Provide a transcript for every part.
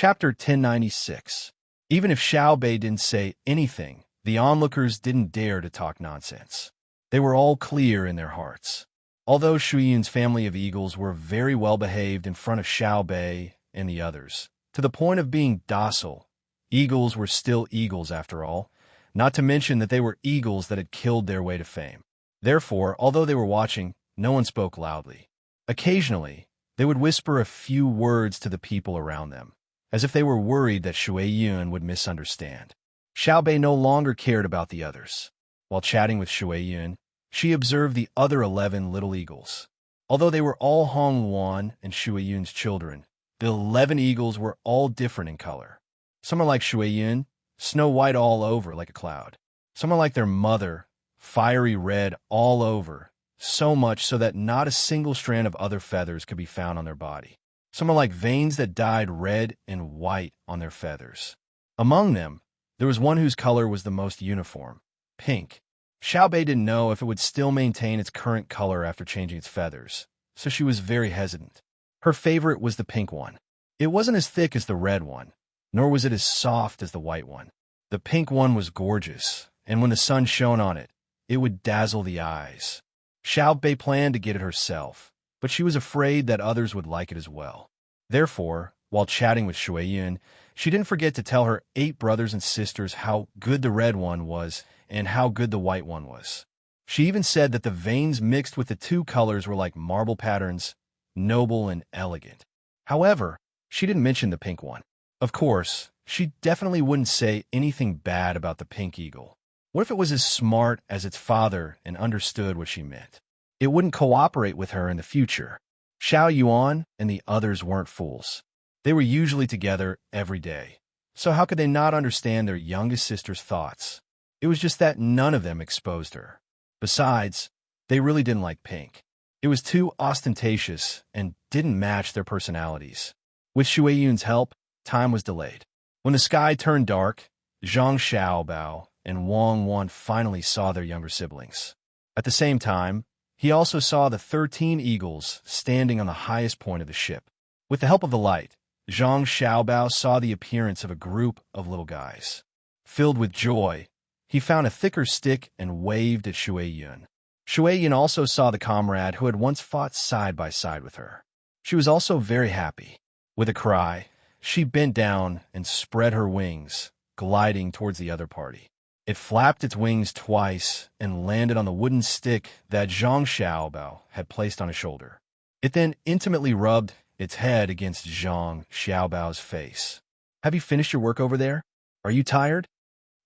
Chapter 1096. Even if Xiao Bei didn't say anything, the onlookers didn't dare to talk nonsense. They were all clear in their hearts. Although Shuyun's family of eagles were very well behaved in front of Xiao Bei and the others, to the point of being docile, eagles were still eagles after all, not to mention that they were eagles that had killed their way to fame. Therefore, although they were watching, no one spoke loudly. Occasionally, they would whisper a few words to the people around them, as if they were worried that Shuyun would misunderstand. Xiao Bei no longer cared about the others. While chatting with Shuyun, she observed the other 11 little eagles. Although they were all Hongwan and Shuyun's children, the 11 eagles were all different in color. Some are like Shuyun, snow white all over like a cloud. Some are like their mother, fiery red all over, so much so that not a single strand of other feathers could be found on their body. Some are like veins that dyed red and white on their feathers. Among them, there was one whose color was the most uniform, pink. Xiao Bei didn't know if it would still maintain its current color after changing its feathers, so she was very hesitant. Her favorite was the pink one. It wasn't as thick as the red one, nor was it as soft as the white one. The pink one was gorgeous, and when the sun shone on it, it would dazzle the eyes. Xiao Bei planned to get it herself, but she was afraid that others would like it as well. Therefore, while chatting with Shuyun, she didn't forget to tell her 8 brothers and sisters how good the red one was and how good the white one was. She even said that the veins mixed with the 2 colors were like marble patterns, noble and elegant. However, she didn't mention the pink one. Of course, she definitely wouldn't say anything bad about the pink eagle. What if it was as smart as its father and understood what she meant? It wouldn't cooperate with her in the future. Xiao Yuan and the others weren't fools. They were usually together every day. So how could they not understand their youngest sister's thoughts? It was just that none of them exposed her. Besides, they really didn't like pink. It was too ostentatious and didn't match their personalities. With Shuyun's help, time was delayed. When the sky turned dark, Zhang Xiaobao and Wang Wan finally saw their younger siblings. At the same time, he also saw the 13 eagles standing on the highest point of the ship. With the help of the light, Zhang Xiaobao saw the appearance of a group of little guys. Filled with joy, he found a thicker stick and waved at Shuyun. Shuyun also saw the comrade who had once fought side by side with her. She was also very happy. With a cry, she bent down and spread her wings, gliding towards the other party. It flapped its wings twice and landed on the wooden stick that Zhang Xiaobao had placed on his shoulder. It then intimately rubbed its head against Zhang Xiaobao's face. "Have you finished your work over there? Are you tired?"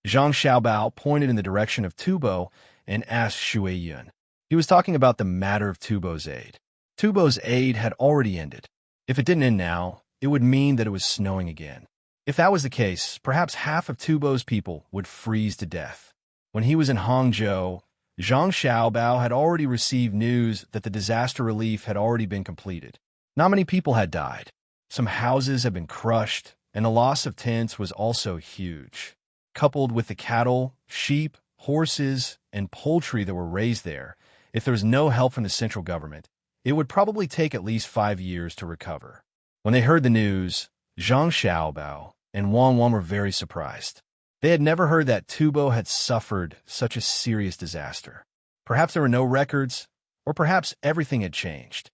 Zhang Xiaobao pointed in the direction of Tubo and asked Shuyun. He was talking about the matter of Tubo's aid. Tubo's aid had already ended. If it didn't end now, it would mean that it was snowing again. If that was the case, perhaps half of Tubo's people would freeze to death. When he was in Hangzhou, Zhang Xiaobao had already received news that the disaster relief had already been completed. Not many people had died. Some houses had been crushed, and the loss of tents was also huge. Coupled with the cattle, sheep, horses, and poultry that were raised there, if there was no help from the central government, it would probably take at least 5 years to recover. When they heard the news, Zhang Xiaobao and Wang Wan were very surprised. They had never heard that Tubo had suffered such a serious disaster. Perhaps there were no records, or perhaps everything had changed.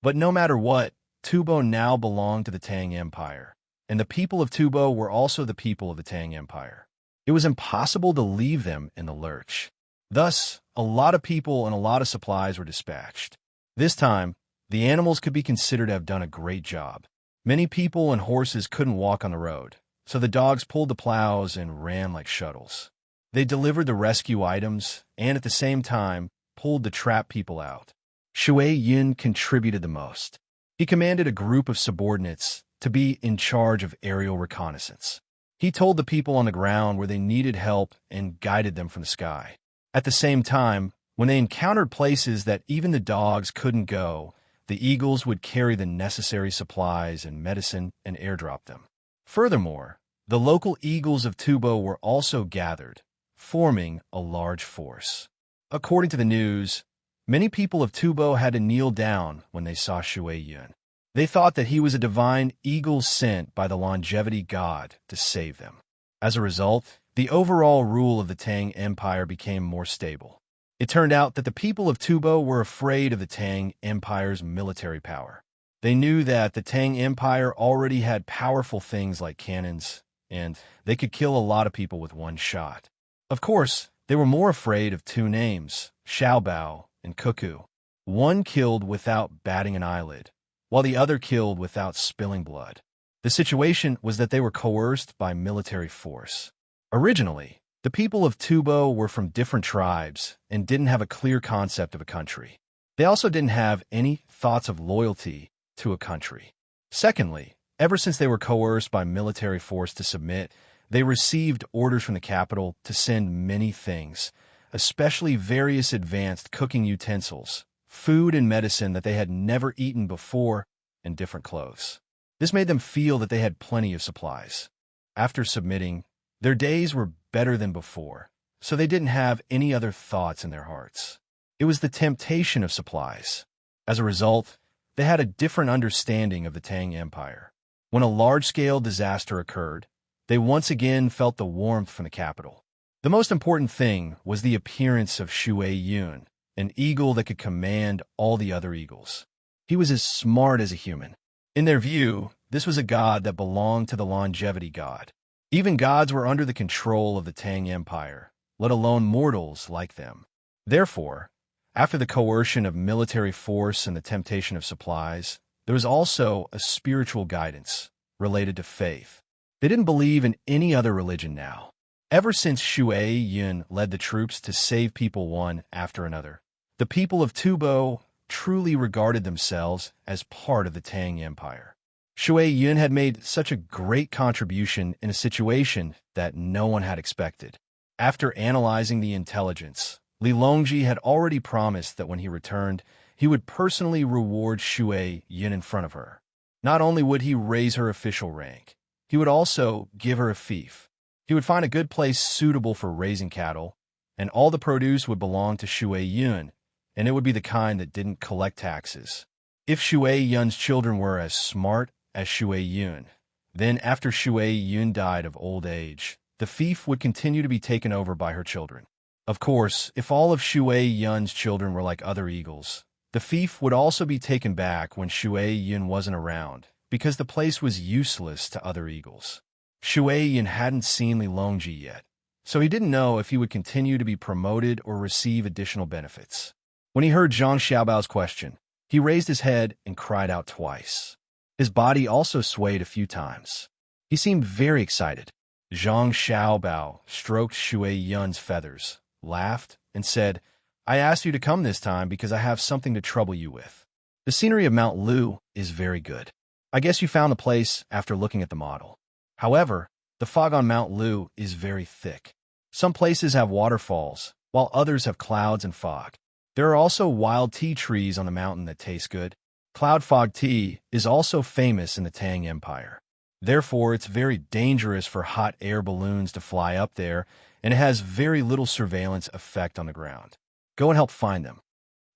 But no matter what, Tubo now belonged to the Tang Empire, and the people of Tubo were also the people of the Tang Empire. It was impossible to leave them in the lurch. Thus, a lot of people and a lot of supplies were dispatched. This time, the animals could be considered to have done a great job. Many people and horses couldn't walk on the road, so the dogs pulled the plows and ran like shuttles. They delivered the rescue items and at the same time pulled the trapped people out. Shuyun contributed the most. He commanded a group of subordinates to be in charge of aerial reconnaissance. He told the people on the ground where they needed help and guided them from the sky. At the same time, when they encountered places that even the dogs couldn't go, the eagles would carry the necessary supplies and medicine and airdrop them. Furthermore, the local eagles of Tubo were also gathered, forming a large force. According to the news, many people of Tubo had to kneel down when they saw Shuyun. They thought that he was a divine eagle sent by the longevity god to save them. As a result, the overall rule of the Tang Empire became more stable. It turned out that the people of Tubo were afraid of the Tang Empire's military power. They knew that the Tang Empire already had powerful things like cannons, and they could kill a lot of people with one shot. Of course, they were more afraid of two names, Xiaobao and Cuckoo. One killed without batting an eyelid, while the other killed without spilling blood. The situation was that they were coerced by military force. Originally, the people of Tubo were from different tribes and didn't have a clear concept of a country. They also didn't have any thoughts of loyalty to a country. Secondly, ever since they were coerced by military force to submit, they received orders from the capital to send many things, especially various advanced cooking utensils, food and medicine that they had never eaten before, and different clothes. This made them feel that they had plenty of supplies. After submitting, their days were better than before, so they didn't have any other thoughts in their hearts. It was the temptation of supplies. As a result, they had a different understanding of the Tang Empire. When a large-scale disaster occurred, they once again felt the warmth from the capital. The most important thing was the appearance of Shui Yun, an eagle that could command all the other eagles. He was as smart as a human. In their view, this was a god that belonged to the longevity god. Even gods were under the control of the Tang Empire, let alone mortals like them. Therefore, after the coercion of military force and the temptation of supplies, there was also a spiritual guidance related to faith. They didn't believe in any other religion now. Ever since Shui Yun led the troops to save people one after another, the people of Tubo truly regarded themselves as part of the Tang Empire. Shui Yun had made such a great contribution in a situation that no one had expected. After analyzing the intelligence, Li Longji had already promised that when he returned, he would personally reward Shui Yun in front of her. Not only would he raise her official rank, he would also give her a fief. He would find a good place suitable for raising cattle, and all the produce would belong to Shui Yun, and it would be the kind that didn't collect taxes. If Shui Yun's children were as smart as Shui Yun, then after Shui Yun died of old age, the fief would continue to be taken over by her children. Of course, if all of Shui Yun's children were like other eagles, the fief would also be taken back when Shui Yun wasn't around, because the place was useless to other eagles. Shui Yun hadn't seen Li Longji yet, so he didn't know if he would continue to be promoted or receive additional benefits. When he heard Zhang Xiaobao's question, he raised his head and cried out twice. His body also swayed a few times. He seemed very excited. Zhang Xiaobao stroked Shui Yun's feathers, laughed, and said, "I asked you to come this time because I have something to trouble you with. The scenery of Mount Lu is very good. I guess you found the place after looking at the model. However, the fog on Mount Lu is very thick. Some places have waterfalls, while others have clouds and fog. There are also wild tea trees on the mountain that taste good. Cloud fog tea is also famous in the Tang Empire. Therefore, it's very dangerous for hot air balloons to fly up there, and it has very little surveillance effect on the ground. Go and help find them."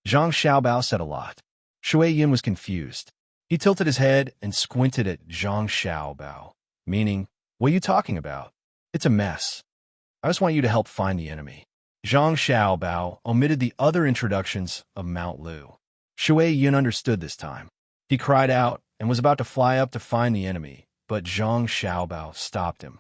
Zhang Xiaobao said a lot. Shui Yun was confused. He tilted his head and squinted at Zhang Xiaobao, meaning, "What are you talking about? It's a mess. I just want you to help find the enemy." Zhang Xiaobao omitted the other introductions of Mount Lu. Shui Yun understood this time. He cried out and was about to fly up to find the enemy, but Zhang Xiaobao stopped him.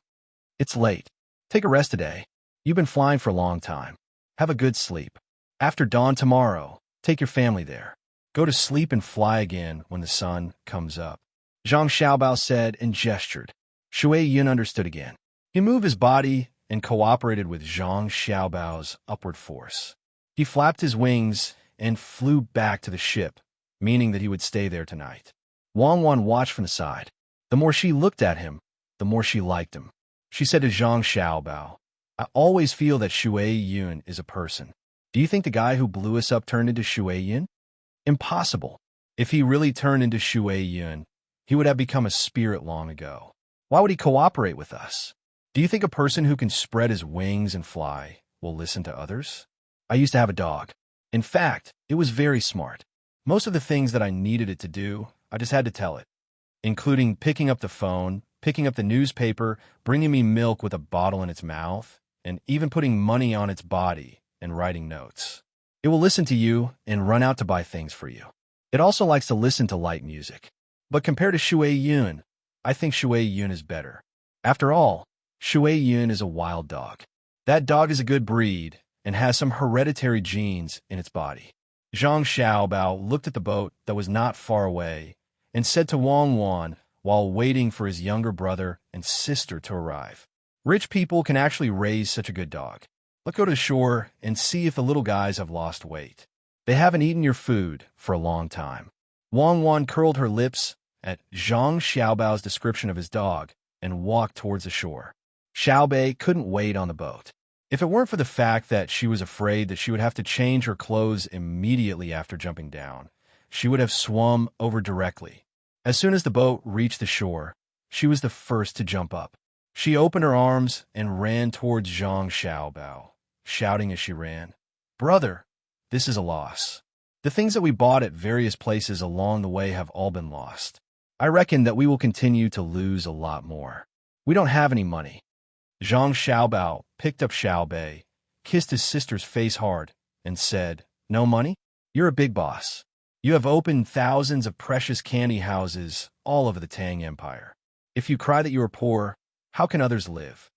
"It's late. Take a rest today. You've been flying for a long time. Have a good sleep. After dawn tomorrow, take your family there. Go to sleep and fly again when the sun comes up." Zhang Xiaobao said and gestured. Shui Yun understood again. He moved his body and cooperated with Zhang Xiaobao's upward force. He flapped his wings and flew back to the ship, meaning that he would stay there tonight. Wang Wan watched from the side. The more she looked at him, the more she liked him. She said to Zhang Xiaobao, "I always feel that Shui Yun is a person. Do you think the guy who blew us up turned into Shui Yun? Impossible. If he really turned into Shui Yun, he would have become a spirit long ago. Why would he cooperate with us? Do you think a person who can spread his wings and fly will listen to others? I used to have a dog. In fact, it was very smart. Most of the things that I needed it to do, I just had to tell it, including picking up the phone, picking up the newspaper, bringing me milk with a bottle in its mouth, and even putting money on its body and writing notes. It will listen to you and run out to buy things for you. It also likes to listen to light music. But compared to Shui Yun, I think Shui Yun is better. After all, Shui Yun is a wild dog. That dog is a good breed and has some hereditary genes in its body. Zhang Xiaobao looked at the boat that was not far away and said to Wang Wan while waiting for his younger brother and sister to arrive, "Rich people can actually raise such a good dog. Let's go to the shore and see if the little guys have lost weight. They haven't eaten your food for a long time." Wang Wan curled her lips at Zhang Xiaobao's description of his dog and walked towards the shore. Xiaobei couldn't wait on the boat. If it weren't for the fact that she was afraid that she would have to change her clothes immediately after jumping down, she would have swum over directly. As soon as the boat reached the shore, she was the first to jump up. She opened her arms and ran towards Zhang Xiaobao, shouting as she ran, "Brother, this is a loss. The things that we bought at various places along the way have all been lost. I reckon that we will continue to lose a lot more. We don't have any money." Zhang Xiaobao picked up Xiaobei, kissed his sister's face hard, and said, "No money? You're a big boss. You have opened thousands of precious candy houses all over the Tang Empire. If you cry that you are poor, how can others live?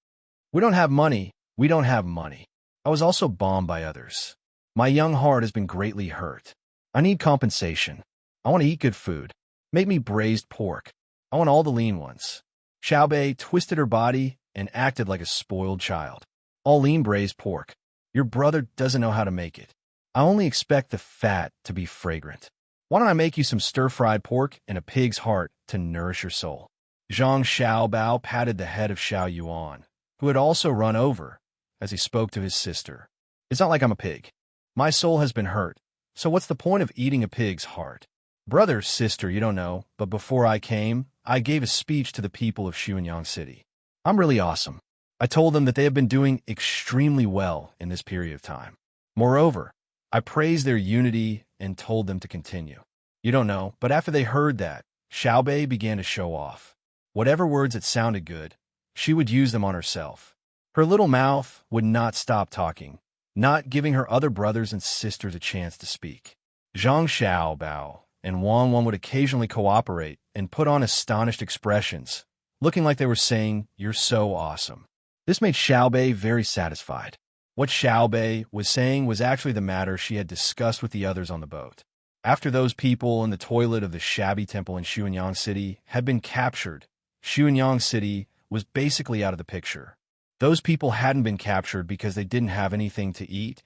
We don't have money. We don't have money. I was also bombed by others. My young heart has been greatly hurt. I need compensation. I want to eat good food. Make me braised pork. I want all the lean ones." Xiaobei twisted her body and acted like a spoiled child. "All lean braised pork. Your brother doesn't know how to make it. I only expect the fat to be fragrant. Why don't I make you some stir-fried pork and a pig's heart to nourish your soul?" Zhang Xiaobao patted the head of Xiao Yuan, who had also run over, as he spoke to his sister. "It's not like I'm a pig. My soul has been hurt, so what's the point of eating a pig's heart? Brother, sister, you don't know, but before I came, I gave a speech to the people of Xuanyang City. I'm really awesome. I told them that they have been doing extremely well in this period of time. Moreover, I praised their unity and told them to continue. You don't know, but after they heard that, Xiaobei began to show off. Whatever words that sounded good, she would use them on herself. Her little mouth would not stop talking, not giving her other brothers and sisters a chance to speak. Zhang Xiaobao and Wang Wan would occasionally cooperate and put on astonished expressions, looking like they were saying, "You're so awesome." This made Xiaobei very satisfied. What Xiaobei was saying was actually the matter she had discussed with the others on the boat. After those people in the toilet of the shabby temple in Xuanyang City had been captured, Xuanyang City was basically out of the picture. Those people hadn't been captured because they didn't have anything to eat,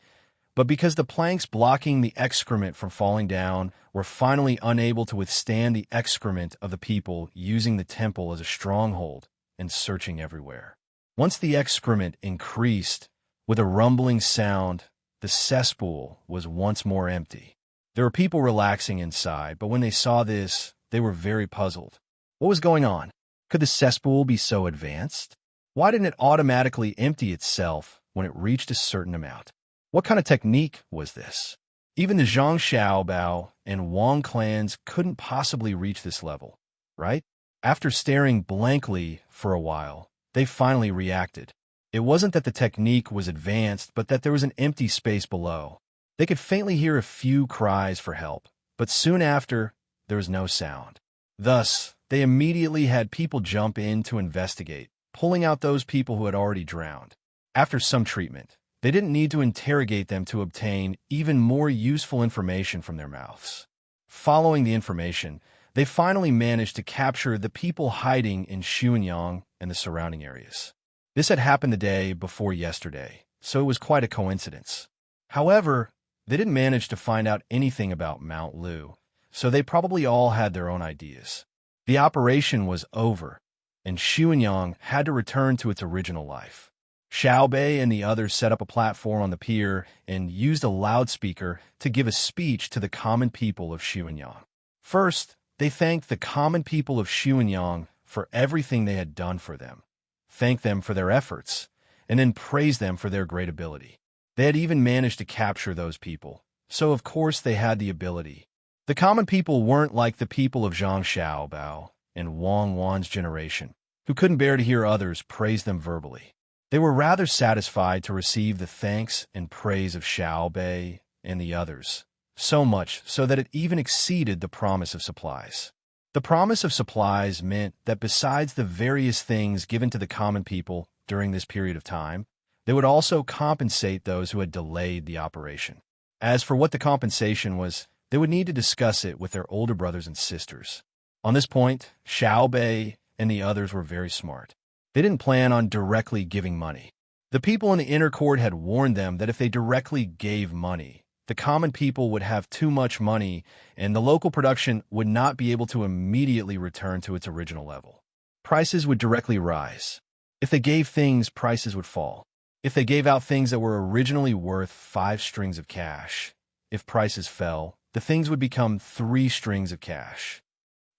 but because the planks blocking the excrement from falling down were finally unable to withstand the excrement of the people using the temple as a stronghold and searching everywhere. Once the excrement increased, with a rumbling sound, the cesspool was once more empty. There were people relaxing inside, but when they saw this, they were very puzzled. What was going on? Could the cesspool be so advanced? Why didn't it automatically empty itself when it reached a certain amount? What kind of technique was this? Even the Zhang Xiaobao and Wang clans couldn't possibly reach this level, right? After staring blankly for a while, they finally reacted. It wasn't that the technique was advanced, but that there was an empty space below. They could faintly hear a few cries for help, but soon after, there was no sound. Thus, they immediately had people jump in to investigate, pulling out those people who had already drowned. After some treatment, they didn't need to interrogate them to obtain even more useful information from their mouths. Following the information, they finally managed to capture the people hiding in Xuanyang and the surrounding areas. This had happened the day before yesterday, so it was quite a coincidence. However, they didn't manage to find out anything about Mount Lu, so they probably all had their own ideas. The operation was over, and Xuanyang had to return to its original life. Xiaobei and the others set up a platform on the pier and used a loudspeaker to give a speech to the common people of Xuanyang. First, they thanked the common people of Xuanyang for everything they had done for them, thanked them for their efforts, and then praised them for their great ability. They had even managed to capture those people, so of course they had the ability. The common people weren't like the people of Zhang Xiaobao and Wang Wan's generation, who couldn't bear to hear others praise them verbally. They were rather satisfied to receive the thanks and praise of Xiaobei and the others, so much so that it even exceeded the promise of supplies. The promise of supplies meant that besides the various things given to the common people during this period of time, they would also compensate those who had delayed the operation. As for what the compensation was, they would need to discuss it with their older brothers and sisters. On this point, Xiaobei and the others were very smart. They didn't plan on directly giving money. The people in the inner court had warned them that if they directly gave money, the common people would have too much money and the local production would not be able to immediately return to its original level. Prices would directly rise. If they gave things, prices would fall. If they gave out things that were originally worth 5 strings of cash, if prices fell, the things would become 3 strings of cash.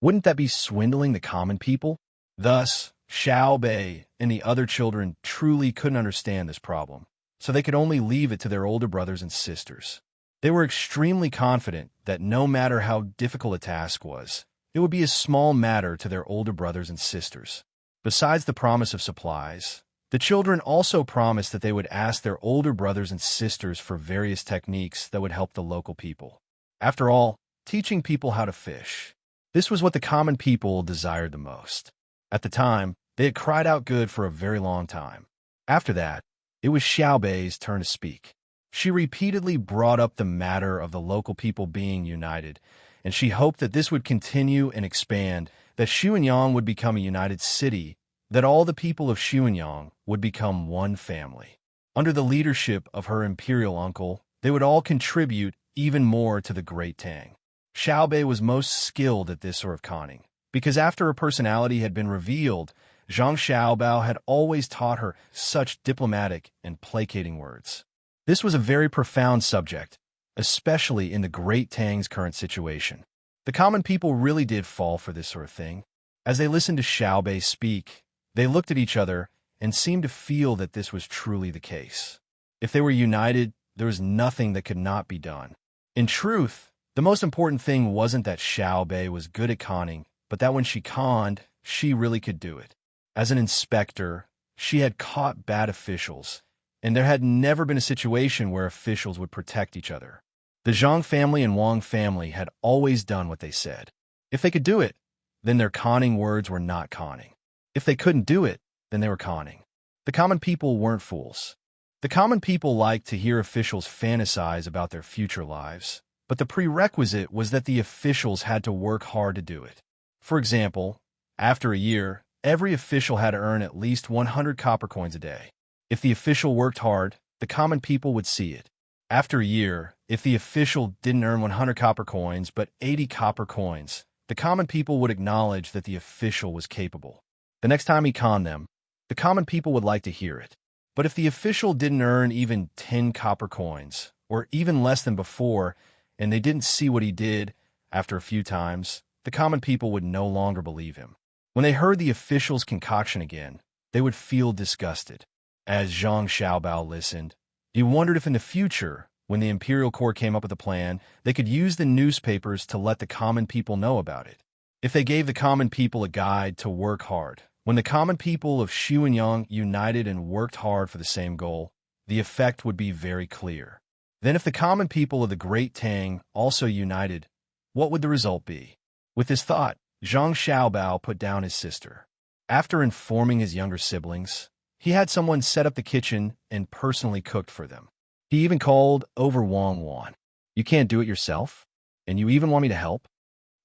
Wouldn't that be swindling the common people? Thus, Xiaobei and the other children truly couldn't understand this problem, so they could only leave it to their older brothers and sisters. They were extremely confident that no matter how difficult a task was, it would be a small matter to their older brothers and sisters. Besides the promise of supplies, the children also promised that they would ask their older brothers and sisters for various techniques that would help the local people. After all, teaching people how to fish. This was what the common people desired the most. At the time, they had cried out good for a very long time. After that, it was Xiaobei's turn to speak. She repeatedly brought up the matter of the local people being united, and she hoped that this would continue and expand, that Xuanyang would become a united city, that all the people of Xuanyang would become one family. Under the leadership of her imperial uncle, they would all contribute even more to the great Tang. Xiaobei was most skilled at this sort of conning, because after her personality had been revealed, Zhang Xiaobao had always taught her such diplomatic and placating words. This was a very profound subject, especially in the great Tang's current situation. The common people really did fall for this sort of thing. As they listened to Xiaobei speak, they looked at each other and seemed to feel that this was truly the case. If they were united, there was nothing that could not be done. In truth, the most important thing wasn't that Xiaobei was good at conning, but that when she conned, she really could do it. As an inspector, she had caught bad officials, and there had never been a situation where officials would protect each other. The Zhang family and Wang family had always done what they said. If they could do it, then their conning words were not conning. If they couldn't do it, then they were conning. The common people weren't fools. The common people liked to hear officials fantasize about their future lives, but the prerequisite was that the officials had to work hard to do it. For example, after a year, every official had to earn at least 100 copper coins a day. If the official worked hard, the common people would see it. After a year, if the official didn't earn 100 copper coins but 80 copper coins, the common people would acknowledge that the official was capable. The next time he conned them, the common people would like to hear it. But if the official didn't earn even 10 copper coins, or even less than before, and they didn't see what he did, after a few times, the common people would no longer believe him. When they heard the official's concoction again, they would feel disgusted. As Zhang Xiaobao listened, he wondered if in the future, when the imperial court came up with a plan, they could use the newspapers to let the common people know about it. If they gave the common people a guide to work hard, when the common people of Xuanyang united and worked hard for the same goal, the effect would be very clear. Then if the common people of the Great Tang also united, what would the result be? With this thought, Zhang Xiaobao put down his sister. After informing his younger siblings, he had someone set up the kitchen and personally cooked for them. He even called over Wang Wan. "You can't do it yourself? And you even want me to help?"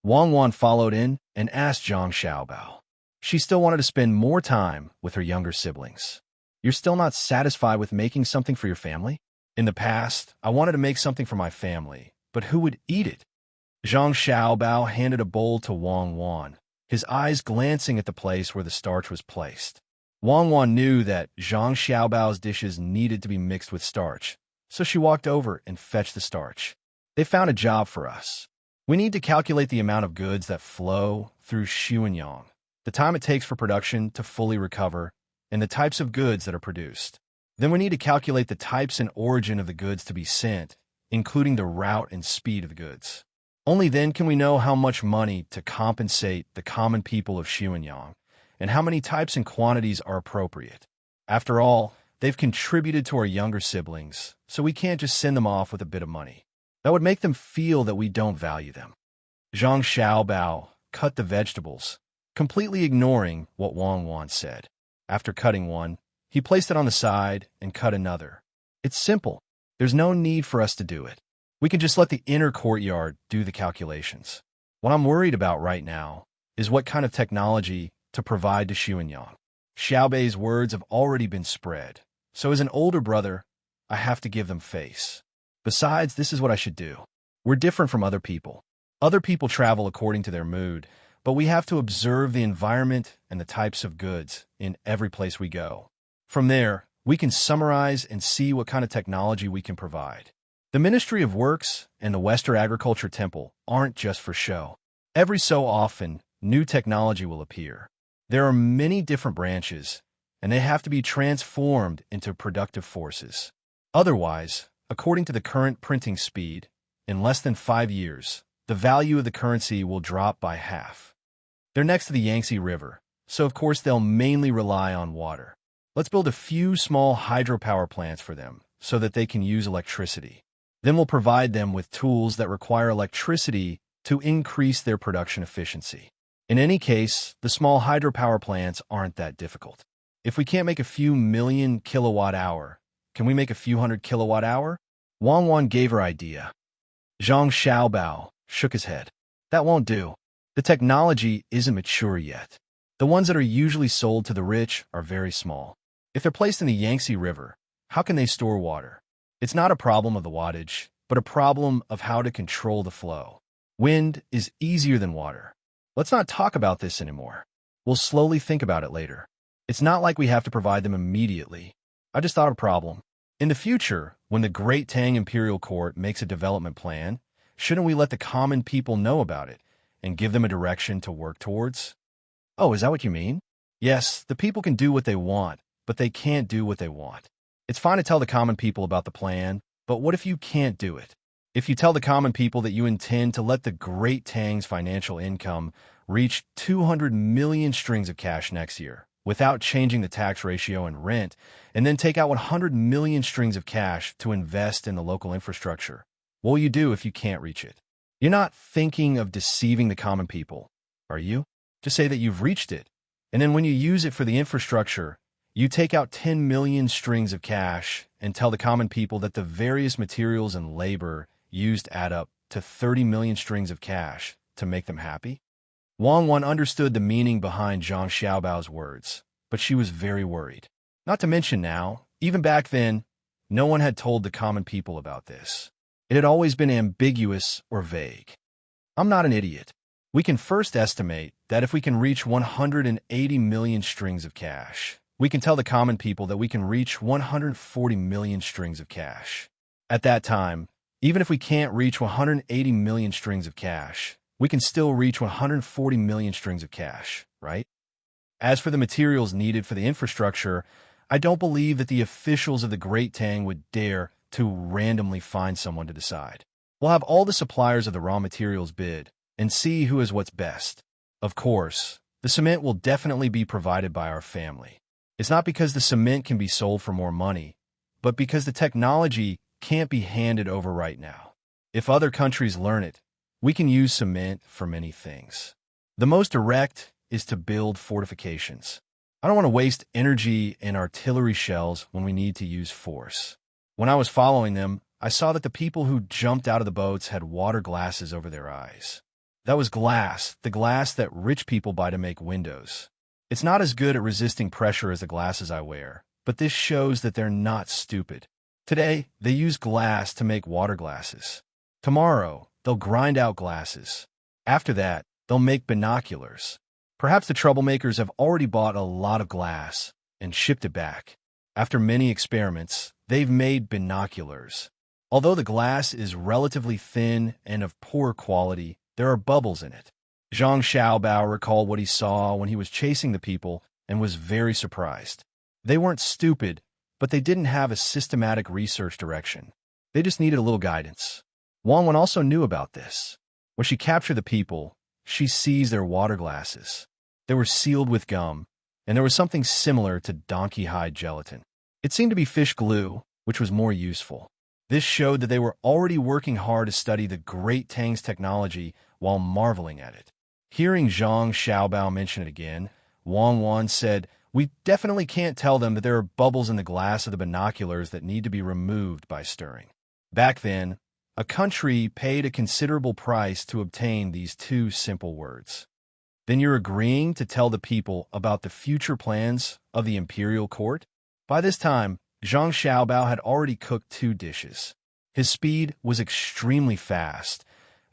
Wang Wan followed in and asked Zhang Xiaobao. She still wanted to spend more time with her younger siblings. "You're still not satisfied with making something for your family?" "In the past, I wanted to make something for my family, but who would eat it?" Zhang Xiaobao handed a bowl to Wang Wan, his eyes glancing at the place where the starch was placed. Wang Wan knew that Zhang Xiaobao's dishes needed to be mixed with starch, so she walked over and fetched the starch. "They found a job for us. We need to calculate the amount of goods that flow through Xuanyang, the time it takes for production to fully recover, and the types of goods that are produced. Then we need to calculate the types and origin of the goods to be sent, including the route and speed of the goods. Only then can we know how much money to compensate the common people of Xianyang, and how many types and quantities are appropriate. After all, they've contributed to our younger siblings, so we can't just send them off with a bit of money. That would make them feel that we don't value them. Zhang Xiaobao cut the vegetables, completely ignoring what Wang Wan said. After cutting one, he placed it on the side and cut another. It's simple. There's no need for us to do it. We can just let the inner courtyard do the calculations. What I'm worried about right now is what kind of technology to provide to Xianyang. Xiaobei's words have already been spread, so as an older brother, I have to give them face. Besides, this is what I should do. We're different from other people. Other people travel according to their mood, but we have to observe the environment and the types of goods in every place we go. From there, we can summarize and see what kind of technology we can provide. The Ministry of Works and the Western Agriculture Temple aren't just for show. Every so often, new technology will appear. There are many different branches, and they have to be transformed into productive forces. Otherwise, according to the current printing speed, in less than 5 years, the value of the currency will drop by half. They're next to the Yangtze River, so of course they'll mainly rely on water. Let's build a few small hydropower plants for them so that they can use electricity. Then we'll provide them with tools that require electricity to increase their production efficiency. In any case, the small hydropower plants aren't that difficult. If we can't make a few million kilowatt-hour, can we make a few hundred kilowatt-hour? Wang Wan gave her idea. Zhang Xiaobao shook his head. That won't do. The technology isn't mature yet. The ones that are usually sold to the rich are very small. If they're placed in the Yangtze River, how can they store water? It's not a problem of the wattage, but a problem of how to control the flow. Wind is easier than water. Let's not talk about this anymore. We'll slowly think about it later. It's not like we have to provide them immediately. I just thought of a problem. In the future, when the Great Tang Imperial Court makes a development plan, shouldn't we let the common people know about it and give them a direction to work towards? Oh, is that what you mean? Yes, the people can do what they want, but they can't do what they want. It's fine to tell the common people about the plan, but what if you can't do it? If you tell the common people that you intend to let the Great Tang's financial income reach 200 million strings of cash next year, without changing the tax ratio and rent, and then take out 100 million strings of cash to invest in the local infrastructure, what will you do if you can't reach it? You're not thinking of deceiving the common people, are you? Just say that you've reached it, and then when you use it for the infrastructure, you take out 10 million strings of cash and tell the common people that the various materials and labor used add up to 30 million strings of cash to make them happy? Wang Wan understood the meaning behind Zhang Xiaobao's words, but she was very worried. Not to mention now, even back then, no one had told the common people about this. It had always been ambiguous or vague. I'm not an idiot. We can first estimate that if we can reach 180 million strings of cash, we can tell the common people that we can reach 140 million strings of cash. At that time, even if we can't reach 180 million strings of cash, we can still reach 140 million strings of cash, right? As for the materials needed for the infrastructure, I don't believe that the officials of the Great Tang would dare to randomly find someone to decide. We'll have all the suppliers of the raw materials bid and see who is what's best. Of course, the cement will definitely be provided by our family. It's not because the cement can be sold for more money, but because the technology can't be handed over right now. If other countries learn it, we can use cement for many things. The most direct is to build fortifications. I don't want to waste energy in artillery shells when we need to use force. When I was following them, I saw that the people who jumped out of the boats had water glasses over their eyes. That was glass, the glass that rich people buy to make windows. It's not as good at resisting pressure as the glasses I wear, but this shows that they're not stupid. Today, they use glass to make water glasses. Tomorrow, they'll grind out glasses. After that, they'll make binoculars. Perhaps the troublemakers have already bought a lot of glass and shipped it back. After many experiments, they've made binoculars. Although the glass is relatively thin and of poor quality, there are bubbles in it. Zhang Xiaobao recalled what he saw when he was chasing the people and was very surprised. They weren't stupid, but they didn't have a systematic research direction. They just needed a little guidance. Wang Wan also knew about this. When she captured the people, she seized their water glasses. They were sealed with gum, and there was something similar to donkey hide gelatin. It seemed to be fish glue, which was more useful. This showed that they were already working hard to study the great Tang's technology while marveling at it. Hearing Zhang Xiaobao mention it again, Wang Wan said, "We definitely can't tell them that there are bubbles in the glass of the binoculars that need to be removed by stirring." Back then, a country paid a considerable price to obtain these two simple words. "Then you're agreeing to tell the people about the future plans of the imperial court?" By this time, Zhang Xiaobao had already cooked 2 dishes. His speed was extremely fast,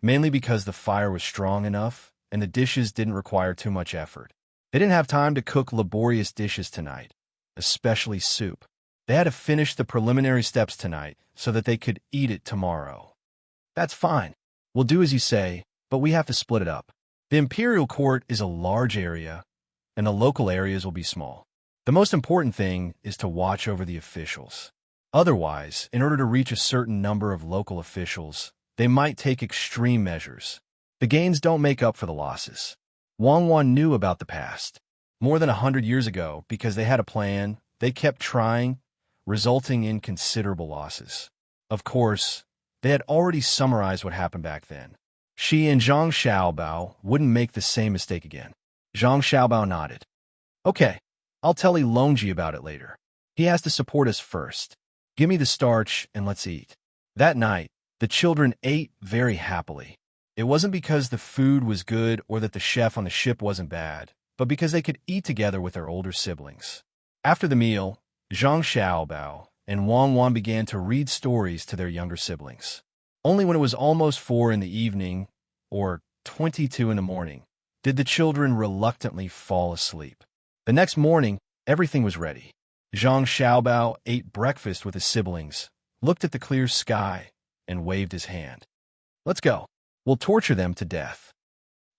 mainly because the fire was strong enough and the dishes didn't require too much effort. They didn't have time to cook laborious dishes tonight, especially soup. They had to finish the preliminary steps tonight so that they could eat it tomorrow. "That's fine. We'll do as you say, but we have to split it up. The imperial court is a large area, and the local areas will be small. The most important thing is to watch over the officials. Otherwise, in order to reach a certain number of local officials, they might take extreme measures. The gains don't make up for the losses." Wang Wan knew about the past. More than 100 years ago, because they had a plan, they kept trying, resulting in considerable losses. Of course, they had already summarized what happened back then. She and Zhang Xiaobao wouldn't make the same mistake again. Zhang Xiaobao nodded. "Okay, I'll tell Longji about it later. He has to support us first. Give me the starch and let's eat." That night, the children ate very happily. It wasn't because the food was good or that the chef on the ship wasn't bad, but because they could eat together with their older siblings. After the meal, Zhang Xiaobao and Wang Wan began to read stories to their younger siblings. Only when it was almost 4 in the evening, or 22 in the morning, did the children reluctantly fall asleep. The next morning, everything was ready. Zhang Xiaobao ate breakfast with his siblings, looked at the clear sky, and waved his hand. "Let's go. We'll torture them to death."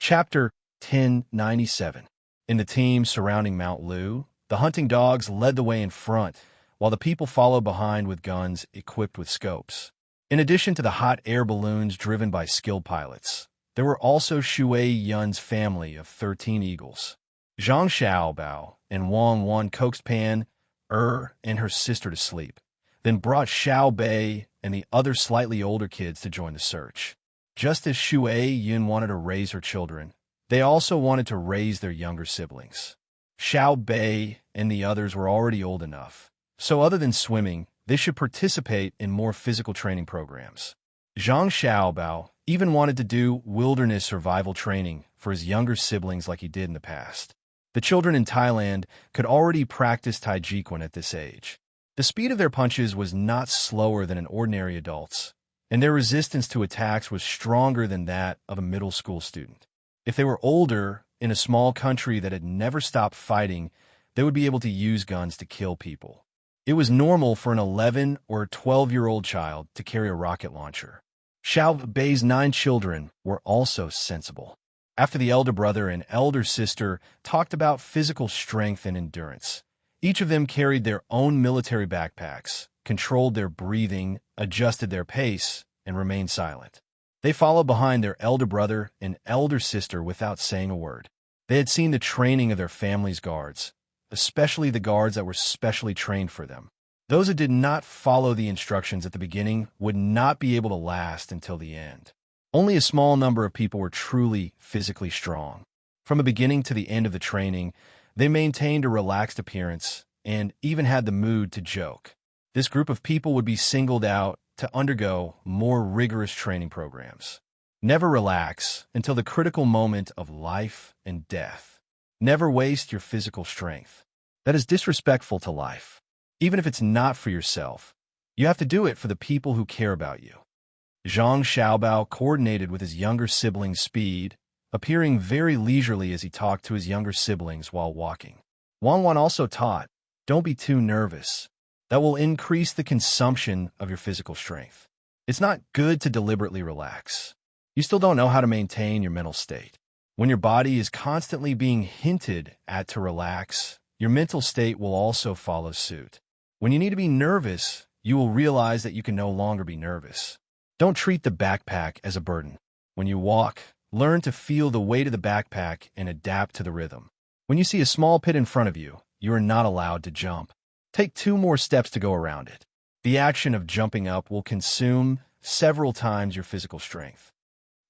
Chapter 1097. In the team surrounding Mount Lu, the hunting dogs led the way in front, while the people followed behind with guns equipped with scopes. In addition to the hot air balloons driven by skilled pilots, there were also Shui Yun's family of 13 eagles. Zhang Xiaobao and Wang Wan coaxed Pan, and her sister to sleep, then brought Xiao Bei and the other slightly older kids to join the search. Just as Shui Yun wanted to raise her children, they also wanted to raise their younger siblings. Xiao Bei and the others were already old enough, so other than swimming, they should participate in more physical training programs. Zhang Xiaobao even wanted to do wilderness survival training for his younger siblings like he did in the past. The children in Thailand could already practice Taijiquan at this age. The speed of their punches was not slower than an ordinary adult's, and their resistance to attacks was stronger than that of a middle school student. If they were older, in a small country that had never stopped fighting, they would be able to use guns to kill people. It was normal for an 11 or 12-year-old child to carry a rocket launcher. Xiao Bei's 9 children were also sensible. After the elder brother and elder sister talked about physical strength and endurance, each of them carried their own military backpacks, controlled their breathing, adjusted their pace, and remained silent. They followed behind their elder brother and elder sister without saying a word. They had seen the training of their family's guards, especially the guards that were specially trained for them. Those who did not follow the instructions at the beginning would not be able to last until the end. Only a small number of people were truly physically strong. From the beginning to the end of the training, they maintained a relaxed appearance and even had the mood to joke. This group of people would be singled out to undergo more rigorous training programs. Never relax until the critical moment of life and death. Never waste your physical strength. That is disrespectful to life. Even if it's not for yourself, you have to do it for the people who care about you. Zhang Xiaobao coordinated with his younger sibling's speed, appearing very leisurely as he talked to his younger siblings while walking. Wang Wan also taught, "Don't be too nervous. That will increase the consumption of your physical strength. It's not good to deliberately relax. You still don't know how to maintain your mental state. When your body is constantly being hinted at to relax, your mental state will also follow suit. When you need to be nervous, you will realize that you can no longer be nervous. Don't treat the backpack as a burden. When you walk, learn to feel the weight of the backpack and adapt to the rhythm. When you see a small pit in front of you, you are not allowed to jump. Take 2 more steps to go around it. The action of jumping up will consume several times your physical strength.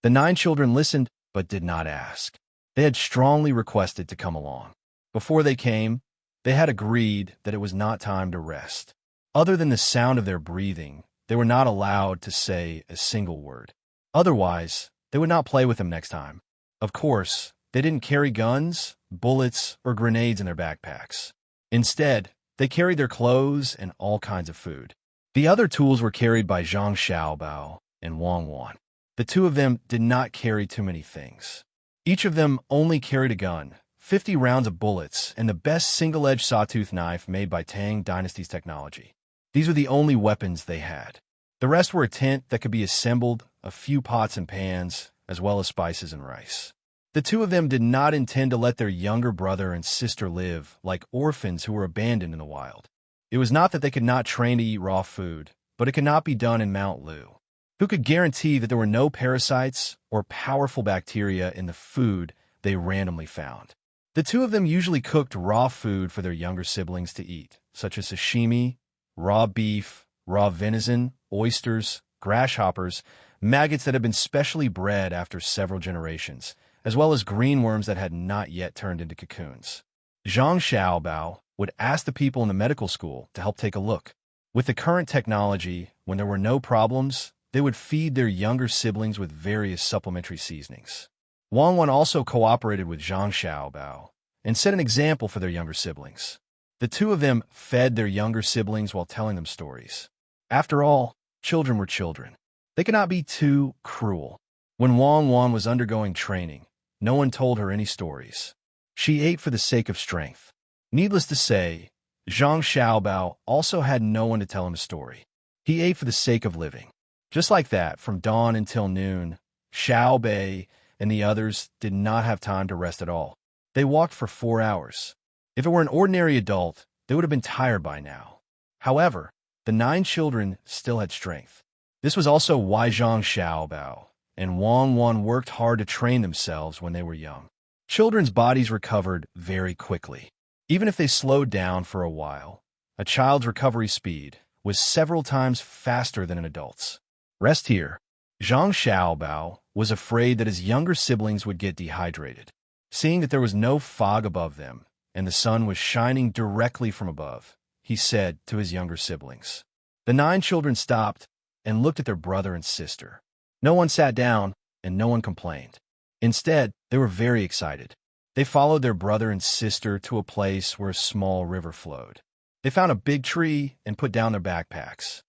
The 9 children listened, but did not ask. They had strongly requested to come along. Before they came, they had agreed that it was not time to rest. Other than the sound of their breathing, they were not allowed to say a single word. Otherwise, they would not play with them next time. Of course, they didn't carry guns, bullets, or grenades in their backpacks. Instead, they carried their clothes and all kinds of food. The other tools were carried by Zhang Xiaobao and Wang Wan. The 2 of them did not carry too many things. Each of them only carried a gun, 50 rounds of bullets, and the best single-edged sawtooth knife made by Tang Dynasty's technology. These were the only weapons they had. The rest were a tent that could be assembled, a few pots and pans, as well as spices and rice. The 2 of them did not intend to let their younger brother and sister live like orphans who were abandoned in the wild. It was not that they could not train to eat raw food, but it could not be done in Mount Lu. Who could guarantee that there were no parasites or powerful bacteria in the food they randomly found? The 2 of them usually cooked raw food for their younger siblings to eat, such as sashimi, raw beef, raw venison, oysters, grasshoppers, maggots that had been specially bred after several generations, as well as green worms that had not yet turned into cocoons. Zhang Xiaobao would ask the people in the medical school to help take a look. With the current technology, when there were no problems, they would feed their younger siblings with various supplementary seasonings. Wang Wan also cooperated with Zhang Xiaobao and set an example for their younger siblings. The 2 of them fed their younger siblings while telling them stories. After all, children were children. They could not be too cruel. When Wang Wan was undergoing training, no one told her any stories. She ate for the sake of strength. Needless to say, Zhang Xiaobao also had no one to tell him a story. He ate for the sake of living. Just like that, from dawn until noon, Xiao Bei and the others did not have time to rest at all. They walked for 4 hours. If it were an ordinary adult, they would have been tired by now. However, the 9 children still had strength. This was also why Zhang Xiaobao and Wang Wan worked hard to train themselves when they were young. Children's bodies recovered very quickly. Even if they slowed down for a while, a child's recovery speed was several times faster than an adult's. Rest here. Zhang Xiaobao was afraid that his younger siblings would get dehydrated. Seeing that there was no fog above them and the sun was shining directly from above, he said to his younger siblings. The 9 children stopped and looked at their brother and sister. No one sat down and no one complained. Instead, they were very excited. They followed their brother and sister to a place where a small river flowed. They found a big tree and put down their backpacks.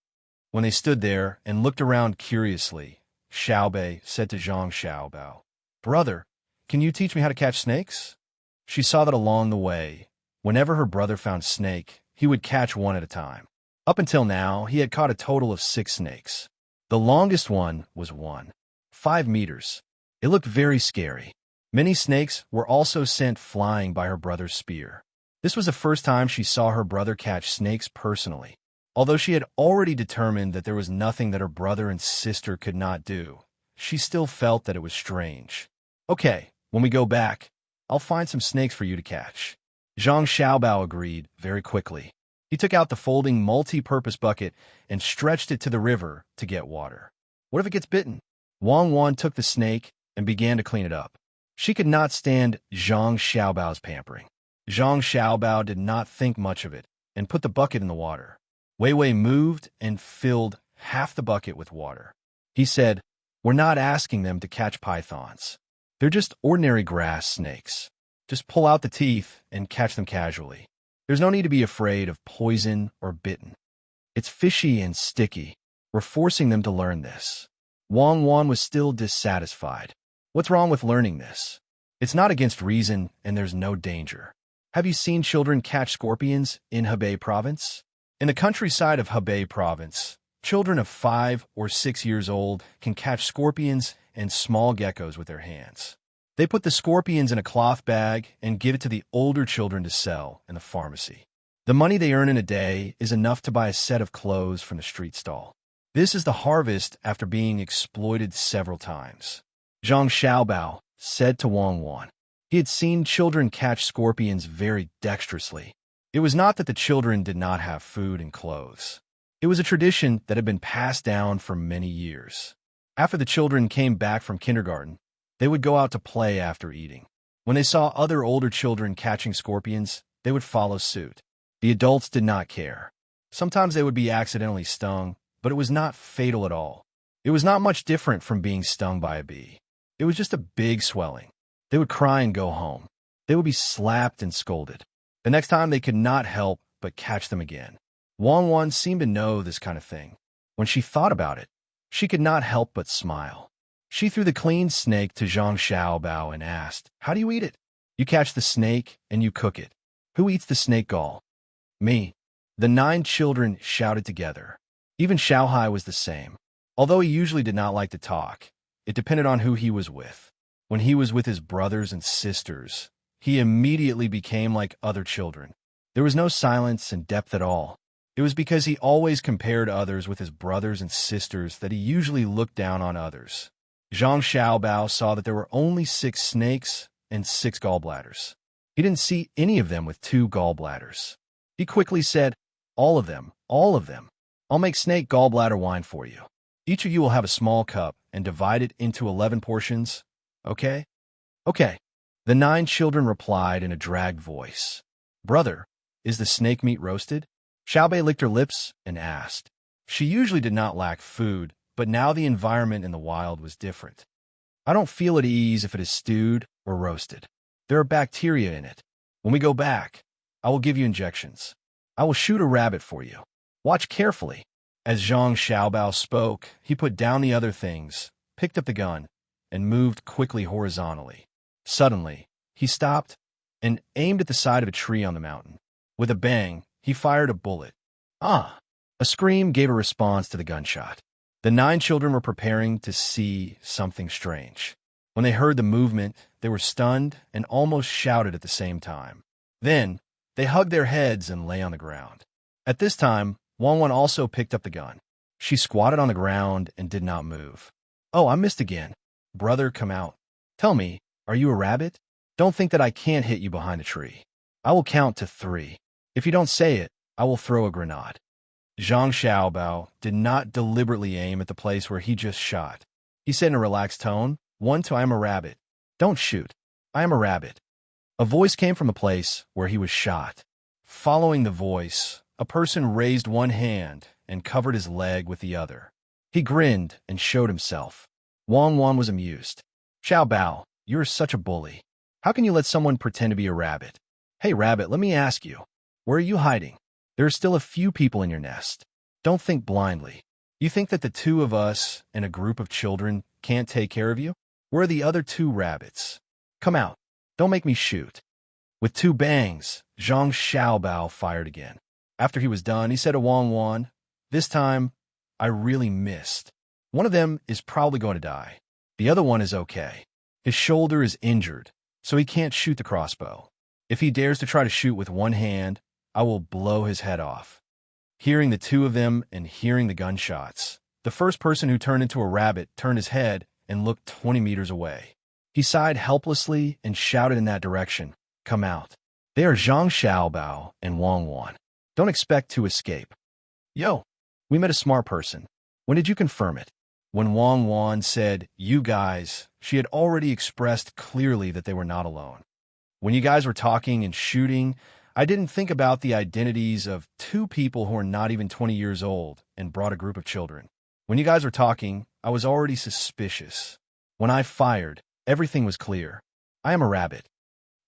When they stood there and looked around curiously, Xiaobei said to Zhang Xiaobao, "Brother, can you teach me how to catch snakes?" She saw that along the way, whenever her brother found snake, he would catch one at a time. Up until now, he had caught a total of 6 snakes. The longest one was 5 meters. It looked very scary. Many snakes were also sent flying by her brother's spear. This was the first time she saw her brother catch snakes personally. Although she had already determined that there was nothing that her brother and sister could not do, she still felt that it was strange. "Okay, when we go back, I'll find some snakes for you to catch." Zhang Xiaobao agreed very quickly. He took out the folding multi-purpose bucket and stretched it to the river to get water. What if it gets bitten? Wang Wan took the snake and began to clean it up. She could not stand Zhang Xiaobao's pampering. Zhang Xiaobao did not think much of it and put the bucket in the water. Wei Wei moved and filled half the bucket with water. He said, "We're not asking them to catch pythons. They're just ordinary grass snakes. Just pull out the teeth and catch them casually. There's no need to be afraid of poison or bitten. It's fishy and sticky. We're forcing them to learn this." Wang Wan was still dissatisfied. "What's wrong with learning this? It's not against reason and there's no danger. Have you seen children catch scorpions in Hebei province? In the countryside of Hebei province, children of 5 or 6 years old can catch scorpions and small geckos with their hands. They put the scorpions in a cloth bag and give it to the older children to sell in the pharmacy. The money they earn in a day is enough to buy a set of clothes from the street stall. This is the harvest after being exploited several times. Zhang Xiaobao said to Wang Wan. He had seen children catch scorpions very dexterously. It was not that the children did not have food and clothes. It was a tradition that had been passed down for many years. After the children came back from kindergarten, they would go out to play after eating. When they saw other older children catching scorpions, they would follow suit. The adults did not care. Sometimes they would be accidentally stung, but it was not fatal at all. It was not much different from being stung by a bee. It was just a big swelling. They would cry and go home. They would be slapped and scolded. The next time they could not help but catch them again. Wang Wan seemed to know this kind of thing. When she thought about it, she could not help but smile. She threw the clean snake to Zhang Xiaobao and asked, "How do you eat it?" "You catch the snake and you cook it." "Who eats the snake gall?" "Me." The 9 children shouted together. Even Xiaohai was the same. Although he usually did not like to talk, it depended on who he was with. When he was with his brothers and sisters, he immediately became like other children. There was no silence and depth at all. It was because he always compared others with his brothers and sisters that he usually looked down on others. Zhang Xiaobao saw that there were only 6 snakes and 6 gallbladders. He didn't see any of them with 2 gallbladders. He quickly said, all of them. I'll make snake gallbladder wine for you. Each of you will have a small cup and divide it into 11 portions. Okay?" "Okay." The 9 children replied in a dragged voice. "Brother, is the snake meat roasted?" Xiaobei licked her lips and asked. She usually did not lack food, but now the environment in the wild was different. "I don't feel at ease if it is stewed or roasted. There are bacteria in it. When we go back, I will give you injections. I will shoot a rabbit for you. Watch carefully." As Zhang Xiaobao spoke, he put down the other things, picked up the gun, and moved quickly horizontally. Suddenly, he stopped and aimed at the side of a tree on the mountain. With a bang, he fired a bullet. "Ah!" A scream gave a response to the gunshot. The 9 children were preparing to see something strange. When they heard the movement, they were stunned and almost shouted at the same time. Then, they hugged their heads and lay on the ground. At this time, Wang Wan also picked up the gun. She squatted on the ground and did not move. "Oh, I missed again. Brother, come out. Tell me, are you a rabbit? Don't think that I can't hit you behind a tree. I will count to 3. If you don't say it, I will throw a grenade." Zhang Xiaobao did not deliberately aim at the place where he just shot. He said in a relaxed tone, "1, 2, I am a rabbit. Don't shoot. I am a rabbit." A voice came from the place where he was shot. Following the voice, a person raised one hand and covered his leg with the other. He grinned and showed himself. Wang Wan was amused. "Xiaobao, you're such a bully. How can you let someone pretend to be a rabbit? Hey, rabbit, let me ask you, where are you hiding? There are still a few people in your nest. Don't think blindly. You think that the 2 of us and a group of children can't take care of you? Where are the other 2 rabbits? Come out. Don't make me shoot." With 2 bangs, Zhang Xiaobao fired again. After he was done, he said to Wang Wan, "This time, I really missed. One of them is probably going to die. The other one is okay. His shoulder is injured, so he can't shoot the crossbow. If he dares to try to shoot with one hand, I will blow his head off." Hearing the 2 of them and hearing the gunshots, the first person who turned into a rabbit turned his head and looked 20 meters away. He sighed helplessly and shouted in that direction, "Come out. They are Zhang Xiaobao and Wang Wan. Don't expect to escape." "Yo, we met a smart person. When did you confirm it?" When Wang Wan said, "You guys," she had already expressed clearly that they were not alone. "When you guys were talking and shooting, I didn't think about the identities of 2 people who are not even 20 years old and brought a group of children. When you guys were talking, I was already suspicious. When I fired, everything was clear. I am a rabbit."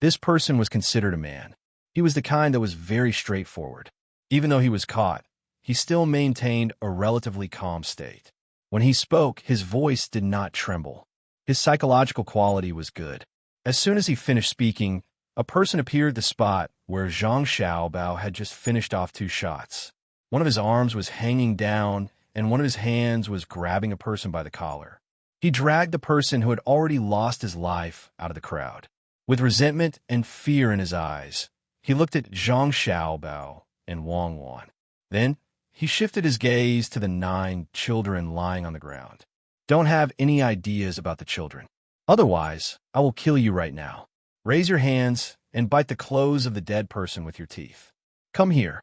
This person was considered a man. He was the kind that was very straightforward. Even though he was caught, he still maintained a relatively calm state. When he spoke, his voice did not tremble. His psychological quality was good. As soon as he finished speaking, a person appeared at the spot where Zhang Xiaobao had just finished off 2 shots. One of his arms was hanging down, and one of his hands was grabbing a person by the collar. He dragged the person who had already lost his life out of the crowd. With resentment and fear in his eyes, he looked at Zhang Xiaobao and Wang Wan. Then, he shifted his gaze to the 9 children lying on the ground. "Don't have any ideas about the children. Otherwise, I will kill you right now. Raise your hands and bite the clothes of the dead person with your teeth. Come here."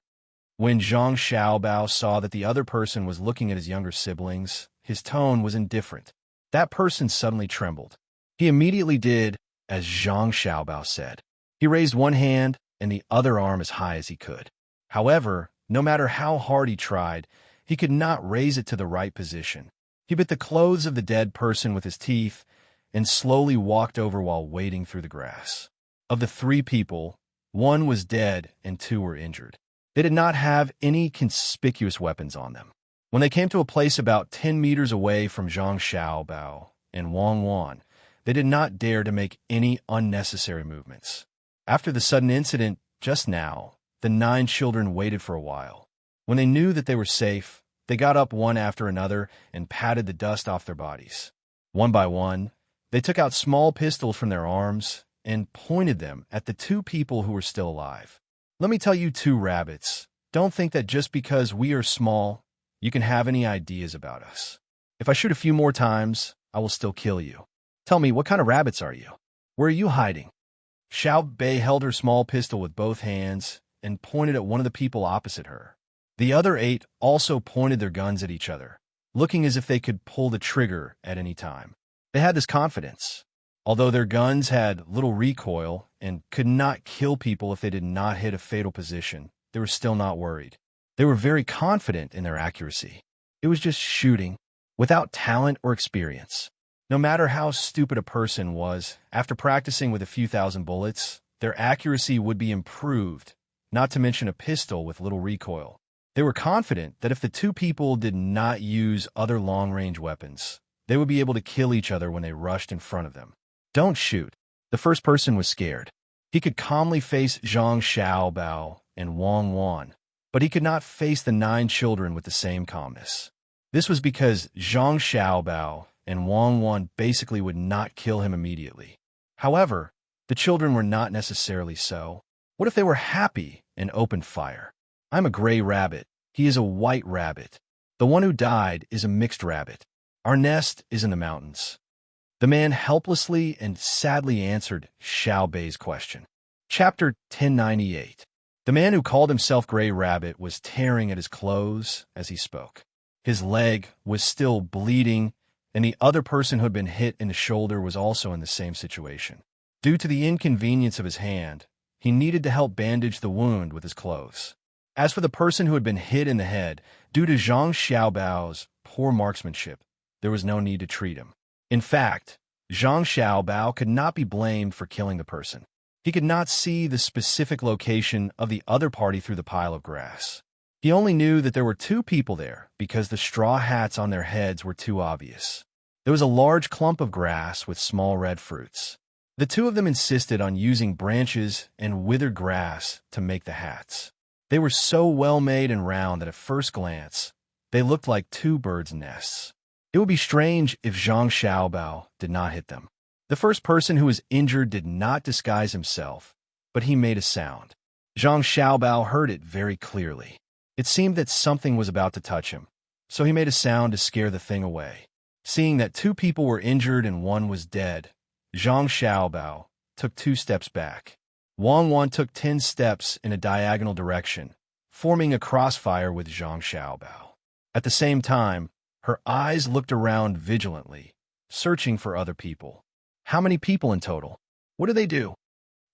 When Zhang Xiaobao saw that the other person was looking at his younger siblings, his tone was indifferent. That person suddenly trembled. He immediately did as Zhang Xiaobao said. He raised one hand and the other arm as high as he could. However, no matter how hard he tried, he could not raise it to the right position. He bit the clothes of the dead person with his teeth and slowly walked over while wading through the grass. Of the 3 people, 1 was dead and 2 were injured. They did not have any conspicuous weapons on them. When they came to a place about 10 meters away from Zhang Xiaobao and Wang Wan, they did not dare to make any unnecessary movements. After the sudden incident just now, the 9 children waited for a while. When they knew that they were safe, they got up one after another and patted the dust off their bodies. One by one, they took out small pistols from their arms and pointed them at the 2 people who were still alive. Let me tell you 2 rabbits, don't think that just because we are small, you can have any ideas about us. If I shoot a few more times, I will still kill you. Tell me, what kind of rabbits are you? Where are you hiding? Xiao Bei held her small pistol with both hands and pointed at one of the people opposite her. The other 8 also pointed their guns at each other, looking as if they could pull the trigger at any time. They had this confidence. Although their guns had little recoil and could not kill people if they did not hit a fatal position, they were still not worried. They were very confident in their accuracy. It was just shooting, without talent or experience. No matter how stupid a person was, after practicing with a few thousand bullets, their accuracy would be improved, not to mention a pistol with little recoil. They were confident that if the 2 people did not use other long-range weapons, they would be able to kill each other when they rushed in front of them. Don't shoot. The first person was scared. He could calmly face Zhang Xiaobao and Wang Wan, but he could not face the 9 children with the same calmness. This was because Zhang Xiaobao and Wang Wan basically would not kill him immediately. However, the children were not necessarily so. What if they were happy and opened fire? I'm a gray rabbit. He is a white rabbit. The one who died is a mixed rabbit. Our nest is in the mountains. The man helplessly and sadly answered Xiao Bei's question. Chapter 1098. The man who called himself Gray Rabbit was tearing at his clothes as he spoke. His leg was still bleeding, and the other person who had been hit in the shoulder was also in the same situation. Due to the inconvenience of his hand, he needed to help bandage the wound with his clothes. As for the person who had been hit in the head, due to Zhang Xiaobao's poor marksmanship, there was no need to treat him. In fact, Zhang Xiaobao could not be blamed for killing the person. He could not see the specific location of the other party through the pile of grass. He only knew that there were 2 people there because the straw hats on their heads were too obvious. There was a large clump of grass with small red fruits. The 2 of them insisted on using branches and withered grass to make the hats. They were so well made and round that at first glance, they looked like 2 birds' nests. It would be strange if Zhang Xiaobao did not hit them. The first person who was injured did not disguise himself, but he made a sound. Zhang Xiaobao heard it very clearly. It seemed that something was about to touch him, so he made a sound to scare the thing away. Seeing that 2 people were injured and 1 was dead, Zhang Xiaobao took 2 steps back. Wang Wan took 10 steps in a diagonal direction, forming a crossfire with Zhang Xiaobao. At the same time, her eyes looked around vigilantly, searching for other people. How many people in total? What do they do?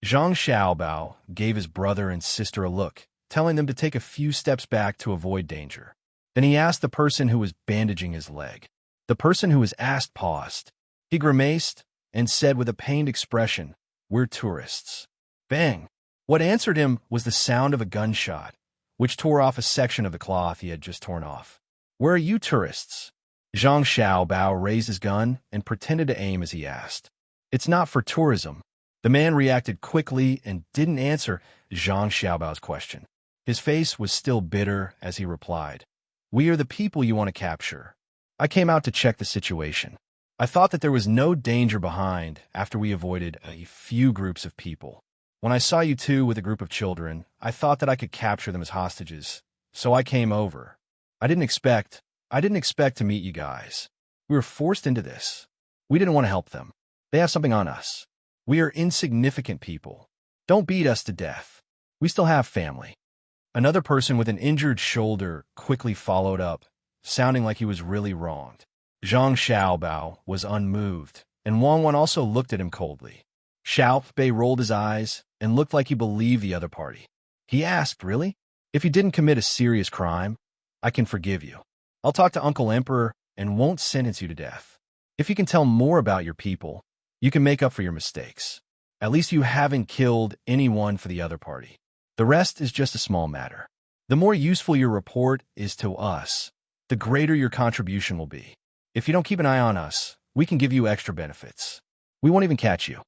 Zhang Xiaobao gave his brother and sister a look, telling them to take a few steps back to avoid danger. Then he asked the person who was bandaging his leg. The person who was asked paused. He grimaced and said with a pained expression, "We're tourists." Bang! What answered him was the sound of a gunshot, which tore off a section of the cloth he had just torn off. "Where are you tourists?" Zhang Xiaobao raised his gun and pretended to aim as he asked. "It's not for tourism." The man reacted quickly and didn't answer Zhang Xiaobao's question. His face was still bitter as he replied, "We are the people you want to capture. I came out to check the situation. I thought that there was no danger behind after we avoided a few groups of people. When I saw you 2 with a group of children, I thought that I could capture them as hostages, so I came over. I didn't expect to meet you guys. We were forced into this. We didn't want to help them. They have something on us. We are insignificant people. Don't beat us to death. We still have family. Another person with an injured shoulder quickly followed up, sounding like he was really wronged. Zhang Xiaobao was unmoved, and Wang Wan also looked at him coldly. Xiaobei rolled his eyes and looked like he believed the other party. He asked, "Really? If you didn't commit a serious crime, I can forgive you. I'll talk to Uncle Emperor and won't sentence you to death. If you can tell more about your people, you can make up for your mistakes. At least you haven't killed anyone for the other party. The rest is just a small matter. The more useful your report is to us, the greater your contribution will be. If you don't keep an eye on us, we can give you extra benefits. We won't even catch you."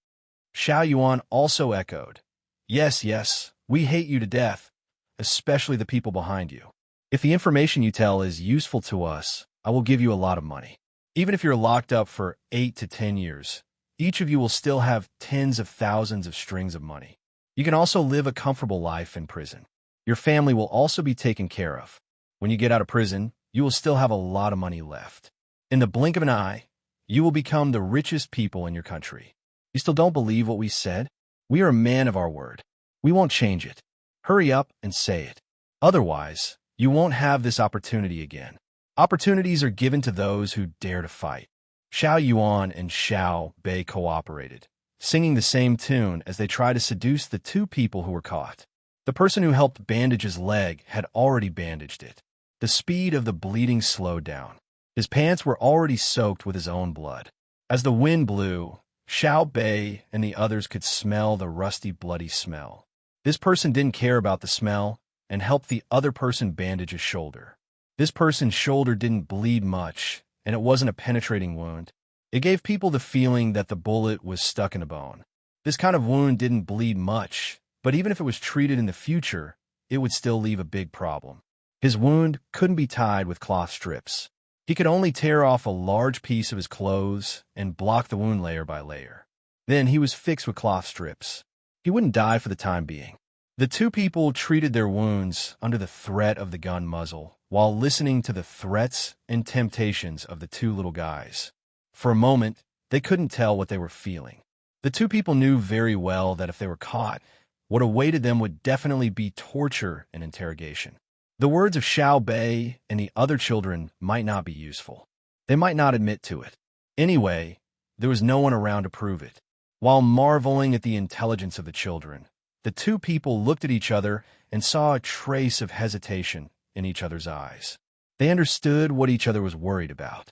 Xiao Yuan also echoed, "Yes, yes, we hate you to death, especially the people behind you. If the information you tell is useful to us, I will give you a lot of money. Even if you're locked up for 8 to 10 years, each of you will still have tens of thousands of strings of money. You can also live a comfortable life in prison. Your family will also be taken care of. When you get out of prison, you will still have a lot of money left. In the blink of an eye, you will become the richest people in your country. You still don't believe what we said? We are a man of our word. We won't change it. Hurry up and say it. Otherwise, you won't have this opportunity again. Opportunities are given to those who dare to fight." Xiao Yuan and Xiao Bei cooperated, singing the same tune as they tried to seduce the two people who were caught. The person who helped bandage his leg had already bandaged it. The speed of the bleeding slowed down. His pants were already soaked with his own blood. As the wind blew, Xiao Bei and the others could smell the rusty, bloody smell. This person didn't care about the smell and helped the other person bandage his shoulder. This person's shoulder didn't bleed much, and it wasn't a penetrating wound. It gave people the feeling that the bullet was stuck in a bone. This kind of wound didn't bleed much, but even if it was treated in the future, it would still leave a big problem. His wound couldn't be tied with cloth strips. He could only tear off a large piece of his clothes and block the wound layer by layer. Then he was fixed with cloth strips. He wouldn't die for the time being. The two people treated their wounds under the threat of the gun muzzle while listening to the threats and temptations of the two little guys. For a moment, they couldn't tell what they were feeling. The two people knew very well that if they were caught, what awaited them would definitely be torture and interrogation. The words of Xiao Bei and the other children might not be useful. They might not admit to it. Anyway, there was no one around to prove it. While marveling at the intelligence of the children, the two people looked at each other and saw a trace of hesitation in each other's eyes. They understood what each other was worried about.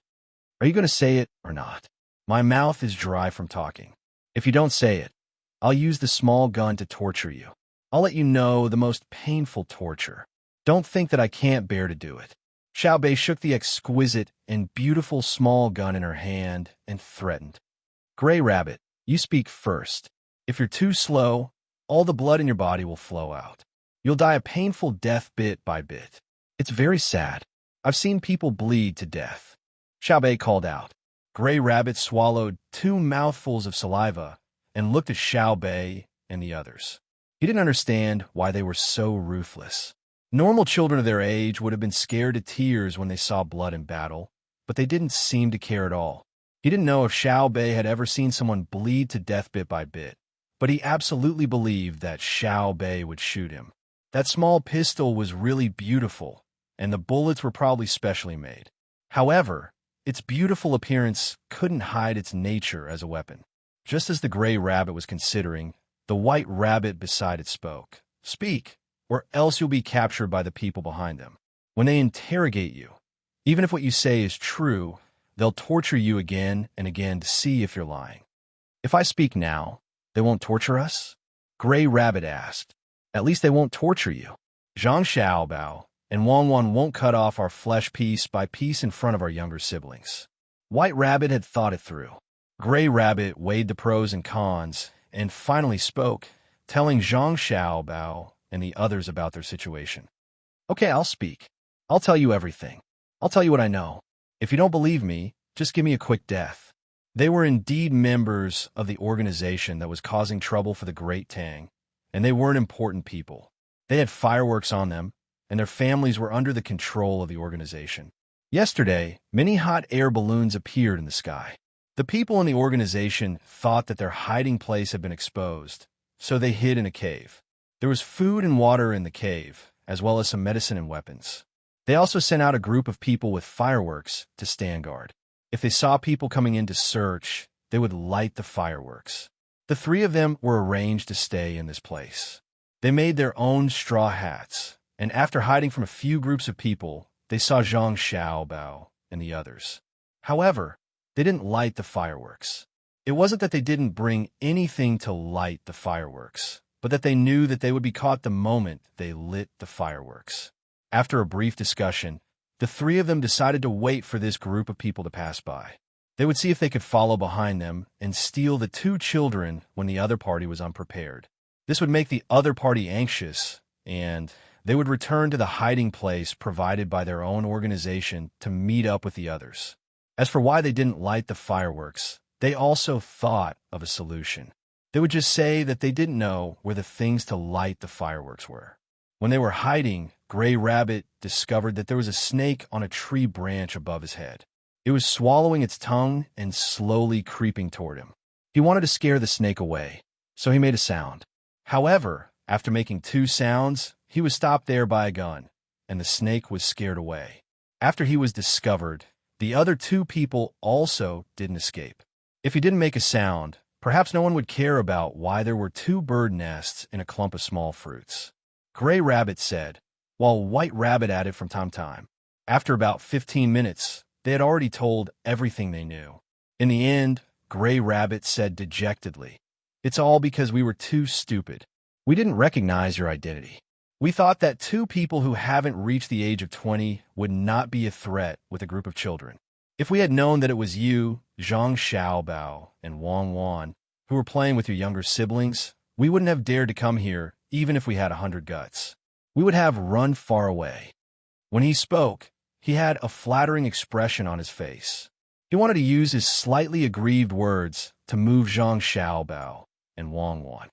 "Are you going to say it or not? My mouth is dry from talking. If you don't say it, I'll use the small gun to torture you. I'll let you know the most painful torture. Don't think that I can't bear to do it." Xiao Bei shook the exquisite and beautiful small gun in her hand and threatened. "Gray Rabbit, you speak first. If you're too slow, all the blood in your body will flow out. You'll die a painful death bit by bit. It's very sad. I've seen people bleed to death." Xiao Bei called out. Gray Rabbit swallowed 2 mouthfuls of saliva and looked at Xiao Bei and the others. He didn't understand why they were so ruthless. Normal children of their age would have been scared to tears when they saw blood in battle, but they didn't seem to care at all. He didn't know if Xiao Bei had ever seen someone bleed to death bit by bit, but he absolutely believed that Xiao Bei would shoot him. That small pistol was really beautiful, and the bullets were probably specially made. However, its beautiful appearance couldn't hide its nature as a weapon. Just as the gray rabbit was considering, the white rabbit beside it spoke. "Speak, or else you'll be captured by the people behind them. When they interrogate you, even if what you say is true, they'll torture you again and again to see if you're lying." "If I speak now, they won't torture us?" Gray Rabbit asked. "At least they won't torture you. Zhang Xiaobao and Wang Wan won't cut off our flesh piece by piece in front of our younger siblings." White Rabbit had thought it through. Gray Rabbit weighed the pros and cons and finally spoke, telling Zhang Xiaobao and the others about their situation. "Okay, I'll speak. I'll tell you everything. I'll tell you what I know. If you don't believe me, just give me a quick death." They were indeed members of the organization that was causing trouble for the Great Tang, and they weren't important people. They had fireworks on them, and their families were under the control of the organization. Yesterday, many hot air balloons appeared in the sky. The people in the organization thought that their hiding place had been exposed, so they hid in a cave. There was food and water in the cave, as well as some medicine and weapons. They also sent out a group of people with fireworks to stand guard. If they saw people coming in to search, they would light the fireworks. The three of them were arranged to stay in this place. They made their own straw hats, and after hiding from a few groups of people, they saw Zhang Xiaobao and the others. However, they didn't light the fireworks. It wasn't that they didn't bring anything to light the fireworks, but that they knew that they would be caught the moment they lit the fireworks. After a brief discussion, the three of them decided to wait for this group of people to pass by. They would see if they could follow behind them and steal the two children when the other party was unprepared. This would make the other party anxious, and they would return to the hiding place provided by their own organization to meet up with the others. As for why they didn't light the fireworks, they also thought of a solution. They would just say that they didn't know where the things to light the fireworks were. When they were hiding, Gray Rabbit discovered that there was a snake on a tree branch above his head. It was swallowing its tongue and slowly creeping toward him. He wanted to scare the snake away, so he made a sound. However, after making 2 sounds, he was stopped there by a gun, and the snake was scared away. After he was discovered, the other 2 people also didn't escape. If he didn't make a sound, perhaps no one would care about why there were 2 bird nests in a clump of small fruits. Gray Rabbit said, while White Rabbit added from time to time. After about 15 minutes, they had already told everything they knew. In the end, Gray Rabbit said dejectedly, "It's all because we were too stupid. We didn't recognize your identity. We thought that 2 people who haven't reached the age of 20 would not be a threat with a group of children. If we had known that it was you, Zhang Xiaobao, and Wang Wan, who were playing with your younger siblings, we wouldn't have dared to come here even if we had 100 guts. We would have run far away." When he spoke, he had a flattering expression on his face. He wanted to use his slightly aggrieved words to move Zhang Xiaobao and Wang Wan.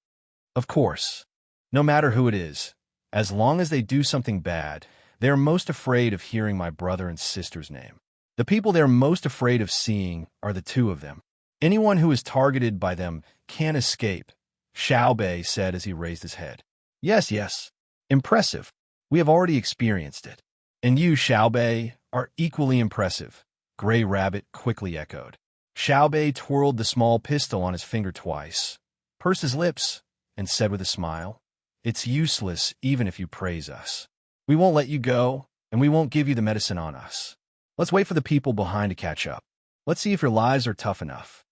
Of course, no matter who it is, as long as they do something bad, they are most afraid of hearing my brother and sister's name. The people they're most afraid of seeing are the 2 of them. Anyone who is targeted by them can't escape, Xiaobei said as he raised his head. Yes. Impressive. We have already experienced it. And you, Xiaobei, are equally impressive, Gray Rabbit quickly echoed. Xiaobei twirled the small pistol on his finger twice, pursed his lips, and said with a smile, "It's useless even if you praise us. We won't let you go, and we won't give you the medicine on us. Let's wait for the people behind to catch up. Let's see if your lies are tough enough."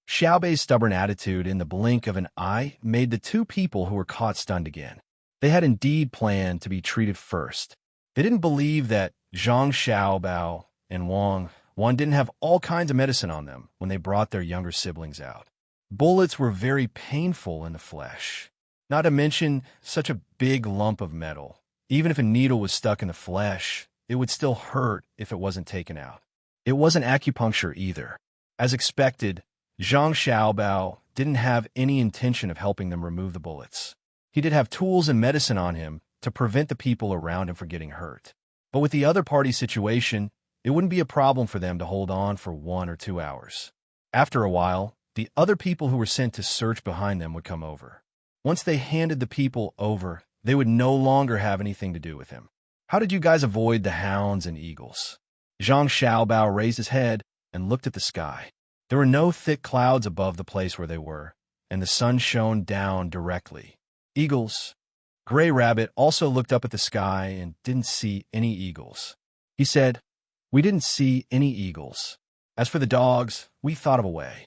Xiaobei's stubborn attitude in the blink of an eye made the 2 people who were caught stunned again. They had indeed planned to be treated first. They didn't believe that Zhang Xiaobao and Wang didn't have all kinds of medicine on them when they brought their younger siblings out. Bullets were very painful in the flesh, not to mention such a big lump of metal. Even if a needle was stuck in the flesh, it would still hurt if it wasn't taken out. It wasn't acupuncture either. As expected, Zhang Xiaobao didn't have any intention of helping them remove the bullets. He did have tools and medicine on him to prevent the people around him from getting hurt. But with the other party's situation, it wouldn't be a problem for them to hold on for 1 or 2 hours. After a while, the other people who were sent to search behind them would come over. Once they handed the people over, they would no longer have anything to do with him. "How did you guys avoid the hounds and eagles?" Zhang Xiaobao raised his head and looked at the sky. There were no thick clouds above the place where they were, and the sun shone down directly. "Eagles." Gray Rabbit also looked up at the sky and didn't see any eagles. He said, "We didn't see any eagles. As for the dogs, we thought of a way.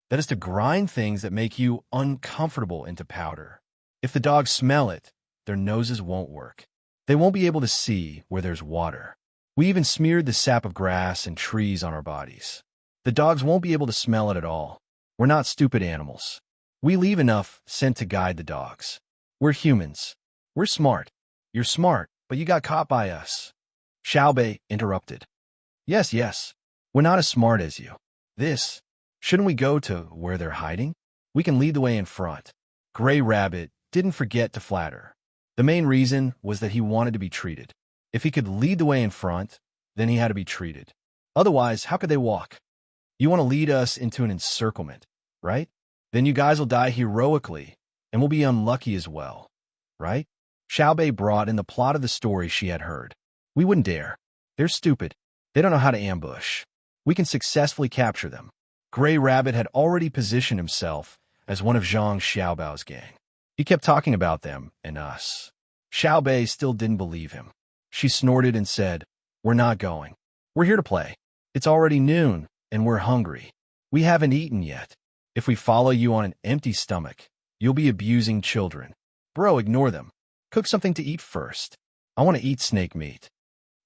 That is to grind things that make you uncomfortable into powder. If the dogs smell it, their noses won't work. They won't be able to see where there's water. We even smeared the sap of grass and trees on our bodies. The dogs won't be able to smell it at all. We're not stupid animals. We leave enough scent to guide the dogs. We're humans. We're smart. You're smart, but you got caught by us." Xiaobei interrupted. Yes. We're not as smart as you. Shouldn't we go to where they're hiding? We can lead the way in front." Gray Rabbit didn't forget to flatter. The main reason was that he wanted to be treated. If he could lead the way in front, then he had to be treated. Otherwise, how could they walk? You want to lead us into an encirclement, right? Then you guys will die heroically, and we'll be unlucky as well, right? Xiaobei brought in the plot of the story she had heard. We wouldn't dare. They're stupid. They don't know how to ambush. We can successfully capture them. Gray Rabbit had already positioned himself as one of Zhang Xiaobao's gang. He kept talking about them and us. Xiaobei still didn't believe him. She snorted and said, "We're not going. We're here to play. It's already noon, and we're hungry. We haven't eaten yet. If we follow you on an empty stomach, you'll be abusing children. Bro, ignore them. Cook something to eat first. I want to eat snake meat."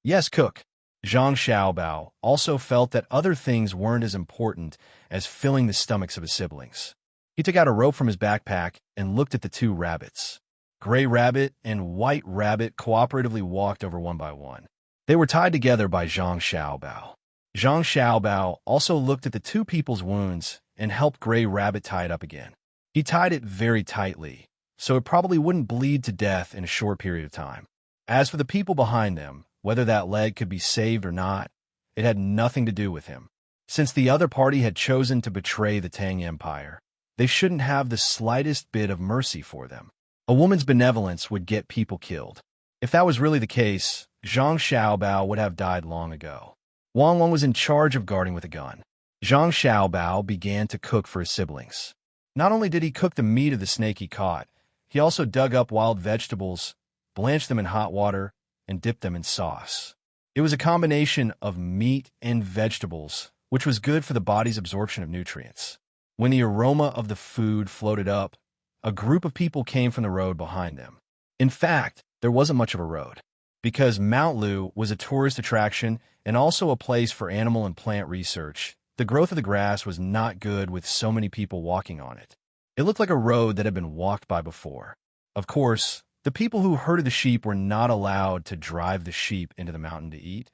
Yes, cook. Zhang Xiaobao also felt that other things weren't as important as filling the stomachs of his siblings. He took out a rope from his backpack and looked at the two rabbits. Gray Rabbit and White Rabbit cooperatively walked over one by one. They were tied together by Zhang Xiaobao. Zhang Xiaobao also looked at the two people's wounds and helped Gray Rabbit tie it up again. He tied it very tightly, so it probably wouldn't bleed to death in a short period of time. As for the people behind them, whether that leg could be saved or not, it had nothing to do with him. Since the other party had chosen to betray the Tang Empire, they shouldn't have the slightest bit of mercy for them. A woman's benevolence would get people killed. If that was really the case, Zhang Xiaobao would have died long ago. Wang Wang was in charge of guarding with a gun. Zhang Xiaobao began to cook for his siblings. Not only did he cook the meat of the snake he caught, he also dug up wild vegetables, blanched them in hot water, and dipped them in sauce. It was a combination of meat and vegetables, which was good for the body's absorption of nutrients. When the aroma of the food floated up, a group of people came from the road behind them. In fact, there wasn't much of a road, because Mount Lu was a tourist attraction and also a place for animal and plant research. The growth of the grass was not good with so many people walking on it. It looked like a road that had been walked by before. Of course, the people who herded the sheep were not allowed to drive the sheep into the mountain to eat,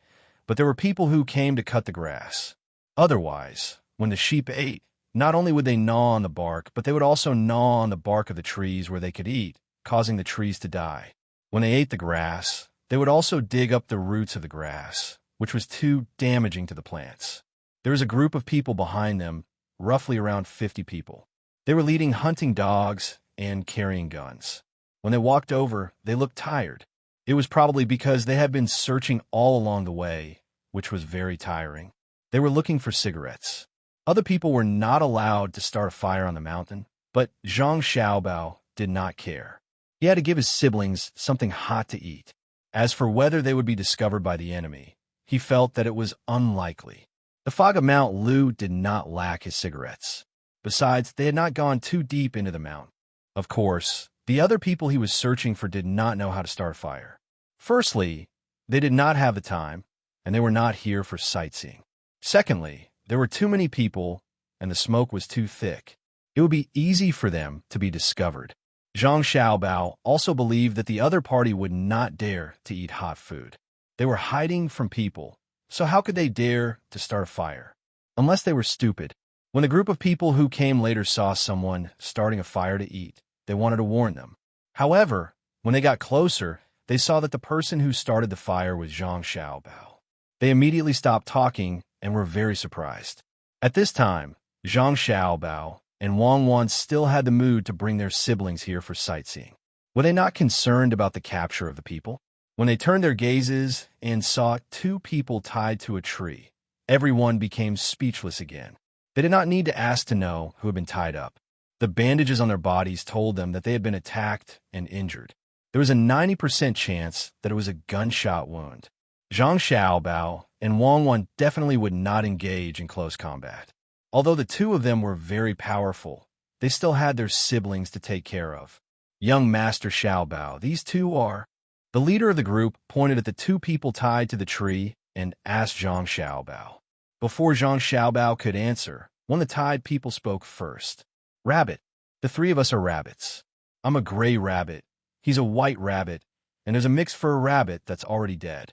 but there were people who came to cut the grass. Otherwise, when the sheep ate, not only would they gnaw on the bark, but they would also gnaw on the bark of the trees where they could eat, causing the trees to die. When they ate the grass, they would also dig up the roots of the grass, which was too damaging to the plants. There was a group of people behind them, roughly around 50 people. They were leading hunting dogs and carrying guns. When they walked over, they looked tired. It was probably because they had been searching all along the way, which was very tiring. They were looking for cigarettes. Other people were not allowed to start a fire on the mountain, but Zhang Xiaobao did not care. He had to give his siblings something hot to eat. As for whether they would be discovered by the enemy, he felt that it was unlikely. The fog of Mount Lu did not lack his cigarettes. Besides, they had not gone too deep into the mountain. Of course, the other people he was searching for did not know how to start a fire. Firstly, they did not have the time, and they were not here for sightseeing. Secondly, there were too many people, and the smoke was too thick. It would be easy for them to be discovered. Zhang Xiaobao also believed that the other party would not dare to eat hot food. They were hiding from people, so how could they dare to start a fire? Unless they were stupid. When the group of people who came later saw someone starting a fire to eat, they wanted to warn them. However, when they got closer, they saw that the person who started the fire was Zhang Xiaobao. They immediately stopped talking and were very surprised. At this time, Zhang Xiaobao and Wang Wan still had the mood to bring their siblings here for sightseeing. Were they not concerned about the capture of the people? When they turned their gazes and saw two people tied to a tree, everyone became speechless again. They did not need to ask to know who had been tied up. The bandages on their bodies told them that they had been attacked and injured. There was a 90% chance that it was a gunshot wound. Zhang Xiaobao and Wang Wan definitely would not engage in close combat. Although the two of them were very powerful, they still had their siblings to take care of. Young Master Xiaobao, these two are... The leader of the group pointed at the two people tied to the tree and asked Zhang Xiaobao. Before Zhang Xiaobao could answer, one of the tied people spoke first. Rabbit. The three of us are rabbits. I'm a gray rabbit. He's a white rabbit. And there's a mixed fur rabbit that's already dead.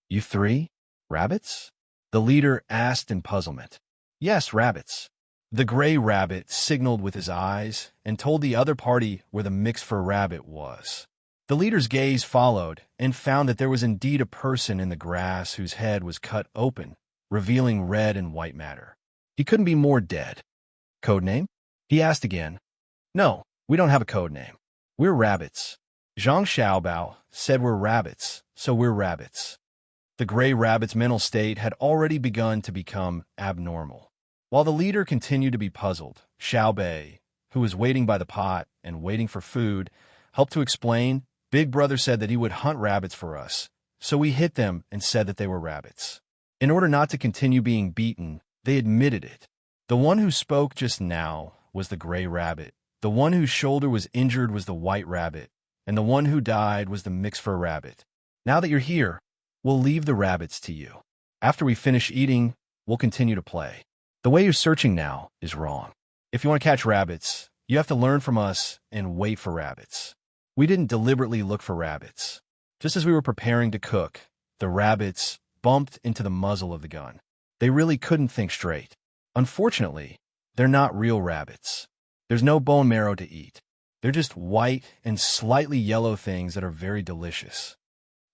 You three? Rabbits? The leader asked in puzzlement. Yes, rabbits. The gray rabbit signaled with his eyes and told the other party where the mixed fur rabbit was. The leader's gaze followed and found that there was indeed a person in the grass whose head was cut open, revealing red and white matter. He couldn't be more dead. Code name? He asked again. No, we don't have a code name. We're rabbits. Zhang Xiaobao said we're rabbits, so we're rabbits. The gray rabbit's mental state had already begun to become abnormal. While the leader continued to be puzzled, Xiaobei, who was waiting by the pot and waiting for food, helped to explain. Big Brother said that he would hunt rabbits for us, so we hit them and said that they were rabbits. In order not to continue being beaten, they admitted it. The one who spoke just now was the gray rabbit. The one whose shoulder was injured was the white rabbit, and the one who died was the mixed fur rabbit. Now that you're here, we'll leave the rabbits to you. After we finish eating, we'll continue to play. The way you're searching now is wrong. If you want to catch rabbits, you have to learn from us and wait for rabbits. We didn't deliberately look for rabbits. Just as we were preparing to cook, the rabbits bumped into the muzzle of the gun. They really couldn't think straight. Unfortunately, they're not real rabbits. There's no bone marrow to eat. They're just white and slightly yellow things that are very delicious.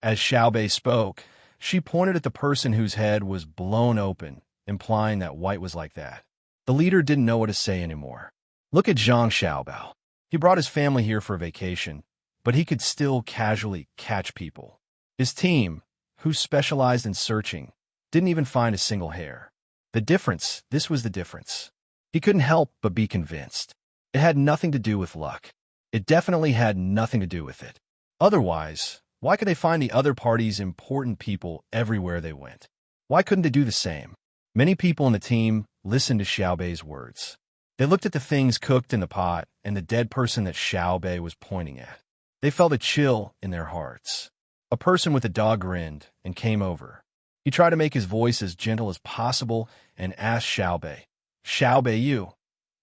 As Xiaobei spoke, she pointed at the person whose head was blown open, implying that white was like that. The leader didn't know what to say anymore. Look at Zhang Xiaobao. He brought his family here for a vacation, but he could still casually catch people. His team, who specialized in searching, didn't even find a single hair. This was the difference. He couldn't help but be convinced. It had nothing to do with luck. It definitely had nothing to do with it. Otherwise, why could they find the other party's important people everywhere they went? Why couldn't they do the same? Many people in the team listened to Xiaobei's words. They looked at the things cooked in the pot and the dead person that Xiaobei was pointing at. They felt a chill in their hearts. A person with a dog grinned and came over. He tried to make his voice as gentle as possible and asked Xiaobei, "Xiaobei,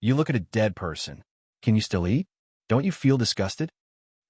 you look at a dead person. Can you still eat? Don't you feel disgusted?"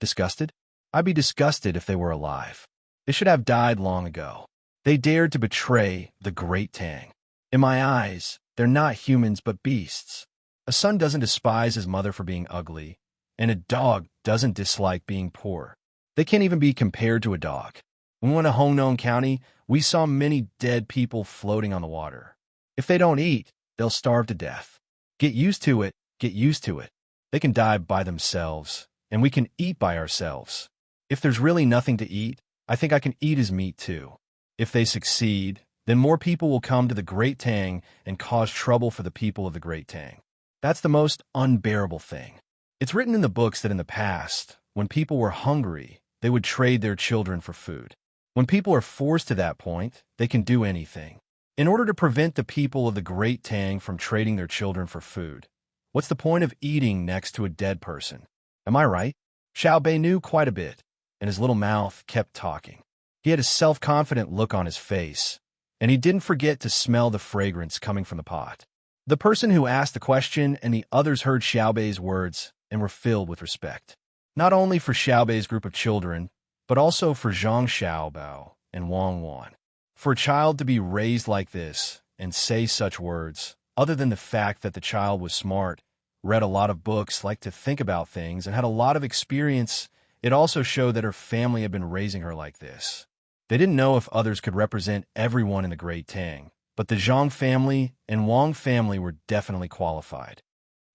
Disgusted? I'd be disgusted if they were alive. They should have died long ago. They dared to betray the great Tang. In my eyes, they're not humans but beasts. A son doesn't despise his mother for being ugly, and a dog doesn't dislike being poor. They can't even be compared to a dog. When we went to Hongnon County, we saw many dead people floating on the water. If they don't eat, they'll starve to death. Get used to it, get used to it. They can die by themselves, and we can eat by ourselves. If there's really nothing to eat, I think I can eat his meat too. If they succeed, then more people will come to the Great Tang and cause trouble for the people of the Great Tang. That's the most unbearable thing. It's written in the books that in the past, when people were hungry, they would trade their children for food. When people are forced to that point, they can do anything. In order to prevent the people of the Great Tang from trading their children for food, what's the point of eating next to a dead person? Am I right? Xiaobei knew quite a bit, and his little mouth kept talking. He had a self-confident look on his face, and he didn't forget to smell the fragrance coming from the pot. The person who asked the question and the others heard Xiaobei's words and were filled with respect. Not only for Xiaobei's group of children, but also for Zhang Xiaobao and Wang Wan. For a child to be raised like this and say such words, other than the fact that the child was smart, read a lot of books, liked to think about things, and had a lot of experience, it also showed that her family had been raising her like this. They didn't know if others could represent everyone in the Great Tang, but the Zhang family and Wang family were definitely qualified.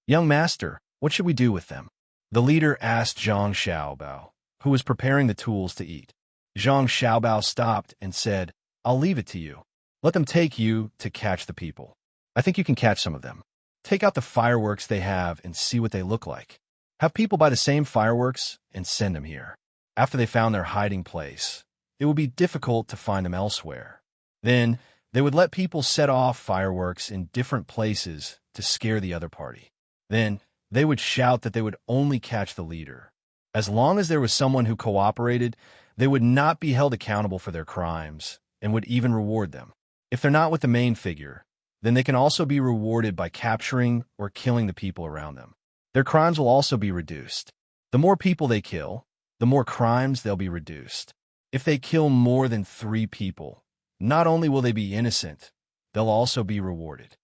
"Young master, what should we do with them?" The leader asked Zhang Xiaobao, who was preparing the tools to eat. Zhang Xiaobao stopped and said, "I'll leave it to you. Let them take you to catch the people. I think you can catch some of them. Take out the fireworks they have and see what they look like. Have people buy the same fireworks and send them here. After they found their hiding place, it would be difficult to find them elsewhere. Then they would let people set off fireworks in different places to scare the other party. Then they would shout that they would only catch the leader. As long as there was someone who cooperated, they would not be held accountable for their crimes and would even reward them. If they're not with the main figure, then they can also be rewarded by capturing or killing the people around them. Their crimes will also be reduced. The more people they kill, the more crimes they'll be reduced. If they kill more than 3 people, not only will they be innocent, they'll also be rewarded."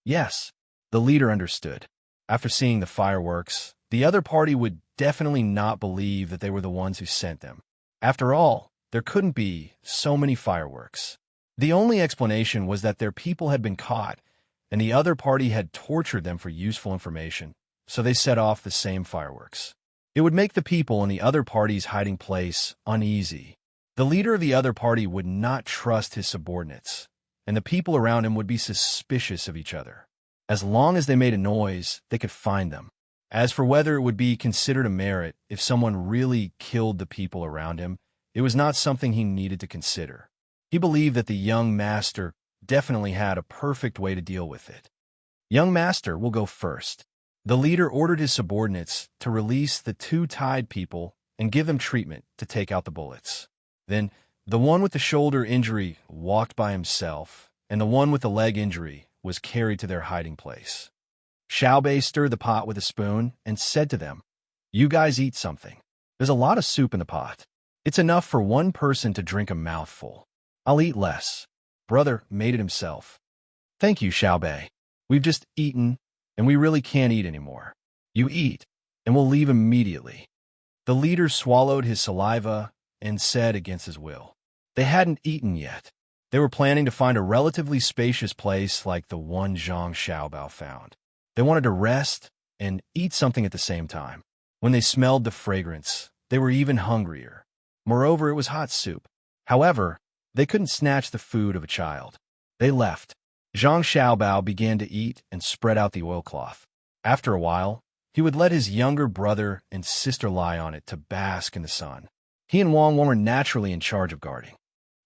Yes, the leader understood. After seeing the fireworks, the other party would definitely not believe that they were the ones who sent them. After all, there couldn't be so many fireworks. The only explanation was that their people had been caught, and the other party had tortured them for useful information, so they set off the same fireworks. It would make the people in the other party's hiding place uneasy. The leader of the other party would not trust his subordinates, and the people around him would be suspicious of each other. As long as they made a noise, they could find them. As for whether it would be considered a merit if someone really killed the people around him, it was not something he needed to consider. He believed that the young master definitely had a perfect way to deal with it. Young master will go first. The leader ordered his subordinates to release the two tied people and give them treatment to take out the bullets. Then, the one with the shoulder injury walked by himself, and the one with the leg injury was carried to their hiding place. Xiaobei stirred the pot with a spoon and said to them, "You guys eat something. There's a lot of soup in the pot. It's enough for one person to drink a mouthful. I'll eat less." Brother made it himself. "Thank you, Xiaobei. We've just eaten, and we really can't eat anymore. You eat, and we'll leave immediately." The leader swallowed his saliva and said against his will. They hadn't eaten yet. They were planning to find a relatively spacious place like the one Zhang Xiaobao found. They wanted to rest and eat something at the same time. When they smelled the fragrance, they were even hungrier. Moreover, it was hot soup. However, they couldn't snatch the food of a child. They left. Zhang Xiaobao began to eat and spread out the oilcloth. After a while, he would let his younger brother and sister lie on it to bask in the sun. He and Wang were naturally in charge of guarding.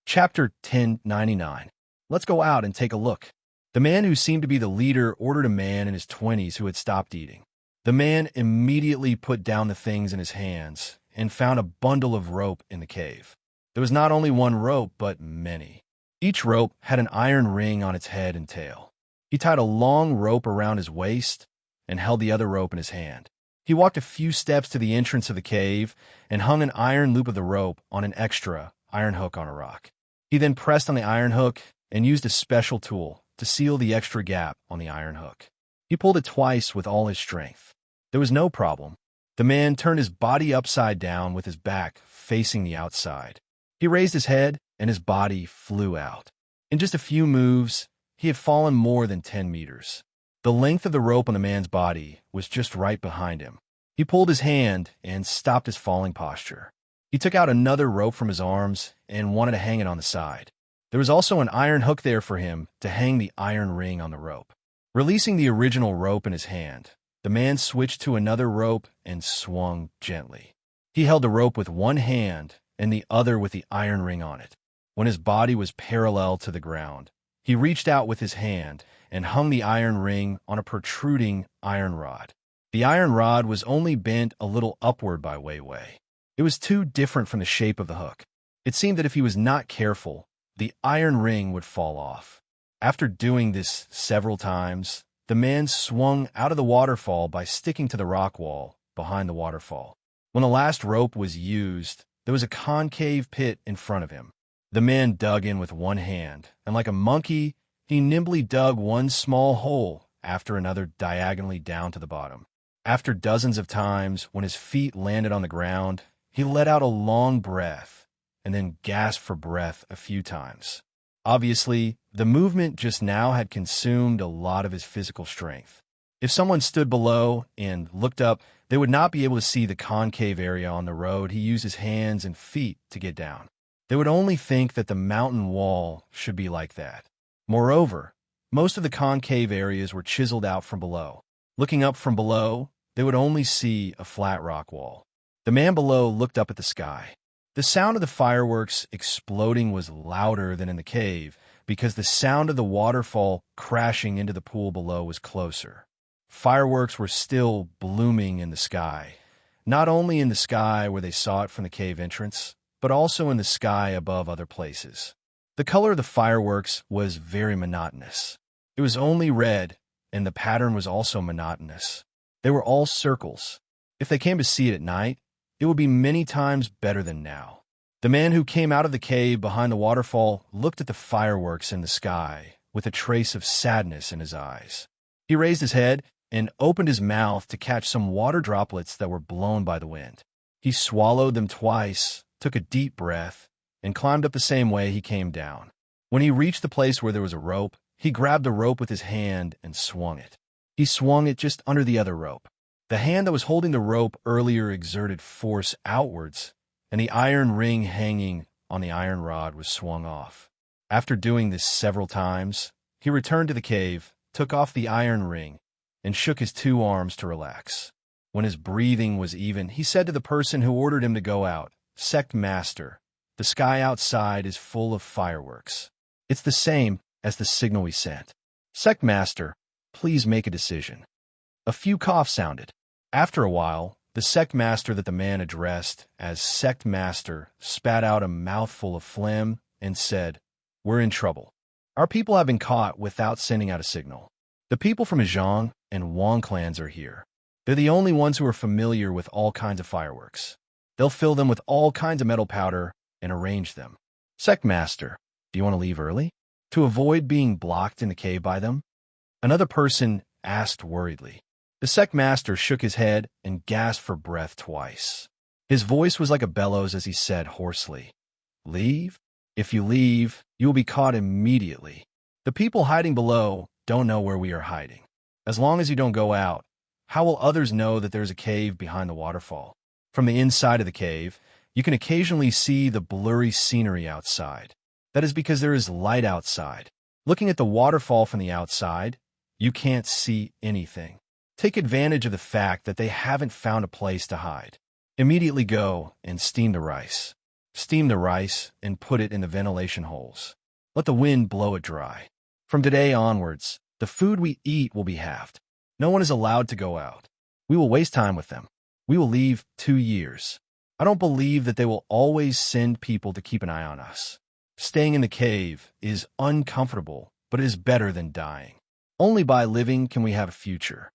Chapter 1099. Let's go out and take a look. The man who seemed to be the leader ordered a man in his 20s who had stopped eating. The man immediately put down the things in his hands and found a bundle of rope in the cave. There was not only one rope, but many. Each rope had an iron ring on its head and tail. He tied a long rope around his waist and held the other rope in his hand. He walked a few steps to the entrance of the cave and hung an iron loop of the rope on an extra iron hook on a rock. He then pressed on the iron hook and used a special tool to seal the extra gap on the iron hook. He pulled it twice with all his strength. There was no problem. The man turned his body upside down with his back facing the outside. He raised his head and his body flew out. In just a few moves, he had fallen more than 10 meters. The length of the rope on the man's body was just right behind him. He pulled his hand and stopped his falling posture. He took out another rope from his arms and wanted to hang it on the side. There was also an iron hook there for him to hang the iron ring on the rope. Releasing the original rope in his hand, the man switched to another rope and swung gently. He held the rope with one hand and the other with the iron ring on it. When his body was parallel to the ground, he reached out with his hand and hung the iron ring on a protruding iron rod. The iron rod was only bent a little upward by Wei Wei. It was too different from the shape of the hook. It seemed that if he was not careful, the iron ring would fall off. After doing this several times, the man swung out of the waterfall by sticking to the rock wall behind the waterfall. When the last rope was used, there was a concave pit in front of him. The man dug in with one hand, and like a monkey, he nimbly dug one small hole after another diagonally down to the bottom. After dozens of times, when his feet landed on the ground, he let out a long breath and then gasped for breath a few times. Obviously, the movement just now had consumed a lot of his physical strength. If someone stood below and looked up, they would not be able to see the concave area on the road he used his hands and feet to get down. They would only think that the mountain wall should be like that. Moreover, most of the concave areas were chiseled out from below. Looking up from below, they would only see a flat rock wall. The man below looked up at the sky. The sound of the fireworks exploding was louder than in the cave because the sound of the waterfall crashing into the pool below was closer. Fireworks were still blooming in the sky, not only in the sky where they saw it from the cave entrance, but also in the sky above other places. The color of the fireworks was very monotonous. It was only red, and the pattern was also monotonous. They were all circles. If they came to see it at night, it would be many times better than now. The man who came out of the cave behind the waterfall looked at the fireworks in the sky with a trace of sadness in his eyes. He raised his head and opened his mouth to catch some water droplets that were blown by the wind. He swallowed them twice, took a deep breath, and climbed up the same way he came down. When he reached the place where there was a rope, He grabbed the rope with his hand and swung it. He swung it just under the other rope. The hand that was holding the rope earlier exerted force outwards, and the iron ring hanging on the iron rod was swung off. After doing this several times, he returned to the cave, took off the iron ring, and shook his two arms to relax. When his breathing was even, he said to the person who ordered him to go out, "Sect Master, the sky outside is full of fireworks. It's the same as the signal we sent. Sect Master, please make a decision." A few coughs sounded. After a while, the Sect Master that the man addressed as Sect Master spat out a mouthful of phlegm and said, "We're in trouble. Our people have been caught without sending out a signal. The people from the Zhang and Wang clans are here. They're the only ones who are familiar with all kinds of fireworks. They'll fill them with all kinds of metal powder and arrange them. Sect Master, do you want to leave early, to avoid being blocked in the cave by them?" Another person asked worriedly. The Sect Master shook his head and gasped for breath twice. His voice was like a bellows as he said hoarsely, "Leave? If you leave, you will be caught immediately. The people hiding below don't know where we are hiding. As long as you don't go out, how will others know that there's a cave behind the waterfall? From the inside of the cave, you can occasionally see the blurry scenery outside. That is because there is light outside. Looking at the waterfall from the outside, you can't see anything. Take advantage of the fact that they haven't found a place to hide. Immediately go and steam the rice. Steam the rice and put it in the ventilation holes. Let the wind blow it dry. From today onwards, the food we eat will be halved. No one is allowed to go out. We will waste time with them. We will leave 2 years. I don't believe that they will always send people to keep an eye on us. Staying in the cave is uncomfortable, but it is better than dying. Only by living can we have a future."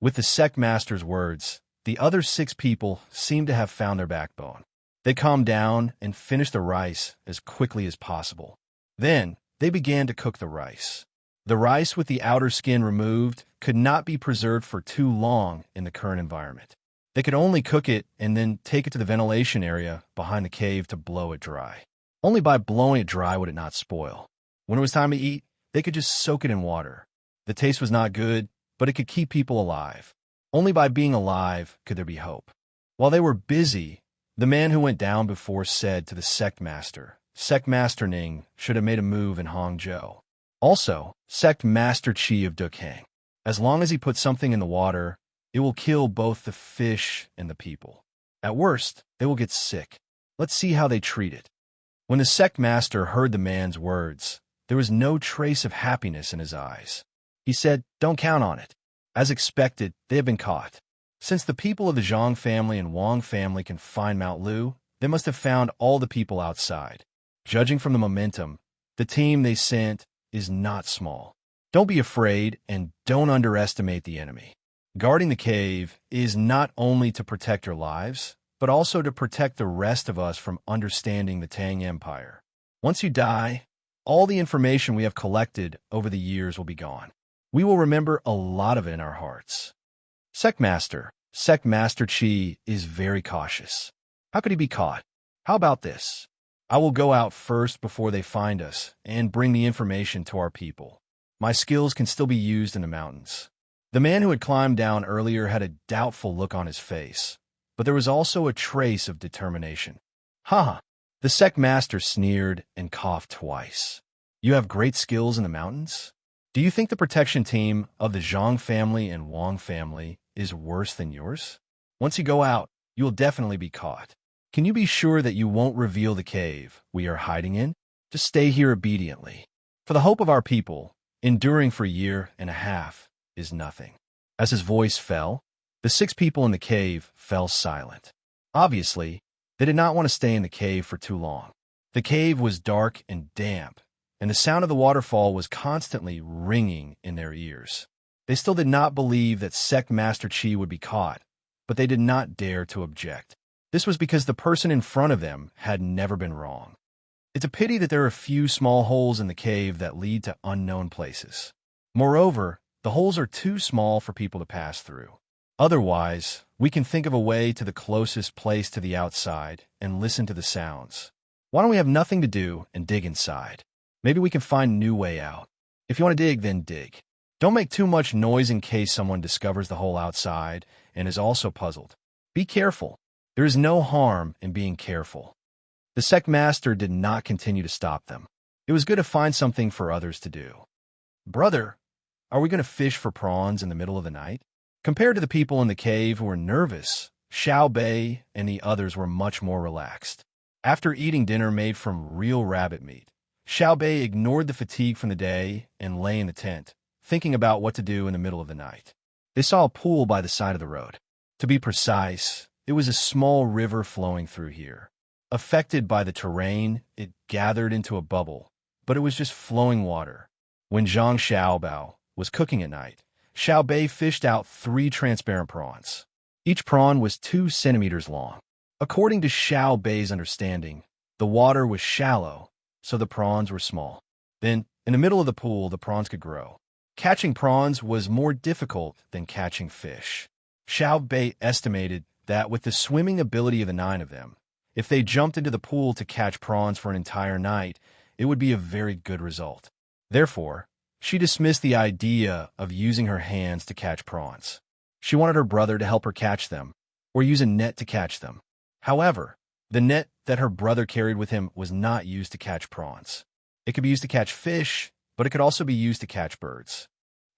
With the Sect Master's words, the other 6 people seemed to have found their backbone. They calmed down and finished the rice as quickly as possible. Then, they began to cook the rice. The rice with the outer skin removed could not be preserved for too long in the current environment. They could only cook it and then take it to the ventilation area behind the cave to blow it dry. Only by blowing it dry would it not spoil. When it was time to eat, they could just soak it in water. The taste was not good, but it could keep people alive. Only by being alive could there be hope. While they were busy, the man who went down before said to the Sect Master, "Sect Master Ning should have made a move in Hangzhou. Also, Sect Master Qi of Dukang. As long as he puts something in the water, it will kill both the fish and the people. At worst, they will get sick. Let's see how they treat it." When the Sect Master heard the man's words, there was no trace of happiness in his eyes. He said, "Don't count on it. As expected, they have been caught. Since the people of the Zhang family and Wang family can find Mount Lu, they must have found all the people outside. Judging from the momentum, the team they sent is not small. Don't be afraid and don't underestimate the enemy. Guarding the cave is not only to protect your lives, but also to protect the rest of us from understanding the Tang Empire. Once you die, all the information we have collected over the years will be gone. We will remember a lot of it in our hearts. Sect Master Qi is very cautious. How could he be caught? How about this? I will go out first before they find us and bring the information to our people. My skills can still be used in the mountains." The man who had climbed down earlier had a doubtful look on his face, but there was also a trace of determination. "Ha!" The Sect Master sneered and coughed twice. "You have great skills in the mountains? Do you think the protection team of the Zhang family and Wang family is worse than yours? Once you go out, you will definitely be caught. Can you be sure that you won't reveal the cave we are hiding in? Just stay here obediently. For the hope of our people, enduring for 1.5 years is nothing." As his voice fell, the 6 people in the cave fell silent. Obviously, they did not want to stay in the cave for too long. The cave was dark and damp, and the sound of the waterfall was constantly ringing in their ears. They still did not believe that Sect Master Qi would be caught, but they did not dare to object. This was because the person in front of them had never been wrong. It's a pity that there are a few small holes in the cave that lead to unknown places. Moreover, the holes are too small for people to pass through. Otherwise, we can think of a way to the closest place to the outside and listen to the sounds. Why don't we have nothing to do and dig inside? Maybe we can find a new way out. If you want to dig, then dig. Don't make too much noise in case someone discovers the hole outside and is also puzzled. Be careful. There is no harm in being careful. The sect master did not continue to stop them. It was good to find something for others to do. Brother, are we going to fish for prawns in the middle of the night? Compared to the people in the cave who were nervous, Xiao Bei and the others were much more relaxed. After eating dinner made from real rabbit meat, Xiao Bei ignored the fatigue from the day and lay in the tent, thinking about what to do in the middle of the night. They saw a pool by the side of the road. To be precise, it was a small river flowing through here. Affected by the terrain, it gathered into a bubble, but it was just flowing water. When Zhang Xiaobao was cooking at night, Xiao Bei fished out 3 transparent prawns. Each prawn was 2 centimeters long. According to Xiao Bei's understanding, the water was shallow, so the prawns were small. Then, in the middle of the pool, the prawns could grow. Catching prawns was more difficult than catching fish. Xiao Bei estimated that with the swimming ability of the 9 of them, if they jumped into the pool to catch prawns for an entire night, it would be a very good result. Therefore, she dismissed the idea of using her hands to catch prawns. She wanted her brother to help her catch them, or use a net to catch them. However, the net that her brother carried with him was not used to catch prawns. It could be used to catch fish, but it could also be used to catch birds.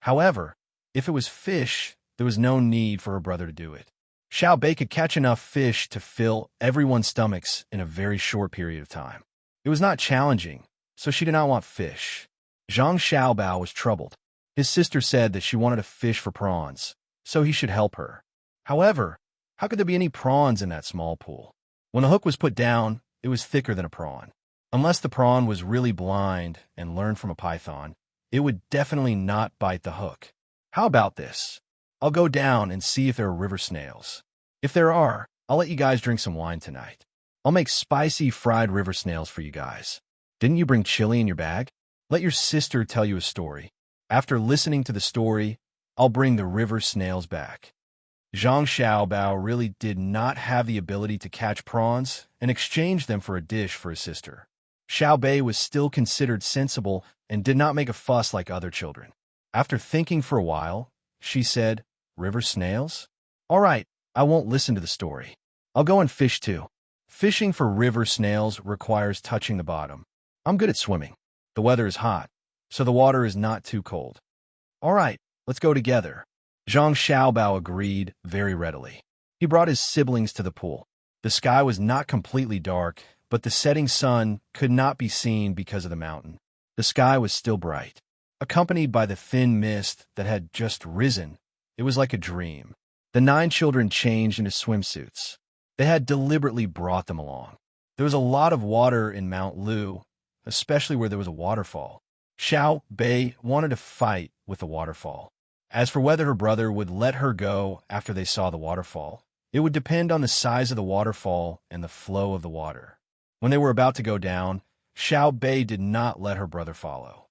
However, if it was fish, there was no need for her brother to do it. Xiao Bei could catch enough fish to fill everyone's stomachs in a very short period of time. It was not challenging, so she did not want fish. Zhang Xiaobao was troubled. His sister said that she wanted to fish for prawns, so he should help her. However, how could there be any prawns in that small pool? When the hook was put down, it was thicker than a prawn. Unless the prawn was really blind and learned from a python, it would definitely not bite the hook. How about this? I'll go down and see if there are river snails. If there are, I'll let you guys drink some wine tonight. I'll make spicy fried river snails for you guys. Didn't you bring chili in your bag? Let your sister tell you a story. After listening to the story, I'll bring the river snails back. Zhang Xiaobao really did not have the ability to catch prawns and exchanged them for a dish for his sister. Xiao Bei was still considered sensible and did not make a fuss like other children. After thinking for a while, she said, "River snails? All right, I won't listen to the story. I'll go and fish too. Fishing for river snails requires touching the bottom. I'm good at swimming. The weather is hot, so the water is not too cold. All right, let's go together." Zhang Xiaobao agreed very readily. He brought his siblings to the pool. The sky was not completely dark, but the setting sun could not be seen because of the mountain. The sky was still bright. Accompanied by the thin mist that had just risen, it was like a dream. The 9 children changed into swimsuits. They had deliberately brought them along. There was a lot of water in Mount Lu, especially where there was a waterfall. Xiao Bei wanted to fight with the waterfall. As for whether her brother would let her go after they saw the waterfall, it would depend on the size of the waterfall and the flow of the water. When they were about to go down, Xiao Bei did not let her brother follow.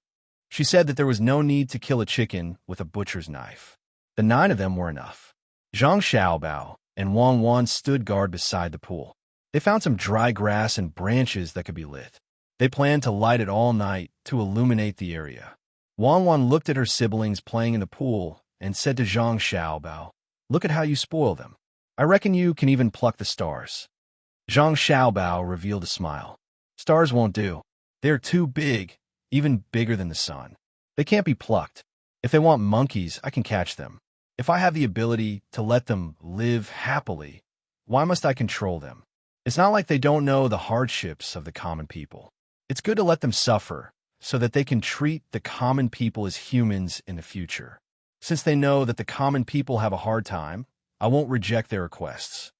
She said that there was no need to kill a chicken with a butcher's knife. The 9 of them were enough. Zhang Xiaobao and Wang Wan stood guard beside the pool. They found some dry grass and branches that could be lit. They planned to light it all night to illuminate the area. Wang Wan looked at her siblings playing in the pool and said to Zhang Xiaobao, "Look at how you spoil them. I reckon you can even pluck the stars." Zhang Xiaobao revealed a smile. "Stars won't do. They are too big, even bigger than the sun. They can't be plucked. If they want monkeys, I can catch them. If I have the ability to let them live happily, why must I control them? It's not like they don't know the hardships of the common people. It's good to let them suffer, so that they can treat the common people as humans in the future. Since they know that the common people have a hard time, I won't reject their requests."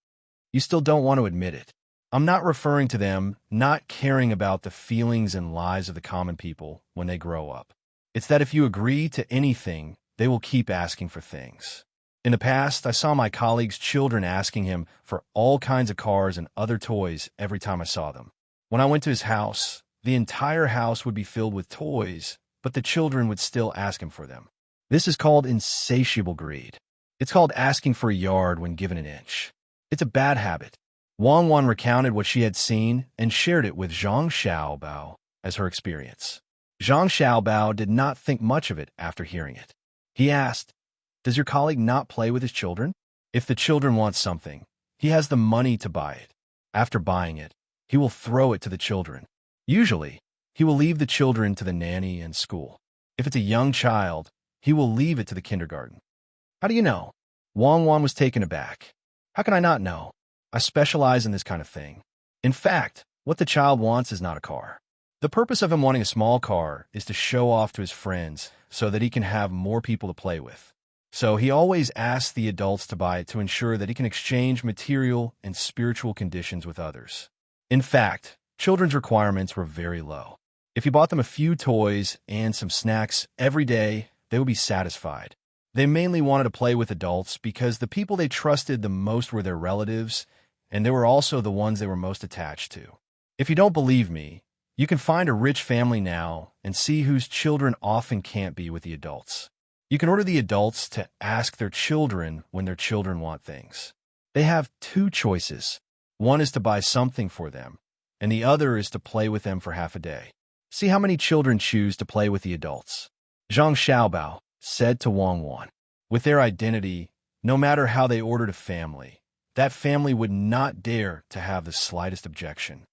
You still don't want to admit it. I'm not referring to them not caring about the feelings and lives of the common people when they grow up. It's that if you agree to anything, they will keep asking for things. In the past, I saw my colleague's children asking him for all kinds of cars and other toys every time I saw them. When I went to his house, the entire house would be filled with toys, but the children would still ask him for them. This is called insatiable greed. It's called asking for a yard when given an inch. It's a bad habit. Wang Wan recounted what she had seen and shared it with Zhang Xiaobao as her experience. Zhang Xiaobao did not think much of it after hearing it. He asked, "Does your colleague not play with his children? If the children want something, he has the money to buy it. After buying it, he will throw it to the children. Usually, he will leave the children to the nanny and school. If it's a young child, he will leave it to the kindergarten." "How do you know?" Wang Wan was taken aback. "How can I not know? I specialize in this kind of thing. In fact, what the child wants is not a car. The purpose of him wanting a small car is to show off to his friends so that he can have more people to play with. So he always asks the adults to buy it to ensure that he can exchange material and spiritual conditions with others. In fact, children's requirements were very low. If he bought them a few toys and some snacks every day, they would be satisfied. They mainly wanted to play with adults because the people they trusted the most were their relatives, and they were also the ones they were most attached to. If you don't believe me, you can find a rich family now and see whose children often can't be with the adults. You can order the adults to ask their children when their children want things. They have two choices. One is to buy something for them, and the other is to play with them for half a day. See how many children choose to play with the adults." Zhang Xiaobao said to Wang Wan. With their identity, no matter how they ordered a family, that family would not dare to have the slightest objection.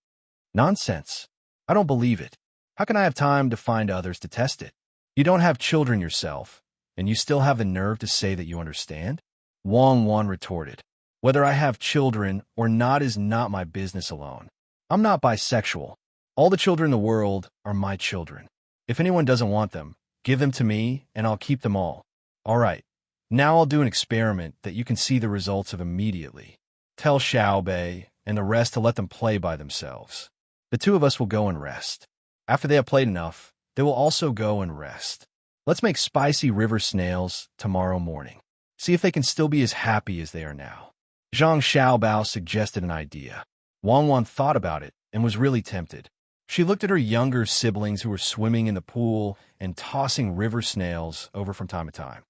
"Nonsense. I don't believe it. How can I have time to find others to test it? You don't have children yourself, and you still have the nerve to say that you understand?" Wang Wan retorted. "Whether I have children or not is not my business alone. I'm not bisexual. All the children in the world are my children. If anyone doesn't want them, give them to me and I'll keep them all. All right, now I'll do an experiment that you can see the results of immediately. Tell Xiao Bei and the rest to let them play by themselves. The two of us will go and rest. After they have played enough, they will also go and rest. Let's make spicy river snails tomorrow morning. See if they can still be as happy as they are now." Zhang Xiaobao suggested an idea. Wang Wan thought about it and was really tempted. She looked at her younger siblings who were swimming in the pool and tossing river snails over from time to time.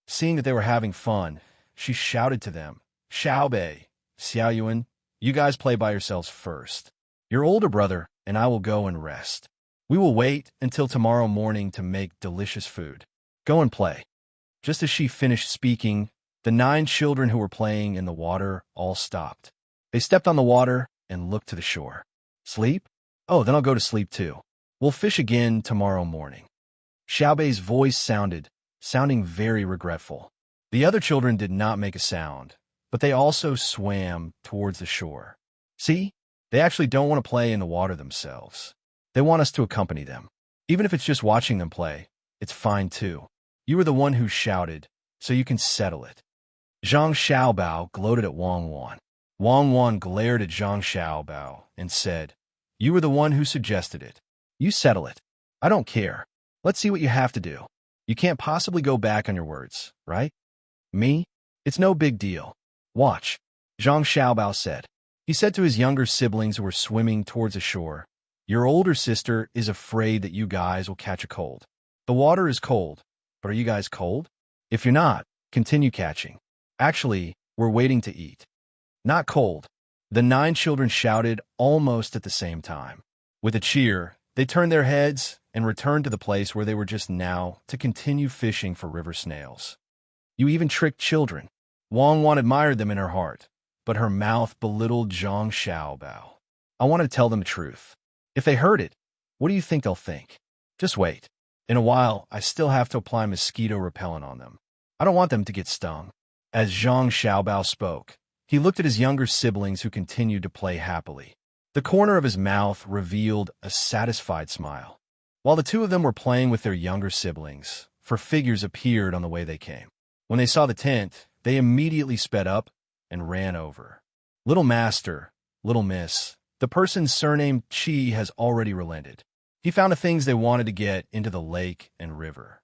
Seeing that they were having fun, she shouted to them, "Xiao Bei, Xiao Yuan, you guys play by yourselves first. Your older brother and I will go and rest. We will wait until tomorrow morning to make delicious food. Go and play." Just as she finished speaking, the 9 children who were playing in the water all stopped. They stepped on the water and looked to the shore. "Sleep? Oh, then I'll go to sleep too. We'll fish again tomorrow morning." Xiaobei's voice sounding very regretful. The other children did not make a sound, but they also swam towards the shore. "See? They actually don't want to play in the water themselves. They want us to accompany them. Even if it's just watching them play, it's fine too. You were the one who shouted, so you can settle it." Zhang Xiaobao gloated at Wang Wan. Wang Wan glared at Zhang Xiaobao and said, "You were the one who suggested it. You settle it. I don't care. Let's see what you have to do. You can't possibly go back on your words, right?" "Me? It's no big deal. Watch," Zhang Xiaobao said. He said to his younger siblings who were swimming towards the shore, "Your older sister is afraid that you guys will catch a cold. The water is cold, but are you guys cold? If you're not, continue catching. Actually, we're waiting to eat." "Not cold," the 9 children shouted almost at the same time. With a cheer, they turned their heads and returned to the place where they were just now to continue fishing for river snails. "You even tricked children." Wang Wan admired them in her heart, but her mouth belittled Zhang Xiaobao. "I want to tell them the truth. If they heard it, what do you think they'll think? Just wait. In a while, I still have to apply mosquito repellent on them. I don't want them to get stung." As Zhang Xiaobao spoke, he looked at his younger siblings who continued to play happily. The corner of his mouth revealed a satisfied smile. While the two of them were playing with their younger siblings, 4 figures appeared on the way they came. When they saw the tent, they immediately sped up and ran over. "Little Master, Little Miss, the person's surname Qi has already relented. He found the things they wanted to get into the lake and river."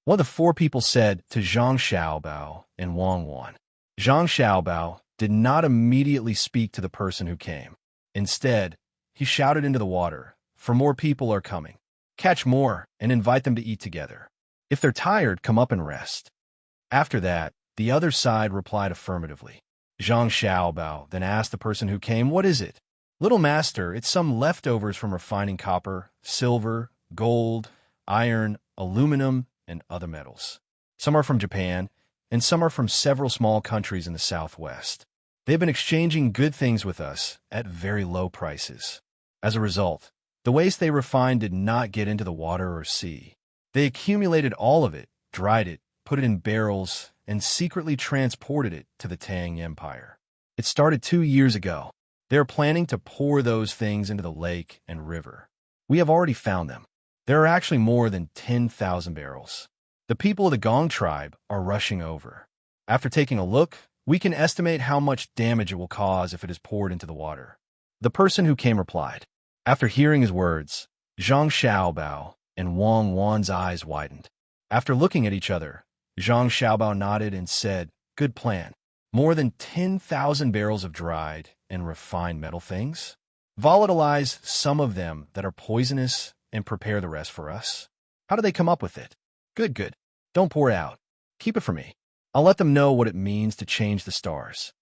One of the 4 people said to Zhang Xiaobao and Wang Wan. Zhang Xiaobao did not immediately speak to the person who came. Instead, he shouted into the water, "For more people are coming. Catch more and invite them to eat together. If they're tired, come up and rest." After that, the other side replied affirmatively. Zhang Xiaobao then asked the person who came, "What is it?" "Little Master, it's some leftovers from refining copper, silver, gold, iron, aluminum, and other metals. Some are from Japan, and some are from several small countries in the southwest. They've been exchanging good things with us at very low prices. As a result, the waste they refined did not get into the water or sea. They accumulated all of it, dried it, put it in barrels, and secretly transported it to the Tang Empire. It started 2 years ago. They are planning to pour those things into the lake and river. We have already found them. There are actually more than 10,000 barrels. The people of the Gong tribe are rushing over. After taking a look, we can estimate how much damage it will cause if it is poured into the water. The person who came replied. After hearing his words, Zhang Xiaobao and Wang Wan's eyes widened. After looking at each other, Zhang Xiaobao nodded and said, "Good plan. More than 10,000 barrels of dried and refined metal things? Volatilize some of them that are poisonous and prepare the rest for us. How do they come up with it? Good, good. Don't pour it out. Keep it for me. I'll let them know what it means to change the stars."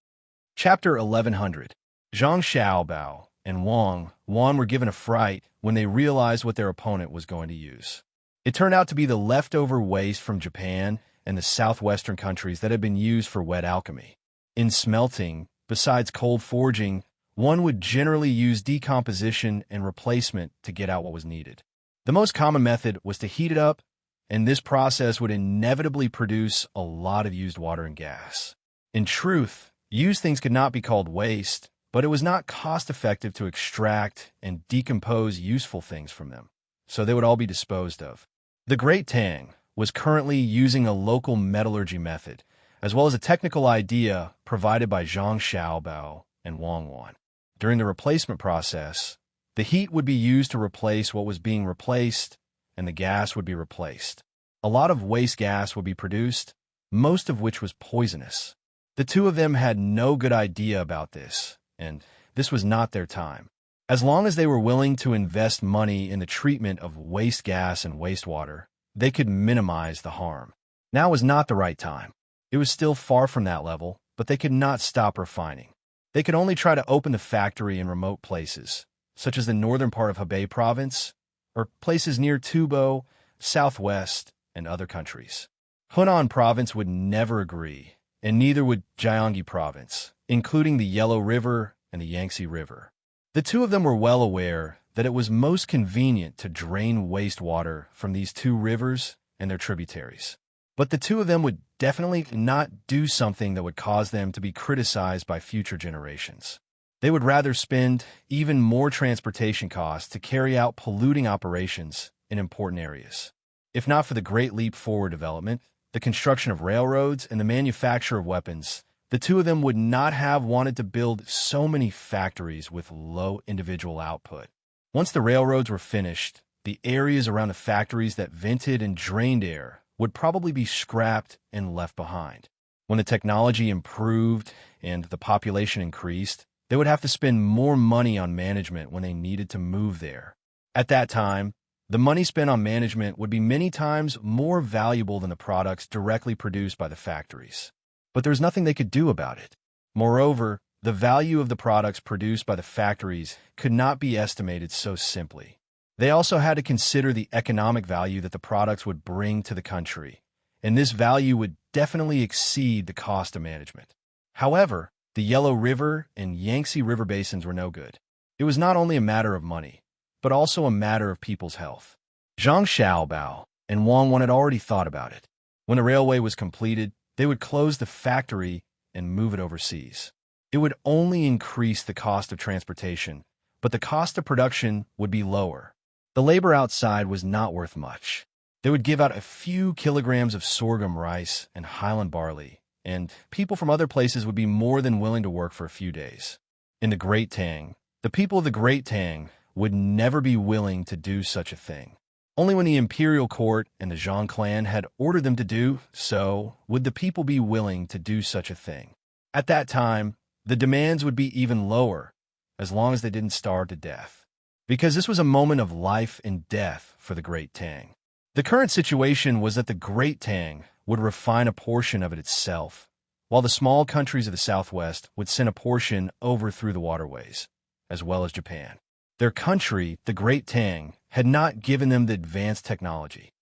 Chapter 1100. Zhang Xiaobao and Wang Wan were given a fright when they realized what their opponent was going to use. It turned out to be the leftover waste from Japan and the southwestern countries that had been used for wet alchemy. In smelting, besides cold forging, one would generally use decomposition and replacement to get out what was needed. The most common method was to heat it up, and this process would inevitably produce a lot of used water and gas. In truth, used things could not be called waste, but it was not cost-effective to extract and decompose useful things from them, so they would all be disposed of. The Great Tang was currently using a local metallurgy method, as well as a technical idea provided by Zhang Xiaobao and Wang Wan. During the replacement process, the heat would be used to replace what was being replaced, and the gas would be replaced. A lot of waste gas would be produced, most of which was poisonous. The two of them had no good idea about this, and this was not their time. As long as they were willing to invest money in the treatment of waste gas and wastewater, they could minimize the harm. Now was not the right time. It was still far from that level, but they could not stop refining. They could only try to open the factory in remote places, such as the northern part of Hebei province, or places near Tubo, southwest, and other countries. Hunan province would never agree, and neither would Jiangxi province, including the Yellow River and the Yangtze River. The two of them were well aware that it was most convenient to drain wastewater from these two rivers and their tributaries. But the two of them would definitely not do something that would cause them to be criticized by future generations. They would rather spend even more transportation costs to carry out polluting operations in important areas. If not for the great leap forward development, the construction of railroads, and the manufacture of weapons, the two of them would not have wanted to build so many factories with low individual output. Once the railroads were finished, the areas around the factories that vented and drained air would probably be scrapped and left behind. When the technology improved and the population increased, they would have to spend more money on management when they needed to move there. At that time, the money spent on management would be many times more valuable than the products directly produced by the factories. But there was nothing they could do about it. Moreover, the value of the products produced by the factories could not be estimated so simply. They also had to consider the economic value that the products would bring to the country, and this value would definitely exceed the cost of management. However, the Yellow River and Yangtze River basins were no good. It was not only a matter of money, but also a matter of people's health. Zhang Xiaobao and Wang Wan had already thought about it. When the railway was completed, they would close the factory and move it overseas. It would only increase the cost of transportation, but the cost of production would be lower. The labor outside was not worth much. They would give out a few kilograms of sorghum rice and highland barley, and people from other places would be more than willing to work for a few days. In the Great Tang, the people of the Great Tang would never be willing to do such a thing. Only when the imperial court and the Zhang clan had ordered them to do so would the people be willing to do such a thing. At that time, the demands would be even lower, as long as they didn't starve to death. Because this was a moment of life and death for the Great Tang. The current situation was that the Great Tang would refine a portion of it itself, while the small countries of the southwest would send a portion over through the waterways, as well as Japan. Their country, the Great Tang, had not given them the advanced technology.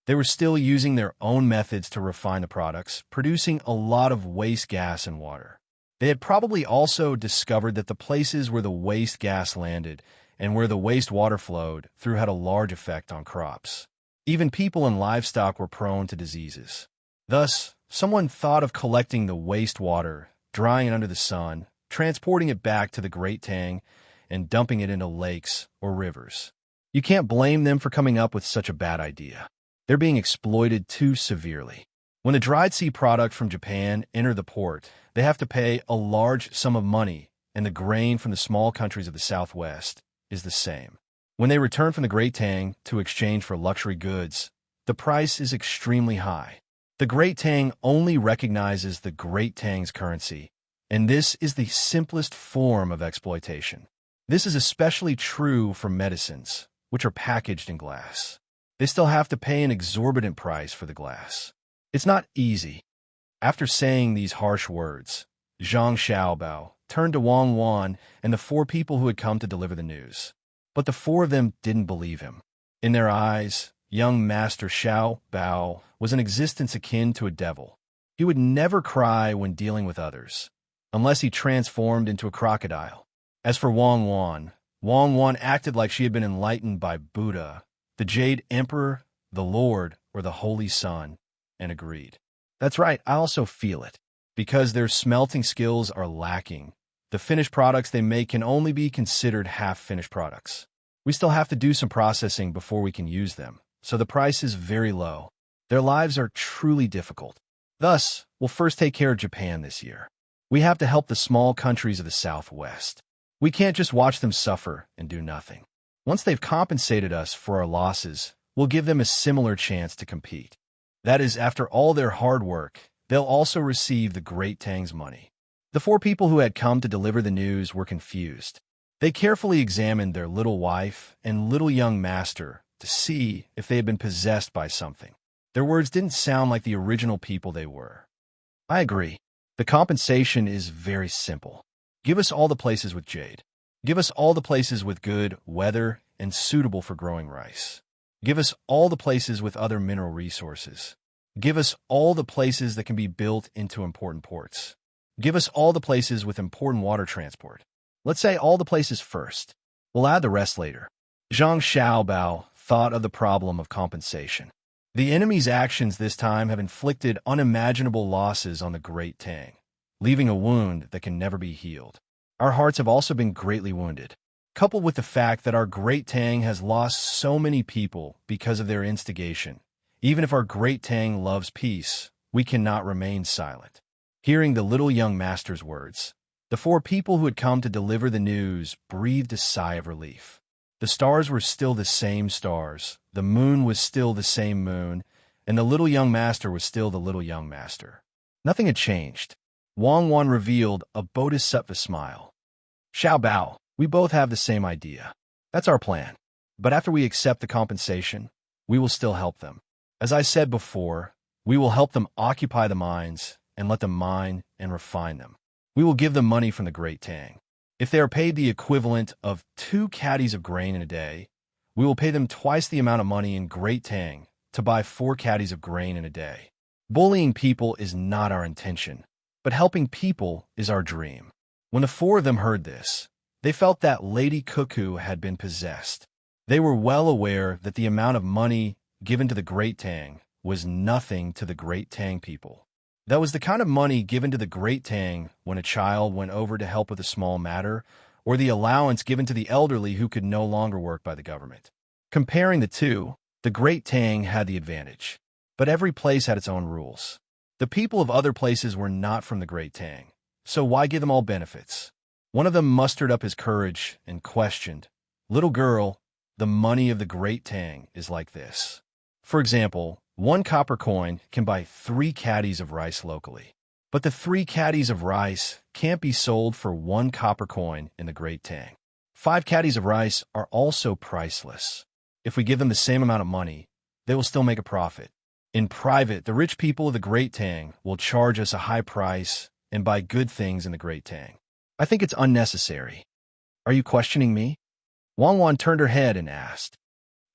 They were still using their own methods to refine the products, producing a lot of waste gas and water. They had probably also discovered that the places where the waste gas landed and where the waste water flowed through had a large effect on crops. Even people and livestock were prone to diseases. Thus, someone thought of collecting the wastewater, drying it under the sun, transporting it back to the Great Tang, and dumping it into lakes or rivers. You can't blame them for coming up with such a bad idea. They're being exploited too severely. When the dried sea product from Japan enter the port, they have to pay a large sum of money, and the grain from the small countries of the Southwest is the same. When they return from the Great Tang to exchange for luxury goods, the price is extremely high. The Great Tang only recognizes the Great Tang's currency, and this is the simplest form of exploitation. This is especially true for medicines, which are packaged in glass. They still have to pay an exorbitant price for the glass. It's not easy. After saying these harsh words, Zhang Xiaobao turned to Wang Wan and the 4 people who had come to deliver the news. But the 4 of them didn't believe him. In their eyes, young Master Xiao Bao was an existence akin to a devil. He would never cry when dealing with others, unless he transformed into a crocodile. As for Wang Wan acted like she had been enlightened by Buddha, the Jade Emperor, the Lord, or the Holy Sun, and agreed. That's right, I also feel it. Because their smelting skills are lacking, the finished products they make can only be considered half-finished products. We still have to do some processing before we can use them, so the price is very low. Their lives are truly difficult. Thus, we'll first take care of Japan this year. We have to help the small countries of the Southwest. We can't just watch them suffer and do nothing. Once they've compensated us for our losses, we'll give them a similar chance to compete. That is, after all their hard work, they'll also receive the Great Tang's money. The 4 people who had come to deliver the news were confused. They carefully examined their little wife and little young master to see if they had been possessed by something. Their words didn't sound like the original people they were. I agree. The compensation is very simple. Give us all the places with jade. Give us all the places with good weather and suitable for growing rice. Give us all the places with other mineral resources. Give us all the places that can be built into important ports. Give us all the places with important water transport. Let's say all the places first. We'll add the rest later. Zhang Xiaobao thought of the problem of compensation. The enemy's actions this time have inflicted unimaginable losses on the Great Tang, leaving a wound that can never be healed. Our hearts have also been greatly wounded, coupled with the fact that our Great Tang has lost so many people because of their instigation. Even if our Great Tang loves peace, we cannot remain silent. Hearing the little young master's words, the 4 people who had come to deliver the news breathed a sigh of relief. The stars were still the same stars, the moon was still the same moon, and the little young master was still the little young master. Nothing had changed. Wang Wan revealed a bodhisattva smile. Xiao Bao, we both have the same idea. That's our plan. But after we accept the compensation, we will still help them. As I said before, we will help them occupy the mines and let them mine and refine them. We will give them money from the Great Tang. If they are paid the equivalent of 2 caddies of grain in a day, we will pay them twice the amount of money in Great Tang to buy 4 caddies of grain in a day. Bullying people is not our intention, but helping people is our dream. When the 4 of them heard this, they felt that Lady Cuckoo had been possessed. They were well aware that the amount of money given to the Great Tang was nothing to the Great Tang people. That was the kind of money given to the Great Tang when a child went over to help with a small matter, or the allowance given to the elderly who could no longer work by the government. Comparing the two, the Great Tang had the advantage. But every place had its own rules. The people of other places were not from the Great Tang, so why give them all benefits? One of them mustered up his courage and questioned, "Little girl, the money of the Great Tang is like this. For example, 1 copper coin can buy 3 caddies of rice locally. But the 3 caddies of rice can't be sold for 1 copper coin in the Great Tang. 5 caddies of rice are also priceless. If we give them the same amount of money, they will still make a profit. In private, the rich people of the Great Tang will charge us a high price and buy good things in the Great Tang. I think it's unnecessary. Are you questioning me?" Wang Wan turned her head and asked,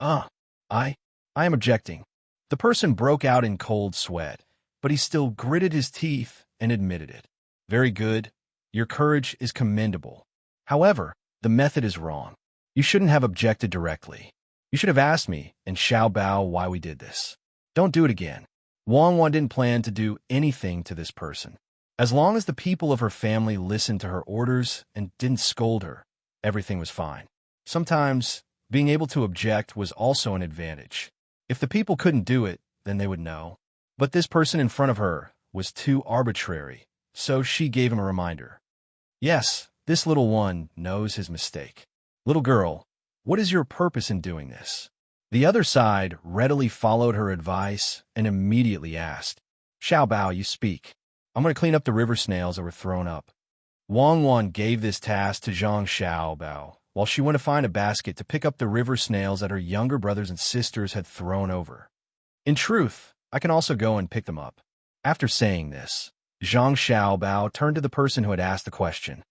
"Uh, I, I am objecting." The person broke out in cold sweat, but he still gritted his teeth and admitted it. "Very good. Your courage is commendable. However, the method is wrong. You shouldn't have objected directly. You should have asked me and Xiao Bao why we did this. Don't do it again." Wang Wan didn't plan to do anything to this person. As long as the people of her family listened to her orders and didn't scold her, everything was fine. Sometimes, being able to object was also an advantage. If the people couldn't do it, then they would know. But this person in front of her was too arbitrary, so she gave him a reminder. "Yes, this little one knows his mistake. Little girl, what is your purpose in doing this?" The other side readily followed her advice and immediately asked, "Xiao Bao, you speak. I'm going to clean up the river snails that were thrown up." Wang Wan gave this task to Zhang Xiao Bao, while she went to find a basket to pick up the river snails that her younger brothers and sisters had thrown over. "In truth, I can also go and pick them up." After saying this, Zhang Xiao Bao turned to the person who had asked the question.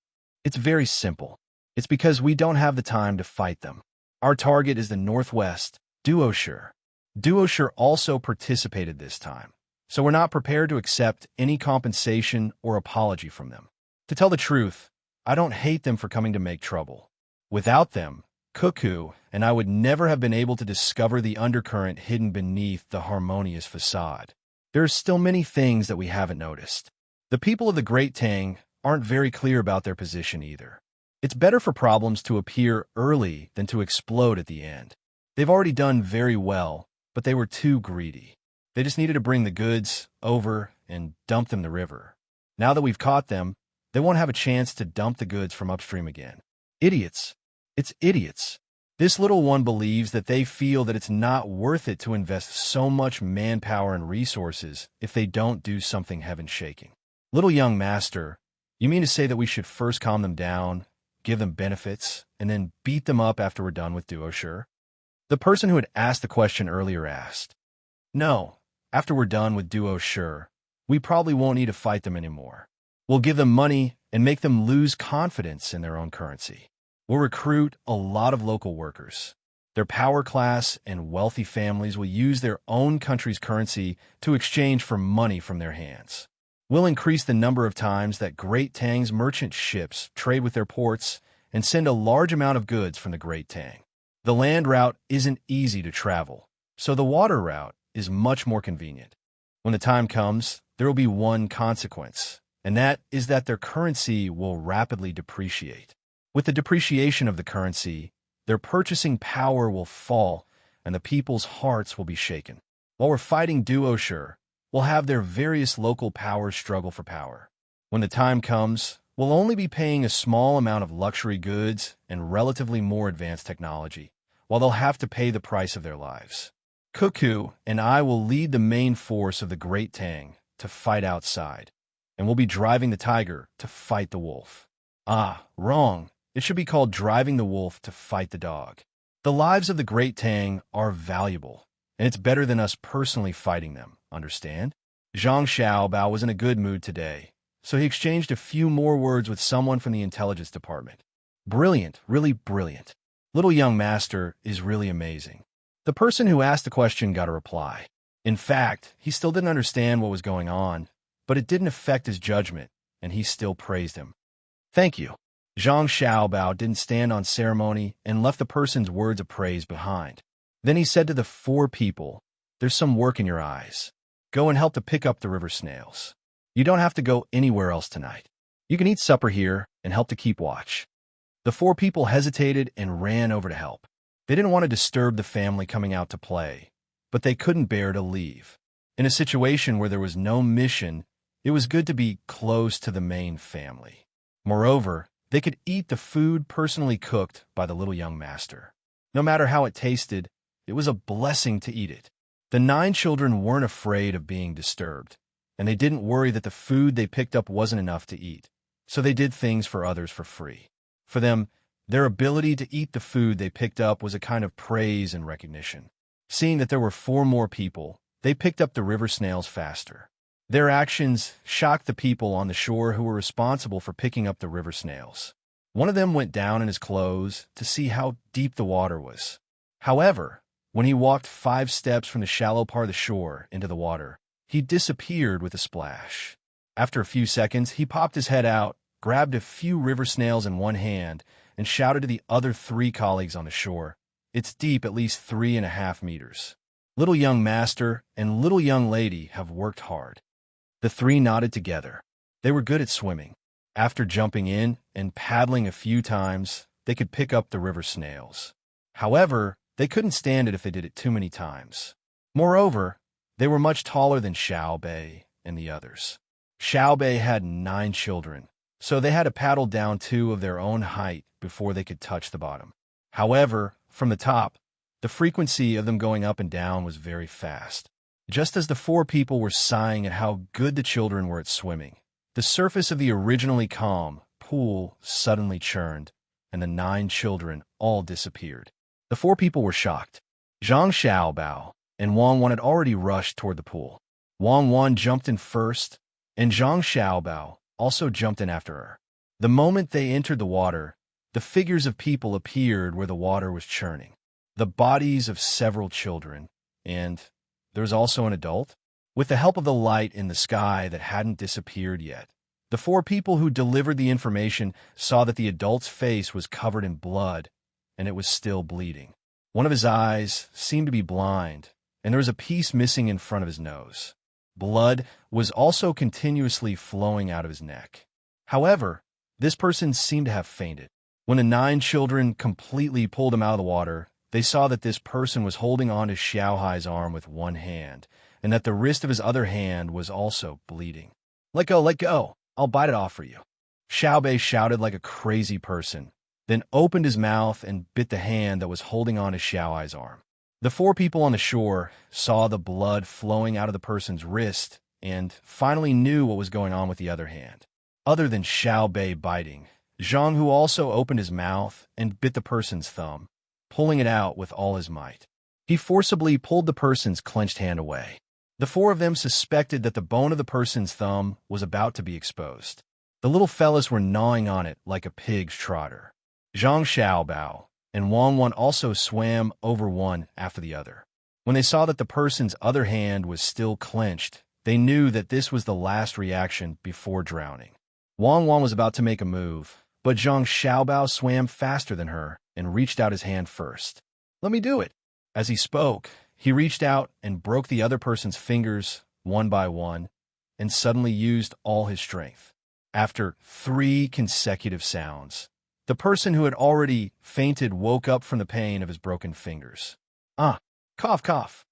"It's very simple. It's because we don't have the time to fight them. Our target is the northwest, Duoshi. Duoshi also participated this time, so we're not prepared to accept any compensation or apology from them. To tell the truth, I don't hate them for coming to make trouble. Without them, Cuckoo and I would never have been able to discover the undercurrent hidden beneath the harmonious facade. There are still many things that we haven't noticed. The people of the Great Tang aren't very clear about their position either. It's better for problems to appear early than to explode at the end. They've already done very well, but they were too greedy. They just needed to bring the goods over and dump them in the river. Now that we've caught them, they won't have a chance to dump the goods from upstream again. Idiots. It's idiots. This little one believes that they feel that it's not worth it to invest so much manpower and resources if they don't do something heaven-shaking. Little young master, you mean to say that we should first calm them down, give them benefits, and then beat them up after we're done with Duoshi? The person who had asked the question earlier asked. "No, after we're done with Duoshi, we probably won't need to fight them anymore. We'll give them money and make them lose confidence in their own currency. We'll recruit a lot of local workers. Their power class and wealthy families will use their own country's currency to exchange for money from their hands. We'll increase the number of times that Great Tang's merchant ships trade with their ports and send a large amount of goods from the Great Tang. The land route isn't easy to travel, so the water route is much more convenient. When the time comes, there will be one consequence, and that is that their currency will rapidly depreciate. With the depreciation of the currency, their purchasing power will fall, and the people's hearts will be shaken. While we're fighting Duoshi, we'll have their various local powers struggle for power. When the time comes, we'll only be paying a small amount of luxury goods and relatively more advanced technology, while they'll have to pay the price of their lives. Cuckoo and I will lead the main force of the Great Tang to fight outside, and we'll be driving the tiger to fight the wolf. Ah, wrong. It should be called driving the wolf to fight the dog. The lives of the Great Tang are valuable, and it's better than us personally fighting them, understand? Zhang Xiaobao was in a good mood today, so he exchanged a few more words with someone from the intelligence department. Brilliant, really brilliant. Little young master is really amazing. The person who asked the question got a reply. In fact, he still didn't understand what was going on, but it didn't affect his judgment, and he still praised him. Thank you. Zhang Xiaobao didn't stand on ceremony and left the person's words of praise behind. Then he said to the 4 people, "There's some work in your eyes. Go and help to pick up the river snails. You don't have to go anywhere else tonight. You can eat supper here and help to keep watch." The 4 people hesitated and ran over to help. They didn't want to disturb the family coming out to play, but they couldn't bear to leave. In a situation where there was no mission, it was good to be close to the main family. Moreover, they could eat the food personally cooked by the little young master. No matter how it tasted, it was a blessing to eat it. The 9 children weren't afraid of being disturbed, and they didn't worry that the food they picked up wasn't enough to eat, so they did things for others for free. For them, their ability to eat the food they picked up was a kind of praise and recognition. Seeing that there were 4 more people, they picked up the river snails faster. Their actions shocked the people on the shore who were responsible for picking up the river snails. One of them went down in his clothes to see how deep the water was. However, when he walked 5 steps from the shallow part of the shore into the water, he disappeared with a splash. After a few seconds, he popped his head out, grabbed a few river snails in one hand, and shouted to the other 3 colleagues on the shore, "It's deep at least 3.5 meters. Little young master and little young lady have worked hard." The 3 nodded together. They were good at swimming. After jumping in and paddling a few times, they could pick up the river snails. However, they couldn't stand it if they did it too many times. Moreover, they were much taller than Xiao Bei and the others. Xiao Bei had 9 children, so they had to paddle down 2 of their own height before they could touch the bottom. However, from the top, the frequency of them going up and down was very fast. Just as the 4 people were sighing at how good the children were at swimming, the surface of the originally calm pool suddenly churned, and the 9 children all disappeared. The 4 people were shocked. Zhang Xiaobao and Wang Wan had already rushed toward the pool. Wang Wan jumped in first, and Zhang Xiaobao also jumped in after her. The moment they entered the water, the figures of people appeared where the water was churning. The bodies of several children, and there was also an adult. With the help of the light in the sky that hadn't disappeared yet, the 4 people who delivered the information saw that the adult's face was covered in blood, and it was still bleeding. One of his eyes seemed to be blind, and there was a piece missing in front of his nose. Blood was also continuously flowing out of his neck. However, this person seemed to have fainted. When the 9 children completely pulled him out of the water, they saw that this person was holding on to Xiao Hai's arm with one hand, and that the wrist of his other hand was also bleeding. "Let go, let go! I'll bite it off for you." Xiao Bei shouted like a crazy person, then opened his mouth and bit the hand that was holding on to Xiao Hai's arm. The 4 people on the shore saw the blood flowing out of the person's wrist and finally knew what was going on with the other hand. Other than Xiao Bei biting, Zhang Hu also opened his mouth and bit the person's thumb, pulling it out with all his might. He forcibly pulled the person's clenched hand away. The 4 of them suspected that the bone of the person's thumb was about to be exposed. The little fellas were gnawing on it like a pig's trotter. Zhang Xiaobao and Wang Wan also swam over one after the other. When they saw that the person's other hand was still clenched, they knew that this was the last reaction before drowning. Wang Wan was about to make a move, but Zhang Xiaobao swam faster than her and reached out his hand first. "Let me do it." As he spoke, he reached out and broke the other person's fingers one by one and suddenly used all his strength. After 3 consecutive sounds, the person who had already fainted woke up from the pain of his broken fingers. "Ah, cough, cough.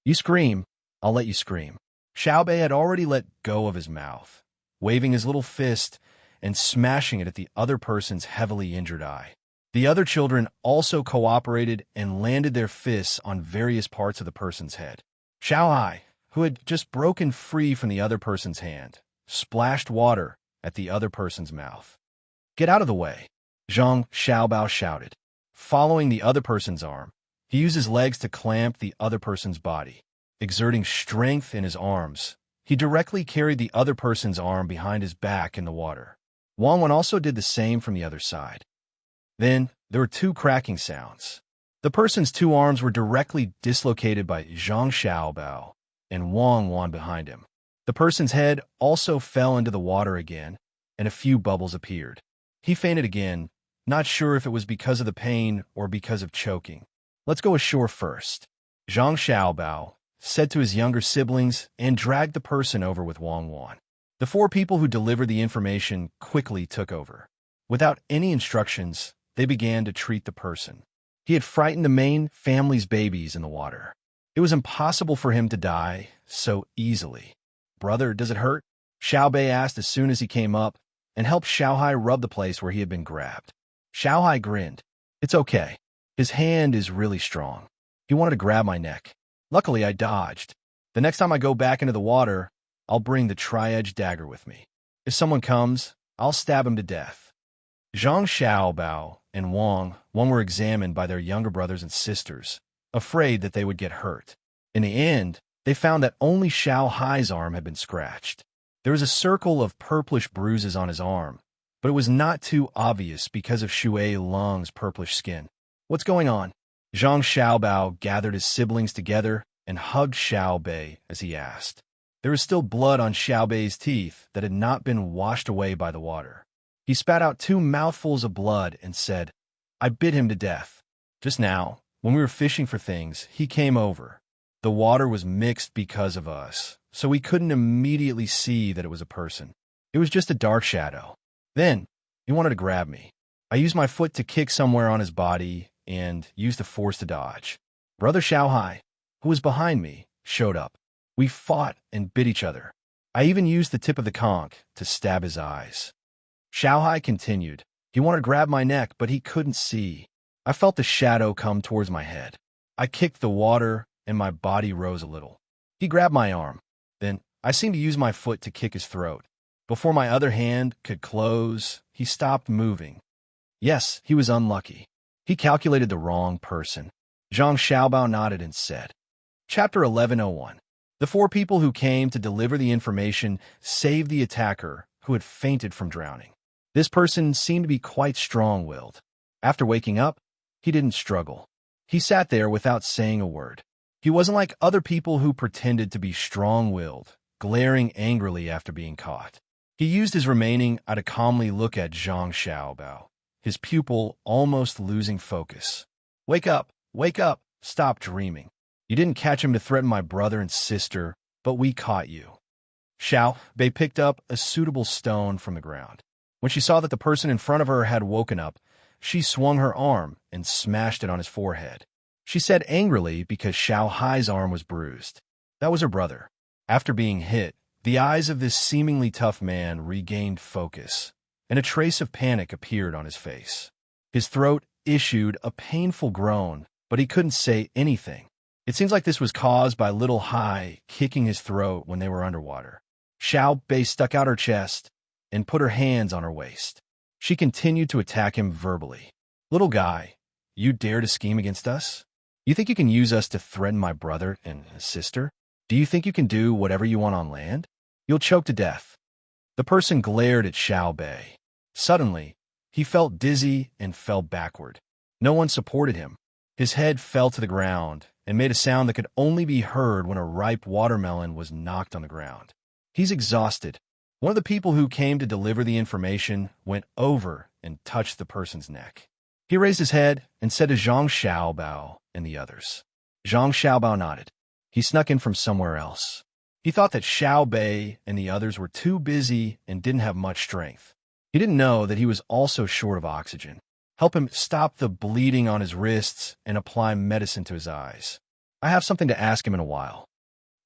You scream, I'll let you scream." Xiao Bei had already let go of his mouth, waving his little fist and smashing it at the other person's heavily injured eye. The other children also cooperated and landed their fists on various parts of the person's head. Xiao Hai, who had just broken free from the other person's hand, splashed water at the other person's mouth. "Get out of the way," Zhang Xiaobao shouted. Following the other person's arm, he used his legs to clamp the other person's body. Exerting strength in his arms, he directly carried the other person's arm behind his back in the water. Wang Wan also did the same from the other side. Then, there were 2 cracking sounds. The person's 2 arms were directly dislocated by Zhang Xiaobao and Wang Wan behind him. The person's head also fell into the water again, and a few bubbles appeared. He fainted again, not sure if it was because of the pain or because of choking. "Let's go ashore first," Zhang Xiaobao said to his younger siblings and dragged the person over with Wang Wan. The 4 people who delivered the information quickly took over. Without any instructions, they began to treat the person. He had frightened the main family's babies in the water. It was impossible for him to die so easily. "Brother, does it hurt?" Xiao Bei asked as soon as he came up, and helped Xiao Hai rub the place where he had been grabbed. Xiao Hai grinned. "It's okay. His hand is really strong. He wanted to grab my neck. Luckily, I dodged. The next time I go back into the water, I'll bring the tri-edged dagger with me. If someone comes, I'll stab him to death." Zhang Xiaobao and Wang were examined by their younger brothers and sisters, afraid that they would get hurt. In the end, they found that only Xiao Hai's arm had been scratched. There was a circle of purplish bruises on his arm, but it was not too obvious because of Shui Lung's purplish skin. "What's going on?" Zhang Xiaobao gathered his siblings together and hugged Xiao Bei as he asked. There was still blood on Xiao Bei's teeth that had not been washed away by the water. He spat out 2 mouthfuls of blood and said, "I bit him to death. Just now, when we were fishing for things, he came over. The water was mixed because of us, so we couldn't immediately see that it was a person. It was just a dark shadow. Then, he wanted to grab me. I used my foot to kick somewhere on his body and used the force to dodge. Brother Xiaohai, who was behind me, showed up. We fought and bit each other. I even used the tip of the conch to stab his eyes." Xiaohai continued. "He wanted to grab my neck, but he couldn't see. I felt the shadow come towards my head. I kicked the water, and my body rose a little. He grabbed my arm. Then I seemed to use my foot to kick his throat. Before my other hand could close, he stopped moving. Yes, he was unlucky. He calculated the wrong person." Zhang Xiaobao nodded and said. Chapter 1101. The 4 people who came to deliver the information saved the attacker who had fainted from drowning. This person seemed to be quite strong-willed. After waking up, he didn't struggle. He sat there without saying a word. He wasn't like other people who pretended to be strong-willed, glaring angrily after being caught. He used his remaining eye to calmly look at Zhang Xiaobao, his pupil almost losing focus. Wake up! Stop dreaming. You didn't catch him to threaten my brother and sister, but we caught you." Xiao Bei picked up a suitable stone from the ground. When she saw that the person in front of her had woken up, she swung her arm and smashed it on his forehead. She said angrily because Xiao Hai's arm was bruised. That was her brother. After being hit, the eyes of this seemingly tough man regained focus, and a trace of panic appeared on his face. His throat issued a painful groan, but he couldn't say anything. It seems like this was caused by Little Hai kicking his throat when they were underwater. Xiao Bei stuck out her chest and put her hands on her waist. She continued to attack him verbally. "Little guy, you dare to scheme against us? You think you can use us to threaten my brother and sister? Do you think you can do whatever you want on land? You'll choke to death." The person glared at Xiao Bei. Suddenly, he felt dizzy and fell backward. No one supported him. His head fell to the ground and made a sound that could only be heard when a ripe watermelon was knocked on the ground. "He's exhausted." One of the people who came to deliver the information went over and touched the person's neck. He raised his head and said to Zhang Xiaobao and the others. Zhang Xiaobao nodded. He snuck in from somewhere else. He thought that Xiao Bei and the others were too busy and didn't have much strength. He didn't know that he was also short of oxygen. Help him stop the bleeding on his wrists and apply medicine to his eyes. I have something to ask him in a while.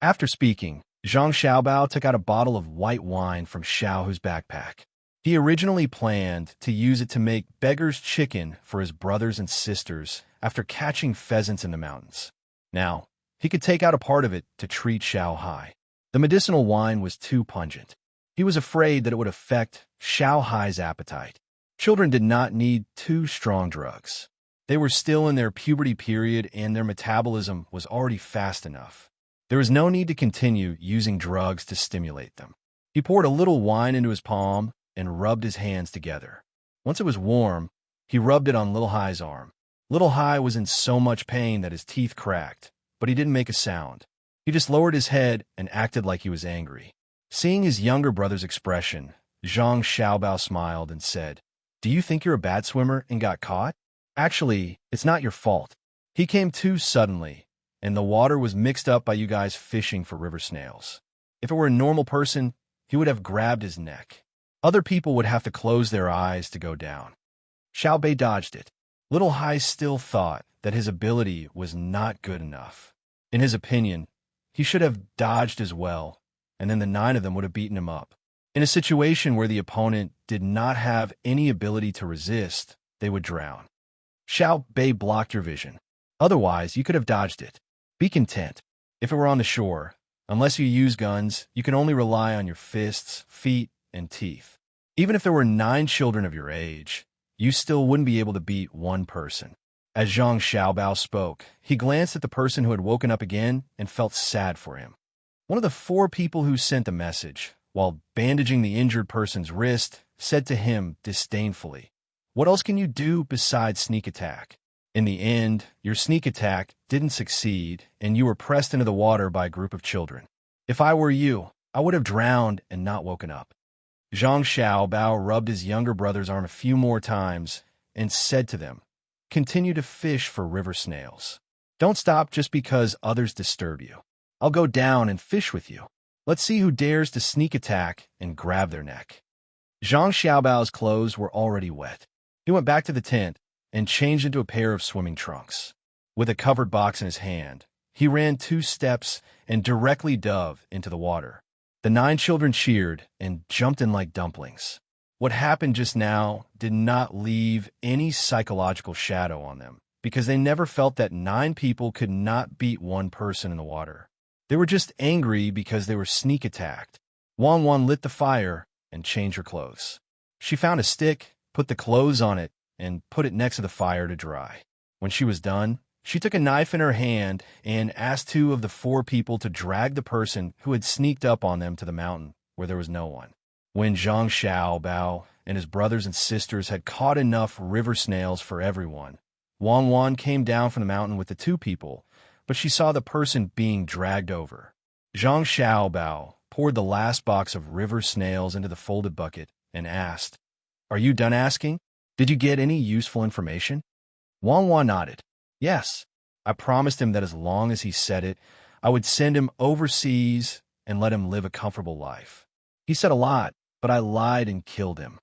After speaking, Zhang Xiaobao took out a bottle of white wine from Xiaohu's backpack. He originally planned to use it to make beggar's chicken for his brothers and sisters after catching pheasants in the mountains. Now, he could take out a part of it to treat Xiao Hai. The medicinal wine was too pungent. He was afraid that it would affect Xiao Hai's appetite. Children did not need too strong drugs. They were still in their puberty period and their metabolism was already fast enough. There was no need to continue using drugs to stimulate them. He poured a little wine into his palm and rubbed his hands together. Once it was warm, he rubbed it on Little Hai's arm. Little Hai was in so much pain that his teeth cracked, but he didn't make a sound. He just lowered his head and acted like he was angry. Seeing his younger brother's expression, Zhang Xiaobao smiled and said, "Do you think you're a bad swimmer and got caught? Actually, it's not your fault. He came too suddenly, and the water was mixed up by you guys fishing for river snails. If it were a normal person, he would have grabbed his neck. Other people would have to close their eyes to go down." Xiao Bei dodged it. Little Hai still thought that his ability was not good enough. In his opinion, he should have dodged as well, and then the 9 of them would have beaten him up. In a situation where the opponent did not have any ability to resist, they would drown. Xiao Bei blocked your vision. Otherwise, you could have dodged it. Be content. If it were on the shore, unless you use guns, you can only rely on your fists, feet, and teeth. Even if there were 9 children of your age, you still wouldn't be able to beat one person. As Zhang Xiaobao spoke, he glanced at the person who had woken up again and felt sad for him. One of the 4 people who sent the message, while bandaging the injured person's wrist, said to him disdainfully, "What else can you do besides sneak attack? In the end, your sneak attack didn't succeed, and you were pressed into the water by a group of children. If I were you, I would have drowned and not woken up." Zhang Xiaobao rubbed his younger brother's arm a few more times and said to them, "Continue to fish for river snails. Don't stop just because others disturb you. I'll go down and fish with you. Let's see who dares to sneak attack and grab their neck." Zhang Xiaobao's clothes were already wet. He went back to the tent and changed into a pair of swimming trunks. With a covered box in his hand, he ran 2 steps and directly dove into the water. The 9 children cheered and jumped in like dumplings. What happened just now did not leave any psychological shadow on them, because they never felt that 9 people could not beat 1 person in the water. They were just angry because they were sneak attacked. Wang Wan lit the fire and changed her clothes. She found a stick, put the clothes on it, and put it next to the fire to dry. When she was done, she took a knife in her hand and asked 2 of the 4 people to drag the person who had sneaked up on them to the mountain where there was no one. When Zhang Xiaobao and his brothers and sisters had caught enough river snails for everyone, Wang Wan came down from the mountain with the 2 people, but she saw the person being dragged over. Zhang Xiaobao poured the last box of river snails into the folded bucket and asked, "Are you done asking? Did you get any useful information?" Wang Wan nodded. "Yes. I promised him that as long as he said it, I would send him overseas and let him live a comfortable life. He said a lot, but I lied and killed him."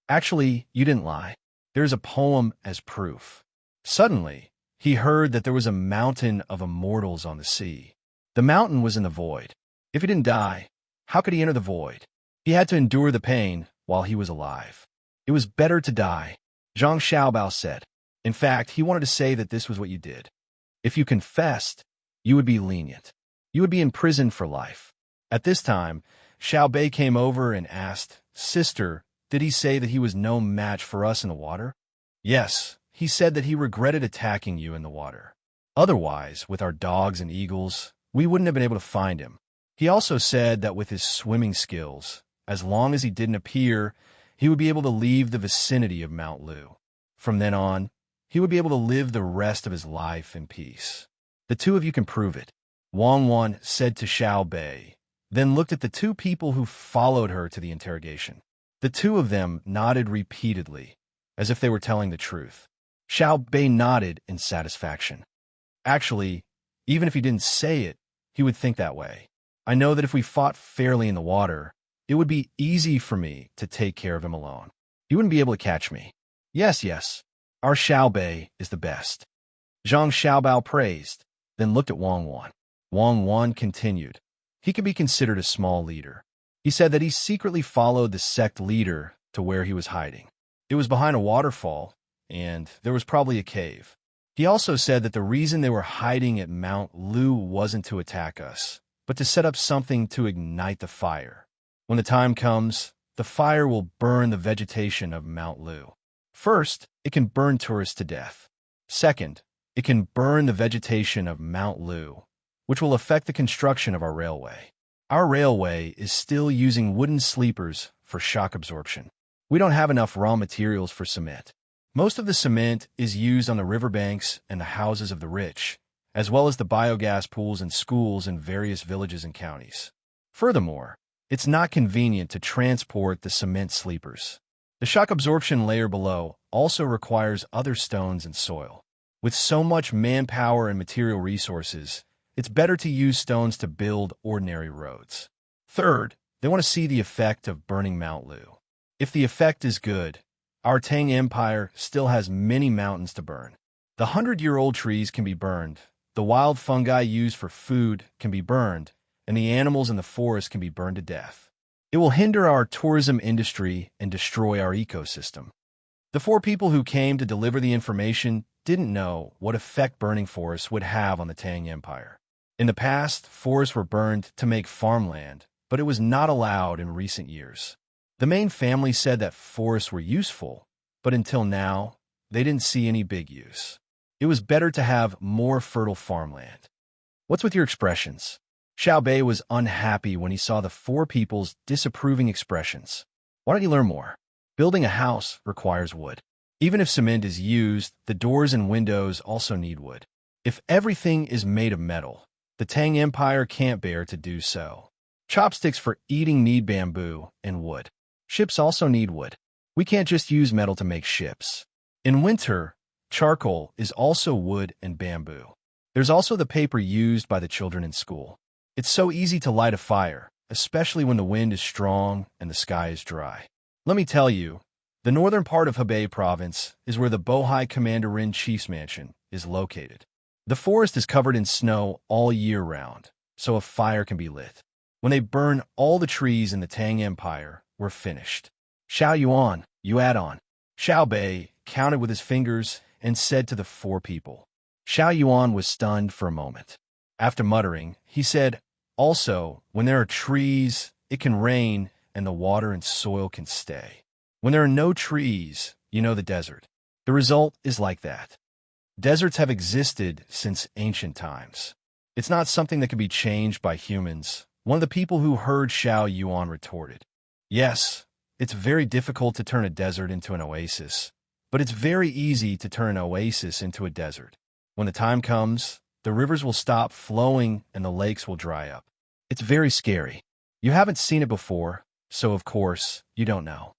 "Actually, you didn't lie. There's a poem as proof." Suddenly, he heard that there was a mountain of immortals on the sea. The mountain was in the void. If he didn't die, how could he enter the void? He had to endure the pain while he was alive. It was better to die, Zhang Xiaobao said. In fact, he wanted to say that this was what you did. If you confessed, you would be lenient. You would be in prison for life. At this time, Xiao Bei came over and asked, "Sister, did he say that he was no match for us in the water?" "Yes, he said that he regretted attacking you in the water. Otherwise, with our dogs and eagles, we wouldn't have been able to find him. He also said that with his swimming skills, as long as he didn't appear, he would be able to leave the vicinity of Mount Lu. From then on, he would be able to live the rest of his life in peace. The 2 of you can prove it," Wang Wan said to Xiao Bei, then looked at the 2 people who followed her to the interrogation. The 2 of them nodded repeatedly, as if they were telling the truth. Xiao Bei nodded in satisfaction. "Actually, even if he didn't say it, he would think that way. I know that if we fought fairly in the water, it would be easy for me to take care of him alone. He wouldn't be able to catch me. Yes, our Xiao Bei is the best." Zhang Xiaobao praised, then looked at Wang Wan. Wang Wan continued. He could be considered a small leader. He said that he secretly followed the sect leader to where he was hiding. It was behind a waterfall, and there was probably a cave. He also said that the reason they were hiding at Mount Lu wasn't to attack us, but to set up something to ignite the fire. When the time comes, the fire will burn the vegetation of Mount Lu. First, it can burn tourists to death. Second, it can burn the vegetation of Mount Lu, which will affect the construction of our railway. Our railway is still using wooden sleepers for shock absorption. We don't have enough raw materials for cement. Most of the cement is used on the riverbanks and the houses of the rich, as well as the biogas pools and schools in various villages and counties. Furthermore, it's not convenient to transport the cement sleepers. The shock absorption layer below also requires other stones and soil. With so much manpower and material resources, it's better to use stones to build ordinary roads. Third, they want to see the effect of burning Mount Lu. If the effect is good, our Tang Empire still has many mountains to burn. The 100-year-old trees can be burned, the wild fungi used for food can be burned, and the animals in the forest can be burned to death. It will hinder our tourism industry and destroy our ecosystem. The 4 people who came to deliver the information didn't know what effect burning forests would have on the Tang Empire. In the past, forests were burned to make farmland, but it was not allowed in recent years. The main family said that forests were useful, but until now, they didn't see any big use. It was better to have more fertile farmland. What's with your expressions? Xiao Bei was unhappy when he saw the 4 people's disapproving expressions. Why don't you learn more? Building a house requires wood. Even if cement is used, the doors and windows also need wood. If everything is made of metal, the Tang Empire can't bear to do so. Chopsticks for eating need bamboo and wood. Ships also need wood. We can't just use metal to make ships. In winter, charcoal is also wood and bamboo. There's also the paper used by the children in school. It's so easy to light a fire, especially when the wind is strong and the sky is dry. Let me tell you, the northern part of Hebei province is where the Bohai Commander-in-Chief's mansion is located. The forest is covered in snow all year round, so a fire can be lit. When they burn all the trees in the Tang Empire, we're finished. Xiao Yuan, you add on. Xiao Bei counted with his fingers and said to the four people. Xiao Yuan was stunned for a moment. After muttering, he said, also, when there are trees, it can rain and the water and soil can stay. When there are no trees, you know the desert. The result is like that. Deserts have existed since ancient times. It's not something that can be changed by humans. One of the people who heard Xiao Yuan retorted, yes, it's very difficult to turn a desert into an oasis, but it's very easy to turn an oasis into a desert. When the time comes, the rivers will stop flowing and the lakes will dry up. It's very scary. You haven't seen it before, so of course, you don't know.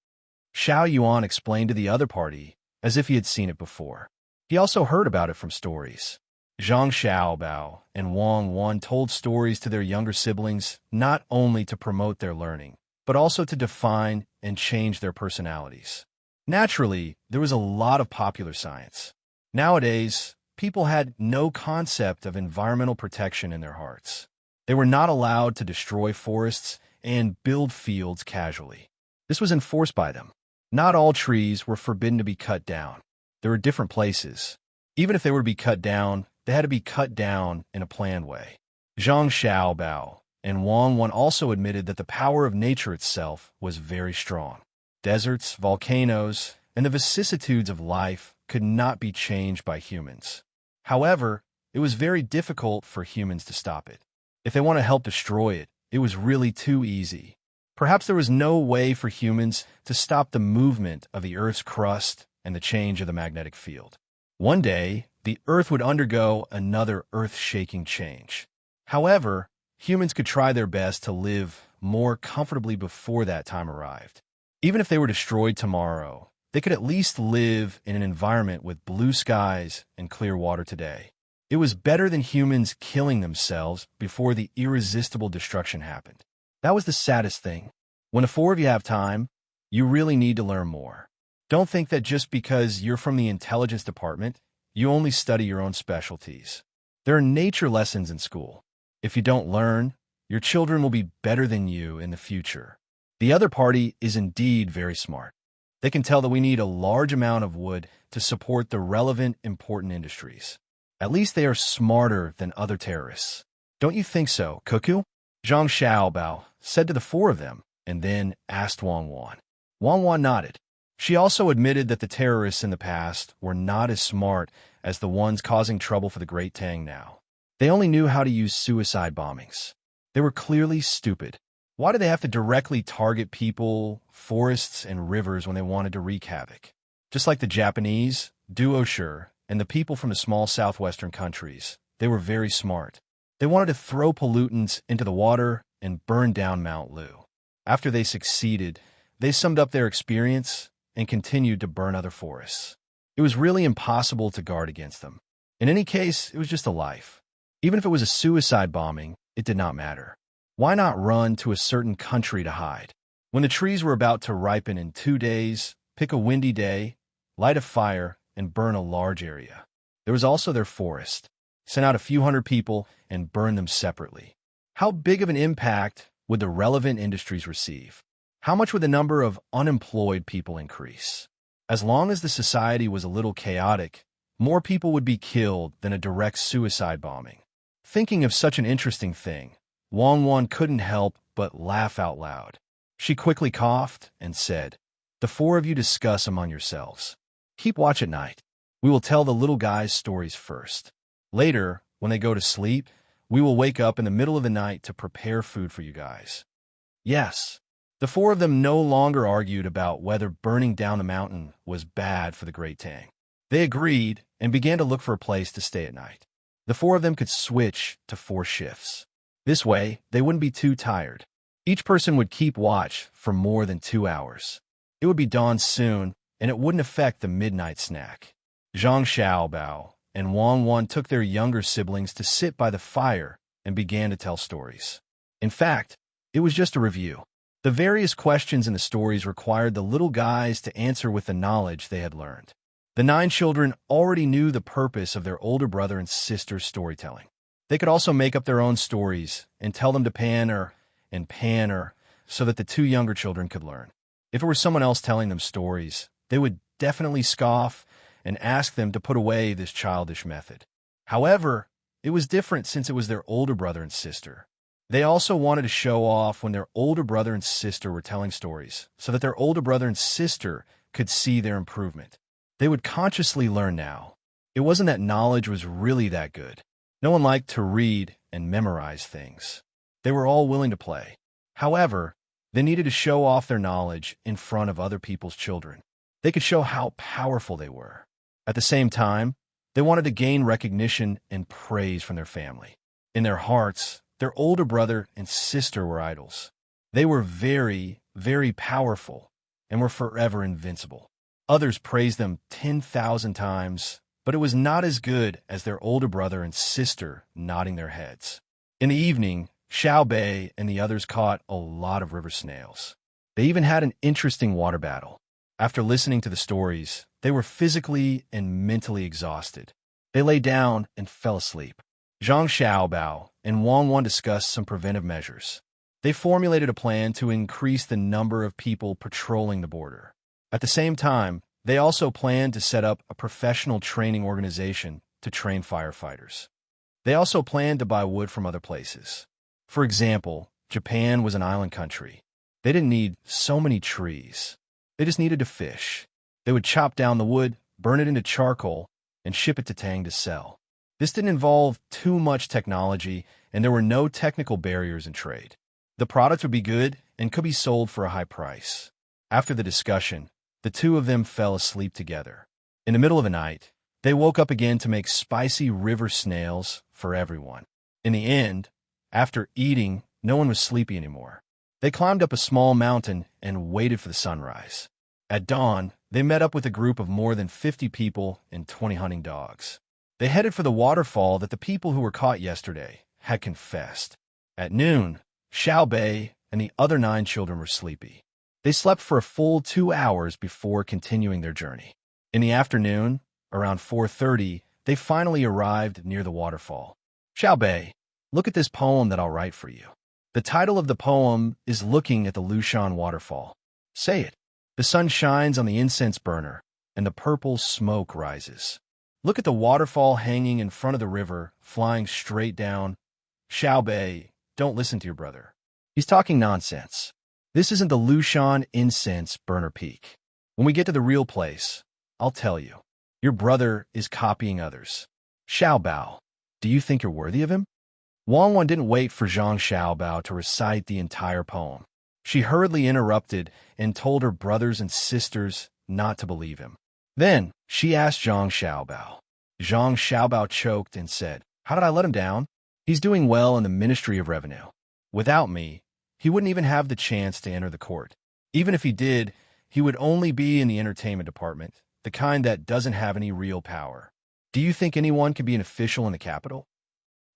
Xiao Yuan explained to the other party as if he had seen it before. He also heard about it from stories. Zhang Xiaobao and Wang Wan told stories to their younger siblings not only to promote their learning, but also to define and change their personalities. Naturally, there was a lot of popular science. Nowadays, people had no concept of environmental protection in their hearts. They were not allowed to destroy forests and build fields casually. This was enforced by them. Not all trees were forbidden to be cut down. There were different places. Even if they were to be cut down, they had to be cut down in a planned way. Zhang Xiaobao and Wang Wan also admitted that the power of nature itself was very strong. Deserts, volcanoes, and the vicissitudes of life could not be changed by humans. However, it was very difficult for humans to stop it. If they want to help destroy it, it was really too easy. Perhaps there was no way for humans to stop the movement of the Earth's crust and the change of the magnetic field. One day, the Earth would undergo another earth-shaking change. However, humans could try their best to live more comfortably before that time arrived. Even if they were destroyed tomorrow, they could at least live in an environment with blue skies and clear water today. It was better than humans killing themselves before the irresistible destruction happened. That was the saddest thing. When the four of you have time, you really need to learn more. Don't think that just because you're from the intelligence department, you only study your own specialties. There are nature lessons in school. If you don't learn, your children will be better than you in the future. The other party is indeed very smart. They can tell that we need a large amount of wood to support the relevant, important industries. At least they are smarter than other terrorists. Don't you think so, Cuckoo? Zhang Xiaobao said to the four of them, and then asked Wang Wan. Wang Wan nodded. She also admitted that the terrorists in the past were not as smart as the ones causing trouble for the Great Tang now. They only knew how to use suicide bombings. They were clearly stupid. Why did they have to directly target people, forests, and rivers when they wanted to wreak havoc? Just like the Japanese, Duoshur, and the people from the small southwestern countries, they were very smart. They wanted to throw pollutants into the water and burn down Mount Lu. After they succeeded, they summed up their experience and continued to burn other forests. It was really impossible to guard against them. In any case, it was just a life. Even if it was a suicide bombing, it did not matter. Why not run to a certain country to hide? When the trees were about to ripen in 2 days, pick a windy day, light a fire, and burn a large area. There was also their forest. Send out a few hundred people and burn them separately. How big of an impact would the relevant industries receive? How much would the number of unemployed people increase? As long as the society was a little chaotic, more people would be killed than a direct suicide bombing. Thinking of such an interesting thing, Wang Wan couldn't help but laugh out loud. She quickly coughed and said, "The four of you discuss among yourselves. Keep watch at night. We will tell the little guys stories first. Later, when they go to sleep, we will wake up in the middle of the night to prepare food for you guys." Yes. The four of them no longer argued about whether burning down the mountain was bad for the Great Tang. They agreed and began to look for a place to stay at night. The four of them could switch to 4 shifts. This way, they wouldn't be too tired. Each person would keep watch for more than 2 hours. It would be dawn soon, and it wouldn't affect the midnight snack. Zhang Xiaobao and Wang Wan took their younger siblings to sit by the fire and began to tell stories. In fact, it was just a review. The various questions in the stories required the little guys to answer with the knowledge they had learned. The 9 children already knew the purpose of their older brother and sister's storytelling. They could also make up their own stories and tell them to Panner and Panner so that the 2 younger children could learn. If it were someone else telling them stories, they would definitely scoff and ask them to put away this childish method. However, it was different since it was their older brother and sister. They also wanted to show off when their older brother and sister were telling stories so that their older brother and sister could see their improvement. They would consciously learn now. It wasn't that knowledge was really that good. No one liked to read and memorize things. They were all willing to play. However, they needed to show off their knowledge in front of other people's children. They could show how powerful they were. At the same time, they wanted to gain recognition and praise from their family. In their hearts, their older brother and sister were idols. They were very, very powerful and were forever invincible. Others praised them 10,000 times, but it was not as good as their older brother and sister nodding their heads. In the evening, Xiao Bei and the others caught a lot of river snails. They even had an interesting water battle. After listening to the stories, they were physically and mentally exhausted. They lay down and fell asleep. Zhang Xiaobao and Wang Wan discussed some preventive measures. They formulated a plan to increase the number of people patrolling the border. At the same time, they also planned to set up a professional training organization to train firefighters. They also planned to buy wood from other places. For example, Japan was an island country. They didn't need so many trees. They just needed to fish. They would chop down the wood, burn it into charcoal, and ship it to Tang to sell. This didn't involve too much technology, and there were no technical barriers in trade. The product would be good and could be sold for a high price. After the discussion, the 2 of them fell asleep together. In the middle of the night, they woke up again to make spicy river snails for everyone. In the end, after eating, no one was sleepy anymore. They climbed up a small mountain and waited for the sunrise. At dawn, they met up with a group of more than 50 people and 20 hunting dogs. They headed for the waterfall that the people who were caught yesterday had confessed. At noon, Xiao Bei and the other 9 children were sleepy. They slept for a full 2 hours before continuing their journey. In the afternoon, around 4:30, they finally arrived near the waterfall. Xiao Bei, look at this poem that I'll write for you. The title of the poem is Looking at the Lushan Waterfall. Say it. The sun shines on the incense burner, and the purple smoke rises. Look at the waterfall hanging in front of the river, flying straight down. Xiao Bei, don't listen to your brother. He's talking nonsense. This isn't the Lushan incense burner peak. When we get to the real place, I'll tell you. Your brother is copying others. Xiao Bao, do you think you're worthy of him? Wang Wan didn't wait for Zhang Xiaobao to recite the entire poem. She hurriedly interrupted and told her brothers and sisters not to believe him. Then she asked Zhang Xiaobao. Zhang Xiaobao choked and said, "How did I let him down? He's doing well in the Ministry of Revenue. Without me, he wouldn't even have the chance to enter the court. Even if he did, he would only be in the entertainment department, the kind that doesn't have any real power. Do you think anyone can be an official in the capital?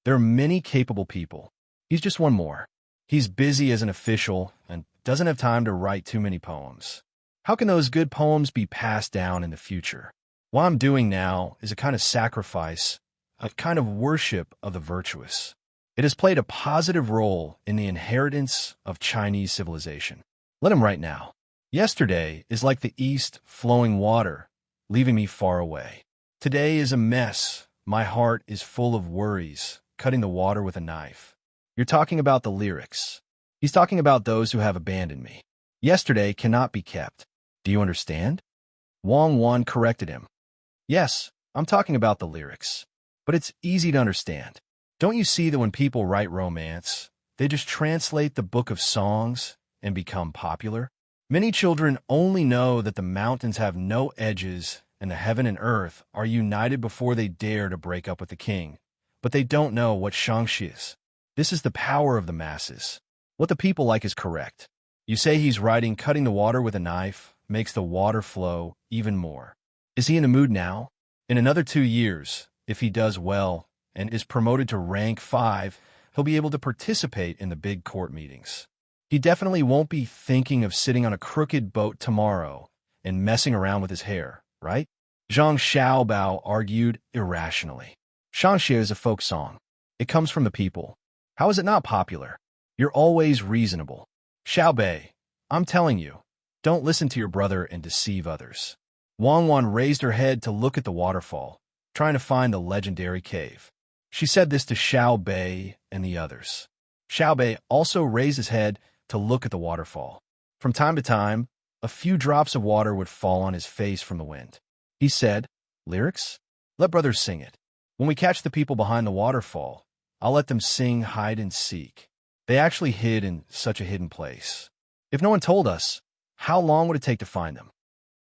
There are many capable people. He's just one more. He's busy as an official and doesn't have time to write too many poems. How can those good poems be passed down in the future? What I'm doing now is a kind of sacrifice, a kind of worship of the virtuous. It has played a positive role in the inheritance of Chinese civilization. Let him write now. Yesterday is like the east flowing water, leaving me far away. Today is a mess. My heart is full of worries, cutting the water with a knife. You're talking about the lyrics. He's talking about those who have abandoned me. Yesterday cannot be kept. Do you understand?" Wang Wan corrected him. "Yes, I'm talking about the lyrics. But it's easy to understand. Don't you see that when people write romance, they just translate the book of songs and become popular? Many children only know that the mountains have no edges and the heaven and earth are united before they dare to break up with the king. But they don't know what Shangxi is. This is the power of the masses. What the people like is correct. You say he's riding cutting the water with a knife, makes the water flow even more. Is he in the mood now? In another 2 years, if he does well and is promoted to rank 5, he'll be able to participate in the big court meetings. He definitely won't be thinking of sitting on a crooked boat tomorrow and messing around with his hair, right? Zhang Xiaobao argued irrationally. Shangxie is a folk song. It comes from the people. How is it not popular? You're always reasonable. Xiaobei, I'm telling you, don't listen to your brother and deceive others. Wang Wan raised her head to look at the waterfall, trying to find the legendary cave. She said this to Xiaobei and the others. Xiaobei also raised his head to look at the waterfall. From time to time, a few drops of water would fall on his face from the wind. He said, "Lyrics? Let brothers sing it. When we catch the people behind the waterfall, I'll let them sing hide and seek." They actually hid in such a hidden place. If no one told us, how long would it take to find them?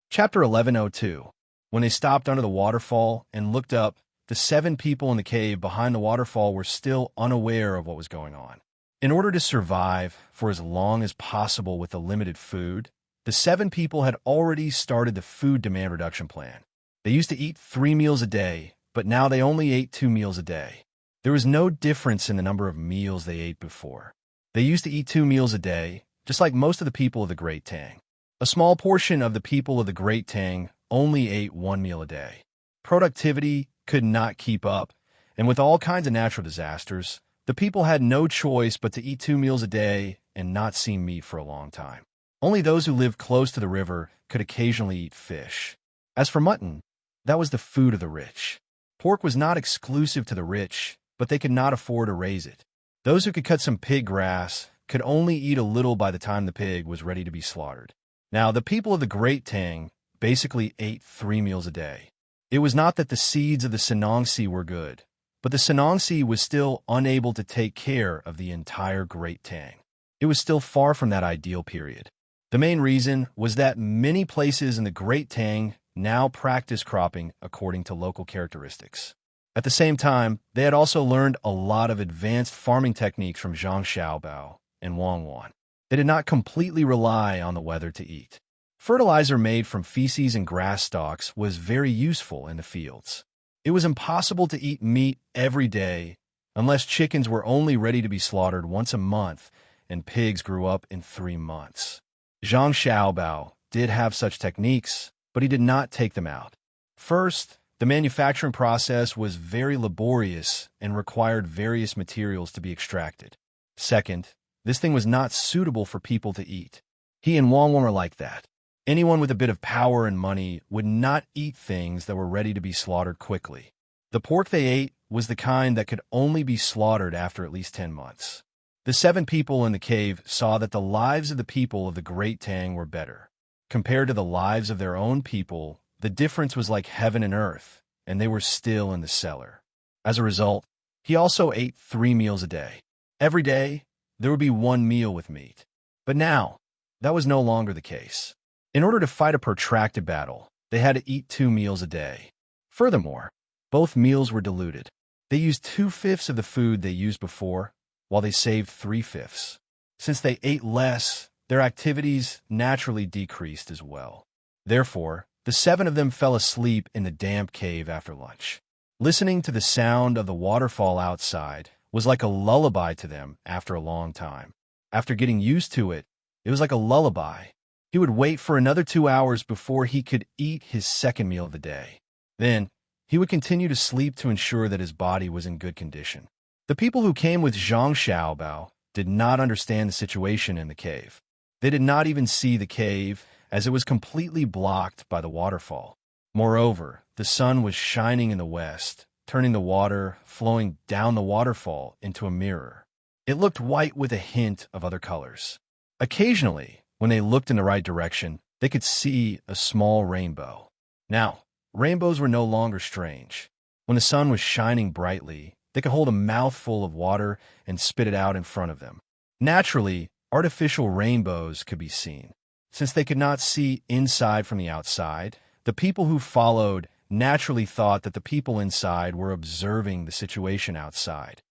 Chapter 1102. When they stopped under the waterfall and looked up, the 7 people in the cave behind the waterfall were still unaware of what was going on. In order to survive for as long as possible with the limited food, the 7 people had already started the food demand reduction plan. They used to eat 3 meals a day, but now they only ate 2 meals a day. There was no difference in the number of meals they ate before. They used to eat 2 meals a day, just like most of the people of the Great Tang. A small portion of the people of the Great Tang only ate 1 meal a day. Productivity could not keep up, and with all kinds of natural disasters, the people had no choice but to eat 2 meals a day and not see meat for a long time. Only those who lived close to the river could occasionally eat fish. As for mutton, that was the food of the rich. Pork was not exclusive to the rich, but they could not afford to raise it. Those who could cut some pig grass could only eat a little by the time the pig was ready to be slaughtered. Now, the people of the Great Tang basically ate 3 meals a day. It was not that the seeds of the Senongsi were good, but the Senongsi was still unable to take care of the entire Great Tang. It was still far from that ideal period. The main reason was that many places in the Great Tang now practice cropping according to local characteristics. At the same time, they had also learned a lot of advanced farming techniques from Zhang Xiaobao and Wang Wan. They did not completely rely on the weather to eat. Fertilizer made from feces and grass stalks was very useful in the fields. It was impossible to eat meat every day unless chickens were only ready to be slaughtered once a month and pigs grew up in 3 months. Zhang Xiaobao did have such techniques, but he did not take them out. First, the manufacturing process was very laborious and required various materials to be extracted. Second, this thing was not suitable for people to eat. He and Wang Wan were like that. Anyone with a bit of power and money would not eat things that were ready to be slaughtered quickly. The pork they ate was the kind that could only be slaughtered after at least 10 months. The 7 people in the cave saw that the lives of the people of the Great Tang were better. Compared to the lives of their own people, the difference was like heaven and earth, and they were still in the cellar. As a result, he also ate 3 meals a day. Every day, there would be 1 meal with meat. But now, that was no longer the case. In order to fight a protracted battle, they had to eat 2 meals a day. Furthermore, both meals were diluted. They used 2/5 of the food they used before, while they saved 3/5. Since they ate less, their activities naturally decreased as well. Therefore, the 7 of them fell asleep in the damp cave after lunch. Listening to the sound of the waterfall outside was like a lullaby to them after a long time. After getting used to it, it was like a lullaby. He would wait for another 2 hours before he could eat his second meal of the day. Then, he would continue to sleep to ensure that his body was in good condition. The people who came with Zhang Xiaobao did not understand the situation in the cave. They did not even see the cave, as it was completely blocked by the waterfall. Moreover, the sun was shining in the west, turning the water flowing down the waterfall into a mirror. It looked white with a hint of other colors. Occasionally, when they looked in the right direction, they could see a small rainbow. Now, rainbows were no longer strange. When the sun was shining brightly, they could hold a mouthful of water and spit it out in front of them. Naturally, artificial rainbows could be seen. Since they could not see inside from the outside, the people who followed naturally thought that the people inside were observing the situation outside.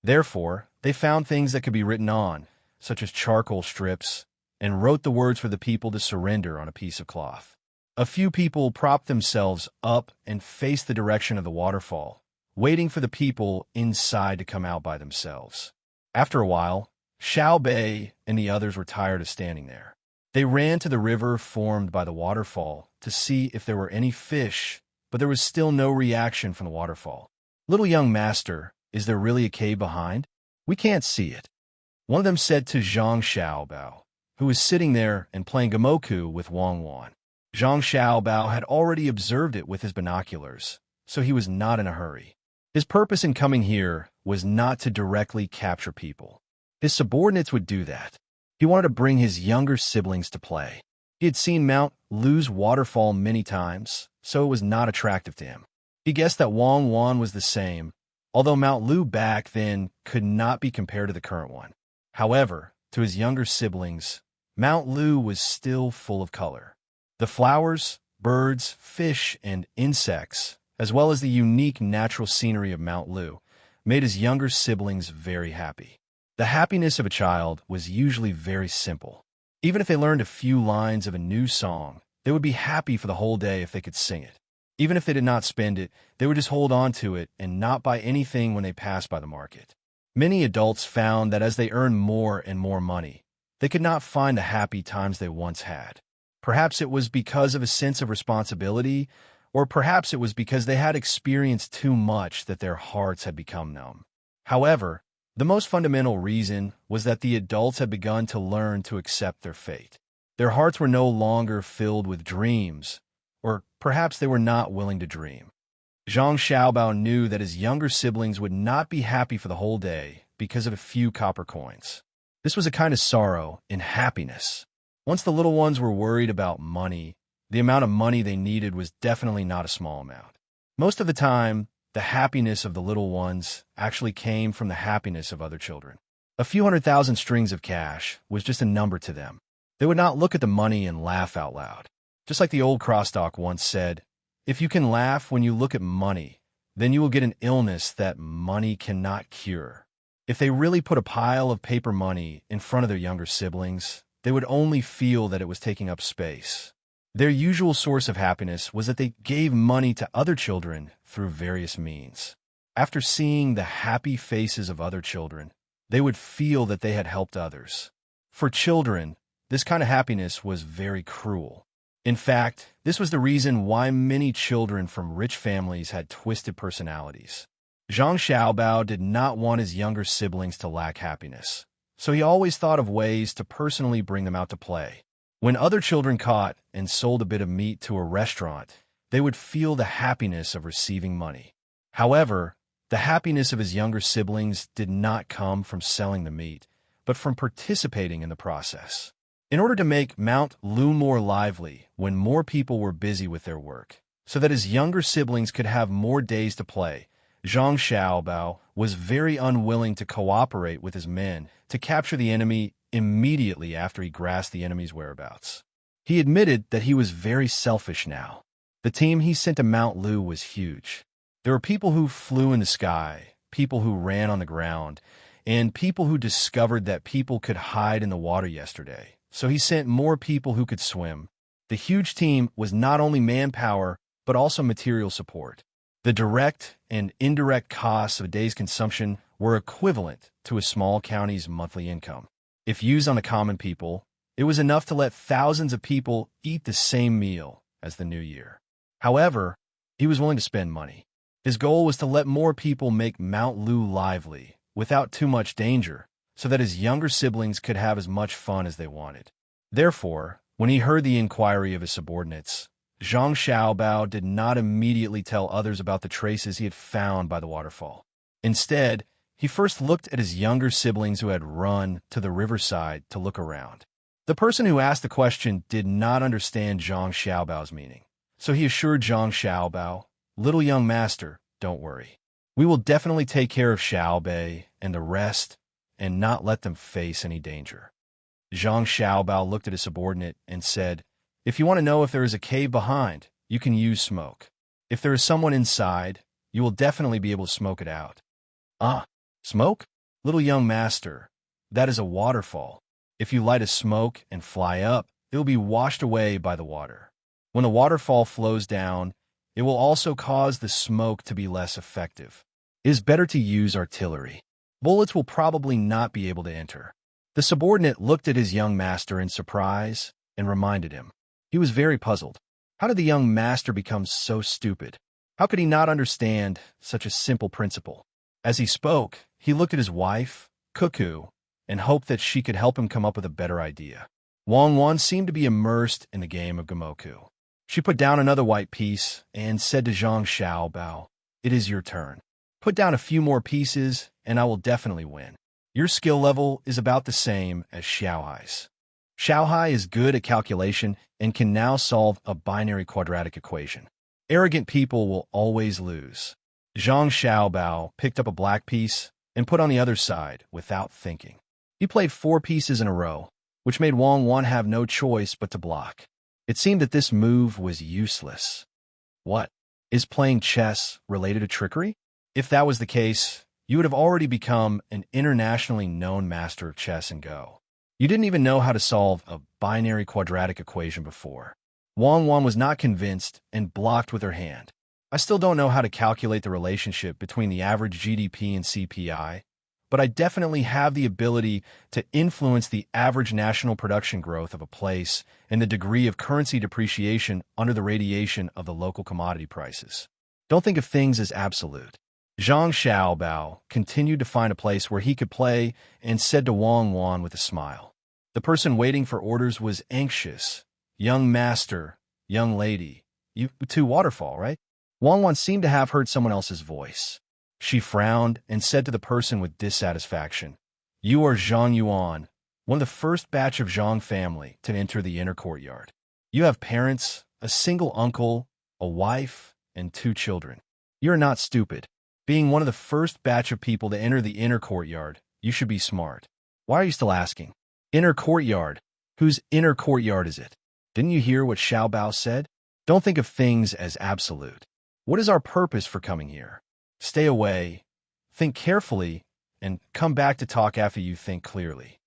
Therefore, they found things that could be written on, such as charcoal strips, and wrote the words for the people to surrender on a piece of cloth. A few people propped themselves up and faced the direction of the waterfall, waiting for the people inside to come out by themselves. After a while, Xiao Bei and the others were tired of standing there. They ran to the river formed by the waterfall to see if there were any fish, but there was still no reaction from the waterfall. "Little young master, is there really a cave behind? We can't see it," one of them said to Zhang Xiaobao, who was sitting there and playing gamoku with Wang Wan. Zhang Xiaobao had already observed it with his binoculars, so he was not in a hurry. His purpose in coming here was not to directly capture people. His subordinates would do that. He wanted to bring his younger siblings to play. He had seen Mount Lu's waterfall many times, so it was not attractive to him. He guessed that Wang Wan was the same, although Mount Lu back then could not be compared to the current one. However, to his younger siblings, Mount Lu was still full of color. The flowers, birds, fish, and insects, as well as the unique natural scenery of Mount Lu, made his younger siblings very happy. The happiness of a child was usually very simple. Even if they learned a few lines of a new song, they would be happy for the whole day if they could sing it. Even if they did not spend it, they would just hold on to it and not buy anything when they passed by the market. Many adults found that as they earned more and more money, they could not find the happy times they once had. Perhaps it was because of a sense of responsibility, or perhaps it was because they had experienced too much that their hearts had become numb. However, the most fundamental reason was that the adults had begun to learn to accept their fate. Their hearts were no longer filled with dreams, or perhaps they were not willing to dream. Zhang Xiaobao knew that his younger siblings would not be happy for the whole day because of a few copper coins. This was a kind of sorrow in happiness. Once the little ones were worried about money, the amount of money they needed was definitely not a small amount. Most of the time, the happiness of the little ones actually came from the happiness of other children. A few 100,000 strings of cash was just a number to them. They would not look at the money and laugh out loud. Just like the old crosstalk once said, if you can laugh when you look at money, then you will get an illness that money cannot cure. If they really put a pile of paper money in front of their younger siblings, they would only feel that it was taking up space. Their usual source of happiness was that they gave money to other children through various means. After seeing the happy faces of other children, they would feel that they had helped others. For children, this kind of happiness was very cruel. In fact, this was the reason why many children from rich families had twisted personalities. Zhang Xiaobao did not want his younger siblings to lack happiness, so he always thought of ways to personally bring them out to play. When other children caught and sold a bit of meat to a restaurant, they would feel the happiness of receiving money. However, the happiness of his younger siblings did not come from selling the meat, but from participating in the process. In order to make Mount Lu more lively when more people were busy with their work, so that his younger siblings could have more days to play, Zhang Xiaobao was very unwilling to cooperate with his men to capture the enemy immediately after he grasped the enemy's whereabouts. He admitted that he was very selfish now. The team he sent to Mount Lu was huge. There were people who flew in the sky, people who ran on the ground, and people who discovered that people could hide in the water yesterday. So he sent more people who could swim. The huge team was not only manpower, but also material support. The direct and indirect costs of a day's consumption were equivalent to a small county's monthly income. If used on the common people, it was enough to let thousands of people eat the same meal as the new year. However, he was willing to spend money. His goal was to let more people make Mount Lu lively without too much danger, so that his younger siblings could have as much fun as they wanted. Therefore, when he heard the inquiry of his subordinates, Zhang Xiaobao did not immediately tell others about the traces he had found by the waterfall. Instead, he first looked at his younger siblings who had run to the riverside to look around. The person who asked the question did not understand Zhang Xiaobao's meaning, so he assured Zhang Xiaobao, "Little young master, don't worry. We will definitely take care of Xiao Bei and the rest and not let them face any danger." Zhang Xiaobao looked at his subordinate and said, "If you want to know if there is a cave behind, you can use smoke. If there is someone inside, you will definitely be able to smoke it out." "Ah, smoke? Little young master, that is a waterfall. If you light a smoke and fly up, it will be washed away by the water. When the waterfall flows down, it will also cause the smoke to be less effective. It is better to use artillery. Bullets will probably not be able to enter." The subordinate looked at his young master in surprise and reminded him. He was very puzzled. How did the young master become so stupid? How could he not understand such a simple principle? As he spoke, he looked at his wife, Cuckoo, and hoped that she could help him come up with a better idea. Wang Wan seemed to be immersed in the game of Gamoku. She put down another white piece and said to Zhang Xiaobao, "It is your turn. Put down a few more pieces, and I will definitely win. Your skill level is about the same as Xiaohai's. Xiaohai is good at calculation and can now solve a binary quadratic equation. Arrogant people will always lose." Zhang Xiaobao picked up a black piece and put on the other side without thinking. He played 4 pieces in a row, which made Wang Wan have no choice but to block. It seemed that this move was useless. What? Is playing chess related to trickery? If that was the case, you would have already become an internationally known master of chess and Go. You didn't even know how to solve a binary quadratic equation before. Wang Wan was not convinced and blocked with her hand. "I still don't know how to calculate the relationship between the average GDP and CPI, but I definitely have the ability to influence the average national production growth of a place and the degree of currency depreciation under the radiation of the local commodity prices. Don't think of things as absolute." Zhang Xiaobao continued to find a place where he could play and said to Wang Wan with a smile. The person waiting for orders was anxious. "Young master, young lady, you two waterfall, right?" Wang Wan seemed to have heard someone else's voice. She frowned and said to the person with dissatisfaction, "You are Zhang Yuan, one of the first batch of Zhang family to enter the inner courtyard. You have parents, a single uncle, a wife, and 2 children. You are not stupid. Being one of the first batch of people to enter the inner courtyard, you should be smart. Why are you still asking? Inner courtyard? Whose inner courtyard is it? Didn't you hear what Xiao Bao said? Don't think of things as absolute. What is our purpose for coming here? Stay away, think carefully, and come back to talk after you think clearly."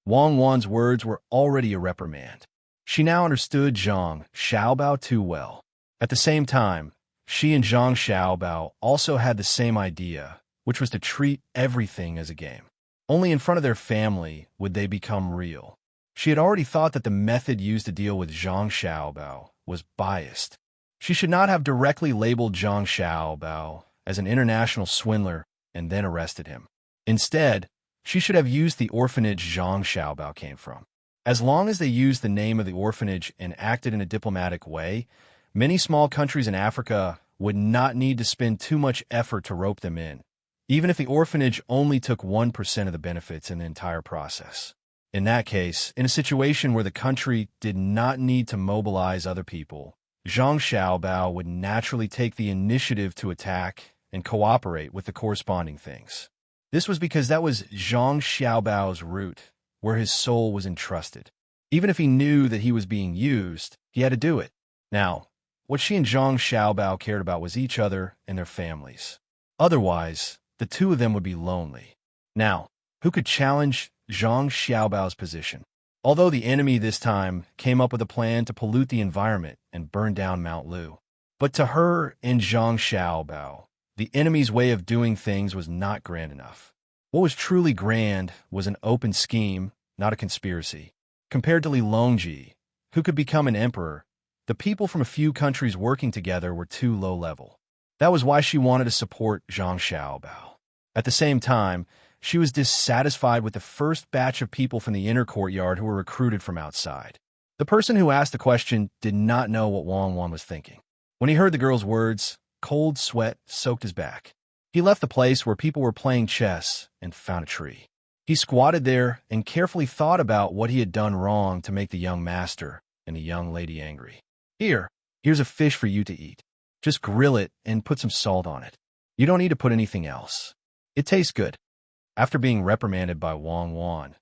Wang Wan's words were already a reprimand. She now understood Zhang Xiaobao too well. At the same time, she and Zhang Xiaobao also had the same idea, which was to treat everything as a game. Only in front of their family would they become real. She had already thought that the method used to deal with Zhang Xiaobao was biased. She should not have directly labeled Zhang Xiaobao as an international swindler and then arrested him. Instead, she should have used the orphanage Zhang Xiaobao came from. As long as they used the name of the orphanage and acted in a diplomatic way, many small countries in Africa would not need to spend too much effort to rope them in, even if the orphanage only took 1% of the benefits in the entire process. In that case, in a situation where the country did not need to mobilize other people, Zhang Xiaobao would naturally take the initiative to attack and cooperate with the corresponding things. This was because that was Zhang Xiaobao's route, where his soul was entrusted. Even if he knew that he was being used, he had to do it. Now, what she and Zhang Xiaobao cared about was each other and their families. Otherwise, the two of them would be lonely. Now, who could challenge Zhang Xiaobao's position? Although the enemy this time came up with a plan to pollute the environment and burn down Mount Lu. But to her and Zhang Xiaobao, the enemy's way of doing things was not grand enough. What was truly grand was an open scheme, not a conspiracy. Compared to Li Longji, who could become an emperor, the people from a few countries working together were too low level. That was why she wanted to support Zhang Xiaobao. At the same time, she was dissatisfied with the first batch of people from the inner courtyard who were recruited from outside. The person who asked the question did not know what Wang Wan was thinking. When he heard the girl's words, cold sweat soaked his back. He left the place where people were playing chess and found a tree. He squatted there and carefully thought about what he had done wrong to make the young master and the young lady angry. Here's a fish for you to eat. Just grill it and put some salt on it. You don't need to put anything else. It tastes good. After being reprimanded by Wang Wan,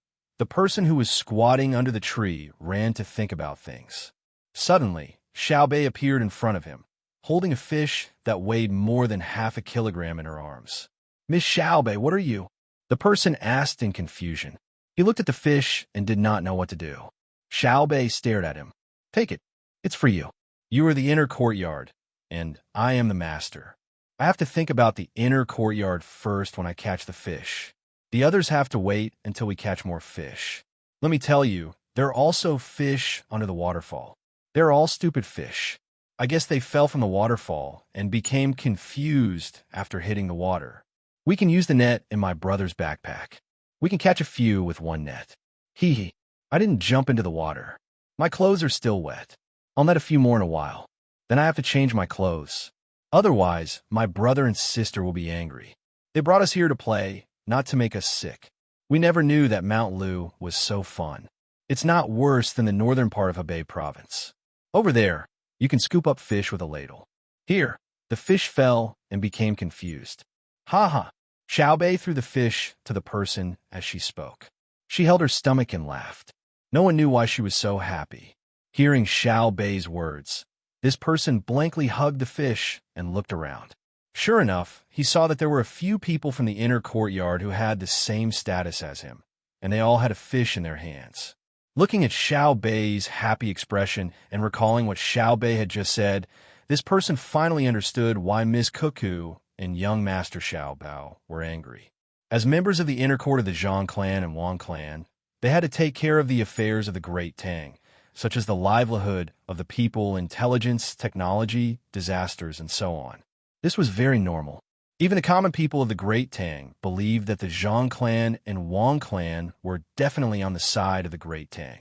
The person who was squatting under the tree ran to think about things. Suddenly, Xiaobei appeared in front of him, holding a fish that weighed more than half a kilogram in her arms. "Miss Xiaobei, what are you?" the person asked in confusion. He looked at the fish and did not know what to do. Xiaobei stared at him. "Take it. It's for you. You are the inner courtyard, and I am the master. I have to think about the inner courtyard first when I catch the fish. The others have to wait until we catch more fish. Let me tell you, there are also fish under the waterfall. They're all stupid fish. I guess they fell from the waterfall and became confused after hitting the water. We can use the net in my brother's backpack. We can catch a few with one net. Hee hee. I didn't jump into the water. My clothes are still wet. I'll net a few more in a while. Then I have to change my clothes. Otherwise, my brother and sister will be angry. They brought us here to play, not to make us sick. We never knew that Mount Lu was so fun. It's not worse than the northern part of Hebei province. Over there, you can scoop up fish with a ladle. Here, the fish fell and became confused. Ha ha. Xiaobei threw the fish to the person as she spoke. She held her stomach and laughed. No one knew why she was so happy. Hearing Xiaobei's words, this person blankly hugged the fish and looked around. Sure enough, he saw that there were a few people from the inner courtyard who had the same status as him, and they all had a fish in their hands. Looking at Xiaobei's happy expression and recalling what Xiaobei had just said, this person finally understood why Miss Cuckoo and young Master Xiaobao were angry. As members of the inner court of the Zhang clan and Wang clan, they had to take care of the affairs of the great Tang, such as the livelihood of the people, intelligence, technology, disasters, and so on. This was very normal. Even the common people of the great Tang believed that the Zhang clan and Wang clan were definitely on the side of the great Tang.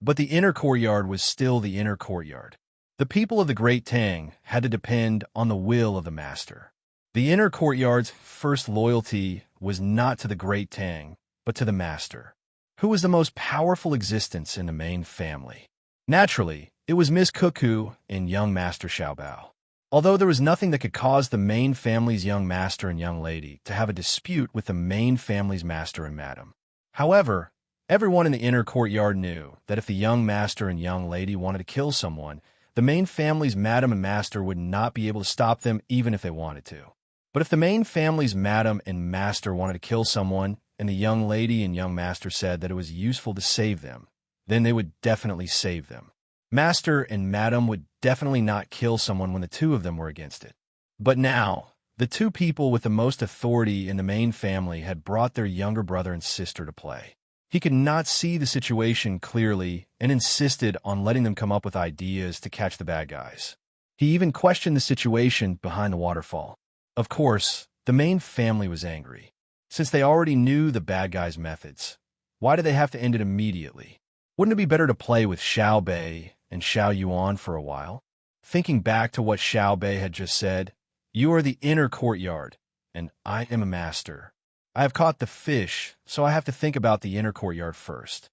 But the inner courtyard was still the inner courtyard. The people of the great Tang had to depend on the will of the master. The inner courtyard's first loyalty was not to the great Tang, but to the master, who was the most powerful existence in the main family. Naturally, it was Miss Cuckoo and young Master Xiaobao. Although there was nothing that could cause the main family's young master and young lady to have a dispute with the main family's master and madam. However, everyone in the inner courtyard knew that if the young master and young lady wanted to kill someone, the main family's madam and master would not be able to stop them even if they wanted to. But if the main family's madam and master wanted to kill someone, and the young lady and young master said that it was useful to save them, then they would definitely save them. Master and madam would definitely not kill someone when the two of them were against it. But now, the two people with the most authority in the main family had brought their younger brother and sister to play. He could not see the situation clearly and insisted on letting them come up with ideas to catch the bad guys. He even questioned the situation behind the waterfall. Of course, the main family was angry. Since they already knew the bad guys' methods, why did they have to end it immediately? Wouldn't it be better to play with Xiaobei and Xiao Yuan for a while? Thinking back to what Xiaobei had just said, "You are the inner courtyard, and I am a master. I have caught the fish, so I have to think about the inner courtyard first."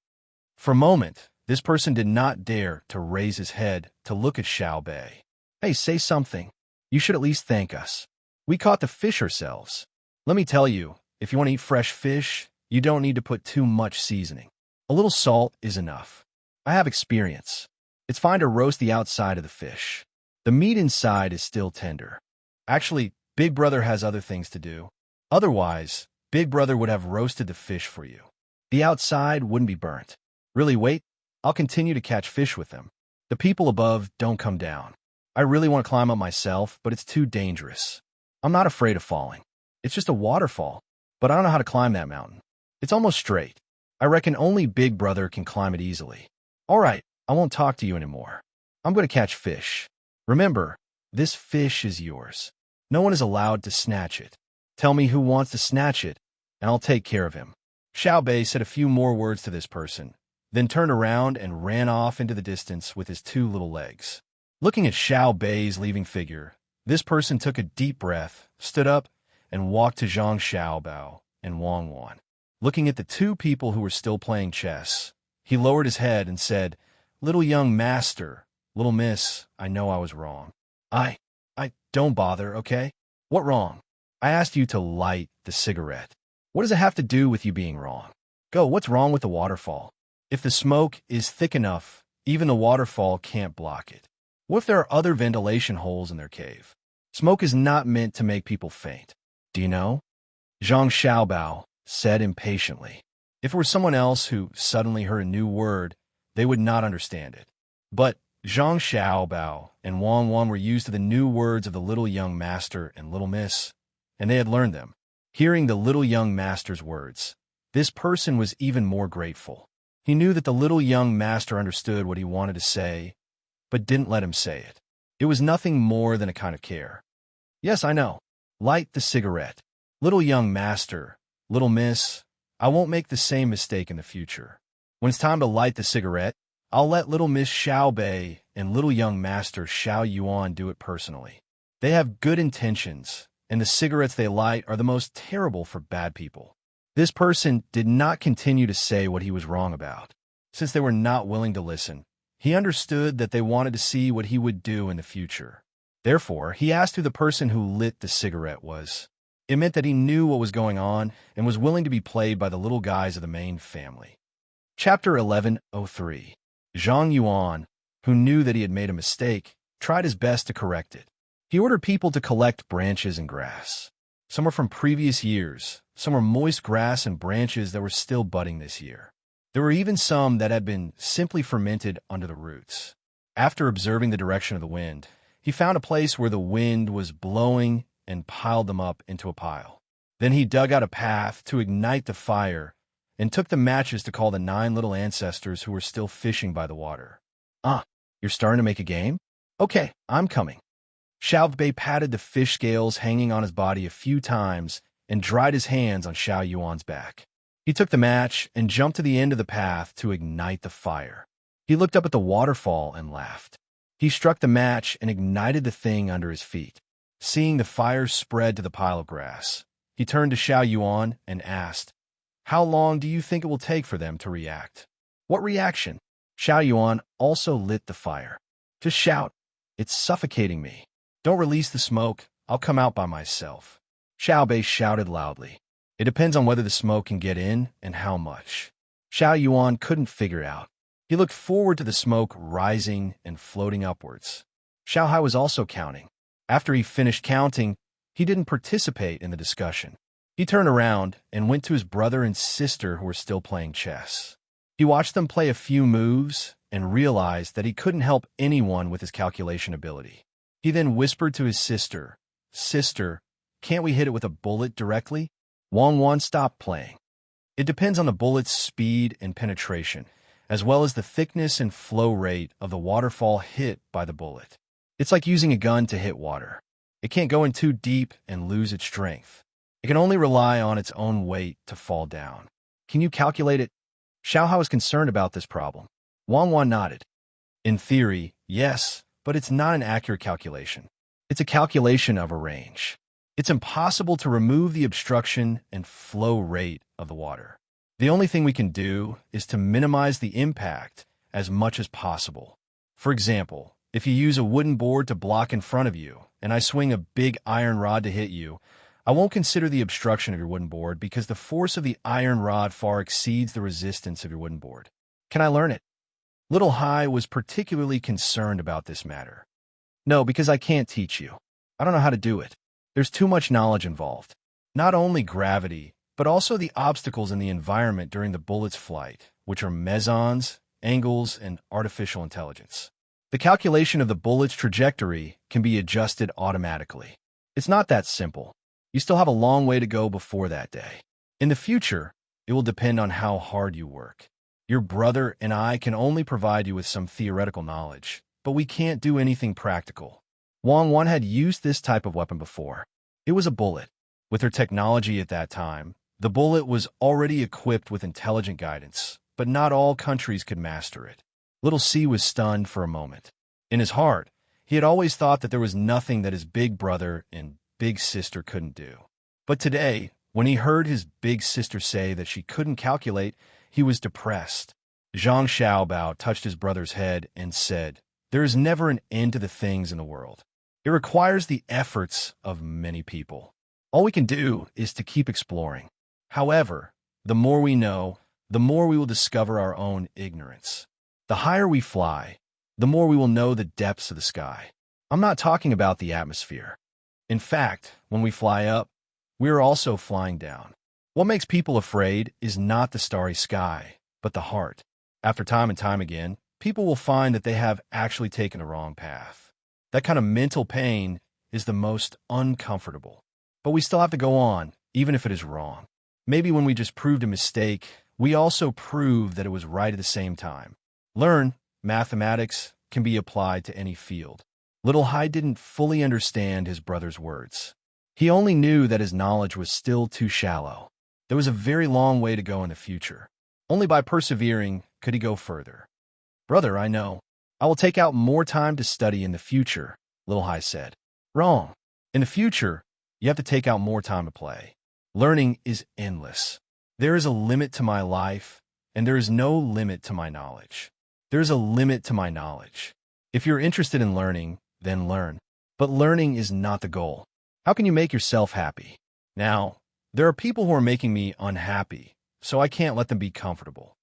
For a moment, this person did not dare to raise his head to look at Xiaobei. "Hey, say something. You should at least thank us. We caught the fish ourselves. Let me tell you, if you want to eat fresh fish, you don't need to put too much seasoning. A little salt is enough. I have experience. It's fine to roast the outside of the fish. The meat inside is still tender. Actually, Big Brother has other things to do. Otherwise, Big Brother would have roasted the fish for you. The outside wouldn't be burnt. Really, wait. I'll continue to catch fish with them. The people above don't come down. I really want to climb up myself, but it's too dangerous. I'm not afraid of falling. It's just a waterfall, but I don't know how to climb that mountain. It's almost straight. I reckon only Big Brother can climb it easily. All right, I won't talk to you anymore. I'm going to catch fish. Remember, this fish is yours. No one is allowed to snatch it. Tell me who wants to snatch it, and I'll take care of him." Xiaobei said a few more words to this person, then turned around and ran off into the distance with his two little legs. Looking at Xiaobei's leaving figure, this person took a deep breath, stood up, and walked to Zhang Xiaobao and Wang Wan. Looking at the two people who were still playing chess, he lowered his head and said, "Little young master, little miss, I know I was wrong. I don't bother, okay? What wrong? I asked you to light the cigarette. What does it have to do with you being wrong? Go, what's wrong with the waterfall? If the smoke is thick enough, even the waterfall can't block it. What if there are other ventilation holes in their cave? Smoke is not meant to make people faint. Do you know? Zhang Xiaobao said impatiently. If it were someone else who suddenly heard a new word, they would not understand it. But Zhang Xiaobao and Wang Wan were used to the new words of the little young master and little miss, and they had learned them. Hearing the little young master's words, this person was even more grateful. He knew that the little young master understood what he wanted to say, but didn't let him say it. It was nothing more than a kind of care. Yes, I know. Light the cigarette. Little young master, little miss, I won't make the same mistake in the future. When it's time to light the cigarette, I'll let little Miss Xiao Bei and little young master Xiao Yuan do it personally. They have good intentions, and the cigarettes they light are the most terrible for bad people. This person did not continue to say what he was wrong about. Since they were not willing to listen, he understood that they wanted to see what he would do in the future. Therefore, he asked who the person who lit the cigarette was. It meant that he knew what was going on and was willing to be played by the little guys of the main family. Chapter 11:03. Zhang Yuan, who knew that he had made a mistake, tried his best to correct it. He ordered people to collect branches and grass. Some were from previous years, some were moist grass and branches that were still budding this year. There were even some that had been simply fermented under the roots. After observing the direction of the wind, he found a place where the wind was blowing and piled them up into a pile. Then he dug out a path to ignite the fire and took the matches to call the 9 little ancestors who were still fishing by the water. You're starting to make a game? Okay, I'm coming. Xiao Bei patted the fish scales hanging on his body a few times and dried his hands on Xiao Yuan's back. He took the match and jumped to the end of the path to ignite the fire. He looked up at the waterfall and laughed. He struck the match and ignited the thing under his feet. Seeing the fire spread to the pile of grass, he turned to Xiao Yuan and asked, "How long do you think it will take for them to react?" "What reaction?" Xiao Yuan also lit the fire. "Just shout. It's suffocating me. Don't release the smoke. I'll come out by myself." Xiao Bei shouted loudly. "It depends on whether the smoke can get in and how much." Xiao Yuan couldn't figure out. He looked forward to the smoke rising and floating upwards. Xiao Hai was also counting. After he finished counting, he didn't participate in the discussion. He turned around and went to his brother and sister who were still playing chess. He watched them play a few moves and realized that he couldn't help anyone with his calculation ability. He then whispered to his sister, "Sister, can't we hit it with a bullet directly?" Wang Wan stopped playing. "It depends on the bullet's speed and penetration, as well as the thickness and flow rate of the waterfall hit by the bullet. It's like using a gun to hit water. It can't go in too deep and lose its strength. It can only rely on its own weight to fall down. Can you calculate it?" Xiao Hao was concerned about this problem. Wang Wan nodded. "In theory, yes, but it's not an accurate calculation. It's a calculation of a range. It's impossible to remove the obstruction and flow rate of the water. The only thing we can do is to minimize the impact as much as possible. For example, if you use a wooden board to block in front of you, and I swing a big iron rod to hit you, I won't consider the obstruction of your wooden board because the force of the iron rod far exceeds the resistance of your wooden board. Can I learn it?" Little Hai was particularly concerned about this matter. "No, because I can't teach you. I don't know how to do it. There's too much knowledge involved. Not only gravity, but also the obstacles in the environment during the bullet's flight, which are mesons, angles, and artificial intelligence. The calculation of the bullet's trajectory can be adjusted automatically. It's not that simple. You still have a long way to go before that day. In the future, it will depend on how hard you work. Your brother and I can only provide you with some theoretical knowledge, but we can't do anything practical." Wang Wan had used this type of weapon before. It was a bullet. With her technology at that time, the bullet was already equipped with intelligent guidance, but not all countries could master it. Little C was stunned for a moment. In his heart, he had always thought that there was nothing that his big brother and big sister couldn't do. But today, when he heard his big sister say that she couldn't calculate, he was depressed. Zhang Xiaobao touched his brother's head and said, "There is never an end to the things in the world. It requires the efforts of many people. All we can do is to keep exploring. However, the more we know, the more we will discover our own ignorance. The higher we fly, the more we will know the depths of the sky. I'm not talking about the atmosphere. In fact, when we fly up, we are also flying down. What makes people afraid is not the starry sky, but the heart. After time and time again, people will find that they have actually taken the wrong path. That kind of mental pain is the most uncomfortable. But we still have to go on, even if it is wrong. Maybe when we just proved a mistake, we also proved that it was right at the same time. Learn, mathematics can be applied to any field. Little Hai didn't fully understand his brother's words. He only knew that his knowledge was still too shallow. There was a very long way to go in the future. Only by persevering could he go further. Brother, I know. I will take out more time to study in the future, Little Hai said. Wrong. In the future, you have to take out more time to play. Learning is endless. There is a limit to my life, and there is no limit to my knowledge. There is a limit to my knowledge. If you're interested in learning, then learn. But learning is not the goal. How can you make yourself happy? Now, there are people who are making me unhappy, so I can't let them be comfortable.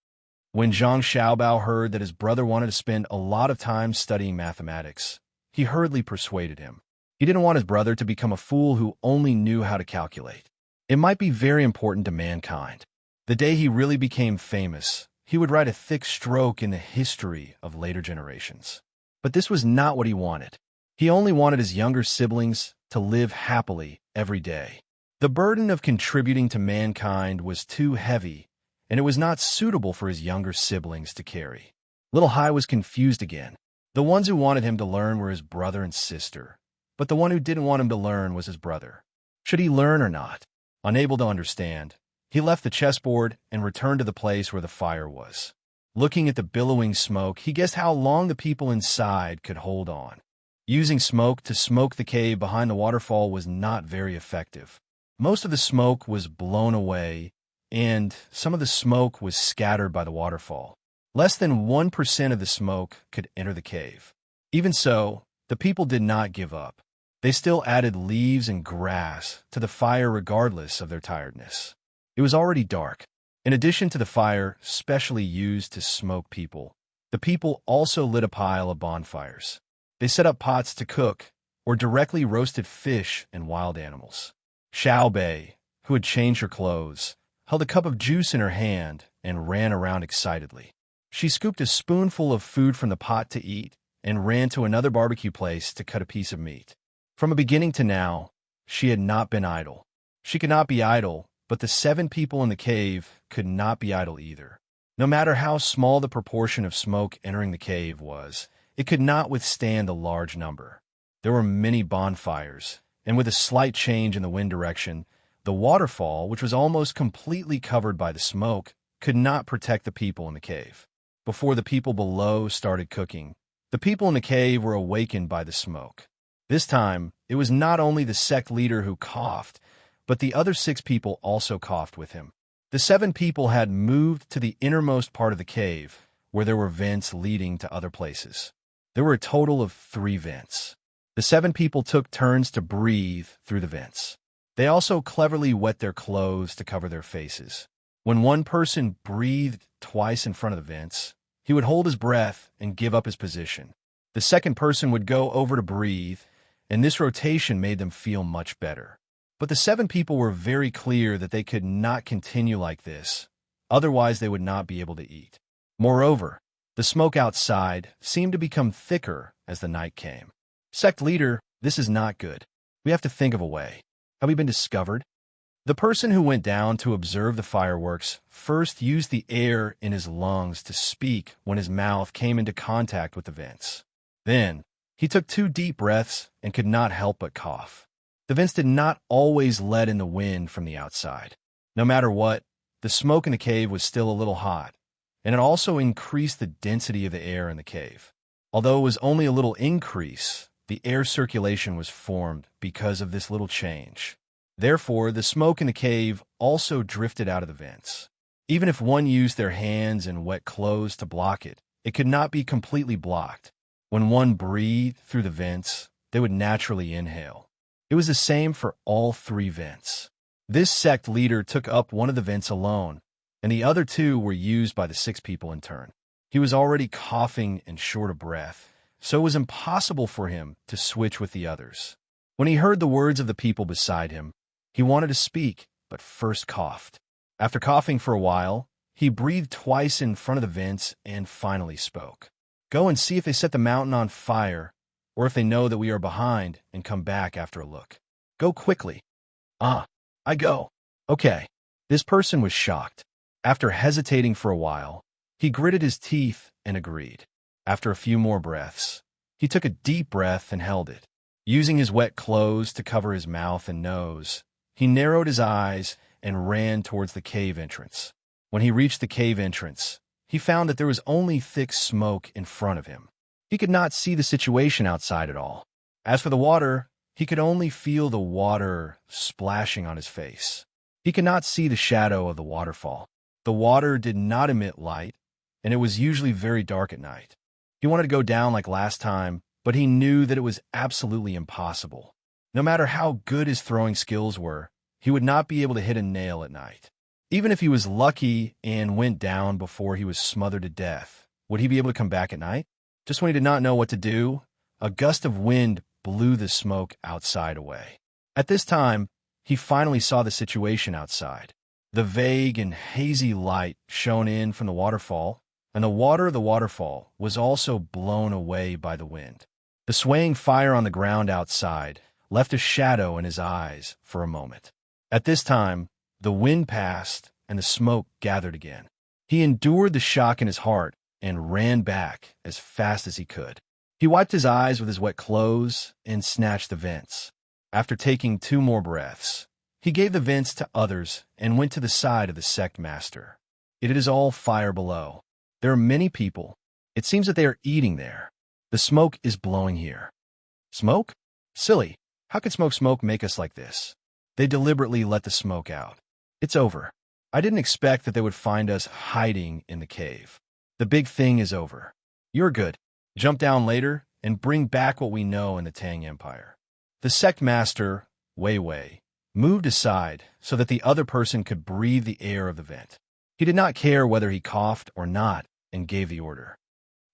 When Zhang Xiaobao heard that his brother wanted to spend a lot of time studying mathematics, he hurriedly persuaded him. He didn't want his brother to become a fool who only knew how to calculate. It might be very important to mankind. The day he really became famous, he would write a thick stroke in the history of later generations. But this was not what he wanted. He only wanted his younger siblings to live happily every day. The burden of contributing to mankind was too heavy, and it was not suitable for his younger siblings to carry. Little Hai was confused again. The ones who wanted him to learn were his brother and sister, but the one who didn't want him to learn was his brother. Should he learn or not? Unable to understand, he left the chessboard and returned to the place where the fire was. Looking at the billowing smoke, he guessed how long the people inside could hold on. Using smoke to smoke the cave behind the waterfall was not very effective. Most of the smoke was blown away, and some of the smoke was scattered by the waterfall. Less than 1% of the smoke could enter the cave. Even so, the people did not give up. They still added leaves and grass to the fire regardless of their tiredness. It was already dark. In addition to the fire specially used to smoke people, the people also lit a pile of bonfires. They set up pots to cook or directly roasted fish and wild animals. Xiao Bei, who had changed her clothes, held a cup of juice in her hand and ran around excitedly. She scooped a spoonful of food from the pot to eat and ran to another barbecue place to cut a piece of meat. From the beginning to now, she had not been idle. She could not be idle, but the 7 people in the cave could not be idle either. No matter how small the proportion of smoke entering the cave was, it could not withstand a large number. There were many bonfires, and with a slight change in the wind direction, the waterfall, which was almost completely covered by the smoke, could not protect the people in the cave. Before the people below started cooking, the people in the cave were awakened by the smoke. This time, it was not only the sect leader who coughed, but the other 6 people also coughed with him. The 7 people had moved to the innermost part of the cave, where there were vents leading to other places. There were a total of 3 vents. The 7 people took turns to breathe through the vents. They also cleverly wet their clothes to cover their faces. When one person breathed twice in front of the vents, he would hold his breath and give up his position. The second person would go over to breathe, and this rotation made them feel much better. But the 7 people were very clear that they could not continue like this, otherwise they would not be able to eat. Moreover, the smoke outside seemed to become thicker as the night came. Sect leader, this is not good. We have to think of a way. Have we been discovered? The person who went down to observe the fireworks first used the air in his lungs to speak when his mouth came into contact with the vents. Then, he took 2 deep breaths and could not help but cough. The vents did not always let in the wind from the outside. No matter what, the smoke in the cave was still a little hot, and it also increased the density of the air in the cave. Although it was only a little increase, the air circulation was formed because of this little change. Therefore, the smoke in the cave also drifted out of the vents. Even if one used their hands and wet clothes to block it, it could not be completely blocked. When one breathed through the vents, they would naturally inhale. It was the same for all 3 vents. This sect leader took up one of the vents alone, and the other 2 were used by the 6 people in turn. He was already coughing and short of breath, so it was impossible for him to switch with the others. When he heard the words of the people beside him, he wanted to speak, but first coughed. After coughing for a while, he breathed twice in front of the vents and finally spoke. "Go and see if they set the mountain on fire, or if they know that we are behind and come back after a look. Go quickly." "Ah, I go." "Okay." This person was shocked. After hesitating for a while, he gritted his teeth and agreed. After a few more breaths, he took a deep breath and held it. Using his wet clothes to cover his mouth and nose, he narrowed his eyes and ran towards the cave entrance. When he reached the cave entrance, he found that there was only thick smoke in front of him. He could not see the situation outside at all. As for the water, he could only feel the water splashing on his face. He could not see the shadow of the waterfall. The water did not emit light, and it was usually very dark at night. He wanted to go down like last time, but he knew that it was absolutely impossible. No matter how good his throwing skills were, he would not be able to hit a nail at night. Even if he was lucky and went down before he was smothered to death, would he be able to come back at night? Just when he did not know what to do, a gust of wind blew the smoke outside away. At this time, he finally saw the situation outside. The vague and hazy light shone in from the waterfall, and the water of the waterfall was also blown away by the wind. The swaying fire on the ground outside left a shadow in his eyes for a moment. At this time, the wind passed and the smoke gathered again. He endured the shock in his heart and ran back as fast as he could. He wiped his eyes with his wet clothes and snatched the vents. After taking 2 more breaths, he gave the vents to others and went to the side of the sect master. It is all fire below. There are many people. It seems that they are eating there. The smoke is blowing here. Smoke? Silly. How could smoke make us like this? They deliberately let the smoke out. It's over. I didn't expect that they would find us hiding in the cave. The big thing is over. You're good. Jump down later and bring back what we know in the Tang Empire. The sect master, Wei Wei, moved aside so that the other person could breathe the air of the vent. He did not care whether he coughed or not and gave the order.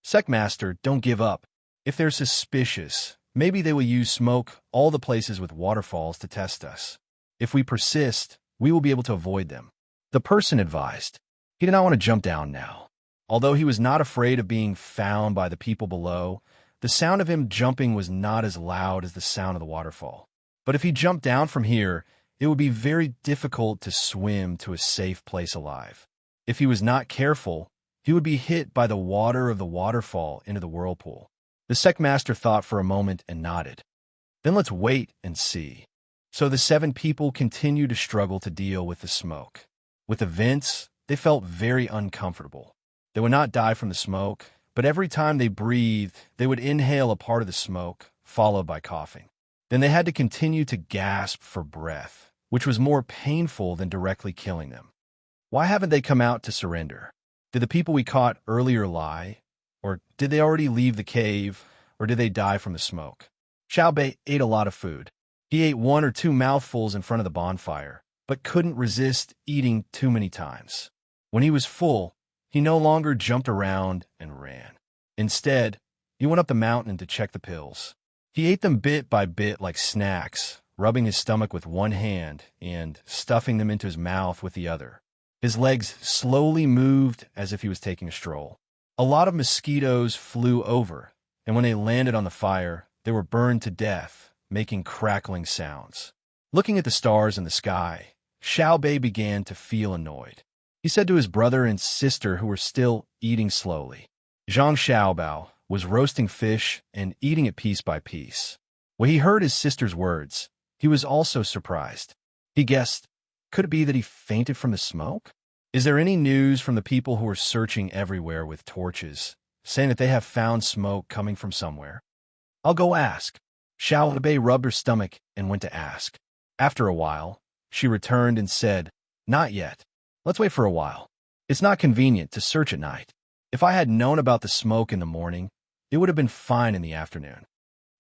Sect master, don't give up. If they're suspicious, maybe they will use smoke all the places with waterfalls to test us. If we persist, we will be able to avoid them. The person advised. He did not want to jump down now. Although he was not afraid of being found by the people below, the sound of him jumping was not as loud as the sound of the waterfall. But if he jumped down from here, it would be very difficult to swim to a safe place alive. If he was not careful, he would be hit by the water of the waterfall into the whirlpool. The sect master thought for a moment and nodded. Then let's wait and see. So the 7 people continued to struggle to deal with the smoke. With the vents, they felt very uncomfortable. They would not die from the smoke, but every time they breathed, they would inhale a part of the smoke, followed by coughing. Then they had to continue to gasp for breath, which was more painful than directly killing them. Why haven't they come out to surrender? Did the people we caught earlier lie? Or did they already leave the cave? Or did they die from the smoke? Xiao Bei ate a lot of food. He ate 1 or 2 mouthfuls in front of the bonfire, but couldn't resist eating too many times. When he was full, he no longer jumped around and ran. Instead, he went up the mountain to check the pills. He ate them bit by bit like snacks, rubbing his stomach with one hand and stuffing them into his mouth with the other. His legs slowly moved as if he was taking a stroll. A lot of mosquitoes flew over, and when they landed on the fire, they were burned to death, making crackling sounds. Looking at the stars in the sky, Xiao Bei began to feel annoyed. He said to his brother and sister who were still eating slowly. Zhang Xiaobao was roasting fish and eating it piece by piece. When he heard his sister's words, he was also surprised. He guessed, could it be that he fainted from the smoke? Is there any news from the people who are searching everywhere with torches, saying that they have found smoke coming from somewhere? I'll go ask. Xiao Bei rubbed her stomach and went to ask. After a while, she returned and said, not yet. Let's wait for a while. It's not convenient to search at night. If I had known about the smoke in the morning, it would have been fine in the afternoon.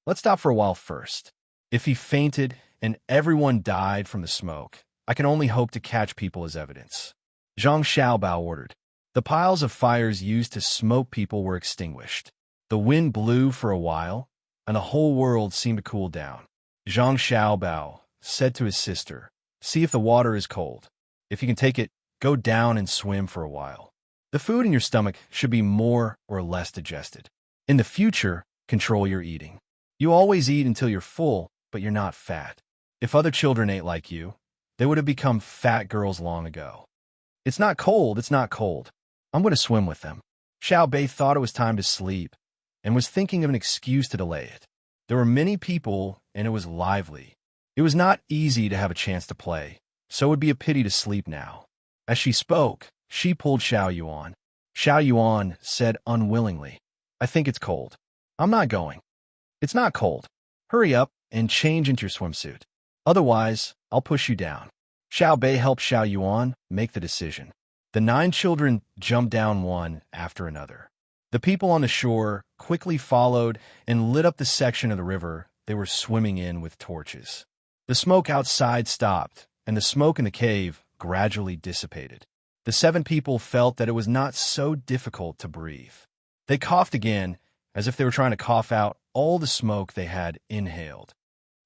Let's stop for a while first. If he fainted and everyone died from the smoke, I can only hope to catch people as evidence. Zhang Xiaobao ordered. The piles of fires used to smoke people were extinguished. The wind blew for a while, and the whole world seemed to cool down. Zhang Xiaobao said to his sister, "See if the water is cold. If you can take it, go down and swim for a while. The food in your stomach should be more or less digested. In the future, control your eating. You always eat until you're full, but you're not fat. If other children ate like you, they would have become fat girls long ago. It's not cold, it's not cold. I'm going to swim with them." Xiao Bei thought it was time to sleep and was thinking of an excuse to delay it. There were many people, and it was lively. It was not easy to have a chance to play, so it would be a pity to sleep now. As she spoke, she pulled Xiao Yuan. Xiao Yuan said unwillingly, "I think it's cold. I'm not going." "It's not cold. Hurry up and change into your swimsuit. Otherwise, I'll push you down." Xiao Bei helped Xiao Yuan make the decision. The 9 children jumped down one after another. The people on the shore quickly followed and lit up the section of the river they were swimming in with torches. The smoke outside stopped, and the smoke in the cave gradually dissipated. The 7 people felt that it was not so difficult to breathe. They coughed again, as if they were trying to cough out all the smoke they had inhaled.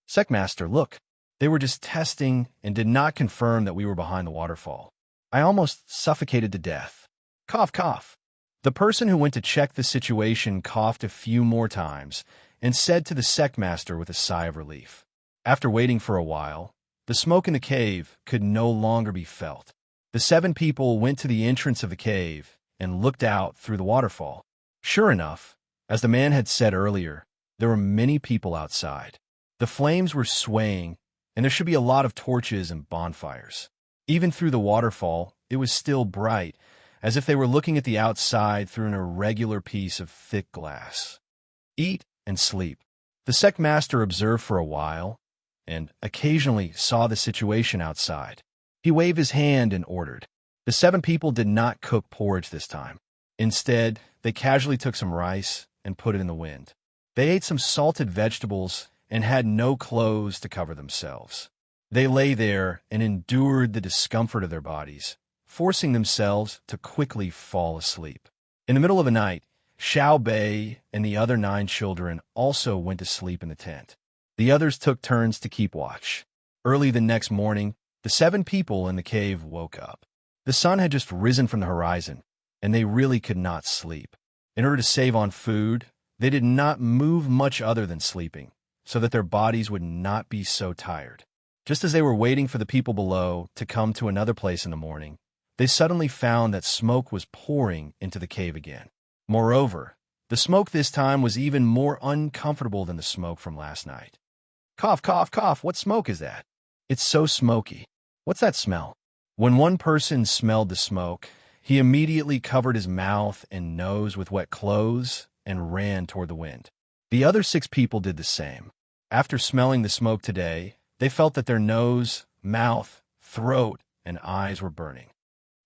"Secmaster, look. They were just testing and did not confirm that we were behind the waterfall. I almost suffocated to death. Cough, cough." The person who went to check the situation coughed a few more times and said to the Secmaster with a sigh of relief. After waiting for a while, the smoke in the cave could no longer be felt. The 7 people went to the entrance of the cave and looked out through the waterfall. Sure enough, as the man had said earlier, there were many people outside. The flames were swaying, and there should be a lot of torches and bonfires. Even through the waterfall, it was still bright, as if they were looking at the outside through an irregular piece of thick glass. "Eat and sleep." The Secmaster observed for a while, and occasionally saw the situation outside. He waved his hand and ordered. The 7 people did not cook porridge this time. Instead, they casually took some rice and put it in the wind. They ate some salted vegetables and had no clothes to cover themselves. They lay there and endured the discomfort of their bodies, forcing themselves to quickly fall asleep. In the middle of the night, Xiao Bei and the other 9 children also went to sleep in the tent. The others took turns to keep watch. Early the next morning, the 7 people in the cave woke up. The sun had just risen from the horizon, and they really could not sleep. In order to save on food, they did not move much other than sleeping, so that their bodies would not be so tired. Just as they were waiting for the people below to come to another place in the morning, they suddenly found that smoke was pouring into the cave again. Moreover, the smoke this time was even more uncomfortable than the smoke from last night. "Cough, cough, cough, what smoke is that? It's so smoky. What's that smell?" When one person smelled the smoke, he immediately covered his mouth and nose with wet clothes and ran toward the wind. The other 6 people did the same. After smelling the smoke today, they felt that their nose, mouth, throat, and eyes were burning.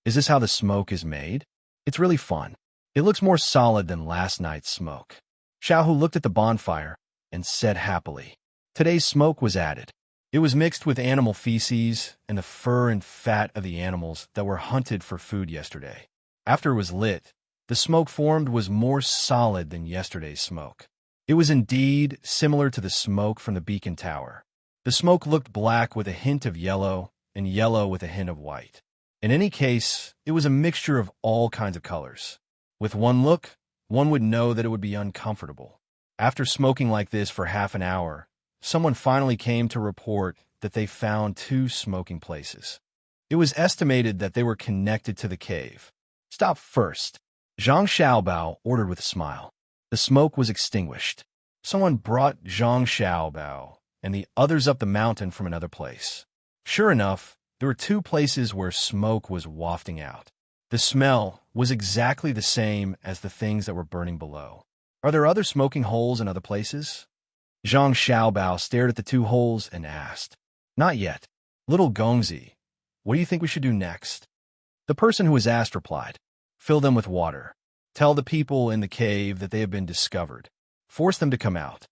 "Is this how the smoke is made? It's really fun. It looks more solid than last night's smoke." Xiaohu looked at the bonfire and said happily, "Today's smoke was added. It was mixed with animal feces and the fur and fat of the animals that were hunted for food yesterday. After it was lit, the smoke formed was more solid than yesterday's smoke. It was indeed similar to the smoke from the beacon tower. The smoke looked black with a hint of yellow and yellow with a hint of white. In any case, it was a mixture of all kinds of colors. With one look, one would know that it would be uncomfortable. After smoking like this for half an hour, someone finally came to report that they found 2 smoking places. It was estimated that they were connected to the cave. "Stop first," Zhang Xiaobao ordered with a smile. The smoke was extinguished. Someone brought Zhang Xiaobao and the others up the mountain from another place. Sure enough, there were 2 places where smoke was wafting out. The smell was exactly the same as the things that were burning below. "Are there other smoking holes in other places?" Zhang Xiaobao stared at the 2 holes and asked. "Not yet. Little Gongzi, what do you think we should do next?" The person who was asked replied, "Fill them with water. Tell the people in the cave that they have been discovered. Force them to come out."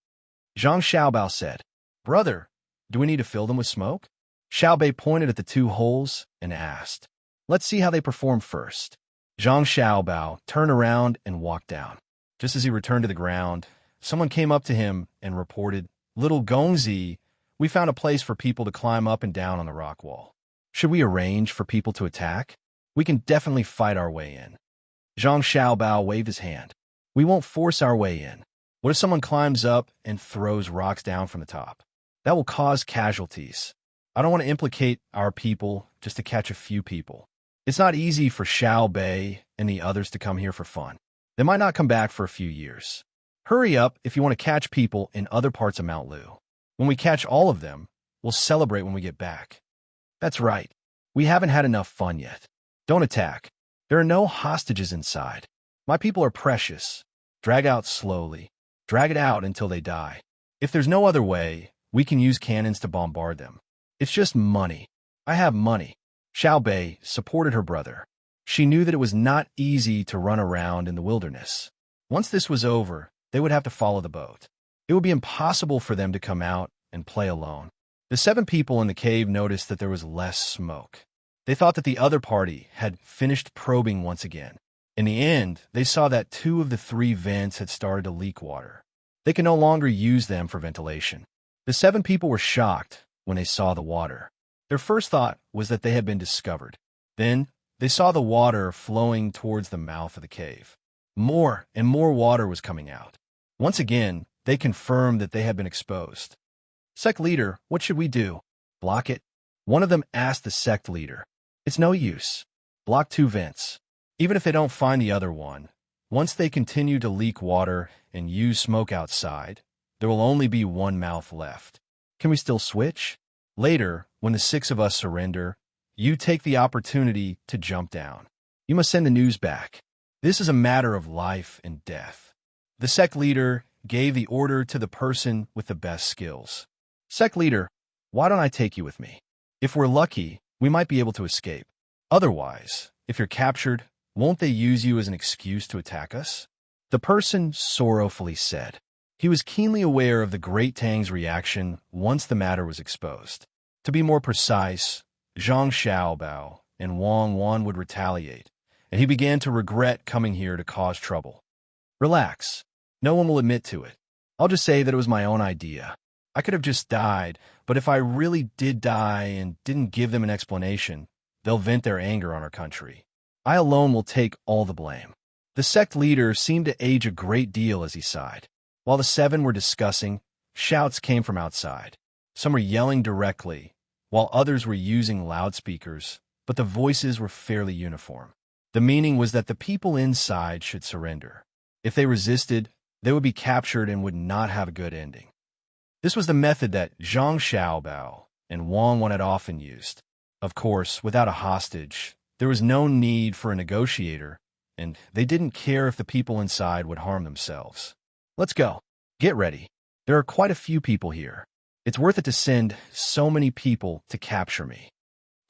Zhang Xiaobao said, "Brother, do we need to fill them with smoke?" Xiao Bei pointed at the 2 holes and asked, Let's see how they perform first. Zhang Xiaobao turned around and walked down. Just as he returned to the ground, someone came up to him and reported, "Little Gongzi, we found a place for people to climb up and down on the rock wall. Should we arrange for people to attack? We can definitely fight our way in." Zhang Xiaobao waved his hand. "We won't force our way in. What if someone climbs up and throws rocks down from the top? That will cause casualties. I don't want to implicate our people just to catch a few people. It's not easy for Xiao Bei and the others to come here for fun. They might not come back for a few years. Hurry up if you want to catch people in other parts of Mount Lu. When we catch all of them, we'll celebrate when we get back." "That's right. We haven't had enough fun yet. Don't attack. There are no hostages inside. My people are precious. Drag out slowly. Drag it out until they die. If there's no other way, we can use cannons to bombard them. It's just money. I have money." Xiao Bei supported her brother. She knew that it was not easy to run around in the wilderness. Once this was over, they would have to follow the boat. It would be impossible for them to come out and play alone. The 7 people in the cave noticed that there was less smoke. They thought that the other party had finished probing once again. In the end, they saw that 2 of the 3 vents had started to leak water. They could no longer use them for ventilation. The 7 people were shocked when they saw the water. Their first thought was that they had been discovered. Then, they saw the water flowing towards the mouth of the cave. More and more water was coming out. Once again, they confirmed that they had been exposed. "Sect leader, what should we do? Block it?" One of them asked the sect leader. "It's no use. Block 2 vents. Even if they don't find the other one, once they continue to leak water and use smoke outside, there will only be 1 mouth left. Can we still switch? Later, when the 6 of us surrender, you take the opportunity to jump down. You must send the news back. This is a matter of life and death." The sect leader gave the order to the person with the best skills. "Sect leader, why don't I take you with me? If we're lucky, we might be able to escape. Otherwise, if you're captured, won't they use you as an excuse to attack us?" The person sorrowfully said. He was keenly aware of the great Tang's reaction once the matter was exposed. To be more precise, Zhang Xiaobao and Wang Wan would retaliate, and he began to regret coming here to cause trouble. "Relax. No one will admit to it. I'll just say that it was my own idea. I could have just died, but if I really did die and didn't give them an explanation, they'll vent their anger on our country. I alone will take all the blame." The sect leader seemed to age a great deal as he sighed. While the 7 were discussing, shouts came from outside. Some were yelling directly, while others were using loudspeakers, but the voices were fairly uniform. The meaning was that the people inside should surrender. If they resisted, they would be captured and would not have a good ending. This was the method that Zhang Xiaobao and Wang Wan had often used. Of course, without a hostage, there was no need for a negotiator, and they didn't care if the people inside would harm themselves. "Let's go. Get ready. There are quite a few people here. It's worth it to send so many people to capture me."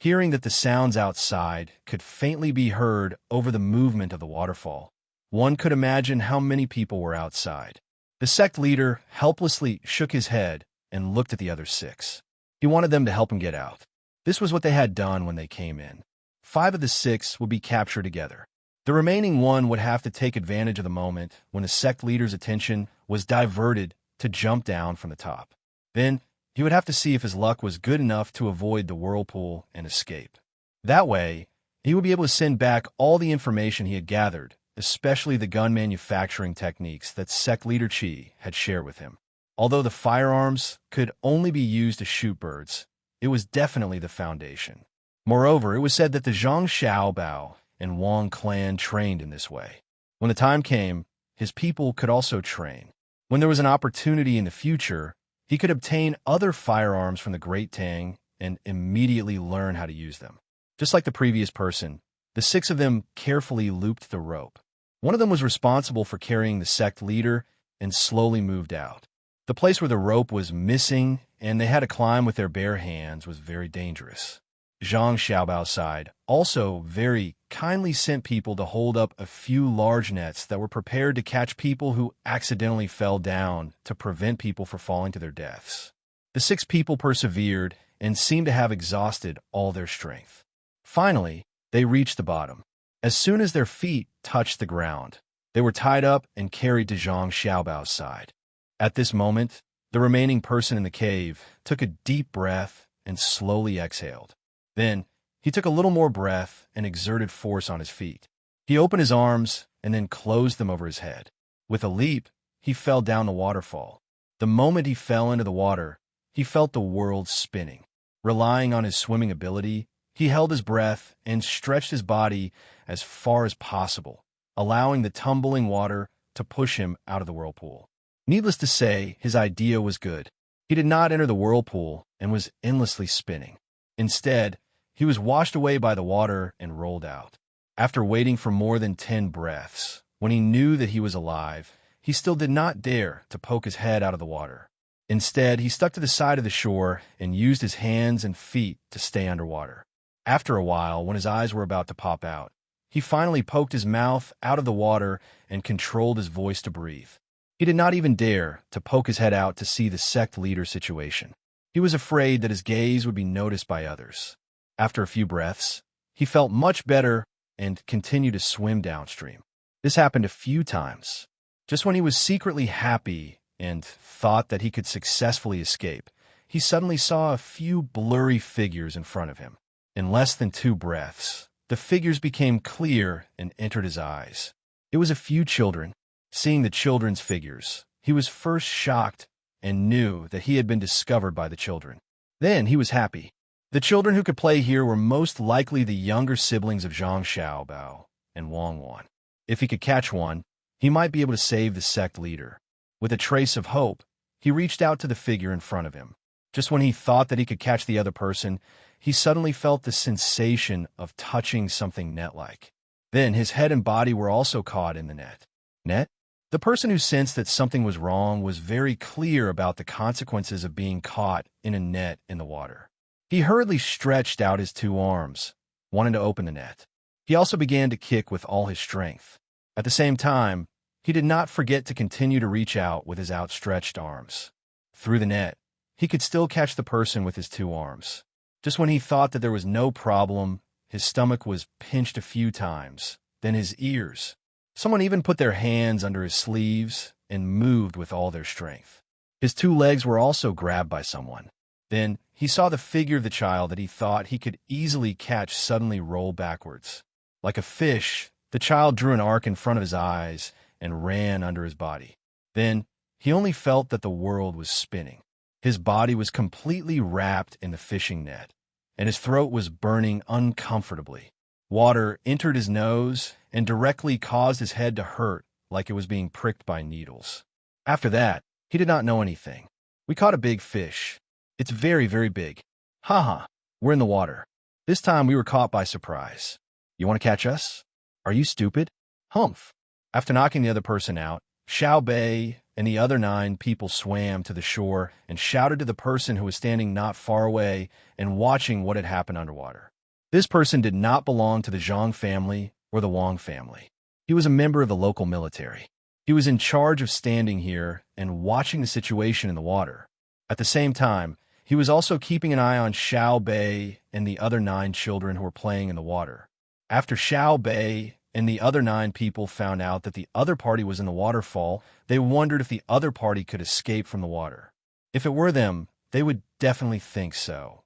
Hearing that the sounds outside could faintly be heard over the movement of the waterfall, one could imagine how many people were outside. The sect leader helplessly shook his head and looked at the other 6. He wanted them to help him get out. This was what they had done when they came in. 5 of the 6 would be captured together. The remaining 1 would have to take advantage of the moment when the sect leader's attention was diverted to jump down from the top. Then, he would have to see if his luck was good enough to avoid the whirlpool and escape. That way, he would be able to send back all the information he had gathered, especially the gun manufacturing techniques that sect leader Qi had shared with him. Although the firearms could only be used to shoot birds, it was definitely the foundation. Moreover, it was said that the Zhang Xiaobao and Wang clan trained in this way. When the time came, his people could also train. When there was an opportunity in the future, he could obtain other firearms from the Great Tang and immediately learn how to use them. Just like the previous person, the 6 of them carefully looped the rope. One of them was responsible for carrying the sect leader and slowly moved out. The place where the rope was missing and they had to climb with their bare hands was very dangerous. Zhang Xiaobao's side also very kindly sent people to hold up a few large nets that were prepared to catch people who accidentally fell down to prevent people from falling to their deaths. The 6 people persevered and seemed to have exhausted all their strength. Finally, They reached the bottom. As soon as their feet touched the ground, they were tied up and carried to Zhang Xiaobao's side. At this moment, the remaining person in the cave took a deep breath and slowly exhaled. Then, he took a little more breath and exerted force on his feet. He opened his arms and then closed them over his head. With a leap, he fell down the waterfall. The moment he fell into the water, he felt the world spinning. Relying on his swimming ability, he held his breath and stretched his body as far as possible, allowing the tumbling water to push him out of the whirlpool. Needless to say, his idea was good. He did not enter the whirlpool and was endlessly spinning. Instead, he was washed away by the water and rolled out. After waiting for more than 10 breaths, when he knew that he was alive, he still did not dare to poke his head out of the water. Instead, he stuck to the side of the shore and used his hands and feet to stay underwater. After a while, when his eyes were about to pop out, he finally poked his mouth out of the water and controlled his voice to breathe. He did not even dare to poke his head out to see the sect leader situation. He was afraid that his gaze would be noticed by others. After a few breaths, he felt much better and continued to swim downstream. This happened a few times. Just when he was secretly happy and thought that he could successfully escape, he suddenly saw a few blurry figures in front of him. In less than 2 breaths, the figures became clear and entered his eyes. It was a few children. Seeing the children's figures, he was first shocked and knew that he had been discovered by the children. Then he was happy. The children who could play here were most likely the younger siblings of Zhang Xiaobao and Wang Wan. If he could catch one, he might be able to save the sect leader. With a trace of hope, he reached out to the figure in front of him. Just when he thought that he could catch the other person, he suddenly felt the sensation of touching something net-like. Then his head and body were also caught in the net. Net? The person who sensed that something was wrong was very clear about the consequences of being caught in a net in the water. He hurriedly stretched out his 2 arms, wanting to open the net. He also began to kick with all his strength. At the same time, he did not forget to continue to reach out with his outstretched arms. Through the net, he could still catch the person with his 2 arms. Just when he thought that there was no problem, his stomach was pinched a few times, then his ears. Someone even put their hands under his sleeves and moved with all their strength. His 2 legs were also grabbed by someone. Then he saw the figure of the child that he thought he could easily catch suddenly roll backwards. Like a fish, the child drew an arc in front of his eyes and ran under his body. Then he only felt that the world was spinning. His body was completely wrapped in the fishing net, and his throat was burning uncomfortably. Water entered his nose and directly caused his head to hurt like it was being pricked by needles. After that, he did not know anything. We caught a big fish. It's very, very big. Haha, we're in the water. This time we were caught by surprise. You want to catch us? Are you stupid? Humph. After knocking the other person out, Xiao Bei and the other 9 people swam to the shore and shouted to the person who was standing not far away and watching what had happened underwater. This person did not belong to the Zhang family or the Wang family. He was a member of the local military. He was in charge of standing here and watching the situation in the water. At the same time, he was also keeping an eye on Xiao Bei and the other 9 children who were playing in the water. After Xiao Bei and the other 9 people found out that the other party was in the waterfall, they wondered if the other party could escape from the water. If it were them, they would definitely think so.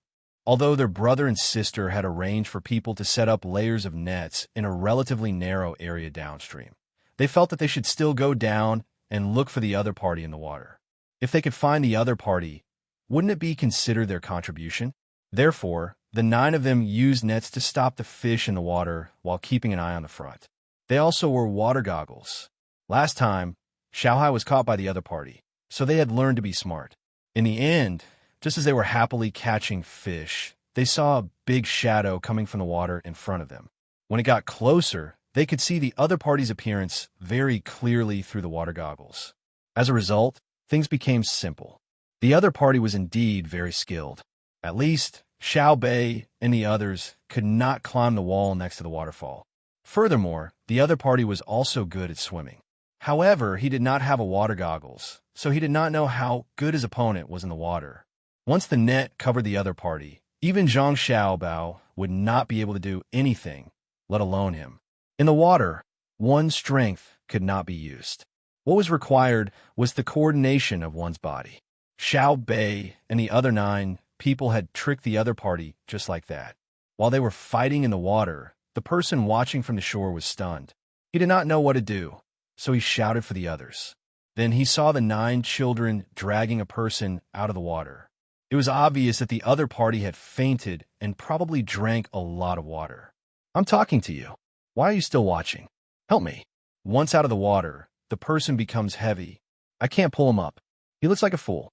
Although their brother and sister had arranged for people to set up layers of nets in a relatively narrow area downstream, they felt that they should still go down and look for the other party in the water. If they could find the other party, wouldn't it be considered their contribution? Therefore, the 9 of them used nets to stop the fish in the water while keeping an eye on the front. They also wore water goggles. Last time, Xiaohai was caught by the other party, so they had learned to be smart. In the end, just as they were happily catching fish, they saw a big shadow coming from the water in front of them. When it got closer, they could see the other party's appearance very clearly through the water goggles. As a result, things became simple. The other party was indeed very skilled. At least, Xiao Bei and the others could not climb the wall next to the waterfall. Furthermore, the other party was also good at swimming. However, he did not have a water goggles, so he did not know how good his opponent was in the water. Once the net covered the other party, even Zhang Xiaobao would not be able to do anything, let alone him. In the water, one's strength could not be used. What was required was the coordination of one's body. Xiao Bei and the other 9 people had tricked the other party just like that. While they were fighting in the water, the person watching from the shore was stunned. He did not know what to do, so he shouted for the others. Then he saw the 9 children dragging a person out of the water. It was obvious that the other party had fainted and probably drank a lot of water. I'm talking to you. Why are you still watching? Help me. Once out of the water, the person becomes heavy. I can't pull him up. He looks like a fool.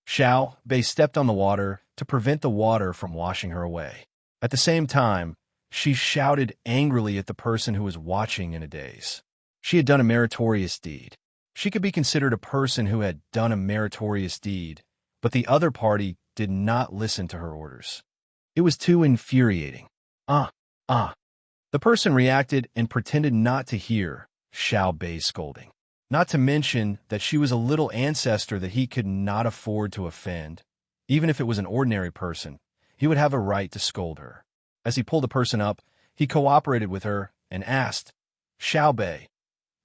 Xiao Bei stepped on the water to prevent the water from washing her away. At the same time, she shouted angrily at the person who was watching in a daze. She had done a meritorious deed. She could be considered a person who had done a meritorious deed, but the other party did not listen to her orders. It was too infuriating. The person reacted and pretended not to hear Xiao Bei's scolding. Not to mention that she was a little ancestor that he could not afford to offend. Even if it was an ordinary person, he would have a right to scold her. As he pulled the person up, he cooperated with her and asked, Xiao Bei,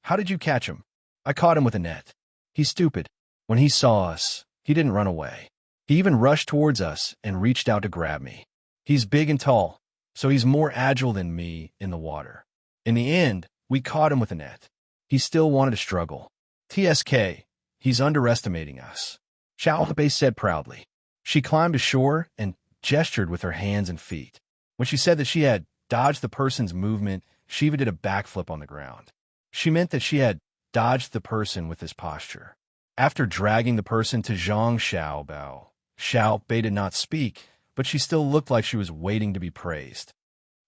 how did you catch him? I caught him with a net. He's stupid. When he saw us, he didn't run away. He even rushed towards us and reached out to grab me. He's big and tall, so he's more agile than me in the water. In the end, we caught him with a net. He still wanted to struggle. TSK, he's underestimating us, Xiao Bei said proudly. She climbed ashore and gestured with her hands and feet. When she said that she had dodged the person's movement, she even did a backflip on the ground. She meant that she had dodged the person with this posture. After dragging the person to Zhang Xiaobao, Xiao Bei did not speak, but she still looked like she was waiting to be praised.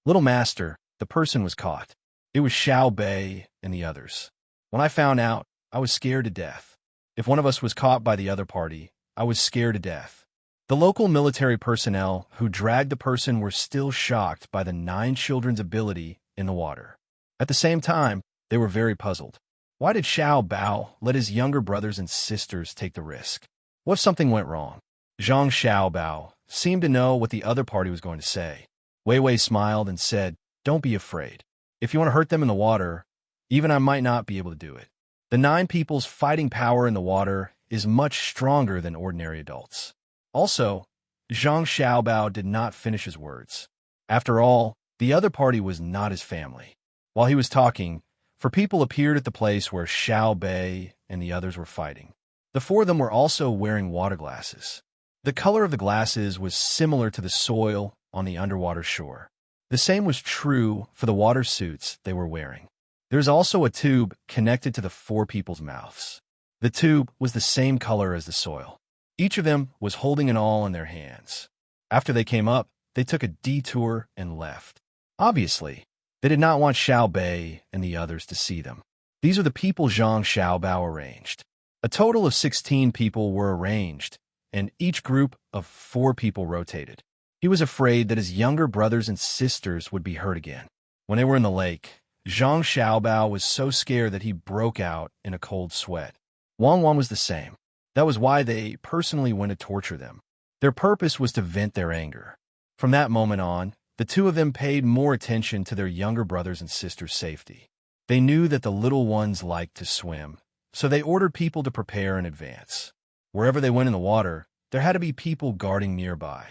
Little master, the person was caught. It was Xiao Bei and the others. When I found out, I was scared to death. If one of us was caught by the other party, I was scared to death. The local military personnel who dragged the person were still shocked by the 9 children's ability in the water. At the same time, they were very puzzled. Why did Xiao Bao let his younger brothers and sisters take the risk? What if something went wrong? Zhang Xiaobao seemed to know what the other party was going to say. Wei Wei smiled and said, Don't be afraid. If you want to hurt them in the water, even I might not be able to do it. The 9 people's fighting power in the water is much stronger than ordinary adults. Also, Zhang Xiaobao did not finish his words. After all, the other party was not his family. While he was talking, 4 people appeared at the place where Xiao Bei and the others were fighting. The 4 of them were also wearing water glasses. The color of the glasses was similar to the soil on the underwater shore. The same was true for the water suits they were wearing. There was also a tube connected to the 4 people's mouths. The tube was the same color as the soil. Each of them was holding an awl in their hands. After they came up, they took a detour and left. Obviously, they did not want Xiao Bei and the others to see them. These are the people Zhang Xiaobao arranged. A total of 16 people were arranged, and each group of 4 people rotated. He was afraid that his younger brothers and sisters would be hurt again. When they were in the lake, Zhang Xiaobao was so scared that he broke out in a cold sweat. Wang Wan was the same. That was why they personally went to torture them. Their purpose was to vent their anger. From that moment on, the 2 of them paid more attention to their younger brothers' and sisters' safety. They knew that the little ones liked to swim, so they ordered people to prepare in advance. Wherever they went in the water, there had to be people guarding nearby.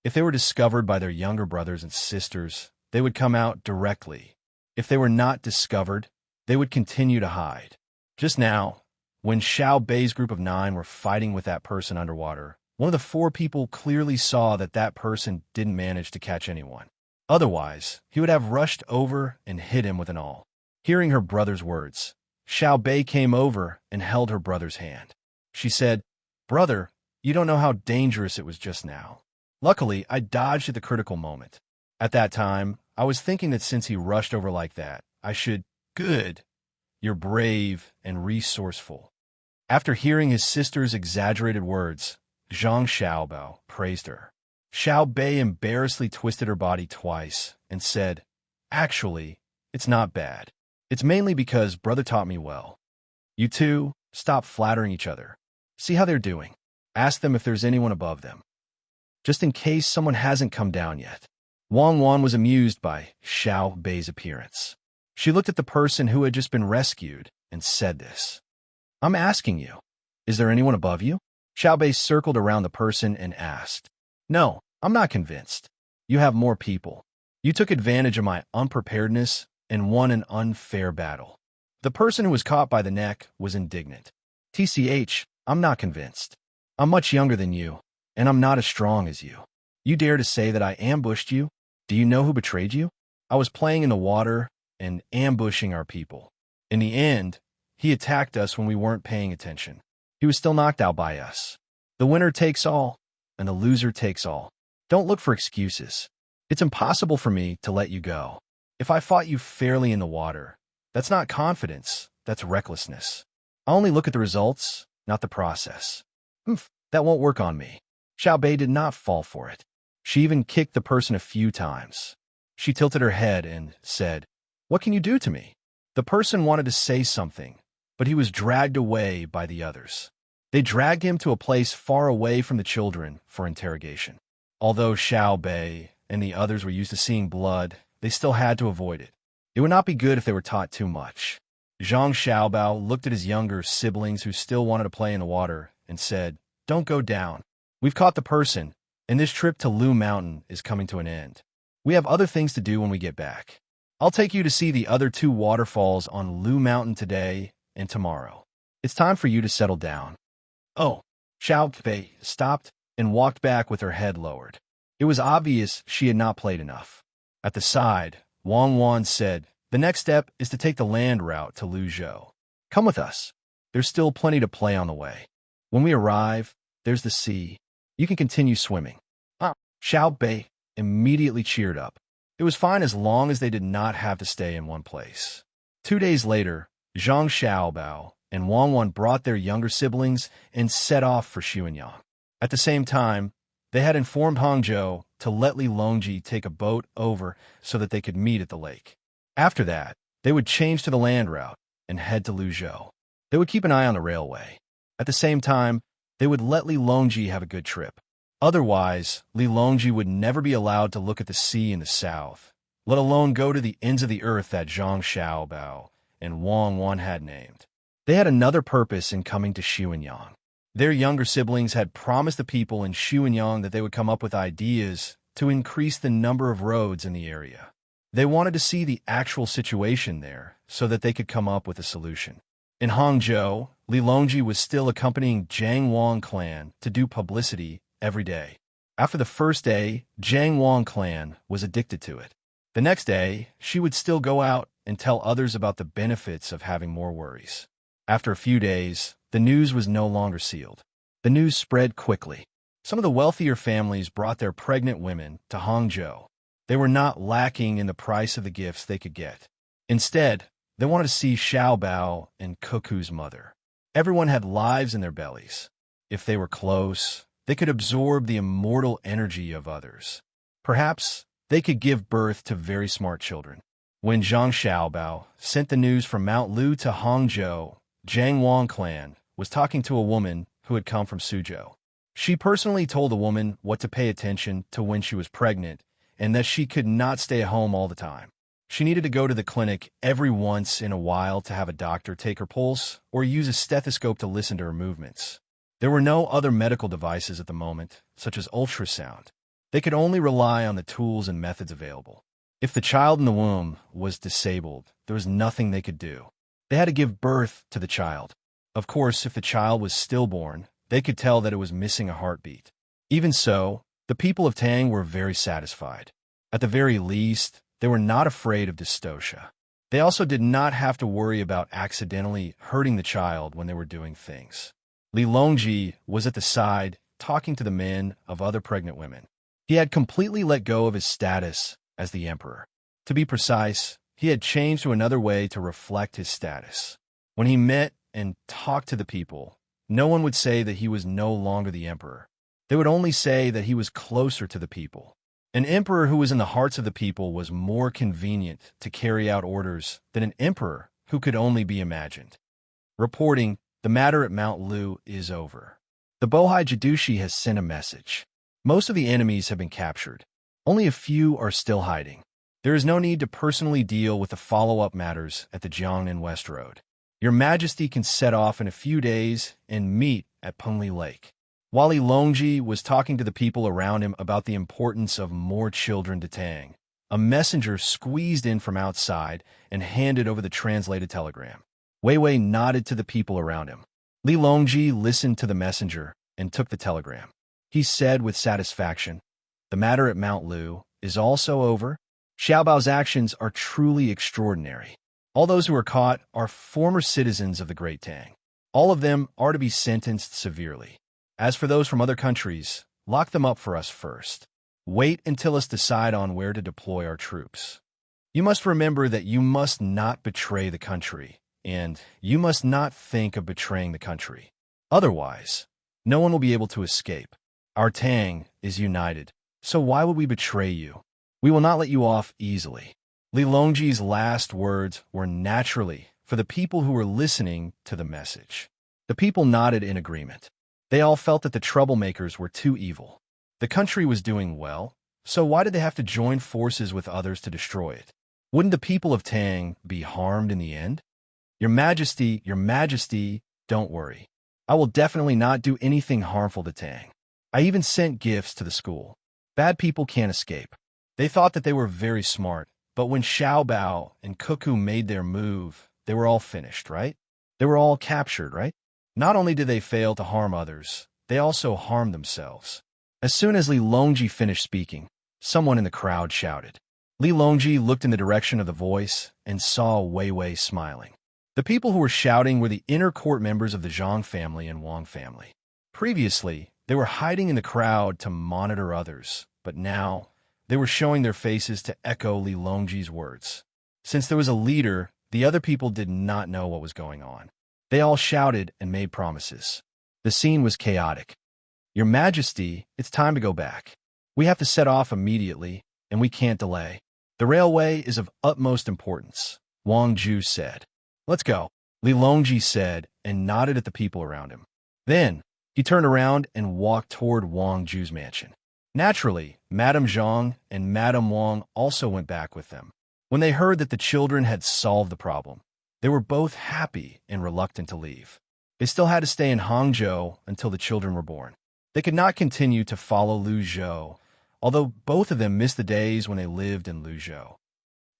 If they were discovered by their younger brothers and sisters, they would come out directly. If they were not discovered, they would continue to hide. Just now, when Xiao Bei's group of 9 were fighting with that person underwater, one of the 4 people clearly saw that that person didn't manage to catch anyone. Otherwise, he would have rushed over and hit him with an awl. Hearing her brother's words, Xiao Bei came over and held her brother's hand. She said, Brother, you don't know how dangerous it was just now. Luckily, I dodged at the critical moment. At that time, I was thinking that since he rushed over like that, I should, Good. You're brave and resourceful. After hearing his sister's exaggerated words, Zhang Xiaobao praised her. Xiao Bei embarrassedly twisted her body twice and said, Actually, it's not bad. It's mainly because brother taught me well. You 2, stop flattering each other. See how they're doing. Ask them if there's anyone above them. Just in case someone hasn't come down yet. Wang Wan was amused by Xiao Bei's appearance. She looked at the person who had just been rescued and said this. I'm asking you, is there anyone above you? Xiao Bei circled around the person and asked. No, I'm not convinced. You have more people. You took advantage of my unpreparedness and won an unfair battle. The person who was caught by the neck was indignant. TCH, I'm not convinced. I'm much younger than you, and I'm not as strong as you. You dare to say that I ambushed you? Do you know who betrayed you? I was playing in the water and ambushing our people. In the end, he attacked us when we weren't paying attention. He was still knocked out by us. The winner takes all, and the loser takes all. Don't look for excuses. It's impossible for me to let you go. If I fought you fairly in the water, that's not confidence, that's recklessness. I only look at the results, not the process. That won't work on me. Xiao Bei did not fall for it. She even kicked the person a few times. She tilted her head and said, What can you do to me? The person wanted to say something, but he was dragged away by the others. They dragged him to a place far away from the children for interrogation. Although Xiao Bei and the others were used to seeing blood, they still had to avoid it. It would not be good if they were taught too much. Zhang Xiaobao looked at his younger siblings who still wanted to play in the water and said, Don't go down. We've caught the person, and this trip to Lu Mountain is coming to an end. We have other things to do when we get back. I'll take you to see the other 2 waterfalls on Lu Mountain today and tomorrow. It's time for you to settle down. Oh, Xiao Bei stopped and walked back with her head lowered. It was obvious she had not played enough. At the side, Wang Wan said, The next step is to take the land route to Luzhou. Come with us. There's still plenty to play on the way. When we arrive, there's the sea. You can continue swimming. Xiao Bei immediately cheered up. It was fine as long as they did not have to stay in one place. 2 days later, Zhang Xiaobao and Wang Wan brought their younger siblings and set off for Xuanyang. At the same time, they had informed Hangzhou to let Li Longji take a boat over so that they could meet at the lake. After that, they would change to the land route and head to Luzhou. They would keep an eye on the railway. At the same time, they would let Li Longji have a good trip. Otherwise, Li Longji would never be allowed to look at the sea in the south, let alone go to the ends of the earth that Zhang Xiaobao and Wang Wan had named. They had another purpose in coming to Xuanyang. Their younger siblings had promised the people in Xuanyang that they would come up with ideas to increase the number of roads in the area. They wanted to see the actual situation there so that they could come up with a solution. In Hangzhou, Li Longji was still accompanying Jiang Wang clan to do publicity every day. After the first day, Jiang Wang clan was addicted to it. The next day, she would still go out and tell others about the benefits of having more worries. After a few days, the news was no longer sealed. The news spread quickly. Some of the wealthier families brought their pregnant women to Hangzhou. They were not lacking in the price of the gifts they could get. Instead, they wanted to see Xiao Bao and Cuckoo's mother. Everyone had lives in their bellies. If they were close, they could absorb the immortal energy of others. Perhaps they could give birth to very smart children. When Zhang Xiaobao sent the news from Mount Lu to Hangzhou, Jiang Wang clan was talking to a woman who had come from Suzhou. She personally told the woman what to pay attention to when she was pregnant and that she could not stay at home all the time. She needed to go to the clinic every once in a while to have a doctor take her pulse or use a stethoscope to listen to her movements. There were no other medical devices at the moment, such as ultrasound. They could only rely on the tools and methods available. If the child in the womb was disabled, there was nothing they could do. They had to give birth to the child. Of course, if the child was stillborn, they could tell that it was missing a heartbeat. Even so, the people of Tang were very satisfied. At the very least, they were not afraid of dystocia. They also did not have to worry about accidentally hurting the child when they were doing things. Li Longji was at the side, talking to the men of other pregnant women. He had completely let go of his status as the emperor. To be precise, he had changed to another way to reflect his status. When he met and talked to the people, no one would say that he was no longer the emperor. They would only say that he was closer to the people. An emperor who was in the hearts of the people was more convenient to carry out orders than an emperor who could only be imagined. Reporting, the matter at Mount Lu is over. The Bohai Jadushi has sent a message. Most of the enemies have been captured. Only a few are still hiding. There is no need to personally deal with the follow-up matters at the Jiangnan West Road. Your Majesty can set off in a few days and meet at Pengli Lake. While Li Longji was talking to the people around him about the importance of more children to Tang, a messenger squeezed in from outside and handed over the translated telegram. Wei Wei nodded to the people around him. Li Longji listened to the messenger and took the telegram. He said with satisfaction, "The matter at Mount Lu is also over. Xiaobao's actions are truly extraordinary. All those who are caught are former citizens of the Great Tang. All of them are to be sentenced severely. As for those from other countries, lock them up for us first. Wait until us decide on where to deploy our troops. You must remember that you must not betray the country, and you must not think of betraying the country. Otherwise, no one will be able to escape. Our Tang is united, so why would we betray you? We will not let you off easily." Li Longji's last words were naturally for the people who were listening to the message. The people nodded in agreement. They all felt that the troublemakers were too evil. The country was doing well, so why did they have to join forces with others to destroy it? Wouldn't the people of Tang be harmed in the end? Your Majesty, don't worry. I will definitely not do anything harmful to Tang. I even sent gifts to the school. Bad people can't escape." They thought that they were very smart, but when Xiaobao and Cuckoo made their move, they were all finished, right? They were all captured, right? Not only did they fail to harm others, they also harmed themselves. As soon as Li Longji finished speaking, someone in the crowd shouted. Li Longji looked in the direction of the voice and saw Wei Wei smiling. The people who were shouting were the inner court members of the Zhang family and Wang family. Previously, they were hiding in the crowd to monitor others, but now they were showing their faces to echo Li Longji's words. Since there was a leader, the other people did not know what was going on. They all shouted and made promises. The scene was chaotic. "Your Majesty, it's time to go back. We have to set off immediately, and we can't delay. The railway is of utmost importance," Wang Ju said. "Let's go," Li Longji said and nodded at the people around him. Then, he turned around and walked toward Wang Ju's mansion. Naturally, Madame Zhang and Madame Wang also went back with them. When they heard that the children had solved the problem, they were both happy and reluctant to leave. They still had to stay in Hangzhou until the children were born. They could not continue to follow Luzhou, although both of them missed the days when they lived in Luzhou.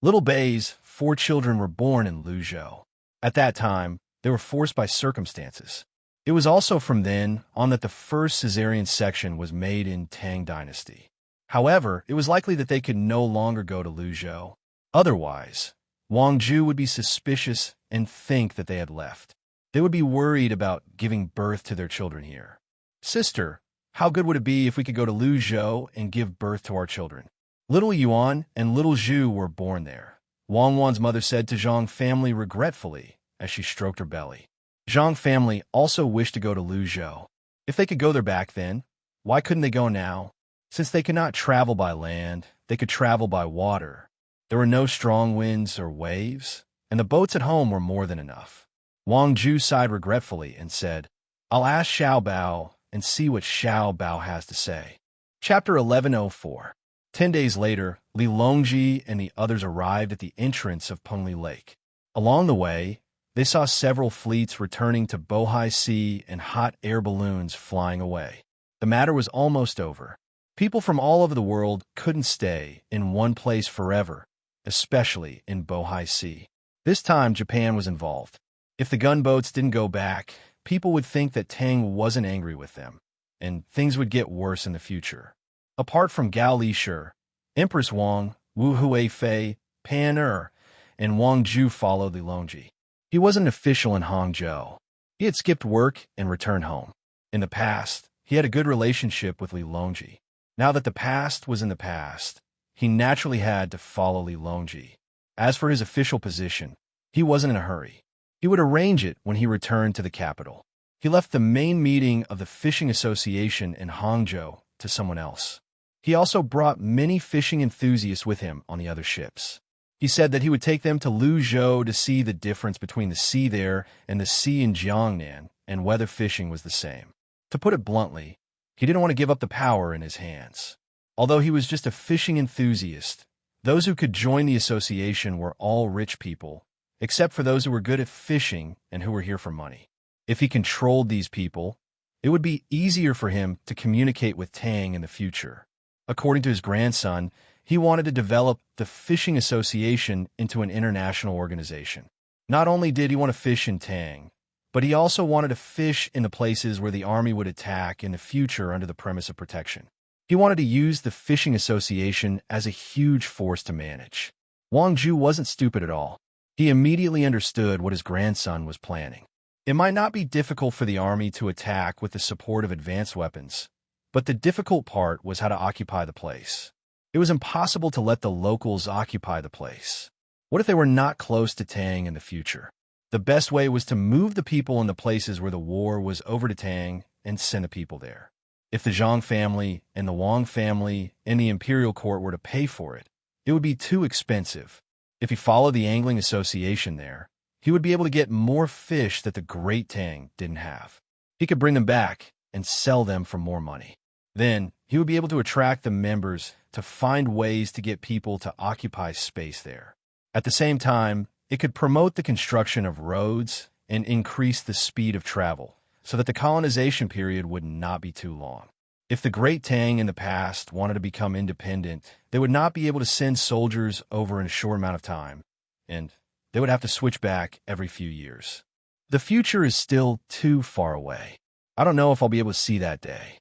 Little Bei's 4 children were born in Luzhou. At that time, they were forced by circumstances. It was also from then on that the first caesarean section was made in Tang Dynasty. However, it was likely that they could no longer go to Luzhou. Otherwise, Wang Ju would be suspicious and think that they had left. They would be worried about giving birth to their children here. "Sister, how good would it be if we could go to Luzhou and give birth to our children?" Little Yuan and little Zhu were born there. Wang Wan's mother said to Zhang family regretfully as she stroked her belly. Zhang family also wished to go to Luzhou. If they could go there back then, why couldn't they go now? Since they could not travel by land, they could travel by water. There were no strong winds or waves, and the boats at home were more than enough. Wang Ju sighed regretfully and said, "I'll ask Xiaobao and see what Xiaobao has to say." Chapter 1104. 10 days later, Li Longji and the others arrived at the entrance of Pengli Lake. Along the way, they saw several fleets returning to Bohai Sea and hot air balloons flying away. The matter was almost over. People from all over the world couldn't stay in one place forever, especially in Bohai Sea. This time, Japan was involved. If the gunboats didn't go back, people would think that Tang wasn't angry with them, and things would get worse in the future. Apart from Gao Lishi, Empress Wang, Wu Huifei, Pan Er, and Wang Ju followed Li Longji. He wasn't an official in Hangzhou. He had skipped work and returned home. In the past, he had a good relationship with Li Longji. Now that the past was in the past, he naturally had to follow Li Longji. As for his official position, he wasn't in a hurry. He would arrange it when he returned to the capital. He left the main meeting of the Fishing Association in Hangzhou to someone else. He also brought many fishing enthusiasts with him on the other ships. He said that he would take them to Luzhou to see the difference between the sea there and the sea in Jiangnan, and whether fishing was the same. To put it bluntly, he didn't want to give up the power in his hands. Although he was just a fishing enthusiast, those who could join the association were all rich people, except for those who were good at fishing and who were here for money. If he controlled these people, it would be easier for him to communicate with Tang in the future. According to his grandson, he wanted to develop the fishing association into an international organization. Not only did he want to fish in Tang, but he also wanted to fish in the places where the army would attack in the future under the premise of protection. He wanted to use the fishing association as a huge force to manage. Wang Ju wasn't stupid at all. He immediately understood what his grandson was planning. It might not be difficult for the army to attack with the support of advanced weapons, but the difficult part was how to occupy the place. It was impossible to let the locals occupy the place. What if they were not close to Tang in the future? The best way was to move the people in the places where the war was over to Tang and send the people there. If the Zhang family and the Wang family and the imperial court were to pay for it, it would be too expensive. If he followed the angling association there, he would be able to get more fish that the great Tang didn't have. He could bring them back and sell them for more money. Then, he would be able to attract the members to find ways to get people to occupy space there. At the same time, it could promote the construction of roads and increase the speed of travel, so that the colonization period would not be too long. If the Great Tang in the past wanted to become independent, they would not be able to send soldiers over in a short amount of time, and they would have to switch back every few years. The future is still too far away. I don't know if I'll be able to see that day.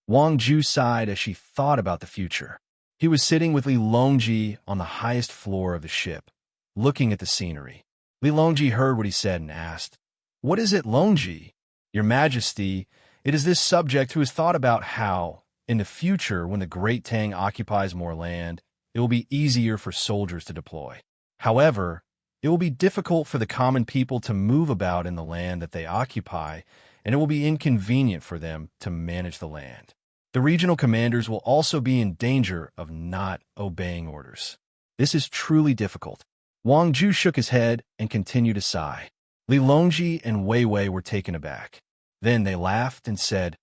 Wang Ju sighed as she thought about the future. He was sitting with Li Longji on the highest floor of the ship, looking at the scenery. Li Longji heard what he said and asked, "What is it, Longji?" "Your Majesty, it is this subject who has thought about how, in the future, when the Great Tang occupies more land, it will be easier for soldiers to deploy. However, it will be difficult for the common people to move about in the land that they occupy, and it will be inconvenient for them to manage the land. The regional commanders will also be in danger of not obeying orders. This is truly difficult." Wang Ju shook his head and continued to sigh. Li Longji and Wei Wei were taken aback. Then they laughed and said,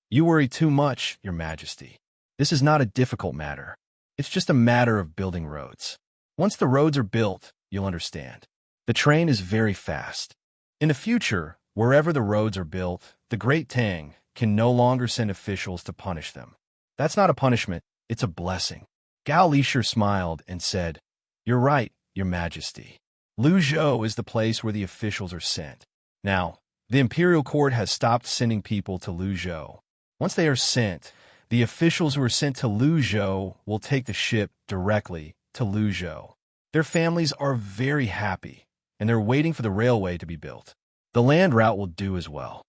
"You worry too much, Your Majesty. This is not a difficult matter. It's just a matter of building roads. Once the roads are built, you'll understand. The train is very fast. In the future, wherever the roads are built, the Great Tang can no longer send officials to punish them. That's not a punishment, it's a blessing." Gao Lisher smiled and said, "You're right, Your Majesty. Luzhou is the place where the officials are sent. Now, the imperial court has stopped sending people to Luzhou. Once they are sent, the officials who are sent to Luzhou will take the ship directly to Luzhou. Their families are very happy, and they're waiting for the railway to be built. The land route will do as well.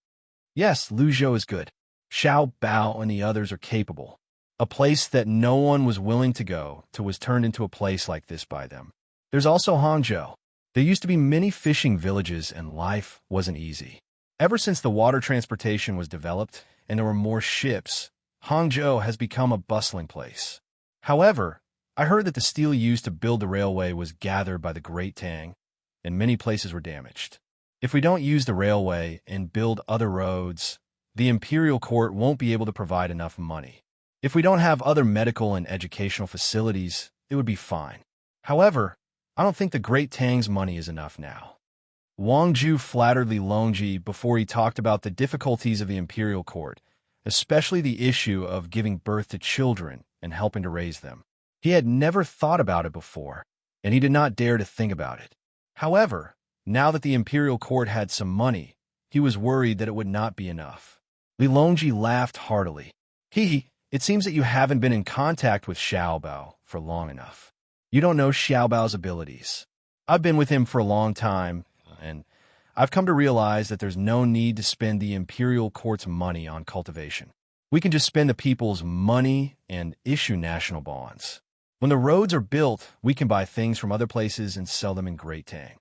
Yes, Luzhou is good. Xiao Bao and the others are capable. A place that no one was willing to go to was turned into a place like this by them. There's also Hangzhou. There used to be many fishing villages and life wasn't easy. Ever since the water transportation was developed and there were more ships, Hangzhou has become a bustling place. However, I heard that the steel used to build the railway was gathered by the Great Tang, and many places were damaged. If we don't use the railway and build other roads, the imperial court won't be able to provide enough money. If we don't have other medical and educational facilities, it would be fine. However, I don't think the Great Tang's money is enough now." Wang Ju flattered Li Longji before he talked about the difficulties of the imperial court, especially the issue of giving birth to children and helping to raise them. He had never thought about it before, and he did not dare to think about it. However, now that the imperial court had some money, he was worried that it would not be enough. Li Longji laughed heartily. It seems that you haven't been in contact with Xiao Bao for long enough. You don't know Xiao Bao's abilities. I've been with him for a long time, and I've come to realize that there's no need to spend the imperial court's money on cultivation. We can just spend the people's money and issue national bonds. When the roads are built, we can buy things from other places and sell them in Great Tang.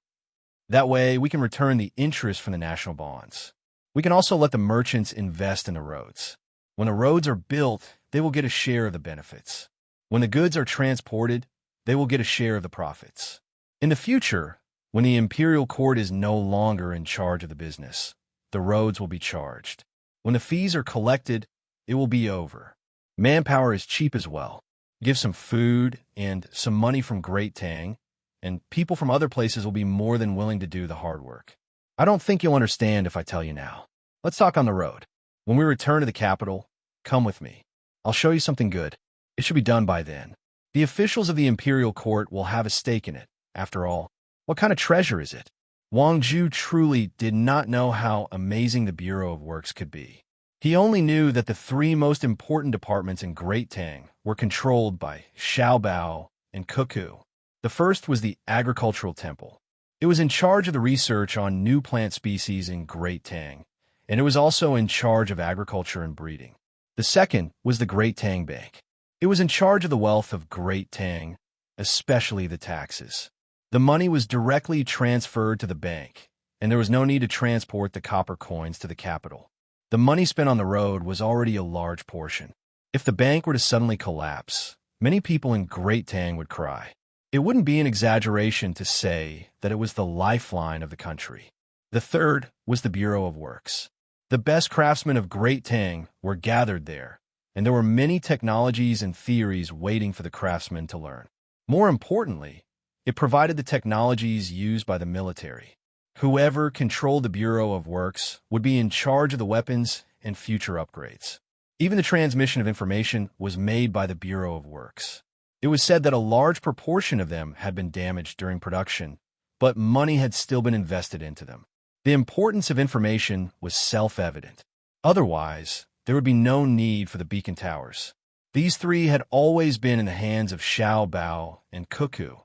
That way, we can return the interest from the national bonds. We can also let the merchants invest in the roads. When the roads are built, they will get a share of the benefits. When the goods are transported, they will get a share of the profits. In the future, when the imperial court is no longer in charge of the business, the roads will be charged. When the fees are collected, it will be over. Manpower is cheap as well. Give some food and some money from Great Tang, and people from other places will be more than willing to do the hard work. I don't think you'll understand if I tell you now. Let's talk on the road. When we return to the capital, come with me. I'll show you something good. It should be done by then. The officials of the imperial court will have a stake in it. After all, what kind of treasure is it? Wang Zhu truly did not know how amazing the Bureau of Works could be. He only knew that the three most important departments in Great Tang were controlled by Xiaobao and Cuckoo. The first was the Agricultural Temple. It was in charge of the research on new plant species in Great Tang, and it was also in charge of agriculture and breeding. The second was the Great Tang Bank. It was in charge of the wealth of Great Tang, especially the taxes. The money was directly transferred to the bank, and there was no need to transport the copper coins to the capital. The money spent on the road was already a large portion. If the bank were to suddenly collapse, many people in Great Tang would cry. It wouldn't be an exaggeration to say that it was the lifeline of the country. The third was the Bureau of Works. The best craftsmen of Great Tang were gathered there, and there were many technologies and theories waiting for the craftsmen to learn. More importantly, it provided the technologies used by the military. Whoever controlled the Bureau of Works would be in charge of the weapons and future upgrades. Even the transmission of information was made by the Bureau of Works. It was said that a large proportion of them had been damaged during production, but money had still been invested into them. The importance of information was self-evident. Otherwise, there would be no need for the beacon towers. These three had always been in the hands of Xiaobao and Cuckoo,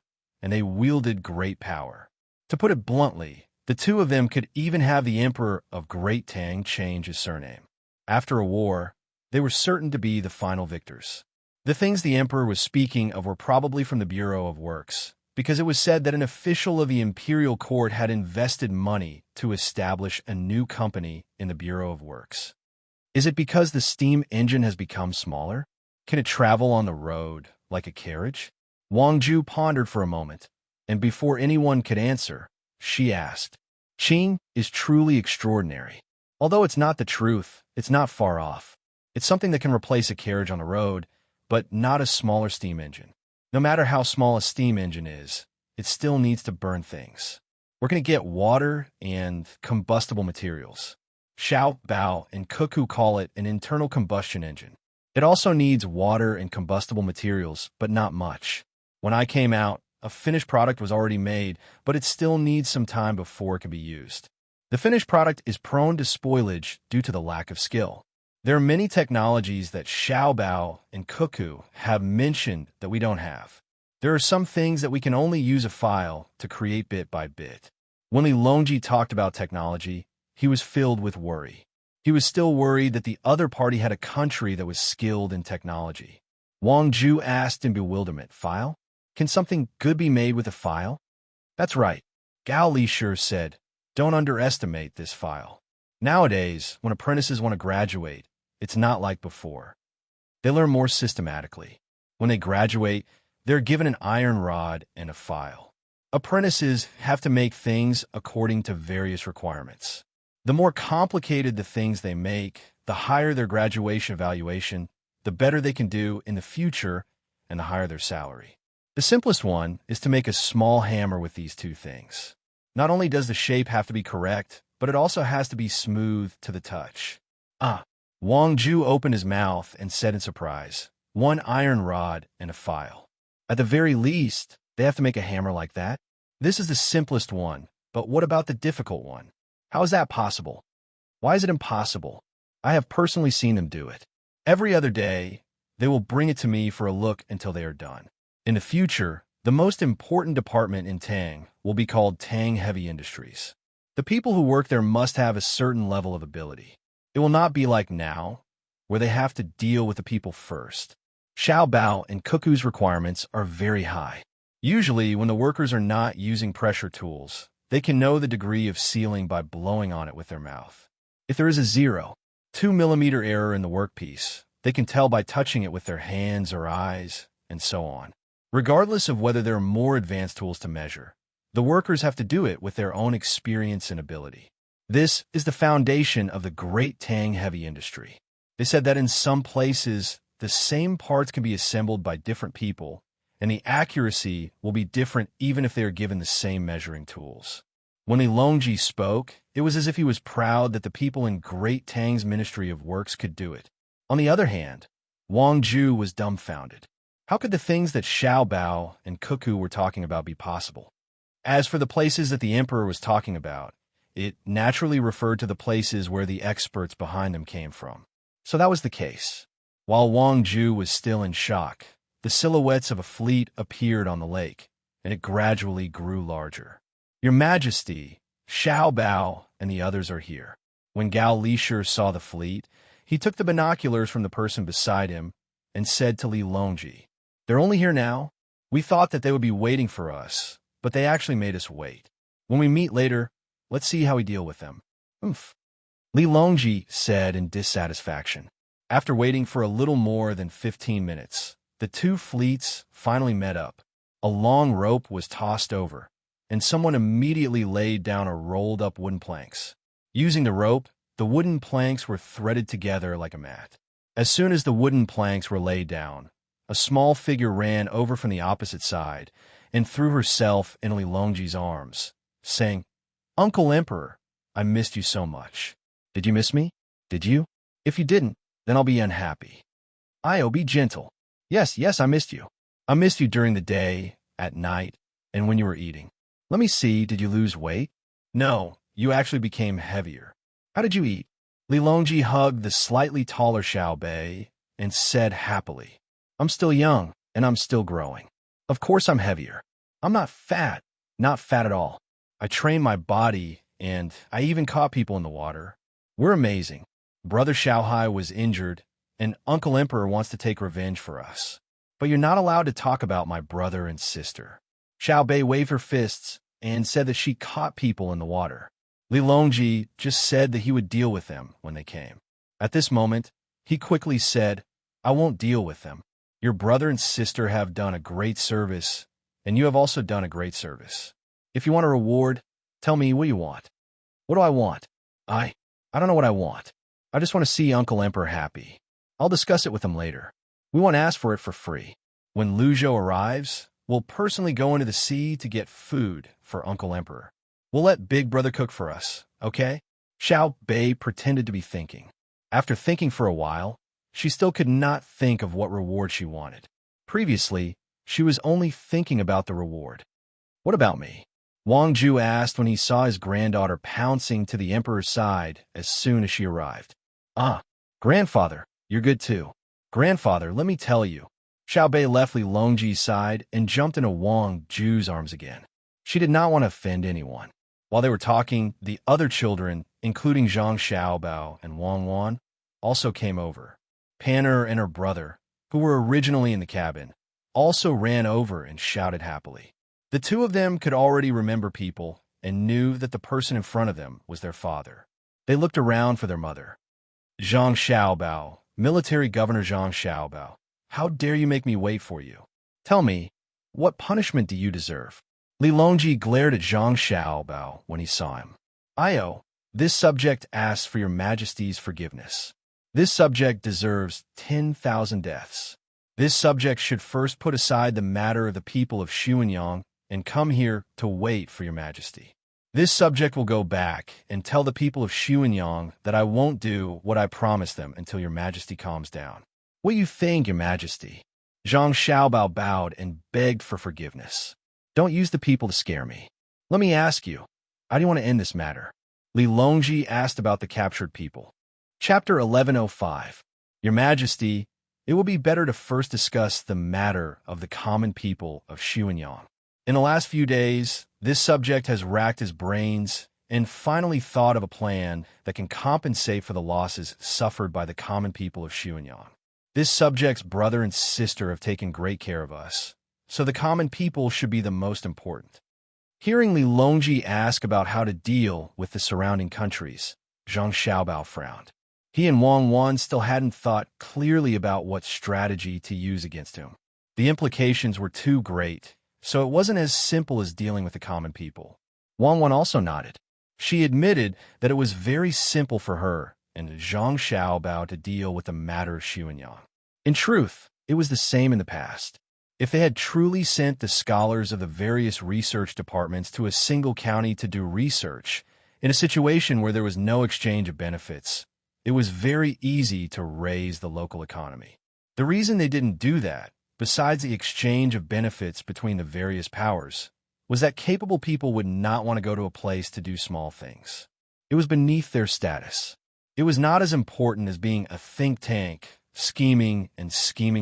and they wielded great power. To put it bluntly, the two of them could even have the Emperor of Great Tang change his surname. After a war, they were certain to be the final victors. The things the Emperor was speaking of were probably from the Bureau of Works, because it was said that an official of the imperial court had invested money to establish a new company in the Bureau of Works. Is it because the steam engine has become smaller? Can it travel on the road like a carriage? Wang Zhu pondered for a moment, and before anyone could answer, she asked, "Qing is truly extraordinary. Although it's not the truth, it's not far off. It's something that can replace a carriage on the road, but not a smaller steam engine. No matter how small a steam engine is, it still needs to burn things. We're going to get water and combustible materials. Xiao Bao and Cuckoo call it an internal combustion engine. It also needs water and combustible materials, but not much. When I came out, a finished product was already made, but it still needs some time before it can be used. The finished product is prone to spoilage due to the lack of skill. There are many technologies that Xiaobao and Cuckoo have mentioned that we don't have. There are some things that we can only use a file to create bit by bit. When Li Longji talked about technology, he was filled with worry. He was still worried that the other party had a country that was skilled in technology. Wang Zhu asked in bewilderment, "File? Can something good be made with a file?" "That's right," Gao Lishur said. "Don't underestimate this file. Nowadays, when apprentices want to graduate, it's not like before. They learn more systematically. When they graduate, they're given an iron rod and a file. Apprentices have to make things according to various requirements. The more complicated the things they make, the higher their graduation evaluation, the better they can do in the future, and the higher their salary. The simplest one is to make a small hammer with these two things. Not only does the shape have to be correct, but it also has to be smooth to the touch." Wang Zhu opened his mouth and said in surprise, "One iron rod and a file. At the very least, they have to make a hammer like that? This is the simplest one, but what about the difficult one? How is that possible? Why is it impossible? I have personally seen them do it. Every other day, they will bring it to me for a look until they are done. In the future, the most important department in Tang will be called Tang Heavy Industries. The people who work there must have a certain level of ability. It will not be like now, where they have to deal with the people first. Xiao Bao and Cuckoo's requirements are very high. Usually, when the workers are not using pressure tools, they can know the degree of sealing by blowing on it with their mouth. If there is a 0.2 millimeter error in the workpiece, they can tell by touching it with their hands or eyes, and so on. Regardless of whether there are more advanced tools to measure, the workers have to do it with their own experience and ability. This is the foundation of the Great Tang Heavy Industry. They said that in some places, the same parts can be assembled by different people, and the accuracy will be different even if they are given the same measuring tools. When Li Longji spoke, it was as if he was proud that the people in Great Tang's Ministry of Works could do it. On the other hand, Wang Ju was dumbfounded. How could the things that Xiao Bao and Cuckoo were talking about be possible? As for the places that the emperor was talking about, it naturally referred to the places where the experts behind them came from. So that was the case. While Wang Ju was still in shock, the silhouettes of a fleet appeared on the lake, and it gradually grew larger. Your Majesty, Xiao Bao, and the others are here. When Gao Lishur saw the fleet, he took the binoculars from the person beside him and said to Li Longji, "They're only here now. We thought that they would be waiting for us, but they actually made us wait. When we meet later, let's see how we deal with them." "Oomph," Li Longji said in dissatisfaction. After waiting for a little more than 15 minutes, the two fleets finally met up. A long rope was tossed over, and someone immediately laid down a rolled-up wooden planks. Using the rope, the wooden planks were threaded together like a mat. As soon as the wooden planks were laid down, a small figure ran over from the opposite side and threw herself in Li Longji's arms, saying, "Uncle Emperor, I missed you so much." "Did you miss me? Did you? If you didn't, then I'll be unhappy." "Io, be gentle." Yes, I missed you. I missed you during the day, at night, and when you were eating." "Let me see, did you lose weight?" "No, you actually became heavier." "How did you eat?" Li Longji hugged the slightly taller Xiao Bei and said happily, "I'm still young, and I'm still growing. Of course I'm heavier. I'm not fat at all. I trained my body, and I even caught people in the water. We're amazing. Brother Xiaohai was injured, and Uncle Emperor wants to take revenge for us. But you're not allowed to talk about my brother and sister." Xiao Bei waved her fists and said that she caught people in the water. Li Longji just said that he would deal with them when they came. At this moment, he quickly said, "I won't deal with them. Your brother and sister have done a great service, and you have also done a great service. If you want a reward, tell me what you want." "What do I want?" I don't know what I want. I just want to see Uncle Emperor happy. I'll discuss it with him later. We won't ask for it for free. When Lu Zhou arrives, we'll personally go into the sea to get food for Uncle Emperor. We'll let Big Brother cook for us, okay?" Xiao Bei pretended to be thinking. After thinking for a while, she still could not think of what reward she wanted. Previously, she was only thinking about the reward. "What about me?" Wang Ju asked when he saw his granddaughter pouncing to the emperor's side as soon as she arrived. "Ah, grandfather, you're good too. Grandfather, let me tell you." Xiao Bei left Li Longji's side and jumped into Wang Ju's arms again. She did not want to offend anyone. While they were talking, the other children, including Zhang Xiaobao and Wang Wan, also came over. Pan'er and her brother, who were originally in the cabin, also ran over and shouted happily. The two of them could already remember people and knew that the person in front of them was their father. They looked around for their mother. "Zhang Xiaobao, Military Governor Zhang Xiaobao, how dare you make me wait for you? Tell me, what punishment do you deserve?" Li Longji glared at Zhang Xiaobao when he saw him. "Io, this subject asks for your Majesty's forgiveness. This subject deserves 10,000 deaths. This subject should first put aside the matter of the people of Xuanyang and come here to wait for your Majesty. This subject will go back and tell the people of Xuanyang that I won't do what I promised them until your Majesty calms down." "What do you think, your Majesty?" Zhang Xiaobao bowed and begged for forgiveness. "Don't use the people to scare me. Let me ask you, how do you want to end this matter?" Li Longji asked about the captured people. Chapter 1105. Your Majesty, it will be better to first discuss the matter of the common people of Xuanyang. In the last few days, this subject has racked his brains and finally thought of a plan that can compensate for the losses suffered by the common people of Xuanyang. This subject's brother and sister have taken great care of us, so the common people should be the most important. Hearing Li Longji ask about how to deal with the surrounding countries, Zhang Xiaobao frowned. He and Wang Wan still hadn't thought clearly about what strategy to use against him. The implications were too great, so it wasn't as simple as dealing with the common people. Wang Wan also nodded. She admitted that it was very simple for her and Zhang Xiaobao to deal with the matter of Xuanyang. In truth, it was the same in the past. If they had truly sent the scholars of the various research departments to a single county to do research, in a situation where there was no exchange of benefits, it was very easy to raise the local economy. The reason they didn't do that, besides the exchange of benefits between the various powers, was that capable people would not want to go to a place to do small things. It was beneath their status. It was not as important as being a think tank, scheming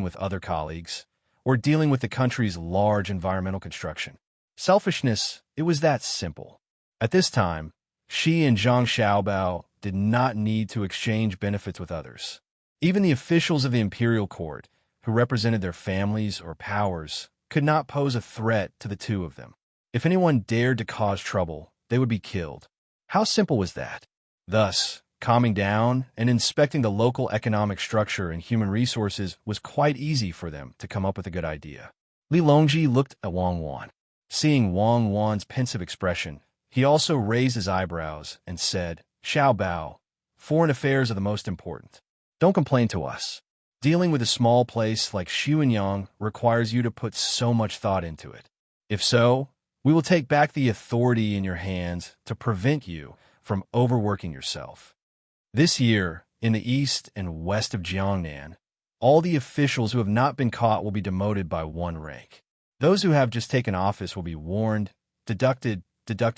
with other colleagues, or dealing with the country's large environmental construction. Selfishness, it was that simple. At this time, Shi and Zhang Xiaobao did not need to exchange benefits with others. Even the officials of the imperial court, who represented their families or powers, could not pose a threat to the two of them. If anyone dared to cause trouble, they would be killed. How simple was that? Thus, calming down and inspecting the local economic structure and human resources was quite easy for them to come up with a good idea. Li Longji looked at Wang Wan. Seeing Wang Wan's pensive expression, he also raised his eyebrows and said, "Xiao Bao, foreign affairs are the most important. Don't complain to us. Dealing with a small place like Xuanyang requires you to put so much thought into it. If so, we will take back the authority in your hands to prevent you from overworking yourself." This year, in the east and west of Jiangnan, all the officials who have not been caught will be demoted by 1 rank. Those who have just taken office will be warned, deducted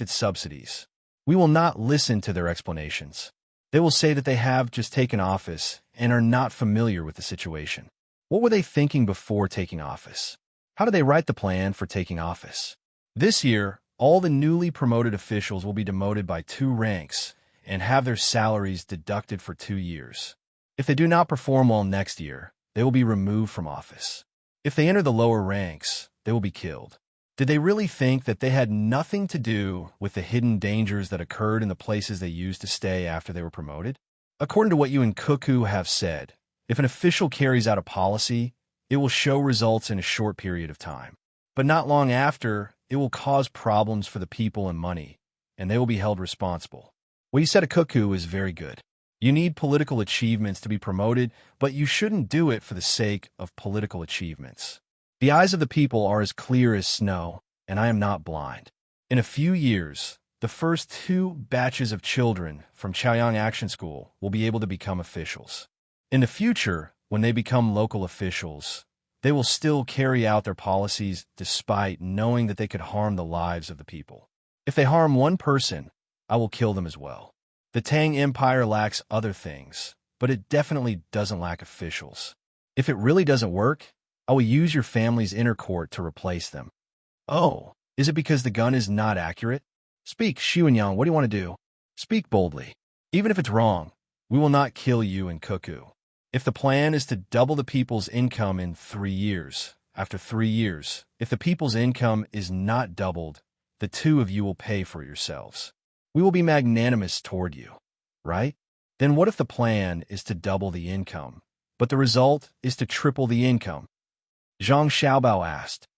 subsidies. We will not listen to their explanations. They will say that they have just taken office and are not familiar with the situation. What were they thinking before taking office? How did they write the plan for taking office? This year, all the newly promoted officials will be demoted by 2 ranks and have their salaries deducted for 2 years. If they do not perform well next year, they will be removed from office. If they enter the lower ranks, they will be killed. Did they really think that they had nothing to do with the hidden dangers that occurred in the places they used to stay after they were promoted? According to what you and Cuckoo have said, if an official carries out a policy, it will show results in a short period of time. But not long after, it will cause problems for the people and money, and they will be held responsible. What you said to Cuckoo is very good. You need political achievements to be promoted, but you shouldn't do it for the sake of political achievements. The eyes of the people are as clear as snow, and I am not blind. In a few years, the first 2 batches of children from Chaoyang Action School will be able to become officials. In the future, when they become local officials, they will still carry out their policies despite knowing that they could harm the lives of the people. If they harm 1 person, I will kill them as well. The Tang Empire lacks other things, but it definitely doesn't lack officials. If it really doesn't work, I will use your family's inner court to replace them. Oh, is it because the gun is not accurate? Speak, Xuanyang, what do you want to do? Speak boldly. Even if it's wrong, we will not kill you and Cuckoo. If the plan is to double the people's income in 3 years, after 3 years, if the people's income is not doubled, the 2 of you will pay for yourselves. We will be magnanimous toward you, right? Then what if the plan is to double the income, but the result is to triple the income? Zhang Xiaobao asked.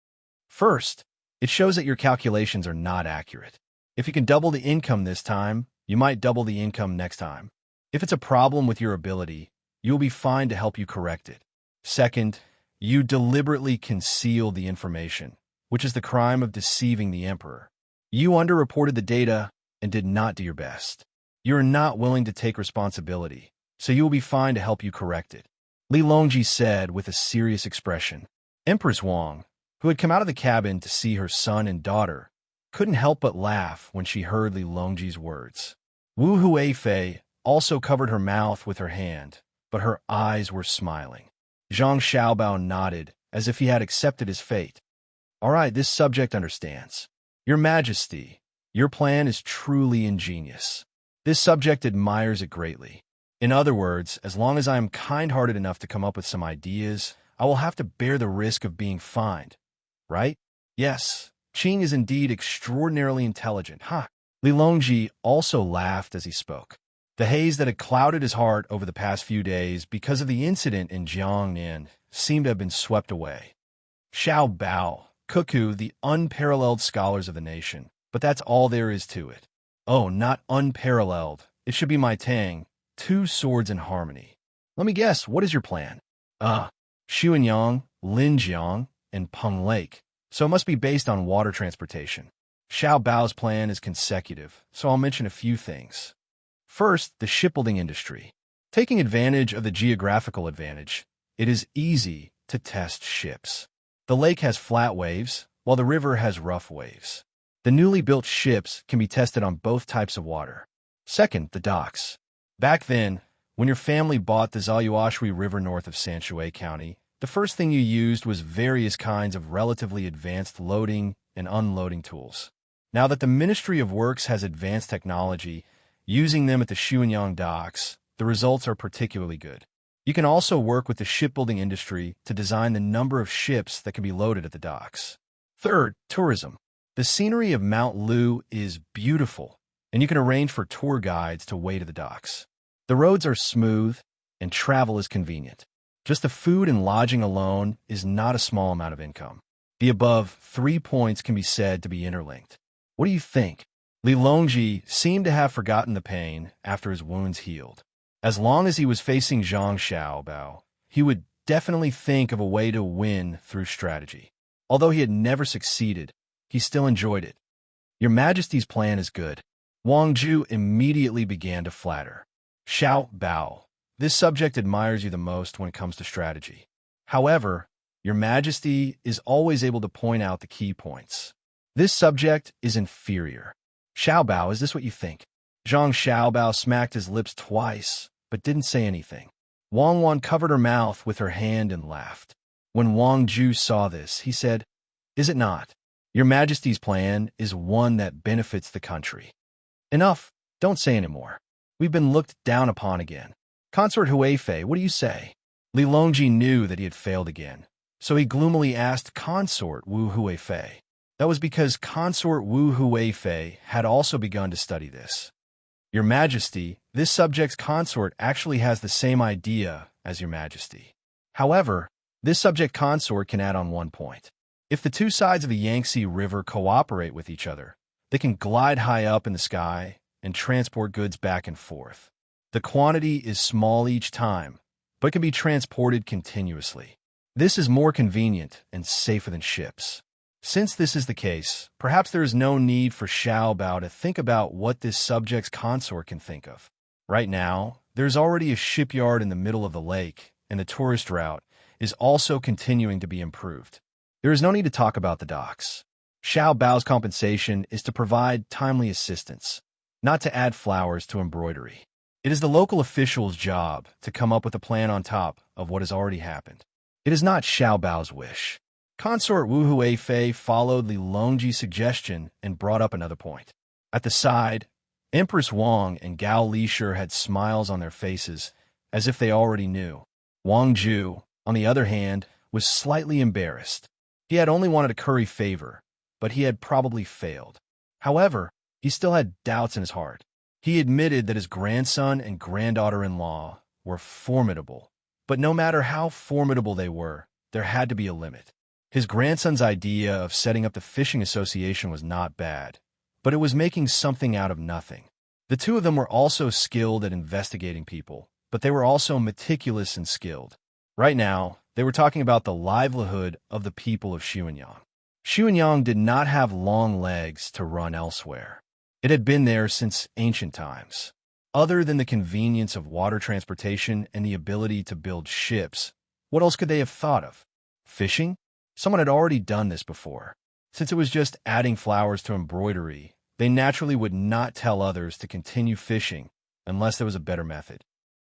First, it shows that your calculations are not accurate. If you can double the income this time, you might double the income next time. If it's a problem with your ability, you will be fine to help you correct it. Second, you deliberately concealed the information, which is the crime of deceiving the emperor. You underreported the data and did not do your best. You are not willing to take responsibility, so you will be fine to help you correct it. Li Longji said with a serious expression. Empress Wang, who had come out of the cabin to see her son and daughter, couldn't help but laugh when she heard Li Longji's words. Wu Huifei also covered her mouth with her hand, but her eyes were smiling. Zhang Xiaobao nodded, as if he had accepted his fate. All right, this subject understands. Your Majesty, your plan is truly ingenious. This subject admires it greatly. In other words, as long as I am kind-hearted enough to come up with some ideas, I will have to bear the risk of being fined, right? Yes, Qing is indeed extraordinarily intelligent, huh? Li Longji also laughed as he spoke. The haze that had clouded his heart over the past few days because of the incident in Jiangnan seemed to have been swept away. Xiao Bao, Cuckoo, the unparalleled scholars of the nation, but that's all there is to it. Oh, not unparalleled. It should be my Tang, 2 swords in harmony. Let me guess, what is your plan? Xuanyang, Linjiang, and Peng Lake, so it must be based on water transportation. Xiao Bao's plan is consecutive, so I'll mention a few things. First, the shipbuilding industry. Taking advantage of the geographical advantage, it is easy to test ships. The lake has flat waves, while the river has rough waves. The newly built ships can be tested on both types of water. Second, the docks. Back then, when your family bought the Zhaoyuashui River north of Sanshui County, the first thing you used was various kinds of relatively advanced loading and unloading tools. Now that the Ministry of Works has advanced technology, using them at the Xuanyang docks, the results are particularly good. You can also work with the shipbuilding industry to design the number of ships that can be loaded at the docks. Third, tourism. The scenery of Mount Lu is beautiful, and you can arrange for tour guides to wait at the docks. The roads are smooth, and travel is convenient. Just the food and lodging alone is not a small amount of income. The above 3 points can be said to be interlinked. What do you think? Li Longji seemed to have forgotten the pain after his wounds healed. As long as he was facing Zhang Xiaobao, he would definitely think of a way to win through strategy. Although he had never succeeded, he still enjoyed it. Your Majesty's plan is good. Wang Ju immediately began to flatter. Xiao Bao, this subject admires you the most when it comes to strategy. However, your Majesty is always able to point out the key points. This subject is inferior. Xiao Bao, is this what you think? Zhang Xiaobao smacked his lips twice, but didn't say anything. Wang Wan covered her mouth with her hand and laughed. When Wang Ju saw this, he said, "Is it not? Your Majesty's plan is one that benefits the country." Enough, don't say any more. We've been looked down upon again. Consort Huifei, what do you say? Li Longji knew that he had failed again, so he gloomily asked Consort Wu Huifei. That was because Consort Wu Huifei had also begun to study this. Your Majesty, this subject's consort actually has the same idea as Your Majesty. However, this subject consort can add on one point. If the two sides of the Yangtze River cooperate with each other, they can glide high up in the sky and transport goods back and forth. The quantity is small each time, but can be transported continuously. This is more convenient and safer than ships. Since this is the case, perhaps there is no need for Xiao Bao to think about what this subject's consort can think of. Right now, there's already a shipyard in the middle of the lake, and the tourist route is also continuing to be improved. There is no need to talk about the docks. Xiao Bao's compensation is to provide timely assistance, not to add flowers to embroidery. It is the local official's job to come up with a plan on top of what has already happened. It is not Xiao Bao's wish. Consort Wu Huifei followed Li Longji's suggestion and brought up another point. At the side, Empress Wang and Gao Lishur had smiles on their faces, as if they already knew. Wang Ju, on the other hand, was slightly embarrassed. He had only wanted to curry favor, but he had probably failed. However, he still had doubts in his heart. He admitted that his grandson and granddaughter-in-law were formidable, but no matter how formidable they were, there had to be a limit. His grandson's idea of setting up the fishing association was not bad, but it was making something out of nothing. The two of them were also skilled at investigating people, but they were also meticulous and skilled. Right now, they were talking about the livelihood of the people of Xuanyang. Xuanyang did not have long legs to run elsewhere. It had been there since ancient times. Other than the convenience of water transportation and the ability to build ships, what else could they have thought of? Fishing? Someone had already done this before. Since it was just adding flowers to embroidery, they naturally would not tell others to continue fishing unless there was a better method.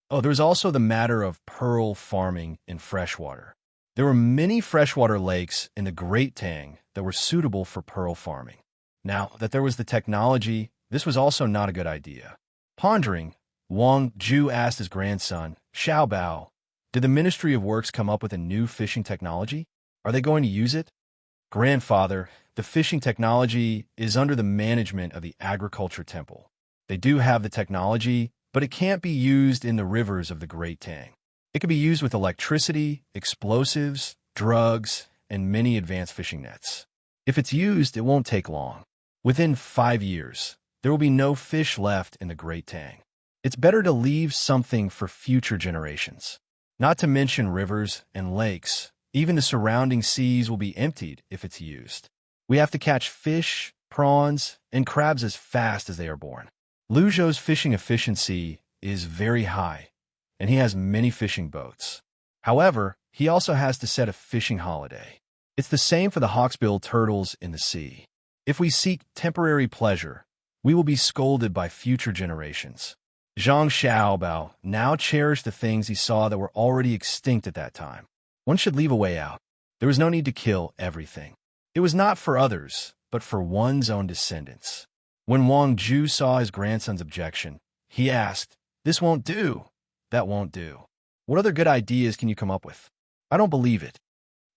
Oh, there was also the matter of pearl farming in freshwater. There were many freshwater lakes in the Great Tang that were suitable for pearl farming. Now that there was the technology, this was also not a good idea. Pondering, Wang Ju asked his grandson, Xiao Bao, did the Ministry of Works come up with a new fishing technology? Are they going to use it? Grandfather, the fishing technology is under the management of the Agriculture Temple. They do have the technology, but it can't be used in the rivers of the Great Tang. It can be used with electricity, explosives, drugs, and many advanced fishing nets. If it's used, it won't take long. Within 5 years, there will be no fish left in the Great Tang. It's better to leave something for future generations. Not to mention rivers and lakes. Even the surrounding seas will be emptied if it's used. We have to catch fish, prawns, and crabs as fast as they are born. Liu Zhou's fishing efficiency is very high, and he has many fishing boats. However, he also has to set a fishing holiday. It's the same for the hawksbill turtles in the sea. If we seek temporary pleasure, we will be scolded by future generations. Zhang Xiaobao now cherished the things he saw that were already extinct at that time. One should leave a way out. There was no need to kill everything. It was not for others, but for one's own descendants. When Wang Ju saw his grandson's objection, he asked, "This won't do. That won't do. What other good ideas can you come up with?" "I don't believe it."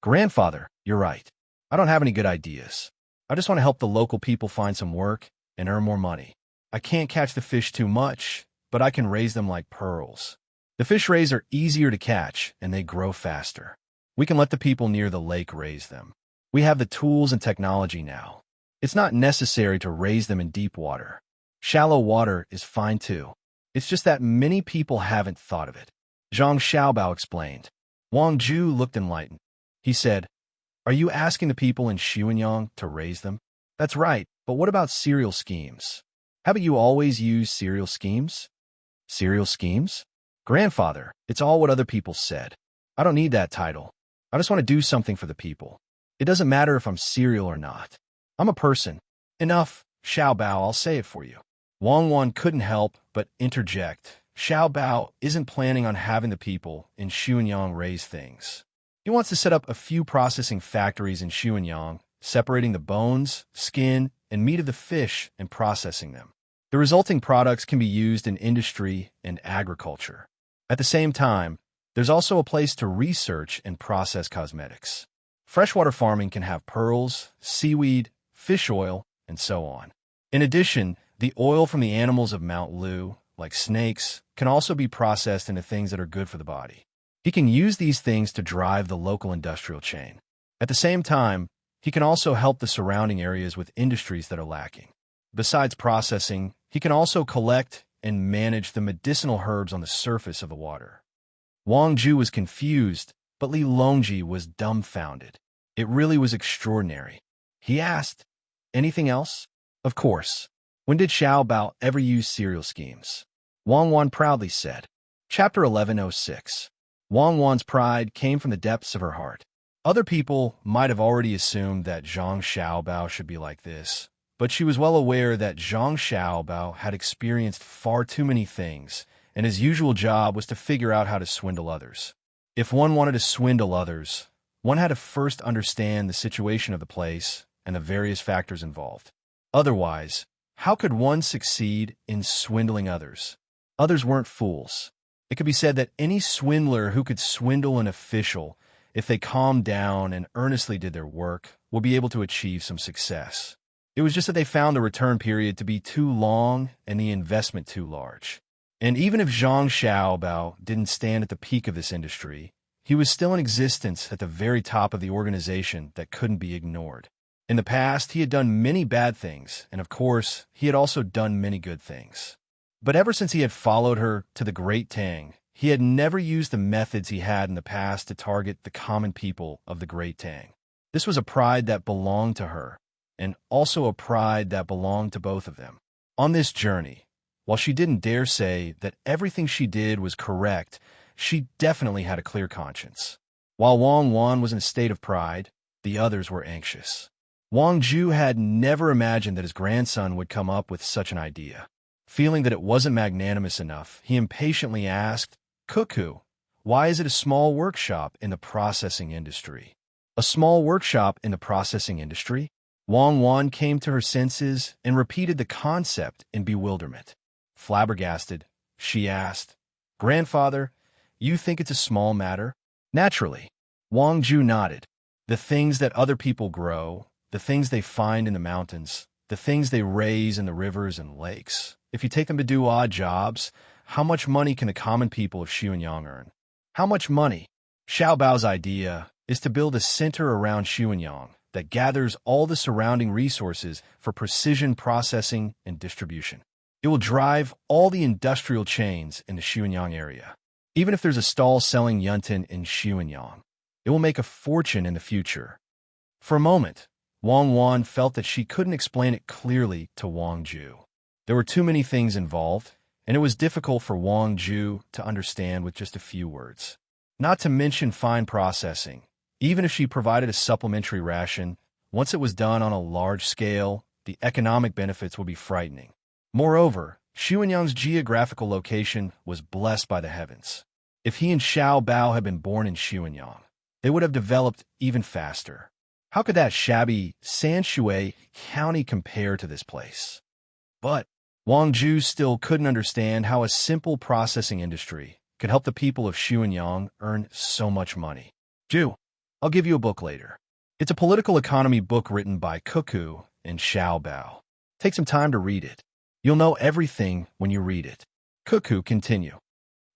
"Grandfather, you're right. I don't have any good ideas. I just want to help the local people find some work and earn more money. I can't catch the fish too much, but I can raise them like pearls. The fish raised are easier to catch, and they grow faster. We can let the people near the lake raise them. We have the tools and technology now. It's not necessary to raise them in deep water. Shallow water is fine too. It's just that many people haven't thought of it." Zhang Xiaobao explained. Wang Ju looked enlightened. He said, "Are you asking the people in Xuanyang to raise them?" "That's right, but what about cereal schemes? Haven't you always used cereal schemes?" "Cereal schemes?" "Grandfather, it's all what other people said. I don't need that title. I just want to do something for the people. It doesn't matter if I'm cereal or not. I'm a person." "Enough, Xiaobao, I'll say it for you." Wang Wan couldn't help but interject. Xiaobao isn't planning on having the people in Xuanyang raise things. He wants to set up a few processing factories in Xuanyang, separating the bones, skin, and meat of the fish and processing them. The resulting products can be used in industry and agriculture. At the same time, there's also a place to research and process cosmetics. Freshwater farming can have pearls, seaweed, fish oil, and so on. In addition, the oil from the animals of Mount Lu, like snakes, can also be processed into things that are good for the body. He can use these things to drive the local industrial chain. At the same time, he can also help the surrounding areas with industries that are lacking. Besides processing, he can also collect and manage the medicinal herbs on the surface of the water. Wang Ju was confused, but Li Longji was dumbfounded. It really was extraordinary. He asked, "Anything else?" "Of course. When did Xiao Bao ever use cereal schemes?" Wang Wan proudly said. Chapter 1106. Wang Wan's pride came from the depths of her heart. Other people might have already assumed that Zhang Xiaobao should be like this, but she was well aware that Zhang Xiaobao had experienced far too many things, and his usual job was to figure out how to swindle others. If one wanted to swindle others, one had to first understand the situation of the place and the various factors involved. Otherwise, how could one succeed in swindling others? Others weren't fools. It could be said that any swindler who could swindle an official, if they calmed down and earnestly did their work, will be able to achieve some success. It was just that they found the return period to be too long and the investment too large. And even if Zhang Xiaobao didn't stand at the peak of this industry, he was still in existence at the very top of the organization that couldn't be ignored. In the past, he had done many bad things, and of course, he had also done many good things. But ever since he had followed her to the Great Tang, he had never used the methods he had in the past to target the common people of the Great Tang. This was a pride that belonged to her, and also a pride that belonged to both of them. On this journey, while she didn't dare say that everything she did was correct, she definitely had a clear conscience. While Wang Wan was in a state of pride, the others were anxious. Wang Ju had never imagined that his grandson would come up with such an idea. Feeling that it wasn't magnanimous enough, he impatiently asked, "Cuckoo, why is it a small workshop in the processing industry?" "A small workshop in the processing industry?" Wang Wan came to her senses and repeated the concept in bewilderment. Flabbergasted, she asked, "Grandfather, you think it's a small matter?" "Naturally." Wang Ju nodded. "The things that other people grow, the things they find in the mountains, the things they raise in the rivers and lakes. If you take them to do odd jobs, how much money can the common people of Xuanyang earn?" "How much money?" Xiao Bao's idea is to build a center around Xuanyang that gathers all the surrounding resources for precision processing and distribution. It will drive all the industrial chains in the Xuanyang area. Even if there's a stall selling yuntin in Xianyang, it will make a fortune in the future. For a moment, Wang Wan felt that she couldn't explain it clearly to Wang Ju. There were too many things involved, and it was difficult for Wang Ju to understand with just a few words. Not to mention fine processing. Even if she provided a supplementary ration, once it was done on a large scale, the economic benefits would be frightening. Moreover, Xuanyang's geographical location was blessed by the heavens. If he and Xiao Bao had been born in Xuanyang, they would have developed even faster. How could that shabby Sanshui county compare to this place? But Wang Ju still couldn't understand how a simple processing industry could help the people of Xuanyang earn so much money. Ju, I'll give you a book later. It's a political economy book written by Cuckoo and Xiao Bao. Take some time to read it. You'll know everything when you read it. Cuckoo continued.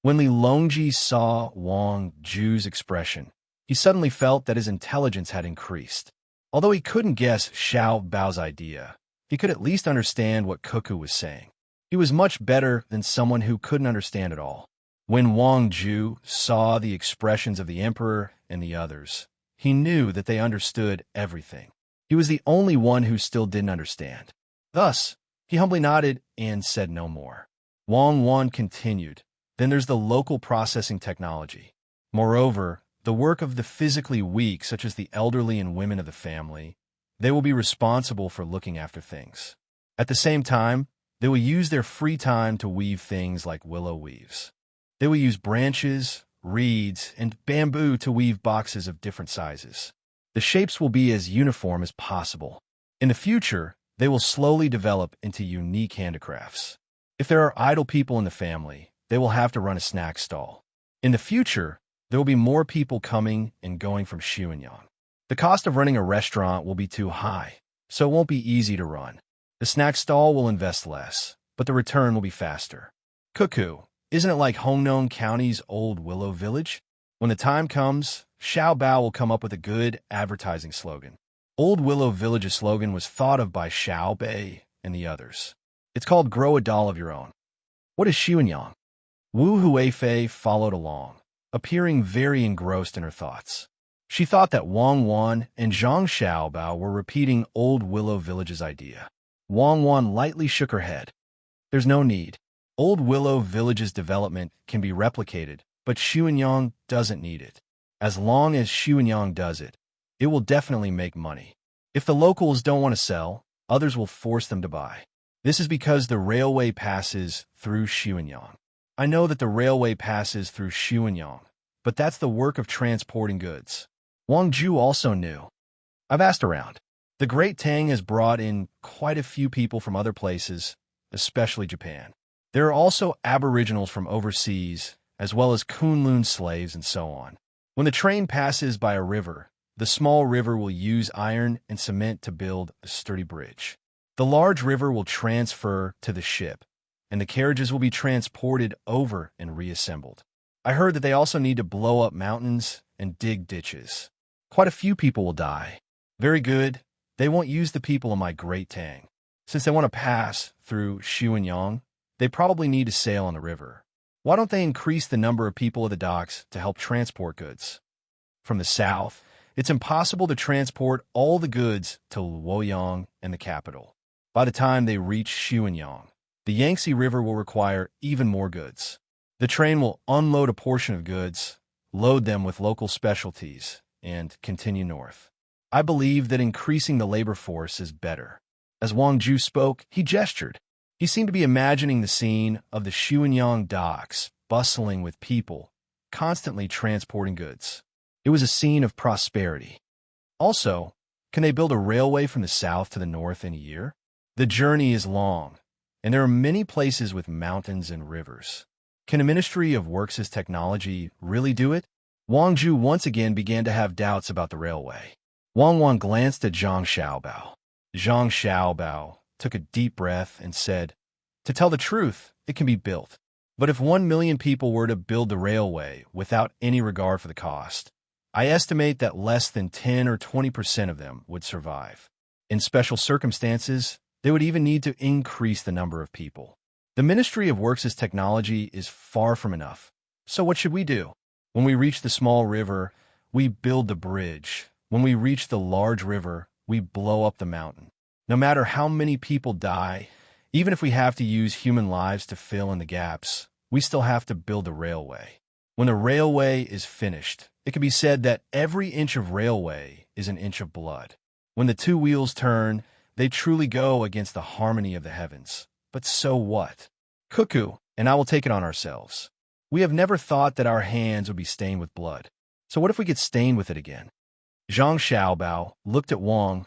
When Li Longji saw Wang Ju's expression, he suddenly felt that his intelligence had increased. Although he couldn't guess Xiao Bao's idea, he could at least understand what Cuckoo was saying. He was much better than someone who couldn't understand it all. When Wang Ju saw the expressions of the emperor and the others, he knew that they understood everything. He was the only one who still didn't understand. Thus, he humbly nodded and said no more. Wang Wan continued. Then there's the local processing technology. Moreover, the work of the physically weak, such as the elderly and women of the family, they will be responsible for looking after things. At the same time, they will use their free time to weave things like willow weaves. They will use branches, reeds, and bamboo to weave boxes of different sizes. The shapes will be as uniform as possible. In the future, they will slowly develop into unique handicrafts. If there are idle people in the family, they will have to run a snack stall. In the future, there will be more people coming and going from Xuanyang. The cost of running a restaurant will be too high, so it won't be easy to run. The snack stall will invest less, but the return will be faster. Cuckoo, isn't it like Hongnon County's Old Willow Village? When the time comes, Xiao Bao will come up with a good advertising slogan. Old Willow Village's slogan was thought of by Xiao Bei and the others. It's called Grow a Doll of Your Own. What is Xuanyang? Wu Huifei followed along, appearing very engrossed in her thoughts. She thought that Wang Wan and Zhang Xiaobao were repeating Old Willow Village's idea. Wang Wan lightly shook her head. There's no need. Old Willow Village's development can be replicated, but Xuanyang doesn't need it. As long as Xuanyang does it, it will definitely make money. If the locals don't want to sell, others will force them to buy. This is because the railway passes through Xuanyang. I know that the railway passes through Xuanyang, but that's the work of transporting goods. Wang Ju also knew. I've asked around. The Great Tang has brought in quite a few people from other places, especially Japan. There are also aboriginals from overseas, as well as Kunlun slaves and so on. When the train passes by a river, the small river will use iron and cement to build a sturdy bridge. The large river will transfer to the ship, and the carriages will be transported over and reassembled. I heard that they also need to blow up mountains and dig ditches. Quite a few people will die. Very good. They won't use the people of my Great Tang. Since they want to pass through Xuanyang, they probably need to sail on the river. Why don't they increase the number of people at the docks to help transport goods? From the south, it's impossible to transport all the goods to Luoyang and the capital. By the time they reach Xuanyang, the Yangtze River will require even more goods. The train will unload a portion of goods, load them with local specialties, and continue north. I believe that increasing the labor force is better. As Wang Ju spoke, he gestured. He seemed to be imagining the scene of the Xuanyang docks, bustling with people, constantly transporting goods. It was a scene of prosperity. Also, can they build a railway from the south to the north in a year? The journey is long, and there are many places with mountains and rivers. Can the Ministry of Works' technology really do it? Wang Ju once again began to have doubts about the railway. Wang Wan glanced at Zhang Xiaobao. Zhang Xiaobao took a deep breath and said, "To tell the truth, it can be built. But if 1 million people were to build the railway without any regard for the cost, I estimate that less than 10 or 20% of them would survive. In special circumstances, they would even need to increase the number of people. The Ministry of Works' technology is far from enough. So what should we do? When we reach the small river, we build the bridge. When we reach the large river, we blow up the mountain. No matter how many people die, even if we have to use human lives to fill in the gaps, we still have to build the railway. When the railway is finished, it can be said that every inch of railway is an inch of blood. When the two wheels turn, they truly go against the harmony of the heavens. But so what? Cuckoo and I will take it on ourselves. We have never thought that our hands would be stained with blood. So what if we get stained with it again? Zhang Xiaobao looked at Wang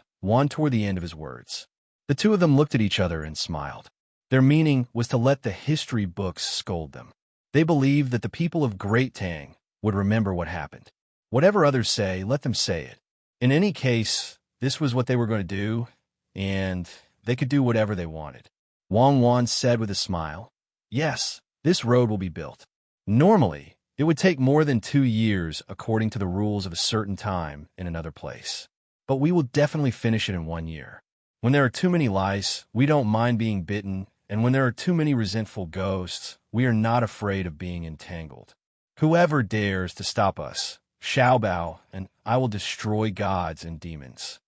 toward the end of his words. The two of them looked at each other and smiled. Their meaning was to let the history books scold them. They believed that the people of Great Tang would remember what happened. Whatever others say, let them say it. In any case, this was what they were going to do, and they could do whatever they wanted. Wang said with a smile, "Yes, this road will be built. Normally, it would take more than 2 years according to the rules of a certain time in another place. But we will definitely finish it in 1 year. When there are too many lice, we don't mind being bitten, and when there are too many resentful ghosts, we are not afraid of being entangled. Whoever dares to stop us, Xiaobao, and I will destroy gods and demons."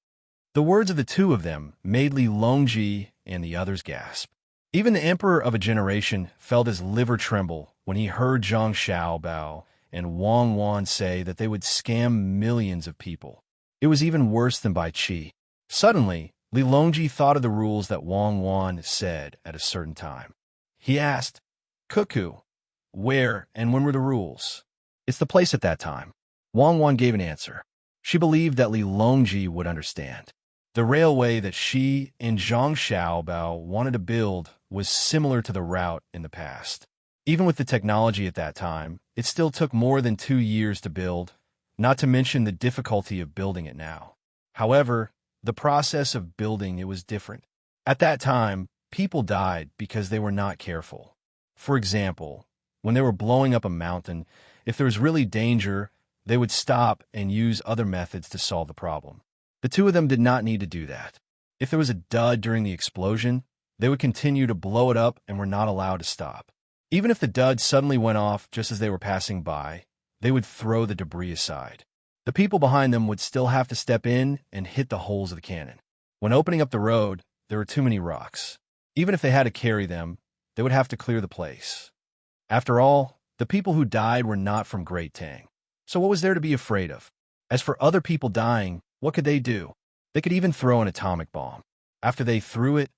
The words of the two of them made Li Longji and the others gasp. Even the emperor of a generation felt his liver tremble when he heard Zhang Xiaobao and Wang say that they would scam millions of people. It was even worse than Bai Qi. Suddenly, Li Longji thought of the rules that Wang said at a certain time. He asked, "Cuckoo, where and when were the rules?" "It's the place at that time." Wang gave an answer. She believed that Li Longji would understand. The railway that she and Zhang Xiaobao wanted to build was similar to the route in the past. Even with the technology at that time, it still took more than 2 years to build, not to mention the difficulty of building it now. However, the process of building it was different. At that time, people died because they were not careful. For example, when they were blowing up a mountain, if there was really danger, they would stop and use other methods to solve the problem. The two of them did not need to do that. If there was a dud during the explosion, they would continue to blow it up and were not allowed to stop. Even if the dud suddenly went off just as they were passing by, they would throw the debris aside. The people behind them would still have to step in and hit the holes of the cannon. When opening up the road, there were too many rocks. Even if they had to carry them, they would have to clear the place. After all, the people who died were not from Great Tang. So what was there to be afraid of? As for other people dying, what could they do? They could even throw an atomic bomb. After they threw it,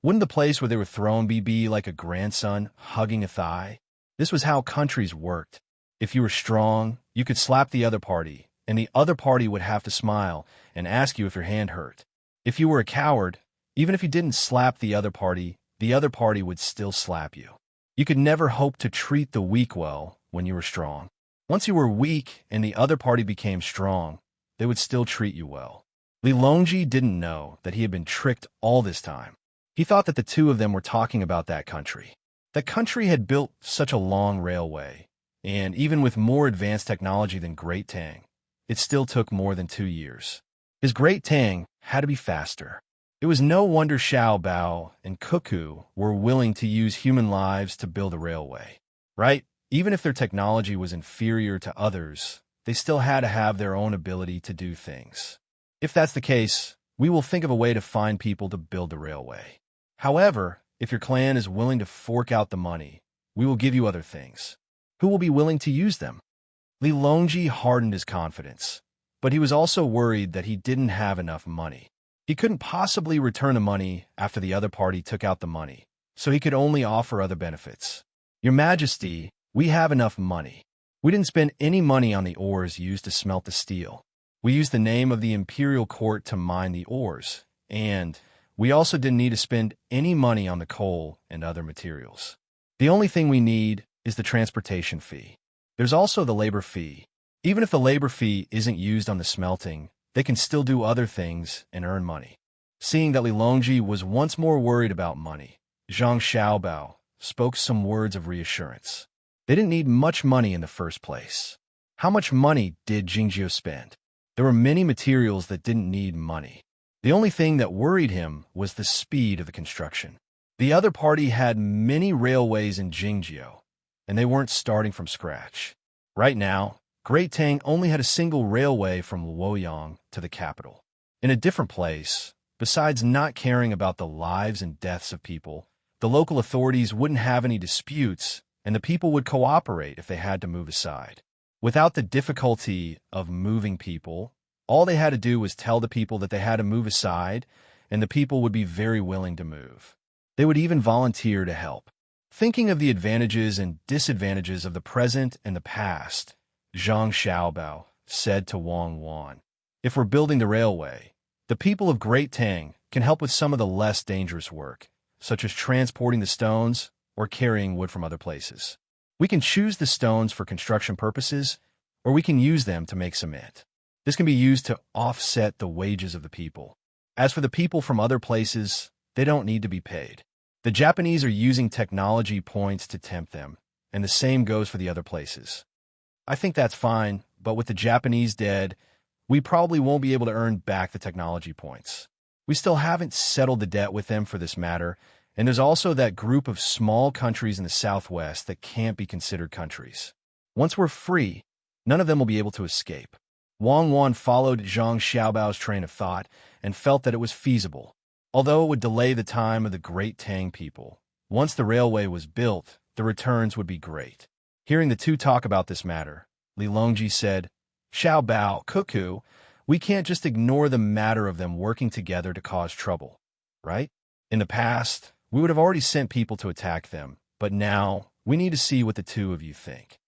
wouldn't the place where they were thrown be like a grandson hugging a thigh? This was how countries worked. If you were strong, you could slap the other party, and the other party would have to smile and ask you if your hand hurt. If you were a coward, even if you didn't slap the other party would still slap you. You could never hope to treat the weak well when you were strong. Once you were weak and the other party became strong, they would still treat you well. Li Longji didn't know that he had been tricked all this time. He thought that the two of them were talking about that country. That country had built such a long railway, and even with more advanced technology than Great Tang, it still took more than 2 years. His Great Tang had to be faster. It was no wonder Xiaobao and Cuckoo were willing to use human lives to build a railway. Right? Even if their technology was inferior to others, they still had to have their own ability to do things. If that's the case, we will think of a way to find people to build the railway. However, if your clan is willing to fork out the money, we will give you other things. Who will be willing to use them? Li Longji hardened his confidence, but he was also worried that he didn't have enough money. He couldn't possibly return the money after the other party took out the money, so he could only offer other benefits. "Your Majesty, we have enough money. We didn't spend any money on the ores used to smelt the steel. We used the name of the imperial court to mine the ores, and we also didn't need to spend any money on the coal and other materials. The only thing we need is the transportation fee. There's also the labor fee. Even if the labor fee isn't used on the smelting, they can still do other things and earn money." Seeing that Li Longji was once more worried about money, Zhang Xiaobao spoke some words of reassurance. They didn't need much money in the first place. How much money did Jingzhou spend? There were many materials that didn't need money. The only thing that worried him was the speed of the construction. The other party had many railways in Jingzhou, and they weren't starting from scratch. Right now, Great Tang only had a single railway from Luoyang to the capital. In a different place, besides not caring about the lives and deaths of people, the local authorities wouldn't have any disputes, and the people would cooperate if they had to move aside. Without the difficulty of moving people, all they had to do was tell the people that they had to move aside, and the people would be very willing to move. They would even volunteer to help. Thinking of the advantages and disadvantages of the present and the past, Zhang Xiaobao said to Wang Wan, "If we're building the railway, the people of Great Tang can help with some of the less dangerous work, such as transporting the stones or carrying wood from other places. We can choose the stones for construction purposes, or we can use them to make cement. This can be used to offset the wages of the people. As for the people from other places, they don't need to be paid. The Japanese are using technology points to tempt them, and the same goes for the other places. I think that's fine, but with the Japanese dead, we probably won't be able to earn back the technology points. We still haven't settled the debt with them for this matter, and there's also that group of small countries in the southwest that can't be considered countries. Once we're free, none of them will be able to escape." Wang Wan followed Zhang Xiaobao's train of thought and felt that it was feasible, although it would delay the time of the Great Tang people. Once the railway was built, the returns would be great. Hearing the two talk about this matter, Li Longji said, "Xiaobao, Cuckoo, we can't just ignore the matter of them working together to cause trouble, right? In the past, we would have already sent people to attack them, but now we need to see what the two of you think.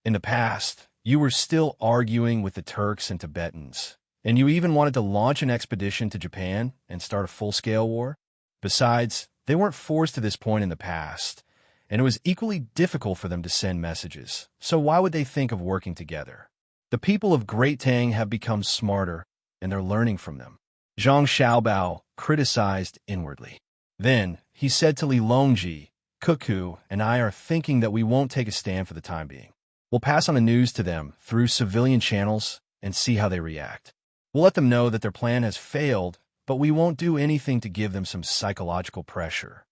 In the past, you were still arguing with the Turks and Tibetans, and you even wanted to launch an expedition to Japan and start a full-scale war. Besides, they weren't forced to this point in the past, and it was equally difficult for them to send messages, so why would they think of working together? The people of Great Tang have become smarter, and they're learning from them." Zhang Xiaobao criticized inwardly. Then, he said to Li Longji, "Cuckoo and I are thinking that we won't take a stand for the time being. We'll pass on the news to them through civilian channels and see how they react. We'll let them know that their plan has failed, but we won't do anything to give them some psychological pressure."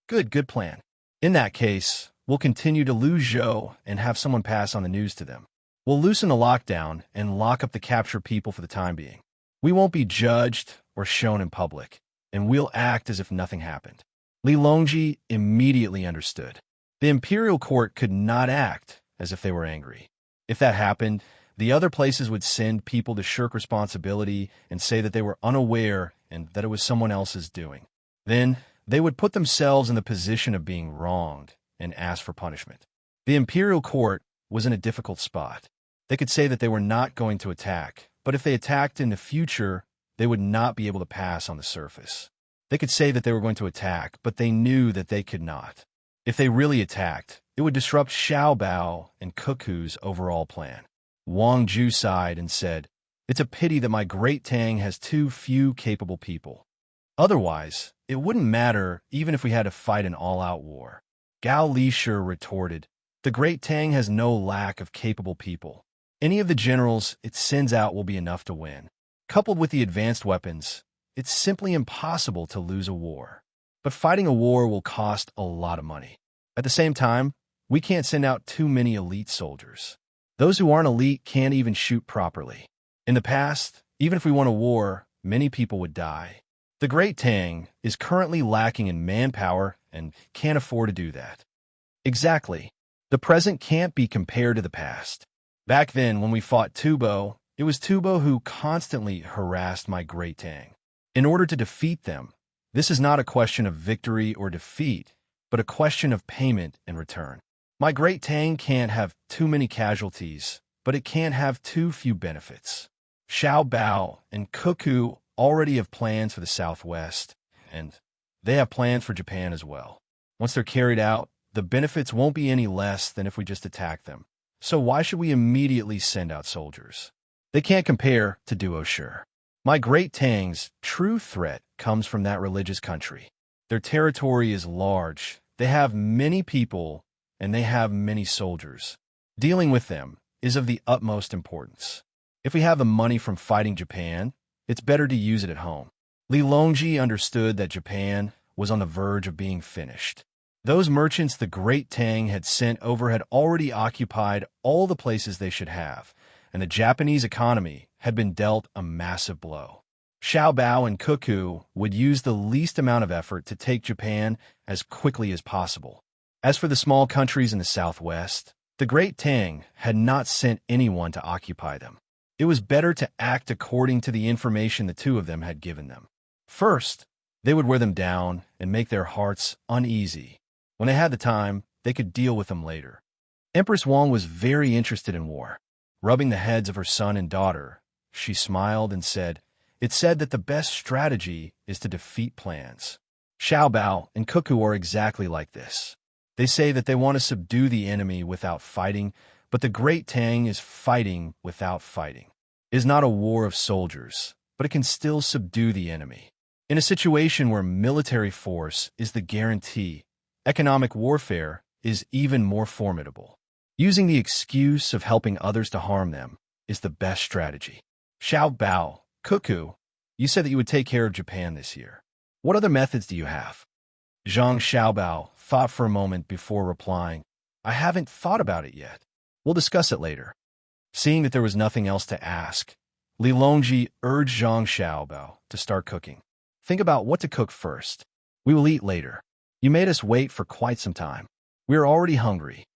Good plan. In that case, we'll continue to lose Zhou and have someone pass on the news to them. We'll loosen the lockdown and lock up the captured people for the time being. We won't be judged or shown in public, and we'll act as if nothing happened. Li Longji immediately understood. The imperial court could not act as if they were angry. If that happened, the other places would send people to shirk responsibility and say that they were unaware and that it was someone else's doing. Then, they would put themselves in the position of being wronged and ask for punishment. The imperial court was in a difficult spot. They could say that they were not going to attack, but if they attacked in the future, they would not be able to pass on the surface. They could say that they were going to attack, but they knew that they could not. If they really attacked, it would disrupt Xiaobao and Cuckoo's overall plan. Wang Ju sighed and said, "It's a pity that my Great Tang has too few capable people. Otherwise, it wouldn't matter even if we had to fight an all-out war." Gao Lishur retorted, "The Great Tang has no lack of capable people. Any of the generals it sends out will be enough to win. Coupled with the advanced weapons, it's simply impossible to lose a war. But fighting a war will cost a lot of money. At the same time, we can't send out too many elite soldiers. Those who aren't elite can't even shoot properly. In the past, even if we won a war, many people would die. The Great Tang is currently lacking in manpower and can't afford to do that." Exactly. The present can't be compared to the past. Back then, when we fought Tubo, it was Tubo who constantly harassed my Great Tang. In order to defeat them, this is not a question of victory or defeat, but a question of payment and return. My Great Tang can't have too many casualties, but it can't have too few benefits. Xiaobao and Cuckoo already have plans for the Southwest, and they have plans for Japan as well. Once they're carried out, the benefits won't be any less than if we just attack them. So why should we immediately send out soldiers? They can't compare to Duo Sure. My Great Tang's true threat comes from that religious country. Their territory is large, they have many people, and they have many soldiers. Dealing with them is of the utmost importance. If we have the money from fighting Japan, it's better to use it at home." Li Longji understood that Japan was on the verge of being finished. Those merchants the great Tang had sent over had already occupied all the places they should have, and the Japanese economy had been dealt a massive blow. Xiao Bao and Cuckoo would use the least amount of effort to take Japan as quickly as possible. As for the small countries in the southwest, the great Tang had not sent anyone to occupy them. It was better to act according to the information the two of them had given them. First, they would wear them down and make their hearts uneasy. When they had the time, they could deal with them later. Empress Wang was very interested in war. Rubbing the heads of her son and daughter, she smiled and said, "It's said that the best strategy is to defeat plans. Xiao Bao and Cuckoo are exactly like this. They say that they want to subdue the enemy without fighting, but the great Tang is fighting without fighting. It is not a war of soldiers, but it can still subdue the enemy. In a situation where military force is the guarantee, economic warfare is even more formidable. Using the excuse of helping others to harm them is the best strategy." Xiao Bao, Cuckoo, you said that you would take care of Japan this year. What other methods do you have? Zhang Xiaobao thought for a moment before replying, "I haven't thought about it yet. We'll discuss it later." Seeing that there was nothing else to ask, Li Longji urged Zhang Xiaobao to start cooking. "Think about what to cook first. We will eat later. You made us wait for quite some time. We are already hungry."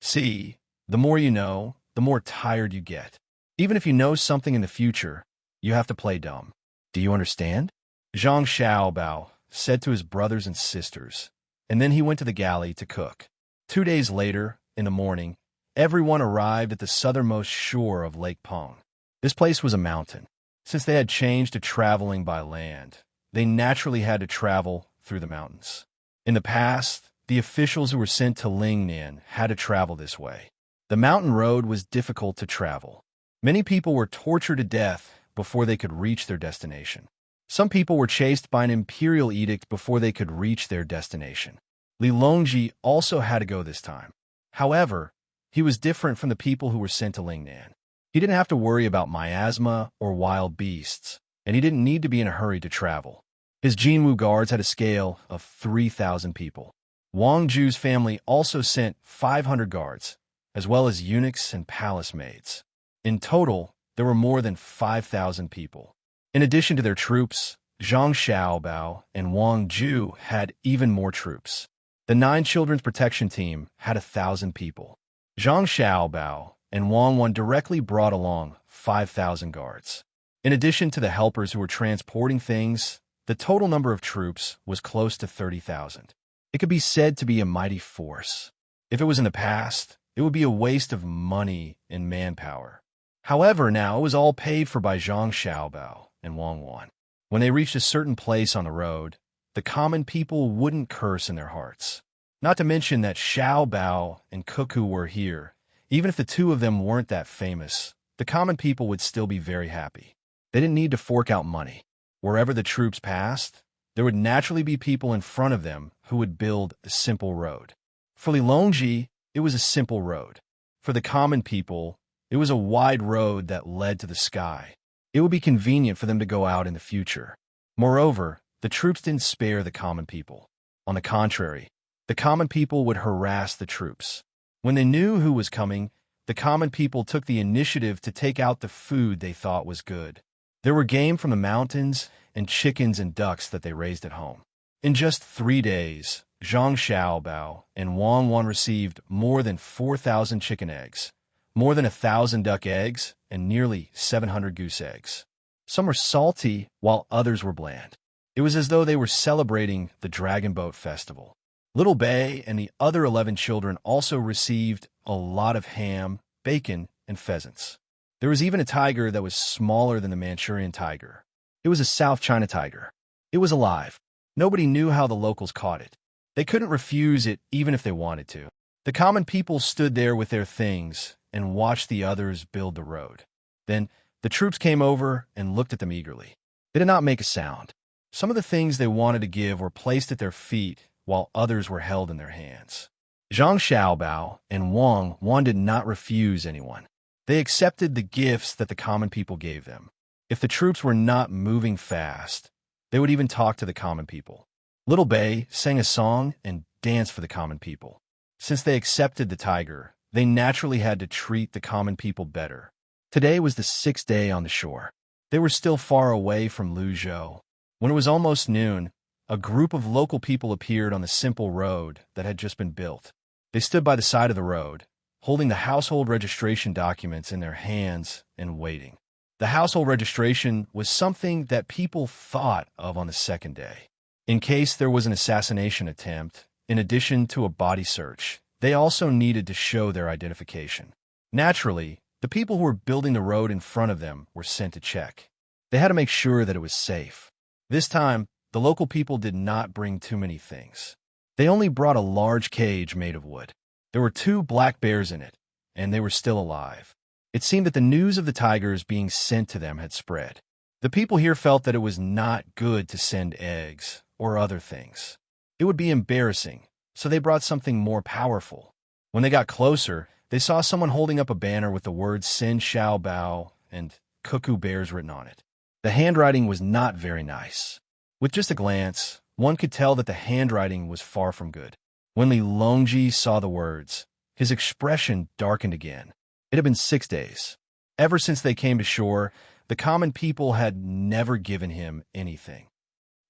See, the more you know, the more tired you get. Even if you know something in the future, you have to play dumb. Do you understand? Zhang Xiaobao said to his brothers and sisters, and then he went to the galley to cook. 2 days later, in the morning, everyone arrived at the southernmost shore of Lake Peng. This place was a mountain. Since they had changed to traveling by land, they naturally had to travel through the mountains. In the past, the officials who were sent to Lingnan had to travel this way. The mountain road was difficult to travel. Many people were tortured to death before they could reach their destination. Some people were chased by an imperial edict before they could reach their destination. Li Longji also had to go this time. However, he was different from the people who were sent to Lingnan. He didn't have to worry about miasma or wild beasts, and he didn't need to be in a hurry to travel. His Jinwu guards had a scale of 3,000 people. Wang Ju's family also sent 500 guards, as well as eunuchs and palace maids. In total, there were more than 5,000 people. In addition to their troops, Zhang Xiaobao and Wang Ju had even more troops. The 9 Children's Protection Team had 1,000 people. Zhang Xiaobao and Wang Wan directly brought along 5,000 guards. In addition to the helpers who were transporting things, the total number of troops was close to 30,000. It could be said to be a mighty force. If it was in the past, it would be a waste of money and manpower. However, now it was all paid for by Zhang Xiaobao and Wang Wan. When they reached a certain place on the road, the common people wouldn't curse in their hearts. Not to mention that Xiao Bao and Cuckoo were here. Even if the two of them weren't that famous, the common people would still be very happy. They didn't need to fork out money. Wherever the troops passed, there would naturally be people in front of them who would build a simple road. For Li Longji, it was a simple road. For the common people, it was a wide road that led to the sky. It would be convenient for them to go out in the future. Moreover, the troops didn't spare the common people. On the contrary, the common people would harass the troops. When they knew who was coming, the common people took the initiative to take out the food they thought was good. There were game from the mountains and chickens and ducks that they raised at home. In just 3 days, Zhang Xiaobao and Wang Wan received more than 4,000 chicken eggs, more than 1,000 duck eggs, and nearly 700 goose eggs. Some were salty, while others were bland. It was as though they were celebrating the Dragon Boat Festival. Little Bay and the other 11 children also received a lot of ham, bacon, and pheasants. There was even a tiger that was smaller than the Manchurian tiger. It was a South China tiger. It was alive. Nobody knew how the locals caught it. They couldn't refuse it even if they wanted to. The common people stood there with their things and watched the others build the road. Then the troops came over and looked at them eagerly. They did not make a sound. Some of the things they wanted to give were placed at their feet, while others were held in their hands. Zhang Xiaobao and Wang Wan did not refuse anyone. They accepted the gifts that the common people gave them. If the troops were not moving fast, they would even talk to the common people. Little Bay sang a song and dance for the common people. Since they accepted the tiger, they naturally had to treat the common people better. Today was the 6th day on the shore. They were still far away from Luzhou. When it was almost noon, a group of local people appeared on the simple road that had just been built. They stood by the side of the road, holding the household registration documents in their hands and waiting. The household registration was something that people thought of on the 2nd day. In case there was an assassination attempt, in addition to a body search, they also needed to show their identification. Naturally, the people who were building the road in front of them were sent to check. They had to make sure that it was safe. This time, the local people did not bring too many things. They only brought a large cage made of wood. There were 2 black bears in it, and they were still alive. It seemed that the news of the tigers being sent to them had spread. The people here felt that it was not good to send eggs or other things. It would be embarrassing, so they brought something more powerful. When they got closer, they saw someone holding up a banner with the words Xin Xiao Bao and Cuckoo Bears written on it. The handwriting was not very nice. With just a glance, one could tell that the handwriting was far from good. When Li Longji saw the words, his expression darkened again. It had been 6 days. Ever since they came to shore, the common people had never given him anything.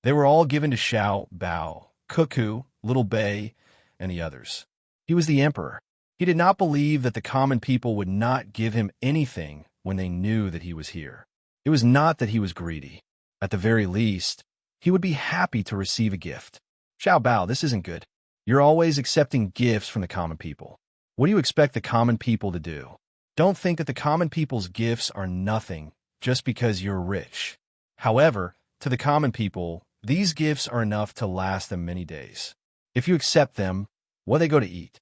They were all given to Xiao Bao, Cuckoo, Little Bei, and the others. He was the emperor. He did not believe that the common people would not give him anything when they knew that he was here. It was not that he was greedy. At the very least, he would be happy to receive a gift. Xiao Bao, this isn't good. You're always accepting gifts from the common people. What do you expect the common people to do? Don't think that the common people's gifts are nothing just because you're rich. However, to the common people, these gifts are enough to last them many days. If you accept them, what they go to eat?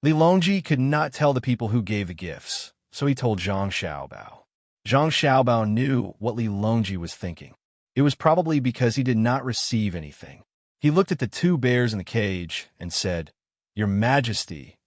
Li Longji could not tell the people who gave the gifts, so he told Zhang Xiaobao. Zhang Xiaobao knew what Li Longji was thinking. It was probably because he did not receive anything. He looked at the 2 bears in the cage and said, Your Majesty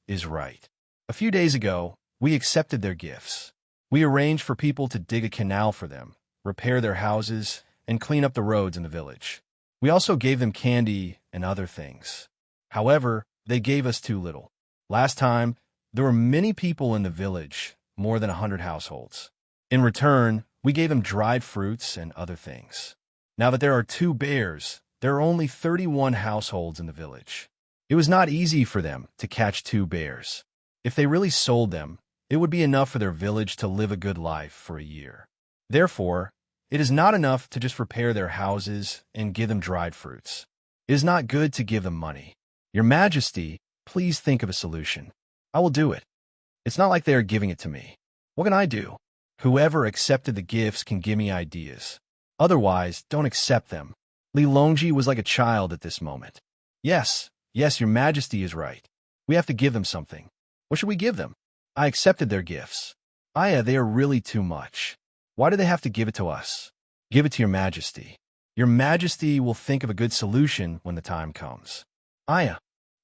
is right. A few days ago, we accepted their gifts. We arranged for people to dig a canal for them, repair their houses, and clean up the roads in the village. We also gave them candy and other things. However, they gave us too little. Last time, there were many people in the village, more than 100 households. In return, we gave them dried fruits and other things. Now that there are 2 bears, there are only 31 households in the village. It was not easy for them to catch 2 bears. If they really sold them, it would be enough for their village to live a good life for a year. Therefore, it is not enough to just repair their houses and give them dried fruits. It is not good to give them money. Your Majesty, please think of a solution. I will do it. It's not like they are giving it to me. What can I do? Whoever accepted the gifts can give me ideas. Otherwise, don't accept them. Li Longji was like a child at this moment. Yes, your Majesty is right. We have to give them something. What should we give them? I accepted their gifts. They are really too much. Why do they have to give it to us? Give it to your Majesty. Your Majesty will think of a good solution when the time comes. Zhang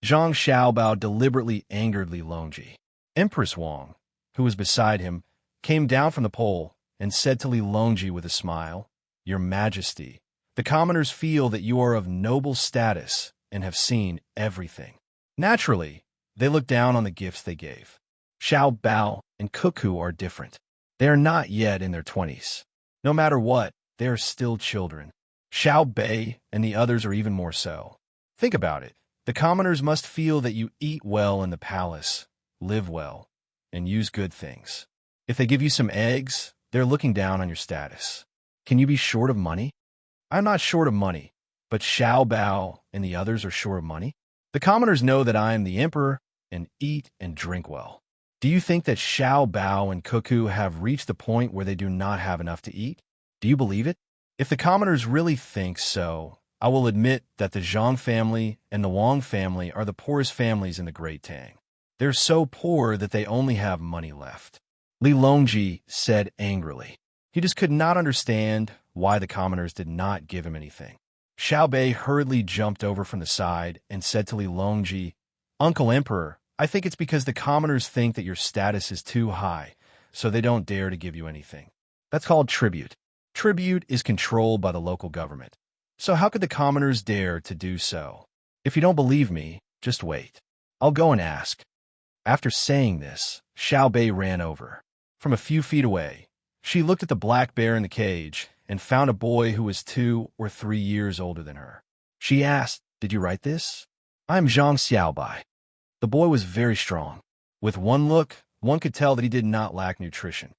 Xiaobao deliberately angered Li Longji. Empress Wang, who was beside him, came down from the pole and said to Li Longji with a smile, Your Majesty, the commoners feel that you are of noble status and have seen everything. Naturally, they look down on the gifts they gave. Xiao Bao and Cuckoo are different. They are not yet in their 20s. No matter what, they are still children. Xiao Bei and the others are even more so. Think about it. The commoners must feel that you eat well in the palace, live well, and use good things. If they give you some eggs, they're looking down on your status. Can you be short of money? I'm not short of money, but Xiao Bao and the others are short of money. The commoners know that I am the emperor and eat and drink well. Do you think that Xiao Bao and Cuckoo have reached the point where they do not have enough to eat? Do you believe it? If the commoners really think so, I will admit that the Zhang family and the Wang family are the poorest families in the Great Tang. They're so poor that they only have money left. Li Longji said angrily. He just could not understand why the commoners did not give him anything. Xiao Bei hurriedly jumped over from the side and said to Li Longji, Uncle Emperor, I think it's because the commoners think that your status is too high, so they don't dare to give you anything. That's called tribute. Tribute is controlled by the local government. So how could the commoners dare to do so? If you don't believe me, just wait. I'll go and ask. After saying this, Xiao Bei ran over. From a few feet away, she looked at the black bear in the cage and found a boy who was 2 or 3 years older than her. She asked, "Did you write this?" "I'm Zhang Xiaobai." The boy was very strong. With one look, one could tell that he did not lack nutrition.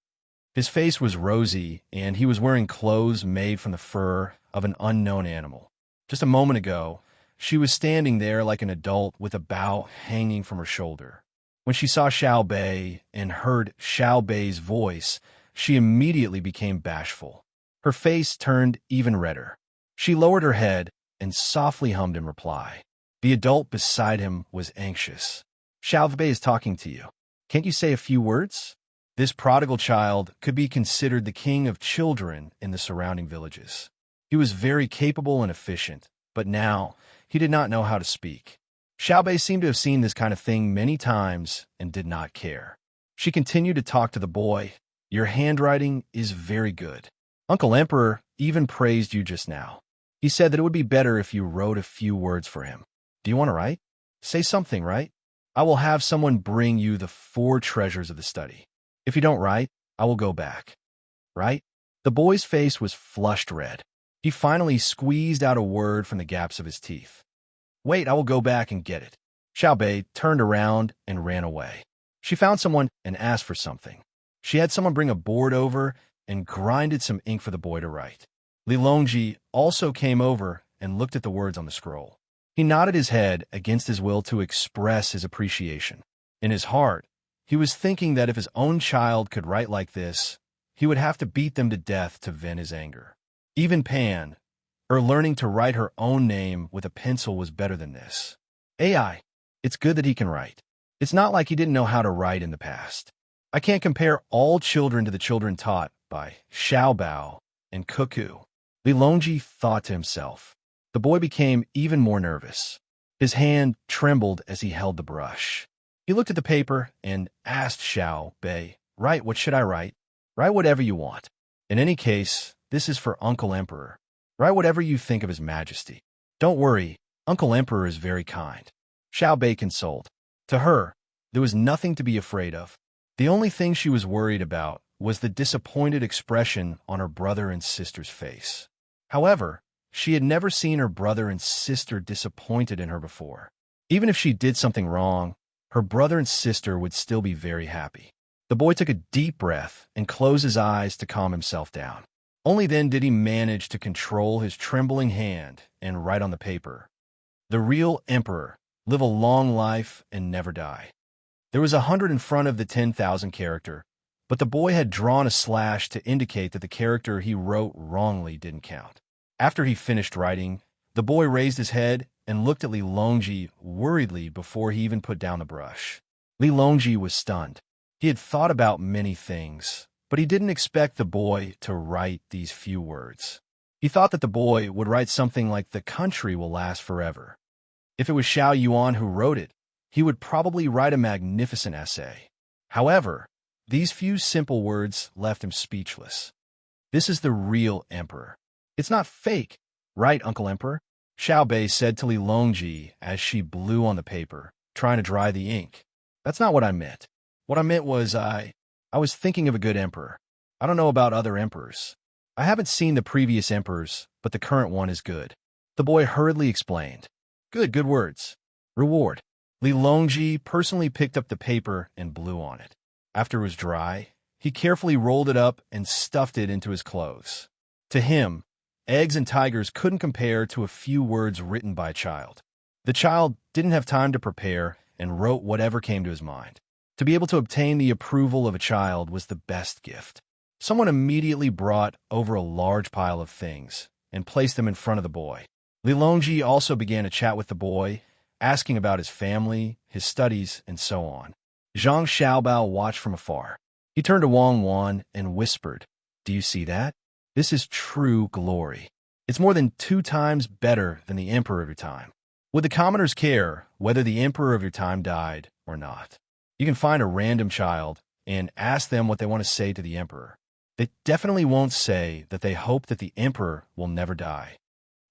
His face was rosy, and he was wearing clothes made from the fur of an unknown animal. Just a moment ago, she was standing there like an adult with a bow hanging from her shoulder. When she saw Xiao Bei and heard Xiao Bei's voice, she immediately became bashful. Her face turned even redder. She lowered her head and softly hummed in reply. The adult beside him was anxious. "Xiao Bei is talking to you. Can't you say a few words?" This prodigal child could be considered the king of children in the surrounding villages. He was very capable and efficient, but now he did not know how to speak. Xiao Bei seemed to have seen this kind of thing many times and did not care. She continued to talk to the boy. "Your handwriting is very good. Uncle Emperor even praised you just now. He said that it would be better if you wrote a few words for him. Do you want to write? Say something, right? I will have someone bring you the 4 treasures of the study. If you don't write, I will go back. Right?" The boy's face was flushed red. He finally squeezed out a word from the gaps of his teeth. "Wait, I will go back and get it." Xiao Bei turned around and ran away. She found someone and asked for something. She had someone bring a board over and grinded some ink for the boy to write. Li Longji also came over and looked at the words on the scroll. He nodded his head against his will to express his appreciation. In his heart, he was thinking that if his own child could write like this, he would have to beat them to death to vent his anger. Even Pan, learning to write her own name with a pencil was better than this. AI, it's good that he can write. It's not like he didn't know how to write in the past. I can't compare all children to the children taught by Xiao Bao and Cuckoo. Li Longji thought to himself. The boy became even more nervous. His hand trembled as he held the brush. He looked at the paper and asked Xiao Bei, "Write, what should I write?" "Write whatever you want. In any case, this is for Uncle Emperor. Write whatever you think of His Majesty. Don't worry, Uncle Emperor is very kind." Xiao Bei consoled. To her, there was nothing to be afraid of. The only thing she was worried about was the disappointed expression on her brother and sister's face. However, she had never seen her brother and sister disappointed in her before. Even if she did something wrong, her brother and sister would still be very happy. The boy took a deep breath and closed his eyes to calm himself down. Only then did he manage to control his trembling hand and write on the paper, "The real emperor, live a long life and never die." There was 100 in front of the 10,000 character, but the boy had drawn a slash to indicate that the character he wrote wrongly didn't count. After he finished writing, the boy raised his head and looked at Li Longji worriedly before he even put down the brush. Li Longji was stunned. He had thought about many things, but he didn't expect the boy to write these few words. He thought that the boy would write something like "The country will last forever." If it was Xiao Yuan who wrote it, he would probably write a magnificent essay. However, these few simple words left him speechless. This is the real emperor. It's not fake, right, Uncle Emperor? Xiao Bei said to Li Longji as she blew on the paper, trying to dry the ink. That's not what I meant. What I meant was I was thinking of a good emperor. I don't know about other emperors. I haven't seen the previous emperors, but the current one is good. The boy hurriedly explained. Good words. Reward. Li Longji personally picked up the paper and blew on it. After it was dry, he carefully rolled it up and stuffed it into his clothes. To him, eggs and tigers couldn't compare to a few words written by a child. The child didn't have time to prepare and wrote whatever came to his mind. To be able to obtain the approval of a child was the best gift. Someone immediately brought over a large pile of things and placed them in front of the boy. Li Longji also began to chat with the boy, asking about his family, his studies, and so on. Zhang Xiaobao watched from afar. He turned to Wang Wan and whispered, Do you see that? This is true glory. It's more than 2 times better than the emperor of your time. Would the commoners care whether the emperor of your time died or not? You can find a random child and ask them what they want to say to the emperor. They definitely won't say that they hope that the emperor will never die.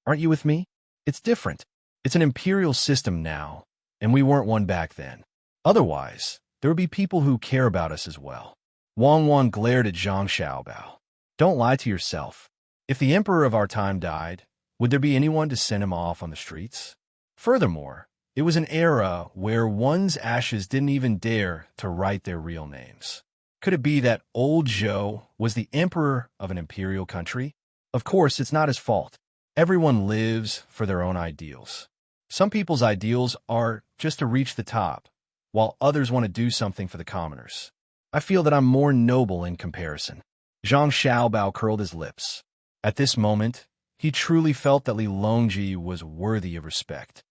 Aren't you with me? It's different. It's an imperial system now, and we weren't one back then. Otherwise, there would be people who care about us as well. Wang Wan glared at Zhang Xiaobao. Don't lie to yourself. If the emperor of our time died, would there be anyone to send him off on the streets? Furthermore, it was an era where one's ashes didn't even dare to write their real names. Could it be that old Zhou was the emperor of an imperial country? Of course, it's not his fault. Everyone lives for their own ideals. Some people's ideals are just to reach the top, while others want to do something for the commoners. I feel that I'm more noble in comparison. Zhang Xiaobao curled his lips. At this moment, he truly felt that Li Longji was worthy of respect.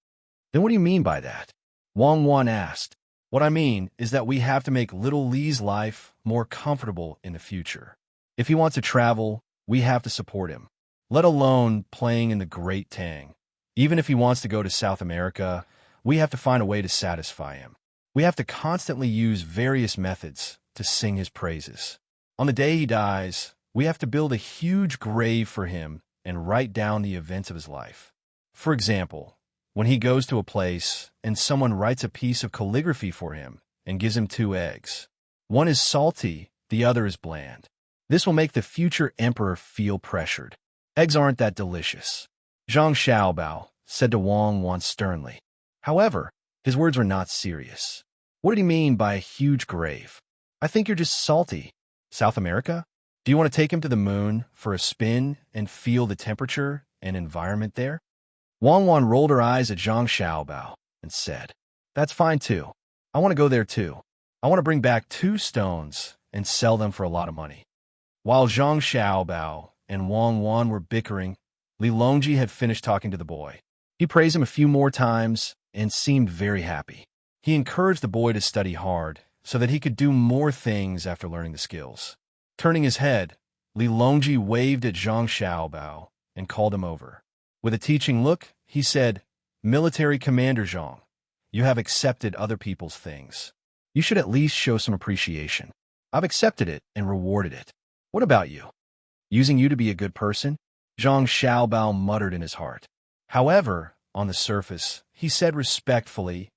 Then what do you mean by that? Wang Wan asked. What I mean is that we have to make little Li's life more comfortable in the future. If he wants to travel, we have to support him. Let alone playing in the Great Tang. Even if he wants to go to South America, we have to find a way to satisfy him. We have to constantly use various methods to sing his praises. On the day he dies, we have to build a huge grave for him and write down the events of his life. For example, when he goes to a place and someone writes a piece of calligraphy for him and gives him 2 eggs. One is salty, the other is bland. This will make the future emperor feel pressured. Eggs aren't that delicious. Zhang Xiaobao said to Wang Wan sternly. However, his words were not serious. What did he mean by a huge grave? I think you're just salty. South America? Do you want to take him to the moon for a spin and feel the temperature and environment there? Wang Wan rolled her eyes at Zhang Xiaobao and said, That's fine too. I want to go there too. I want to bring back 2 stones and sell them for a lot of money. While Zhang Xiaobao and Wang Wan were bickering, Li Longji had finished talking to the boy. He praised him a few more times and seemed very happy. He encouraged the boy to study hard so that he could do more things after learning the skills. Turning his head, Li Longji waved at Zhang Xiaobao and called him over. With a teaching look, he said, Military Commander Zhang, you have accepted other people's things. You should at least show some appreciation. I've accepted it and rewarded it. What about you? Using you to be a good person? Zhang Xiaobao muttered in his heart. However, on the surface, he said respectfully,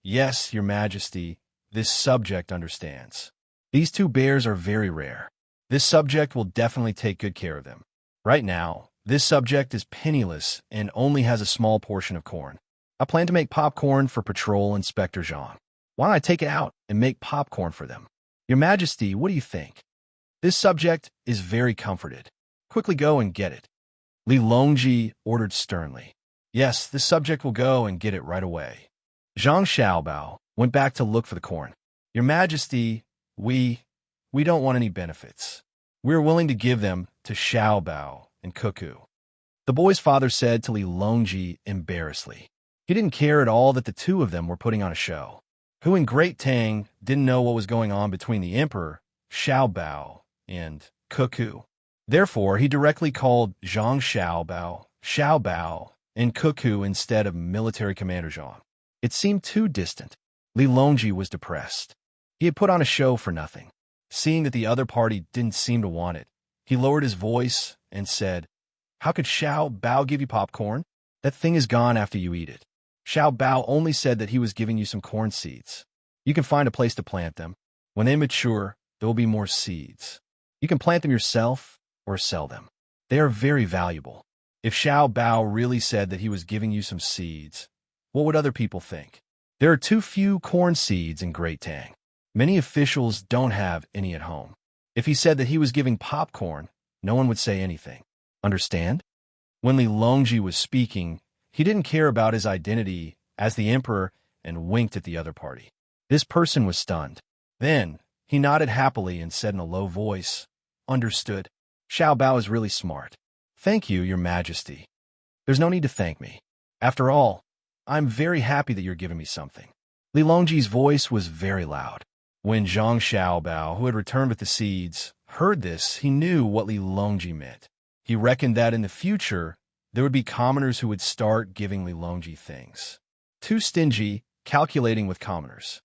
Yes, Your Majesty, this subject understands. These 2 bears are very rare. This subject will definitely take good care of them. Right now, this subject is penniless and only has a small portion of corn. I plan to make popcorn for Patrol Inspector Zhang. Why don't I take it out and make popcorn for them? Your Majesty, what do you think? This subject is very comforted. Quickly go and get it. Li Longji ordered sternly. Yes, this subject will go and get it right away. Zhang Xiaobao went back to look for the corn. Your Majesty, we don't want any benefits. We are willing to give them to Xiaobao and Cuckoo. The boy's father said to Li Longji embarrassedly. He didn't care at all that the 2 of them were putting on a show. Who in Great Tang didn't know what was going on between the emperor, Xiaobao, and Cuckoo. Therefore, he directly called Zhang Xiaobao, and Cuckoo instead of Military Commander Zhang. It seemed too distant. Li Longji was depressed. He had put on a show for nothing. Seeing that the other party didn't seem to want it, he lowered his voice and said, How could Xiao Bao give you popcorn? That thing is gone after you eat it. Xiao Bao only said that he was giving you some corn seeds. You can find a place to plant them. When they mature, there will be more seeds. You can plant them yourself or sell them. They are very valuable. If Xiao Bao really said that he was giving you some seeds, what would other people think? There are too few corn seeds in Great Tang. Many officials don't have any at home. If he said that he was giving popcorn, no one would say anything. Understand? When Li Longji was speaking, he didn't care about his identity as the emperor and winked at the other party. This person was stunned. Then, he nodded happily and said in a low voice, Understood. Xiao Bao is really smart. Thank you, Your Majesty. There's no need to thank me. After all, I'm very happy that you're giving me something. Li Longji's voice was very loud. When Zhang Xiaobao, who had returned with the seeds, heard this, he knew what Li Longji meant. He reckoned that in the future, there would be commoners who would start giving Li Longji things. Too stingy, calculating with commoners.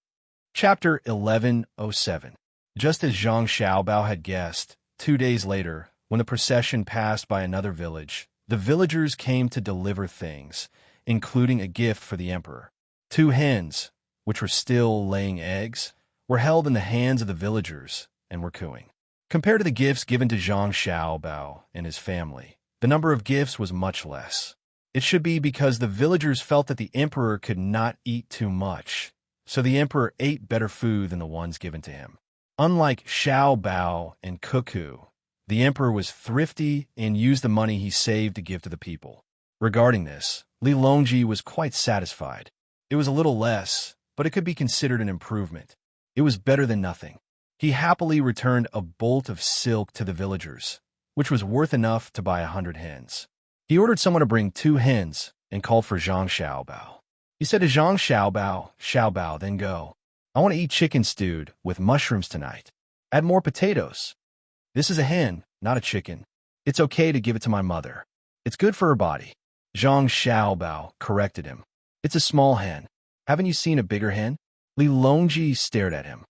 Chapter 1107. Just as Zhang Xiaobao had guessed, 2 days later, when the procession passed by another village, the villagers came to deliver things, including a gift for the emperor. 2 hens, which were still laying eggs, were held in the hands of the villagers and were cooing. Compared to the gifts given to Zhang Xiaobao and his family, the number of gifts was much less. It should be because the villagers felt that the emperor could not eat too much, so the emperor ate better food than the ones given to him. Unlike Xiaobao and Cuckoo, the emperor was thrifty and used the money he saved to give to the people. Regarding this, Li Longji was quite satisfied. It was a little less, but it could be considered an improvement. It was better than nothing. He happily returned a bolt of silk to the villagers, which was worth enough to buy 100 hens. He ordered someone to bring 2 hens and called for Zhang Xiaobao. He said to Zhang Xiaobao, "Xiaobao, then go. I want to eat chicken stewed with mushrooms tonight. Add more potatoes. This is a hen, not a chicken. It's okay to give it to my mother. It's good for her body." Zhang Xiaobao corrected him. "It's a small hen. Haven't you seen a bigger hen?" Li Longji stared at him.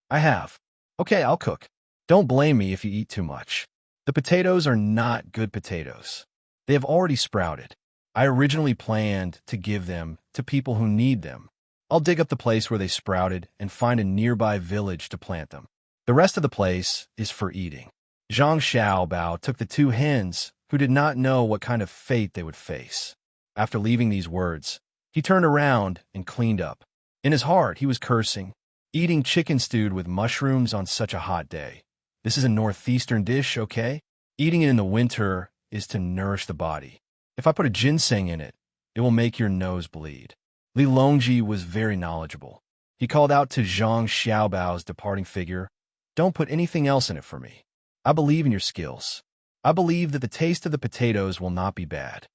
"I have. Okay, I'll cook. Don't blame me if you eat too much. The potatoes are not good potatoes. They have already sprouted. I originally planned to give them to people who need them. I'll dig up the place where they sprouted and find a nearby village to plant them. The rest of the place is for eating." Zhang Xiaobao took the 2 hens, who did not know what kind of fate they would face. After leaving these words, he turned around and cleaned up. In his heart, he was cursing. Eating chicken stewed with mushrooms on such a hot day. This is a northeastern dish, okay? Eating it in the winter is to nourish the body. If I put a ginseng in it, it will make your nose bleed. Li Longji was very knowledgeable. He called out to Zhang Xiaobao's departing figure, "Don't put anything else in it for me. I believe in your skills. I believe that the taste of the potatoes will not be bad.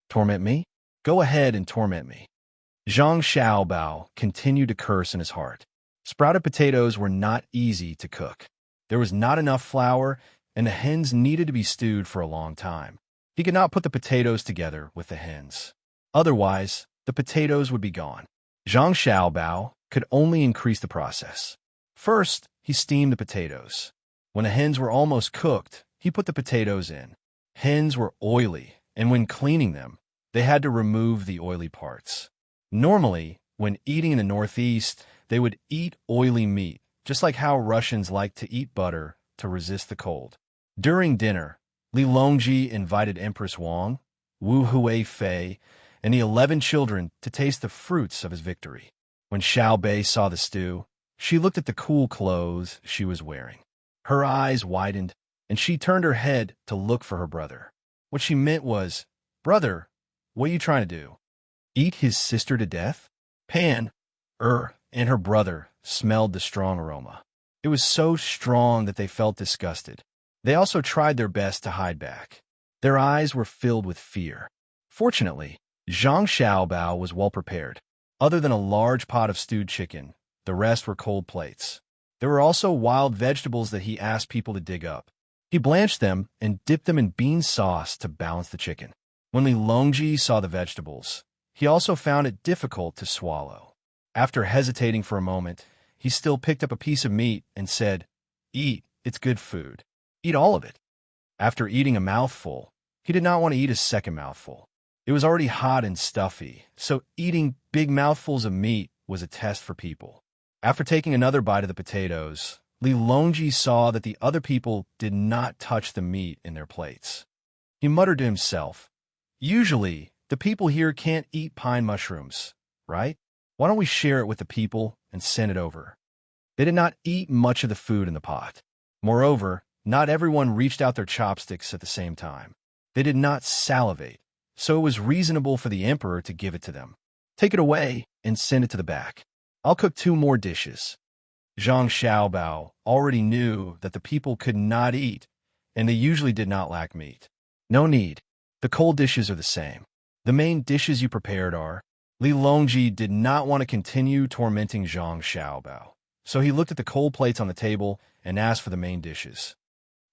Torment me? Go ahead and torment me." Zhang Xiaobao continued to curse in his heart. Sprouted potatoes were not easy to cook. There was not enough flour, and the hens needed to be stewed for a long time. He could not put the potatoes together with the hens. Otherwise, the potatoes would be gone. Zhang Xiaobao could only increase the process. First, he steamed the potatoes. When the hens were almost cooked, he put the potatoes in. Hens were oily, and when cleaning them, they had to remove the oily parts. Normally, when eating in the Northeast, they would eat oily meat, just like how Russians like to eat butter to resist the cold. During dinner, Li Longji invited Empress Wang, Wu Huifei, and the 11 children to taste the fruits of his victory. When Xiao Bei saw the stew, she looked at the cool clothes she was wearing. Her eyes widened, and she turned her head to look for her brother. What she meant was, "Brother, what are you trying to do? Eat his sister to death?" Pan, and her brother smelled the strong aroma. It was so strong that they felt disgusted. They also tried their best to hide back. Their eyes were filled with fear. Fortunately, Zhang Xiaobao was well prepared. Other than a large pot of stewed chicken, the rest were cold plates. There were also wild vegetables that he asked people to dig up. He blanched them and dipped them in bean sauce to balance the chicken. When Li Longji saw the vegetables, he also found it difficult to swallow. After hesitating for a moment, he still picked up a piece of meat and said, "Eat, it's good food. Eat all of it." After eating a mouthful, he did not want to eat a second mouthful. It was already hot and stuffy, so eating big mouthfuls of meat was a test for people. After taking another bite of the potatoes, Li Longji saw that the other people did not touch the meat in their plates. He muttered to himself, "Usually, the people here can't eat pine mushrooms, right? Why don't we share it with the people and send it over?" They did not eat much of the food in the pot. Moreover, not everyone reached out their chopsticks at the same time. They did not salivate, so it was reasonable for the emperor to give it to them. "Take it away and send it to the back. I'll cook 2 more dishes." Zhang Xiaobao already knew that the people could not eat, and they usually did not lack meat. "No need. The cold dishes are the same. The main dishes you prepared are..." Li Longji did not want to continue tormenting Zhang Xiaobao, so he looked at the cold plates on the table and asked for the main dishes.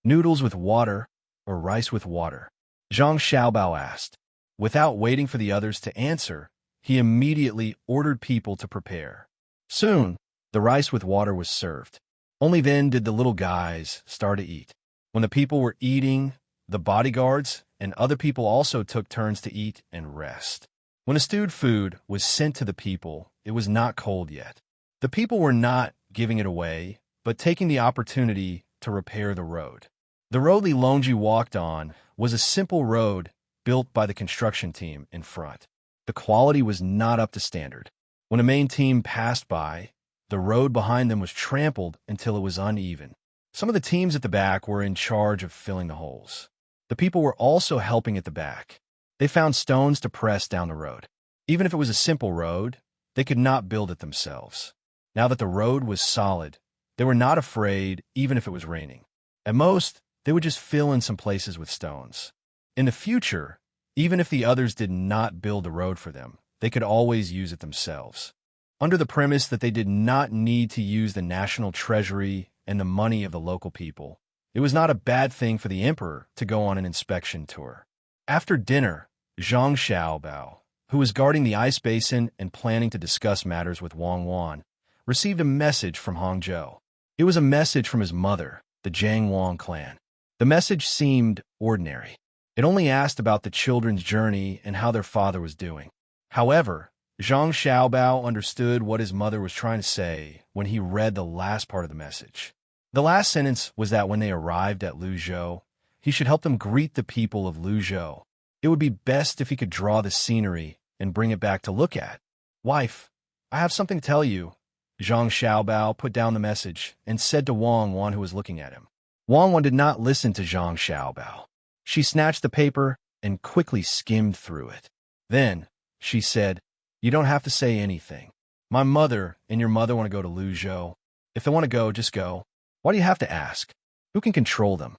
"Noodles with water or rice with water?" Zhang Xiaobao asked. Without waiting for the others to answer, he immediately ordered people to prepare. Soon, the rice with water was served. Only then did the little guys start to eat. When the people were eating, the bodyguards and other people also took turns to eat and rest. When the stewed food was sent to the people, it was not cold yet. The people were not giving it away, but taking the opportunity to repair the road. The road Li Longji walked on was a simple road built by the construction team in front. The quality was not up to standard. When a main team passed by, the road behind them was trampled until it was uneven. Some of the teams at the back were in charge of filling the holes. The people were also helping at the back. They found stones to press down the road. Even if it was a simple road, they could not build it themselves. Now that the road was solid, they were not afraid even if it was raining. At most, they would just fill in some places with stones. In the future, even if the others did not build the road for them, they could always use it themselves. Under the premise that they did not need to use the national treasury and the money of the local people, it was not a bad thing for the emperor to go on an inspection tour. After dinner, Zhang Xiaobao, who was guarding the ice basin and planning to discuss matters with Wang Wan, received a message from Hangzhou. It was a message from his mother, the Jiang Wang clan. The message seemed ordinary. It only asked about the children's journey and how their father was doing. However, Zhang Xiaobao understood what his mother was trying to say when he read the last part of the message. The last sentence was that when they arrived at Luzhou, he should help them greet the people of Luzhou. It would be best if he could draw the scenery and bring it back to look at. Wife, I have something to tell you. Zhang Xiaobao put down the message and said to Wang Wan, who was looking at him. Wang Wan did not listen to Zhang Xiaobao. She snatched the paper and quickly skimmed through it. Then, she said, you don't have to say anything. My mother and your mother want to go to Luzhou. If they want to go, just go. Why do you have to ask? Who can control them?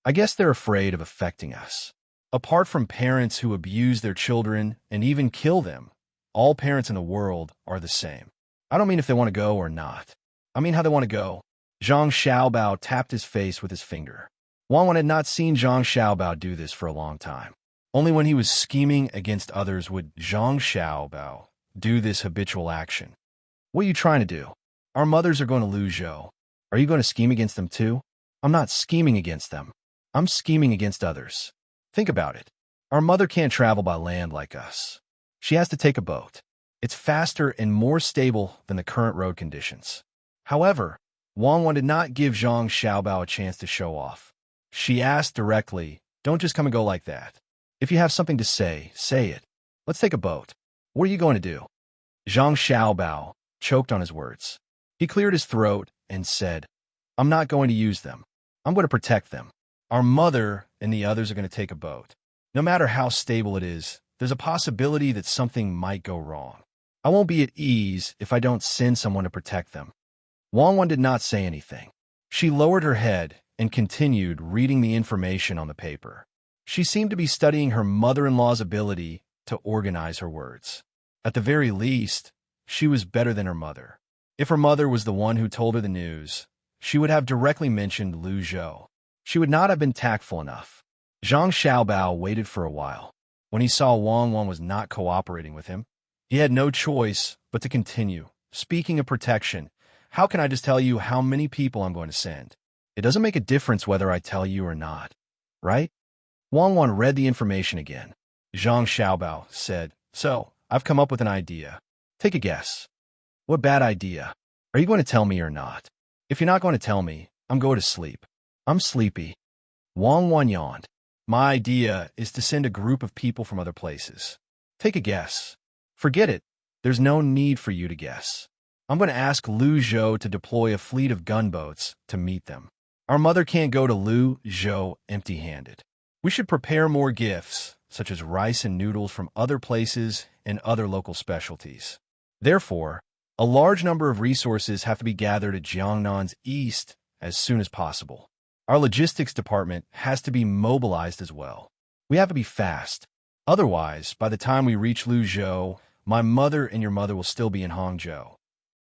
I guess they're afraid of affecting us. Apart from parents who abuse their children and even kill them, all parents in the world are the same. I don't mean if they want to go or not. I mean how they want to go. Zhang Xiaobao tapped his face with his finger. Wang Wan had not seen Zhang Xiaobao do this for a long time. Only when he was scheming against others would Zhang Xiaobao do this habitual action. What are you trying to do? Our mothers are going to Luzhou. Are you going to scheme against them too? I'm not scheming against them. I'm scheming against others. Think about it. Our mother can't travel by land like us. She has to take a boat. It's faster and more stable than the current road conditions. However, Wang Wan did not give Zhang Xiaobao a chance to show off. She asked directly, don't just come and go like that. If you have something to say, say it. Let's take a boat. What are you going to do? Zhang Xiaobao choked on his words. He cleared his throat and said, I'm not going to use them. I'm going to protect them. Our mother and the others are going to take a boat. No matter how stable it is, there's a possibility that something might go wrong. I won't be at ease if I don't send someone to protect them. Wang Wan did not say anything. She lowered her head and continued reading the information on the paper. She seemed to be studying her mother-in-law's ability to organize her words. At the very least, she was better than her mother. If her mother was the one who told her the news, she would have directly mentioned Luzhou. She would not have been tactful enough. Zhang Xiaobao waited for a while. When he saw Wang Wan was not cooperating with him, he had no choice but to continue. Speaking of protection, how can I just tell you how many people I'm going to send? It doesn't make a difference whether I tell you or not, right? Wang Wan read the information again. Zhang Xiaobao said, so, I've come up with an idea. Take a guess. What bad idea? Are you going to tell me or not? If you're not going to tell me, I'm going to sleep. I'm sleepy. Wang Wan yawned. My idea is to send a group of people from other places. Take a guess. Forget it. There's no need for you to guess. I'm going to ask Luzhou to deploy a fleet of gunboats to meet them. Our mother can't go to Luzhou empty-handed. We should prepare more gifts, such as rice and noodles from other places and other local specialties. Therefore, a large number of resources have to be gathered at Jiangnan's east as soon as possible. Our logistics department has to be mobilized as well. We have to be fast. Otherwise, by the time we reach Luzhou, my mother and your mother will still be in Hangzhou.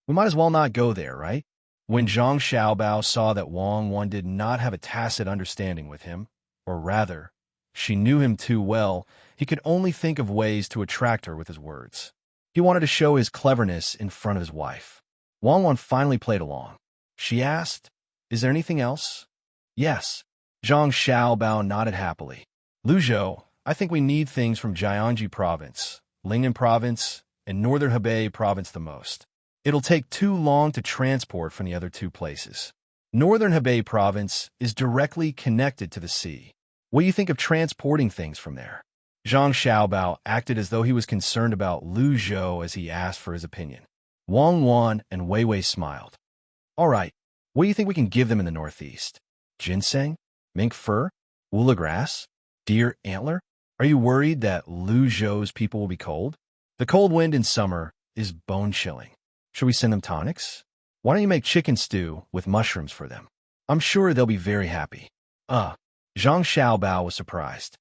We might as well not go there, right? When Zhang Xiaobao saw that Wang Wan did not have a tacit understanding with him, or rather, she knew him too well, he could only think of ways to attract her with his words. He wanted to show his cleverness in front of his wife. Wang Wan finally played along. She asked, is there anything else? Yes. Zhang Xiaobao nodded happily. Luzhou, I think we need things from Jiangji province, Lingnan Province, and Northern Hebei Province the most. It'll take too long to transport from the other two places. Northern Hebei Province is directly connected to the sea. What do you think of transporting things from there? Zhang Xiaobao acted as though he was concerned about Lu Zhou as he asked for his opinion. Wang Wan and Wei Wei smiled. All right, what do you think we can give them in the northeast? Ginseng? Mink fur? Woolly grass? Deer antler? Are you worried that Lu Zhou's people will be cold? The cold wind in summer is bone-chilling. Should we send them tonics? Why don't you make chicken stew with mushrooms for them? I'm sure they'll be very happy. Zhang Xiaobao was surprised.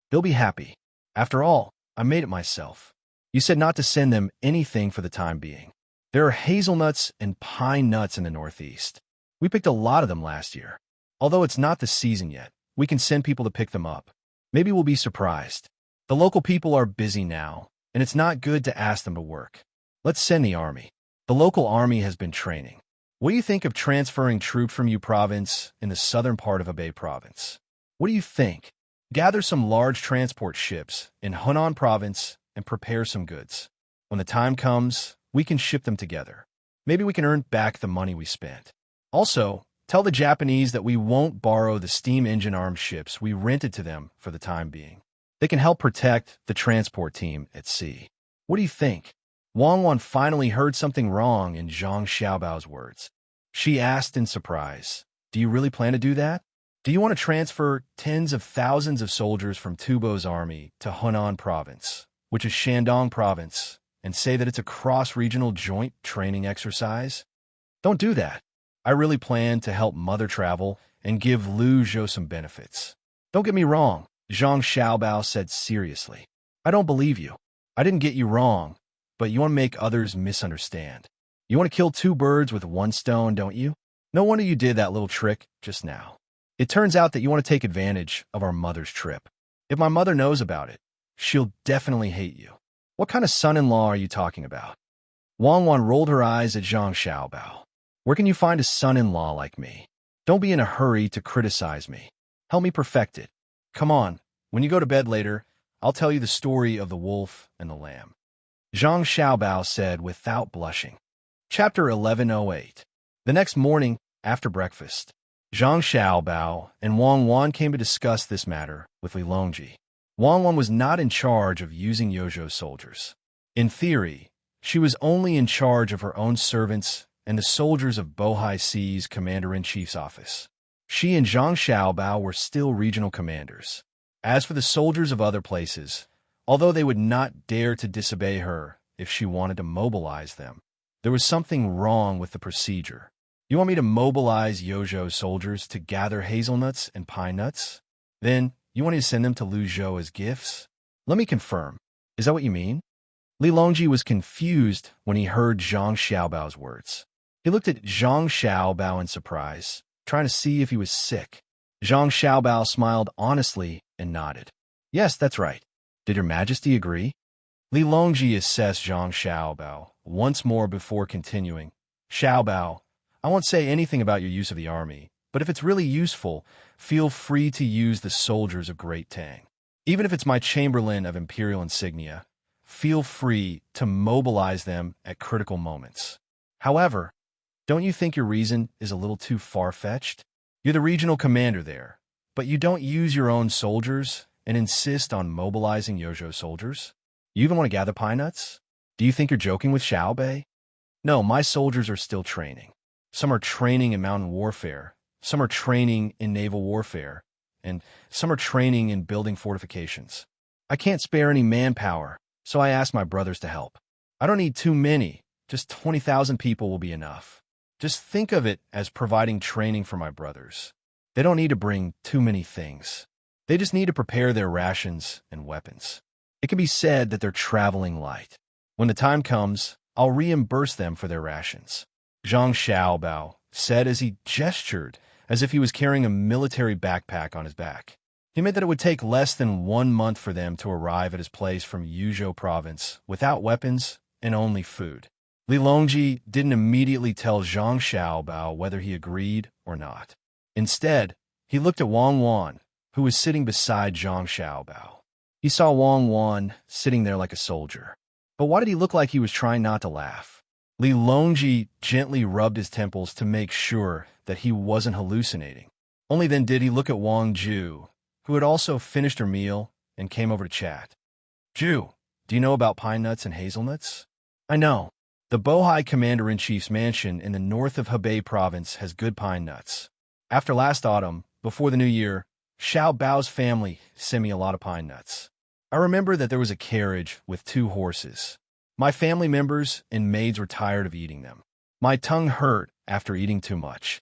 They'll be happy. After all, I made it myself. You said not to send them anything for the time being. There are hazelnuts and pine nuts in the northeast. We picked a lot of them last year. Although it's not the season yet, we can send people to pick them up. Maybe we'll be surprised. The local people are busy now, and it's not good to ask them to work. Let's send the army. The local army has been training. What do you think of transferring troops from Yu Province in the southern part of Hebei Province? What do you think? Gather some large transport ships in Hunan Province and prepare some goods. When the time comes, we can ship them together. Maybe we can earn back the money we spent. Also, tell the Japanese that we won't borrow the steam engine-armed ships we rented to them for the time being. They can help protect the transport team at sea. What do you think? Wang Wan finally heard something wrong in Zhang Xiaobao's words. She asked in surprise, "Do you really plan to do that? Do you want to transfer tens of thousands of soldiers from Tubo's army to Hunan Province, which is Shandong Province, and say that it's a cross-regional joint training exercise? Don't do that. I really plan to help Mother travel and give Lu Zhou some benefits. Don't get me wrong," Zhang Xiaobao said seriously. "I don't believe you. I didn't get you wrong, but you want to make others misunderstand. You want to kill two birds with one stone, don't you? No wonder you did that little trick just now. It turns out that you want to take advantage of our mother's trip. If my mother knows about it, she'll definitely hate you. What kind of son-in-law are you talking about?" Wang Wan rolled her eyes at Zhang Xiaobao. "Where can you find a son-in-law like me? Don't be in a hurry to criticize me. Help me perfect it. Come on, when you go to bed later, I'll tell you the story of the wolf and the lamb." Zhang Xiaobao said without blushing. Chapter 1108. The next morning, after breakfast, Zhang Xiaobao and Wang Wan came to discuss this matter with Li Longji. Wang Wan was not in charge of using Yozhou's soldiers. In theory, she was only in charge of her own servants and the soldiers of Bohai Sea's Commander-in-Chief's office. She and Zhang Xiaobao were still regional commanders. As for the soldiers of other places, although they would not dare to disobey her if she wanted to mobilize them, there was something wrong with the procedure. You want me to mobilize Yozhou's soldiers to gather hazelnuts and pine nuts? Then you want me to send them to Lu Zhou as gifts? Let me confirm. Is that what you mean? Li Longji was confused when he heard Zhang Xiaobao's words. He looked at Zhang Xiaobao in surprise, trying to see if he was sick. Zhang Xiaobao smiled honestly and nodded. "Yes, that's right. Did Your Majesty agree?" Li Longji assessed Zhang Xiaobao once more before continuing. "Xiaobao, I won't say anything about your use of the army, but if it's really useful, feel free to use the soldiers of Great Tang. Even if it's my Chamberlain of Imperial Insignia, feel free to mobilize them at critical moments. However, don't you think your reason is a little too far-fetched? You're the regional commander there, but you don't use your own soldiers and insist on mobilizing Yozhou soldiers? You even want to gather pine nuts? Do you think you're joking with Xiaobei? No, my soldiers are still training. Some are training in mountain warfare, some are training in naval warfare, and some are training in building fortifications. I can't spare any manpower, so I asked my brothers to help. I don't need too many, just 20,000 people will be enough. Just think of it as providing training for my brothers. They don't need to bring too many things. They just need to prepare their rations and weapons. It can be said that they're traveling light. When the time comes, I'll reimburse them for their rations." Zhang Xiaobao said as he gestured as if he was carrying a military backpack on his back. He meant that it would take less than 1 month for them to arrive at his place from Yuzhou Province without weapons and only food. Li Longji didn't immediately tell Zhang Xiaobao whether he agreed or not. Instead, he looked at Wang Wan, who was sitting beside Zhang Xiaobao. He saw Wang Wan sitting there like a soldier. But why did he look like he was trying not to laugh? Li Longji gently rubbed his temples to make sure that he wasn't hallucinating. Only then did he look at Wang Ju, who had also finished her meal and came over to chat. Ju, do you know about pine nuts and hazelnuts? I know. The Bohai Commander-in-Chief's mansion in the north of Hebei province has good pine nuts. After last autumn, before the new year, Xiao Bao's family sent me a lot of pine nuts. I remember that there was a carriage with 2 horses. My family members and maids were tired of eating them. My tongue hurt after eating too much.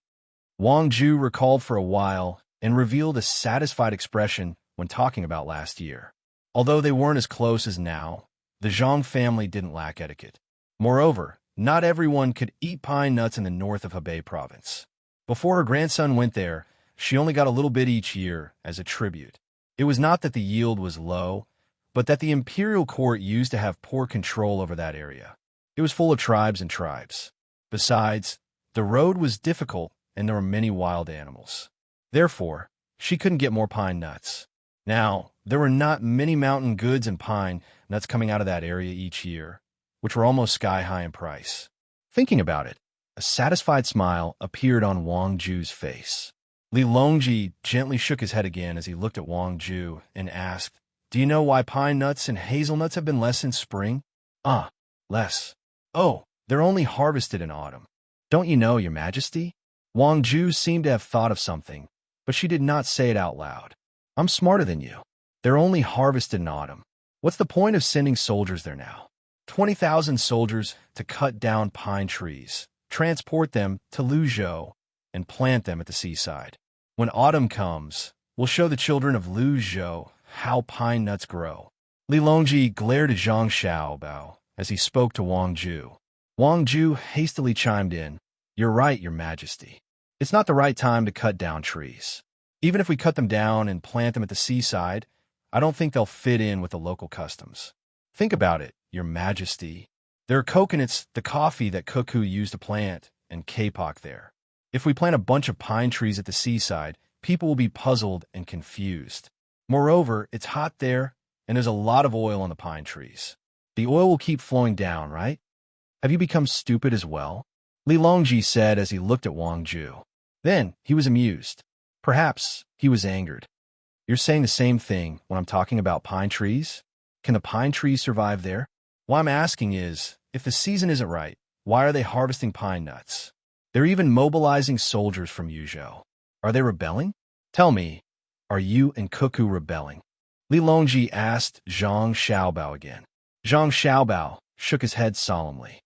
Wang Ju recalled for a while and revealed a satisfied expression when talking about last year. Although they weren't as close as now, the Zhang family didn't lack etiquette. Moreover, not everyone could eat pine nuts in the north of Hebei province. Before her grandson went there, she only got a little bit each year as a tribute. It was not that the yield was low, but that the imperial court used to have poor control over that area. It was full of tribes and tribes. Besides, the road was difficult and there were many wild animals. Therefore, she couldn't get more pine nuts. Now, there were not many mountain goods and pine nuts coming out of that area each year, which were almost sky-high in price. Thinking about it, a satisfied smile appeared on Wang Ju's face. Li Longji gently shook his head again as he looked at Wang Ju and asked, Do you know why pine nuts and hazelnuts have been less in spring? Less. Oh, they're only harvested in autumn. Don't you know, Your Majesty? Wang Ju seemed to have thought of something, but she did not say it out loud. I'm smarter than you. They're only harvested in autumn. What's the point of sending soldiers there now? 20,000 soldiers to cut down pine trees, transport them to Luzhou, and plant them at the seaside. When autumn comes, we'll show the children of Luzhou how pine nuts grow. Li Longji glared at Zhang Xiaobao as he spoke to Wang Ju. Wang Ju hastily chimed in, You're right, Your Majesty. It's not the right time to cut down trees. Even if we cut them down and plant them at the seaside, I don't think they'll fit in with the local customs. Think about it, Your Majesty. There are coconuts, the coffee that Cuckoo used to plant, and kapok there. If we plant a bunch of pine trees at the seaside, people will be puzzled and confused. Moreover, it's hot there, and there's a lot of oil on the pine trees. The oil will keep flowing down, right? Have you become stupid as well? Li Longji said as he looked at Wang Ju. Then he was amused. Perhaps he was angered. You're saying the same thing when I'm talking about pine trees? Can the pine trees survive there? What I'm asking is, if the season isn't right, why are they harvesting pine nuts? They're even mobilizing soldiers from Yuzhou. Are they rebelling? Tell me, are you and Cuckoo rebelling? Li Longji asked Zhang Xiaobao again. Zhang Xiaobao shook his head solemnly.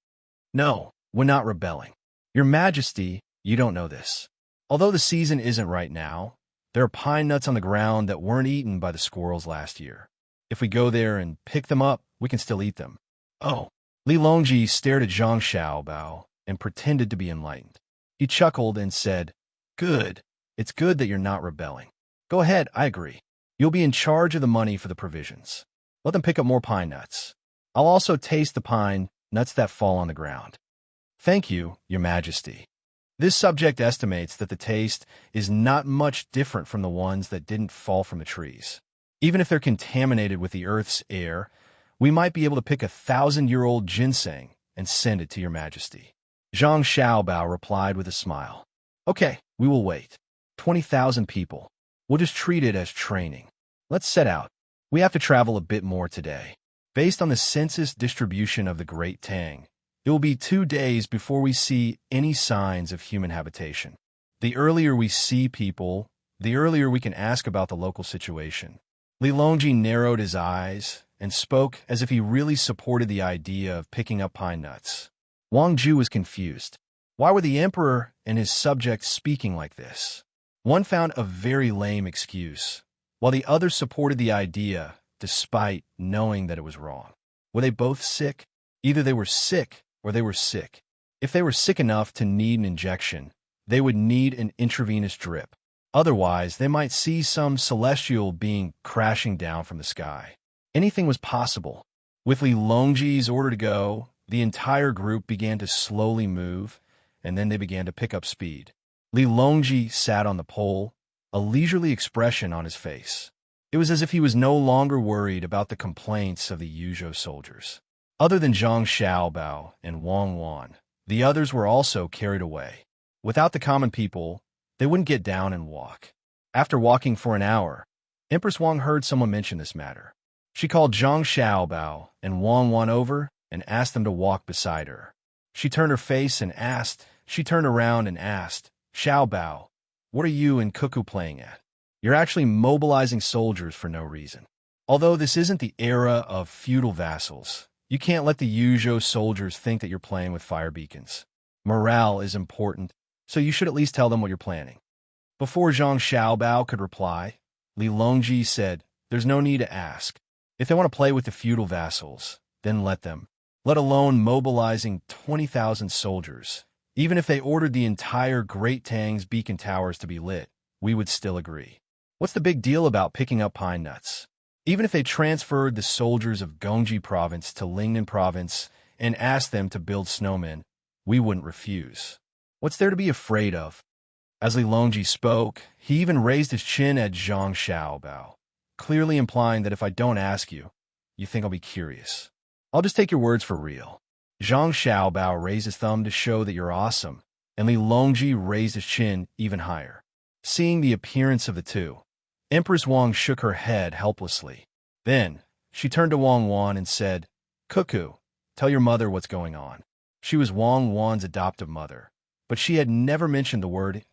No, we're not rebelling. Your Majesty, you don't know this. Although the season isn't right now, there are pine nuts on the ground that weren't eaten by the squirrels last year. If we go there and pick them up, we can still eat them. Oh, Li Longji stared at Zhang Xiaobao and pretended to be enlightened. He chuckled and said, Good. It's good that you're not rebelling. Go ahead, I agree. You'll be in charge of the money for the provisions. Let them pick up more pine nuts. I'll also taste the pine nuts that fall on the ground. Thank you, Your Majesty. This subject estimates that the taste is not much different from the ones that didn't fall from the trees. Even if they're contaminated with the Earth's air, we might be able to pick 1,000-year-old ginseng and send it to Your Majesty. Zhang Xiaobao replied with a smile. Okay, we will wait. 20,000 people. We'll just treat it as training. Let's set out. We have to travel a bit more today. Based on the census distribution of the Great Tang, it will be 2 days before we see any signs of human habitation. The earlier we see people, the earlier we can ask about the local situation. Li Longji narrowed his eyes and spoke as if he really supported the idea of picking up pine nuts. Wang Ju was confused. Why were the emperor and his subjects speaking like this? One found a very lame excuse, while the other supported the idea despite knowing that it was wrong. Were they both sick? Either they were sick or they were sick. If they were sick enough to need an injection, they would need an intravenous drip. Otherwise, they might see some celestial being crashing down from the sky. Anything was possible. With Li Longji's order to go, the entire group began to slowly move, and then they began to pick up speed. Li Longji sat on the pole, a leisurely expression on his face. It was as if he was no longer worried about the complaints of the Yuzhou soldiers. Other than Zhang Xiaobao and Wang Wan, the others were also carried away. Without the common people, they wouldn't get down and walk. After walking for an hour, Empress Wang heard someone mention this matter. She called Zhang Xiaobao and Wang Wan over and asked them to walk beside her. She turned around and asked, Xiaobao, what are you and Cuckoo playing at? You're actually mobilizing soldiers for no reason. Although this isn't the era of feudal vassals, you can't let the Yuzhou soldiers think that you're playing with fire beacons. Morale is important, so you should at least tell them what you're planning. Before Zhang Xiaobao could reply, Li Longji said, there's no need to ask. If they want to play with the feudal vassals, then let them. Let alone mobilizing 20,000 soldiers. Even if they ordered the entire Great Tang's beacon towers to be lit, we would still agree. What's the big deal about picking up pine nuts? Even if they transferred the soldiers of Gongji province to Lingnan province and asked them to build snowmen, we wouldn't refuse. What's there to be afraid of? As Li Longji spoke, he even raised his chin at Zhang Xiaobao, clearly implying that if I don't ask you, you think I'll be curious. I'll just take your words for real. Zhang Xiaobao raised his thumb to show that you're awesome, and Li Longji raised his chin even higher. Seeing the appearance of the two, Empress Wang shook her head helplessly. Then, she turned to Wang Wan and said, Cuckoo, tell your mother what's going on. She was Wang Wan's adoptive mother, but she had never mentioned the word.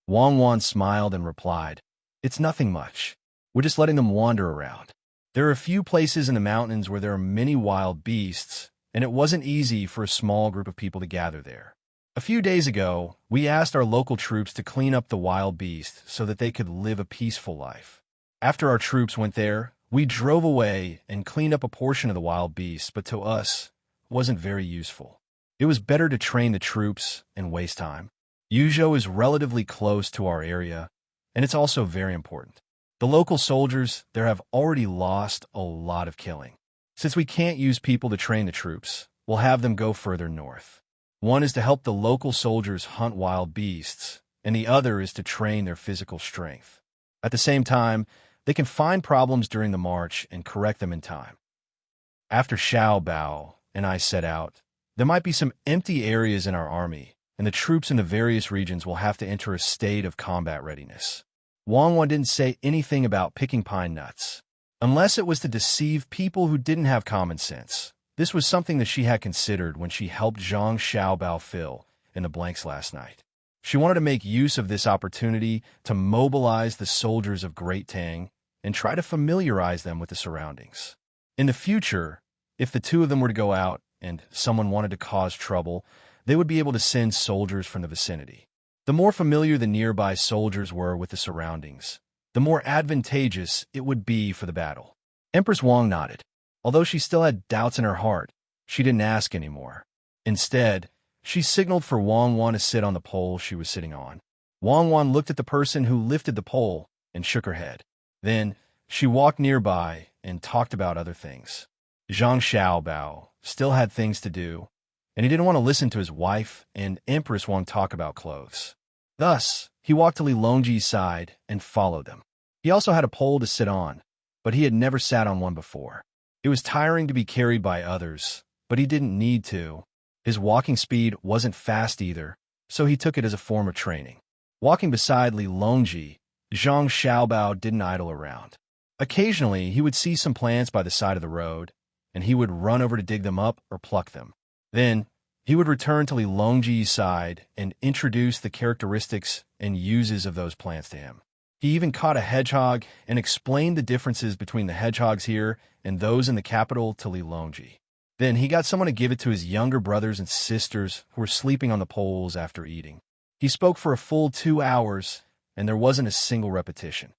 Wang Wan smiled and replied, it's nothing much. We're just letting them wander around. There are a few places in the mountains where there are many wild beasts, and it wasn't easy for a small group of people to gather there. A few days ago, we asked our local troops to clean up the wild beasts so that they could live a peaceful life. After our troops went there, we drove away and cleaned up a portion of the wild beasts, but to us, it wasn't very useful. It was better to train the troops and waste time. Yuzhou is relatively close to our area, and it's also very important. The local soldiers there have already lost a lot of killing. Since we can't use people to train the troops, we'll have them go further north. One is to help the local soldiers hunt wild beasts, and the other is to train their physical strength. At the same time, they can find problems during the march and correct them in time. After Xiaobao and I set out, there might be some empty areas in our army, and the troops in the various regions will have to enter a state of combat readiness. Wang Wan didn't say anything about picking pine nuts, unless it was to deceive people who didn't have common sense. This was something that she had considered when she helped Zhang Xiaobao fill in the blanks last night. She wanted to make use of this opportunity to mobilize the soldiers of Great Tang and try to familiarize them with the surroundings. In the future, if the two of them were to go out and someone wanted to cause trouble, they would be able to send soldiers from the vicinity. The more familiar the nearby soldiers were with the surroundings, the more advantageous it would be for the battle. Empress Wang nodded. Although she still had doubts in her heart, she didn't ask anymore. Instead, she signaled for Wang Wan to sit on the pole she was sitting on. Wang Wan looked at the person who lifted the pole and shook her head. Then, she walked nearby and talked about other things. Zhang Xiaobao still had things to do, and he didn't want to listen to his wife and Empress Wang talk about clothes. Thus, he walked to Li Longji's side and followed them. He also had a pole to sit on, but he had never sat on one before. It was tiring to be carried by others, but he didn't need to. His walking speed wasn't fast either, so he took it as a form of training. Walking beside Li Longji, Zhang Xiaobao didn't idle around. Occasionally, he would see some plants by the side of the road, and he would run over to dig them up or pluck them. Then, he would return to Li Longji's side and introduce the characteristics and uses of those plants to him. He even caught a hedgehog and explained the differences between the hedgehogs here and those in the capital to Li Longji. Then he got someone to give it to his younger brothers and sisters who were sleeping on the poles after eating. He spoke for a full 2 hours, and there wasn't a single repetition.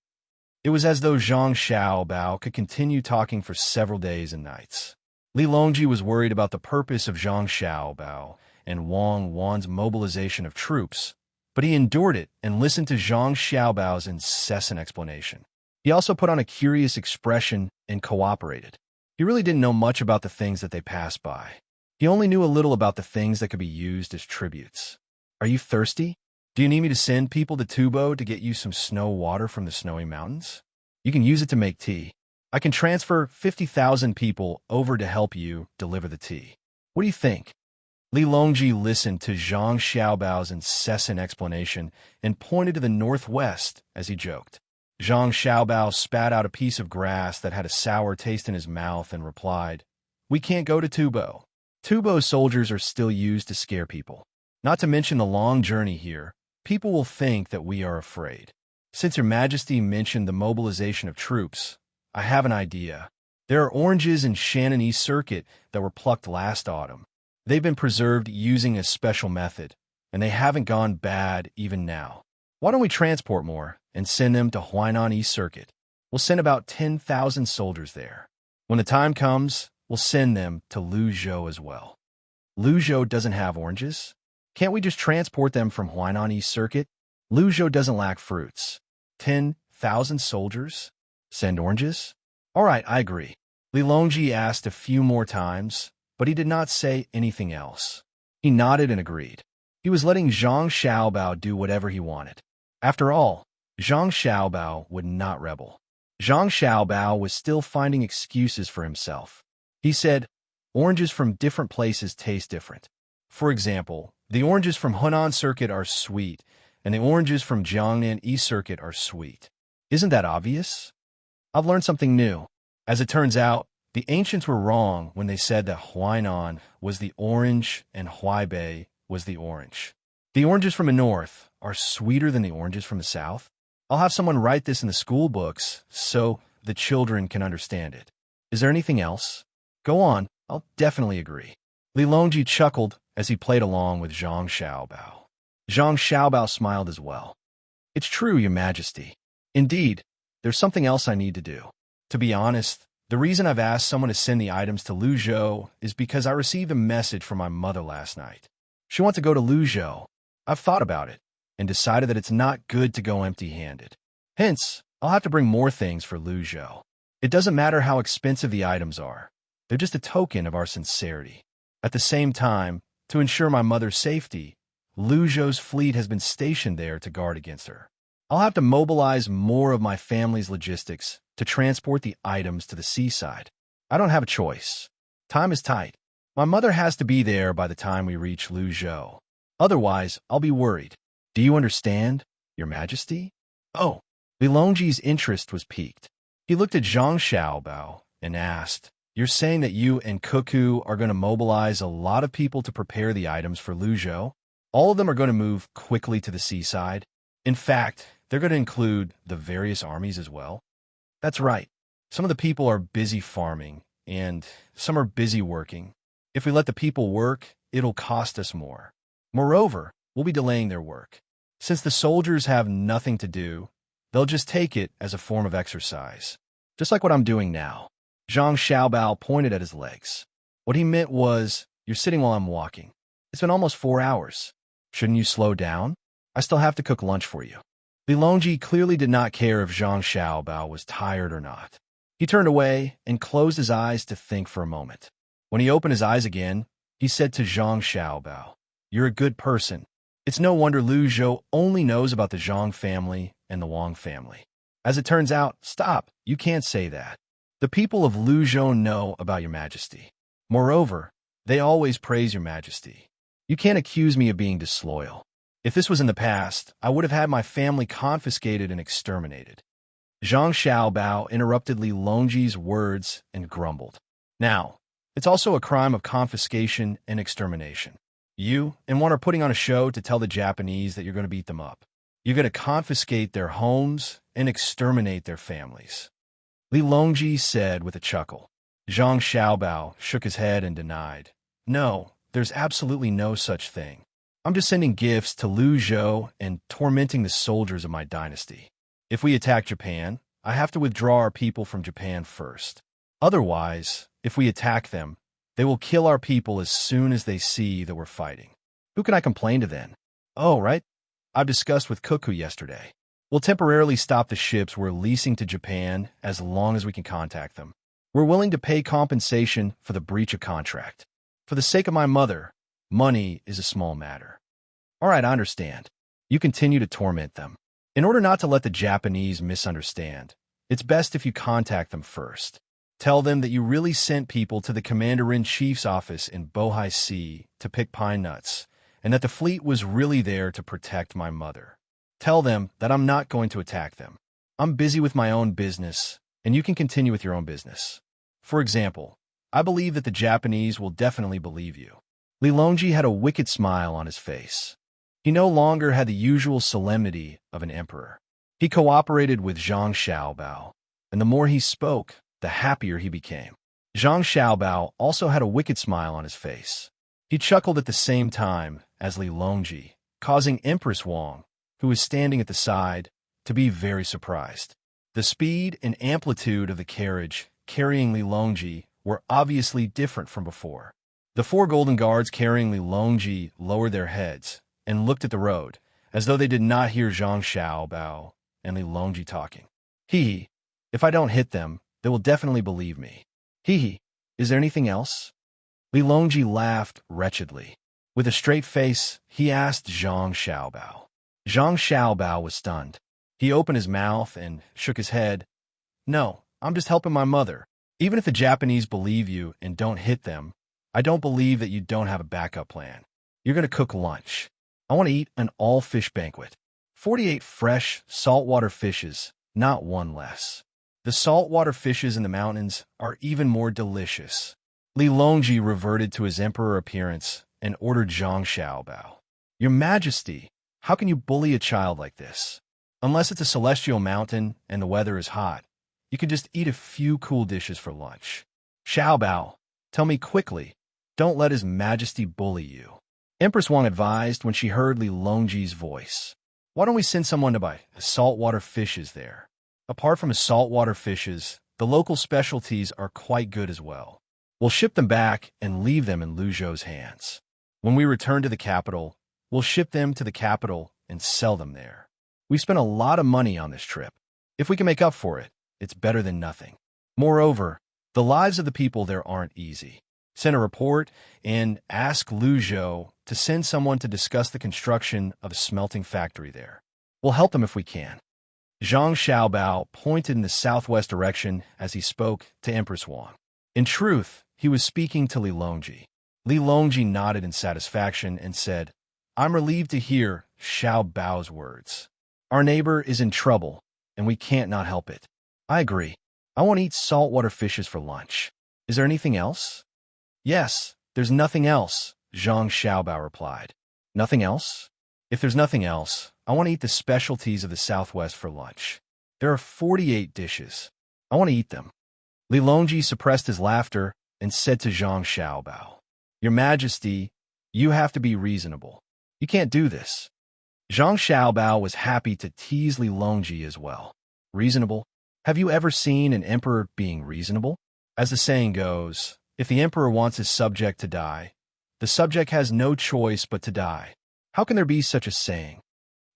It was as though Zhang Xiaobao could continue talking for several days and nights. Li Longji was worried about the purpose of Zhang Xiaobao and Wang Wan's mobilization of troops, but he endured it and listened to Zhang Xiaobao's incessant explanation. He also put on a curious expression and cooperated. He really didn't know much about the things that they passed by. He only knew a little about the things that could be used as tributes. Are you thirsty? Do you need me to send people to Tubo to get you some snow water from the snowy mountains? You can use it to make tea. I can transfer 50,000 people over to help you deliver the tea. What do you think? Li Longji listened to Zhang Xiaobao's incessant explanation and pointed to the northwest as he joked. Zhang Xiaobao spat out a piece of grass that had a sour taste in his mouth and replied, "We can't go to Tubo. Tubo's soldiers are still used to scare people. Not to mention the long journey here, people will think that we are afraid. Since Your Majesty mentioned the mobilization of troops, I have an idea. There are oranges in Shannon East Circuit that were plucked last autumn. They've been preserved using a special method, and they haven't gone bad even now. Why don't we transport more and send them to Huainan East Circuit? We'll send about 10,000 soldiers there. When the time comes, we'll send them to Luzhou as well." Luzhou doesn't have oranges? Can't we just transport them from Huainan East Circuit? Luzhou doesn't lack fruits. 10,000 soldiers? Send oranges? All right, I agree. Li Longji asked a few more times, but he did not say anything else. He nodded and agreed. He was letting Zhang Xiaobao do whatever he wanted. After all, Zhang Xiaobao would not rebel. Zhang Xiaobao was still finding excuses for himself. He said, "Oranges from different places taste different. For example, the oranges from Hunan Circuit are sweet, and the oranges from Jiangnan East Circuit are sweet. Isn't that obvious?" I've learned something new. As it turns out, the ancients were wrong when they said that Huainan was the orange and Huaibei was the orange. The oranges from the north are sweeter than the oranges from the south. I'll have someone write this in the school books so the children can understand it. Is there anything else? Go on, I'll definitely agree. Li Longji chuckled as he played along with Zhang Xiaobao. Zhang Xiaobao smiled as well. "It's true, Your Majesty. Indeed, there's something else I need to do. To be honest, the reason I've asked someone to send the items to Luzhou is because I received a message from my mother last night. She wants to go to Luzhou. I've thought about it and decided that it's not good to go empty-handed. Hence, I'll have to bring more things for Luzhou. It doesn't matter how expensive the items are. They're just a token of our sincerity. At the same time, to ensure my mother's safety, Luzhou's fleet has been stationed there to guard against her. I'll have to mobilize more of my family's logistics to transport the items to the seaside. I don't have a choice. Time is tight. My mother has to be there by the time we reach Luzhou. Otherwise, I'll be worried. Do you understand, Your Majesty?" Oh, Li Longji's interest was piqued. He looked at Zhang Xiaobao and asked, "You're saying that you and Cuckoo are going to mobilize a lot of people to prepare the items for Luzhou? All of them are going to move quickly to the seaside? In fact, they're going to include the various armies as well?" "That's right. Some of the people are busy farming, and some are busy working. If we let the people work, it'll cost us more. Moreover, we'll be delaying their work. Since the soldiers have nothing to do, they'll just take it as a form of exercise. Just like what I'm doing now." Zhang Xiaobao pointed at his legs. What he meant was, "You're sitting while I'm walking. It's been almost 4 hours. Shouldn't you slow down? I still have to cook lunch for you." Li Longji clearly did not care if Zhang Xiaobao was tired or not. He turned away and closed his eyes to think for a moment. When he opened his eyes again, he said to Zhang Xiaobao, "You're a good person. It's no wonder Luzhou only knows about the Zhang family and the Wang family. As it turns out, stop, you can't say that. The people of Luzhou know about Your Majesty. Moreover, they always praise Your Majesty. You can't accuse me of being disloyal. If this was in the past, I would have had my family confiscated and exterminated." Zhang Xiaobao interrupted Li Longji's words and grumbled. "Now, it's also a crime of confiscation and extermination. You and one are putting on a show to tell the Japanese that you're going to beat them up. You're going to confiscate their homes and exterminate their families." Li Longji said with a chuckle. Zhang Xiaobao shook his head and denied. "No, there's absolutely no such thing. I'm just sending gifts to Luzhou and tormenting the soldiers of my dynasty. If we attack Japan, I have to withdraw our people from Japan first. Otherwise, if we attack them, they will kill our people as soon as they see that we're fighting. Who can I complain to then? Oh, right. I've discussed with Cuckoo yesterday. We'll temporarily stop the ships we're leasing to Japan as long as we can contact them. We're willing to pay compensation for the breach of contract. For the sake of my mother, money is a small matter." "All right, I understand. You continue to torment them. In order not to let the Japanese misunderstand, It's best if you contact them first. Tell them that you really sent people to the Commander-in-Chief's office in Bohai Sea to pick pine nuts, and that the fleet was really there to protect my mother. Tell them that I'm not going to attack them. I'm busy with my own business, and you can continue with your own business. For example, I believe that the Japanese will definitely believe you. Li Longji had a wicked smile on his face. He no longer had the usual solemnity of an emperor. He cooperated with Zhang Xiaobao, and the more he spoke, the happier he became. Zhang Xiaobao also had a wicked smile on his face. He chuckled at the same time as Li Longji, causing Empress Wang, who was standing at the side, to be very surprised. The speed and amplitude of the carriage carrying Li Longji were obviously different from before. The four golden guards carrying Li Longji lowered their heads and looked at the road, as though they did not hear Zhang Xiaobao and Li Longji talking. Hee, if I don't hit them, they will definitely believe me. Hee, is there anything else? Li Longji laughed wretchedly. With a straight face, he asked Zhang Xiaobao. Zhang Xiaobao was stunned. He opened his mouth and shook his head. No, I'm just helping my mother. Even if the Japanese believe you and don't hit them, I don't believe that you don't have a backup plan. You're going to cook lunch. I want to eat an all-fish banquet. 48 fresh, saltwater fishes, not one less. The saltwater fishes in the mountains are even more delicious. Li Longji reverted to his emperor appearance and ordered Zhang Xiaobao. Your Majesty, how can you bully a child like this? Unless it's a celestial mountain and the weather is hot, you can just eat a few cool dishes for lunch. Xiaobao, tell me quickly, don't let His Majesty bully you. Empress Wang advised when she heard Li Longji's voice. Why don't we send someone to buy saltwater fishes there? Apart from saltwater fishes, the local specialties are quite good as well. We'll ship them back and leave them in Lu Zhou's hands. When we return to the capital, we'll ship them to the capital and sell them there. We spent a lot of money on this trip. If we can make up for it, it's better than nothing. Moreover, the lives of the people there aren't easy. Send a report and ask Lu Zhou to send someone to discuss the construction of a smelting factory there. We'll help them if we can. Zhang Xiaobao pointed in the southwest direction as he spoke to Empress Wang. In truth, he was speaking to Li Longji. Li Longji nodded in satisfaction and said, I'm relieved to hear Xiaobao's words. Our neighbor is in trouble, and we can't not help it. I agree. I want to eat saltwater fishes for lunch. Is there anything else? Yes, there's nothing else, Zhang Xiaobao replied. Nothing else? If there's nothing else, I want to eat the specialties of the Southwest for lunch. There are 48 dishes. I want to eat them. Li Longji suppressed his laughter and said to Zhang Xiaobao, Your Majesty, you have to be reasonable. You can't do this. Zhang Xiaobao was happy to tease Li Longji as well. Reasonable? Have you ever seen an emperor being reasonable? As the saying goes, if the emperor wants his subject to die, the subject has no choice but to die. How can there be such a saying?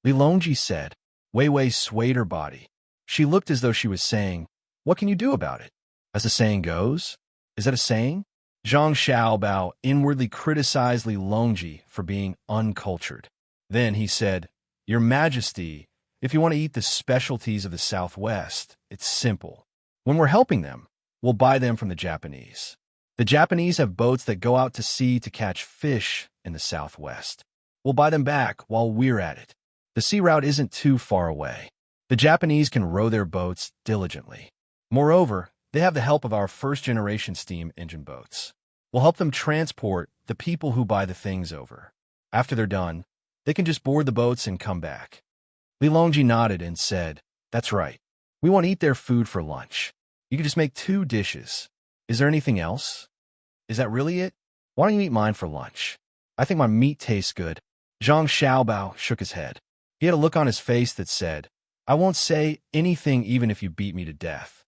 Li Longji said. Wei Wei swayed her body. She looked as though she was saying, What can you do about it? As the saying goes? Is that a saying? Zhang Xiaobao inwardly criticized Li Longji for being uncultured. Then he said, Your Majesty, if you want to eat the specialties of the Southwest, it's simple. When we're helping them, we'll buy them from the Japanese. The Japanese have boats that go out to sea to catch fish in the Southwest. We'll buy them back while we're at it. The sea route isn't too far away. The Japanese can row their boats diligently. Moreover, they have the help of our first-generation steam engine boats. We'll help them transport the people who buy the things over. After they're done, they can just board the boats and come back. Li Longji nodded and said, That's right. We want to eat their food for lunch. You can just make 2 dishes. Is there anything else? Is that really it? Why don't you eat mine for lunch? I think my meat tastes good. Zhang Xiaobao shook his head. He had a look on his face that said, I won't say anything even if you beat me to death.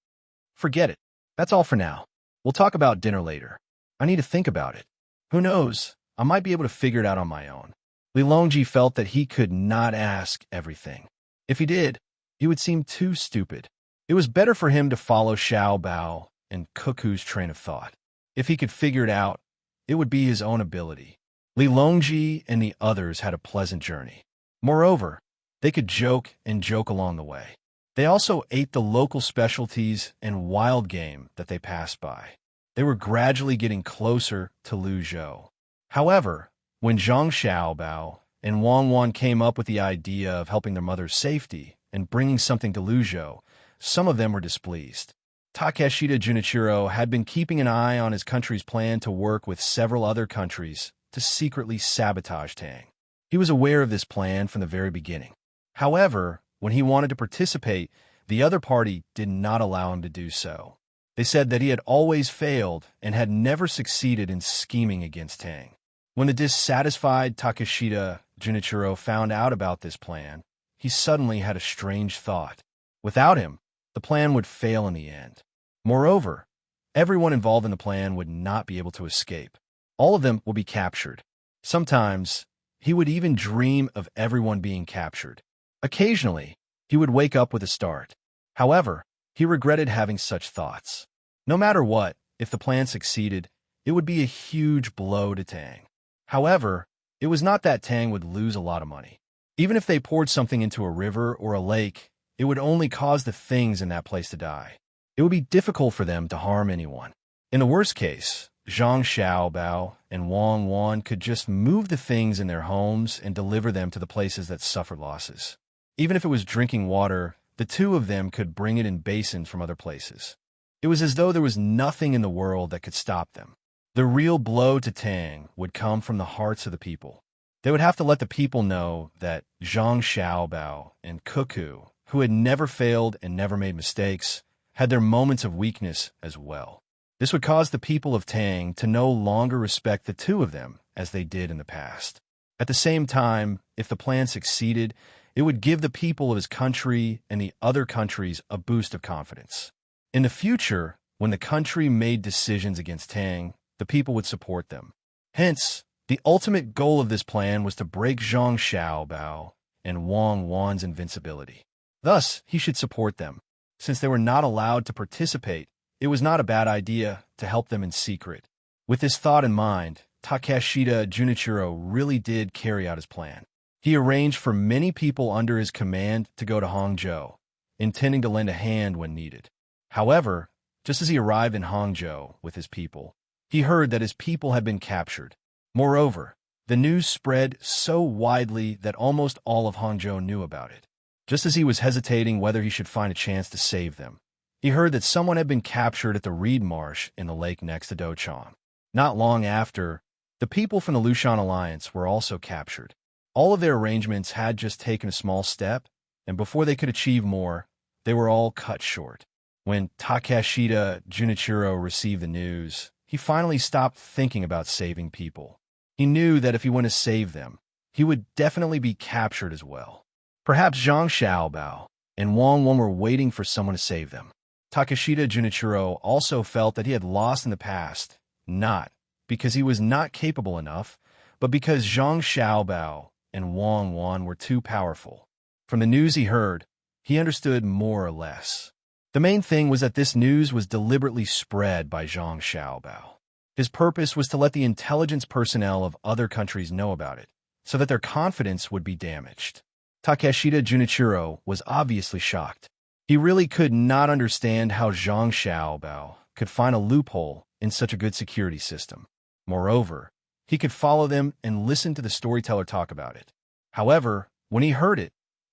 Forget it. That's all for now. We'll talk about dinner later. I need to think about it. Who knows? I might be able to figure it out on my own. Li Longji felt that he could not ask everything. If he did, he would seem too stupid. It was better for him to follow Xiaobao and Cuckoo's train of thought. If he could figure it out, it would be his own ability. Li Longji and the others had a pleasant journey. Moreover, they could joke and joke along the way. They also ate the local specialties and wild game that they passed by. They were gradually getting closer to Luzhou. However, when Zhang Xiaobao and Wang Wan came up with the idea of helping their mother's safety and bringing something to Luzhou, some of them were displeased. Takeshita Junichiro had been keeping an eye on his country's plan to work with several other countries to secretly sabotage Tang. He was aware of this plan from the very beginning. However, when he wanted to participate, the other party did not allow him to do so. They said that he had always failed and had never succeeded in scheming against Tang. When the dissatisfied Takeshita Junichiro found out about this plan, he suddenly had a strange thought. Without him, the plan would fail in the end. Moreover, everyone involved in the plan would not be able to escape. All of them will be captured. Sometimes, he would even dream of everyone being captured. Occasionally, he would wake up with a start. However, he regretted having such thoughts. No matter what, if the plan succeeded, it would be a huge blow to Tang. However, it was not that Tang would lose a lot of money. Even if they poured something into a river or a lake, it would only cause the things in that place to die. It would be difficult for them to harm anyone. In the worst case, Zhang Xiaobao and Wang Wan could just move the things in their homes and deliver them to the places that suffered losses. Even if it was drinking water, the two of them could bring it in basins from other places. It was as though there was nothing in the world that could stop them. The real blow to Tang would come from the hearts of the people. They would have to let the people know that Zhang Xiaobao and Cuckoo, who had never failed and never made mistakes, had their moments of weakness as well. This would cause the people of Tang to no longer respect the two of them as they did in the past. At the same time, if the plan succeeded, it would give the people of his country and the other countries a boost of confidence. In the future, when the country made decisions against Tang, the people would support them. Hence, the ultimate goal of this plan was to break Zhang Xiaobao and Wang Wan's invincibility. Thus, he should support them. Since they were not allowed to participate, it was not a bad idea to help them in secret. With this thought in mind, Takeshita Junichiro really did carry out his plan. He arranged for many people under his command to go to Hangzhou, intending to lend a hand when needed. However, just as he arrived in Hangzhou with his people, he heard that his people had been captured. Moreover, the news spread so widely that almost all of Hangzhou knew about it. Just as he was hesitating whether he should find a chance to save them, he heard that someone had been captured at the reed marsh in the lake next to Douchong. Not long after, the people from the Lushan Alliance were also captured. All of their arrangements had just taken a small step, and before they could achieve more, they were all cut short. When Takeshita Junichiro received the news, he finally stopped thinking about saving people. He knew that if he went to save them, he would definitely be captured as well. Perhaps Zhang Xiaobao and Wang Wan were waiting for someone to save them. Takeshita Junichiro also felt that he had lost in the past, not because he was not capable enough, but because Zhang Xiaobao and Wang Wan were too powerful. From the news he heard, he understood more or less. The main thing was that this news was deliberately spread by Zhang Xiaobao. His purpose was to let the intelligence personnel of other countries know about it, so that their confidence would be damaged. Takeshita Junichiro was obviously shocked. He really could not understand how Zhang Xiaobao could find a loophole in such a good security system. Moreover, he could follow them and listen to the storyteller talk about it. However, when he heard it,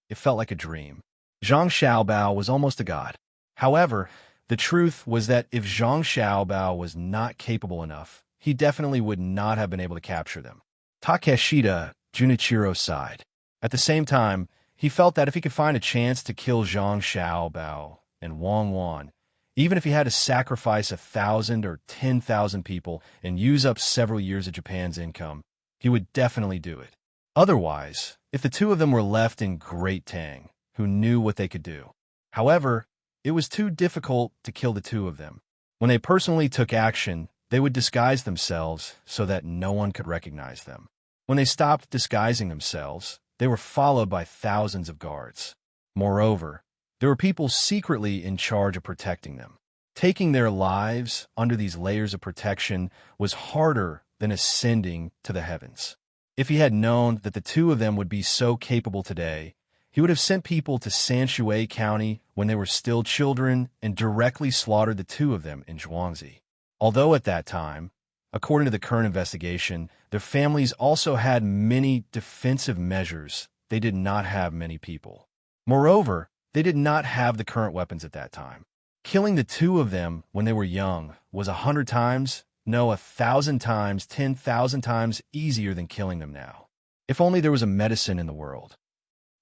it felt like a dream. Zhang Xiaobao was almost a god. However, the truth was that if Zhang Xiaobao was not capable enough, he definitely would not have been able to capture them. Takeshita Junichiro sighed. At the same time, he felt that if he could find a chance to kill Zhang Xiaobao and Wang Wan, even if he had to sacrifice 1,000 or 10,000 people and use up several years of Japan's income, he would definitely do it. Otherwise, if the two of them were left in Great Tang, who knew what they could do. However, it was too difficult to kill the two of them. When they personally took action, they would disguise themselves so that no one could recognize them. When they stopped disguising themselves, they were followed by thousands of guards. Moreover, there were people secretly in charge of protecting them. Taking their lives under these layers of protection was harder than ascending to the heavens. If he had known that the two of them would be so capable today, he would have sent people to Sanshui County when they were still children and directly slaughtered the two of them in Zhuangzi. Although at that time, according to the current investigation, their families also had many defensive measures, they did not have many people. Moreover, they did not have the current weapons at that time. Killing the two of them when they were young was 100 times, no, 1,000 times, 10,000 times easier than killing them now. If only there was a medicine in the world.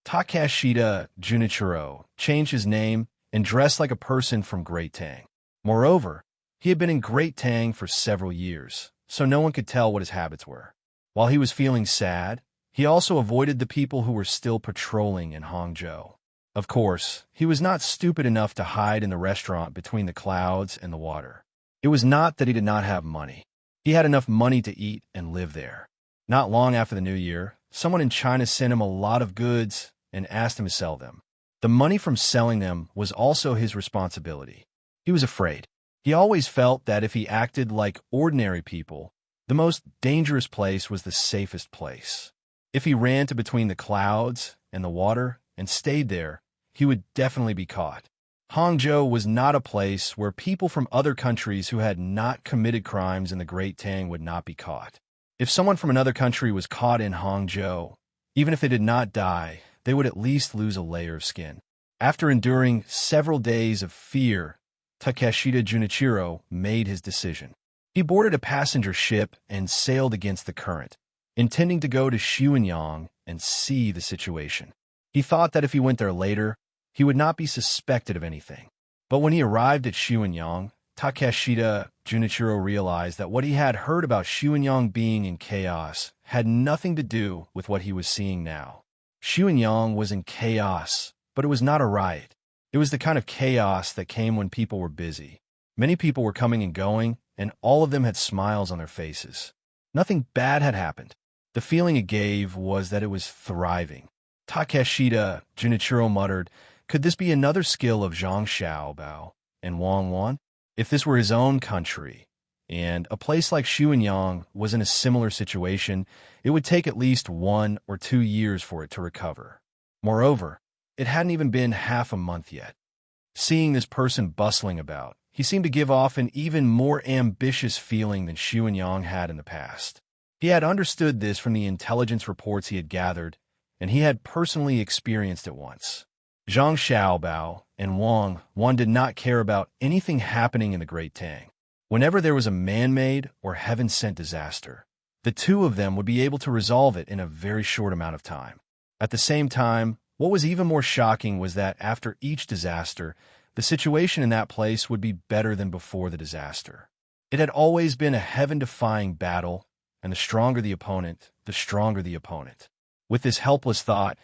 Takeshita Junichiro changed his name and dressed like a person from Great Tang. Moreover, he had been in Great Tang for several years, so no one could tell what his habits were. While he was feeling sad, he also avoided the people who were still patrolling in Hangzhou. Of course, he was not stupid enough to hide in the restaurant between the clouds and the water. It was not that he did not have money. He had enough money to eat and live there. Not long after the New Year, someone in China sent him a lot of goods and asked him to sell them. The money from selling them was also his responsibility. He was afraid. He always felt that if he acted like ordinary people, the most dangerous place was the safest place. If he ran to between the clouds and the water and stayed there, he would definitely be caught. Hangzhou was not a place where people from other countries who had not committed crimes in the Great Tang would not be caught. If someone from another country was caught in Hangzhou, even if they did not die, they would at least lose a layer of skin. After enduring several days of fear, Takeshita Junichiro made his decision. He boarded a passenger ship and sailed against the current, intending to go to Xuanyang and see the situation. He thought that if he went there later, he would not be suspected of anything. But when he arrived at Xuanyang, Takeshita Junichiro realized that what he had heard about Xuanyang being in chaos had nothing to do with what he was seeing now. Xuanyang was in chaos, but it was not a riot. It was the kind of chaos that came when people were busy. Many people were coming and going, and all of them had smiles on their faces. Nothing bad had happened. The feeling it gave was that it was thriving. Takeshita Junichiro muttered, "Could this be another skill of Zhang Xiaobao and Wang Wan? If this were his own country, and a place like Xuanyang was in a similar situation, it would take at least 1 or 2 years for it to recover. Moreover, it hadn't even been half a month yet." Seeing this person bustling about, he seemed to give off an even more ambitious feeling than Xuanyang had in the past. He had understood this from the intelligence reports he had gathered, and he had personally experienced it once. Zhang Xiaobao and Wang Wan did not care about anything happening in the Great Tang. Whenever there was a man-made or heaven-sent disaster, the two of them would be able to resolve it in a very short amount of time. At the same time, what was even more shocking was that after each disaster, the situation in that place would be better than before the disaster. It had always been a heaven-defying battle, and the stronger the opponent, the stronger the opponent. With this helpless thought,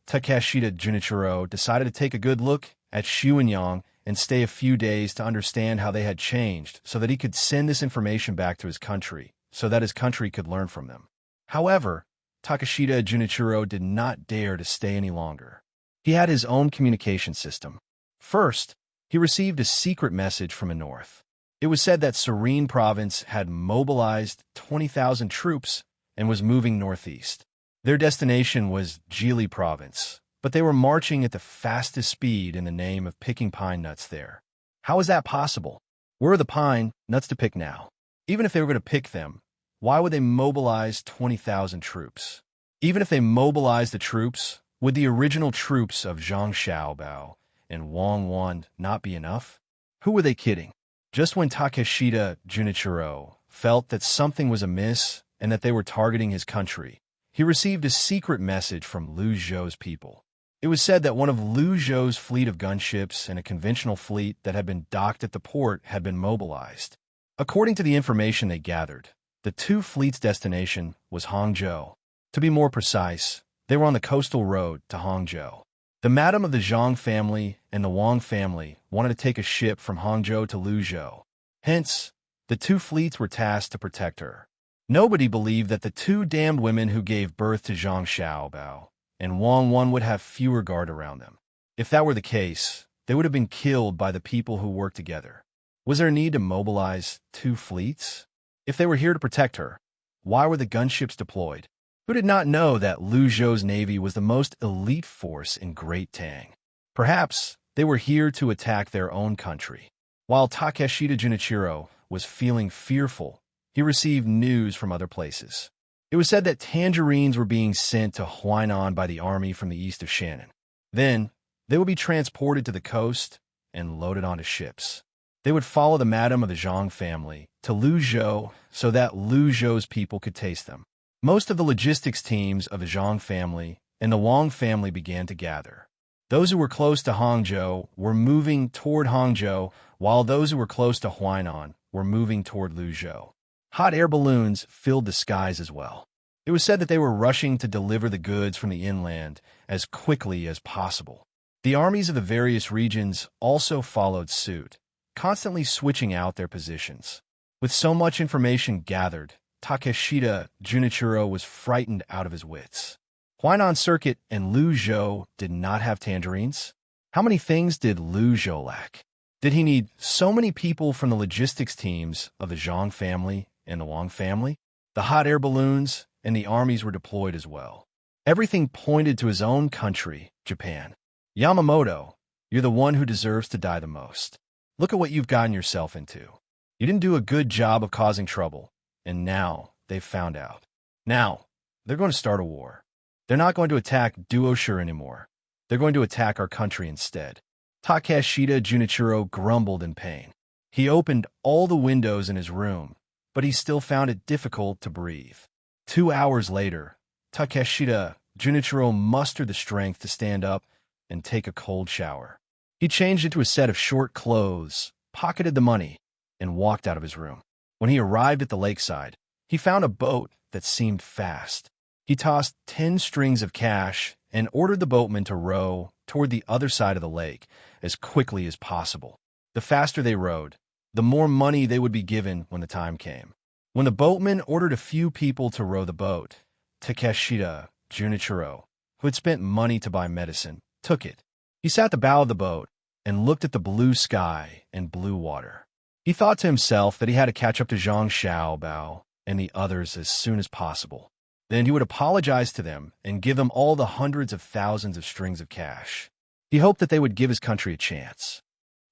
Takeshita Junichiro decided to take a good look at Xuanyang and stay a few days to understand how they had changed so that he could send this information back to his country, so that his country could learn from them. However, Takeshita Junichiro did not dare to stay any longer. He had his own communication system. First, he received a secret message from the north. It was said that Serene Province had mobilized 20,000 troops and was moving northeast. Their destination was Jili Province, but they were marching at the fastest speed in the name of picking pine nuts there. How is that possible? Where are the pine nuts to pick now? Even if they were going to pick them, why would they mobilize 20,000 troops? Even if they mobilized the troops, would the original troops of Zhang Xiaobao and Wang Wan not be enough? Who were they kidding? Just when Takeshita Junichiro felt that something was amiss and that they were targeting his country, he received a secret message from Liu Zhou's people. It was said that one of Liu Zhou's fleet of gunships and a conventional fleet that had been docked at the port had been mobilized. According to the information they gathered, the two fleets' destination was Hangzhou. To be more precise, they were on the coastal road to Hangzhou. The madam of the Zhang family and the Wang family wanted to take a ship from Hangzhou to Liu Zhou. Hence, the two fleets were tasked to protect her. Nobody believed that the two damned women who gave birth to Zhang Xiaobao and Wang Wan would have fewer guard around them. If that were the case, they would have been killed by the people who worked together. Was there a need to mobilize two fleets? If they were here to protect her, why were the gunships deployed? Who did not know that Lu Zhou's navy was the most elite force in Great Tang? Perhaps they were here to attack their own country. While Takeshita Junichiro was feeling fearful, he received news from other places. It was said that tangerines were being sent to Huainan by the army from the east of Shannon. Then, they would be transported to the coast and loaded onto ships. They would follow the madam of the Zhang family to Lu Zhou so that Lu Zhou's people could taste them. Most of the logistics teams of the Zhang family and the Wang family began to gather. Those who were close to Hangzhou were moving toward Hangzhou, while those who were close to Huainan were moving toward Lu Zhou. Hot air balloons filled the skies as well. It was said that they were rushing to deliver the goods from the inland as quickly as possible. The armies of the various regions also followed suit, constantly switching out their positions. With so much information gathered, Takeshita Junichiro was frightened out of his wits. Huainan Circuit and Lu Zhou did not have tangerines? How many things did Lu Zhou lack? Did he need so many people from the logistics teams of the Zhang family and the Wang family? The hot air balloons and the armies were deployed as well. Everything pointed to his own country, Japan. Yamamoto, you're the one who deserves to die the most. Look at what you've gotten yourself into. You didn't do a good job of causing trouble, and now they've found out. Now, they're going to start a war. They're not going to attack Duoshire anymore. They're going to attack our country instead. Takeshita Junichiro grumbled in pain. He opened all the windows in his room, but he still found it difficult to breathe. 2 hours later, Takeshita Junichiro mustered the strength to stand up and take a cold shower. He changed into a set of short clothes, pocketed the money, and walked out of his room. When he arrived at the lakeside, he found a boat that seemed fast. He tossed 10 strings of cash and ordered the boatman to row toward the other side of the lake as quickly as possible. The faster they rowed, the more money they would be given when the time came. When the boatman ordered a few people to row the boat, Takeshita Junichiro, who had spent money to buy medicine, took it. He sat at the bow of the boat and looked at the blue sky and blue water. He thought to himself that he had to catch up to Zhang Xiaobao and the others as soon as possible. Then he would apologize to them and give them all the hundreds of thousands of strings of cash. He hoped that they would give his country a chance.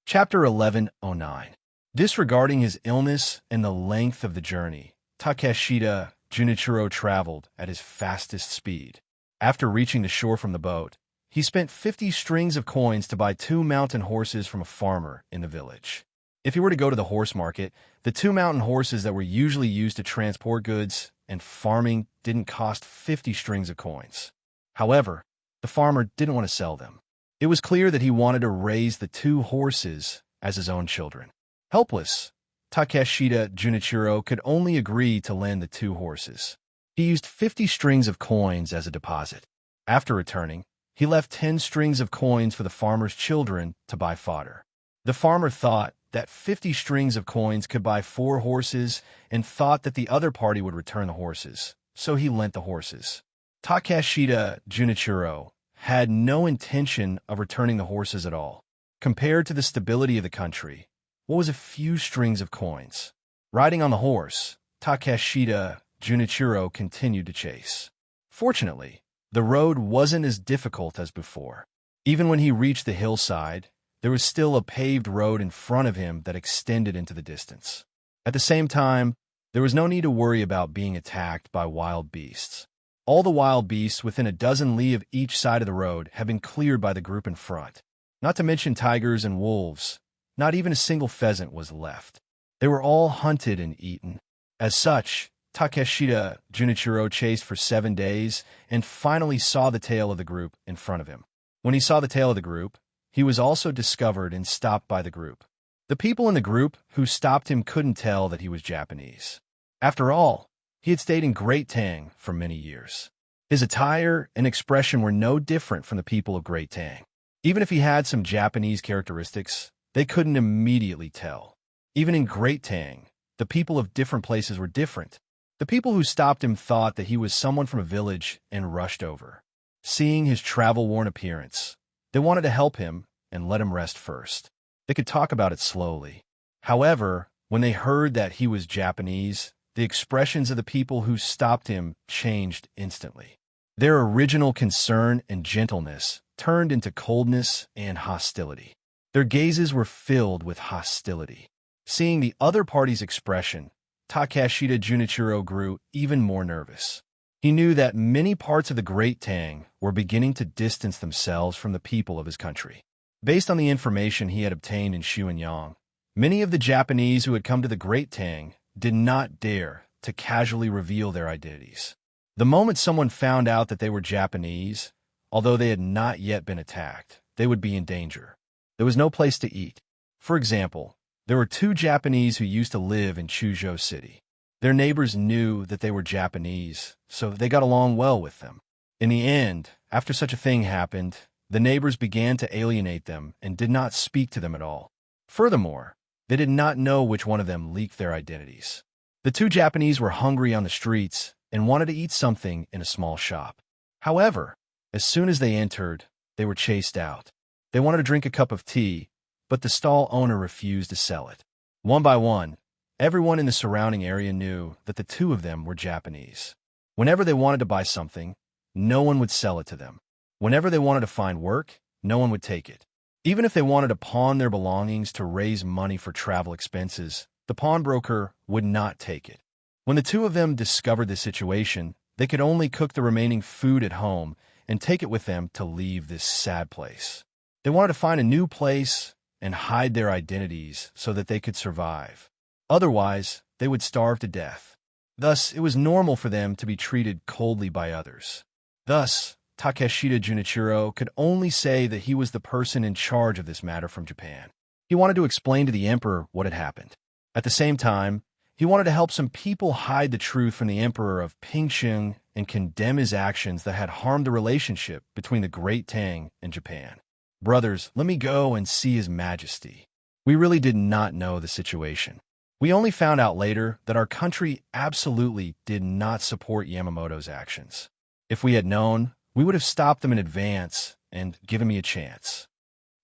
Chapter 1109. Disregarding his illness and the length of the journey, Takeshita Junichiro traveled at his fastest speed. After reaching the shore from the boat, he spent 50 strings of coins to buy 2 mountain horses from a farmer in the village. If he were to go to the horse market, the 2 mountain horses that were usually used to transport goods and farming didn't cost 50 strings of coins. However, the farmer didn't want to sell them. It was clear that he wanted to raise the 2 horses as his own children. Helpless, Takeshita Junichiro could only agree to lend the 2 horses. He used 50 strings of coins as a deposit. After returning, he left 10 strings of coins for the farmer's children to buy fodder. The farmer thought that 50 strings of coins could buy 4 horses and thought that the other party would return the horses, so he lent the horses. Takeshita Junichiro had no intention of returning the horses at all. Compared to the stability of the country, what was a few strings of coins? Riding on the horse, Takeshita Junichiro continued to chase. Fortunately, the road wasn't as difficult as before. Even when he reached the hillside, there was still a paved road in front of him that extended into the distance. At the same time, there was no need to worry about being attacked by wild beasts. All the wild beasts within a dozen li of each side of the road had been cleared by the group in front. Not to mention tigers and wolves, not even a single pheasant was left. They were all hunted and eaten. As such, Takeshita Junichiro chased for 7 days and finally saw the tail of the group in front of him. When he saw the tail of the group, he was also discovered and stopped by the group. The people in the group who stopped him couldn't tell that he was Japanese. After all, he had stayed in Great Tang for many years. His attire and expression were no different from the people of Great Tang. Even if he had some Japanese characteristics, they couldn't immediately tell. Even in Great Tang, the people of different places were different. The people who stopped him thought that he was someone from a village and rushed over. Seeing his travel-worn appearance, they wanted to help him and let him rest first. They could talk about it slowly. However, when they heard that he was Japanese, the expressions of the people who stopped him changed instantly. Their original concern and gentleness turned into coldness and hostility. Their gazes were filled with hostility. Seeing the other party's expression, Takeshita Junichiro grew even more nervous. He knew that many parts of the Great Tang were beginning to distance themselves from the people of his country. Based on the information he had obtained in Xuanyang, many of the Japanese who had come to the Great Tang did not dare to casually reveal their identities. The moment someone found out that they were Japanese, although they had not yet been attacked, they would be in danger. There was no place to eat. For example, there were 2 Japanese who used to live in Chuzhou City. Their neighbors knew that they were Japanese, so they got along well with them. In the end, after such a thing happened, the neighbors began to alienate them and did not speak to them at all. Furthermore, they did not know which one of them leaked their identities. The 2 Japanese were hungry on the streets and wanted to eat something in a small shop. However, as soon as they entered, they were chased out. They wanted to drink a cup of tea, but the stall owner refused to sell it. One by one, everyone in the surrounding area knew that the 2 of them were Japanese. Whenever they wanted to buy something, no one would sell it to them. Whenever they wanted to find work, no one would take it. Even if they wanted to pawn their belongings to raise money for travel expenses, the pawnbroker would not take it. When the 2 of them discovered the situation, they could only cook the remaining food at home and take it with them to leave this sad place. They wanted to find a new place and hide their identities so that they could survive. Otherwise, they would starve to death. Thus, it was normal for them to be treated coldly by others. Thus, Takeshita Junichiro could only say that he was the person in charge of this matter from Japan. He wanted to explain to the emperor what had happened. At the same time, he wanted to help some people hide the truth from the emperor of Pingsheng and condemn his actions that had harmed the relationship between the Great Tang and Japan. Brothers, let me go and see His Majesty. We really did not know the situation. We only found out later that our country absolutely did not support Yamamoto's actions. If we had known, we would have stopped them in advance and given me a chance.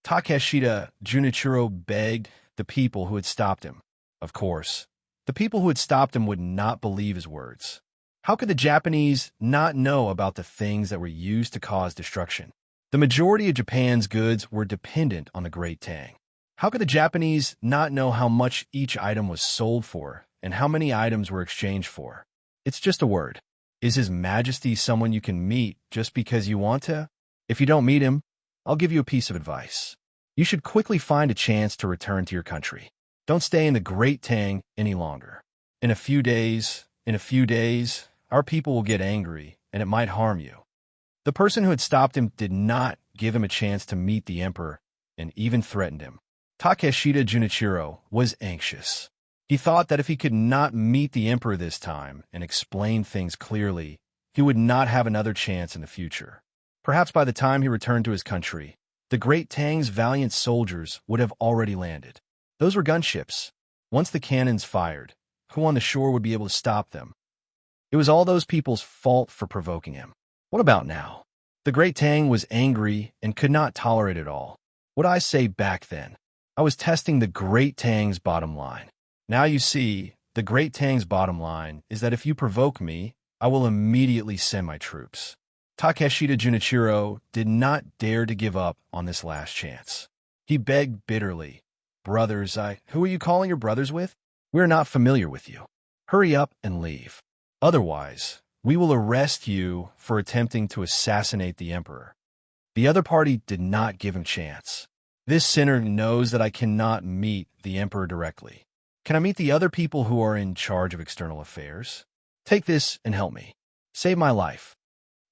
Takeshita Junichiro begged the people who had stopped him. Of course, the people who had stopped him would not believe his words. How could the Japanese not know about the things that were used to cause destruction? The majority of Japan's goods were dependent on the Great Tang. How could the Japanese not know how much each item was sold for and how many items were exchanged for? It's just a word. Is His Majesty someone you can meet just because you want to? If you don't meet him, I'll give you a piece of advice. You should quickly find a chance to return to your country. Don't stay in the Great Tang any longer. In a few days, our people will get angry and it might harm you. The person who had stopped him did not give him a chance to meet the emperor and even threatened him. Takeshita Junichiro was anxious. He thought that if he could not meet the emperor this time and explain things clearly, he would not have another chance in the future. Perhaps by the time he returned to his country, the Great Tang's valiant soldiers would have already landed. Those were gunships. Once the cannons fired, who on the shore would be able to stop them? It was all those people's fault for provoking him. What about now? The Great Tang was angry and could not tolerate it all. What I say back then? I was testing the Great Tang's bottom line. Now you see, the Great Tang's bottom line is that if you provoke me, I will immediately send my troops. Takeshita Junichiro did not dare to give up on this last chance. He begged bitterly, "Brothers, who are you calling your brothers with? We are not familiar with you. Hurry up and leave. Otherwise, we will arrest you for attempting to assassinate the emperor." The other party did not give him chance. This sinner knows that I cannot meet the emperor directly. Can I meet the other people who are in charge of external affairs? Take this and help me. Save my life.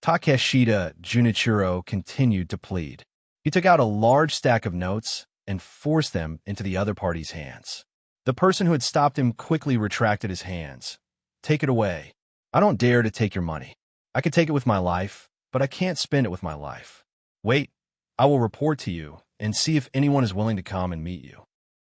Takeshita Junichiro continued to plead. He took out a large stack of notes and forced them into the other party's hands. The person who had stopped him quickly retracted his hands. "Take it away. I don't dare to take your money. I could take it with my life, but I can't spend it with my life. Wait, I will report to you and see if anyone is willing to come and meet you."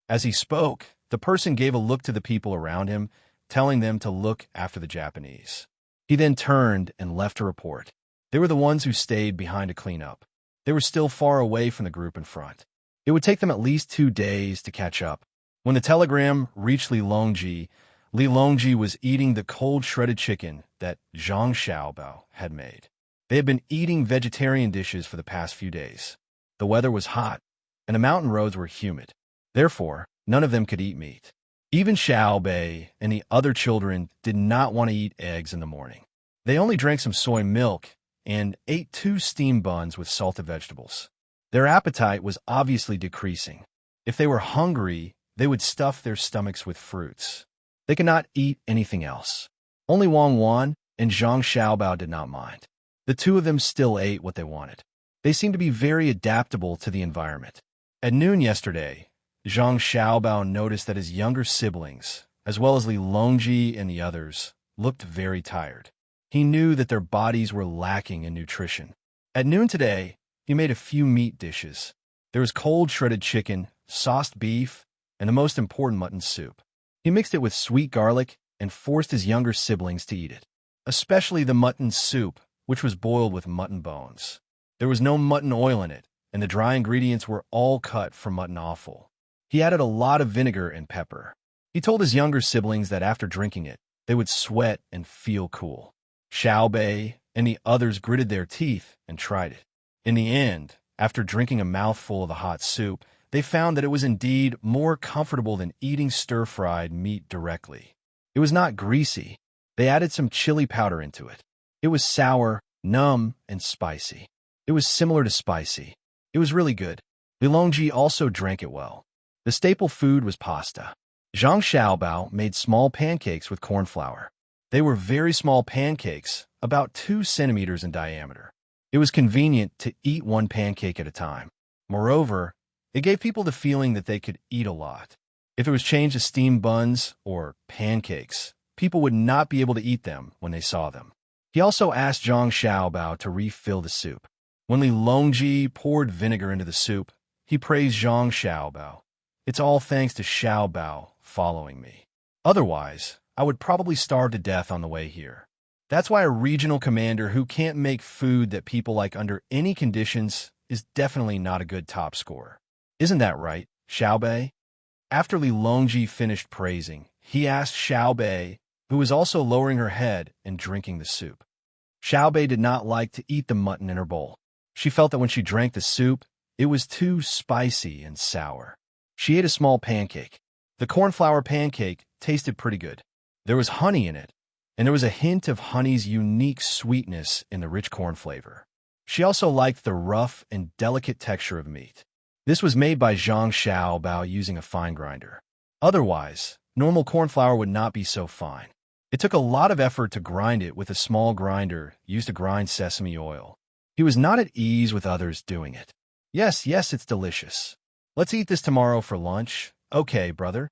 As he spoke, the person gave a look to the people around him, telling them to look after the Japanese. He then turned and left a report. They were the ones who stayed behind to clean up. They were still far away from the group in front. It would take them at least 2 days to catch up. When the telegram reached Li Longji, Li Longji was eating the cold shredded chicken that Zhang Xiaobao had made. They had been eating vegetarian dishes for the past few days. The weather was hot, and the mountain roads were humid. Therefore, none of them could eat meat. Even Xiaobei and the other children did not want to eat eggs in the morning. They only drank some soy milk and ate 2 steamed buns with salted vegetables. Their appetite was obviously decreasing. If they were hungry, they would stuff their stomachs with fruits. They could not eat anything else. Only Wang Wan and Zhang Xiaobao did not mind. The 2 of them still ate what they wanted. They seemed to be very adaptable to the environment. At noon yesterday, Zhang Xiaobao noticed that his younger siblings, as well as Li Longji and the others, looked very tired. He knew that their bodies were lacking in nutrition. At noon today, he made a few meat dishes. There was cold shredded chicken, sauced beef, and the most important, mutton soup. He mixed it with sweet garlic and forced his younger siblings to eat it, especially the mutton soup, which was boiled with mutton bones. There was no mutton oil in it, and the dry ingredients were all cut from mutton offal. He added a lot of vinegar and pepper. He told his younger siblings that after drinking it, they would sweat and feel cool. Xiaobei and the others gritted their teeth and tried it. In the end, after drinking a mouthful of the hot soup, they found that it was indeed more comfortable than eating stir-fried meat directly. It was not greasy. They added some chili powder into it. It was sour, numb, and spicy. It was similar to spicy. It was really good. Li Longji also drank it well. The staple food was pasta. Zhang Xiaobao made small pancakes with corn flour. They were very small pancakes, about 2 centimeters in diameter. It was convenient to eat 1 pancake at a time. Moreover, it gave people the feeling that they could eat a lot. If it was changed to steamed buns or pancakes, people would not be able to eat them when they saw them. He also asked Zhang Xiaobao to refill the soup. When Li Longji poured vinegar into the soup, he praised Zhang Xiaobao. "It's all thanks to Xiaobao following me. Otherwise, I would probably starve to death on the way here. That's why a regional commander who can't make food that people like under any conditions is definitely not a good top scorer. Isn't that right, Xiaobei?" After Li Longji finished praising, he asked Xiaobei, who was also lowering her head and drinking the soup. Xiaobei did not like to eat the mutton in her bowl. She felt that when she drank the soup, it was too spicy and sour. She ate a small pancake. The cornflower pancake tasted pretty good. There was honey in it, and there was a hint of honey's unique sweetness in the rich corn flavor. She also liked the rough and delicate texture of meat. This was made by Zhang Xiaobao using a fine grinder. Otherwise, normal cornflour would not be so fine. It took a lot of effort to grind it with a small grinder used to grind sesame oil. He was not at ease with others doing it. Yes, it's delicious. Let's eat this tomorrow for lunch. Okay, brother."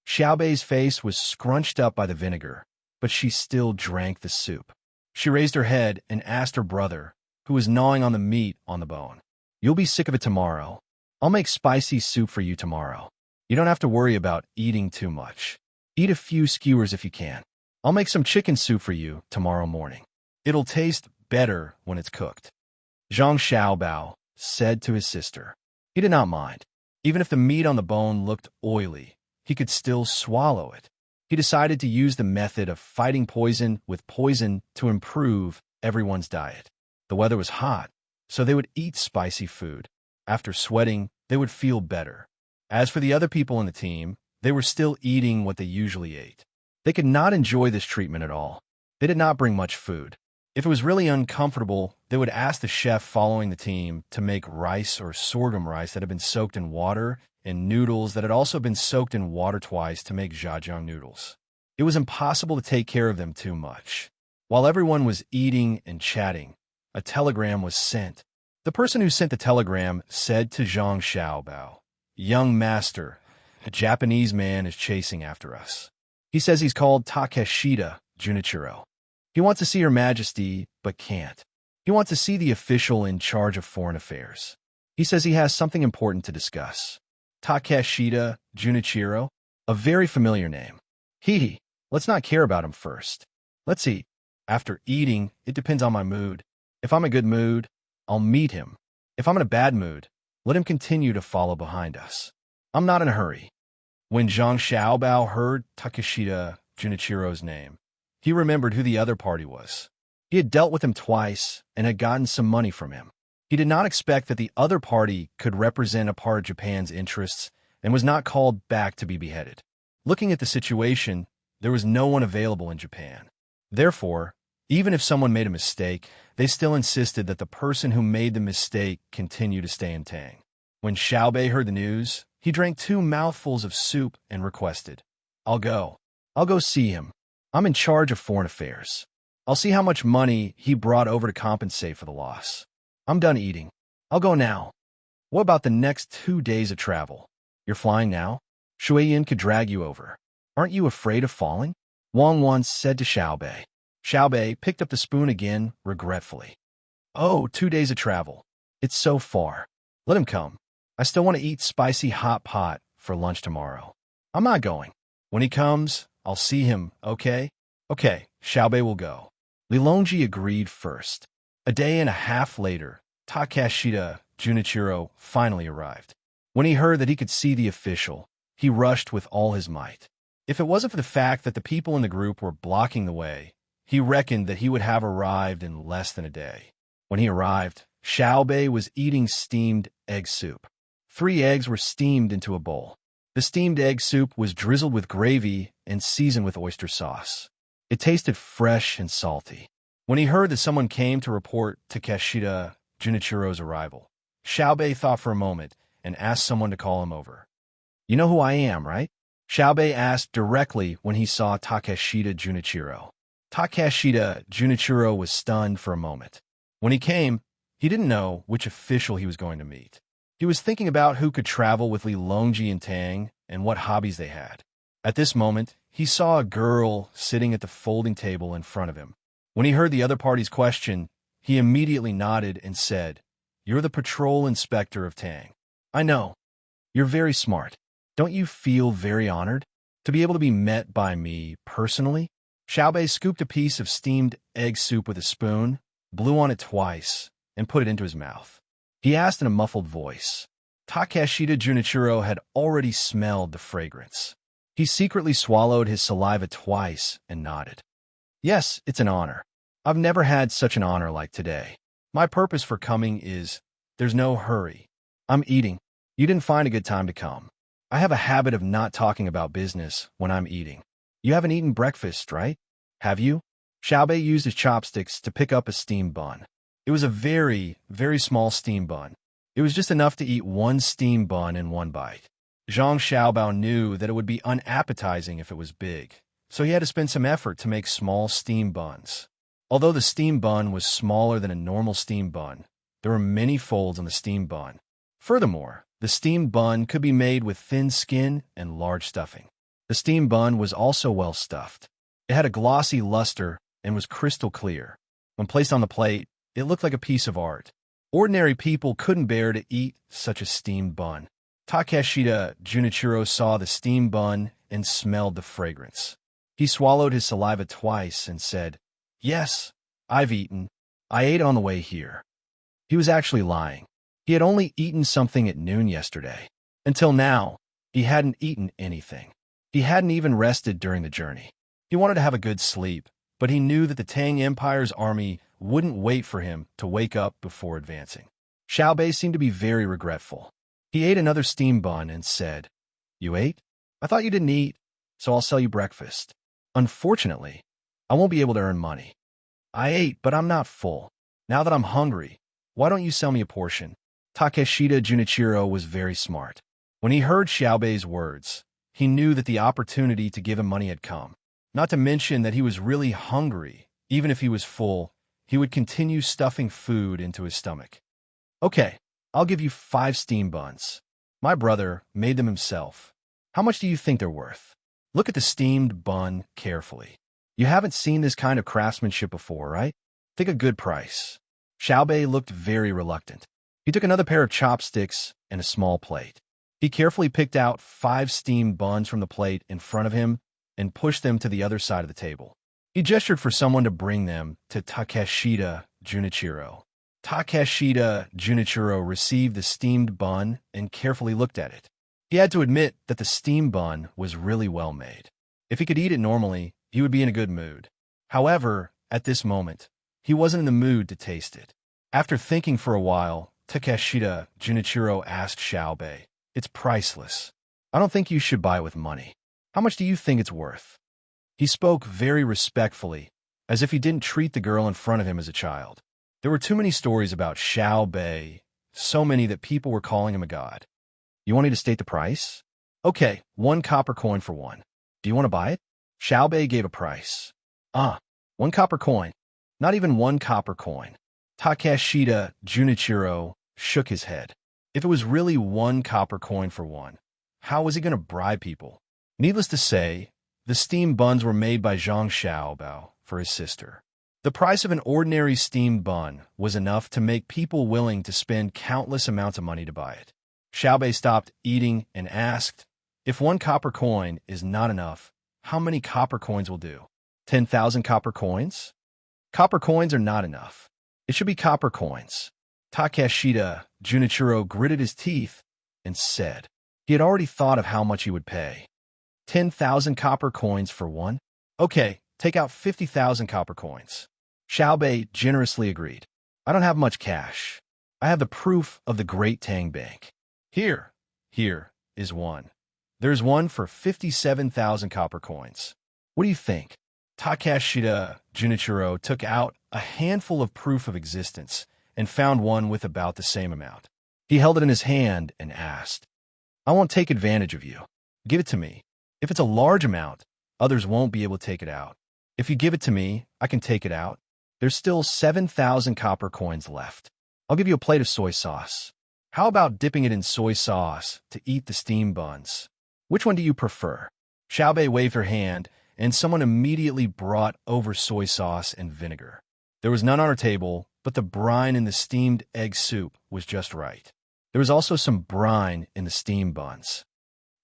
Xiaobei's face was scrunched up by the vinegar, but she still drank the soup. She raised her head and asked her brother, who was gnawing on the meat on the bone, "You'll be sick of it tomorrow. I'll make spicy soup for you tomorrow. You don't have to worry about eating too much. Eat a few skewers if you can. I'll make some chicken soup for you tomorrow morning. It'll taste better when it's cooked." Zhang Xiaobao said to his sister. He did not mind. Even if the meat on the bone looked oily, he could still swallow it. He decided to use the method of fighting poison with poison to improve everyone's diet. The weather was hot, so they would eat spicy food. After sweating, they would feel better. As for the other people in the team, they were still eating what they usually ate. They could not enjoy this treatment at all. They did not bring much food. If it was really uncomfortable, they would ask the chef following the team to make rice or sorghum rice that had been soaked in water and noodles that had also been soaked in water twice to make jajang noodles. It was impossible to take care of them too much. While everyone was eating and chatting, a telegram was sent. The person who sent the telegram said to Zhang Xiaobao, "Young master, a Japanese man is chasing after us. He says he's called Takeshita Junichiro. He wants to see Her Majesty, but can't. He wants to see the official in charge of foreign affairs. He says he has something important to discuss." Takeshita Junichiro? A very familiar name. Let's not care about him first. Let's eat. After eating, it depends on my mood. If I'm in a good mood, I'll meet him. If I'm in a bad mood, let him continue to follow behind us. I'm not in a hurry. When Zhang Xiaobao heard Takeshita Junichiro's name. He remembered who the other party was. He had dealt with him twice and had gotten some money from him. He did not expect that the other party could represent a part of Japan's interests and was not called back to be beheaded. Looking at the situation, there was no one available in Japan. Therefore, even if someone made a mistake, they still insisted that the person who made the mistake continue to stay in Tang. When Xiaobei heard the news, he drank 2 mouthfuls of soup and requested, I'll go see him. I'm in charge of foreign affairs. I'll see how much money he brought over to compensate for the loss. I'm done eating. I'll go now. What about the next 2 days of travel? You're flying now? Shuiyin could drag you over. Aren't you afraid of falling? Wang once said to Xiaobei. Xiaobei picked up the spoon again, regretfully. Oh, 2 days of travel. It's so far. Let him come. I still want to eat spicy hot pot for lunch tomorrow. I'm not going. When he comes, I'll see him, okay? Okay, Xiaobei will go. Li Longji agreed first. A day and a half later, Takashita Junichiro finally arrived. When he heard that he could see the official, he rushed with all his might. If it wasn't for the fact that the people in the group were blocking the way, he reckoned that he would have arrived in less than a day. When he arrived, Xiaobei was eating steamed egg soup. 3 eggs were steamed into a bowl. The steamed egg soup was drizzled with gravy and seasoned with oyster sauce. It tasted fresh and salty. When he heard that someone came to report Takeshita Junichiro's arrival, Xiaobei thought for a moment and asked someone to call him over. You know who I am, right? Xiaobei asked directly when he saw Takeshita Junichiro. Takeshita Junichiro was stunned for a moment. When he came, he didn't know which official he was going to meet. He was thinking about who could travel with Li Longji and Tang and what hobbies they had. At this moment, he saw a girl sitting at the folding table in front of him. When he heard the other party's question, he immediately nodded and said, You're the patrol inspector of Tang. I know. You're very smart. Don't you feel very honored to be able to be met by me personally? Xiaobei scooped a piece of steamed egg soup with a spoon, blew on it twice, and put it into his mouth. He asked in a muffled voice. Takeshita Junichiro had already smelled the fragrance. He secretly swallowed his saliva twice and nodded. Yes, it's an honor. I've never had such an honor like today. My purpose for coming is, there's no hurry. I'm eating. You didn't find a good time to come. I have a habit of not talking about business when I'm eating. You haven't eaten breakfast, right? Have you? Xiaobei used his chopsticks to pick up a steamed bun. It was a very, very small steamed bun. It was just enough to eat 1 steamed bun in 1 bite. Zhang Xiaobao knew that it would be unappetizing if it was big, so he had to spend some effort to make small steamed buns. Although the steamed bun was smaller than a normal steamed bun, there were many folds on the steamed bun. Furthermore, the steamed bun could be made with thin skin and large stuffing. The steamed bun was also well stuffed. It had a glossy luster and was crystal clear. When placed on the plate, it looked like a piece of art. Ordinary people couldn't bear to eat such a steamed bun. Takeshita Junichiro saw the steamed bun and smelled the fragrance. He swallowed his saliva twice and said, Yes, I've eaten. I ate on the way here. He was actually lying. He had only eaten something at noon yesterday. Until now, he hadn't eaten anything. He hadn't even rested during the journey. He wanted to have a good sleep, but he knew that the Tang Empire's army wouldn't wait for him to wake up before advancing. Xiaobei seemed to be very regretful. He ate another steamed bun and said, You ate? I thought you didn't eat, so I'll sell you breakfast. Unfortunately, I won't be able to earn money. I ate, but I'm not full. Now that I'm hungry, why don't you sell me a portion? Takeshita Junichiro was very smart. When he heard Xiaobei's words, he knew that the opportunity to give him money had come. Not to mention that he was really hungry. Even if he was full, he would continue stuffing food into his stomach. Okay, I'll give you 5 steamed buns. My brother made them himself. How much do you think they're worth? Look at the steamed bun carefully. You haven't seen this kind of craftsmanship before, right? Think a good price. Xiaobei looked very reluctant. He took another pair of chopsticks and a small plate. He carefully picked out 5 steamed buns from the plate in front of him and pushed them to the other side of the table. He gestured for someone to bring them to Takeshita Junichiro. Takeshita Junichiro received the steamed bun and carefully looked at it. He had to admit that the steamed bun was really well made. If he could eat it normally, he would be in a good mood. However, at this moment, he wasn't in the mood to taste it. After thinking for a while, Takeshita Junichiro asked Xiaobei, "It's priceless. I don't think you should buy it with money. How much do you think it's worth?" He spoke very respectfully, as if he didn't treat the girl in front of him as a child. There were too many stories about Xiaobei, so many that people were calling him a god. "You want me to state the price?" "Okay, 1 copper coin for one. Do you want to buy it?" Xiaobei gave a price. 1 copper coin. Not even 1 copper coin. Takeshita Junichiro shook his head. If it was really 1 copper coin for one, how was he going to bribe people? Needless to say, the steamed buns were made by Zhang Xiaobao for his sister. The price of an ordinary steamed bun was enough to make people willing to spend countless amounts of money to buy it. Xiaobei stopped eating and asked, "If 1 copper coin is not enough, how many copper coins will do? 10,000 copper coins? Copper coins are not enough. It should be copper coins." Takeshita Junichiro gritted his teeth and said he had already thought of how much he would pay. 10,000 copper coins for one? Okay, take out 50,000 copper coins. Xiaobei generously agreed. "I don't have much cash. I have the proof of the Great Tang Bank. Here is one. There's one for 57,000 copper coins. What do you think?" Takeshita Junichiro took out a handful of proof of existence and found one with about the same amount. He held it in his hand and asked, "I won't take advantage of you. Give it to me. If it's a large amount, others won't be able to take it out. If you give it to me, I can take it out. There's still 7,000 copper coins left. I'll give you a plate of soy sauce. How about dipping it in soy sauce to eat the steamed buns? Which one do you prefer?" Xiaobei waved her hand, and someone immediately brought over soy sauce and vinegar. There was none on her table, but the brine in the steamed egg soup was just right. There was also some brine in the steamed buns.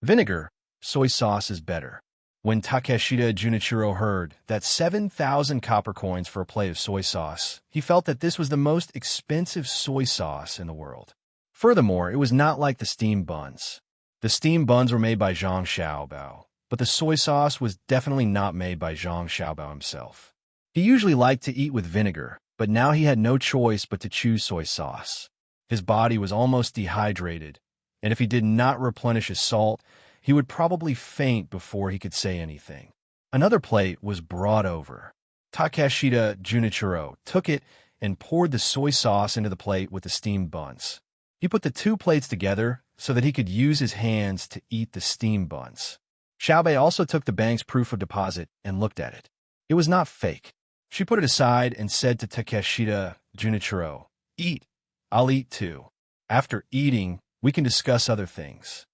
Vinegar, soy sauce is better. When Takeshita Junichiro heard that 7,000 copper coins for a plate of soy sauce, he felt that this was the most expensive soy sauce in the world. Furthermore, it was not like the steamed buns. The steamed buns were made by Zhang Xiaobao, but the soy sauce was definitely not made by Zhang Xiaobao himself. He usually liked to eat with vinegar, but now he had no choice but to choose soy sauce. His body was almost dehydrated, and if he did not replenish his salt, he would probably faint before he could say anything. Another plate was brought over. Takeshita Junichiro took it and poured the soy sauce into the plate with the steamed buns. He put the two plates together so that he could use his hands to eat the steamed buns. Xiaobei also took the bank's proof of deposit and looked at it. It was not fake. She put it aside and said to Takeshita Junichiro, "Eat. I'll eat too. After eating, we can discuss other things."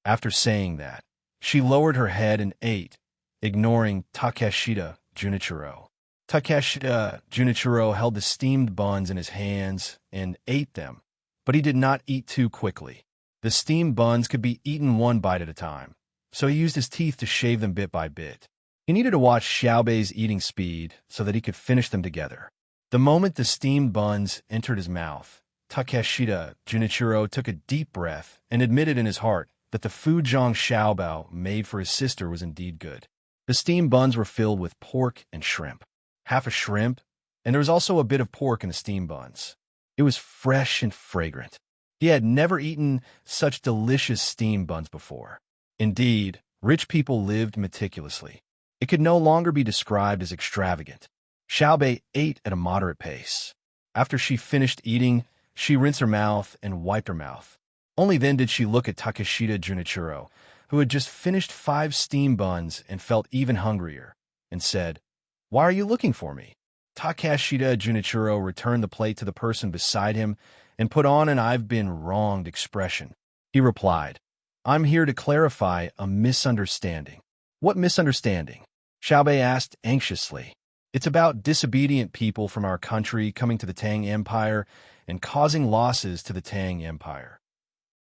After saying that, she lowered her head and ate, ignoring Takeshita Junichiro. Takeshita Junichiro held the steamed buns in his hands and ate them, but he did not eat too quickly. The steamed buns could be eaten one bite at a time, so he used his teeth to shave them bit by bit. He needed to watch Xiaobei's eating speed so that he could finish them together. The moment the steamed buns entered his mouth, Takeshita Junichiro took a deep breath and admitted in his heart that the food Zhang Xiaobao made for his sister was indeed good. The steamed buns were filled with pork and shrimp. Half a shrimp, and there was also a bit of pork in the steamed buns. It was fresh and fragrant. He had never eaten such delicious steamed buns before. Indeed, rich people lived meticulously. It could no longer be described as extravagant. Xiaobei ate at a moderate pace. After she finished eating, she rinsed her mouth and wiped her mouth. Only then did she look at Takeshita Junichiro, who had just finished 5 steamed buns and felt even hungrier, and said, "Why are you looking for me?" Takeshita Junichiro returned the plate to the person beside him and put on an "I've been wronged" expression. He replied, "I'm here to clarify a misunderstanding." "What misunderstanding?" Xiaobei asked anxiously. "It's about disobedient people from our country coming to the Tang Empire and causing losses to the Tang Empire.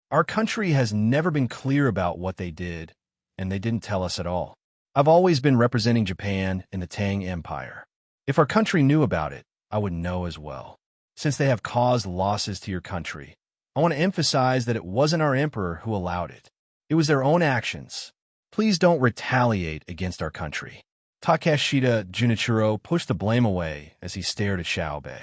Our country has never been clear about what they did, and they didn't tell us at all. I've always been representing Japan in the Tang Empire. If our country knew about it, I would know as well. Since they have caused losses to your country, I want to emphasize that it wasn't our emperor who allowed it. It was their own actions. Please don't retaliate against our country. Takeshita Junichiro pushed the blame away as he stared at Xiaobei.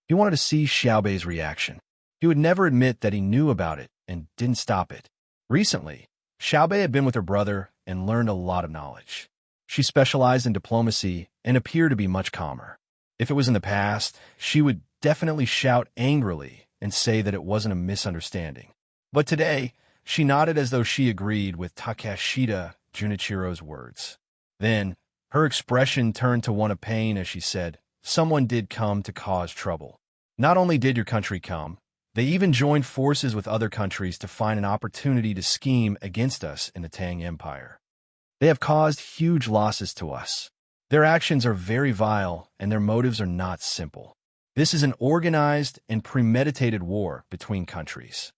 He wanted to see Xiaobei's reaction. He would never admit that he knew about it and didn't stop it. Recently, Xiaobei had been with her brother and learned a lot of knowledge. She specialized in diplomacy and appeared to be much calmer. If it was in the past, she would definitely shout angrily and say that it wasn't a misunderstanding. But today, she nodded as though she agreed with Takeshita Junichiro's words. Then, her expression turned to one of pain as she said, "Someone did come to cause trouble. Not only did your country come, they even joined forces with other countries to find an opportunity to scheme against us in the Tang Empire. They have caused huge losses to us. Their actions are very vile, and their motives are not simple. This is an organized and premeditated war between countries.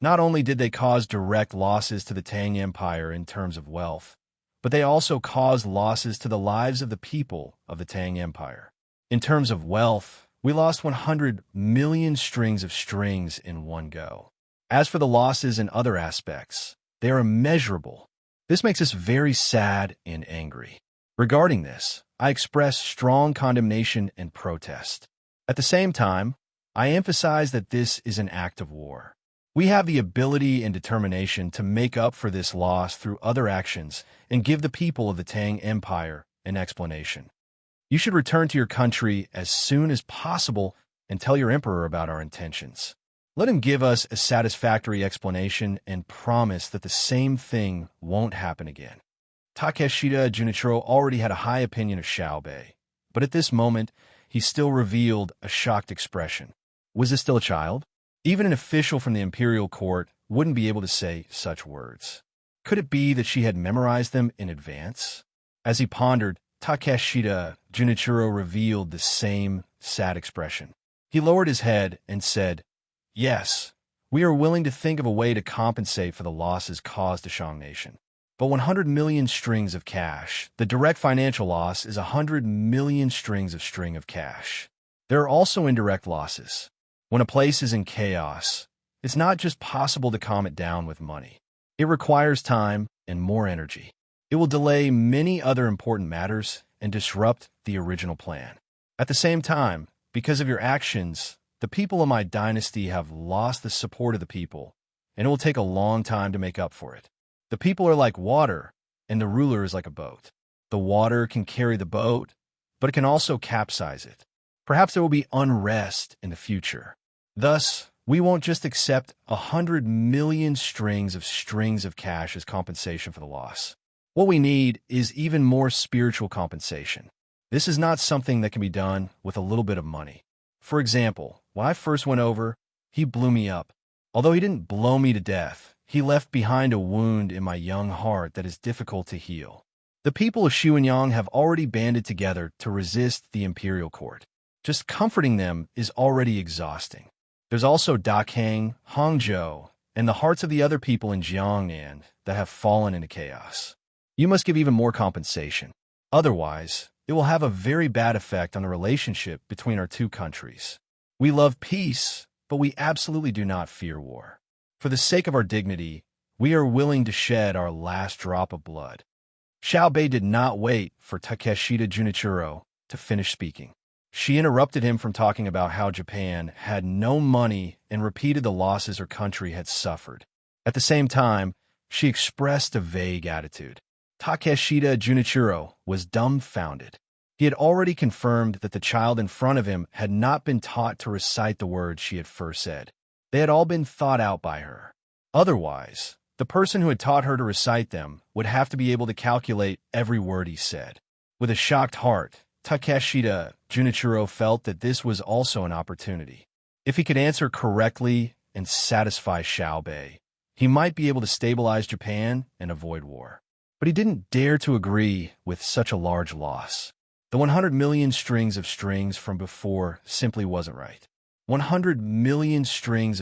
Not only did they cause direct losses to the Tang Empire in terms of wealth, but they also caused losses to the lives of the people of the Tang Empire. In terms of wealth, we lost 100 million strings of strings in one go. As for the losses in other aspects, they are immeasurable. This makes us very sad and angry. Regarding this, I express strong condemnation and protest. At the same time, I emphasize that this is an act of war. We have the ability and determination to make up for this loss through other actions and give the people of the Tang Empire an explanation. You should return to your country as soon as possible and tell your emperor about our intentions. Let him give us a satisfactory explanation and promise that the same thing won't happen again." Takeshita Junichiro already had a high opinion of Xiaobei, but at this moment, he still revealed a shocked expression. Was this still a child? Even an official from the imperial court wouldn't be able to say such words. Could it be that she had memorized them in advance? As he pondered, Takeshita Junichiro revealed the same sad expression. He lowered his head and said, "Yes, we are willing to think of a way to compensate for the losses caused to Shang Nation. But 100 million strings of cash, the direct financial loss is 100 million strings of string of cash. There are also indirect losses. When a place is in chaos, it's not just possible to calm it down with money. It requires time and more energy. It will delay many other important matters and disrupt the original plan. At the same time, because of your actions, the people of my dynasty have lost the support of the people, and it will take a long time to make up for it. The people are like water, and the ruler is like a boat. The water can carry the boat, but it can also capsize it. Perhaps there will be unrest in the future. Thus, we won't just accept 100 million strings of cash as compensation for the loss. What we need is even more spiritual compensation. This is not something that can be done with a little bit of money. For example, when I first went over, he blew me up. Although he didn't blow me to death, he left behind a wound in my young heart that is difficult to heal. The people of Xuanyang have already banded together to resist the imperial court. Just comforting them is already exhausting. There's also Dakang, Hangzhou, and the hearts of the other people in Jiangnan that have fallen into chaos. You must give even more compensation. Otherwise, it will have a very bad effect on the relationship between our two countries. We love peace, but we absolutely do not fear war. For the sake of our dignity, we are willing to shed our last drop of blood." Xiaobei did not wait for Takeshita Junichiro to finish speaking. She interrupted him from talking about how Japan had no money and repeated the losses her country had suffered. At the same time, she expressed a vague attitude. Takeshita Junichiro was dumbfounded. He had already confirmed that the child in front of him had not been taught to recite the words she had first said. They had all been thought out by her. Otherwise, the person who had taught her to recite them would have to be able to calculate every word he said. With a shocked heart, Takeshita Junichiro felt that this was also an opportunity. If he could answer correctly and satisfy Xiaobei, he might be able to stabilize Japan and avoid war. But he didn't dare to agree with such a large loss. The 100 million strings from before simply wasn't right. 100 million strings,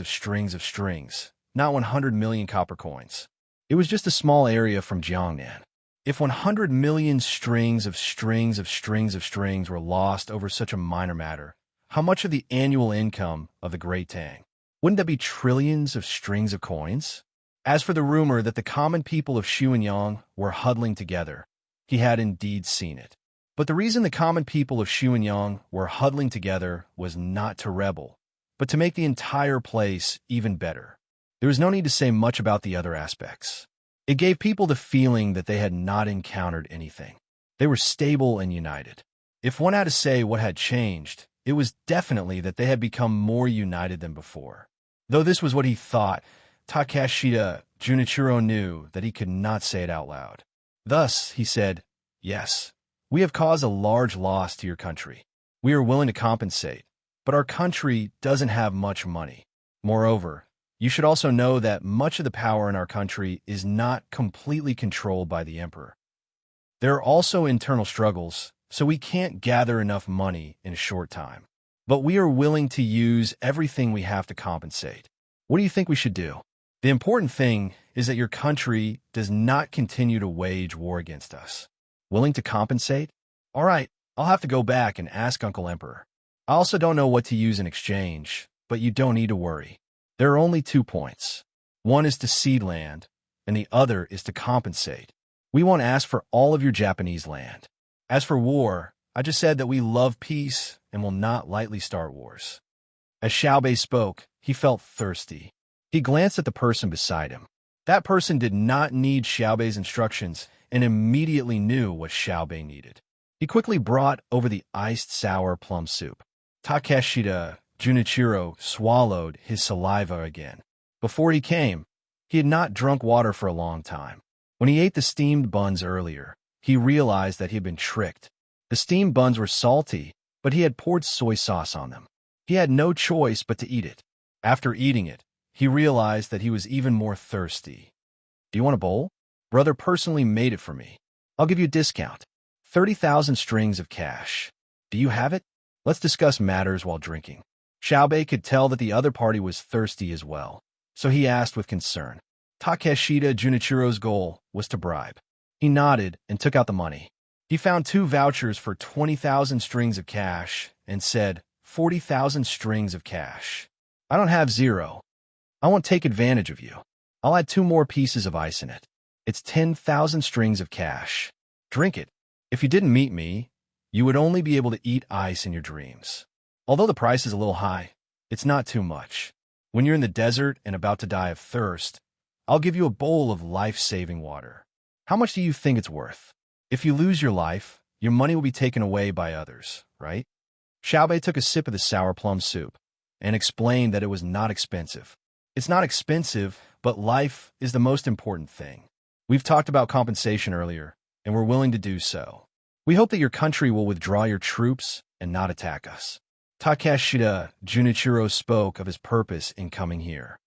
not 100 million copper coins. It was just a small area from Jiangnan. If 100 million strings were lost over such a minor matter, how much of the annual income of the Great Tang? Wouldn't that be trillions of strings of coins? As for the rumor that the common people of Xuanyang were huddling together, he had indeed seen it. But the reason the common people of Xuanyang were huddling together was not to rebel, but to make the entire place even better. There was no need to say much about the other aspects. It gave people the feeling that they had not encountered anything. They were stable and united. If one had to say what had changed, it was definitely that they had become more united than before. Though this was what he thought, Takeshita Junichiro knew that he could not say it out loud. Thus, he said, "Yes, we have caused a large loss to your country. We are willing to compensate, but our country doesn't have much money. Moreover, you should also know that much of the power in our country is not completely controlled by the emperor. There are also internal struggles, so we can't gather enough money in a short time. But we are willing to use everything we have to compensate. What do you think we should do? The important thing is that your country does not continue to wage war against us. Willing to compensate? All right, I'll have to go back and ask Uncle Emperor. I also don't know what to use in exchange, but you don't need to worry. There are only 2 points. One is to cede land, and the other is to compensate. We won't ask for all of your Japanese land. As for war, I just said that we love peace and will not lightly start wars." As Xiaobei spoke, he felt thirsty. He glanced at the person beside him. That person did not need Xiaobei's instructions and immediately knew what Xiaobei needed. He quickly brought over the iced sour plum soup. Takeshita Junichiro swallowed his saliva again. Before he came, he had not drunk water for a long time. When he ate the steamed buns earlier, he realized that he had been tricked. The steamed buns were salty, but he had poured soy sauce on them. He had no choice but to eat it. After eating it, he realized that he was even more thirsty. "Do you want a bowl? Brother personally made it for me. I'll give you a discount. 30,000 strings of cash. Do you have it? Let's discuss matters while drinking." Xiaobei could tell that the other party was thirsty as well, so he asked with concern. Takeshita Junichiro's goal was to bribe. He nodded and took out the money. He found 2 vouchers for 20,000 strings of cash and said, 40,000 strings of cash. "I don't have 0. I won't take advantage of you. I'll add 2 more pieces of ice in it. It's 10,000 strings of cash. Drink it. If you didn't meet me, you would only be able to eat ice in your dreams. Although the price is a little high, it's not too much. When you're in the desert and about to die of thirst, I'll give you a bowl of life-saving water. How much do you think it's worth? If you lose your life, your money will be taken away by others, right?" Xiaobei took a sip of the sour plum soup and explained that it was not expensive. "It's not expensive, but life is the most important thing. We've talked about compensation earlier, and we're willing to do so. We hope that your country will withdraw your troops and not attack us." Takeshita Junichiro spoke of his purpose in coming here.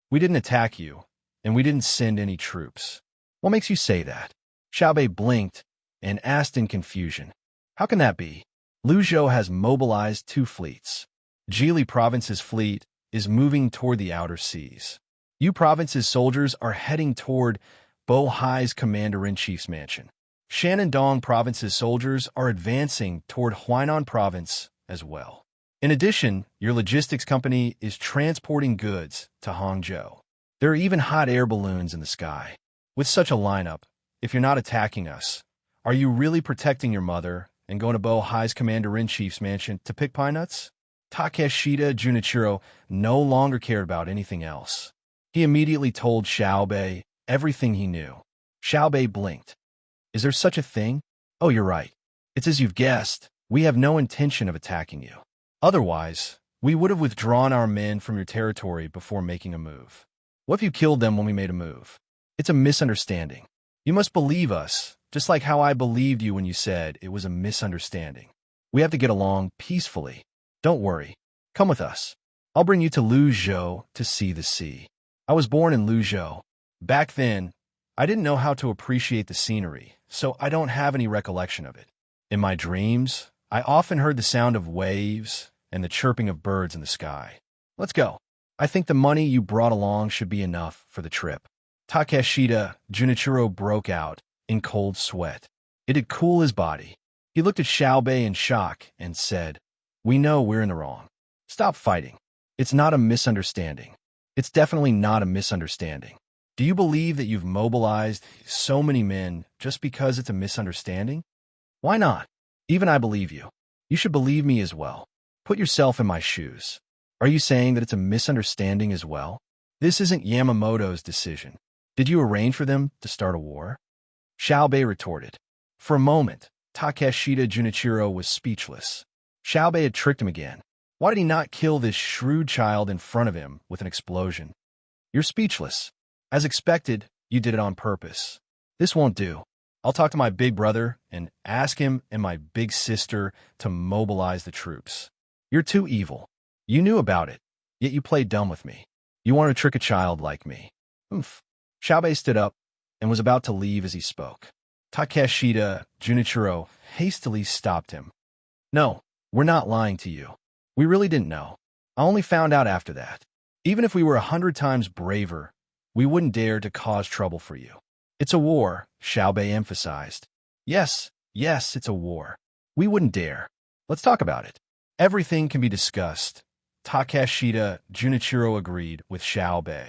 "We didn't attack you, and we didn't send any troops." "What makes you say that?" Xiaobei blinked and asked in confusion. "How can that be? Luzhou has mobilized 2 fleets. Jili Province's fleet is moving toward the outer seas. Yu Province's soldiers are heading toward Bohai's commander-in-chief's mansion. Shandong Province's soldiers are advancing toward Huainan Province as well. In addition, your logistics company is transporting goods to Hangzhou. There are even hot air balloons in the sky. With such a lineup, if you're not attacking us, are you really protecting your mother and going to Bohai's commander-in-chief's mansion to pick pine nuts?" Takeshita Junichiro no longer cared about anything else. He immediately told Xiaobei everything he knew. Xiaobei blinked. "Is there such a thing? Oh, you're right. It's as you've guessed. We have no intention of attacking you. Otherwise, we would have withdrawn our men from your territory before making a move. What if you killed them when we made a move? It's a misunderstanding. You must believe us, just like how I believed you when you said it was a misunderstanding. We have to get along peacefully. Don't worry. Come with us. I'll bring you to Luzhou to see the sea. I was born in Luzhou. Back then, I didn't know how to appreciate the scenery, so I don't have any recollection of it. In my dreams, I often heard the sound of waves and the chirping of birds in the sky. Let's go. I think the money you brought along should be enough for the trip." Takeshita Junichiro broke out in cold sweat. It had cooled his body. He looked at Xiaobei in shock and said, "We know we're in the wrong. Stop fighting. It's not a misunderstanding. It's definitely not a misunderstanding. Do you believe that you've mobilized so many men just because it's a misunderstanding? Why not? Even I believe you. You should believe me as well. Put yourself in my shoes. Are you saying that it's a misunderstanding as well? This isn't Yamamoto's decision. Did you arrange for them to start a war? Xiaobei retorted. For a moment, Takeshita Junichiro was speechless. Xiaobei had tricked him again. Why did he not kill this shrewd child in front of him with an explosion? You're speechless. As expected, you did it on purpose. This won't do. I'll talk to my big brother and ask him and my big sister to mobilize the troops. You're too evil. You knew about it, yet you played dumb with me. You wanted to trick a child like me. Oomph. Xiaobei stood up and was about to leave as he spoke. Takeshita Junichiro hastily stopped him. No, we're not lying to you. We really didn't know. I only found out after that. Even if we were 100 times braver, we wouldn't dare to cause trouble for you. It's a war, Xiaobei emphasized. Yes, it's a war. We wouldn't dare. Let's talk about it. Everything can be discussed. Takeshita Junichiro agreed with Xiaobei.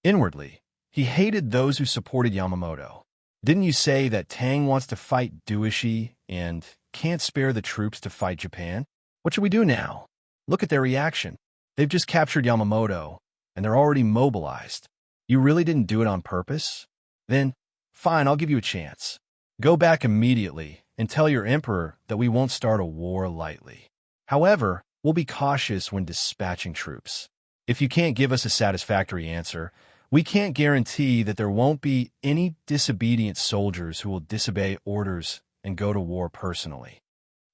Inwardly, he hated those who supported Yamamoto. Didn't you say that Tang wants to fight Duishi and can't spare the troops to fight Japan? What should we do now? Look at their reaction. They've just captured Yamamoto, and they're already mobilized. You really didn't do it on purpose? Then, fine, I'll give you a chance. Go back immediately and tell your emperor that we won't start a war lightly. However, we'll be cautious when dispatching troops. If you can't give us a satisfactory answer, we can't guarantee that there won't be any disobedient soldiers who will disobey orders and go to war personally.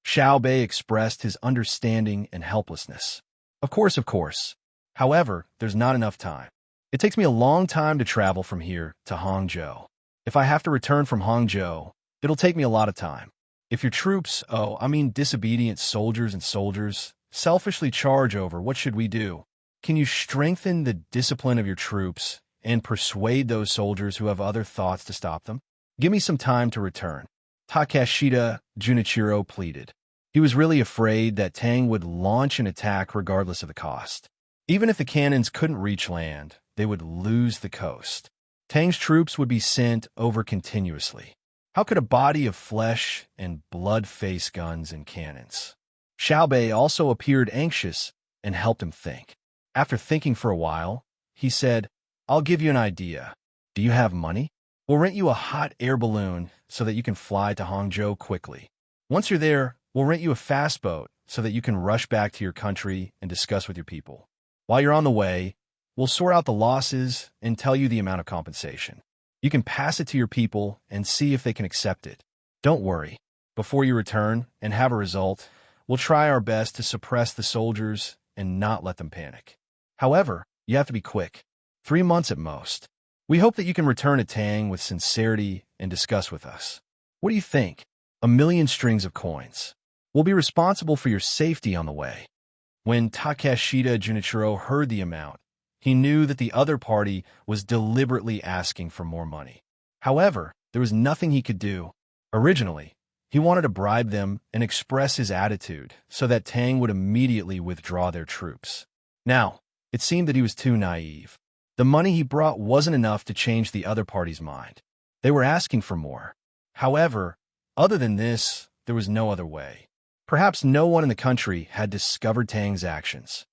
Xiaobei expressed his understanding and helplessness. Of course. However, there's not enough time. It takes me a long time to travel from here to Hangzhou. If I have to return from Hangzhou, it'll take me a lot of time. If your troops, disobedient soldiers, selfishly charge over, what should we do? Can you strengthen the discipline of your troops and persuade those soldiers who have other thoughts to stop them? Give me some time to return. Takeshita Junichiro pleaded. He was really afraid that Tang would launch an attack regardless of the cost. Even if the cannons couldn't reach land, they would lose the coast. Tang's troops would be sent over continuously. How could a body of flesh and blood face guns and cannons? Xiaobei also appeared anxious and helped him think. After thinking for a while, he said, I'll give you an idea. Do you have money? We'll rent you a hot air balloon so that you can fly to Hangzhou quickly. Once you're there, we'll rent you a fast boat so that you can rush back to your country and discuss with your people. While you're on the way, we'll sort out the losses and tell you the amount of compensation. You can pass it to your people and see if they can accept it. Don't worry. Before you return and have a result, we'll try our best to suppress the soldiers and not let them panic. However, you have to be quick. 3 months at most. We hope that you can return to Tang with sincerity and discuss with us. What do you think? 1,000,000 strings of coins. We'll be responsible for your safety on the way. When Takeshita Junichiro heard the amount, he knew that the other party was deliberately asking for more money. However, there was nothing he could do. Originally, he wanted to bribe them and express his attitude so that Tang would immediately withdraw their troops. Now, it seemed that he was too naive. The money he brought wasn't enough to change the other party's mind. They were asking for more. However, other than this, there was no other way. Perhaps no one in the country had discovered Tang's actions.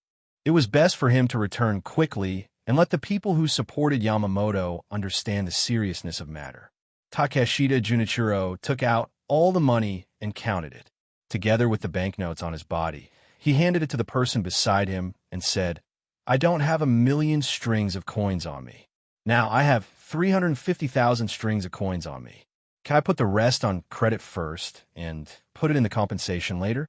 It was best for him to return quickly and let the people who supported Yamamoto understand the seriousness of matter. Takeshita Junichiro took out all the money and counted it. Together with the banknotes on his body, he handed it to the person beside him and said, I don't have 1,000,000 strings of coins on me. Now I have 350,000 strings of coins on me. Can I put the rest on credit first and put it in the compensation later?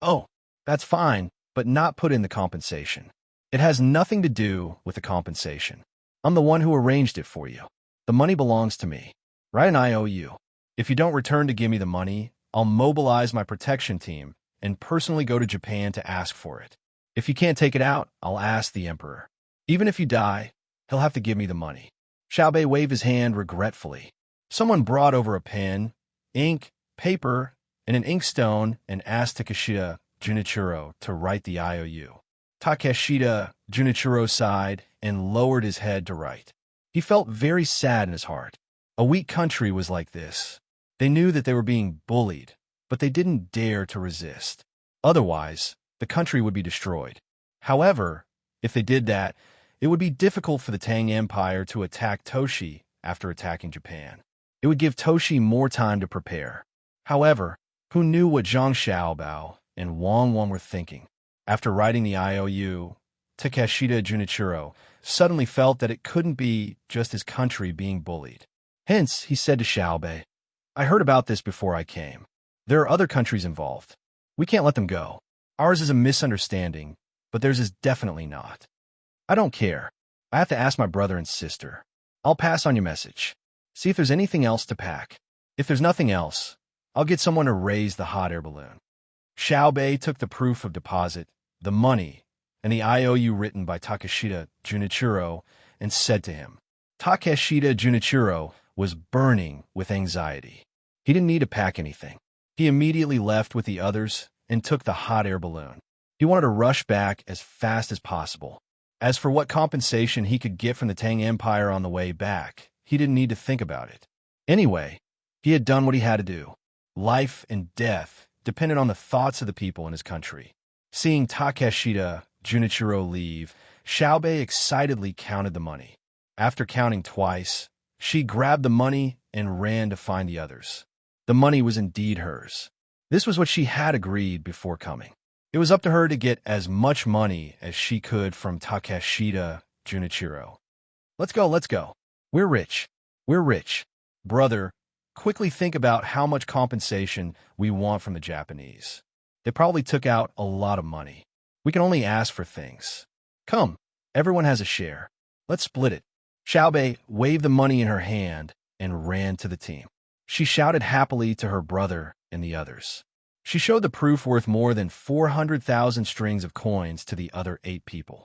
Oh, that's fine, but not put in the compensation. It has nothing to do with the compensation. I'm the one who arranged it for you. The money belongs to me. Write an IOU. If you don't return to give me the money, I'll mobilize my protection team and personally go to Japan to ask for it. If you can't take it out, I'll ask the emperor. Even if you die, he'll have to give me the money. Xiaobei waved his hand regretfully. Someone brought over a pen, ink, paper, and an inkstone and asked Takeshita Junichiro to write the IOU. Takeshita Junichiro sighed and lowered his head to write. He felt very sad in his heart. A weak country was like this. They knew that they were being bullied, but they didn't dare to resist. Otherwise, the country would be destroyed. However, if they did that, it would be difficult for the Tang Empire to attack Toshi after attacking Japan. It would give Toshi more time to prepare. However, who knew what Zhang Xiaobao and Wang Wan were thinking? After writing the IOU, Takeshita Junichiro suddenly felt that it couldn't be just his country being bullied. Hence, he said to Xiaobei, I heard about this before I came. There are other countries involved. We can't let them go. Ours is a misunderstanding, but theirs is definitely not. I don't care. I have to ask my brother and sister. I'll pass on your message. See if there's anything else to pack. If there's nothing else, I'll get someone to raise the hot air balloon. Xiaobei took the proof of deposit, the money, and the IOU written by Takeshita Junichiro and said to him. Takeshita Junichiro was burning with anxiety. He didn't need to pack anything. He immediately left with the others and took the hot air balloon. He wanted to rush back as fast as possible. As for what compensation he could get from the Tang Empire on the way back, he didn't need to think about it. Anyway, he had done what he had to do. Life and death depended on the thoughts of the people in his country. Seeing Takeshita Junichiro leave, Xiaobei excitedly counted the money. After counting twice, she grabbed the money and ran to find the others. The money was indeed hers. This was what she had agreed before coming. It was up to her to get as much money as she could from Takeshita Junichiro. Let's go, let's go. We're rich. We're rich. Brother, quickly think about how much compensation we want from the Japanese. They probably took out a lot of money. We can only ask for things. Come, everyone has a share. Let's split it. Xiaobei waved the money in her hand and ran to the team. She shouted happily to her brother and the others. She showed the proof worth more than 400,000 strings of coins to the other 8 people.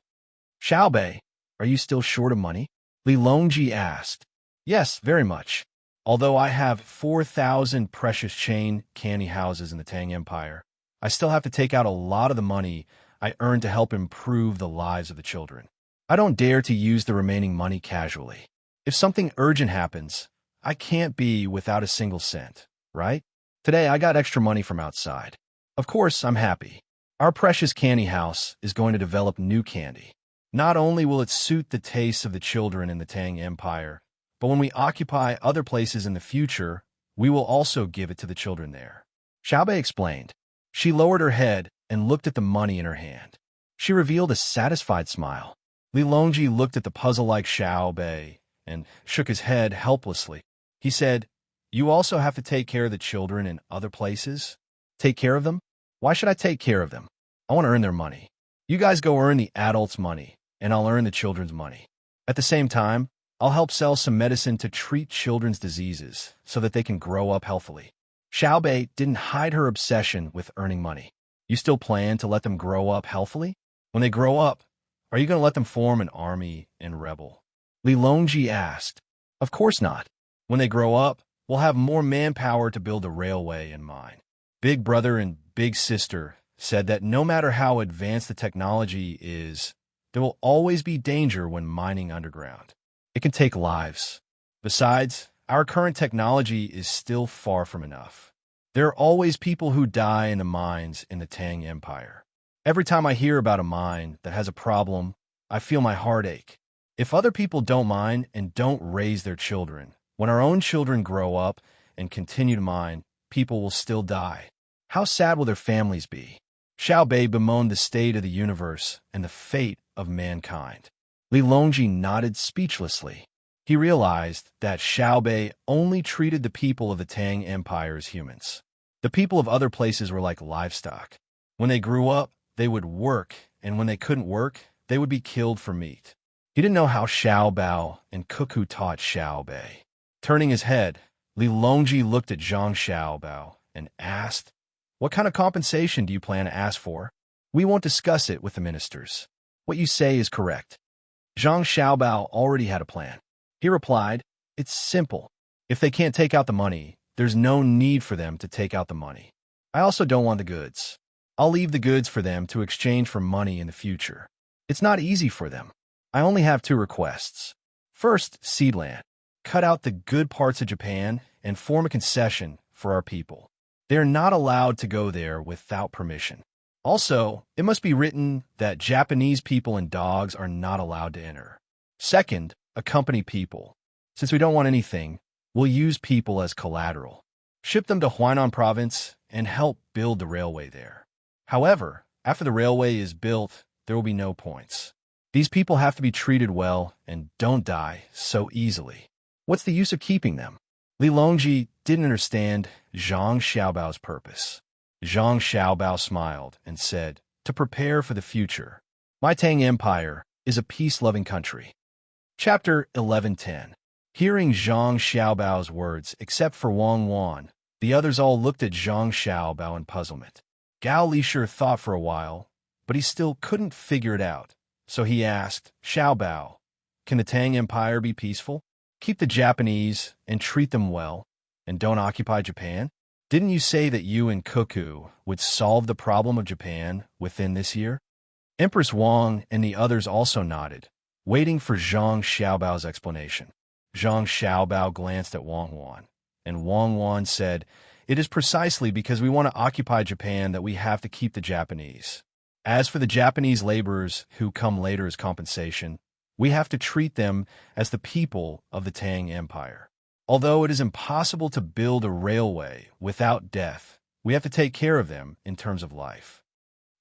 Xiaobei, are you still short of money? Li Longji asked. Yes, very much. Although I have 4,000 precious chain candy houses in the Tang Empire, I still have to take out a lot of the money I earned to help improve the lives of the children. I don't dare to use the remaining money casually. If something urgent happens, I can't be without a single cent, right? Today I got extra money from outside. Of course, I'm happy. Our precious candy house is going to develop new candy. Not only will it suit the tastes of the children in the Tang Empire, but when we occupy other places in the future, we will also give it to the children there. Xiaobei explained. She lowered her head and looked at the money in her hand. She revealed a satisfied smile. Li Longji looked at the puzzle-like Xiaobei and shook his head helplessly. He said, You also have to take care of the children in other places? Take care of them? Why should I take care of them? I want to earn their money. You guys go earn the adults' money, and I'll earn the children's money. At the same time, I'll help sell some medicine to treat children's diseases so that they can grow up healthily. Xiaobei didn't hide her obsession with earning money. You still plan to let them grow up healthily? When they grow up, are you going to let them form an army and rebel? Li Longji asked. Of course not. When they grow up, we'll have more manpower to build a railway and mine. Big brother and big sister said that no matter how advanced the technology is, there will always be danger when mining underground. It can take lives. Besides, our current technology is still far from enough. There are always people who die in the mines in the Tang Empire. Every time I hear about a mine that has a problem, I feel my heart ache. If other people don't mine and don't raise their children, when our own children grow up and continue to mine, people will still die. How sad will their families be? Xiaobei bemoaned the state of the universe and the fate of mankind. Li Longji nodded speechlessly. He realized that Xiaobei only treated the people of the Tang Empire as humans. The people of other places were like livestock. When they grew up, they would work, and when they couldn't work, they would be killed for meat. He didn't know how Xiaobao and Cuckoo taught Xiaobei. Turning his head, Li Longji looked at Zhang Xiaobao and asked, What kind of compensation do you plan to ask for? We won't discuss it with the ministers. What you say is correct. Zhang Xiaobao already had a plan. He replied, It's simple. If they can't take out the money, there's no need for them to take out the money. I also don't want the goods. I'll leave the goods for them to exchange for money in the future. It's not easy for them. I only have 2 requests. First, Seedland. Cut out the good parts of Japan and form a concession for our people. They are not allowed to go there without permission. Also, it must be written that Japanese people and dogs are not allowed to enter. Second, accompany people. Since we don't want anything, we'll use people as collateral. Ship them to Huainan province and help build the railway there. However, after the railway is built, there will be no points. These people have to be treated well and don't die so easily. What's the use of keeping them? Li Longji didn't understand Zhang Xiaobao's purpose. Zhang Xiaobao smiled and said, "To prepare for the future. My Tang Empire is a peace-loving country." Chapter 11:10. Hearing Zhang Xiaobao's words, except for Wang Wan, the others all looked at Zhang Xiaobao in puzzlement. Gao Lishur thought for a while, but he still couldn't figure it out. So he asked, "Xiaobao, can the Tang Empire be peaceful? Keep the Japanese and treat them well, and don't occupy Japan? Didn't you say that you and Cuckoo would solve the problem of Japan within this year?" Empress Wang and the others also nodded, waiting for Zhang Xiaobao's explanation. Zhang Xiaobao glanced at Wang Wan, and Wang Wan said, "It is precisely because we want to occupy Japan that we have to keep the Japanese. As for the Japanese laborers who come later as compensation, we have to treat them as the people of the Tang Empire. Although it is impossible to build a railway without death, we have to take care of them in terms of life.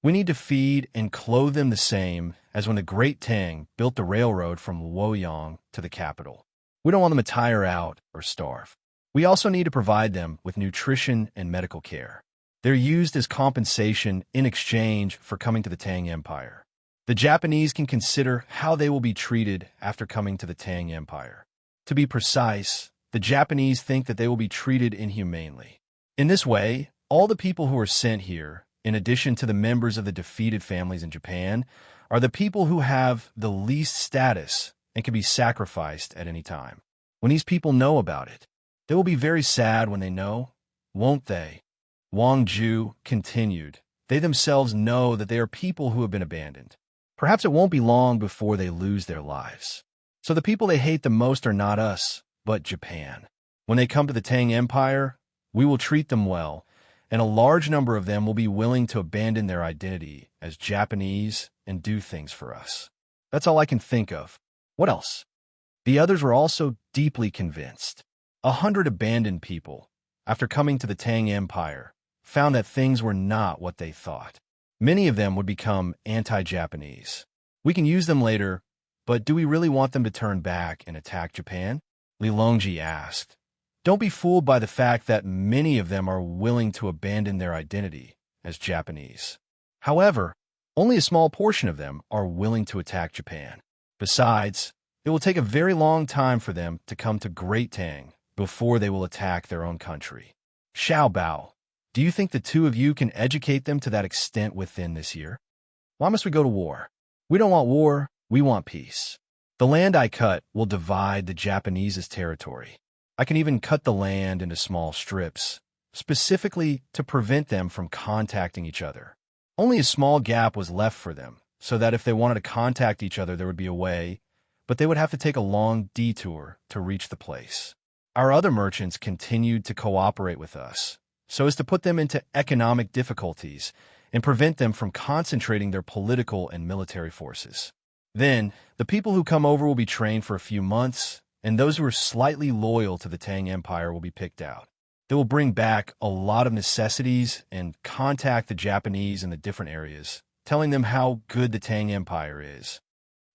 We need to feed and clothe them the same as when the Great Tang built the railroad from Luoyang to the capital. We don't want them to tire out or starve. We also need to provide them with nutrition and medical care. They're used as compensation in exchange for coming to the Tang Empire. The Japanese can consider how they will be treated after coming to the Tang Empire. To be precise, the Japanese think that they will be treated inhumanely. In this way, all the people who are sent here, in addition to the members of the defeated families in Japan, are the people who have the least status and can be sacrificed at any time. When these people know about it, they will be very sad when they know, won't they?" Wang Ju continued, "They themselves know that they are people who have been abandoned. Perhaps it won't be long before they lose their lives. So the people they hate the most are not us, but Japan. When they come to the Tang Empire, we will treat them well, and a large number of them will be willing to abandon their identity as Japanese and do things for us. That's all I can think of. What else?" The others were also deeply convinced. 100 abandoned people, after coming to the Tang Empire, found that things were not what they thought. Many of them would become anti-Japanese. We can use them later, but do we really want them to turn back and attack Japan? Li Longji asked. Don't be fooled by the fact that many of them are willing to abandon their identity as Japanese. However, only a small portion of them are willing to attack Japan. Besides, it will take a very long time for them to come to Great Tang before they will attack their own country. Xiao Bao, do you think the two of you can educate them to that extent within this year? Why must we go to war? We don't want war, we want peace. The land I cut will divide the Japanese's territory. I can even cut the land into small strips, specifically to prevent them from contacting each other. Only a small gap was left for them, so that if they wanted to contact each other, there would be a way, but they would have to take a long detour to reach the place. Our other merchants continued to cooperate with us, so as to put them into economic difficulties and prevent them from concentrating their political and military forces. Then, the people who come over will be trained for a few months, and those who are slightly loyal to the Tang Empire will be picked out. They will bring back a lot of necessities and contact the Japanese in the different areas, telling them how good the Tang Empire is.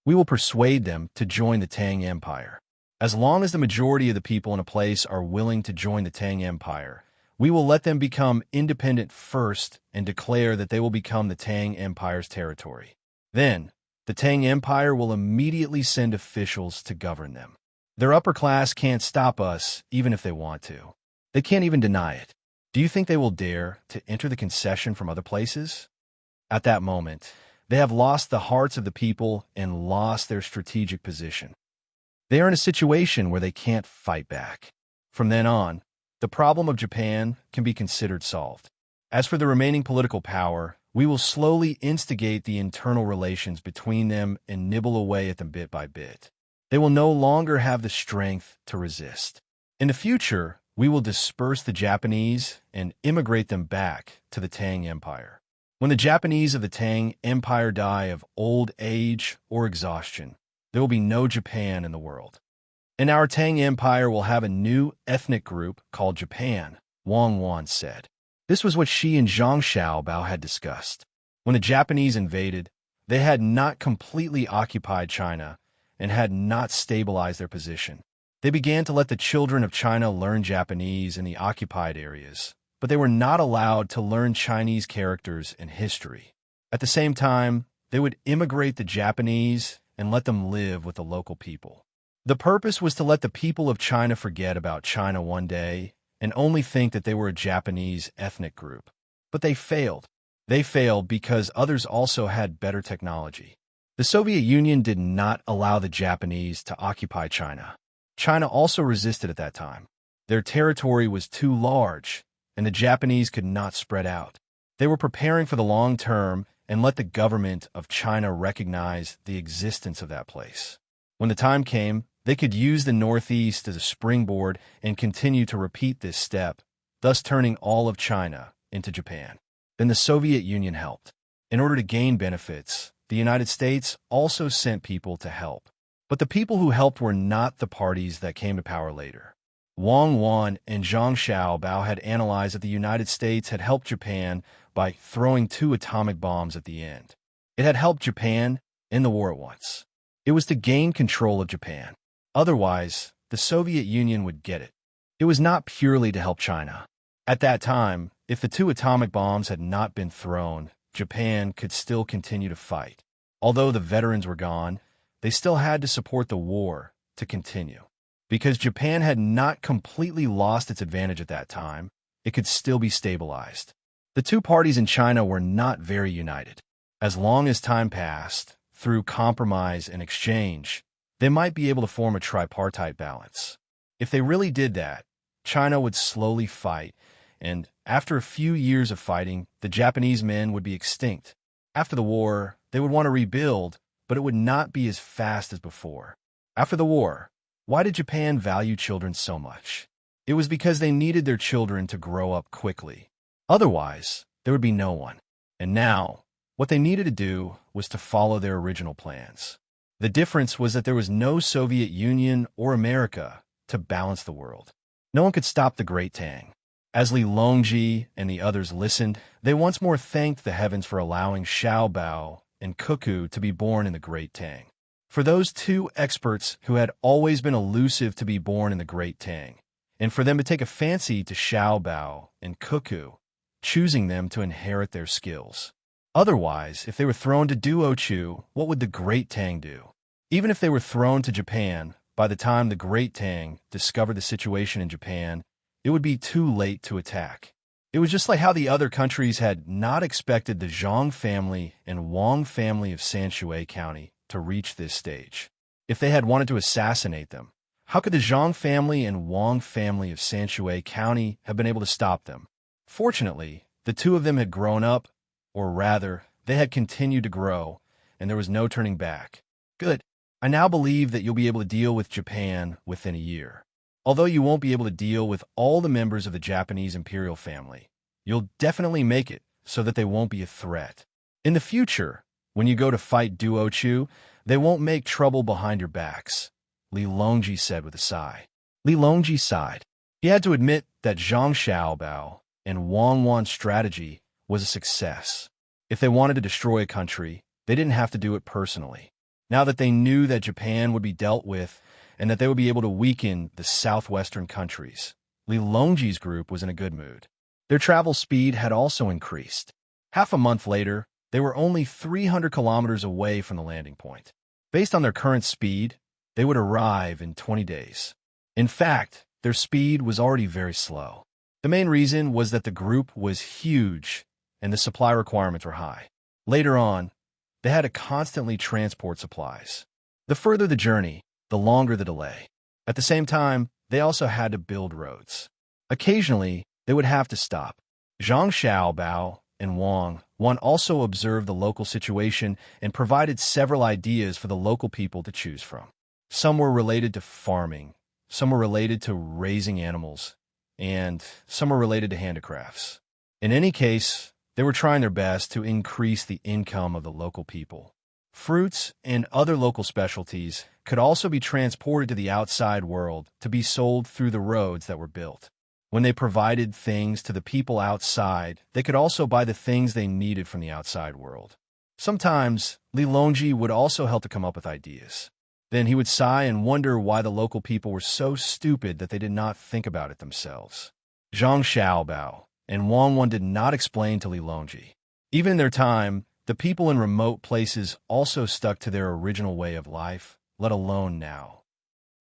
We will persuade them to join the Tang Empire. As long as the majority of the people in a place are willing to join the Tang Empire, we will let them become independent first and declare that they will become the Tang Empire's territory. Then, the Tang Empire will immediately send officials to govern them. Their upper class can't stop us, even if they want to. They can't even deny it. Do you think they will dare to enter the concession from other places? At that moment, they have lost the hearts of the people and lost their strategic position. They are in a situation where they can't fight back. From then on, the problem of Japan can be considered solved. As for the remaining political power, we will slowly instigate the internal relations between them and nibble away at them bit by bit. They will no longer have the strength to resist. In the future, we will disperse the Japanese and immigrate them back to the Tang Empire. When the Japanese of the Tang Empire die of old age or exhaustion, there will be no Japan in the world. And our Tang Empire will have a new ethnic group called Japan, Wang Wan said. This was what she and Zhang Xiaobao had discussed. When the Japanese invaded, they had not completely occupied China and had not stabilized their position. They began to let the children of China learn Japanese in the occupied areas, but they were not allowed to learn Chinese characters and history. At the same time, they would immigrate the Japanese and let them live with the local people. The purpose was to let the people of China forget about China one day and only think that they were a Japanese ethnic group. But they failed. They failed because others also had better technology. The Soviet Union did not allow the Japanese to occupy China. China also resisted at that time. Their territory was too large, and the Japanese could not spread out. They were preparing for the long term and let the government of China recognize the existence of that place. When the time came, they could use the Northeast as a springboard and continue to repeat this step, thus turning all of China into Japan. Then the Soviet Union helped. In order to gain benefits, the United States also sent people to help. But the people who helped were not the parties that came to power later. Wang Wan and Zhang Xiaobao had analyzed that the United States had helped Japan by throwing 2 atomic bombs at the end. It had helped Japan in the war at once. It was to gain control of Japan. Otherwise, the Soviet Union would get it. It was not purely to help China. At that time, if the 2 atomic bombs had not been thrown, Japan could still continue to fight. Although the veterans were gone, they still had to support the war to continue. Because Japan had not completely lost its advantage at that time, it could still be stabilized. The 2 parties in China were not very united. As long as time passed, through compromise and exchange, they might be able to form a tripartite balance. If they really did that, China would slowly fight, and after a few years of fighting, the Japanese men would be extinct. After the war, they would want to rebuild, but it would not be as fast as before. After the war, why did Japan value children so much? It was because they needed their children to grow up quickly. Otherwise, there would be no one. And now, what they needed to do was to follow their original plans. The difference was that there was no Soviet Union or America to balance the world. No one could stop the Great Tang. As Li Longji and the others listened, they once more thanked the heavens for allowing Xiaobao and Cuckoo to be born in the Great Tang. For those 2 experts who had always been elusive to be born in the Great Tang, and for them to take a fancy to Xiaobao and Cuckoo, choosing them to inherit their skills. Otherwise, if they were thrown to Duochu, what would the Great Tang do? Even if they were thrown to Japan, by the time the Great Tang discovered the situation in Japan, it would be too late to attack. It was just like how the other countries had not expected the Zhang family and Wang family of Sanshui County to reach this stage. If they had wanted to assassinate them, how could the Zhang family and Wang family of Sanshui County have been able to stop them? Fortunately, the 2 of them had grown up, or rather, they had continued to grow, and there was no turning back. Good. I now believe that you'll be able to deal with Japan within a year. Although you won't be able to deal with all the members of the Japanese imperial family, you'll definitely make it so that they won't be a threat. In the future, when you go to fight Duochu, they won't make trouble behind your backs, Li Longji said with a sigh. Li Longji sighed. He had to admit that Zhang Xiaobao and Wang Wan's strategy was a success. If they wanted to destroy a country, they didn't have to do it personally. Now that they knew that Japan would be dealt with and that they would be able to weaken the southwestern countries, Li Longji's group was in a good mood. Their travel speed had also increased. Half a month later, they were only 300 kilometers away from the landing point. Based on their current speed, they would arrive in 20 days. In fact, their speed was already very slow. The main reason was that the group was huge and the supply requirements were high. Later on, they had to constantly transport supplies. The further the journey, the longer the delay. At the same time, they also had to build roads. Occasionally, they would have to stop. Zhang Xiaobao and Wang also observed the local situation and provided several ideas for the local people to choose from. Some were related to farming, some were related to raising animals, and some were related to handicrafts. In any case, they were trying their best to increase the income of the local people. Fruits and other local specialties could also be transported to the outside world to be sold through the roads that were built. When they provided things to the people outside, they could also buy the things they needed from the outside world. Sometimes, Li Longji would also help to come up with ideas. Then he would sigh and wonder why the local people were so stupid that they did not think about it themselves. Zhang Xiaobao and Wang Wan did not explain to Li Longji. Even in their time, the people in remote places also stuck to their original way of life, let alone now.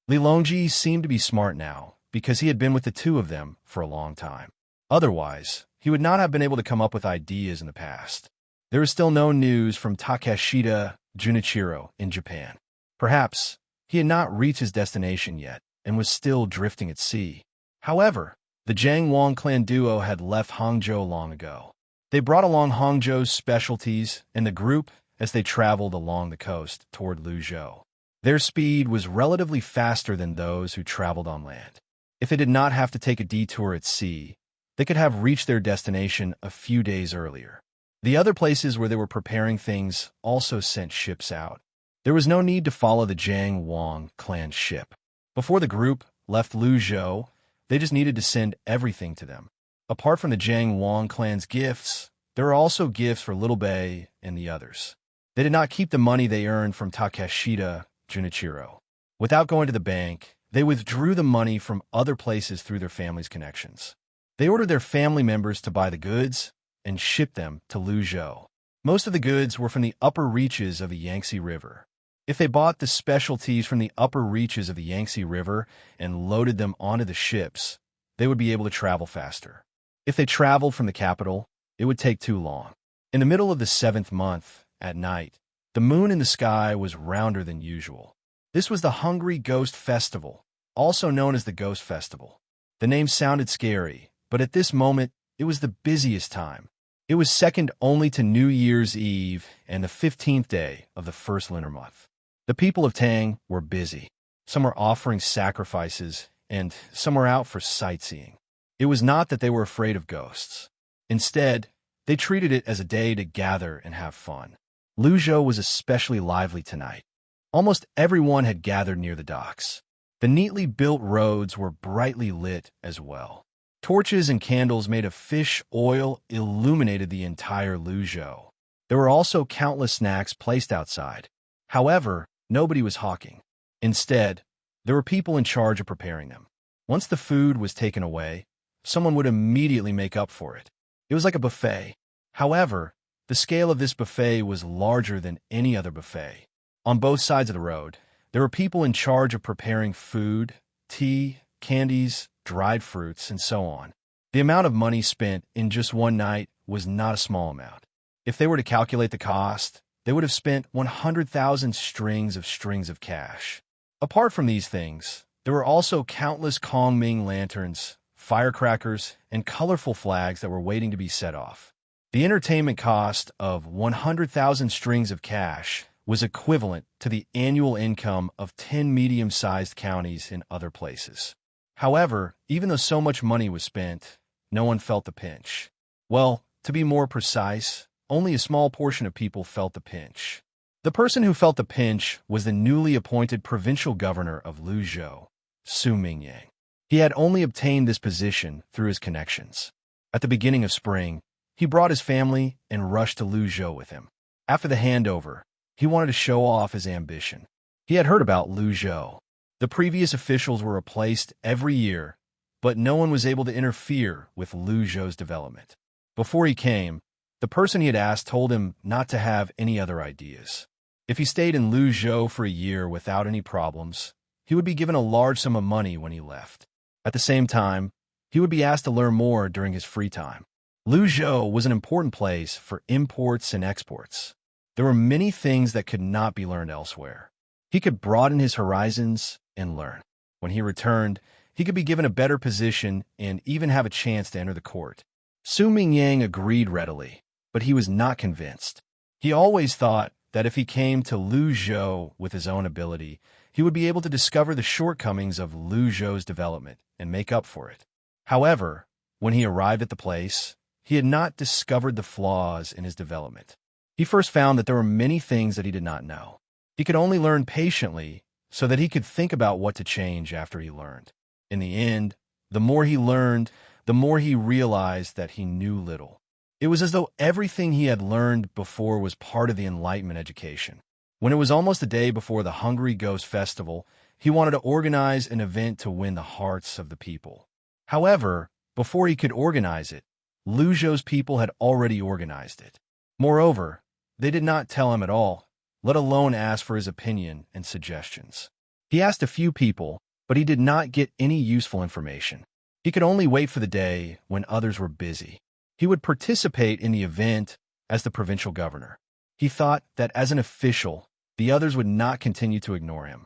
Li Longji seemed to be smart now, because he had been with the two of them for a long time. Otherwise, he would not have been able to come up with ideas in the past. There is still no news from Takeshita Junichiro in Japan. Perhaps he had not reached his destination yet and was still drifting at sea. However, the Jiang Wang clan duo had left Hangzhou long ago. They brought along Hangzhou's specialties and the group as they traveled along the coast toward Luzhou. Their speed was relatively faster than those who traveled on land. If they did not have to take a detour at sea, they could have reached their destination a few days earlier. The other places where they were preparing things also sent ships out. There was no need to follow the Jiang Wang clan ship. Before the group left Luzhou, they just needed to send everything to them. Apart from the Jiang Wang clan's gifts, there were also gifts for Little Bei and the others. They did not keep the money they earned from Takeshita Junichiro. Without going to the bank, they withdrew the money from other places through their family's connections. They ordered their family members to buy the goods and ship them to Luzhou. Most of the goods were from the upper reaches of the Yangtze River. If they bought the specialties from the upper reaches of the Yangtze River and loaded them onto the ships, they would be able to travel faster. If they traveled from the capital, it would take too long. In the middle of the 7th month, at night, the moon in the sky was rounder than usual. This was the Hungry Ghost Festival, also known as the Ghost Festival. The name sounded scary, but at this moment, it was the busiest time. It was second only to New Year's Eve and the 15th day of the first lunar month. The people of Tang were busy. Some were offering sacrifices, and some were out for sightseeing. It was not that they were afraid of ghosts. Instead, they treated it as a day to gather and have fun. Luzhou was especially lively tonight. Almost everyone had gathered near the docks. The neatly built roads were brightly lit as well. Torches and candles made of fish oil illuminated the entire Luzhou. There were also countless snacks placed outside. However, nobody was hawking. Instead, there were people in charge of preparing them. Once the food was taken away, someone would immediately make up for it. It was like a buffet. However, the scale of this buffet was larger than any other buffet. On both sides of the road, there were people in charge of preparing food, tea, candies, dried fruits, and so on. The amount of money spent in just one night was not a small amount. If they were to calculate the cost, they would have spent 100,000 strings of cash. Apart from these things, there were also countless Kongming lanterns, firecrackers, and colorful flags that were waiting to be set off. The entertainment cost of 100,000 strings of cash was equivalent to the annual income of 10 medium-sized counties in other places. However, even though so much money was spent, no one felt the pinch. Well, to be more precise, only a small portion of people felt the pinch. The person who felt the pinch was the newly appointed provincial governor of Luzhou, Su Mingyang. He had only obtained this position through his connections. At the beginning of spring, he brought his family and rushed to Luzhou with him. After the handover, he wanted to show off his ambition. He had heard about Luzhou. The previous officials were replaced every year, but no one was able to interfere with Luzhou's development. Before he came, the person he had asked told him not to have any other ideas. If he stayed in Luzhou for a year without any problems, he would be given a large sum of money when he left. At the same time, he would be asked to learn more during his free time. Luzhou was an important place for imports and exports. There were many things that could not be learned elsewhere. He could broaden his horizons and learn. When he returned, he could be given a better position and even have a chance to enter the court. Su Mingyang agreed readily, but he was not convinced. He always thought that if he came to Luzhou with his own ability, he would be able to discover the shortcomings of Lu Zhou's development and make up for it. However, when he arrived at the place, he had not discovered the flaws in his development. He first found that there were many things that he did not know. He could only learn patiently so that he could think about what to change after he learned. In the end, the more he learned, the more he realized that he knew little. It was as though everything he had learned before was part of the Enlightenment education. When it was almost the day before the Hungry Ghost Festival, he wanted to organize an event to win the hearts of the people. However, before he could organize it, Lu Zhou's people had already organized it. Moreover, they did not tell him at all, let alone ask for his opinion and suggestions. He asked a few people, but he did not get any useful information. He could only wait for the day when others were busy. He would participate in the event as the provincial governor. He thought that as an official, the others would not continue to ignore him,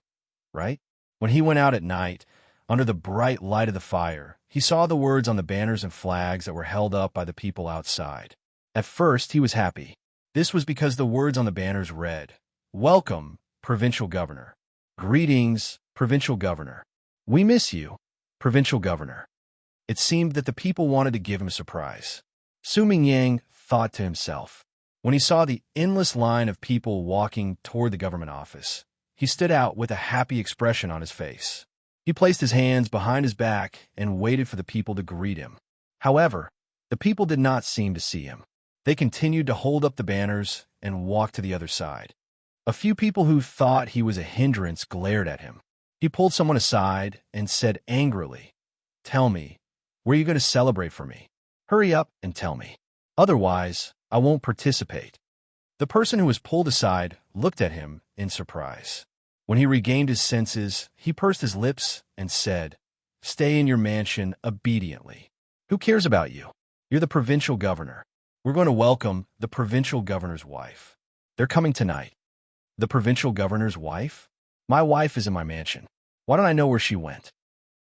right? When he went out at night, under the bright light of the fire, he saw the words on the banners and flags that were held up by the people outside. At first, he was happy. This was because the words on the banners read, "Welcome, Provincial Governor. Greetings, Provincial Governor. We miss you, Provincial Governor." It seemed that the people wanted to give him a surprise. Su Mingyang thought to himself. When he saw the endless line of people walking toward the government office, he stood out with a happy expression on his face. He placed his hands behind his back and waited for the people to greet him. However, the people did not seem to see him. They continued to hold up the banners and walk to the other side. A few people who thought he was a hindrance glared at him. He pulled someone aside and said angrily, "Tell me, where are you going to celebrate for me? Hurry up and tell me. Otherwise, I won't participate." The person who was pulled aside looked at him in surprise. When he regained his senses, he pursed his lips and said, "Stay in your mansion obediently. Who cares about you? You're the provincial governor. We're going to welcome the provincial governor's wife. They're coming tonight." "The provincial governor's wife? My wife is in my mansion. Why don't I know where she went?"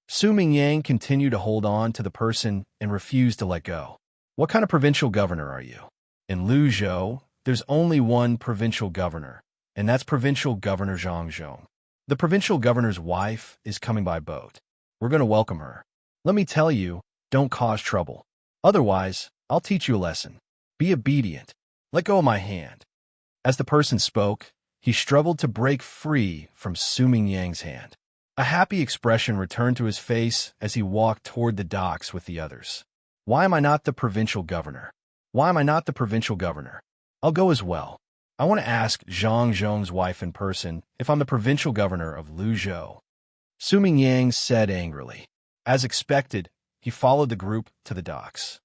Su Mingyang continued to hold on to the person and refused to let go. "What kind of provincial governor are you? In Lu Zhou, there's only one provincial governor, and that's Provincial Governor Zhang Zhong. The provincial governor's wife is coming by boat. We're going to welcome her. Let me tell you, don't cause trouble. Otherwise, I'll teach you a lesson. Be obedient. Let go of my hand." As the person spoke, he struggled to break free from Su Mingyang's hand. A happy expression returned to his face as he walked toward the docks with the others. "Why am I not the provincial governor? Why am I not the provincial governor? I'll go as well. I want to ask Zhang Zhong's wife in person if I'm the provincial governor of Lu Zhou." Su Mingyang said angrily. As expected, he followed the group to the docks.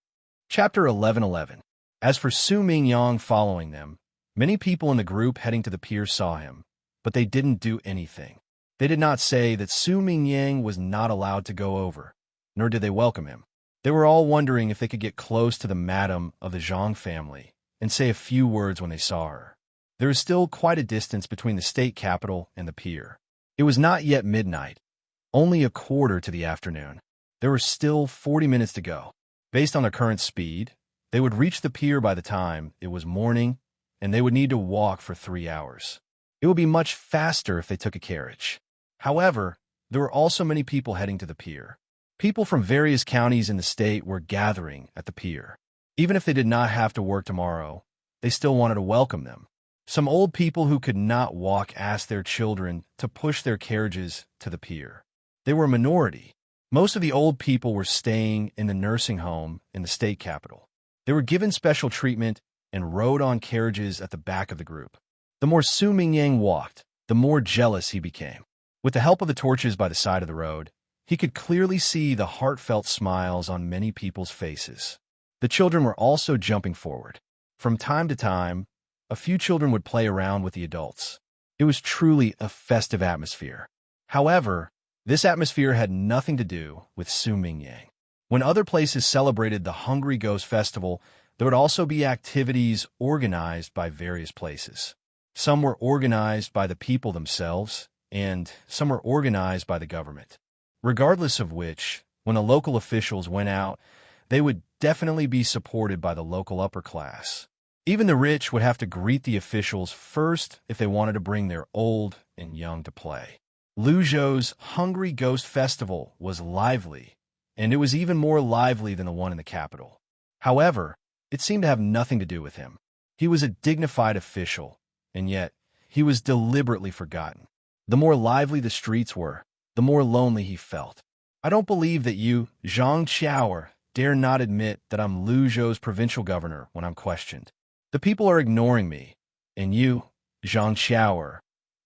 Chapter 11:11. As for Su Mingyang following them, many people in the group heading to the pier saw him, but they didn't do anything. They did not say that Su Mingyang was not allowed to go over, nor did they welcome him. They were all wondering if they could get close to the madam of the Zhang family and say a few words when they saw her. There is still quite a distance between the state capital and the pier. It was not yet midnight, only a quarter to the afternoon. There were still 40 minutes to go. Based on their current speed, they would reach the pier by the time it was morning, and they would need to walk for 3 hours. It would be much faster if they took a carriage. However, there were also many people heading to the pier. People from various counties in the state were gathering at the pier. Even if they did not have to work tomorrow, they still wanted to welcome them. Some old people who could not walk asked their children to push their carriages to the pier. They were a minority. Most of the old people were staying in the nursing home in the state capital. They were given special treatment and rode on carriages at the back of the group. The more Su Mingyang walked, the more jealous he became. With the help of the torches by the side of the road, he could clearly see the heartfelt smiles on many people's faces. The children were also jumping forward. From time to time, a few children would play around with the adults. It was truly a festive atmosphere. However, this atmosphere had nothing to do with Su Mingyang. When other places celebrated the Hungry Ghost Festival, there would also be activities organized by various places. Some were organized by the people themselves, and some were organized by the government. Regardless of which, when the local officials went out, they would definitely be supported by the local upper class. Even the rich would have to greet the officials first if they wanted to bring their old and young to play. Luzhou's Hungry Ghost Festival was lively, and it was even more lively than the one in the capital. However, it seemed to have nothing to do with him. He was a dignified official, and yet he was deliberately forgotten. The more lively the streets were, the more lonely he felt. I don't believe that you, Zhang Qiao, dare not admit that I'm Luzhou's provincial governor when I'm questioned. The people are ignoring me, and you, Zhang Qiao,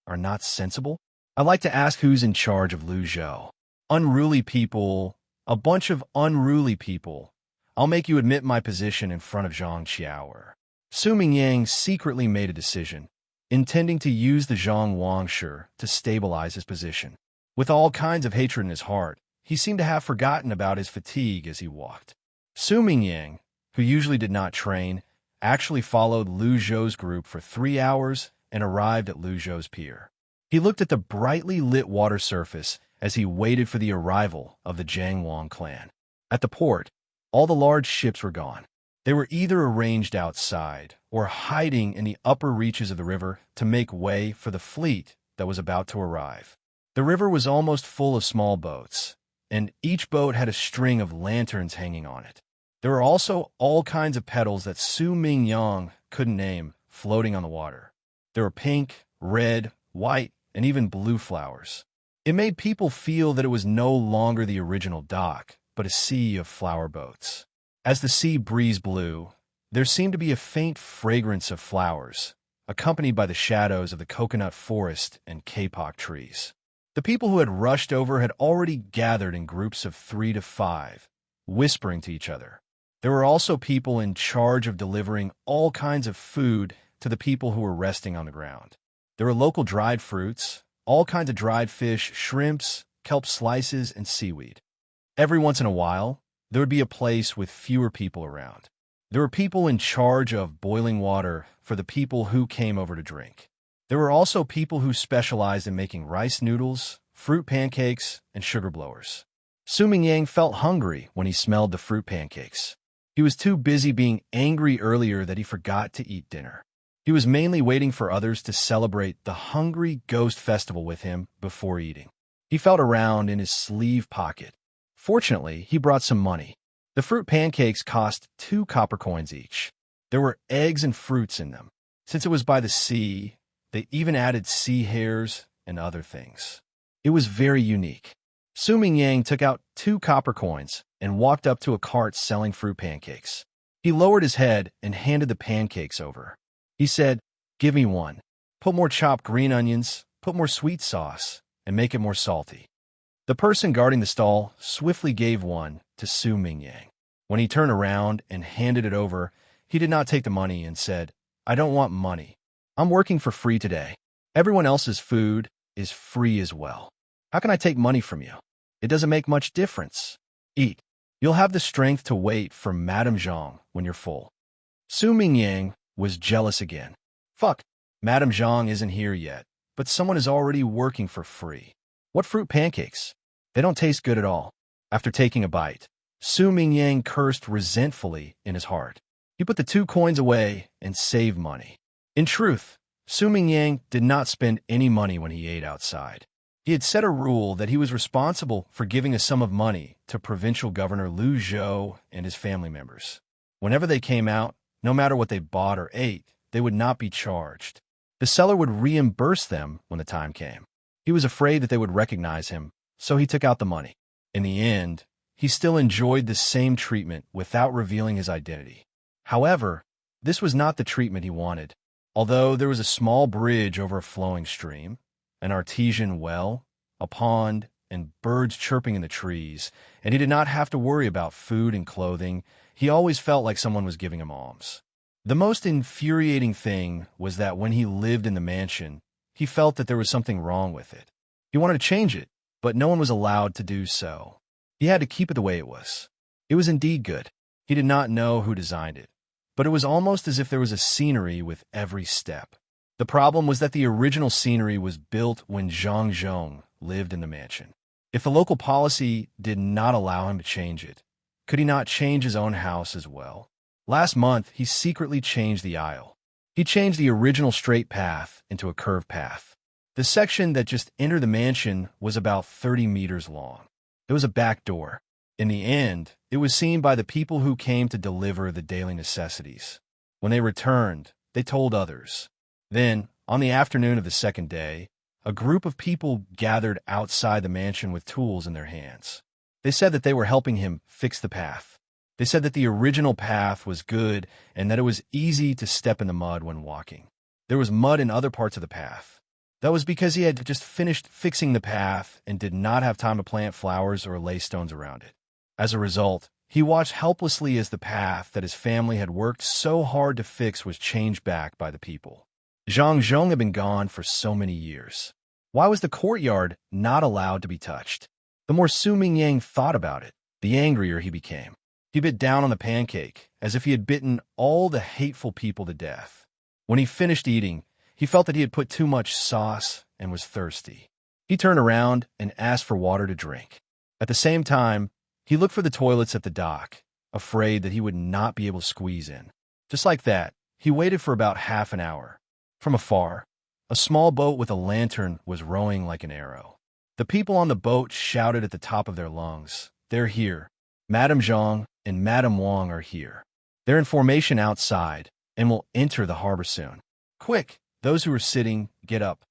are not sensible? I'd like to ask who's in charge of Luzhou. Unruly people, a bunch of unruly people. I'll make you admit my position in front of Zhang Qiao. Su Mingyang secretly made a decision, intending to use the Zhang Wangshi to stabilize his position. With all kinds of hatred in his heart, he seemed to have forgotten about his fatigue as he walked. Su Mingyang, who usually did not train, actually followed Luzhou's group for 3 hours and arrived at Luzhou's pier. He looked at the brightly lit water surface as he waited for the arrival of the Jiangwang clan. At the port, all the large ships were gone. They were either arranged outside or hiding in the upper reaches of the river to make way for the fleet that was about to arrive. The river was almost full of small boats, and each boat had a string of lanterns hanging on it. There were also all kinds of petals that Su Mingyang couldn't name floating on the water. There were pink, red, white, and even blue flowers. It made people feel that it was no longer the original dock, but a sea of flower boats. As the sea breeze blew, there seemed to be a faint fragrance of flowers, accompanied by the shadows of the coconut forest and kapok trees. The people who had rushed over had already gathered in groups of 3 to 5, whispering to each other. There were also people in charge of delivering all kinds of food to the people who were resting on the ground. There were local dried fruits, all kinds of dried fish, shrimps, kelp slices, and seaweed. Every once in a while, there would be a place with fewer people around. There were people in charge of boiling water for the people who came over to drink. There were also people who specialized in making rice noodles, fruit pancakes, and sugar blowers. Su Mingyang felt hungry when he smelled the fruit pancakes. He was too busy being angry earlier that he forgot to eat dinner. He was mainly waiting for others to celebrate the Hungry Ghost Festival with him before eating. He felt around in his sleeve pocket. Fortunately, he brought some money. The fruit pancakes cost 2 copper coins each. There were eggs and fruits in them. Since it was by the sea, they even added sea hares and other things. It was very unique. Su Mingyang took out 2 copper coins and walked up to a cart selling fruit pancakes. He lowered his head and handed the pancakes over. He said, "Give me one. Put more chopped green onions, put more sweet sauce, and make it more salty." The person guarding the stall swiftly gave one to Su Mingyang. When he turned around and handed it over, he did not take the money and said, "I don't want money. I'm working for free today. Everyone else's food is free as well. How can I take money from you? It doesn't make much difference. Eat. You'll have the strength to wait for Madame Zhang when you're full." Su Mingyang was jealous again. Fuck, Madame Zhang isn't here yet, but someone is already working for free. What fruit pancakes? They don't taste good at all. After taking a bite, Su Mingyang cursed resentfully in his heart. He put the 2 coins away and saved money. In truth, Su Mingyang did not spend any money when he ate outside. He had set a rule that he was responsible for giving a sum of money to Provincial Governor Lu Zhou and his family members. Whenever they came out, no matter what they bought or ate, they would not be charged. The seller would reimburse them when the time came. He was afraid that they would recognize him, so he took out the money. In the end, he still enjoyed the same treatment without revealing his identity. However, this was not the treatment he wanted. Although there was a small bridge over a flowing stream, an artesian well, a pond, and birds chirping in the trees, and he did not have to worry about food and clothing, he always felt like someone was giving him alms. The most infuriating thing was that when he lived in the mansion, he felt that there was something wrong with it. He wanted to change it, but no one was allowed to do so. He had to keep it the way it was. It was indeed good. He did not know who designed it, but it was almost as if there was a scenery with every step. The problem was that the original scenery was built when Zhang Zhong lived in the mansion. If the local policy did not allow him to change it, could he not change his own house as well? Last month, he secretly changed the aisle. He changed the original straight path into a curved path. The section that just entered the mansion was about 30 meters long. There was a back door. In the end, it was seen by the people who came to deliver the daily necessities. When they returned, they told others. Then, on the afternoon of the second day, a group of people gathered outside the mansion with tools in their hands. They said that they were helping him fix the path. They said that the original path was good and that it was easy to step in the mud when walking. There was mud in other parts of the path. That was because he had just finished fixing the path and did not have time to plant flowers or lay stones around it. As a result, he watched helplessly as the path that his family had worked so hard to fix was changed back by the people. Zhang Zhong had been gone for so many years. Why was the courtyard not allowed to be touched? The more Su Mingyang thought about it, the angrier he became. He bit down on the pancake, as if he had bitten all the hateful people to death. When he finished eating, he felt that he had put too much sauce and was thirsty. He turned around and asked for water to drink. At the same time, he looked for the toilets at the dock, afraid that he would not be able to squeeze in. Just like that, he waited for about half an hour. From afar, a small boat with a lantern was rowing like an arrow. The people on the boat shouted at the top of their lungs, "They're here. Madame Zhang and Madame Wang are here. They're in formation outside and will enter the harbor soon. Quick, those who are sitting, get up."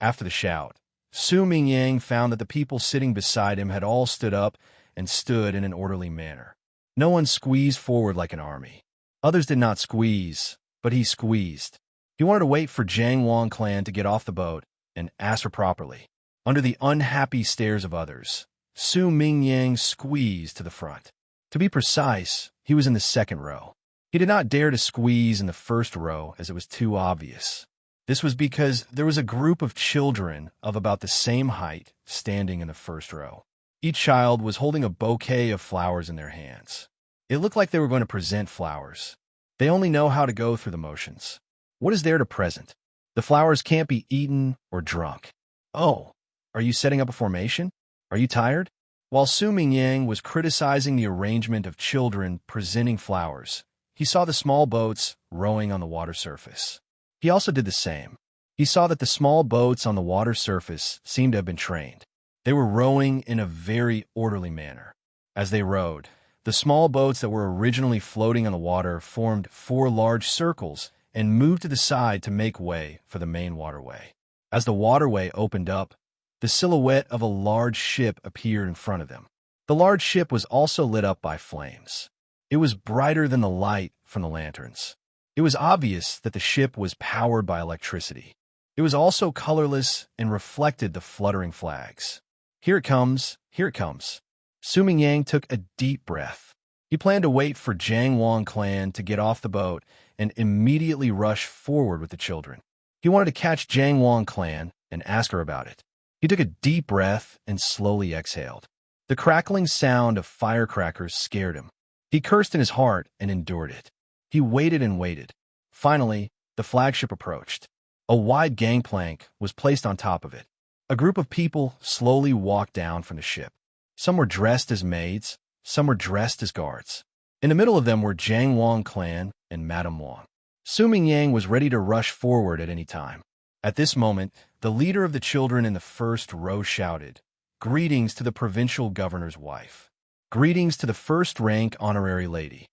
After the shout, Su Mingyang found that the people sitting beside him had all stood up and stood in an orderly manner. No one squeezed forward like an army. Others did not squeeze, but he squeezed. He wanted to wait for Jiang Wang clan to get off the boat and ask her properly. Under the unhappy stares of others, Su Mingyang squeezed to the front. To be precise, he was in the second row. He did not dare to squeeze in the first row as it was too obvious. This was because there was a group of children of about the same height standing in the first row. Each child was holding a bouquet of flowers in their hands. It looked like they were going to present flowers. They only know how to go through the motions. What is there to present? The flowers can't be eaten or drunk. Oh, are you setting up a formation? Are you tired? While Su Mingyang was criticizing the arrangement of children presenting flowers, he saw the small boats rowing on the water surface. He also did the same. He saw that the small boats on the water surface seemed to have been trained. They were rowing in a very orderly manner. As they rowed, the small boats that were originally floating on the water formed 4 large circles and moved to the side to make way for the main waterway. As the waterway opened up, the silhouette of a large ship appeared in front of them. The large ship was also lit up by flames. It was brighter than the light from the lanterns. It was obvious that the ship was powered by electricity. It was also colorless and reflected the fluttering flags. Here it comes, here it comes. Su Mingyang took a deep breath. He planned to wait for Jiang Wang clan to get off the boat and immediately rush forward with the children. He wanted to catch Jiang Wang clan and ask her about it. He took a deep breath and slowly exhaled. The crackling sound of firecrackers scared him. He cursed in his heart and endured it. He waited and waited. Finally, the flagship approached. A wide gangplank was placed on top of it. A group of people slowly walked down from the ship. Some were dressed as maids, some were dressed as guards. In the middle of them were Jiang Wang clan and Madame Wang. Su Mingyang was ready to rush forward at any time. At this moment, the leader of the children in the first row shouted, "Greetings to the provincial governor's wife. Greetings to the first-rank honorary lady."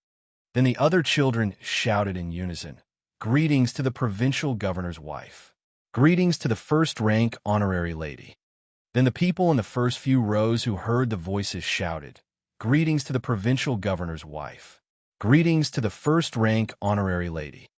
Then the other children shouted in unison, "Greetings to the provincial governor's wife. Greetings to the first-rank honorary lady." Then the people in the first few rows who heard the voices shouted, "Greetings to the provincial governor's wife. Greetings to the first-rank honorary lady."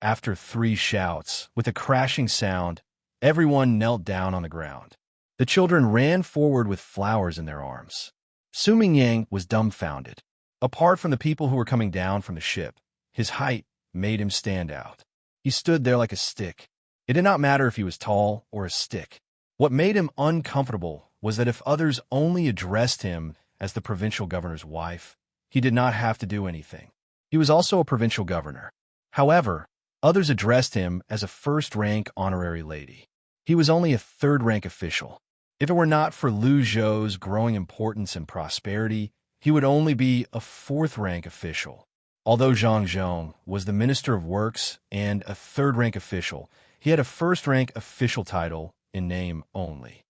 After 3 shouts, with a crashing sound, everyone knelt down on the ground. The children ran forward with flowers in their arms. Su Mingyang was dumbfounded. Apart from the people who were coming down from the ship, his height made him stand out. He stood there like a stick. It did not matter if he was tall or a stick. What made him uncomfortable was that if others only addressed him as the provincial governor's wife, he did not have to do anything. He was also a provincial governor. However, others addressed him as a first-rank honorary lady. He was only a third-rank official. If it were not for Lu Zhou's growing importance and prosperity, he would only be a fourth-rank official. Although Zhang Zhong was the Minister of Works and a third-rank official, he had a first-rank official title in name only.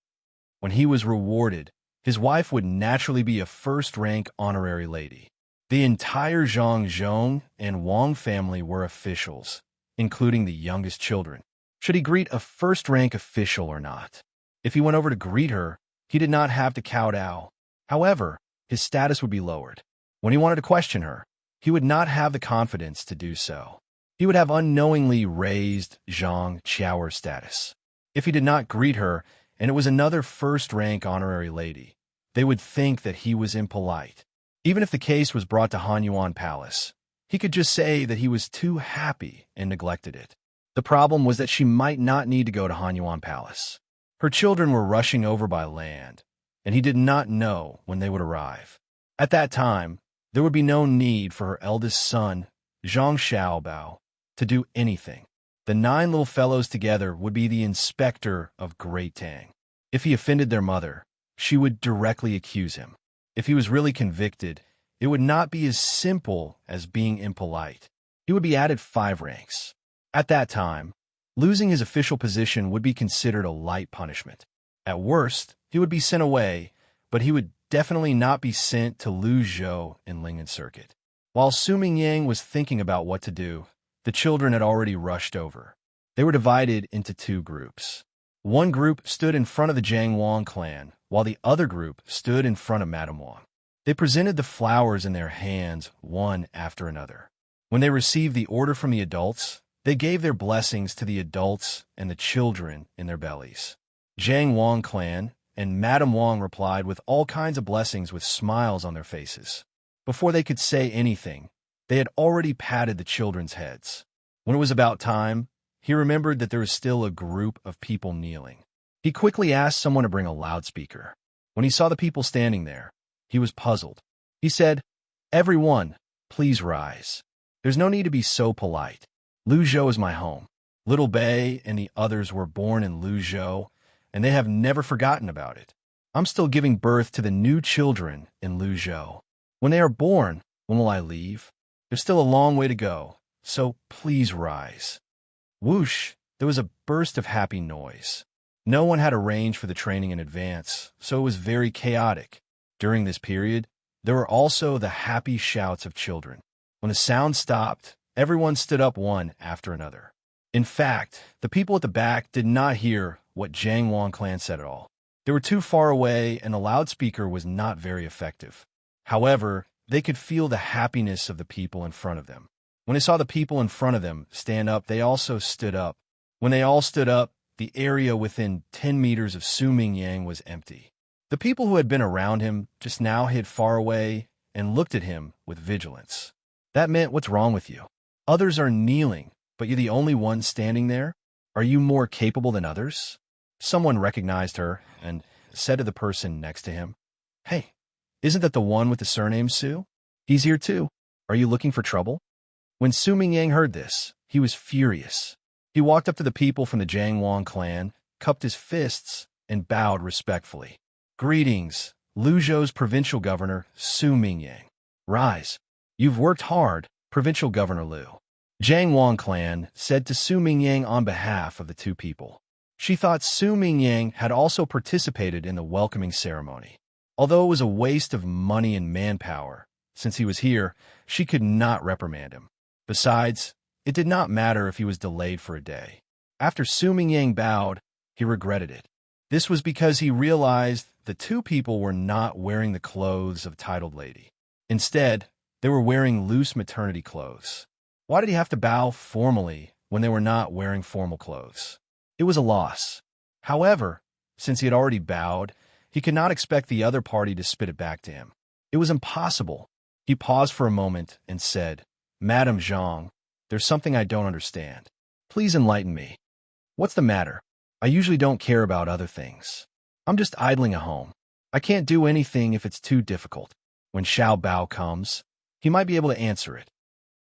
When he was rewarded, his wife would naturally be a first-rank honorary lady. The entire Zhang and Wang family were officials, including the youngest children. Should he greet a first-rank official or not? If he went over to greet her, he did not have to kowtow. However, his status would be lowered. When he wanted to question her, he would not have the confidence to do so. He would have unknowingly raised Zhang Qiao's status. If he did not greet her, and it was another first-rank honorary lady, they would think that he was impolite. Even if the case was brought to Hanyuan Palace, he could just say that he was too happy and neglected it. The problem was that she might not need to go to Hanyuan Palace. Her children were rushing over by land, and he did not know when they would arrive. At that time, there would be no need for her eldest son, Zhang Xiaobao, to do anything. The 9 little fellows together would be the inspector of Great Tang. If he offended their mother, she would directly accuse him. If he was really convicted, it would not be as simple as being impolite. He would be added 5 ranks. At that time, losing his official position would be considered a light punishment. At worst, he would be sent away, but he would definitely not be sent to Luzhou in Lingen Circuit. While Su Mingyang was thinking about what to do, the children had already rushed over. They were divided into 2 groups. One group stood in front of the Jiang Wang clan, while the other group stood in front of Madame Wang. They presented the flowers in their hands one after another. When they received the order from the adults, they gave their blessings to the adults and the children in their bellies. Jiang Wang clan and Madame Wang replied with all kinds of blessings with smiles on their faces. Before they could say anything, they had already patted the children's heads. When it was about time, he remembered that there was still a group of people kneeling. He quickly asked someone to bring a loudspeaker. When he saw the people standing there, he was puzzled. He said, "Everyone, please rise. There's no need to be so polite. Luzhou is my home. Little Bei and the others were born in Luzhou, and they have never forgotten about it. I'm still giving birth to the new children in Luzhou. When they are born, when will I leave? There's still a long way to go, so please rise." Whoosh! There was a burst of happy noise. No one had arranged for the training in advance, so it was very chaotic. During this period, there were also the happy shouts of children. When the sound stopped, everyone stood up one after another. In fact, the people at the back did not hear what Jiang Wang clan said at all. They were too far away, and the loudspeaker was not very effective. However, they could feel the happiness of the people in front of them. When they saw the people in front of them stand up, they also stood up. When they all stood up, the area within 10 meters of Su Mingyang was empty. The people who had been around him just now hid far away and looked at him with vigilance. That meant, "What's wrong with you? Others are kneeling, but you're the only one standing there? Are you more capable than others?" Someone recognized her and said to the person next to him, "Hey, isn't that the one with the surname Su? He's here too. Are you looking for trouble?" When Su Mingyang heard this, he was furious. He walked up to the people from the Jiang Wang clan, cupped his fists, and bowed respectfully. "Greetings, Luzhou's provincial governor, Su Mingyang. Rise. You've worked hard, Provincial Governor Liu." Jiang Wang clan said to Su Mingyang on behalf of the 2 people. She thought Su Mingyang had also participated in the welcoming ceremony. Although it was a waste of money and manpower, since he was here, she could not reprimand him. Besides, it did not matter if he was delayed for a day. After Su Mingyang bowed, he regretted it. This was because he realized the 2 people were not wearing the clothes of titled lady. Instead, they were wearing loose maternity clothes. Why did he have to bow formally when they were not wearing formal clothes? It was a loss. However, since he had already bowed, he could not expect the other party to spit it back to him. It was impossible. He paused for a moment and said, "Madame Zhang, there's something I don't understand. Please enlighten me. What's the matter? I usually don't care about other things. I'm just idling at home. I can't do anything if it's too difficult. When Xiao Bao comes, he might be able to answer it."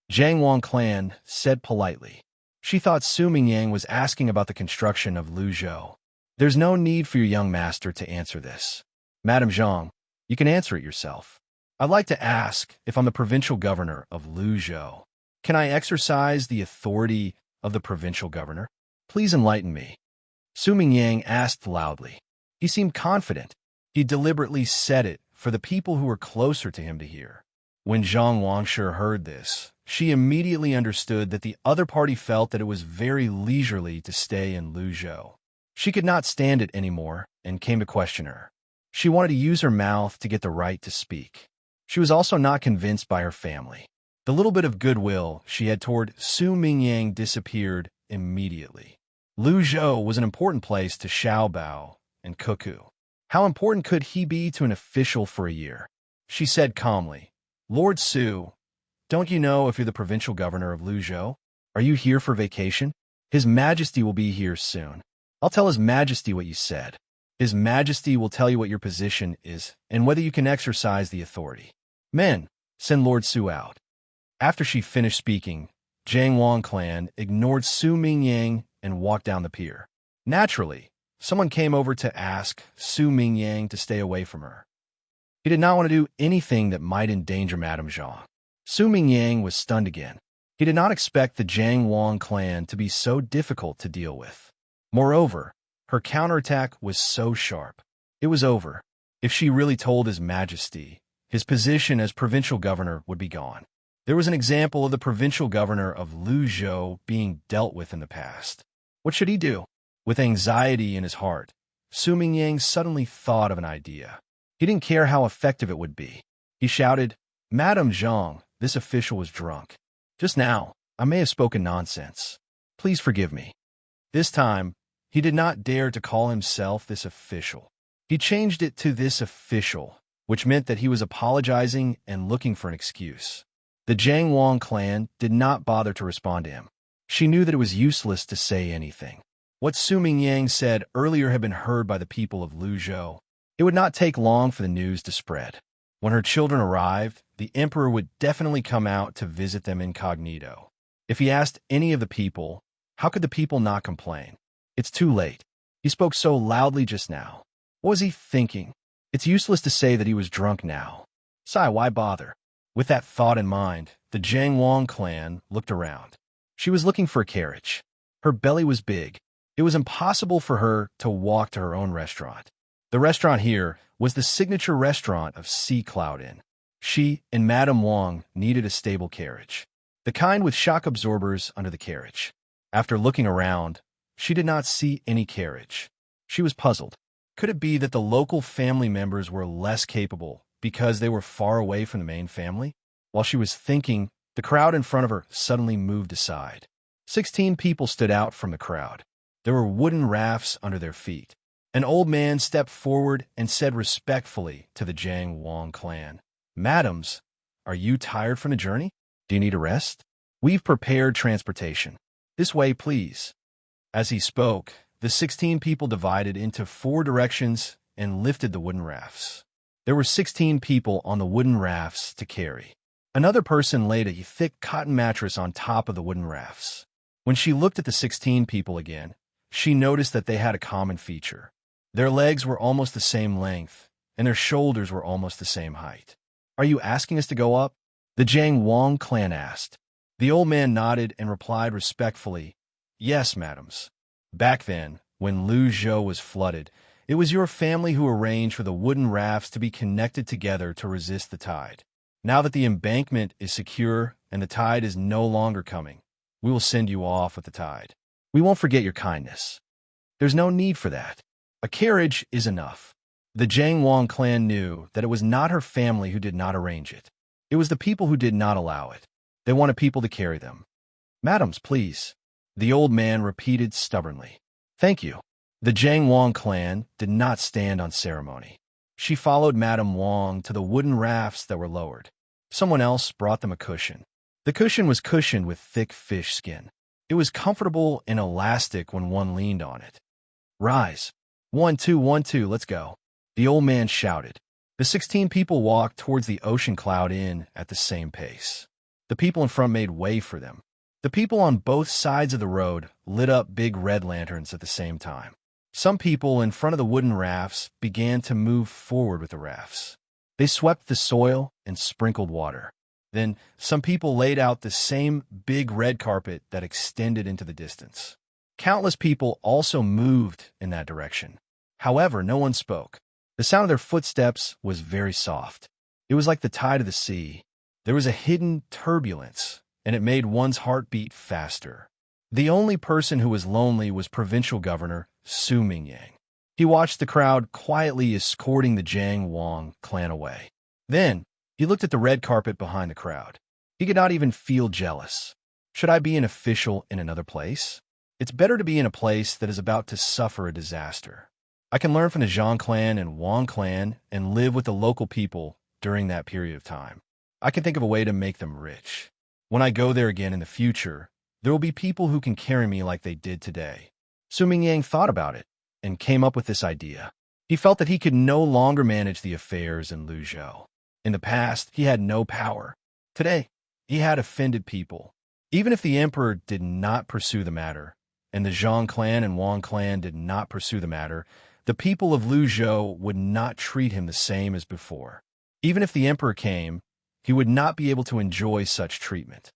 Jiang Wang clan said politely. She thought Su Mingyang was asking about the construction of Luzhou. "There's no need for your young master to answer this. Madame Zhang, you can answer it yourself. I'd like to ask if I'm the provincial governor of Luzhou. Can I exercise the authority of the provincial governor? Please enlighten me." Su Mingyang asked loudly. He seemed confident. He deliberately said it for the people who were closer to him to hear. When Zhang Wangshi heard this, she immediately understood that the other party felt that it was very leisurely to stay in Luzhou. She could not stand it anymore and came to question her. She wanted to use her mouth to get the right to speak. She was also not convinced by her family. The little bit of goodwill she had toward Su Mingyang disappeared immediately. Luzhou was an important place to Xiaobao and Cuckoo. How important could he be to an official for a year? She said calmly, Lord Su, don't you know if you're the provincial governor of Luzhou? Are you here for vacation? His Majesty will be here soon. I'll tell His Majesty what you said. His Majesty will tell you what your position is and whether you can exercise the authority. Men, send Lord Su out. After she finished speaking, Jiang Wang clan ignored Su Mingyang and walked down the pier. Naturally, someone came over to ask Su Mingyang to stay away from her. He did not want to do anything that might endanger Madame Zhang. Su Mingyang was stunned again. He did not expect the Jiang Wang clan to be so difficult to deal with. Moreover, her counterattack was so sharp. It was over. If she really told His Majesty, his position as provincial governor would be gone. There was an example of the provincial governor of Luzhou being dealt with in the past. What should he do? With anxiety in his heart, Su Mingyang suddenly thought of an idea. He didn't care how effective it would be. He shouted, Madame Zhang, this official was drunk. Just now, I may have spoken nonsense. Please forgive me. This time, he did not dare to call himself this official. He changed it to this official, which meant that he was apologizing and looking for an excuse. The Jiang Wang clan did not bother to respond to him. She knew that it was useless to say anything. What Su Mingyang said earlier had been heard by the people of Luzhou. It would not take long for the news to spread. When her children arrived, the emperor would definitely come out to visit them incognito. If he asked any of the people, how could the people not complain? It's too late. He spoke so loudly just now. What was he thinking? It's useless to say that he was drunk now. Sai, why bother? With that thought in mind, the Jiang Wang clan looked around. She was looking for a carriage. Her belly was big. It was impossible for her to walk to her own restaurant. The restaurant here was the signature restaurant of Sea Cloud Inn. She and Madame Wang needed a stable carriage, the kind with shock absorbers under the carriage. After looking around, she did not see any carriage. She was puzzled. Could it be that the local family members were less capable because they were far away from the main family? While she was thinking, the crowd in front of her suddenly moved aside. 16 people stood out from the crowd. There were wooden rafts under their feet. An old man stepped forward and said respectfully to the Jiang Wang clan, Madams, are you tired from the journey? Do you need a rest? We've prepared transportation. This way, please. As he spoke, the 16 people divided into 4 directions and lifted the wooden rafts. There were 16 people on the wooden rafts to carry. Another person laid a thick cotton mattress on top of the wooden rafts. When she looked at the 16 people again, she noticed that they had a common feature. Their legs were almost the same length, and their shoulders were almost the same height. Are you asking us to go up? The Jiang Wang clan asked. The old man nodded and replied respectfully, Yes, madams. Back then, when Luzhou was flooded, it was your family who arranged for the wooden rafts to be connected together to resist the tide. Now that the embankment is secure and the tide is no longer coming, we will send you off with the tide. We won't forget your kindness. There's no need for that. A carriage is enough. The Jiang Wang clan knew that it was not her family who did not arrange it. It was the people who did not allow it. They wanted people to carry them. Madams, please. The old man repeated stubbornly. Thank you. The Jiang Wang clan did not stand on ceremony. She followed Madame Wang to the wooden rafts that were lowered. Someone else brought them a cushion. The cushion was cushioned with thick fish skin. It was comfortable and elastic when one leaned on it. Rise. 1, 2, 1, 2, let's go. The old man shouted. The 16 people walked towards the Ocean Cloud Inn at the same pace. The people in front made way for them. The people on both sides of the road lit up big red lanterns at the same time. Some people in front of the wooden rafts began to move forward with the rafts. They swept the soil and sprinkled water. Then some people laid out the same big red carpet that extended into the distance. Countless people also moved in that direction. However, no one spoke. The sound of their footsteps was very soft. It was like the tide of the sea. There was a hidden turbulence, and it made one's heart beat faster. The only person who was lonely was Provincial Governor Su Mingyang. He watched the crowd quietly escorting the Jiang Wang clan away. Then, he looked at the red carpet behind the crowd. He could not even feel jealous. Should I be an official in another place? It's better to be in a place that is about to suffer a disaster. I can learn from the Zhang clan and Wang clan and live with the local people during that period of time. I can think of a way to make them rich. When I go there again in the future, there will be people who can carry me like they did today. Su Mingyang thought about it and came up with this idea. He felt that he could no longer manage the affairs in Luzhou. In the past, he had no power. Today, he had offended people. Even if the emperor did not pursue the matter, and the Zhang clan and Wang clan did not pursue the matter, the people of Luzhou would not treat him the same as before. Even if the emperor came, he would not be able to enjoy such treatment.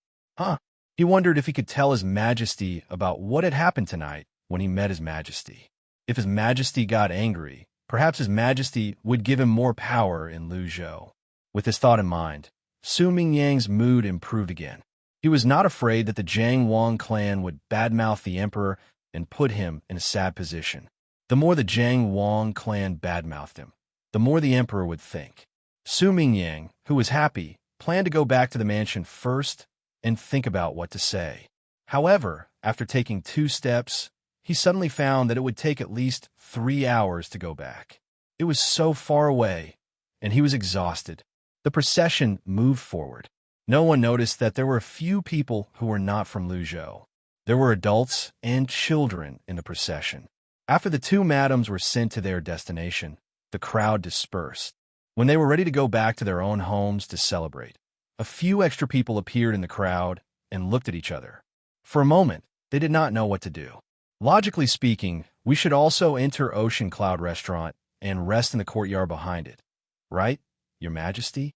He wondered if he could tell His Majesty about what had happened tonight when he met His Majesty. If His Majesty got angry, perhaps His Majesty would give him more power in Luzhou. With this thought in mind, Su Mingyang's mood improved again. He was not afraid that the Jiang Wang clan would badmouth the emperor and put him in a sad position. The more the Jiang Wang clan badmouthed him, the more the emperor would think. Su Mingyang, who was happy, planned to go back to the mansion first and think about what to say. However, after taking 2 steps, he suddenly found that it would take at least 3 hours to go back. It was so far away, and he was exhausted. The procession moved forward. No one noticed that there were a few people who were not from Luzhou. There were adults and children in the procession. After the 2 madams were sent to their destination, the crowd dispersed. When they were ready to go back to their own homes to celebrate, a few extra people appeared in the crowd and looked at each other. For a moment, they did not know what to do. Logically speaking, we should also enter Ocean Cloud Restaurant and rest in the courtyard behind it. Right, Your Majesty?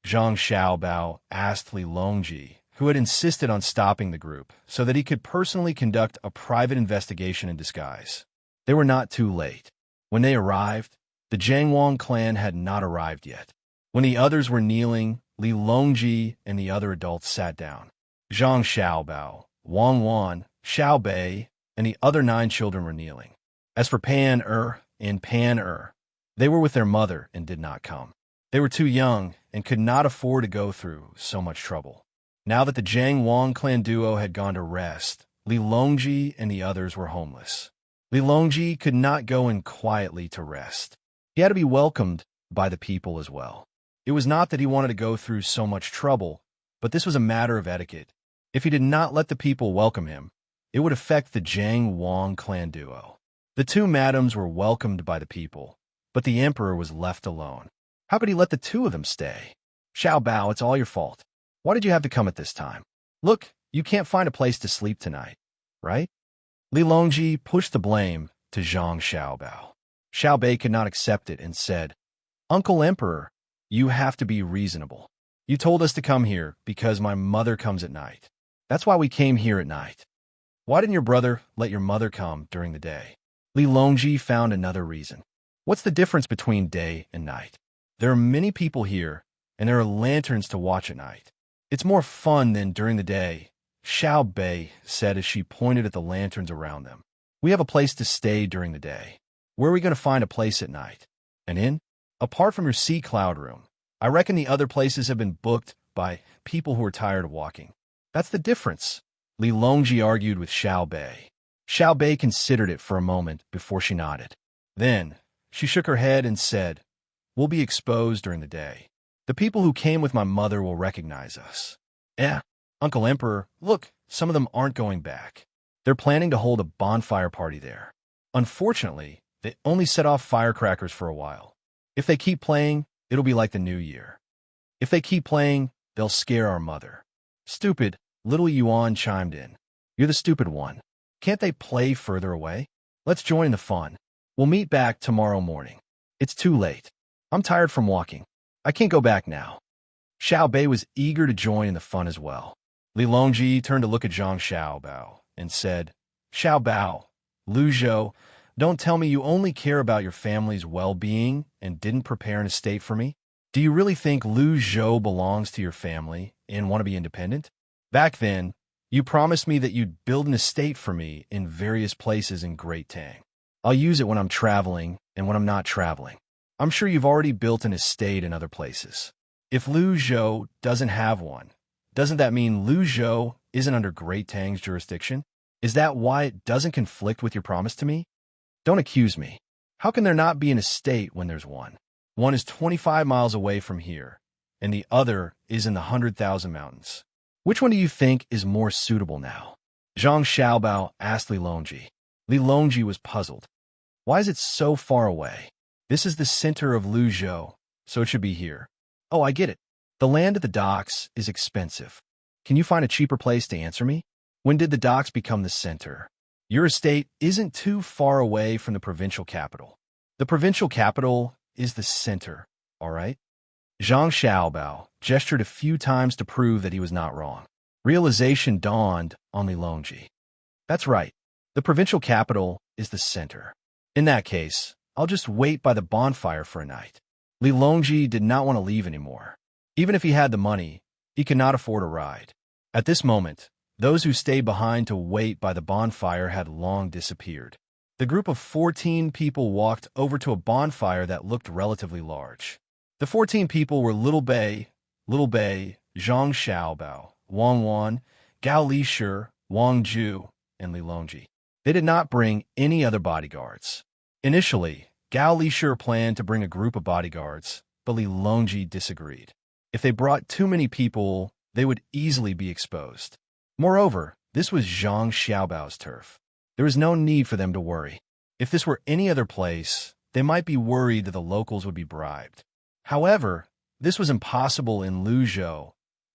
Zhang Xiaobao asked Li Longji, who had insisted on stopping the group so that he could personally conduct a private investigation in disguise. They were not too late. When they arrived, the Jiangwang clan had not arrived yet. When the others were kneeling, Li Longji and the other adults sat down. Zhang Xiaobao, Wang Wan, Xiao Bei, and the other 9 children were kneeling. As for Pan and Pan they were with their mother and did not come. They were too young and could not afford to go through so much trouble. Now that the Jiang Wang clan duo had gone to rest, Li Longji and the others were homeless. Li Longji could not go in quietly to rest. He had to be welcomed by the people as well. It was not that he wanted to go through so much trouble, but this was a matter of etiquette. If he did not let the people welcome him, it would affect the Jiang Wang clan duo. The 2 madams were welcomed by the people, but the emperor was left alone. How could he let the 2 of them stay? Xiao Bao, it's all your fault. Why did you have to come at this time? Look, you can't find a place to sleep tonight, right? Li Longji pushed the blame to Zhang Xiaobao. Xiao Bei could not accept it and said, Uncle Emperor, you have to be reasonable. You told us to come here because my mother comes at night. That's why we came here at night. Why didn't your brother let your mother come during the day? Li Longji found another reason. What's the difference between day and night? There are many people here, and there are lanterns to watch at night. It's more fun than during the day, Xiao Bei said as she pointed at the lanterns around them. We have a place to stay during the day. Where are we going to find a place at night? An inn? Apart from your sea cloud room, I reckon the other places have been booked by people who are tired of walking. That's the difference, Li Longji argued with Xiao Bei. Xiao Bei considered it for a moment before she nodded. Then, she shook her head and said, We'll be exposed during the day. The people who came with my mother will recognize us. Uncle Emperor, look, some of them aren't going back. They're planning to hold a bonfire party there. Unfortunately, they only set off firecrackers for a while. If they keep playing, it'll be like the New Year. If they keep playing, they'll scare our mother. Stupid, little Yuan chimed in. You're the stupid one. Can't they play further away? Let's join the fun. We'll meet back tomorrow morning. It's too late. I'm tired from walking. I can't go back now. Xiao Bei was eager to join in the fun as well. Li Longji turned to look at Zhang Xiaobao and said, Xiao Bao, Lu Zhou, don't tell me you only care about your family's well-being and didn't prepare an estate for me? Do you really think Lu Zhou belongs to your family and want to be independent? Back then, you promised me that you'd build an estate for me in various places in Great Tang. I'll use it when I'm traveling and when I'm not traveling. I'm sure you've already built an estate in other places. If Lu Zhou doesn't have one, doesn't that mean Lu Zhou isn't under Great Tang's jurisdiction? Is that why it doesn't conflict with your promise to me? Don't accuse me. How can there not be an estate when there's one? One is 25 miles away from here, and the other is in the 100,000 mountains. Which one do you think is more suitable now? Zhang Xiaobao asked Li Longji. Li Longji was puzzled. Why is it so far away? This is the center of Lu Zhou, so it should be here. Oh, I get it. The land at the docks is expensive. Can you find a cheaper place to answer me? When did the docks become the center? Your estate isn't too far away from the provincial capital. The provincial capital is the center, all right? Zhang Xiaobao gestured a few times to prove that he was not wrong. Realization dawned on Li Longji. That's right. The provincial capital is the center. In that case, I'll just wait by the bonfire for a night. Li Longji did not want to leave anymore. Even if he had the money, he could not afford a ride. At this moment, those who stayed behind to wait by the bonfire had long disappeared. The group of 14 people walked over to a bonfire that looked relatively large. The 14 people were Little Bei, Zhang Xiaobao, Wang Wan, Gao Lishir, Wang Ju, and Li Longji. They did not bring any other bodyguards. Initially, Gao Lishir planned to bring a group of bodyguards, but Li Longji disagreed. If they brought too many people, they would easily be exposed. Moreover, this was Zhang Xiaobao's turf. There was no need for them to worry. If this were any other place, they might be worried that the locals would be bribed. However, this was impossible in Lu Zhou,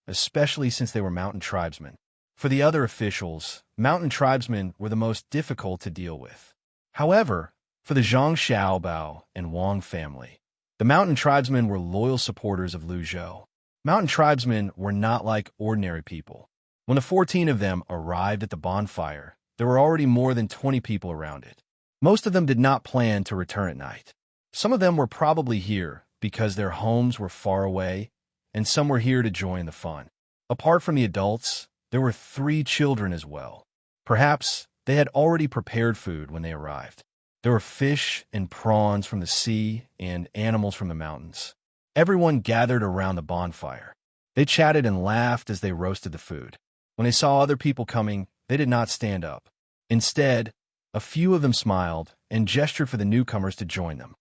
especially since they were mountain tribesmen. For the other officials, mountain tribesmen were the most difficult to deal with. However, for the Zhang Xiaobao and Wang family, the mountain tribesmen were loyal supporters of Lu Zhou. Mountain tribesmen were not like ordinary people. When the 14 of them arrived at the bonfire, there were already more than 20 people around it. Most of them did not plan to return at night. Some of them were probably here because their homes were far away, and some were here to join the fun. Apart from the adults, there were 3 children as well. Perhaps they had already prepared food when they arrived. There were fish and prawns from the sea and animals from the mountains. Everyone gathered around the bonfire. They chatted and laughed as they roasted the food. When they saw other people coming, they did not stand up. Instead, a few of them smiled and gestured for the newcomers to join them.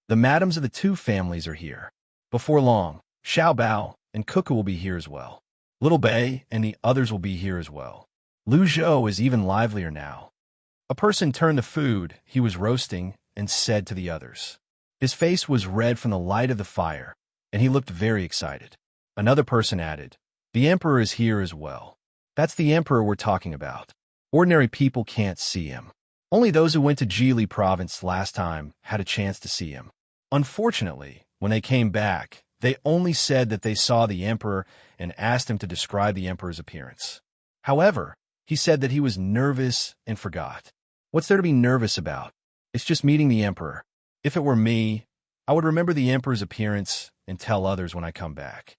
The madams of the 2 families are here. Before long, Xiao Bao and Cuckoo will be here as well. Little Bei and the others will be here as well. Lu Zhou is even livelier now. A person turned the food he was roasting and said to the others. His face was red from the light of the fire, and he looked very excited. Another person added, "The emperor is here as well." That's the emperor we're talking about. Ordinary people can't see him. Only those who went to Jili province last time had a chance to see him. Unfortunately, when they came back, they only said that they saw the emperor and asked him to describe the emperor's appearance. However, he said that he was nervous and forgot. What's there to be nervous about? It's just meeting the emperor. If it were me, I would remember the emperor's appearance and tell others when I come back.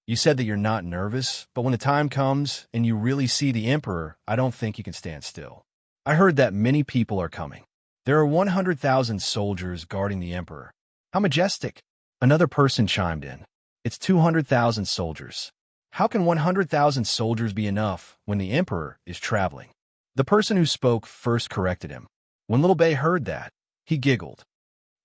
You said that you're not nervous, but when the time comes and you really see the emperor, I don't think you can stand still. I heard that many people are coming. There are 100,000 soldiers guarding the emperor. How majestic! Another person chimed in. It's 200,000 soldiers. How can 100,000 soldiers be enough when the emperor is traveling? The person who spoke first corrected him. When Little Bei heard that, he giggled.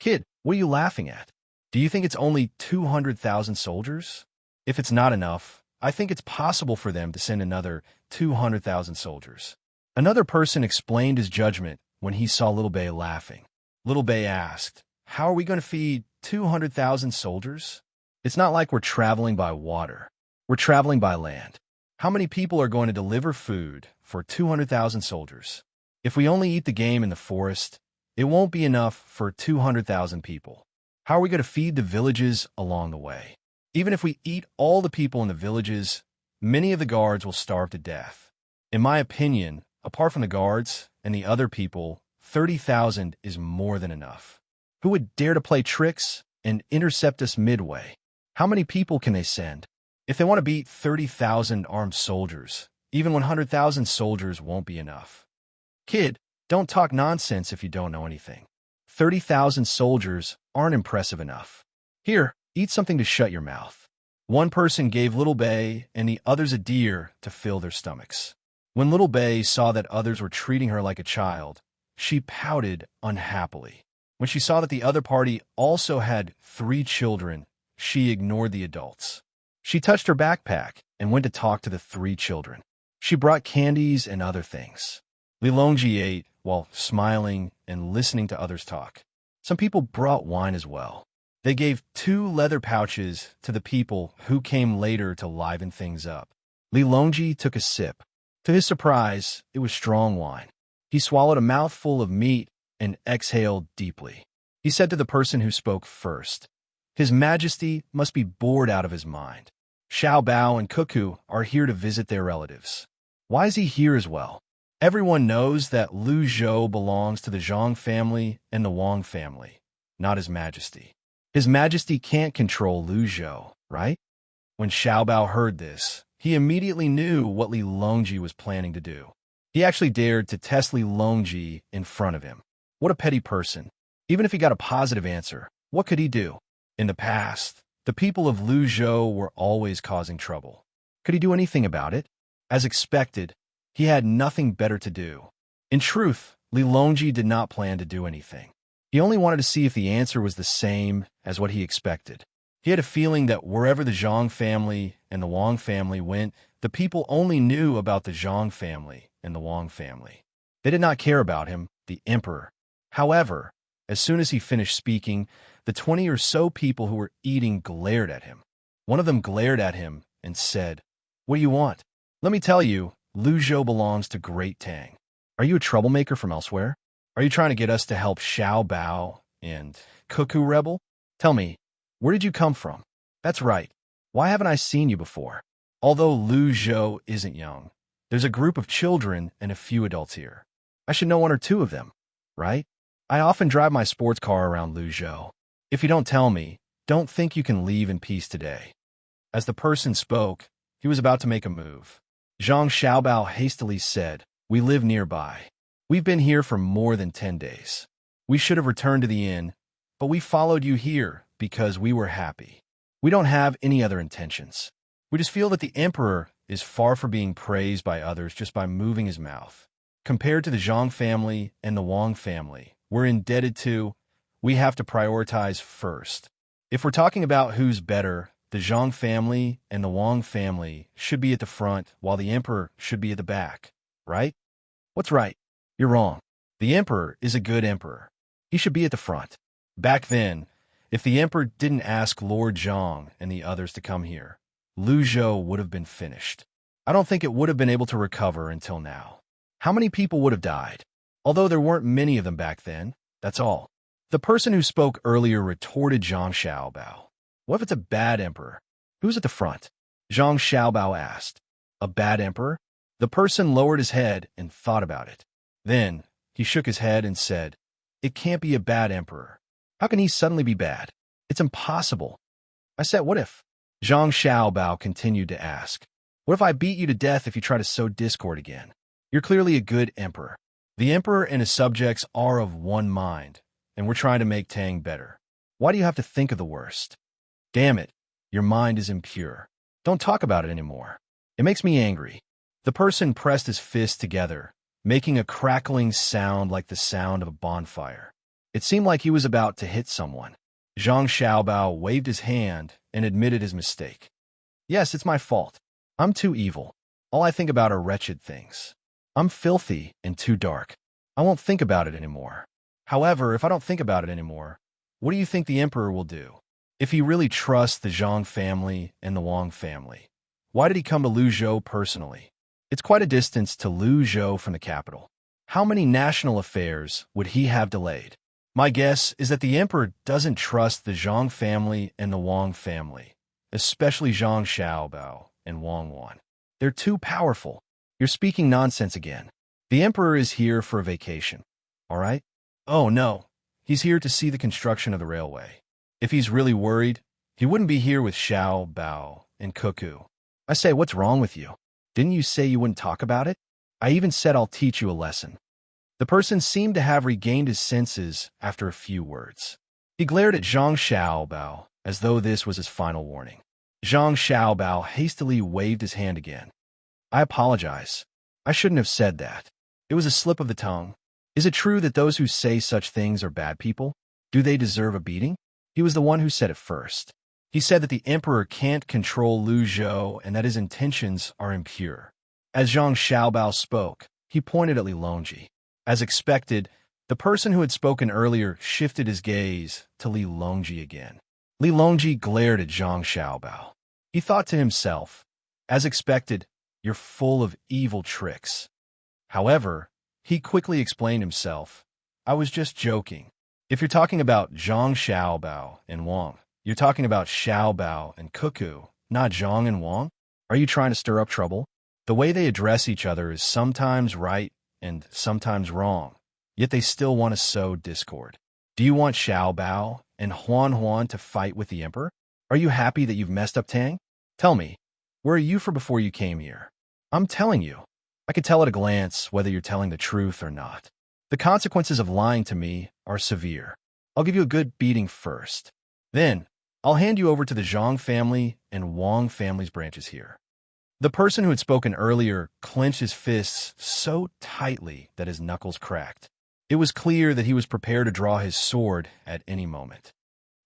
Kid, what are you laughing at? Do you think it's only 200,000 soldiers? If it's not enough, I think it's possible for them to send another 200,000 soldiers. Another person explained his judgment when he saw Little Bei laughing. Little Bei asked, "How are we going to feed 200,000 soldiers? It's not like we're traveling by water. We're traveling by land. How many people are going to deliver food for 200,000 soldiers? If we only eat the game in the forest, it won't be enough for 200,000 people. How are we going to feed the villages along the way? Even if we eat all the people in the villages, many of the guards will starve to death. In my opinion, Apart from the guards and the other people, 30,000 is more than enough. Who would dare to play tricks and intercept us midway? How many people can they send? If they want to beat 30,000 armed soldiers, even 100,000 soldiers won't be enough. Kid, don't talk nonsense if you don't know anything. 30,000 soldiers aren't impressive enough. Here, eat something to shut your mouth. One person gave Little Bay and the others a deer to fill their stomachs. When Little Bay saw that others were treating her like a child, she pouted unhappily. When she saw that the other party also had 3 children, she ignored the adults. She touched her backpack and went to talk to the 3 children. She brought candies and other things. Lilongji ate while smiling and listening to others talk. Some people brought wine as well. They gave 2 leather pouches to the people who came later to liven things up. Lilongji took a sip. To his surprise, it was strong wine. He swallowed a mouthful of meat and exhaled deeply. He said to the person who spoke first, "His Majesty must be bored out of his mind. Xiao Bao and Cuckoo are here to visit their relatives. Why is he here as well? Everyone knows that Lu Zhou belongs to the Zhang family and the Wang family, not His Majesty. His Majesty can't control Lu Zhou, right?" When Xiao Bao heard this, he immediately knew what Li Longji was planning to do. He actually dared to test Li Longji in front of him. What a petty person. Even if he got a positive answer, what could he do? In the past, the people of Lu Zhou were always causing trouble. Could he do anything about it? As expected, he had nothing better to do. In truth, Li Longji did not plan to do anything. He only wanted to see if the answer was the same as what he expected. He had a feeling that wherever the Zhang family and the Wang family went, the people only knew about the Zhang family and the Wang family. They did not care about him, the emperor. However, as soon as he finished speaking, the 20 or so people who were eating glared at him. One of them glared at him and said, "What do you want? Let me tell you, Lu Zhou belongs to Great Tang. Are you a troublemaker from elsewhere? Are you trying to get us to help Xiao Bao and Cuckoo Rebel? Tell me, where did you come from? That's right. Why haven't I seen you before? Although Lu Zhou isn't young, there's a group of children and a few adults here. I should know 1 or 2 of them, right? I often drive my sports car around Lu Zhou. If you don't tell me, don't think you can leave in peace today." As the person spoke, he was about to make a move. Zhang Xiaobao hastily said, "We live nearby. We've been here for more than 10 days. We should have returned to the inn, but we followed you here because we were happy. We don't have any other intentions. We just feel that the emperor is far from being praised by others just by moving his mouth. Compared to the Zhang family and the Wang family, we're indebted to, we have to prioritize first. If we're talking about who's better, the Zhang family and the Wang family should be at the front while the emperor should be at the back, right? What's right? You're wrong. The emperor is a good emperor. He should be at the front. Back then, if the emperor didn't ask Lord Zhang and the others to come here, Lu Zhou would have been finished. I don't think it would have been able to recover until now. How many people would have died? Although there weren't many of them back then, that's all. The person who spoke earlier retorted Zhang Xiaobao. What if it's a bad emperor? Who's at the front? Zhang Xiaobao asked. A bad emperor? The person lowered his head and thought about it. Then, he shook his head and said, "It can't be a bad emperor. How can he suddenly be bad? It's impossible." I said, "What if?" Zhang Xiaobao continued to ask. "What if I beat you to death if you try to sow discord again? You're clearly a good emperor. The emperor and his subjects are of one mind, and we're trying to make Tang better. Why do you have to think of the worst? Damn it, your mind is impure. Don't talk about it anymore. It makes me angry." The person pressed his fists together, making a crackling sound like the sound of a bonfire. It seemed like he was about to hit someone. Zhang Xiaobao waved his hand and admitted his mistake. "Yes, it's my fault. I'm too evil. All I think about are wretched things. I'm filthy and too dark. I won't think about it anymore. However, if I don't think about it anymore, what do you think the emperor will do? If he really trusts the Zhang family and the Wang family, why did he come to Lu Zhou personally? It's quite a distance to Lu Zhou from the capital. How many national affairs would he have delayed? My guess is that the emperor doesn't trust the Zhang family and the Wang family, especially Zhang Xiaobao and Wang Wan. They're too powerful. You're speaking nonsense again. The emperor is here for a vacation, all right? Oh, no. He's here to see the construction of the railway. If he's really worried, he wouldn't be here with Xiao, Bao, and Cuckoo. I say, what's wrong with you? Didn't you say you wouldn't talk about it? I even said I'll teach you a lesson. The person seemed to have regained his senses after a few words. He glared at Zhang Xiaobao as though this was his final warning. Zhang Xiaobao hastily waved his hand again. I apologize. I shouldn't have said that. It was a slip of the tongue. Is it true that those who say such things are bad people? Do they deserve a beating? He was the one who said it first. He said that the emperor can't control Lu Zhou and that his intentions are impure. As Zhang Xiaobao spoke, he pointed at Li Longji. As expected, the person who had spoken earlier shifted his gaze to Li Longji again. Li Longji glared at Zhang Xiaobao. He thought to himself, as expected, you're full of evil tricks. However, he quickly explained himself, I was just joking. If you're talking about Zhang Xiaobao and Wang, you're talking about Xiaobao and Cuckoo, not Zhang and Wang? Are you trying to stir up trouble? The way they address each other is sometimes right and sometimes wrong, yet they still want to sow discord. Do you want Xiaobao and Huan to fight with the emperor? Are you happy that you've messed up Tang? Tell me, where are you for before you came here? I'm telling you. I could tell at a glance whether you're telling the truth or not. The consequences of lying to me are severe. I'll give you a good beating first. Then, I'll hand you over to the Zhang family and Wang family's branches here. The person who had spoken earlier clenched his fists so tightly that his knuckles cracked. It was clear that he was prepared to draw his sword at any moment.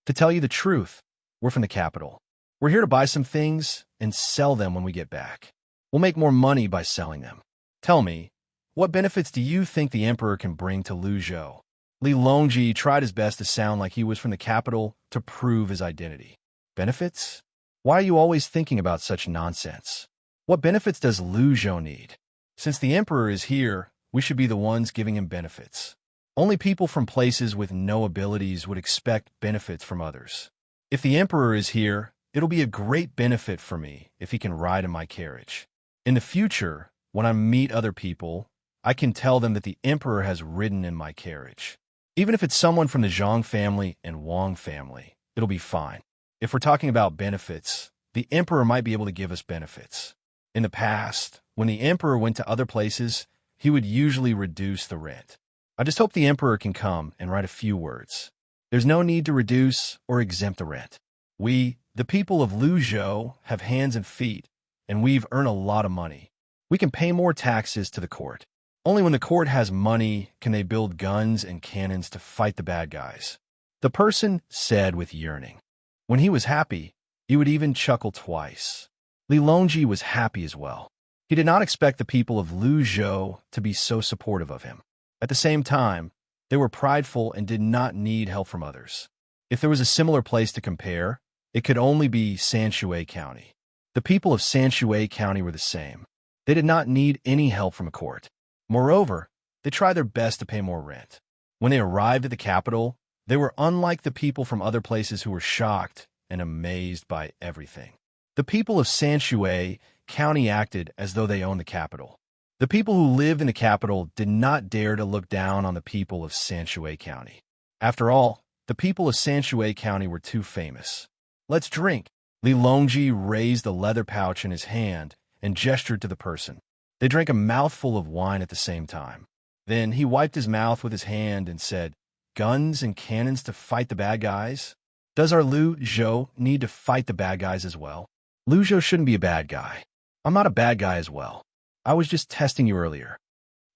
To tell you the truth, we're from the capital. We're here to buy some things and sell them when we get back. We'll make more money by selling them. Tell me, what benefits do you think the emperor can bring to Lu Zhou? Li Longji tried his best to sound like he was from the capital to prove his identity. Benefits? Why are you always thinking about such nonsense? What benefits does Lu Zhou need? Since the emperor is here, we should be the ones giving him benefits. Only people from places with no abilities would expect benefits from others. If the emperor is here, it'll be a great benefit for me if he can ride in my carriage. In the future, when I meet other people, I can tell them that the emperor has ridden in my carriage. Even if it's someone from the Zhang family and Wang family, it'll be fine. If we're talking about benefits, the emperor might be able to give us benefits. In the past, when the emperor went to other places, he would usually reduce the rent. I just hope the emperor can come and write a few words. There's no need to reduce or exempt the rent. We, the people of Lu Zhou, have hands and feet, and we've earned a lot of money. We can pay more taxes to the court. Only when the court has money can they build guns and cannons to fight the bad guys. The person said with yearning. When he was happy, he would even chuckle twice. Li Longji was happy as well. He did not expect the people of Lu Zhou to be so supportive of him. At the same time, they were prideful and did not need help from others. If there was a similar place to compare, it could only be Sanshui County. The people of Sanshui County were the same. They did not need any help from a court. Moreover, they tried their best to pay more rent. When they arrived at the capital, they were unlike the people from other places who were shocked and amazed by everything. The people of Sanshui County acted as though they owned the capital. The people who lived in the capital did not dare to look down on the people of Sanshui County. After all, the people of Sanshui County were too famous. Let's drink. Li Longji raised the leather pouch in his hand and gestured to the person. They drank a mouthful of wine at the same time. Then he wiped his mouth with his hand and said, Guns and cannons to fight the bad guys? Does our Lu Zhou need to fight the bad guys as well? Lu Zhou shouldn't be a bad guy. I'm not a bad guy as well. I was just testing you earlier.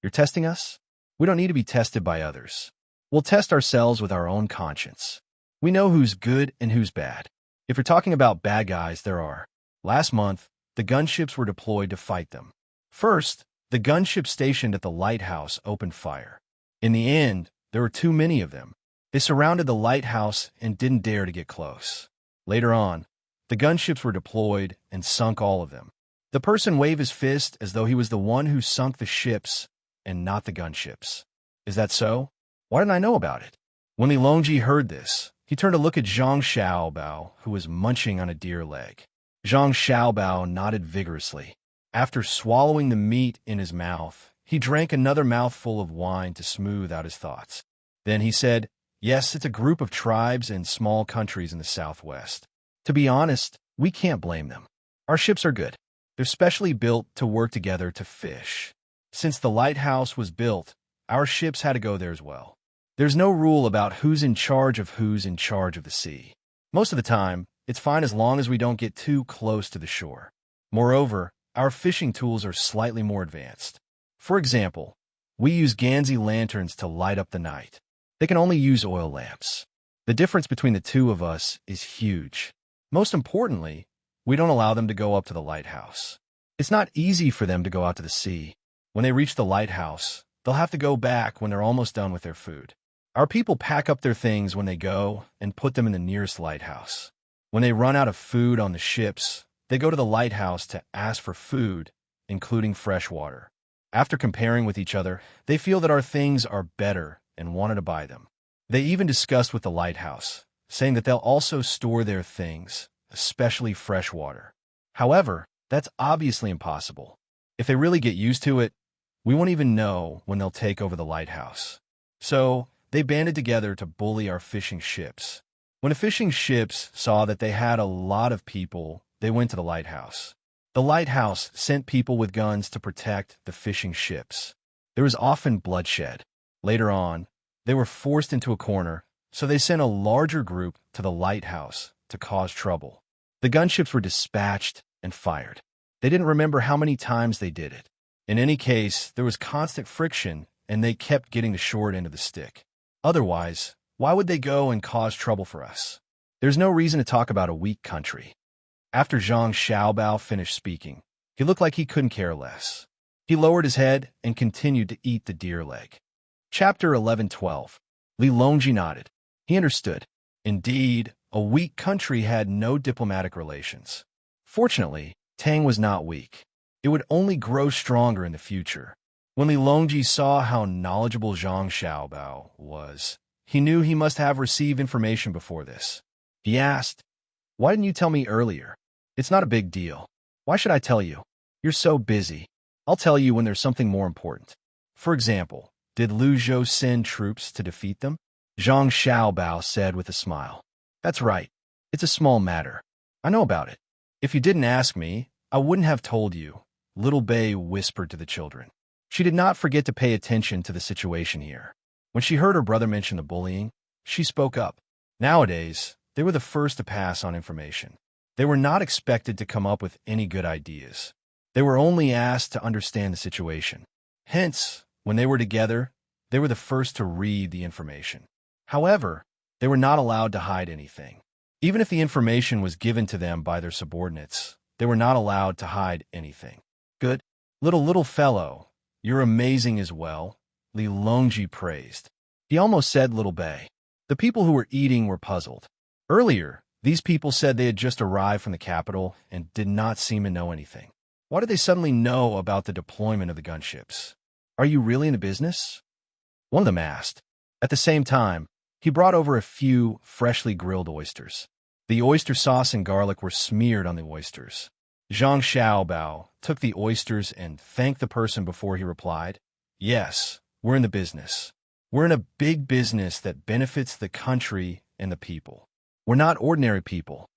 You're testing us? We don't need to be tested by others. We'll test ourselves with our own conscience. We know who's good and who's bad. If you're talking about bad guys, there are. Last month, the gunships were deployed to fight them. First, the gunship stationed at the lighthouse opened fire. In the end, there were too many of them. They surrounded the lighthouse and didn't dare to get close. Later on, the gunships were deployed and sunk all of them. The person waved his fist as though he was the one who sunk the ships and not the gunships. Is that so? Why didn't I know about it? When Li Longji heard this, he turned to look at Zhang Xiaobao, who was munching on a deer leg. Zhang Xiaobao nodded vigorously. After swallowing the meat in his mouth, He drank another mouthful of wine to smooth out his thoughts. Then he said, "Yes, it's a group of tribes and small countries in the southwest. To be honest, we can't blame them. Our ships are good. They're specially built to work together to fish. Since the lighthouse was built, our ships had to go there as well. There's no rule about who's in charge of the sea. Most of the time, it's fine as long as we don't get too close to the shore. Moreover, our fishing tools are slightly more advanced. For example, we use Ganzi lanterns to light up the night. They can only use oil lamps. The difference between the two of us is huge. Most importantly, we don't allow them to go up to the lighthouse. It's not easy for them to go out to the sea. When they reach the lighthouse, they'll have to go back when they're almost done with their food. Our people pack up their things when they go and put them in the nearest lighthouse. When they run out of food on the ships, they go to the lighthouse to ask for food, including fresh water. After comparing with each other, they feel that our things are better and wanted to buy them. They even discussed with the lighthouse, saying that they'll also store their things, especially fresh water. However, that's obviously impossible. If they really get used to it, we won't even know when they'll take over the lighthouse. So, they banded together to bully our fishing ships. When the fishing ships saw that they had a lot of people, they went to the lighthouse. The lighthouse sent people with guns to protect the fishing ships. There was often bloodshed. Later on, they were forced into a corner, so they sent a larger group to the lighthouse to cause trouble. The gunships were dispatched and fired. They didn't remember how many times they did it. In any case, there was constant friction, and they kept getting the short end of the stick. Otherwise, why would they go and cause trouble for us? There's no reason to talk about a weak country. After Zhang Xiaobao finished speaking, he looked like he couldn't care less. He lowered his head and continued to eat the deer leg. Chapter 11:12. Li Longji nodded. He understood. Indeed, a weak country had no diplomatic relations. Fortunately, Tang was not weak. It would only grow stronger in the future. When Li Longji saw how knowledgeable Zhang Xiaobao was, he knew he must have received information before this. He asked, "Why didn't you tell me earlier?" "It's not a big deal. Why should I tell you? You're so busy. I'll tell you when there's something more important. For example, did Lu Zhou send troops to defeat them?" Zhang Xiaobao said with a smile. "That's right. It's a small matter. I know about it. If you didn't ask me, I wouldn't have told you," Little Bei whispered to the children. She did not forget to pay attention to the situation here. When she heard her brother mention the bullying, she spoke up. Nowadays, they were the first to pass on information. They were not expected to come up with any good ideas. They were only asked to understand the situation. Hence, when they were together, they were the first to read the information. However, they were not allowed to hide anything. Even if the information was given to them by their subordinates, they were not allowed to hide anything. "Good. Little fellow, you're amazing as well," Li Longji praised. He almost said Little Bei. The people who were eating were puzzled. Earlier, these people said they had just arrived from the capital and did not seem to know anything. Why did they suddenly know about the deployment of the gunships? "Are you really in the business?" one of them asked. At the same time, he brought over a few freshly grilled oysters. The oyster sauce and garlic were smeared on the oysters. Zhang Xiaobao took the oysters and thanked the person before he replied, "Yes, we're in the business. We're in a big business that benefits the country and the people. We're not ordinary people."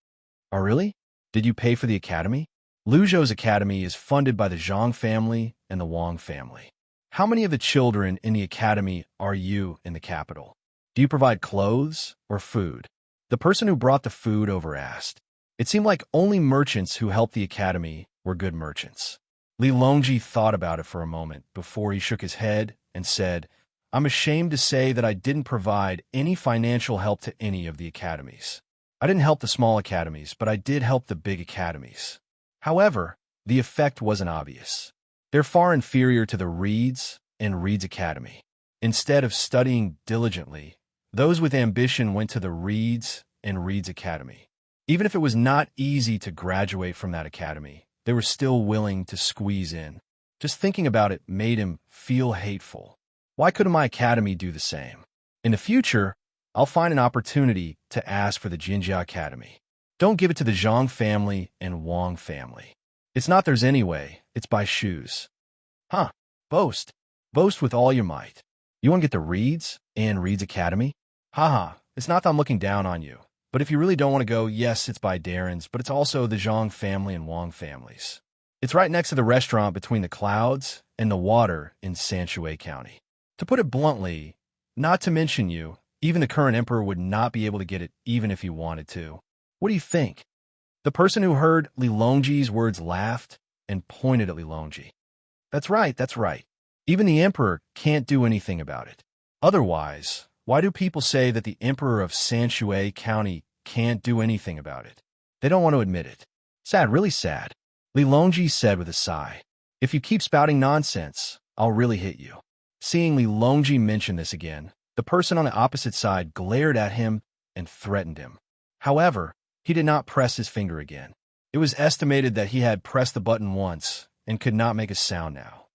"Oh, really? Did you pay for the academy?" Lu Zhou's academy is funded by the Zhang family and the Wang family. "How many of the children in the academy are you in the capital? Do you provide clothes or food?" The person who brought the food over asked. It seemed like only merchants who helped the academy were good merchants. Li Longji thought about it for a moment before he shook his head and said, "I'm ashamed to say that I didn't provide any financial help to any of the academies. I didn't help the small academies, but I did help the big academies. However, the effect wasn't obvious. They're far inferior to the Reeds and Reeds Academy. Instead of studying diligently, those with ambition went to the Reeds and Reeds Academy. Even if it was not easy to graduate from that academy, they were still willing to squeeze in. Just thinking about it made him feel hateful. Why couldn't my academy do the same? In the future, I'll find an opportunity to ask for the Jinjia Academy. Don't give it to the Zhang family and Wang family. It's not theirs anyway, it's by shoes." "Huh, Boast. Boast with all your might. You want to get the Reeds and Reed's Academy? Haha, it's not that I'm looking down on you. But if you really don't want to go, yes, it's by Darren's, but it's also the Zhang family and Wang families. It's right next to the restaurant between the clouds and the water in Sanshui County. To put it bluntly, not to mention you, even the current emperor would not be able to get it even if he wanted to. What do you think? The person who heard Li Longji's words laughed and pointed at Li Longji. That's right, that's right. Even the emperor can't do anything about it. Otherwise, why do people say that the emperor of Sanshui County can't do anything about it? They don't want to admit it. Sad, really sad. Li Longji said with a sigh. If you keep spouting nonsense, I'll really hit you. Seeing Li Longji mention this again, the person on the opposite side glared at him and threatened him. However, he did not press his finger again. It was estimated that he had pressed the button once and could not make a sound now.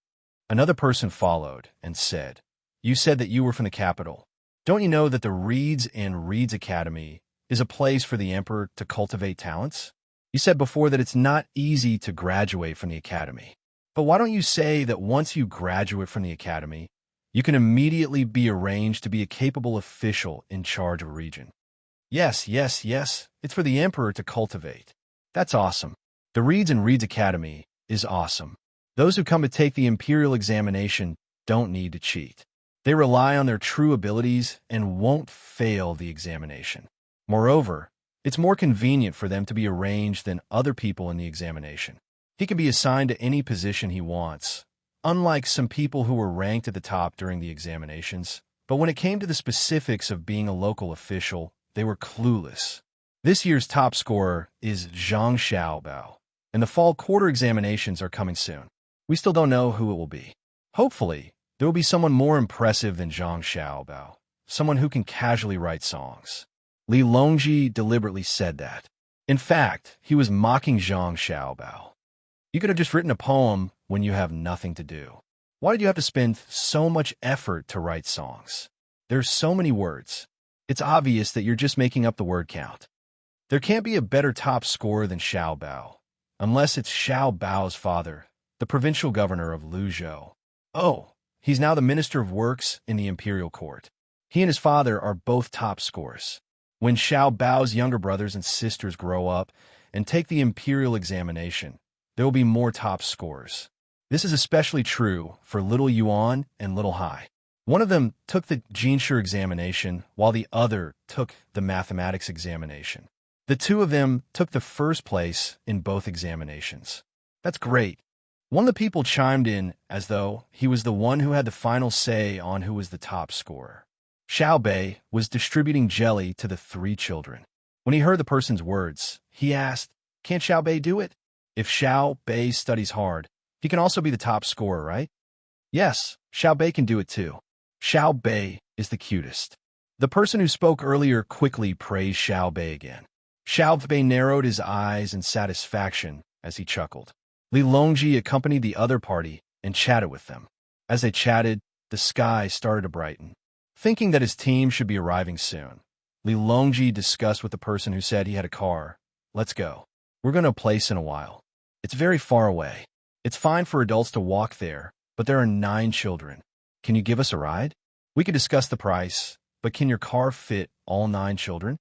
Another person followed and said, "You said that you were from the capital. Don't you know that the Reeds and Reeds Academy is a place for the emperor to cultivate talents? You said before that it's not easy to graduate from the academy. But why don't you say that once you graduate from the academy, you can immediately be arranged to be a capable official in charge of a region?" Yes, yes, yes, it's for the emperor to cultivate. That's awesome. The Reeds and Reeds Academy is awesome. Those who come to take the imperial examination don't need to cheat. They rely on their true abilities and won't fail the examination. Moreover, it's more convenient for them to be arranged than other people in the examination. He can be assigned to any position he wants, unlike some people who were ranked at the top during the examinations. But when it came to the specifics of being a local official, they were clueless. This year's top scorer is Zhang Xiaobao, and the fall quarter examinations are coming soon. We still don't know who it will be. Hopefully, there will be someone more impressive than Zhang Xiaobao, someone who can casually write songs. Li Longji deliberately said that. In fact, he was mocking Zhang Xiaobao. You could have just written a poem when you have nothing to do. Why did you have to spend so much effort to write songs? There's so many words. It's obvious that you're just making up the word count. There can't be a better top scorer than Xiaobao, unless it's Xiaobao's father, the provincial governor of Luzhou. Oh, he's now the Minister of Works in the imperial court. He and his father are both top scorers. When Xiaobao's younger brothers and sisters grow up and take the imperial examination, there will be more top scorers. This is especially true for Little Yuan and Little Hai. One of them took the Jinshu examination, while the other took the mathematics examination. The two of them took the first place in both examinations. That's great. One of the people chimed in as though he was the one who had the final say on who was the top scorer. Xiao Bei was distributing jelly to the three children. When he heard the person's words, he asked, "Can't Xiao Bei do it?" If Xiao Bei studies hard, he can also be the top scorer, right? Yes, Xiao Bei can do it too. Xiao Bei is the cutest. The person who spoke earlier quickly praised Xiao Bei again. Xiao Bei narrowed his eyes in satisfaction as he chuckled. Li Longji accompanied the other party and chatted with them. As they chatted, the sky started to brighten. Thinking that his team should be arriving soon, Li Longji discussed with the person who said he had a car. "Let's go. We're going to a place in a while. It's very far away. It's fine for adults to walk there, but there are 9 children. Can you give us a ride? We could discuss the price, but can your car fit all 9 children?"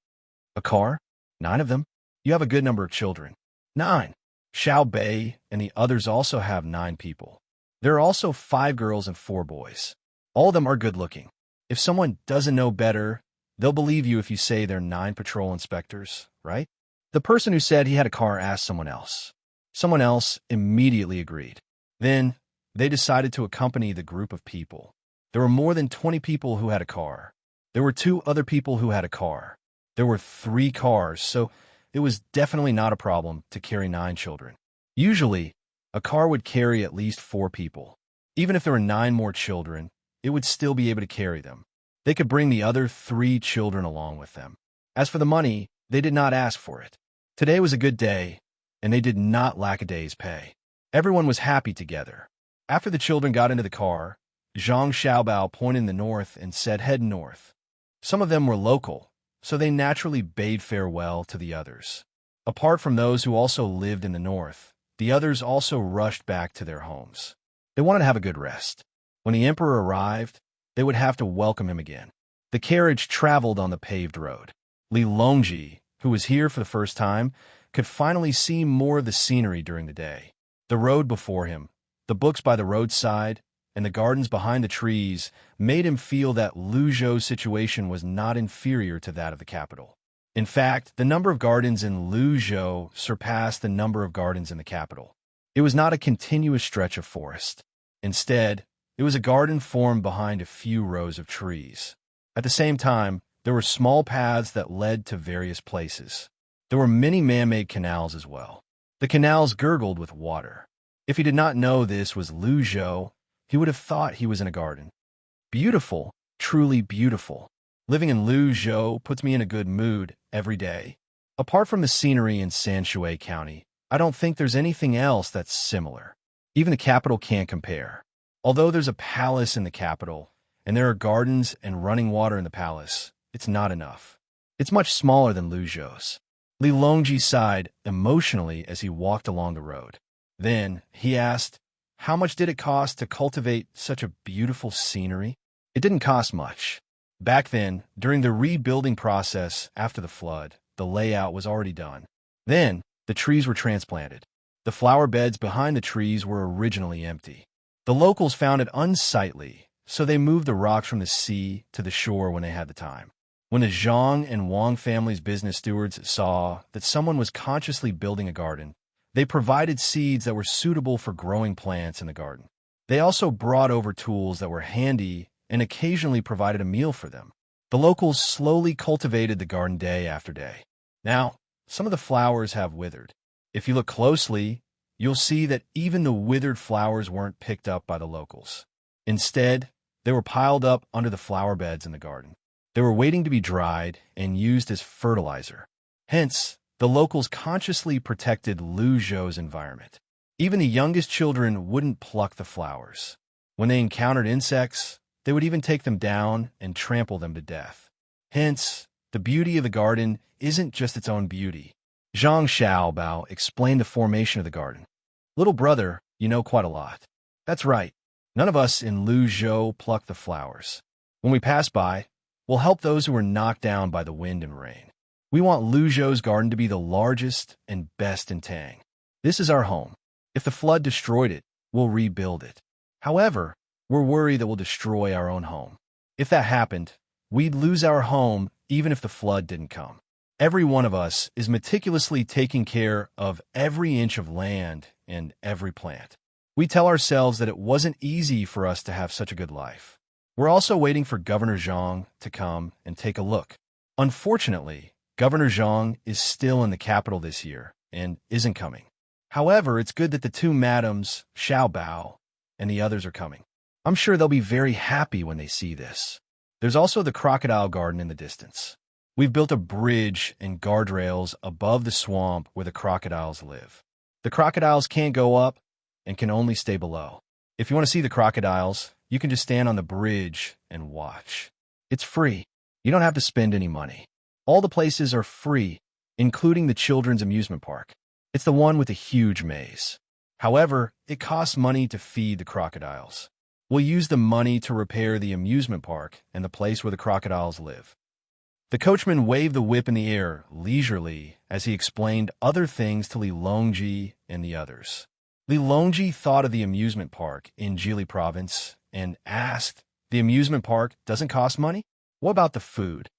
"A car? 9 of them? You have a good number of children." 9. Xiao Bei and the others also have 9 people. There are also 5 girls and 4 boys. All of them are good-looking. If someone doesn't know better, they'll believe you if you say they're 9 patrol inspectors, right? The person who said he had a car asked someone else. Someone else immediately agreed. Then, they decided to accompany the group of people. There were more than 20 people who had a car. There were 2 other people who had a car. There were 3 cars, so it was definitely not a problem to carry 9 children. Usually, a car would carry at least 4 people. Even if there were 9 more children, it would still be able to carry them. They could bring the other 3 children along with them. As for the money, they did not ask for it. Today was a good day, and they did not lack a day's pay. Everyone was happy together. After the children got into the car, Zhang Xiaobao pointed in the north and said, "Head north." Some of them were local, so they naturally bade farewell to the others. Apart from those who also lived in the north, the others also rushed back to their homes. They wanted to have a good rest. When the emperor arrived, they would have to welcome him again. The carriage traveled on the paved road. Li Longji, who was here for the first time, could finally see more of the scenery during the day. The road before him, the books by the roadside, and the gardens behind the trees made him feel that Luzhou's situation was not inferior to that of the capital. In fact, the number of gardens in Luzhou surpassed the number of gardens in the capital. It was not a continuous stretch of forest. Instead, it was a garden formed behind a few rows of trees. At the same time, there were small paths that led to various places. There were many man-made canals as well. The canals gurgled with water. If he did not know this was Luzhou, he would have thought he was in a garden. Beautiful, truly beautiful. Living in Luzhou puts me in a good mood every day. Apart from the scenery in Sanshui County, I don't think there's anything else that's similar. Even the capital can't compare. Although there's a palace in the capital, and there are gardens and running water in the palace, it's not enough. It's much smaller than Luzhou's. Li Longji sighed emotionally as he walked along the road. Then, he asked, how much did it cost to cultivate such a beautiful scenery? It didn't cost much. Back then, during the rebuilding process after the flood, the layout was already done. Then, the trees were transplanted. The flower beds behind the trees were originally empty. The locals found it unsightly, so they moved the rocks from the sea to the shore when they had the time. When the Zhang and Wang families' business stewards saw that someone was consciously building a garden, they provided seeds that were suitable for growing plants in the garden. They also brought over tools that were handy and occasionally provided a meal for them. The locals slowly cultivated the garden day after day. Now, some of the flowers have withered. If you look closely, you'll see that even the withered flowers weren't picked up by the locals. Instead, they were piled up under the flower beds in the garden. They were waiting to be dried and used as fertilizer. Hence, the locals consciously protected Luzhou's environment. Even the youngest children wouldn't pluck the flowers. When they encountered insects, they would even take them down and trample them to death. Hence, the beauty of the garden isn't just its own beauty. Zhang Xiaobao explained the formation of the garden. Little brother, you know quite a lot. That's right. None of us in Luzhou pluck the flowers. When we pass by, we'll help those who were knocked down by the wind and rain. We want Luzhou's garden to be the largest and best in Tang. This is our home. If the flood destroyed it, we'll rebuild it. However, we're worried that we'll destroy our own home. If that happened, we'd lose our home even if the flood didn't come. Every one of us is meticulously taking care of every inch of land and every plant. We tell ourselves that it wasn't easy for us to have such a good life. We're also waiting for Governor Zhang to come and take a look. Unfortunately, Governor Zhang is still in the capital this year and isn't coming. However, it's good that the two madams, Xiaobao, and the others are coming. I'm sure they'll be very happy when they see this. There's also the crocodile garden in the distance. We've built a bridge and guardrails above the swamp where the crocodiles live. The crocodiles can't go up and can only stay below. If you want to see the crocodiles, you can just stand on the bridge and watch. It's free. You don't have to spend any money. All the places are free, including the children's amusement park. It's the one with the huge maze. However, it costs money to feed the crocodiles. We'll use the money to repair the amusement park and the place where the crocodiles live. The coachman waved the whip in the air leisurely as he explained other things to Li Longji and the others. Li Longji thought of the amusement park in Jili province and asked, the amusement park doesn't cost money? What about the food?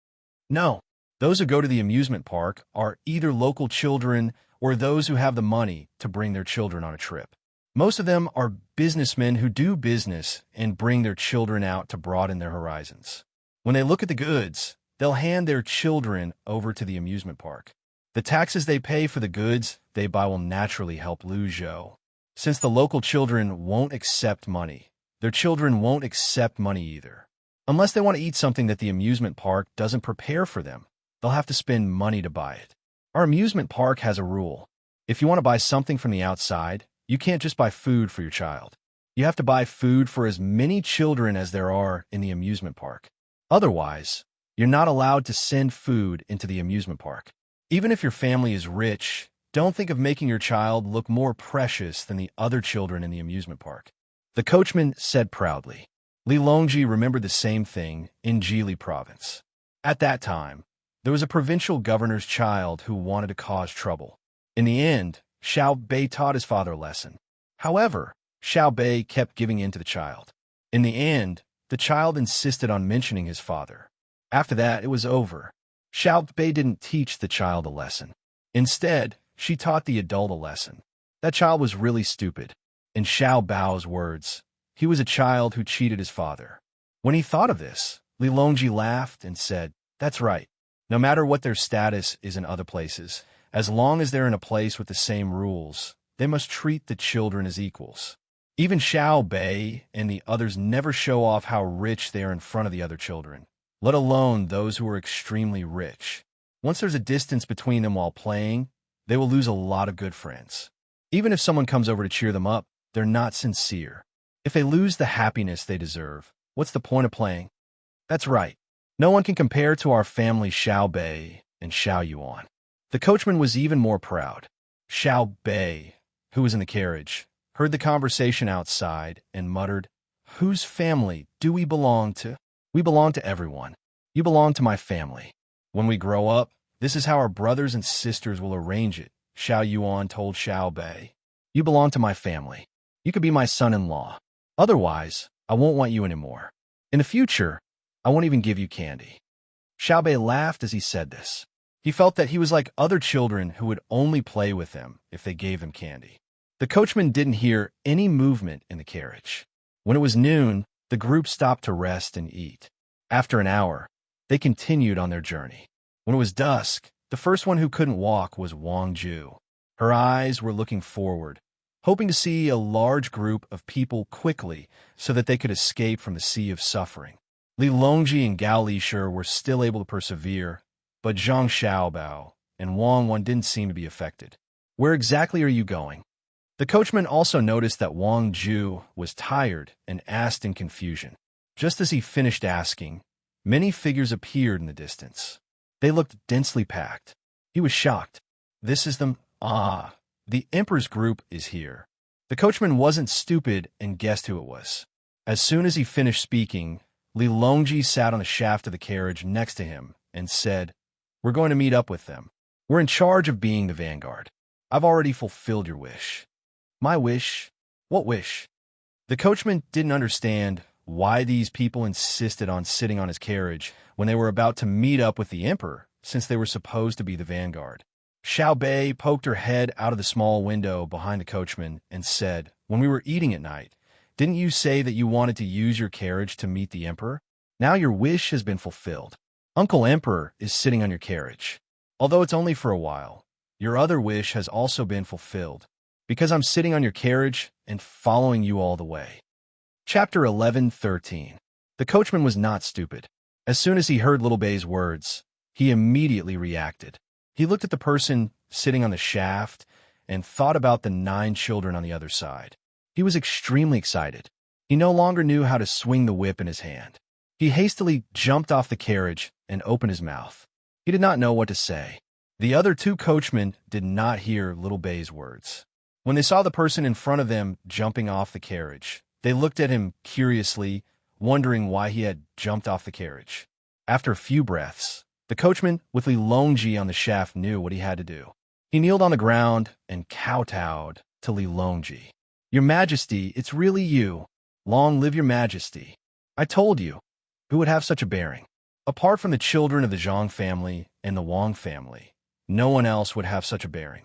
No. Those who go to the amusement park are either local children or those who have the money to bring their children on a trip. Most of them are businessmen who do business and bring their children out to broaden their horizons. When they look at the goods, they'll hand their children over to the amusement park. The taxes they pay for the goods they buy will naturally help Luzhou. Since the local children won't accept money, their children won't accept money either. Unless they want to eat something that the amusement park doesn't prepare for them, they'll have to spend money to buy it. Our amusement park has a rule. If you want to buy something from the outside, you can't just buy food for your child. You have to buy food for as many children as there are in the amusement park. Otherwise, you're not allowed to send food into the amusement park. Even if your family is rich, don't think of making your child look more precious than the other children in the amusement park. the coachman said proudly. Li Longji remembered the same thing in Jili province. At that time, there was a provincial governor's child who wanted to cause trouble. In the end, Xiao Bei taught his father a lesson. However, Xiao Bei kept giving in to the child. In the end, the child insisted on mentioning his father. After that, it was over. Xiao Bei didn't teach the child a lesson. Instead, she taught the adult a lesson. That child was really stupid. In Xiao Bao's words, he was a child who cheated his father. When he thought of this, Li Longji laughed and said, "That's right. No matter what their status is in other places, as long as they're in a place with the same rules, they must treat the children as equals." Even Xiao Bei and the others never show off how rich they are in front of the other children, let alone those who are extremely rich. Once there's a distance between them while playing, they will lose a lot of good friends. Even if someone comes over to cheer them up, they're not sincere. If they lose the happiness they deserve, what's the point of playing? That's right. No one can compare to our family Xiao Bei and Xiao Yuan. The coachman was even more proud. Xiao Bei, who was in the carriage, heard the conversation outside and muttered, "Whose family do we belong to? We belong to everyone. You belong to my family. When we grow up, this is how our brothers and sisters will arrange it," Xiao Yuan told Xiao Bei. "You belong to my family. You could be my son-in-law. Otherwise, I won't want you anymore. In the future, I won't even give you candy." Xiao Bei laughed as he said this. He felt that he was like other children who would only play with them if they gave him candy. The coachman didn't hear any movement in the carriage. When it was noon, the group stopped to rest and eat. After an hour, they continued on their journey. When it was dusk, the first one who couldn't walk was Wang Ju. Her eyes were looking forward, hoping to see a large group of people quickly so that they could escape from the sea of suffering. Li Longji and Gao Lishir were still able to persevere, but Zhang Xiaobao and Wang Wan didn't seem to be affected. "Where exactly are you going?" The coachman also noticed that Wang Ju was tired and asked in confusion. Just as he finished asking, many figures appeared in the distance. They looked densely packed. He was shocked. "This is them. The Emperor's group is here." The coachman wasn't stupid and guessed who it was. As soon as he finished speaking, Li Longji sat on the shaft of the carriage next to him and said, "We're going to meet up with them. We're in charge of being the vanguard. I've already fulfilled your wish." "My wish? What wish?" The coachman didn't understand why these people insisted on sitting on his carriage when they were about to meet up with the emperor, since they were supposed to be the vanguard. Xiao Bei poked her head out of the small window behind the coachman and said, "When we were eating at night, didn't you say that you wanted to use your carriage to meet the emperor? Now your wish has been fulfilled. Uncle Emperor is sitting on your carriage. Although it's only for a while, your other wish has also been fulfilled, because I'm sitting on your carriage and following you all the way." Chapter 11:13. The coachman was not stupid. As soon as he heard Little Bei's words, he immediately reacted. He looked at the person sitting on the shaft and thought about the 9 children on the other side. He was extremely excited. He no longer knew how to swing the whip in his hand. He hastily jumped off the carriage and opened his mouth. He did not know what to say. The other 2 coachmen did not hear Little Bei's words. When they saw the person in front of them jumping off the carriage, they looked at him curiously, wondering why he had jumped off the carriage. After a few breaths, the coachman with Li Longji on the shaft knew what he had to do. He kneeled on the ground and kowtowed to Li Longji. "Your Majesty, it's really you. Long live your Majesty. I told you. Who would have such a bearing? Apart from the children of the Zhang family and the Wang family, no one else would have such a bearing."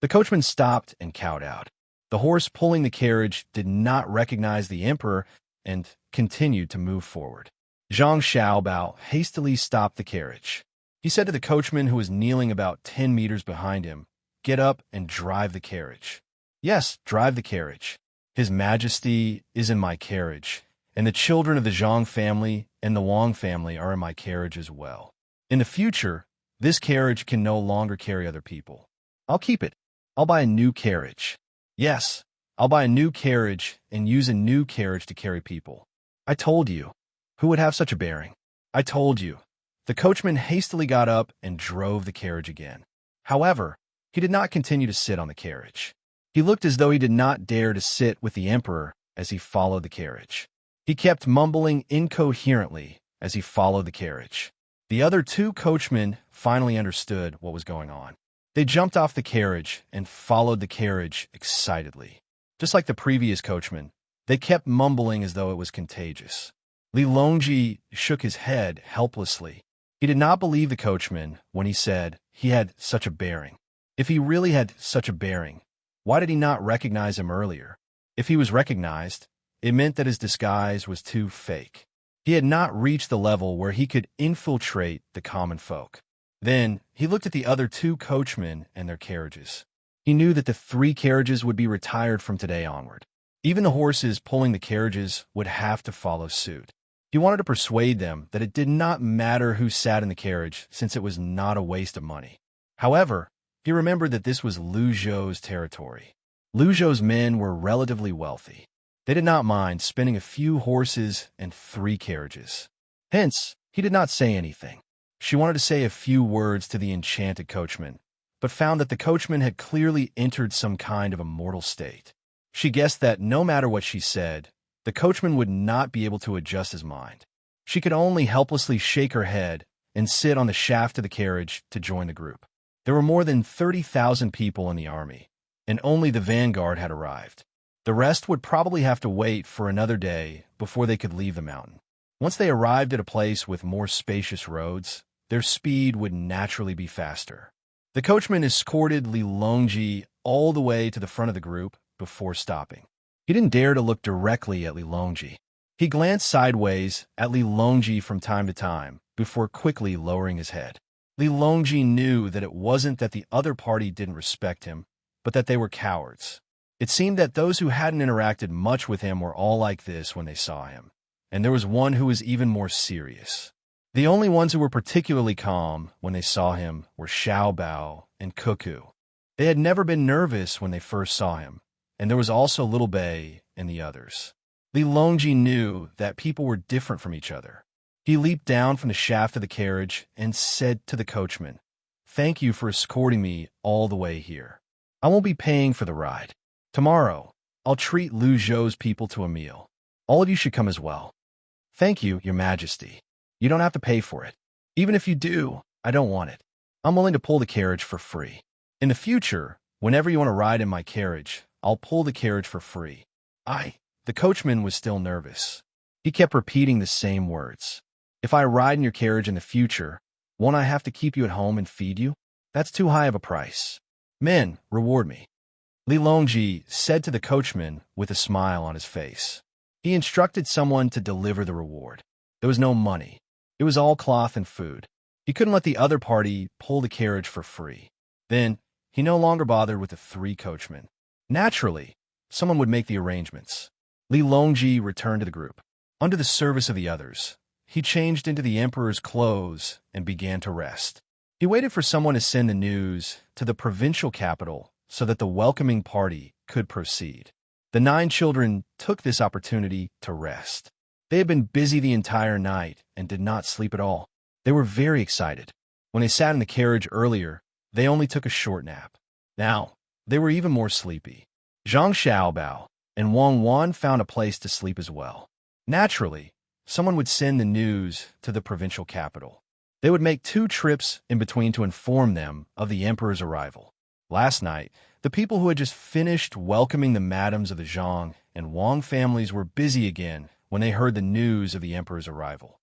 The coachman stopped and kowtowed. The horse pulling the carriage did not recognize the emperor and continued to move forward. Zhang Xiaobao hastily stopped the carriage. He said to the coachman who was kneeling about 10 meters behind him, "Get up and drive the carriage." "Yes, drive the carriage. His Majesty is in my carriage, and the children of the Zhang family and the Wang family are in my carriage as well. In the future, this carriage can no longer carry other people. I'll keep it. I'll buy a new carriage. Yes, I'll buy a new carriage and use a new carriage to carry people. I told you. Who would have such a bearing? I told you." The coachman hastily got up and drove the carriage again. However, he did not continue to sit on the carriage. He looked as though he did not dare to sit with the emperor as he followed the carriage. He kept mumbling incoherently as he followed the carriage. The other two coachmen finally understood what was going on. They jumped off the carriage and followed the carriage excitedly. Just like the previous coachman, they kept mumbling as though it was contagious. Li Longji shook his head helplessly. He did not believe the coachman when he said he had such a bearing. If he really had such a bearing, why did he not recognize him earlier? If he was recognized, it meant that his disguise was too fake. He had not reached the level where he could infiltrate the common folk. Then he looked at the other two coachmen and their carriages. He knew that the 3 carriages would be retired from today onward. Even the horses pulling the carriages would have to follow suit. He wanted to persuade them that it did not matter who sat in the carriage, since it was not a waste of money. However, he remembered that this was Lu Zhou's territory. Lu Zhou's men were relatively wealthy. They did not mind spending a few horses and 3 carriages. Hence, he did not say anything. She wanted to say a few words to the enchanted coachman, but found that the coachman had clearly entered some kind of a mortal state. She guessed that no matter what she said, the coachman would not be able to adjust his mind. She could only helplessly shake her head and sit on the shaft of the carriage to join the group. There were more than 30,000 people in the army, and only the vanguard had arrived. The rest would probably have to wait for another day before they could leave the mountain. Once they arrived at a place with more spacious roads, their speed would naturally be faster. The coachman escorted Li Longji all the way to the front of the group before stopping. He didn't dare to look directly at Li Longji. He glanced sideways at Li Longji from time to time before quickly lowering his head. Li Longji knew that it wasn't that the other party didn't respect him, but that they were cowards. It seemed that those who hadn't interacted much with him were all like this when they saw him, and there was one who was even more serious. The only ones who were particularly calm when they saw him were Xiao Bao and Cuckoo. They had never been nervous when they first saw him, and there was also Little Bei and the others. Li Longji knew that people were different from each other. He leaped down from the shaft of the carriage and said to the coachman, "Thank you for escorting me all the way here. I won't be paying for the ride. Tomorrow, I'll treat Lu Zhou's people to a meal. All of you should come as well." "Thank you, Your Majesty. You don't have to pay for it. Even if you do, I don't want it. I'm willing to pull the carriage for free. In the future, whenever you want to ride in my carriage, I'll pull the carriage for free." The coachman was still nervous. He kept repeating the same words. "If I ride in your carriage in the future, won't I have to keep you at home and feed you? That's too high of a price. Men, reward me." Li Longji said to the coachman with a smile on his face. He instructed someone to deliver the reward. There was no money. It was all cloth and food. He couldn't let the other party pull the carriage for free. Then, he no longer bothered with the 3 coachmen. Naturally, someone would make the arrangements. Li Longji returned to the group. Under the service of the others, he changed into the emperor's clothes and began to rest. He waited for someone to send the news to the provincial capital so that the welcoming party could proceed. The 9 children took this opportunity to rest. They had been busy the entire night and did not sleep at all. They were very excited. When they sat in the carriage earlier, they only took a short nap. Now, they were even more sleepy. Zhang Xiaobao and Wang Wan found a place to sleep as well. Naturally, someone would send the news to the provincial capital. They would make 2 trips in between to inform them of the emperor's arrival. Last night, the people who had just finished welcoming the madams of the Zhang and Wang families were busy again when they heard the news of the emperor's arrival.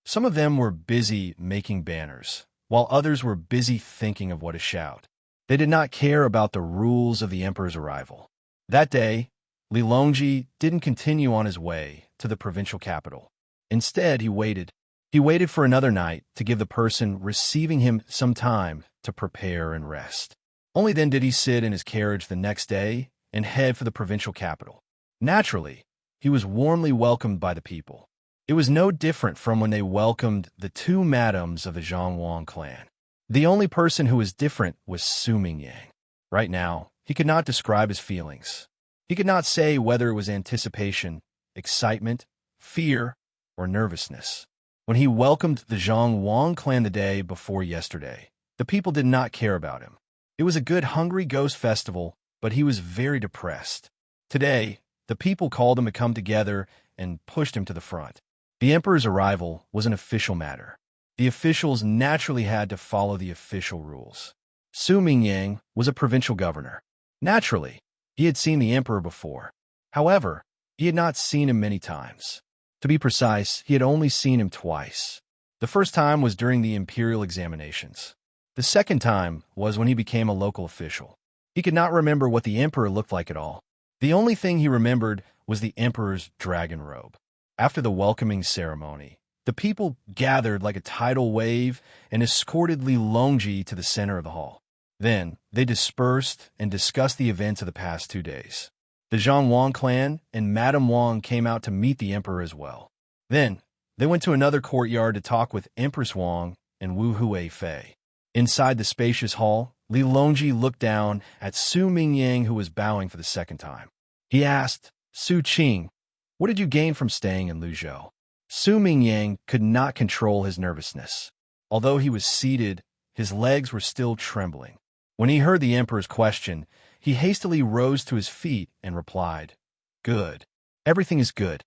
Some of them were busy making banners, while others were busy thinking of what to shout. They did not care about the rules of the emperor's arrival. That day, Li Longji didn't continue on his way to the provincial capital. Instead, he waited. He waited for another night to give the person receiving him some time to prepare and rest. Only then did he sit in his carriage the next day and head for the provincial capital. Naturally, he was warmly welcomed by the people. It was no different from when they welcomed the 2 madams of the Zhangwang clan. The only person who was different was Su Mingyang. Right now, he could not describe his feelings. He could not say whether it was anticipation, excitement, fear, or nervousness. When he welcomed the Zhangwang clan the day before yesterday, the people did not care about him. It was a good Hungry Ghost festival, but he was very depressed. Today, The people called him to come together and pushed him to the front. The emperor's arrival was an official matter. The officials naturally had to follow the official rules. Su Mingyang was a provincial governor. Naturally, he had seen the emperor before. However, he had not seen him many times. To be precise, he had only seen him twice. The first time was during the imperial examinations. The second time was when he became a local official. He could not remember what the emperor looked like at all. The only thing he remembered was the emperor's dragon robe. After the welcoming ceremony, the people gathered like a tidal wave and escorted Li Longji to the center of the hall. Then, they dispersed and discussed the events of the past 2 days. The Zhang Wang clan and Madame Wang came out to meet the emperor as well. Then, they went to another courtyard to talk with Empress Wang and Wu Hui Fei. Inside the spacious hall, Li Longji looked down at Su Mingyang, who was bowing for the second time. He asked, "Su Qing, what did you gain from staying in Luzhou?" Su Mingyang could not control his nervousness. Although he was seated, his legs were still trembling. When he heard the emperor's question, he hastily rose to his feet and replied, "Good. Everything is good."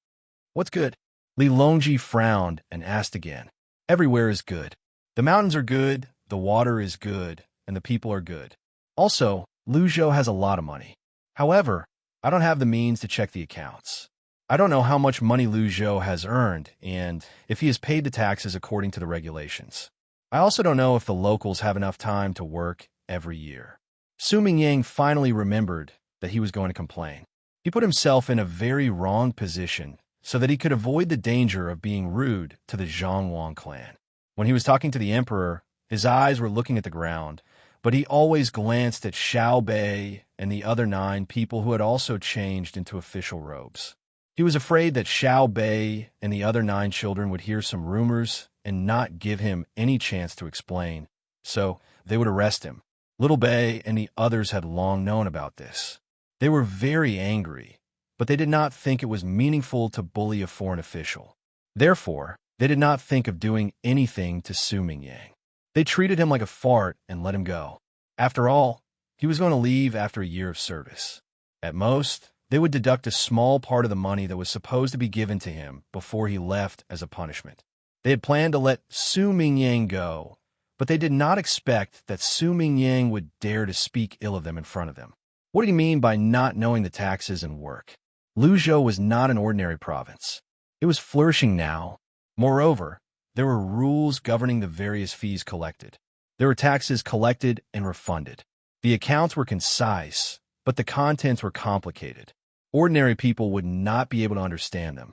"What's good?" Li Longji frowned and asked again. "Everywhere is good. The mountains are good, the water is good, and the people are good. Also, Luzhou has a lot of money. However, I don't have the means to check the accounts. I don't know how much money Luzhou has earned and if he has paid the taxes according to the regulations. I also don't know if the locals have enough time to work every year." Su Mingyang finally remembered that he was going to complain. He put himself in a very wrong position so that he could avoid the danger of being rude to the Zhang Wang clan. When he was talking to the emperor, his eyes were looking at the ground, but he always glanced at Xiao Bei and the other 9 people who had also changed into official robes. He was afraid that Xiao Bei and the other 9 children would hear some rumors and not give him any chance to explain, so they would arrest him. Little Bei and the others had long known about this. They were very angry, but they did not think it was meaningful to bully a foreign official. Therefore, they did not think of doing anything to Su Mingyang. They treated him like a fart and let him go. After all, he was going to leave after a year of service. At most, they would deduct a small part of the money that was supposed to be given to him before he left as a punishment. They had planned to let Su Mingyang go, but they did not expect that Su Mingyang would dare to speak ill of them in front of them. What did he mean by not knowing the taxes and work? Luzhou was not an ordinary province. It was flourishing now. Moreover, there were rules governing the various fees collected. There were taxes collected and refunded. The accounts were concise, but the contents were complicated. Ordinary people would not be able to understand them.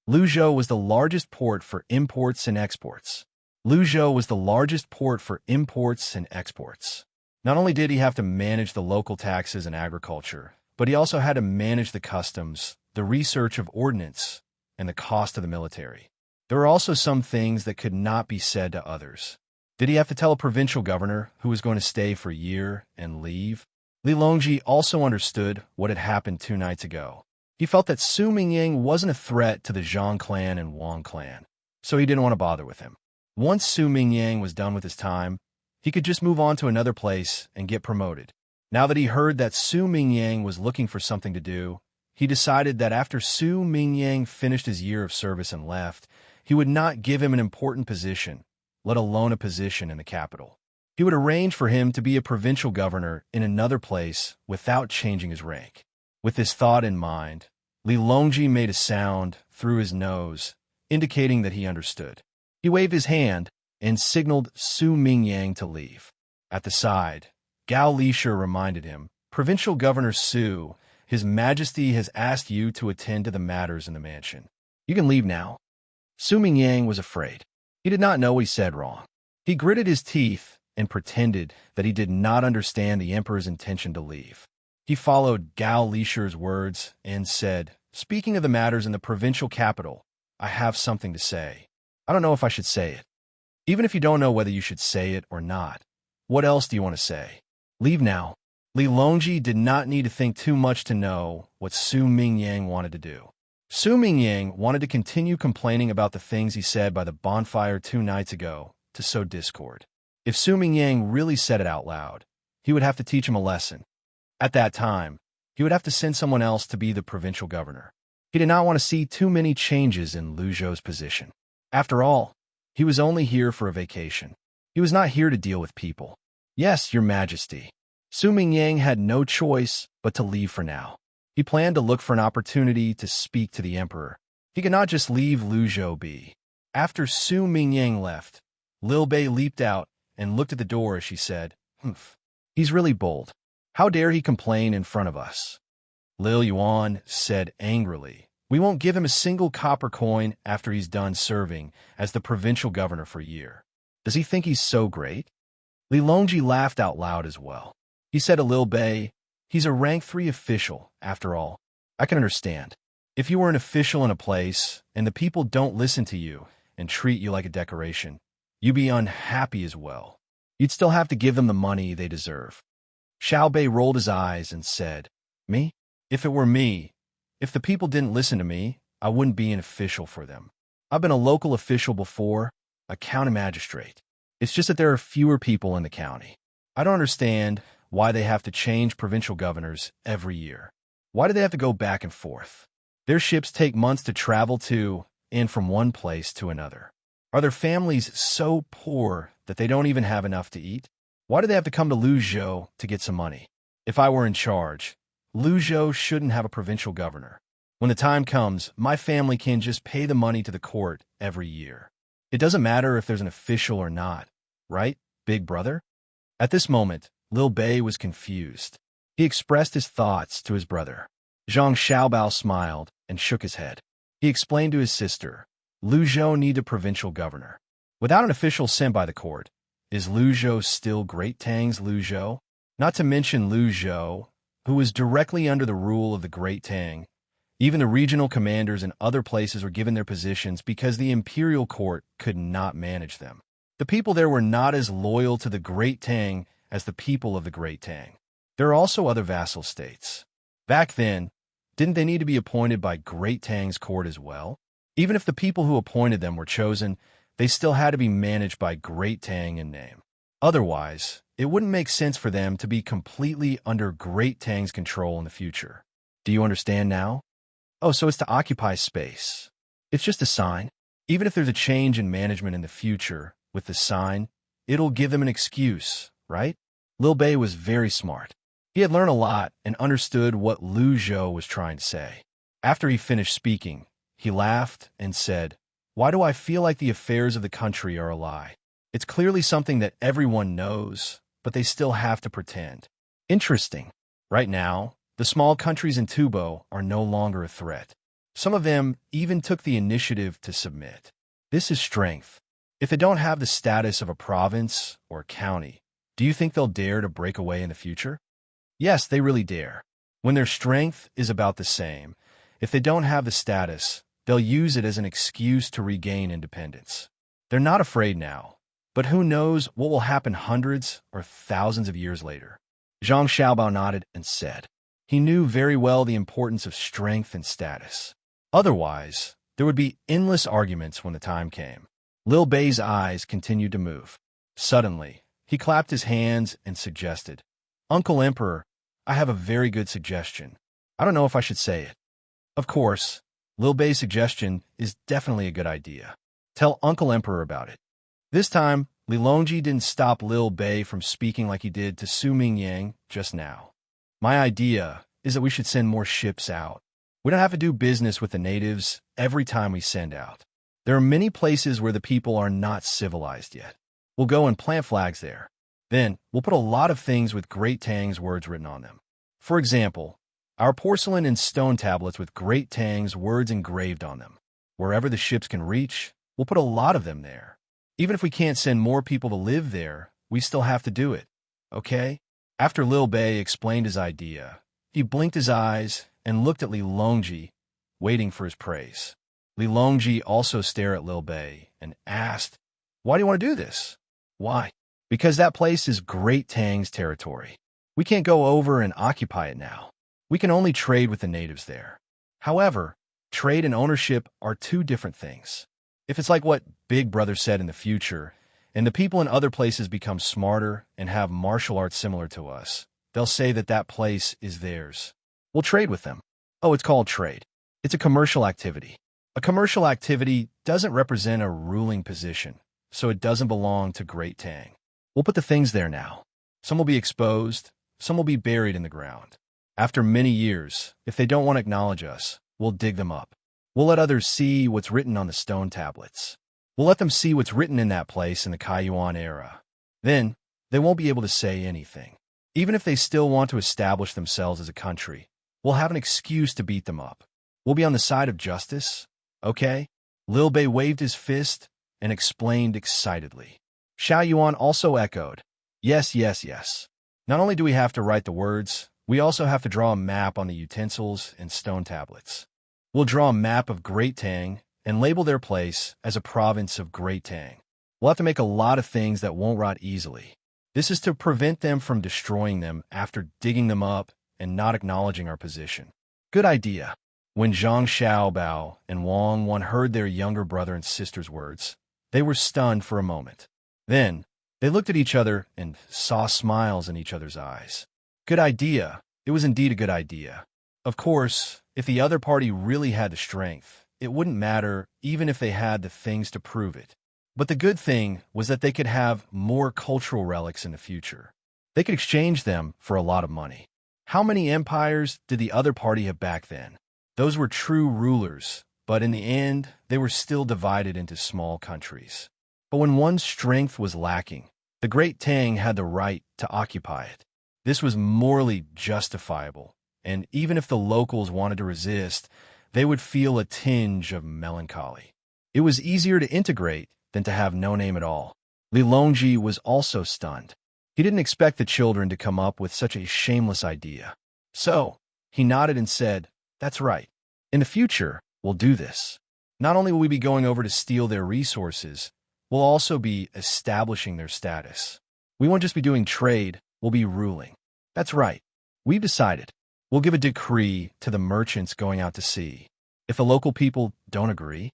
Luzhou was the largest port for imports and exports. Luzhou was the largest port for imports and exports. Not only did he have to manage the local taxes and agriculture, but he also had to manage the customs, the research of ordnance, and the cost of the military. There were also some things that could not be said to others. Did he have to tell a provincial governor who was going to stay for a year and leave? Li Longji also understood what had happened 2 nights ago. He felt that Su Mingyang wasn't a threat to the Zhang clan and Wang clan, so he didn't want to bother with him. Once Su Mingyang was done with his time, he could just move on to another place and get promoted. Now that he heard that Su Mingyang was looking for something to do, he decided that after Su Mingyang finished his year of service and left, he would not give him an important position, let alone a position in the capital. He would arrange for him to be a provincial governor in another place without changing his rank. With this thought in mind, Li Longji made a sound through his nose, indicating that he understood. He waved his hand and signaled Su Mingyang to leave. At the side, Gao Lisha reminded him, "Provincial Governor Su, His Majesty has asked you to attend to the matters in the mansion. You can leave now." Su Mingyang was afraid. He did not know what he said wrong. He gritted his teeth and pretended that he did not understand the emperor's intention to leave. He followed Gao Lisha's words and said, "Speaking of the matters in the provincial capital, I have something to say. I don't know if I should say it. Even if you don't know whether you should say it or not, what else do you want to say? Leave now." Li Longji did not need to think too much to know what Su Mingyang wanted to do. Su Mingyang wanted to continue complaining about the things he said by the bonfire 2 nights ago to sow discord. If Su Mingyang really said it out loud, he would have to teach him a lesson. At that time, he would have to send someone else to be the provincial governor. He did not want to see too many changes in Lu Zhou's position. After all, he was only here for a vacation. He was not here to deal with people. Yes, Your Majesty. Su Mingyang had no choice but to leave for now. He planned to look for an opportunity to speak to the emperor. He could not just leave Lu Zhou be. After Su Mingyang left, Lil Bei leaped out and looked at the door as she said, "Humph. He's really bold. How dare he complain in front of us?" Lil Yuan said angrily, "We won't give him a single copper coin after he's done serving as the provincial governor for a year. Does he think he's so great?" Li Longji laughed out loud as well. He said to Lil Bei, "He's a rank 3 official, after all. I can understand. If you were an official in a place and the people don't listen to you and treat you like a decoration, you'd be unhappy as well. You'd still have to give them the money they deserve." Xiao Bei rolled his eyes and said, "Me? If it were me, if the people didn't listen to me, I wouldn't be an official for them. I've been a local official before, a county magistrate. It's just that there are fewer people in the county. I don't understand why they have to change provincial governors every year. Why do they have to go back and forth? Their ships take months to travel to and from one place to another. Are their families so poor that they don't even have enough to eat? Why do they have to come to Lu Zhou to get some money? If I were in charge, Lu Zhou shouldn't have a provincial governor. When the time comes, my family can just pay the money to the court every year. It doesn't matter if there's an official or not, right, big brother?" At this moment, Lil Bei was confused. He expressed his thoughts to his brother. Zhang Xiaobao smiled and shook his head. He explained to his sister, "Lu Zhou needs a provincial governor. Without an official sent by the court, is Lu Zhou still Great Tang's Lu Zhou? Not to mention Lu Zhou, who was directly under the rule of the Great Tang. Even the regional commanders in other places were given their positions because the imperial court could not manage them. The people there were not as loyal to the Great Tang as the people of the Great Tang. There are also other vassal states. Back then, didn't they need to be appointed by Great Tang's court as well? Even if the people who appointed them were chosen, they still had to be managed by Great Tang in name. Otherwise, it wouldn't make sense for them to be completely under Great Tang's control in the future. Do you understand now? Oh, so it's to occupy space. It's just a sign. Even if there's a change in management in the future, with the sign, it'll give them an excuse, right?" Lil Bei was very smart. He had learned a lot and understood what Lu Zhou was trying to say. After he finished speaking, he laughed and said, "Why do I feel like the affairs of the country are a lie? It's clearly something that everyone knows, but they still have to pretend. Interesting. Right now, the small countries in Tubo are no longer a threat. Some of them even took the initiative to submit. This is strength. If they don't have the status of a province or a county, do you think they'll dare to break away in the future? Yes, they really dare. When their strength is about the same, if they don't have the status, they'll use it as an excuse to regain independence. They're not afraid now, but who knows what will happen hundreds or thousands of years later." Zhang Xiaobao nodded and said, he knew very well the importance of strength and status. Otherwise, there would be endless arguments when the time came. Lil Bei's eyes continued to move. Suddenly, he clapped his hands and suggested, "Uncle Emperor, I have a very good suggestion. I don't know if I should say it." Of course, Lil Bei's suggestion is definitely a good idea. Tell Uncle Emperor about it. This time, Li Longji didn't stop Lil Bei from speaking like he did to Su Mingyang just now. "My idea is that we should send more ships out. We don't have to do business with the natives every time we send out. There are many places where the people are not civilized yet. We'll go and plant flags there. Then, we'll put a lot of things with Great Tang's words written on them. For example, our porcelain and stone tablets with Great Tang's words engraved on them. Wherever the ships can reach, we'll put a lot of them there. Even if we can't send more people to live there, we still have to do it. Okay?" After Lil Bei explained his idea, he blinked his eyes and looked at Li Longji, waiting for his praise. Li Longji also stared at Lil Bei and asked, "Why do you want to do this?" "Why?" "Because that place is Great Tang's territory. We can't go over and occupy it now. We can only trade with the natives there. However, trade and ownership are two different things. If it's like what Big Brother said in the future, and the people in other places become smarter and have martial arts similar to us, they'll say that that place is theirs. We'll trade with them. Oh, it's called trade. It's a commercial activity. A commercial activity doesn't represent a ruling position, so it doesn't belong to Great Tang. We'll put the things there now. Some will be exposed, some will be buried in the ground. After many years, if they don't want to acknowledge us, we'll dig them up. We'll let others see what's written on the stone tablets. We'll let them see what's written in that place in the Kaiyuan era. Then, they won't be able to say anything. Even if they still want to establish themselves as a country, we'll have an excuse to beat them up. We'll be on the side of justice, okay? Liu Bei waved his fist and explained excitedly. Xiao Yuan also echoed, yes, yes, yes. Not only do we have to write the words, we also have to draw a map on the utensils and stone tablets. We'll draw a map of Great Tang and label their place as a province of Great Tang. We'll have to make a lot of things that won't rot easily. This is to prevent them from destroying them after digging them up and not acknowledging our position. Good idea. When Zhang Xiaobao and Wang Wan heard their younger brother and sister's words, they were stunned for a moment. Then, they looked at each other and saw smiles in each other's eyes. Good idea. It was indeed a good idea. Of course, if the other party really had the strength, it wouldn't matter even if they had the things to prove it. But the good thing was that they could have more cultural relics in the future. They could exchange them for a lot of money. How many empires did the other party have back then? Those were true rulers, but in the end, they were still divided into small countries. But when one's strength was lacking, the Great Tang had the right to occupy it. This was morally justifiable, and even if the locals wanted to resist, they would feel a tinge of melancholy. It was easier to integrate than to have no name at all. Li Longji was also stunned. He didn't expect the children to come up with such a shameless idea. So, he nodded and said, that's right. In the future, we'll do this. Not only will we be going over to steal their resources, we'll also be establishing their status. We won't just be doing trade, we'll be ruling. That's right. We've decided. We'll give a decree to the merchants going out to sea. If the local people don't agree.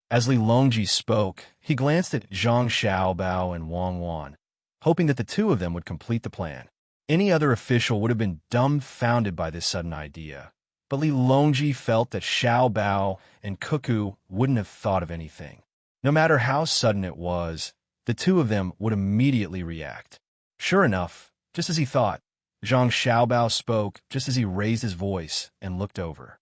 As Li Longji spoke, he glanced at Zhang Xiaobao and Wang Wan, hoping that the two of them would complete the plan. Any other official would have been dumbfounded by this sudden idea, but Li Longji felt that Xiaobao and Cuckoo wouldn't have thought of anything. No matter how sudden it was, the two of them would immediately react. Sure enough, just as he thought, Zhang Xiaobao spoke just as he raised his voice and looked over.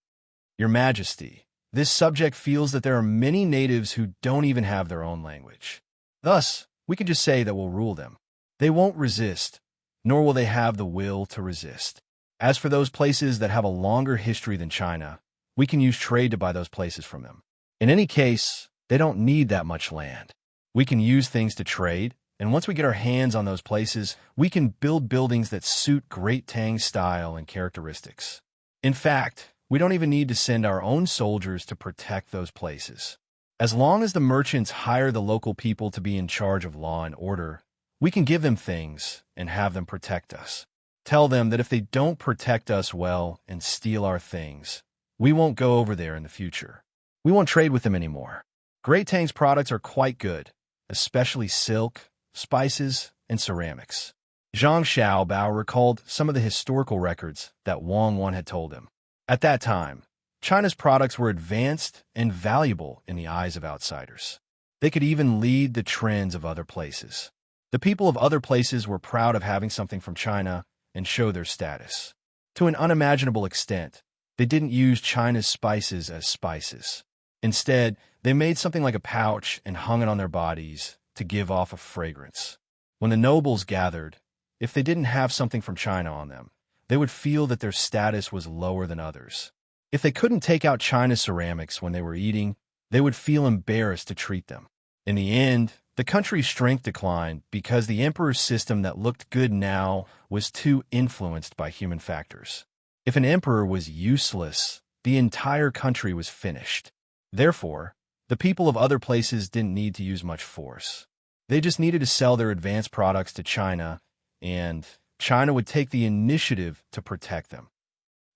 Your Majesty, this subject feels that there are many natives who don't even have their own language. Thus, we can just say that we'll rule them. They won't resist, nor will they have the will to resist. As for those places that have a longer history than China, we can use trade to buy those places from them. In any case, they don't need that much land. We can use things to trade, and once we get our hands on those places, we can build buildings that suit Great Tang's style and characteristics. In fact, we don't even need to send our own soldiers to protect those places. As long as the merchants hire the local people to be in charge of law and order, we can give them things and have them protect us. Tell them that if they don't protect us well and steal our things, we won't go over there in the future. We won't trade with them anymore. Great Tang's products are quite good, especially silk, spices, and ceramics. Zhang Xiaobao recalled some of the historical records that Wang Wan had told him. At that time, China's products were advanced and valuable in the eyes of outsiders. They could even lead the trends of other places. The people of other places were proud of having something from China and show their status. To an unimaginable extent, they didn't use China's spices as spices. Instead, they made something like a pouch and hung it on their bodies to give off a fragrance. When the nobles gathered, if they didn't have something from China on them, they would feel that their status was lower than others. If they couldn't take out China's ceramics when they were eating, they would feel embarrassed to treat them. In the end, the country's strength declined because the emperor's system that looked good now was too influenced by human factors. If an emperor was useless, the entire country was finished. Therefore, the people of other places didn't need to use much force. They just needed to sell their advanced products to China, and China would take the initiative to protect them.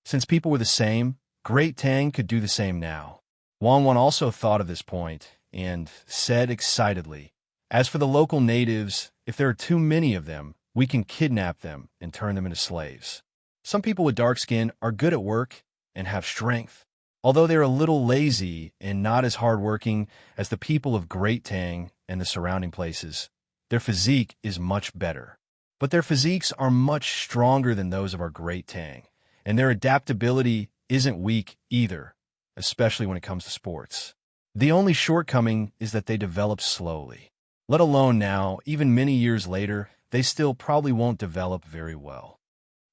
Since people were the same, Great Tang could do the same now. Wang Wan also thought of this point and said excitedly, as for the local natives, if there are too many of them, we can kidnap them and turn them into slaves. Some people with dark skin are good at work and have strength, although they're a little lazy and not as hardworking as the people of Great Tang and the surrounding places. Their physique is much better. But their physiques are much stronger than those of our Great Tang, and their adaptability isn't weak either, especially when it comes to sports. The only shortcoming is that they develop slowly. Let alone now, even many years later, they still probably won't develop very well.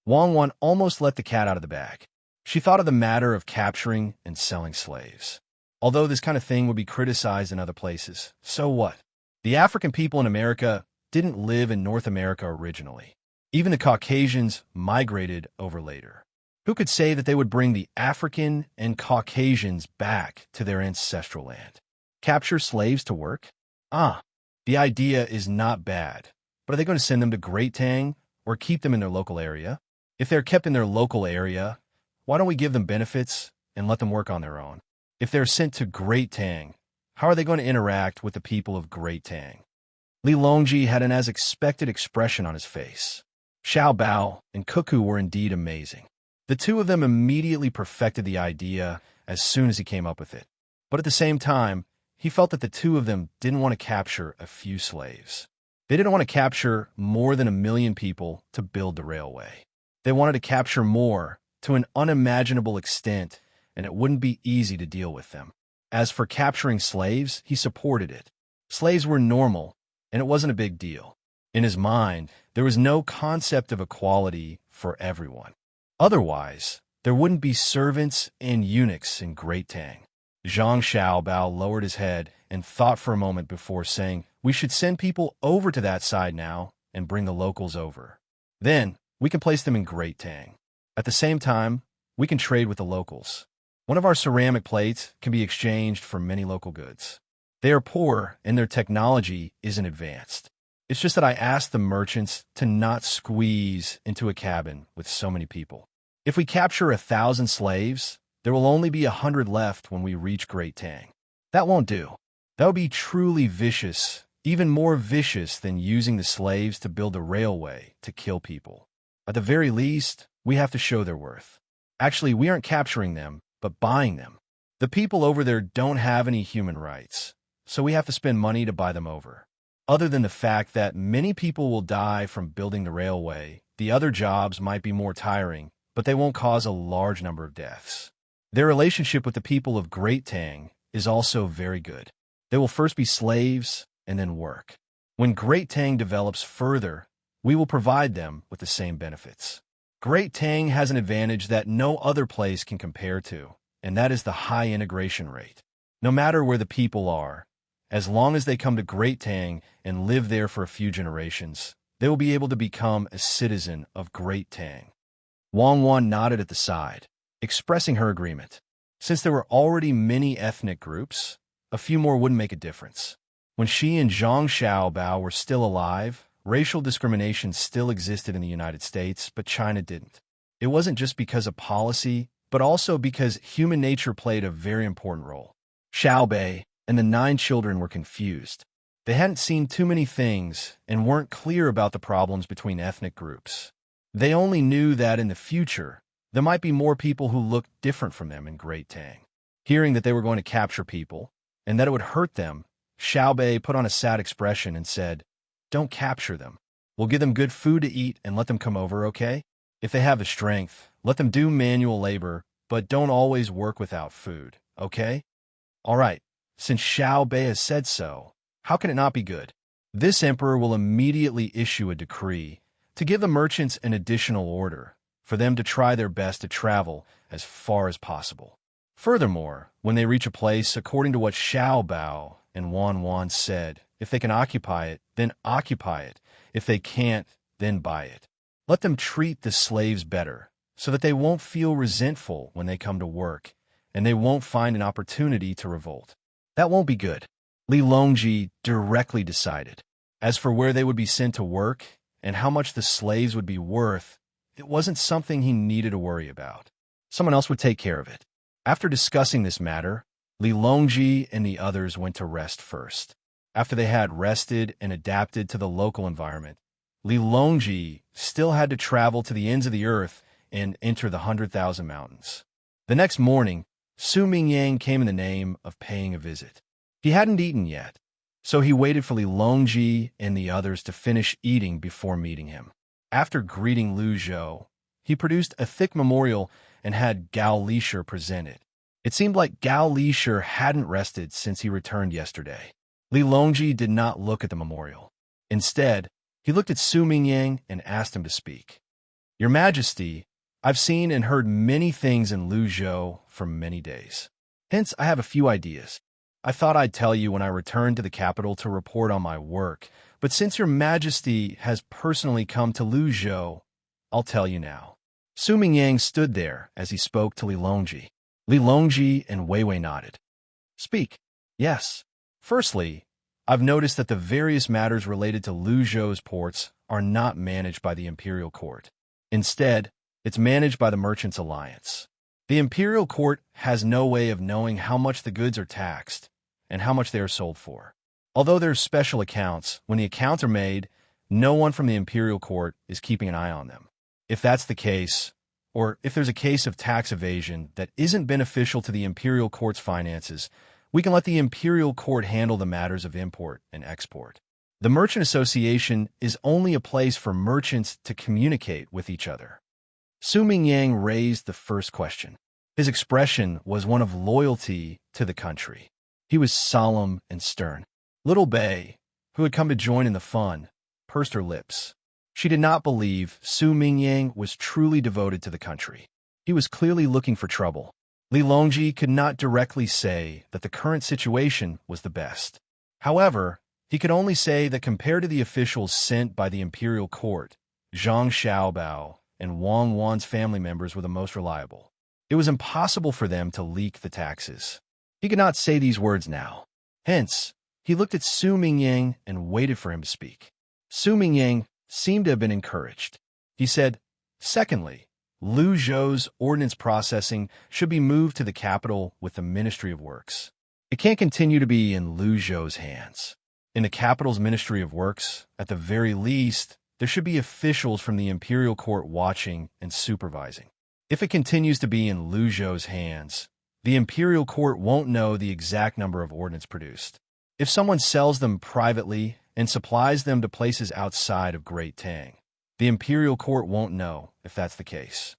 Wang Wan almost let the cat out of the bag. She thought of the matter of capturing and selling slaves. Although this kind of thing would be criticized in other places, so what? The African people in America didn't live in North America originally. Even the Caucasians migrated over later. Who could say that they would bring the African and Caucasians back to their ancestral land? Capture slaves to work? The idea is not bad, but are they going to send them to Great Tang or keep them in their local area? If they're kept in their local area, why don't we give them benefits and let them work on their own? If they're sent to Great Tang, how are they going to interact with the people of Great Tang? Li Longji had an as-expected expression on his face. Xiao Bao and Cuckoo were indeed amazing. The two of them immediately perfected the idea as soon as he came up with it. But at the same time, he felt that the two of them didn't want to capture a few slaves. They didn't want to capture more than 1 million people to build the railway. They wanted to capture more to an unimaginable extent, and it wouldn't be easy to deal with them. As for capturing slaves, he supported it. Slaves were normal, and it wasn't a big deal. In his mind, there was no concept of equality for everyone. Otherwise, there wouldn't be servants and eunuchs in Great Tang. Zhang Xiaobao lowered his head and thought for a moment before saying, "We should send people over to that side now and bring the locals over. Then, we can place them in Great Tang. At the same time, we can trade with the locals. One of our ceramic plates can be exchanged for many local goods. They are poor and their technology isn't advanced. It's just that I asked the merchants to not squeeze into a cabin with so many people. If we capture 1,000 slaves, there will only be 100 left when we reach Great Tang. That won't do. That would be truly vicious, even more vicious than using the slaves to build a railway to kill people. At the very least, we have to show their worth. Actually, we aren't capturing them, but buying them. The people over there don't have any human rights, so we have to spend money to buy them over. Other than the fact that many people will die from building the railway, the other jobs might be more tiring, but they won't cause a large number of deaths. Their relationship with the people of Great Tang is also very good. They will first be slaves and then work. When Great Tang develops further, we will provide them with the same benefits. Great Tang has an advantage that no other place can compare to, and that is the high integration rate. No matter where the people are, as long as they come to Great Tang and live there for a few generations, they will be able to become a citizen of Great Tang. Wang Wan nodded at the side, expressing her agreement. Since there were already many ethnic groups, a few more wouldn't make a difference. When she and Zhang Xiaobao were still alive, racial discrimination still existed in the United States, but China didn't. It wasn't just because of policy, but also because human nature played a very important role. Xiao Bei and the 9 children were confused. They hadn't seen too many things and weren't clear about the problems between ethnic groups. They only knew that in the future, there might be more people who looked different from them in Great Tang. Hearing that they were going to capture people, and that it would hurt them, Xiao Bei put on a sad expression and said, "Don't capture them. We'll give them good food to eat and let them come over, okay? If they have the strength, let them do manual labor, but don't always work without food, okay? All right, since Xiao Bei has said so, how can it not be good? This emperor will immediately issue a decree to give the merchants an additional order for them to try their best to travel as far as possible. Furthermore, when they reach a place, according to what Xiao Bao and Wan Wan said, if they can occupy it, then occupy it. If they can't, then buy it. Let them treat the slaves better, so that they won't feel resentful when they come to work, and they won't find an opportunity to revolt. That won't be good." Li Longji directly decided. As for where they would be sent to work, and how much the slaves would be worth, it wasn't something he needed to worry about. Someone else would take care of it. After discussing this matter, Li Longji and the others went to rest first. After they had rested and adapted to the local environment, Li Longji still had to travel to the ends of the earth and enter the 100,000 mountains. The next morning, Su Mingyang came in the name of paying a visit. He hadn't eaten yet, so he waited for Li Longji and the others to finish eating before meeting him. After greeting Lu Zhou, he produced a thick memorial and had Gao Lisher present it. It seemed like Gao Lisher hadn't rested since he returned yesterday. Li Longji did not look at the memorial. Instead, he looked at Su Mingyang and asked him to speak. "Your Majesty, I've seen and heard many things in Lu Zhou for many days. Hence, I have a few ideas. I thought I'd tell you when I returned to the capital to report on my work, but since Your Majesty has personally come to Lu Zhou, I'll tell you now." Su Mingyang stood there as he spoke to Li Longji. Li Longji and Wei Wei nodded. "Speak." "Yes. Firstly, I've noticed that the various matters related to Lu Zhou's ports are not managed by the Imperial Court. Instead, it's managed by the Merchants' Alliance. The Imperial Court has no way of knowing how much the goods are taxed and how much they are sold for. Although there's special accounts, when the accounts are made, no one from the Imperial Court is keeping an eye on them. If that's the case, or if there's a case of tax evasion that isn't beneficial to the Imperial Court's finances, we can let the Imperial Court handle the matters of import and export. The Merchant Association is only a place for merchants to communicate with each other." Su Mingyang raised the first question. His expression was one of loyalty to the country. He was solemn and stern. Little Bei, who had come to join in the fun, pursed her lips. She did not believe Su Mingyang was truly devoted to the country. He was clearly looking for trouble. Li Longji could not directly say that the current situation was the best. However, he could only say that compared to the officials sent by the Imperial Court, Zhang Xiaobao and Wang Wan's family members were the most reliable. It was impossible for them to leak the taxes. He could not say these words now. Hence, he looked at Su Mingyang and waited for him to speak. Su Mingyang seemed to have been encouraged. He said, "Secondly, Lu Zhou's ordnance processing should be moved to the capital with the Ministry of Works. It can't continue to be in Lu Zhou's hands. In the capital's Ministry of Works, at the very least, there should be officials from the Imperial Court watching and supervising. If it continues to be in Lu Zhou's hands, the Imperial Court won't know the exact number of ordnance produced. If someone sells them privately and supplies them to places outside of Great Tang, the Imperial Court won't know if that's the case.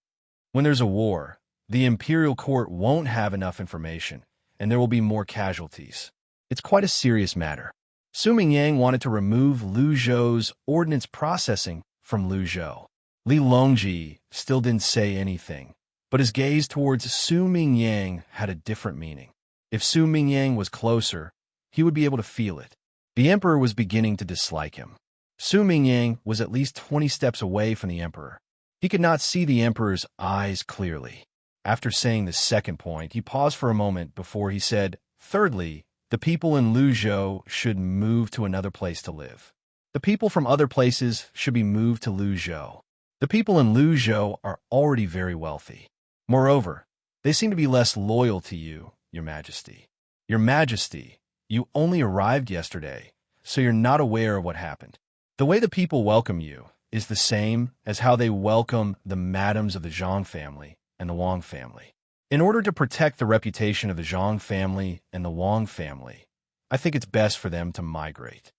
When there's a war, the Imperial Court won't have enough information, and there will be more casualties. It's quite a serious matter." Su Mingyang wanted to remove Lu Zhou's ordnance processing from Lu Zhou. Li Longji still didn't say anything, but his gaze towards Su Mingyang had a different meaning. If Su Mingyang was closer, he would be able to feel it. The emperor was beginning to dislike him. Su Mingyang was at least 20 steps away from the emperor. He could not see the emperor's eyes clearly. After saying the second point, he paused for a moment before he said, "Thirdly, the people in Lu Zhou should move to another place to live. The people from other places should be moved to Lu Zhou. The people in Lu Zhou are already very wealthy. Moreover, they seem to be less loyal to you, Your Majesty. Your Majesty, you only arrived yesterday, so you're not aware of what happened. The way the people welcome you is the same as how they welcome the madams of the Zhang family and the Wang family. In order to protect the reputation of the Zhang family and the Wang family, I think it's best for them to migrate."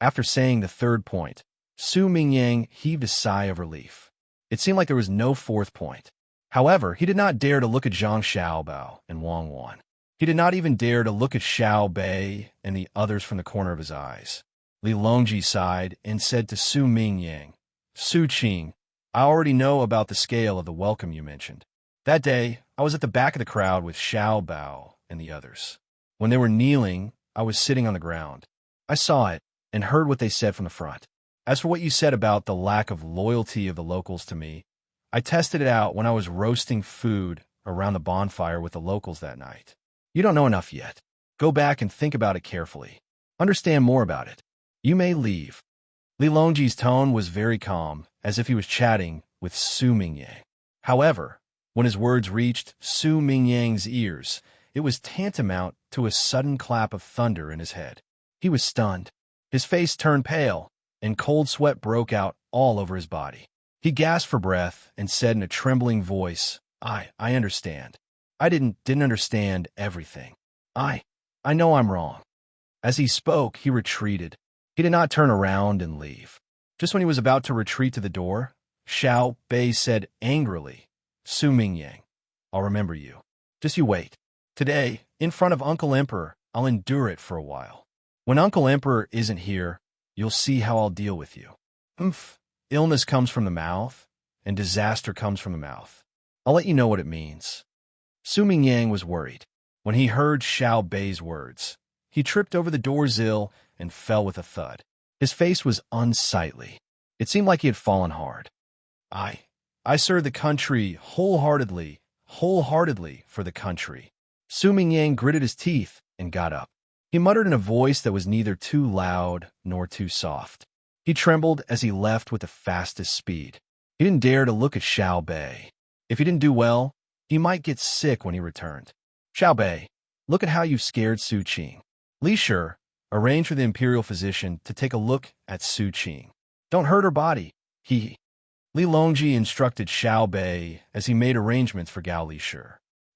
After saying the third point, Su Mingyang heaved a sigh of relief. It seemed like there was no fourth point. However, he did not dare to look at Zhang Xiaobao and Wang Wan. He did not even dare to look at Xiao Bei and the others from the corner of his eyes. Li Longji sighed and said to Su Mingyang, "Su Qing, I already know about the scale of the welcome you mentioned. That day, I was at the back of the crowd with Xiao Bao and the others. When they were kneeling, I was sitting on the ground. I saw it and heard what they said from the front. As for what you said about the lack of loyalty of the locals to me, I tested it out when I was roasting food around the bonfire with the locals that night. You don't know enough yet. Go back and think about it carefully. Understand more about it. You may leave." Li Longji's tone was very calm, as if he was chatting with Su Mingyang. However, when his words reached Su Mingyang's ears, it was tantamount to a sudden clap of thunder in his head. He was stunned. His face turned pale, and cold sweat broke out all over his body. He gasped for breath and said in a trembling voice, I understand. I didn't understand everything. I know I'm wrong. As he spoke, he retreated. He did not turn around and leave. Just when he was about to retreat to the door, Xiao Bei said angrily, Su Mingyang, I'll remember you. Just you wait. Today, in front of Uncle Emperor, I'll endure it for a while. When Uncle Emperor isn't here, you'll see how I'll deal with you. Illness comes from the mouth, and disaster comes from the mouth. I'll let you know what it means. Su Mingyang was worried. When he heard Xiao Bei's words, he tripped over the door sill and fell with a thud. His face was unsightly. It seemed like he had fallen hard. I serve the country wholeheartedly for the country. Su Mingyang gritted his teeth and got up. He muttered in a voice that was neither too loud nor too soft. He trembled as he left with the fastest speed. He didn't dare to look at Xiao Bei. If he didn't do well, he might get sick when he returned. Xiao Bei, look at how you've scared Su Qing. Li Shi arranged for the imperial physician to take a look at Su Qing. Don't hurt her body. Li Longji instructed Xiao Bei as he made arrangements for Gao Li Shi.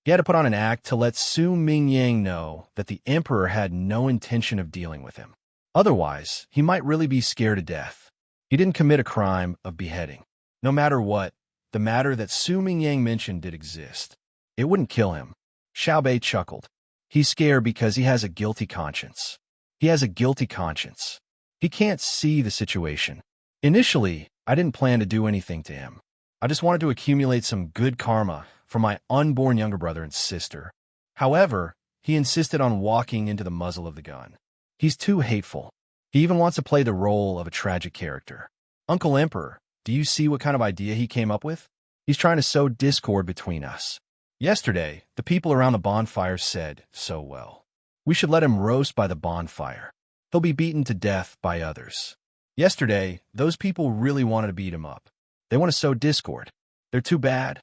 He had to put on an act to let Su Mingyang know that the emperor had no intention of dealing with him. Otherwise, he might really be scared to death. He didn't commit a crime of beheading. No matter what, the matter that Su Mingyang mentioned did exist. It wouldn't kill him. Xiao Bei chuckled. He's scared because he has a guilty conscience. He has a guilty conscience. He can't see the situation. Initially, I didn't plan to do anything to him. I just wanted to accumulate some good karma for my unborn younger brother and sister. However, he insisted on walking into the muzzle of the gun. He's too hateful. He even wants to play the role of a tragic character. Uncle Emperor, do you see what kind of idea he came up with? He's trying to sow discord between us. Yesterday, the people around the bonfire said so well. We should let him roast by the bonfire. He'll be beaten to death by others. Yesterday, those people really wanted to beat him up. They want to sow discord. They're too bad.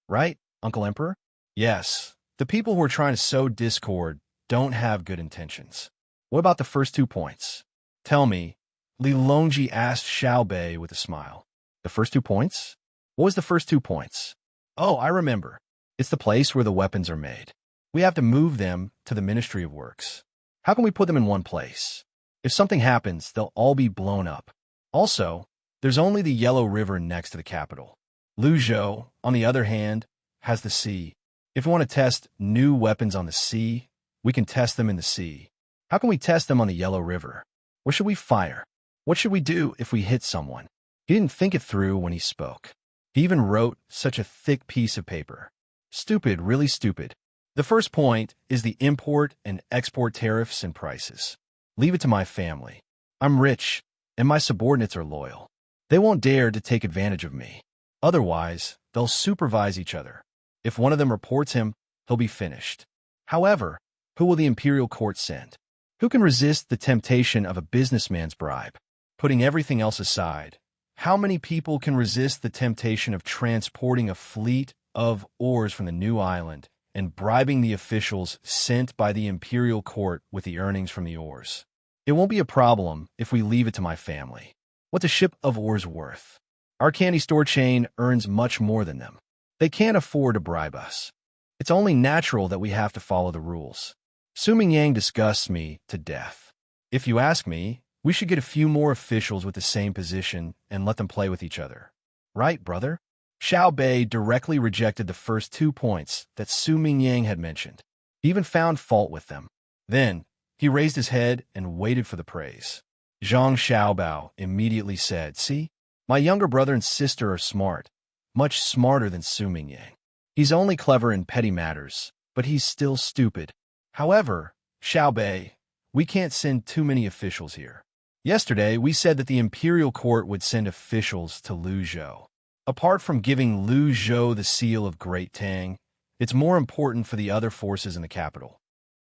Right, Uncle Emperor? Yes, the people who are trying to sow discord don't have good intentions. What about the first 2 points? Tell me, Li Longji asked Xiao Bei with a smile. The first 2 points? What was the first 2 points? Oh, I remember. It's the place where the weapons are made. We have to move them to the Ministry of Works. How can we put them in one place? If something happens, they'll all be blown up. Also, there's only the Yellow River next to the capital. Luzhou, on the other hand, has the sea. If we want to test new weapons on the sea, we can test them in the sea. How can we test them on the Yellow River? Where should we fire? What should we do if we hit someone? He didn't think it through when he spoke. He even wrote such a thick piece of paper. Stupid, really stupid. The first point is the import and export tariffs and prices. Leave it to my family. I'm rich, and my subordinates are loyal. They won't dare to take advantage of me. Otherwise, they'll supervise each other. If one of them reports him, he'll be finished. However, who will the imperial court send? Who can resist the temptation of a businessman's bribe? Putting everything else aside, how many people can resist the temptation of transporting a fleet of oars from the new island and bribing the officials sent by the imperial court with the earnings from the oars? It won't be a problem if we leave it to my family. What's a ship of oars worth? Our candy store chain earns much more than them. They can't afford to bribe us. It's only natural that we have to follow the rules. Su Mingyang disgusts me to death. If you ask me, we should get a few more officials with the same position and let them play with each other. Right, brother? Xiao Bei directly rejected the first 2 points that Su Mingyang had mentioned. He even found fault with them. Then, he raised his head and waited for the praise. Zhang Xiaobao immediately said, See, my younger brother and sister are smart, much smarter than Su Mingyang. He's only clever in petty matters, but he's still stupid. However, Xiao Bei, we can't send too many officials here. Yesterday, we said that the imperial court would send officials to Luzhou. Apart from giving Luzhou the seal of Great Tang, it's more important for the other forces in the capital.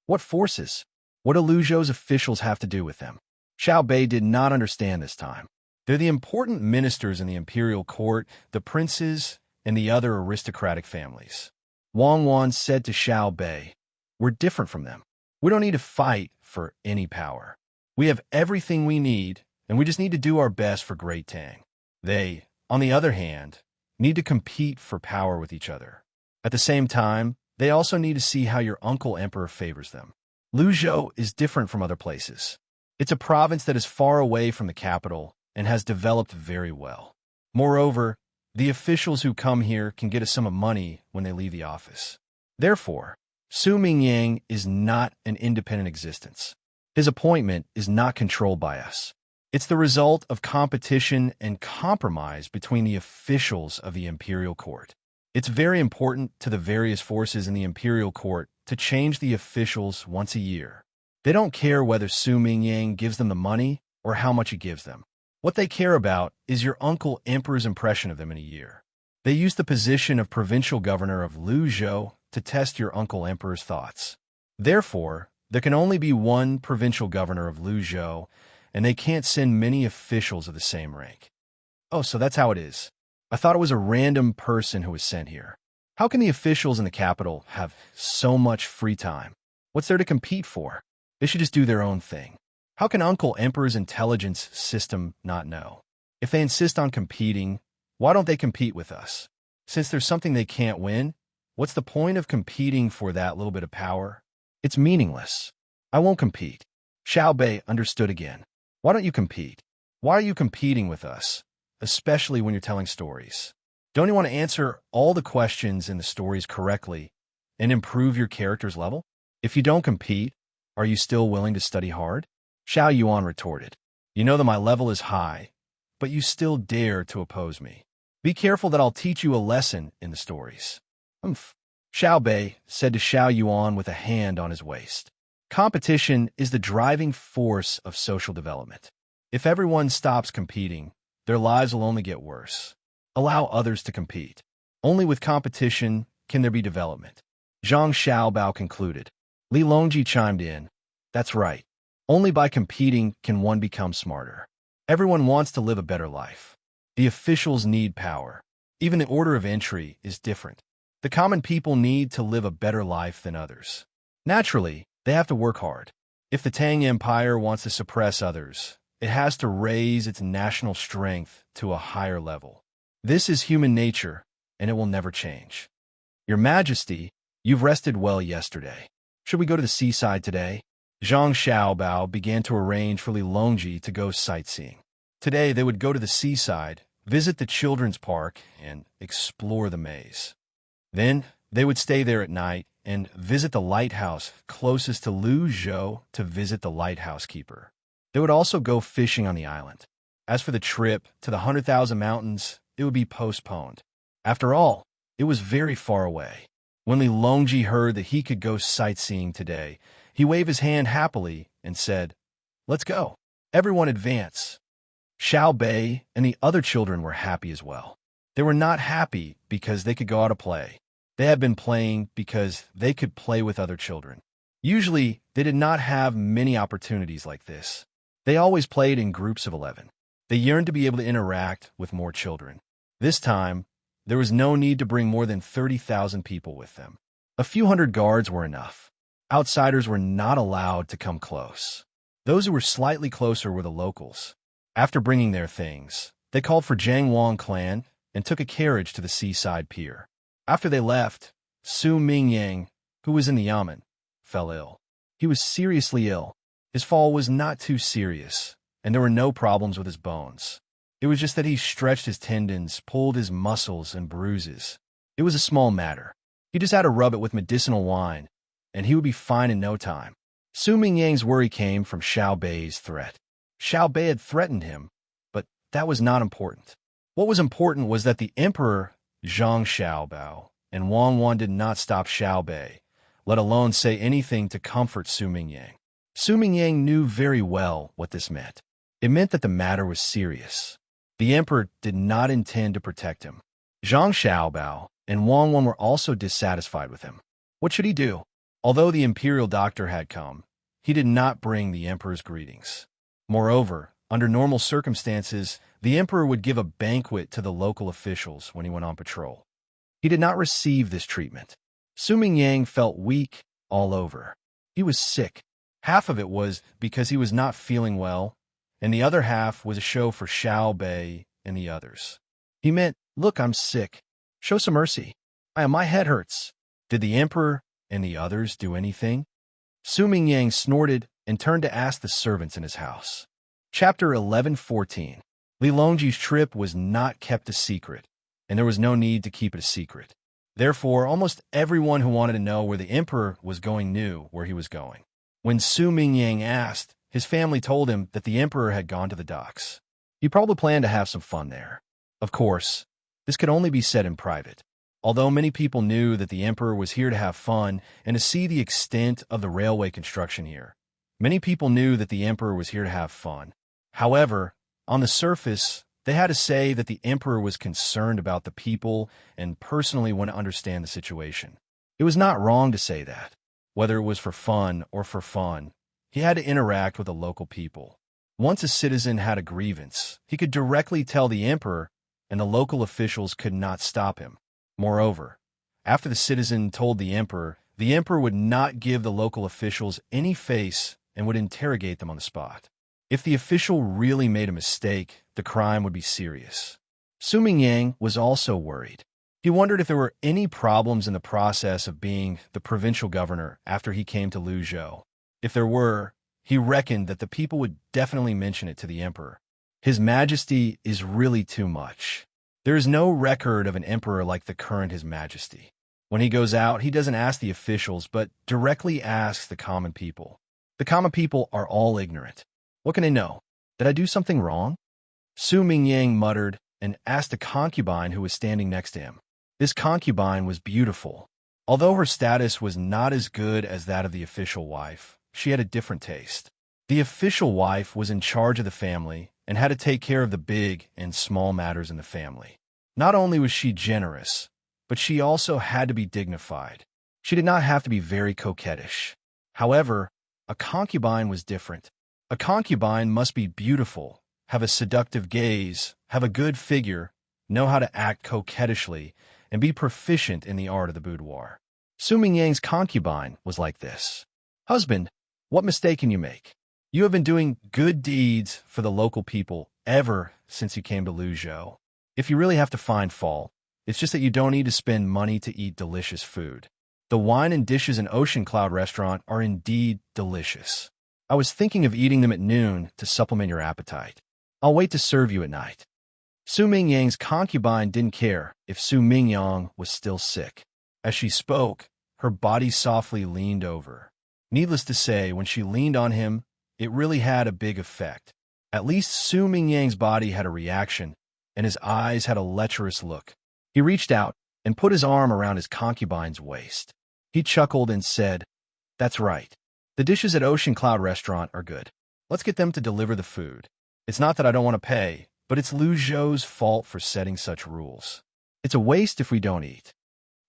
What forces? What do Luzhou's officials have to do with them? Xiao Bei did not understand this time. They're the important ministers in the imperial court, the princes, and the other aristocratic families. Wang Wan said to Xiao Bei, We're different from them. We don't need to fight for any power. We have everything we need, and we just need to do our best for Great Tang. They, on the other hand, need to compete for power with each other. At the same time, they also need to see how your uncle emperor favors them. Luzhou is different from other places. It's a province that is far away from the capital and has developed very well. Moreover, the officials who come here can get a sum of money when they leave the office. Therefore, Su Mingyang is not an independent existence. His appointment is not controlled by us. It's the result of competition and compromise between the officials of the imperial court. It's very important to the various forces in the imperial court to change the officials once a year. They don't care whether Su Mingyang gives them the money or how much he gives them. What they care about is your uncle emperor's impression of them in a year. They use the position of provincial governor of Luzhou to test your uncle emperor's thoughts. Therefore, there can only be one provincial governor of Luzhou, and they can't send many officials of the same rank. Oh, so that's how it is. I thought it was a random person who was sent here. How can the officials in the capital have so much free time? What's there to compete for? They should just do their own thing. How can Uncle Emperor's intelligence system not know? If they insist on competing, why don't they compete with us? Since there's something they can't win, what's the point of competing for that little bit of power? It's meaningless. I won't compete. Xiao Bei understood again. Why don't you compete? Why are you competing with us, especially when you're telling stories? Don't you want to answer all the questions in the stories correctly and improve your character's level? If you don't compete, are you still willing to study hard? Xiao Yuan retorted. You know that my level is high, but you still dare to oppose me. Be careful that I'll teach you a lesson in the stories. Humph. Xiao Bei said to Xiao Yuan with a hand on his waist. Competition is the driving force of social development. If everyone stops competing, their lives will only get worse. Allow others to compete. Only with competition can there be development. Zhang Xiaobao concluded. Li Longji chimed in. That's right. Only by competing can one become smarter. Everyone wants to live a better life. The officials need power. Even the order of entry is different. The common people need to live a better life than others. Naturally, they have to work hard. If the Tang Empire wants to suppress others, it has to raise its national strength to a higher level. This is human nature, and it will never change. Your Majesty, you've rested well yesterday. Should we go to the seaside today? Zhang Xiaobao began to arrange for Li Longji to go sightseeing. Today they would go to the seaside, visit the children's park, and explore the maze. Then they would stay there at night and visit the lighthouse closest to Luzhou to visit the lighthouse keeper. They would also go fishing on the island. As for the trip to the 100,000 Mountains, it would be postponed. After all, it was very far away. When Li Longji heard that he could go sightseeing today, he waved his hand happily and said, Let's go. Everyone advance. Xiao Bei and the other children were happy as well. They were not happy because they could go out to play. They had been playing because they could play with other children. Usually, they did not have many opportunities like this. They always played in groups of 11. They yearned to be able to interact with more children. This time, there was no need to bring more than 30,000 people with them. A few hundred guards were enough. Outsiders were not allowed to come close. Those who were slightly closer were the locals. After bringing their things, they called for Jiang Wang clan and took a carriage to the seaside pier. After they left, Su Mingyang, who was in the yamen, fell ill. He was seriously ill. His fall was not too serious, and there were no problems with his bones. It was just that he stretched his tendons, pulled his muscles, and bruises. It was a small matter. He just had to rub it with medicinal wine, and he would be fine in no time. Su Mingyang's worry came from Xiao Bei's threat. Xiao Bei had threatened him, but that was not important. What was important was that the Emperor, Zhang Xiaobao, and Wang Wan did not stop Xiao Bei, let alone say anything to comfort Su Mingyang. Su Mingyang knew very well what this meant. It meant that the matter was serious. The Emperor did not intend to protect him. Zhang Xiaobao and Wang Wan were also dissatisfied with him. What should he do? Although the imperial doctor had come, he did not bring the Emperor's greetings. Moreover, under normal circumstances, the Emperor would give a banquet to the local officials when he went on patrol. He did not receive this treatment. Su Mingyang felt weak all over. He was sick. Half of it was because he was not feeling well, and the other half was a show for Xiao Bei and the others. He meant, "Look, I'm sick. Show some mercy. My head hurts." Did the emperor and the others do anything? Su Mingyang snorted and turned to ask the servants in his house. Chapter 11:14. Li Longji's trip was not kept a secret, and there was no need to keep it a secret. Therefore, almost everyone who wanted to know where the emperor was going knew where he was going. When Su Mingyang asked, his family told him that the emperor had gone to the docks. He probably planned to have some fun there. Of course, this could only be said in private. Although many people knew that the emperor was here to have fun and to see the extent of the railway construction here, many people knew that the emperor was here to have fun. However, on the surface, they had to say that the emperor was concerned about the people and personally wanted to understand the situation. It was not wrong to say that. Whether it was for fun or for fun, he had to interact with the local people. Once a citizen had a grievance, he could directly tell the emperor, and the local officials could not stop him. Moreover, after the citizen told the emperor would not give the local officials any face and would interrogate them on the spot. If the official really made a mistake, the crime would be serious. Su Mingyang was also worried. He wondered if there were any problems in the process of being the provincial governor after he came to Luzhou. If there were, he reckoned that the people would definitely mention it to the emperor. His Majesty is really too much. There is no record of an emperor like the current His Majesty. When he goes out, he doesn't ask the officials, but directly asks the common people. The common people are all ignorant. What can they know? Did I do something wrong? Su Mingyang muttered and asked a concubine who was standing next to him. This concubine was beautiful. Although her status was not as good as that of the official wife, she had a different taste. The official wife was in charge of the family and had to take care of the big and small matters in the family. Not only was she generous, but she also had to be dignified. She did not have to be very coquettish. However, a concubine was different. A concubine must be beautiful, have a seductive gaze, have a good figure, know how to act coquettishly, and be proficient in the art of the boudoir. Su Mingyang's concubine was like this. "Husband, what mistake can you make? You have been doing good deeds for the local people ever since you came to Luzhou. If you really have to find fault, it's just that you don't need to spend money to eat delicious food. The wine and dishes in Ocean Cloud Restaurant are indeed delicious. I was thinking of eating them at noon to supplement your appetite. I'll wait to serve you at night." Su Mingyang's concubine didn't care if Su Mingyang was still sick. As she spoke, her body softly leaned over. Needless to say, when she leaned on him, it really had a big effect. At least Su Mingyang's body had a reaction, and his eyes had a lecherous look. He reached out and put his arm around his concubine's waist. He chuckled and said, "That's right. The dishes at Ocean Cloud Restaurant are good. Let's get them to deliver the food. It's not that I don't want to pay, but it's Luzhou's fault for setting such rules. It's a waste if we don't eat."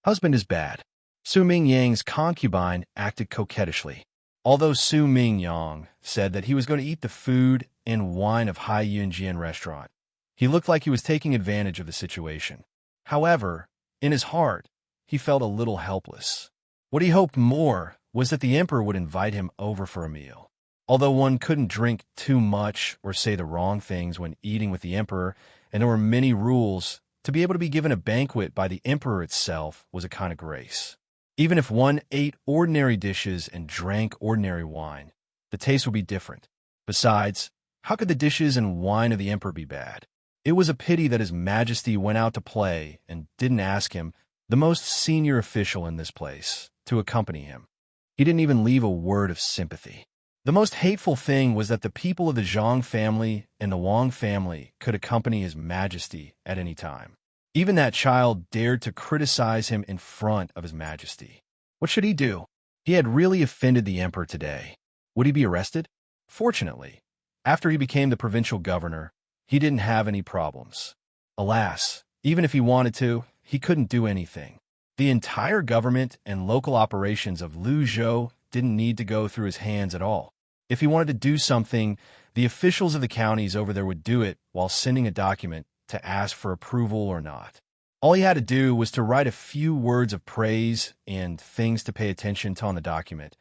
Husband is bad. Su Mingyang's concubine acted coquettishly. Although Su Mingyang said that he was going to eat the food and wine of Hai Yunjian restaurant, he looked like he was taking advantage of the situation. However, in his heart, he felt a little helpless. What he hoped more was that the emperor would invite him over for a meal. Although one couldn't drink too much or say the wrong things when eating with the emperor, and there were many rules, to be able to be given a banquet by the emperor itself was a kind of grace. Even if one ate ordinary dishes and drank ordinary wine, the taste would be different. Besides, how could the dishes and wine of the emperor be bad? It was a pity that His Majesty went out to play and didn't ask him, the most senior official in this place, to accompany him. He didn't even leave a word of sympathy. The most hateful thing was that the people of the Zhang family and the Wang family could accompany His Majesty at any time. Even that child dared to criticize him in front of His Majesty. What should he do? He had really offended the emperor today. Would he be arrested? Fortunately, after he became the provincial governor, he didn't have any problems. Alas, even if he wanted to, he couldn't do anything. The entire government and local operations of Luzhou didn't need to go through his hands at all. If he wanted to do something, the officials of the counties over there would do it while sending a document to ask for approval or not. All he had to do was to write a few words of praise and things to pay attention to on the document,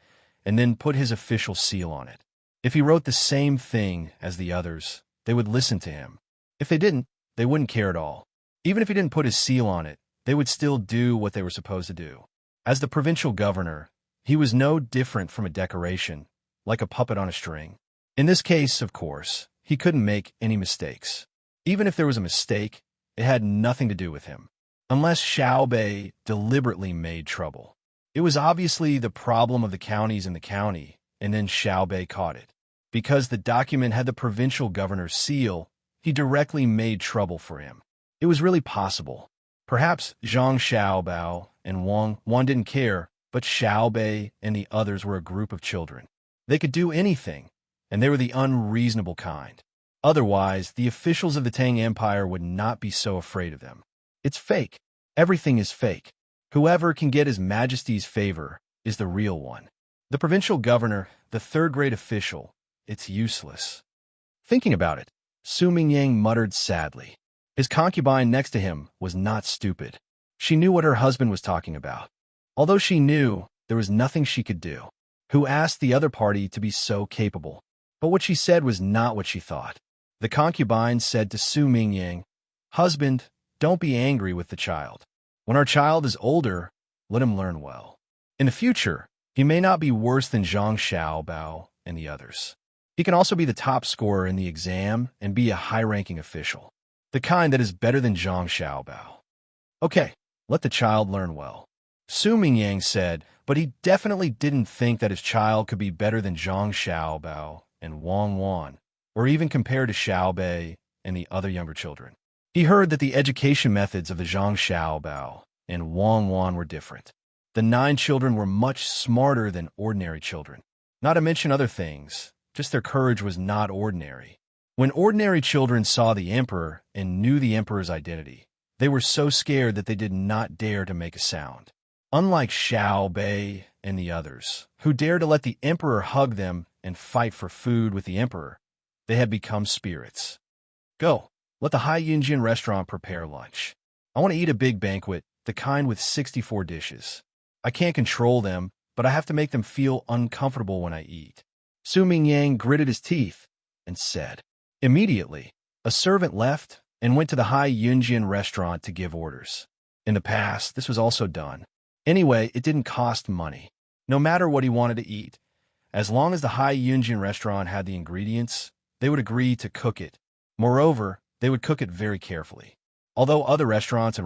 and then put his official seal on it. If he wrote the same thing as the others, they would listen to him. If they didn't, they wouldn't care at all. Even if he didn't put his seal on it, they would still do what they were supposed to do. As the provincial governor, he was no different from a decoration, like a puppet on a string. In this case, of course, he couldn't make any mistakes. Even if there was a mistake, it had nothing to do with him. Unless Xiao Bei deliberately made trouble. It was obviously the problem of the counties in the county, and then Xiao Bei caught it. Because the document had the provincial governor's seal, he directly made trouble for him. It was really possible. Perhaps Zhang Xiaobao and Wang didn't care, but Xiao Bei and the others were a group of children. They could do anything, and they were the unreasonable kind. Otherwise, the officials of the Tang Empire would not be so afraid of them. It's fake. Everything is fake. Whoever can get His Majesty's favor is the real one. The provincial governor, the third-grade official, it's useless. Thinking about it, Su Mingyang muttered sadly. His concubine next to him was not stupid. She knew what her husband was talking about. Although she knew, there was nothing she could do. Who asked the other party to be so capable? But what she said was not what she thought. The concubine said to Su Mingyang, "Husband, don't be angry with the child. When our child is older, let him learn well. In the future, he may not be worse than Zhang Xiaobao and the others. He can also be the top scorer in the exam and be a high-ranking official. The kind that is better than Zhang Xiaobao. Okay, let the child learn well." Su Mingyang said, but he definitely didn't think that his child could be better than Zhang Xiaobao and Wang, or even compared to Xiao Bei and the other younger children. He heard that the education methods of the Zhang Xiaobao and Wang were different. The 9 children were much smarter than ordinary children. Not to mention other things, just their courage was not ordinary. When ordinary children saw the emperor and knew the emperor's identity, they were so scared that they did not dare to make a sound. Unlike Xiao Bei and the others, who dared to let the emperor hug them and fight for food with the emperor, they had become spirits. Go, let the Hai Yunjian restaurant prepare lunch. I want to eat a big banquet, the kind with 64 dishes. I can't control them, but I have to make them feel uncomfortable when I eat. Su Mingyang gritted his teeth and said. Immediately, a servant left and went to the Hai Yunjian restaurant to give orders. In the past, this was also done. Anyway, it didn't cost money. No matter what he wanted to eat, as long as the Hai Yunjian restaurant had the ingredients, they would agree to cook it. Moreover, they would cook it very carefully. Although other restaurants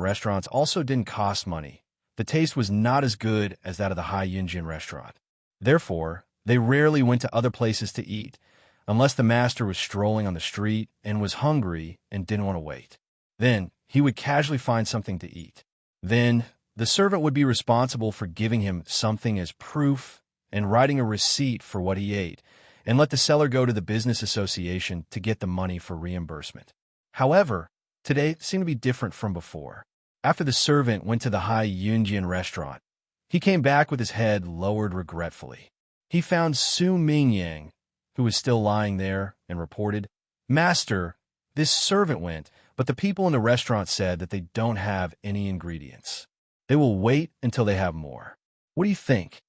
also didn't cost money, the taste was not as good as that of the Hai Yunjian restaurant. Therefore, they rarely went to other places to eat, unless the master was strolling on the street and was hungry and didn't want to wait. Then, he would casually find something to eat. Then, the servant would be responsible for giving him something as proof and writing a receipt for what he ate, and let the seller go to the business association to get the money for reimbursement. However, today seemed to be different from before. After the servant went to the Hai Yunjian restaurant, he came back with his head lowered regretfully. He found Su Mingyang, who was still lying there, and reported, "Master, this servant went, but the people in the restaurant said that they don't have any ingredients. They will wait until they have more. What do you think?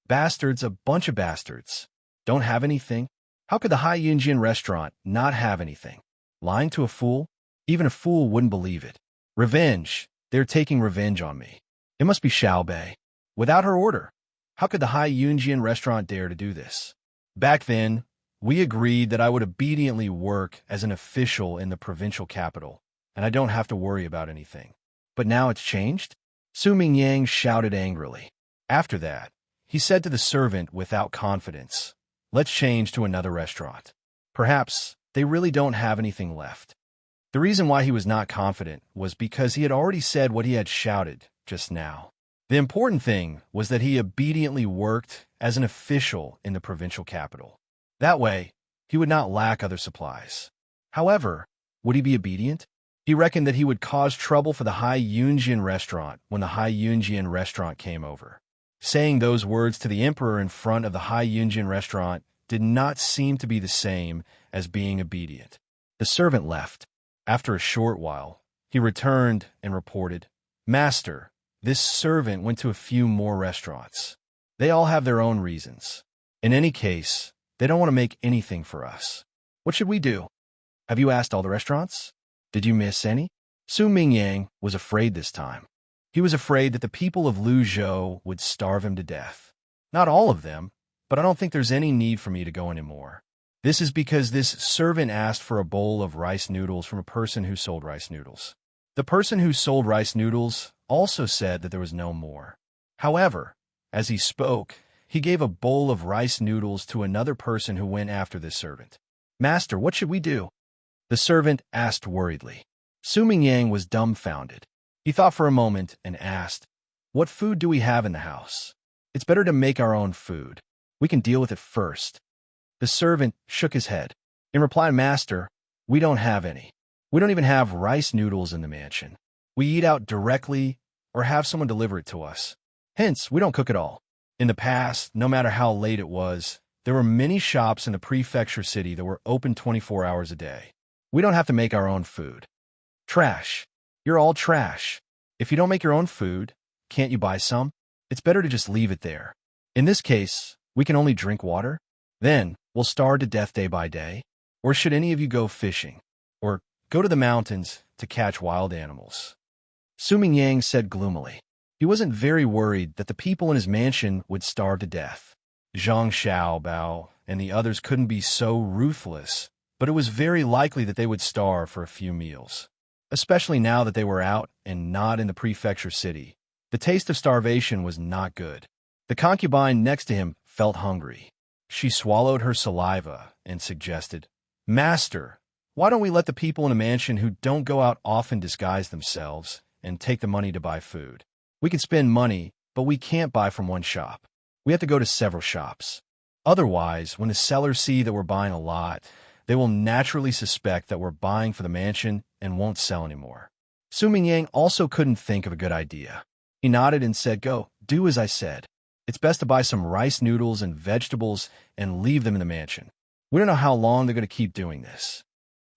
Bastards, a bunch of bastards. Don't have anything? How could the Hai Yunjian restaurant not have anything? Lying to a fool? Even a fool wouldn't believe it. Revenge. They're taking revenge on me. It must be Xiao Bei. Without her order. How could the Hai Yunjian restaurant dare to do this? Back then, we agreed that I would obediently work as an official in the provincial capital, and I don't have to worry about anything. But now it's changed?" Su Mingyang shouted angrily. After that, he said to the servant without confidence, "Let's change to another restaurant. Perhaps they really don't have anything left." The reason why he was not confident was because he had already said what he had shouted just now. The important thing was that he obediently worked as an official in the provincial capital. That way, he would not lack other supplies. However, would he be obedient? He reckoned that he would cause trouble for the Hai Yunjian restaurant when the Hai Yunjian restaurant came over. Saying those words to the emperor in front of the Hai Yunjian restaurant did not seem to be the same as being obedient. The servant left. After a short while, he returned and reported, "Master, this servant went to a few more restaurants. They all have their own reasons. In any case, they don't want to make anything for us. What should we do? Have you asked all the restaurants? Did you miss any?" Su Mingyang was afraid this time. He was afraid that the people of Luzhou would starve him to death. Not all of them, but I don't think there's any need for me to go anymore. This is because this servant asked for a bowl of rice noodles from a person who sold rice noodles. The person who sold rice noodles also said that there was no more. However, as he spoke, he gave a bowl of rice noodles to another person who went after this servant. "Master, what should we do?" The servant asked worriedly. Su Mingyang was dumbfounded. He thought for a moment and asked, "What food do we have in the house? It's better to make our own food. We can deal with it first." The servant shook his head. In reply, "Master, we don't have any. We don't even have rice noodles in the mansion. We eat out directly or have someone deliver it to us. Hence, we don't cook at all." In the past, no matter how late it was, there were many shops in the prefecture city that were open 24 hours a day. We don't have to make our own food. Trash. You're all trash. If you don't make your own food, can't you buy some? It's better to just leave it there. In this case, we can only drink water. Then, we'll starve to death day by day. Or should any of you go fishing? Or go to the mountains to catch wild animals? Su Mingyang said gloomily. He wasn't very worried that the people in his mansion would starve to death. Zhang Xiaobao and the others couldn't be so ruthless, but it was very likely that they would starve for a few meals. Especially now that they were out and not in the prefecture city. The taste of starvation was not good. The concubine next to him felt hungry. She swallowed her saliva and suggested, "Master, why don't we let the people in a mansion who don't go out often disguise themselves and take the money to buy food? We can spend money, but we can't buy from one shop. We have to go to several shops. Otherwise, when the sellers see that we're buying a lot, they will naturally suspect that we're buying for the mansion and won't sell anymore." Su Mingyang also couldn't think of a good idea. He nodded and said, "Go, do as I said. It's best to buy some rice noodles and vegetables and leave them in the mansion. We don't know how long they're going to keep doing this."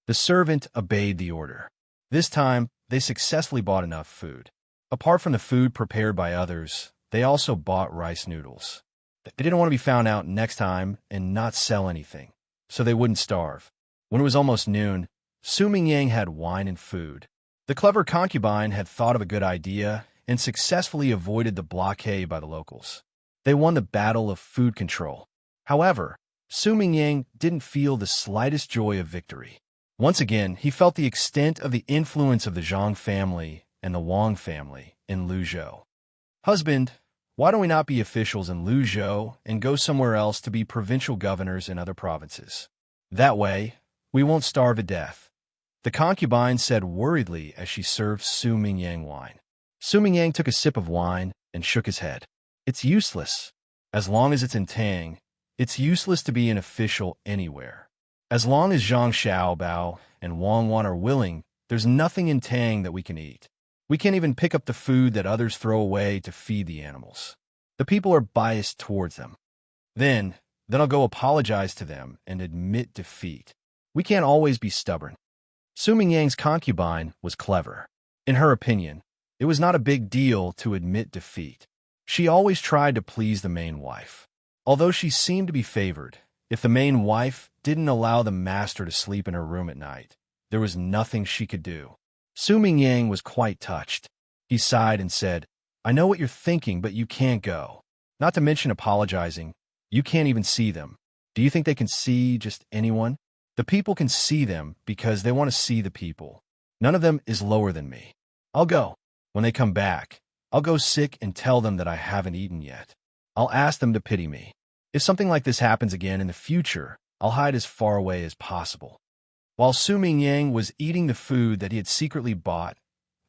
The servant obeyed the order. This time, they successfully bought enough food. Apart from the food prepared by others, they also bought rice noodles. They didn't want to be found out next time and not sell anything, so they wouldn't starve. When it was almost noon, Su Mingyang had wine and food. The clever concubine had thought of a good idea and successfully avoided the blockade by the locals. They won the battle of food control. However, Su Mingyang didn't feel the slightest joy of victory. Once again, he felt the extent of the influence of the Zhang family and the Wang family in Luzhou. "Husband, why don't we not be officials in Luzhou and go somewhere else to be provincial governors in other provinces? That way, we won't starve to death," the concubine said worriedly as she served Su Mingyang wine. Su Mingyang took a sip of wine and shook his head. "It's useless. As long as it's in Tang, it's useless to be an official anywhere. As long as Zhang Xiaobao and Wang Wan are willing, there's nothing in Tang that we can eat. We can't even pick up the food that others throw away to feed the animals. The people are biased towards them. Then I'll go apologize to them and admit defeat. We can't always be stubborn." Su Mingyang's concubine was clever. In her opinion, it was not a big deal to admit defeat. She always tried to please the main wife. Although she seemed to be favored, if the main wife didn't allow the master to sleep in her room at night, there was nothing she could do. Su Mingyang was quite touched. He sighed and said, "I know what you're thinking, but you can't go. Not to mention apologizing, you can't even see them. Do you think they can see just anyone? The people can see them because they want to see the people. None of them is lower than me. I'll go. When they come back, I'll go sick and tell them that I haven't eaten yet. I'll ask them to pity me. If something like this happens again in the future, I'll hide as far away as possible." While Su Mingyang was eating the food that he had secretly bought,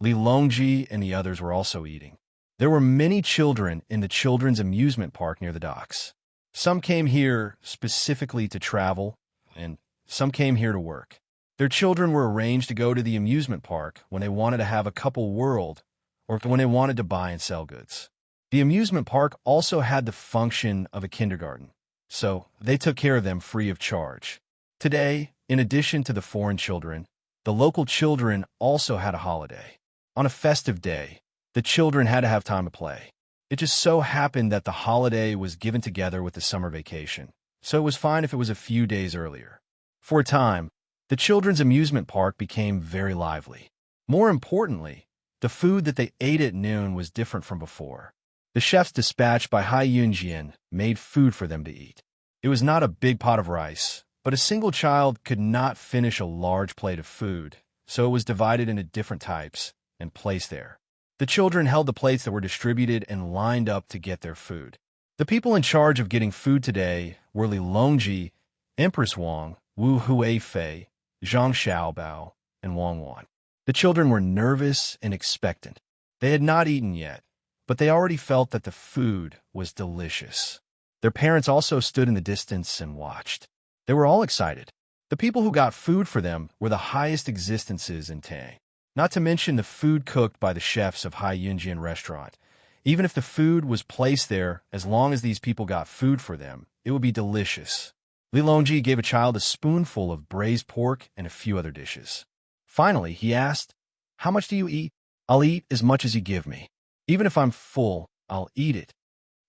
Li Longji and the others were also eating. There were many children in the children's amusement park near the docks. Some came here specifically to travel, and some came here to work. Their children were arranged to go to the amusement park when they wanted to have a couple world or when they wanted to buy and sell goods. The amusement park also had the function of a kindergarten, so they took care of them free of charge. Today, in addition to the foreign children, the local children also had a holiday. On a festive day, the children had to have time to play. It just so happened that the holiday was given together with the summer vacation, so it was fine if it was a few days earlier. For a time, the children's amusement park became very lively. More importantly, the food that they ate at noon was different from before. The chefs dispatched by Hai Yunjian made food for them to eat. It was not a big pot of rice, but a single child could not finish a large plate of food, so it was divided into different types and placed there. The children held the plates that were distributed and lined up to get their food. The people in charge of getting food today were Li Longji, Empress Wang, Wu Huifei, Zhang Xiaobao, and Wang Wan. The children were nervous and expectant. They had not eaten yet, but they already felt that the food was delicious. Their parents also stood in the distance and watched. They were all excited. The people who got food for them were the highest existences in Tang. Not to mention the food cooked by the chefs of Hai Yunjian restaurant. Even if the food was placed there, as long as these people got food for them, it would be delicious. Li Longji gave a child a spoonful of braised pork and a few other dishes. Finally, he asked, "How much do you eat?" "I'll eat as much as you give me. Even if I'm full, I'll eat it."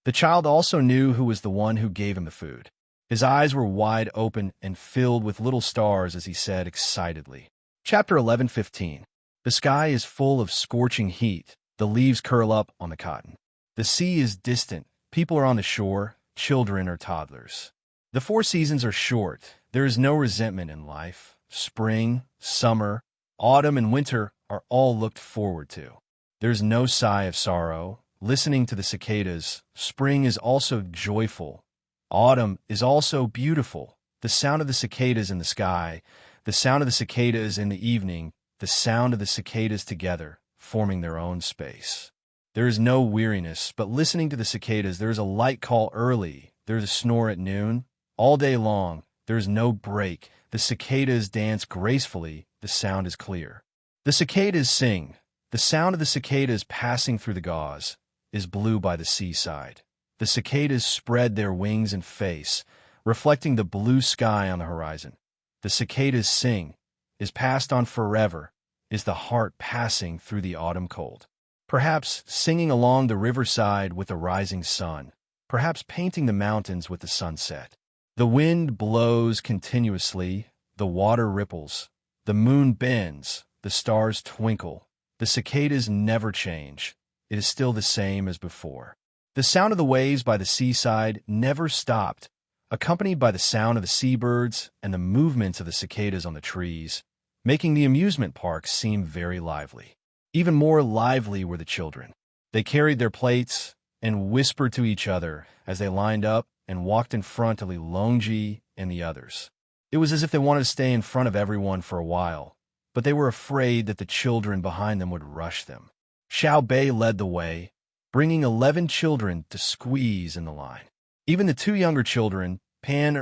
The child also knew who was the one who gave him the food. His eyes were wide open and filled with little stars as he said excitedly. Chapter 11:15. The sky is full of scorching heat. The leaves curl up on the cotton. The sea is distant. People are on the shore. Children are toddlers. The 4 seasons are short. There is no resentment in life. Spring, summer, autumn, and winter are all looked forward to. There is no sigh of sorrow. Listening to the cicadas, spring is also joyful. Autumn is also beautiful. The sound of the cicadas in the sky, the sound of the cicadas in the evening, the sound of the cicadas together, forming their own space. There is no weariness, but listening to the cicadas, there is a light call early, there is a snore at noon. All day long, there is no break. The cicadas dance gracefully, the sound is clear. The cicadas sing. The sound of the cicadas passing through the gauze is blue by the seaside. The cicadas spread their wings and face, reflecting the blue sky on the horizon. The cicadas sing, is passed on forever, is the heart passing through the autumn cold. Perhaps singing along the riverside with the rising sun, perhaps painting the mountains with the sunset. The wind blows continuously, the water ripples, the moon bends, the stars twinkle. The cicadas never change. It is still the same as before. The sound of the waves by the seaside never stopped, accompanied by the sound of the seabirds and the movements of the cicadas on the trees, making the amusement park seem very lively. Even more lively were the children. They carried their plates and whispered to each other as they lined up and walked in front of Li Longji and the others. It was as if they wanted to stay in front of everyone for a while, but they were afraid that the children behind them would rush them. Xiao Bei led the way, bringing 11 children to squeeze in the line. Even the 2 younger children, Pan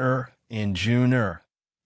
and Jun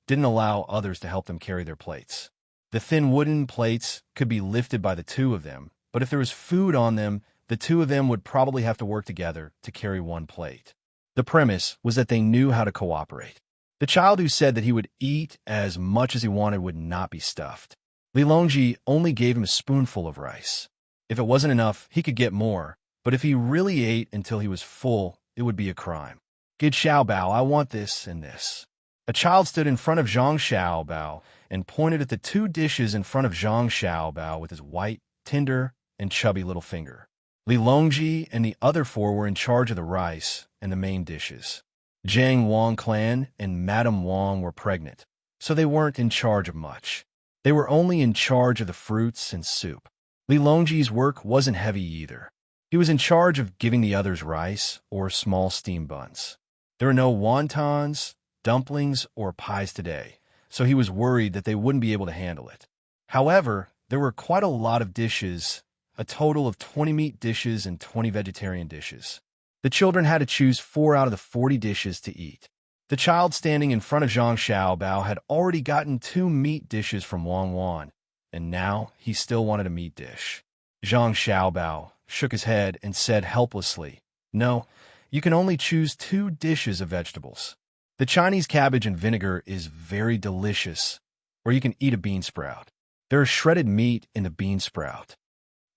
didn't allow others to help them carry their plates. The thin wooden plates could be lifted by the 2 of them, but if there was food on them, the 2 of them would probably have to work together to carry one plate. The premise was that they knew how to cooperate. The child who said that he would eat as much as he wanted would not be stuffed. Li Longji only gave him a spoonful of rice. If it wasn't enough, he could get more, but if he really ate until he was full, it would be a crime. "Good Xiaobao, I want this and this." A child stood in front of Zhang Xiaobao and pointed at the 2 dishes in front of Zhang Xiaobao with his white, tender, and chubby little finger. Li Longji and the other 4 were in charge of the rice and the main dishes. Jiang Wang clan and Madame Wang were pregnant, so they weren't in charge of much. They were only in charge of the fruits and soup. Li Longji's work wasn't heavy either. He was in charge of giving the others rice or small steam buns. There were no wontons, dumplings, or pies today, so he was worried that they wouldn't be able to handle it. However, there were quite a lot of dishes, a total of 20 meat dishes and 20 vegetarian dishes. The children had to choose 4 out of the 40 dishes to eat. The child standing in front of Zhang Xiaobao had already gotten 2 meat dishes from Wang Wan, and now he still wanted a meat dish. Zhang Xiaobao shook his head and said helplessly, "No, you can only choose 2 dishes of vegetables. The Chinese cabbage and vinegar is very delicious, or you can eat a bean sprout. There is shredded meat in the bean sprout."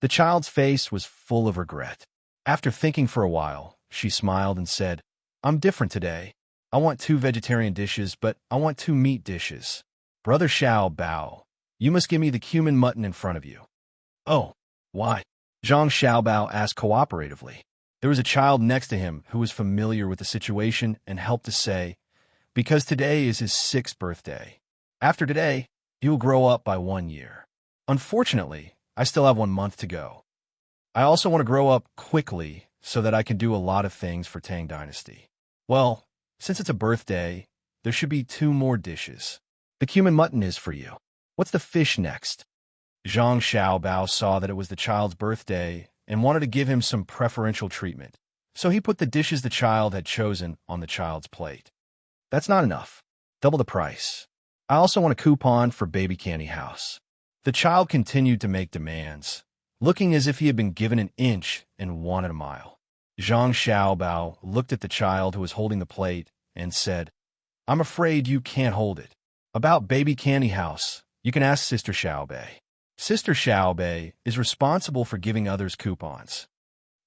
The child's face was full of regret. After thinking for a while, she smiled and said, "I'm different today. I want 2 vegetarian dishes, but I want 2 meat dishes." "Brother Xiaobao, You must give me the cumin mutton in front of you. Oh, why? Zhang Xiaobao asked cooperatively. There was a child next to him who was familiar with the situation and helped to say, because today is his 6th birthday. After today, he will grow up by 1 year. Unfortunately, I still have 1 month to go. I also want to grow up quickly so that I can do a lot of things for Tang Dynasty. Well, since it's a birthday, there should be 2 more dishes. The cumin mutton is for you. What's the fish next? Zhang Xiaobao saw that it was the child's birthday and wanted to give him some preferential treatment, so he put the dishes the child had chosen on the child's plate. That's not enough. Double the price. I also want a coupon for Baby Candy House. The child continued to make demands, looking as if he had been given an inch and wanted a mile. Zhang Xiaobao looked at the child who was holding the plate and said, I'm afraid you can't hold it. About Baby Candy House, you can ask Sister Xiaobei. Sister Xiaobei is responsible for giving others coupons.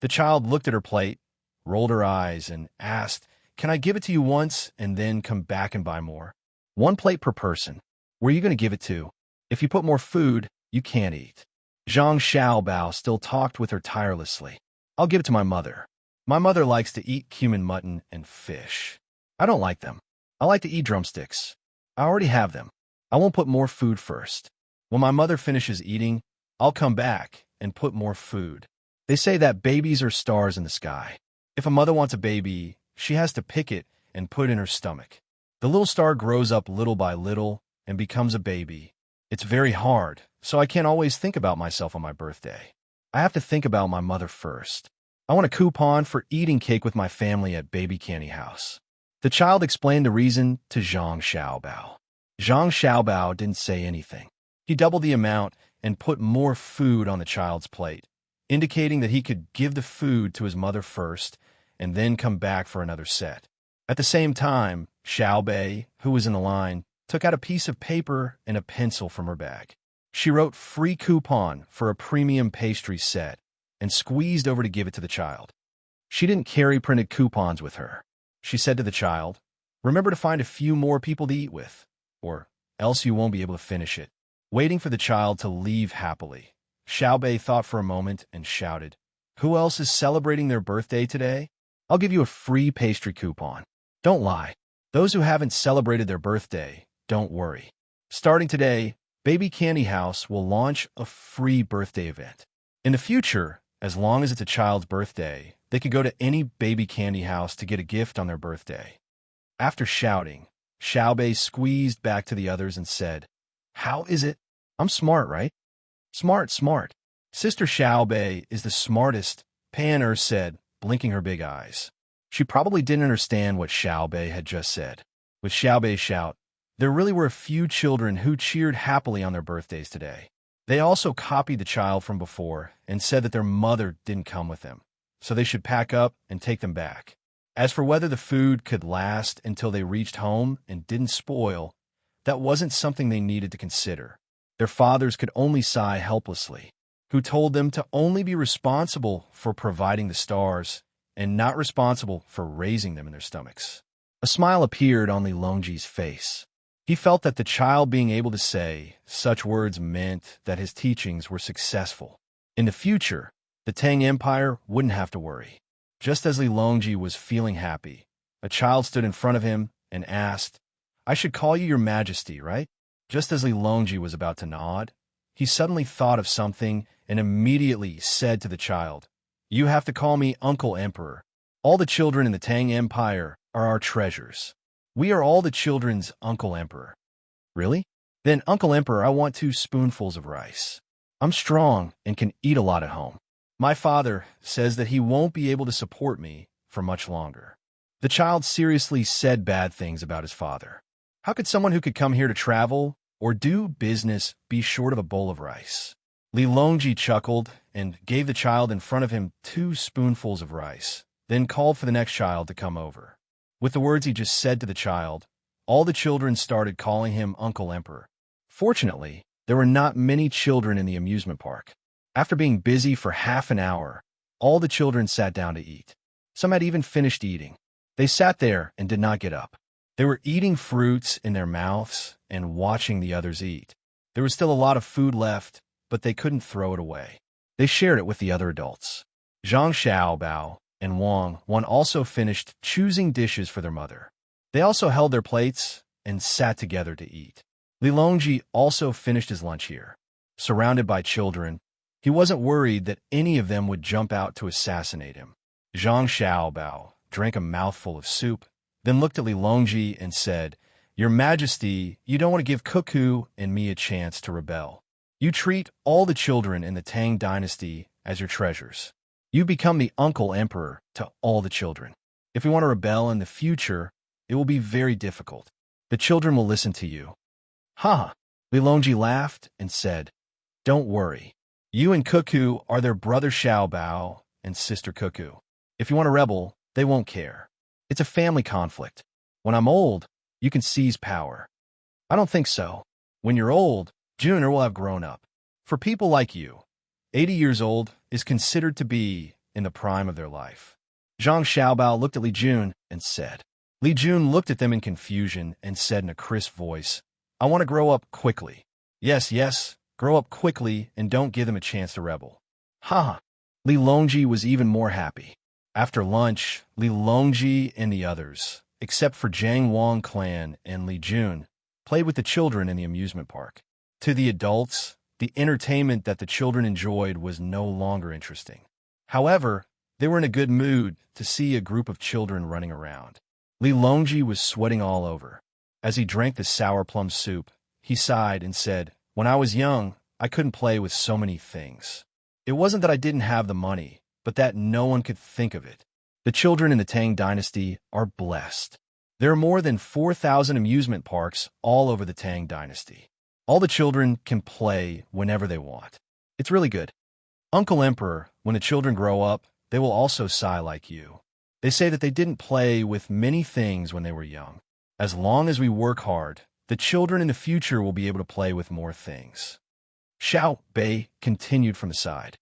The child looked at her plate, rolled her eyes, and asked, Can I give it to you once and then come back and buy more? 1 plate per person. Where are you going to give it to? If you put more food, you can't eat. Zhang Xiaobao still talked with her tirelessly. I'll give it to my mother. My mother likes to eat cumin mutton and fish. I don't like them. I like to eat drumsticks. I already have them. I won't put more food first. When my mother finishes eating, I'll come back and put more food. They say that babies are stars in the sky. If a mother wants a baby, she has to pick it and put it in her stomach. The little star grows up little by little and becomes a baby. It's very hard, so I can't always think about myself on my birthday. I have to think about my mother first. I want a coupon for eating cake with my family at Baby Candy House. The child explained the reason to Zhang Xiaobao. Zhang Xiaobao didn't say anything. He doubled the amount and put more food on the child's plate, indicating that he could give the food to his mother first and then come back for another set. At the same time, Xiaobei, who was in the line, took out a piece of paper and a pencil from her bag. She wrote free coupon for a premium pastry set and squeezed over to give it to the child. She didn't carry printed coupons with her. She said to the child, remember to find a few more people to eat with, or else you won't be able to finish it. Waiting for the child to leave happily, Xiaobei thought for a moment and shouted, Who else is celebrating their birthday today? I'll give you a free pastry coupon. Don't lie. Those who haven't celebrated their birthday, don't worry. Starting today, Baby Candy House will launch a free birthday event. In the future, as long as it's a child's birthday, they can go to any Baby Candy House to get a gift on their birthday. After shouting, Xiaobei squeezed back to the others and said, How is it? I'm smart, right? Smart, smart. Sister Xiaobei is the smartest, Immerse said, blinking her big eyes. She probably didn't understand what Xiaobei had just said. With Xiaobei's shout, there really were a few children who cheered happily on their birthdays today. They also copied the child from before and said that their mother didn't come with them, so they should pack up and take them back. As for whether the food could last until they reached home and didn't spoil, that wasn't something they needed to consider. Their fathers could only sigh helplessly, who told them to only be responsible for providing the stars and not responsible for raising them in their stomachs. A smile appeared on Li Longji's face. He felt that the child being able to say such words meant that his teachings were successful. In the future, the Tang Empire wouldn't have to worry. Just as Li Longji was feeling happy, a child stood in front of him and asked, I should call you your majesty, right? Just as Li Longji was about to nod, he suddenly thought of something and immediately said to the child, You have to call me Uncle Emperor. All the children in the Tang Empire are our treasures. We are all the children's Uncle Emperor. Really? Then, Uncle Emperor, I want 2 spoonfuls of rice. I'm strong and can eat a lot at home. My father says that he won't be able to support me for much longer. The child seriously said bad things about his father. How could someone who could come here to travel or do business be short of a bowl of rice? Li Longji chuckled and gave the child in front of him 2 spoonfuls of rice, then called for the next child to come over. With the words he just said to the child, all the children started calling him Uncle Emperor. Fortunately, there were not many children in the amusement park. After being busy for half an hour, all the children sat down to eat. Some had even finished eating. They sat there and did not get up. They were eating fruits in their mouths and watching the others eat. There was still a lot of food left, but they couldn't throw it away. They shared it with the other adults. Zhang Xiaobao and Wang Wan also finished choosing dishes for their mother. They also held their plates and sat together to eat. Li Longji also finished his lunch here. Surrounded by children, he wasn't worried that any of them would jump out to assassinate him. Zhang Xiaobao drank a mouthful of soup, then looked at Li Longji and said, "Your Majesty, you don't want to give Cuckoo and me a chance to rebel. You treat all the children in the Tang Dynasty as your treasures. You become the uncle emperor to all the children. If we want to rebel in the future, it will be very difficult. The children will listen to you." "Ha!" Li Longji laughed and said, "Don't worry. You and Cuckoo are their brother Xiaobao and sister Cuckoo. If you want to rebel, they won't care. It's a family conflict. When I'm old, you can seize power." "I don't think so. When you're old, Junior will have grown up. For people like you, 80 years old is considered to be in the prime of their life." Zhang Xiaobao looked at Li Jun and said. Li Jun looked at them in confusion and said in a crisp voice, "I want to grow up quickly." Yes, grow up quickly and don't give them a chance to rebel." Ha! Li Longji was even more happy. After lunch, Li Longji and the others, except for Jiang Wang clan and Li Jun, played with the children in the amusement park. To the adults, the entertainment that the children enjoyed was no longer interesting. However, they were in a good mood to see a group of children running around. Li Longji was sweating all over. As he drank the sour plum soup, he sighed and said, "When I was young, I couldn't play with so many things. It wasn't that I didn't have the money, but that no one could think of it. The children in the Tang Dynasty are blessed. There are more than 4,000 amusement parks all over the Tang Dynasty. All the children can play whenever they want. It's really good. Uncle Emperor, when the children grow up, they will also sigh like you. They say that they didn't play with many things when they were young. As long as we work hard, the children in the future will be able to play with more things." Xiao Bei continued from the side.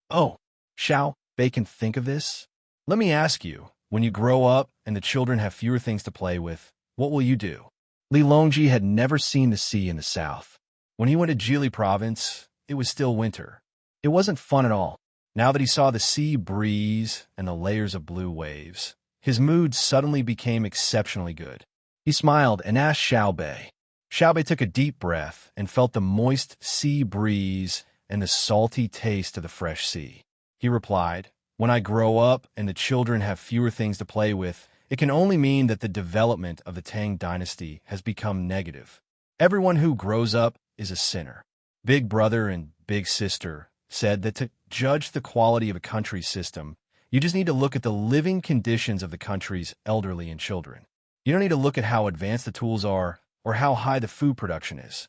"Oh, Xiao Bei can think of this? Let me ask you, when you grow up and the children have fewer things to play with, what will you do?" Li Longji had never seen the sea in the south. When he went to Jili province, it was still winter. It wasn't fun at all. Now that he saw the sea breeze and the layers of blue waves, his mood suddenly became exceptionally good. He smiled and asked Xiao Bei. Xiao Bei took a deep breath and felt the moist sea breeze and the salty taste of the fresh sea. He replied, "When I grow up and the children have fewer things to play with, it can only mean that the development of the Tang Dynasty has become negative. Everyone who grows up is a sinner." Big Brother and Big Sister said that to judge the quality of a country's system, you just need to look at the living conditions of the country's elderly and children. You don't need to look at how advanced the tools are or how high the food production is.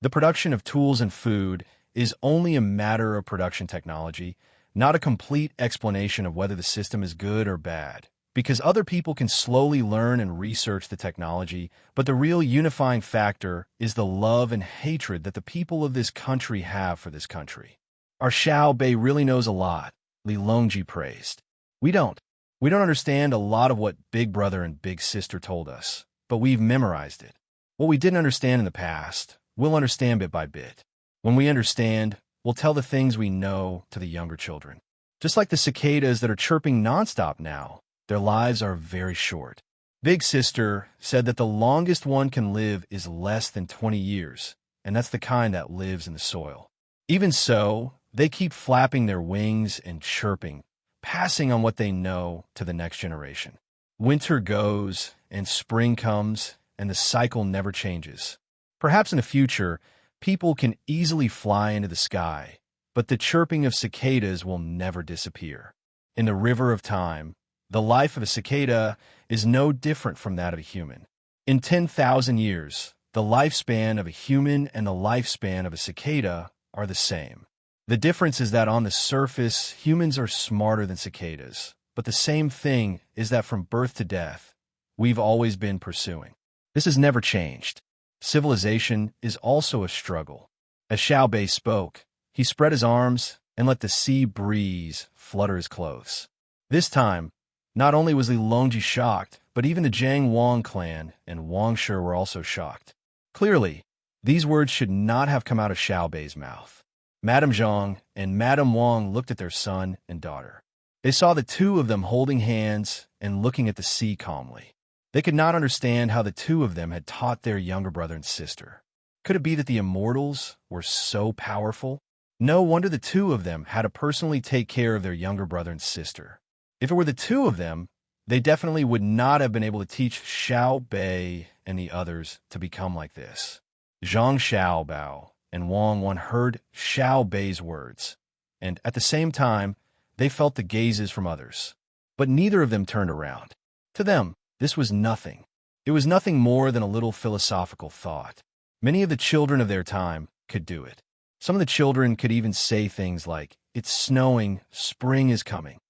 The production of tools and food is only a matter of production technology, not a complete explanation of whether the system is good or bad. Because other people can slowly learn and research the technology, but the real unifying factor is the love and hatred that the people of this country have for this country. Our Xiao Bei really knows a lot, Li Longji praised. We don't understand a lot of what Big Brother and Big Sister told us, but we've memorized it. What we didn't understand in the past, we'll understand bit by bit. When we understand, we'll tell the things we know to the younger children. Just like the cicadas that are chirping nonstop now, their lives are very short. Big Sister said that the longest one can live is less than 20 years, and that's the kind that lives in the soil. Even so, they keep flapping their wings and chirping, passing on what they know to the next generation. Winter goes, and spring comes, and the cycle never changes. Perhaps in the future, people can easily fly into the sky, but the chirping of cicadas will never disappear. In the river of time, the life of a cicada is no different from that of a human. In 10,000 years, the lifespan of a human and the lifespan of a cicada are the same. The difference is that on the surface, humans are smarter than cicadas, but the same thing is that from birth to death, we've always been pursuing. This has never changed. Civilization is also a struggle. As Xiao Bei spoke, he spread his arms and let the sea breeze flutter his clothes. This time, not only was Li Longji shocked, but even the Jiang Wang clan and Wang Shi were also shocked. Clearly, These words should not have come out of Xiao Bei's mouth. Madame Zhang and Madame Wang looked at their son and daughter. They saw the two of them holding hands and looking at the sea calmly. They could not understand how the two of them had taught their younger brother and sister. Could it be that the immortals were so powerful? No wonder the two of them had to personally take care of their younger brother and sister. If it were the two of them, they definitely would not have been able to teach Xiao Bei and the others to become like this. Zhang Xiaobao and Wang Wan heard Xiao Bei's words, and at the same time, they felt the gazes from others. But neither of them turned around. To them, this was nothing. It was nothing more than a little philosophical thought. Many of the children of their time could do it. Some of the children could even say things like, "It's snowing, spring is coming."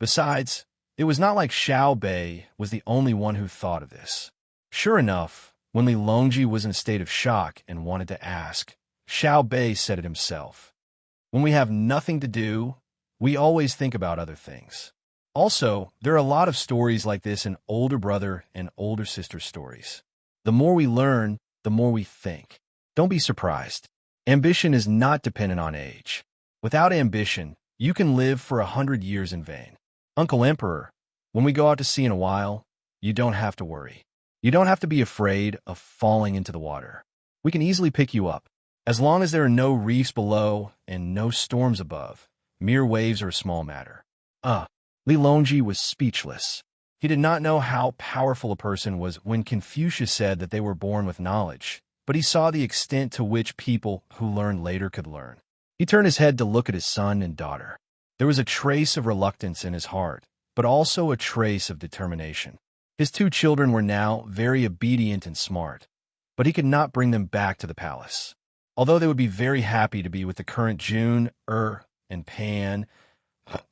Besides, it was not like Xiao Bei was the only one who thought of this. Sure enough, when Li Longji was in a state of shock and wanted to ask, Xiao Bei said it himself. When we have nothing to do, we always think about other things. Also, there are a lot of stories like this in older brother and older sister stories. The more we learn, the more we think. Don't be surprised. Ambition is not dependent on age. Without ambition, you can live for 100 years in vain. Uncle Emperor, when we go out to sea in a while, you don't have to worry. You don't have to be afraid of falling into the water. We can easily pick you up. As long as there are no reefs below and no storms above, mere waves are a small matter. Li Longji was speechless. He did not know how powerful a person was when Confucius said that they were born with knowledge, but he saw the extent to which people who learned later could learn. He turned his head to look at his son and daughter. There was a trace of reluctance in his heart, but also a trace of determination. His two children were now very obedient and smart, but he could not bring them back to the palace. Although they would be very happy to be with the current Jun, and Pan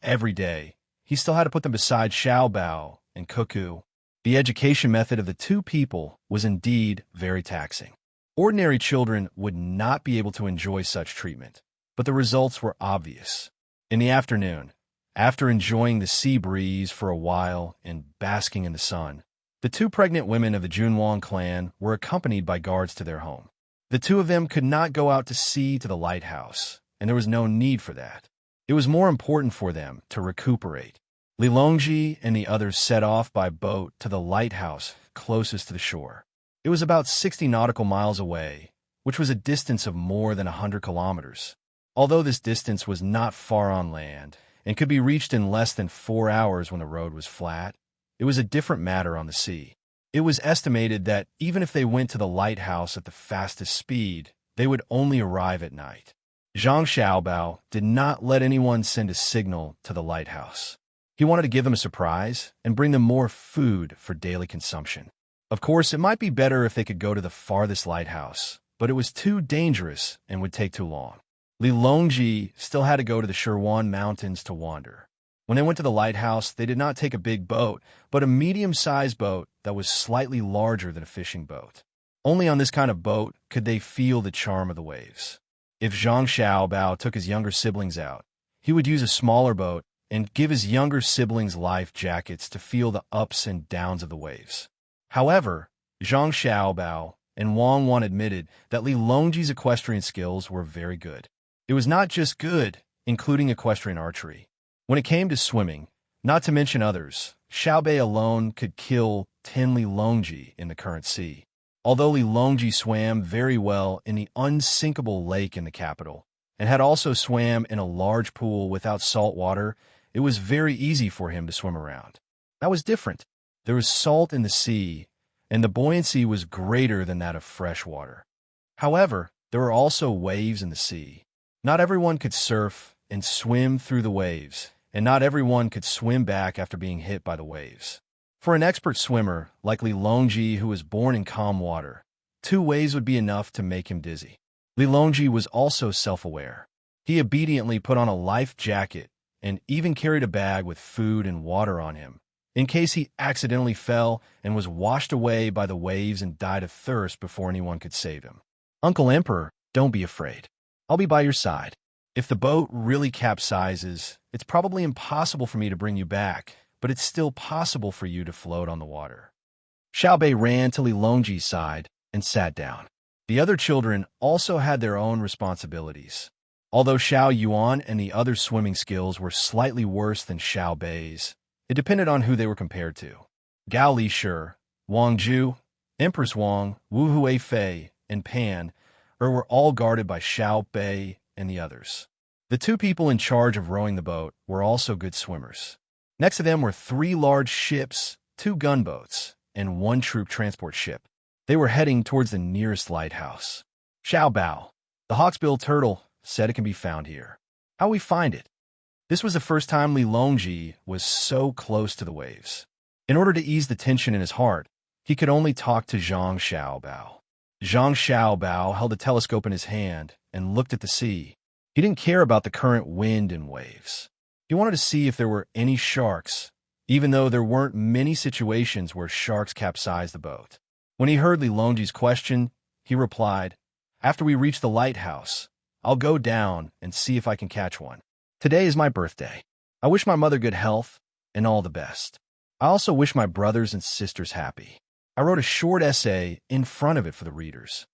every day, he still had to put them beside Xiao Bao and Cuckoo. The education method of the two people was indeed very taxing. Ordinary children would not be able to enjoy such treatment, but the results were obvious. In the afternoon, after enjoying the sea breeze for a while and basking in the sun, the two pregnant women of the Junwang clan were accompanied by guards to their home. The two of them could not go out to sea to the lighthouse, and there was no need for that. It was more important for them to recuperate. Li Longji and the others set off by boat to the lighthouse closest to the shore. It was about 60 nautical miles away, which was a distance of more than 100 kilometers. Although this distance was not far on land and could be reached in less than 4 hours when the road was flat, it was a different matter on the sea. It was estimated that even if they went to the lighthouse at the fastest speed, they would only arrive at night. Zhang Xiaobao did not let anyone send a signal to the lighthouse. He wanted to give them a surprise and bring them more food for daily consumption. Of course, it might be better if they could go to the farthest lighthouse, but it was too dangerous and would take too long. Li Longji still had to go to the Shirwan Mountains to wander. When they went to the lighthouse, they did not take a big boat, but a medium-sized boat that was slightly larger than a fishing boat. Only on this kind of boat could they feel the charm of the waves. If Zhang Xiaobao took his younger siblings out, he would use a smaller boat and give his younger siblings life jackets to feel the ups and downs of the waves. However, Zhang Xiaobao and Wang Wan admitted that Li Longji's equestrian skills were very good. It was not just good, including equestrian archery. When it came to swimming, not to mention others, Xiao Bei alone could kill 10 Li Longji in the current sea. Although Li Longji swam very well in the unsinkable lake in the capital, and had also swam in a large pool without salt water, it was very easy for him to swim around. That was different. There was salt in the sea, and the buoyancy was greater than that of fresh water. However, there were also waves in the sea. Not everyone could surf and swim through the waves, and not everyone could swim back after being hit by the waves. For an expert swimmer like Li Longji, who was born in calm water, 2 waves would be enough to make him dizzy. Li Longji was also self-aware. He obediently put on a life jacket and even carried a bag with food and water on him, in case he accidentally fell and was washed away by the waves and died of thirst before anyone could save him. Uncle Emperor, don't be afraid. I'll be by your side. If the boat really capsizes, it's probably impossible for me to bring you back, but it's still possible for you to float on the water. Xiao Bei ran to Li Longji's side and sat down. The other children also had their own responsibilities. Although Xiao Yuan and the other swimming skills were slightly worse than Xiao Bei's, it depended on who they were compared to. Gao Li Shi, Wang Zhu, Empress Wang, Wu Hui Fei, and Pan were all guarded by Xiao Bei and the others. The two people in charge of rowing the boat were also good swimmers. Next to them were 3 large ships, 2 gunboats, and 1 troop transport ship. They were heading towards the nearest lighthouse. Xiao Bao, the hawksbill turtle, said it can be found here. How we find it? This was the first time Li Longji was so close to the waves. In order to ease the tension in his heart, he could only talk to Zhang Xiaobao. Zhang Xiaobao held a telescope in his hand and looked at the sea. He didn't care about the current wind and waves. He wanted to see if there were any sharks, even though there weren't many situations where sharks capsized the boat. When he heard Li Longji's question, he replied, "After we reach the lighthouse, I'll go down and see if I can catch one. Today is my birthday. I wish my mother good health and all the best. I also wish my brothers and sisters happy." I wrote a short essay in front of it for the readers.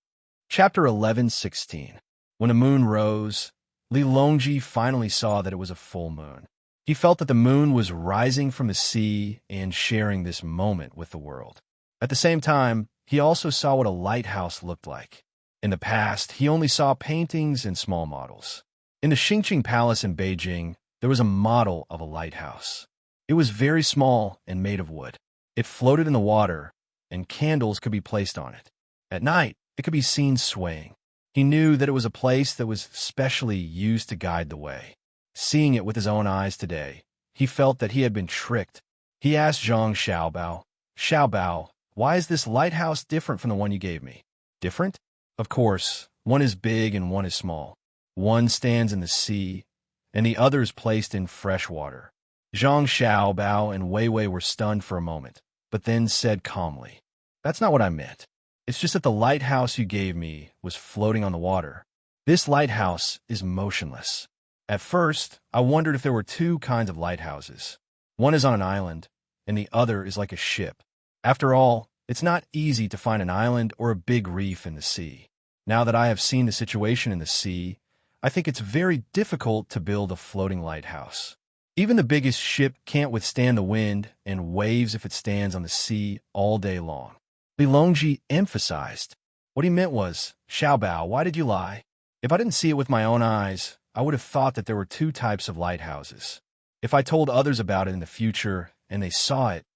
Chapter 11:16. When the moon rose, Li Longji finally saw that it was a full moon. He felt that the moon was rising from the sea and sharing this moment with the world. At the same time, he also saw what a lighthouse looked like. In the past, he only saw paintings and small models. In the Xingqing Palace in Beijing, there was a model of a lighthouse. It was very small and made of wood. It floated in the water, and candles could be placed on it. At night, it could be seen swaying. He knew that it was a place that was specially used to guide the way. Seeing it with his own eyes today, he felt that he had been tricked. He asked Zhang Xiaobao, "Xiaobao, why is this lighthouse different from the one you gave me?" "Different? Of course, one is big and one is small. One stands in the sea, and the other is placed in fresh water." Zhang Xiaobao and Wei Wei were stunned for a moment, but then said calmly, "That's not what I meant. It's just that the lighthouse you gave me was floating on the water. This lighthouse is motionless. At first, I wondered if there were 2 kinds of lighthouses. One is on an island, and the other is like a ship. After all, it's not easy to find an island or a big reef in the sea. Now that I have seen the situation in the sea, I think it's very difficult to build a floating lighthouse. Even the biggest ship can't withstand the wind and waves if it stands on the sea all day long." Li Longji emphasized. What he meant was, "Xiaobao, why did you lie? If I didn't see it with my own eyes, I would have thought that there were 2 types of lighthouses. If I told others about it in the future and they saw it,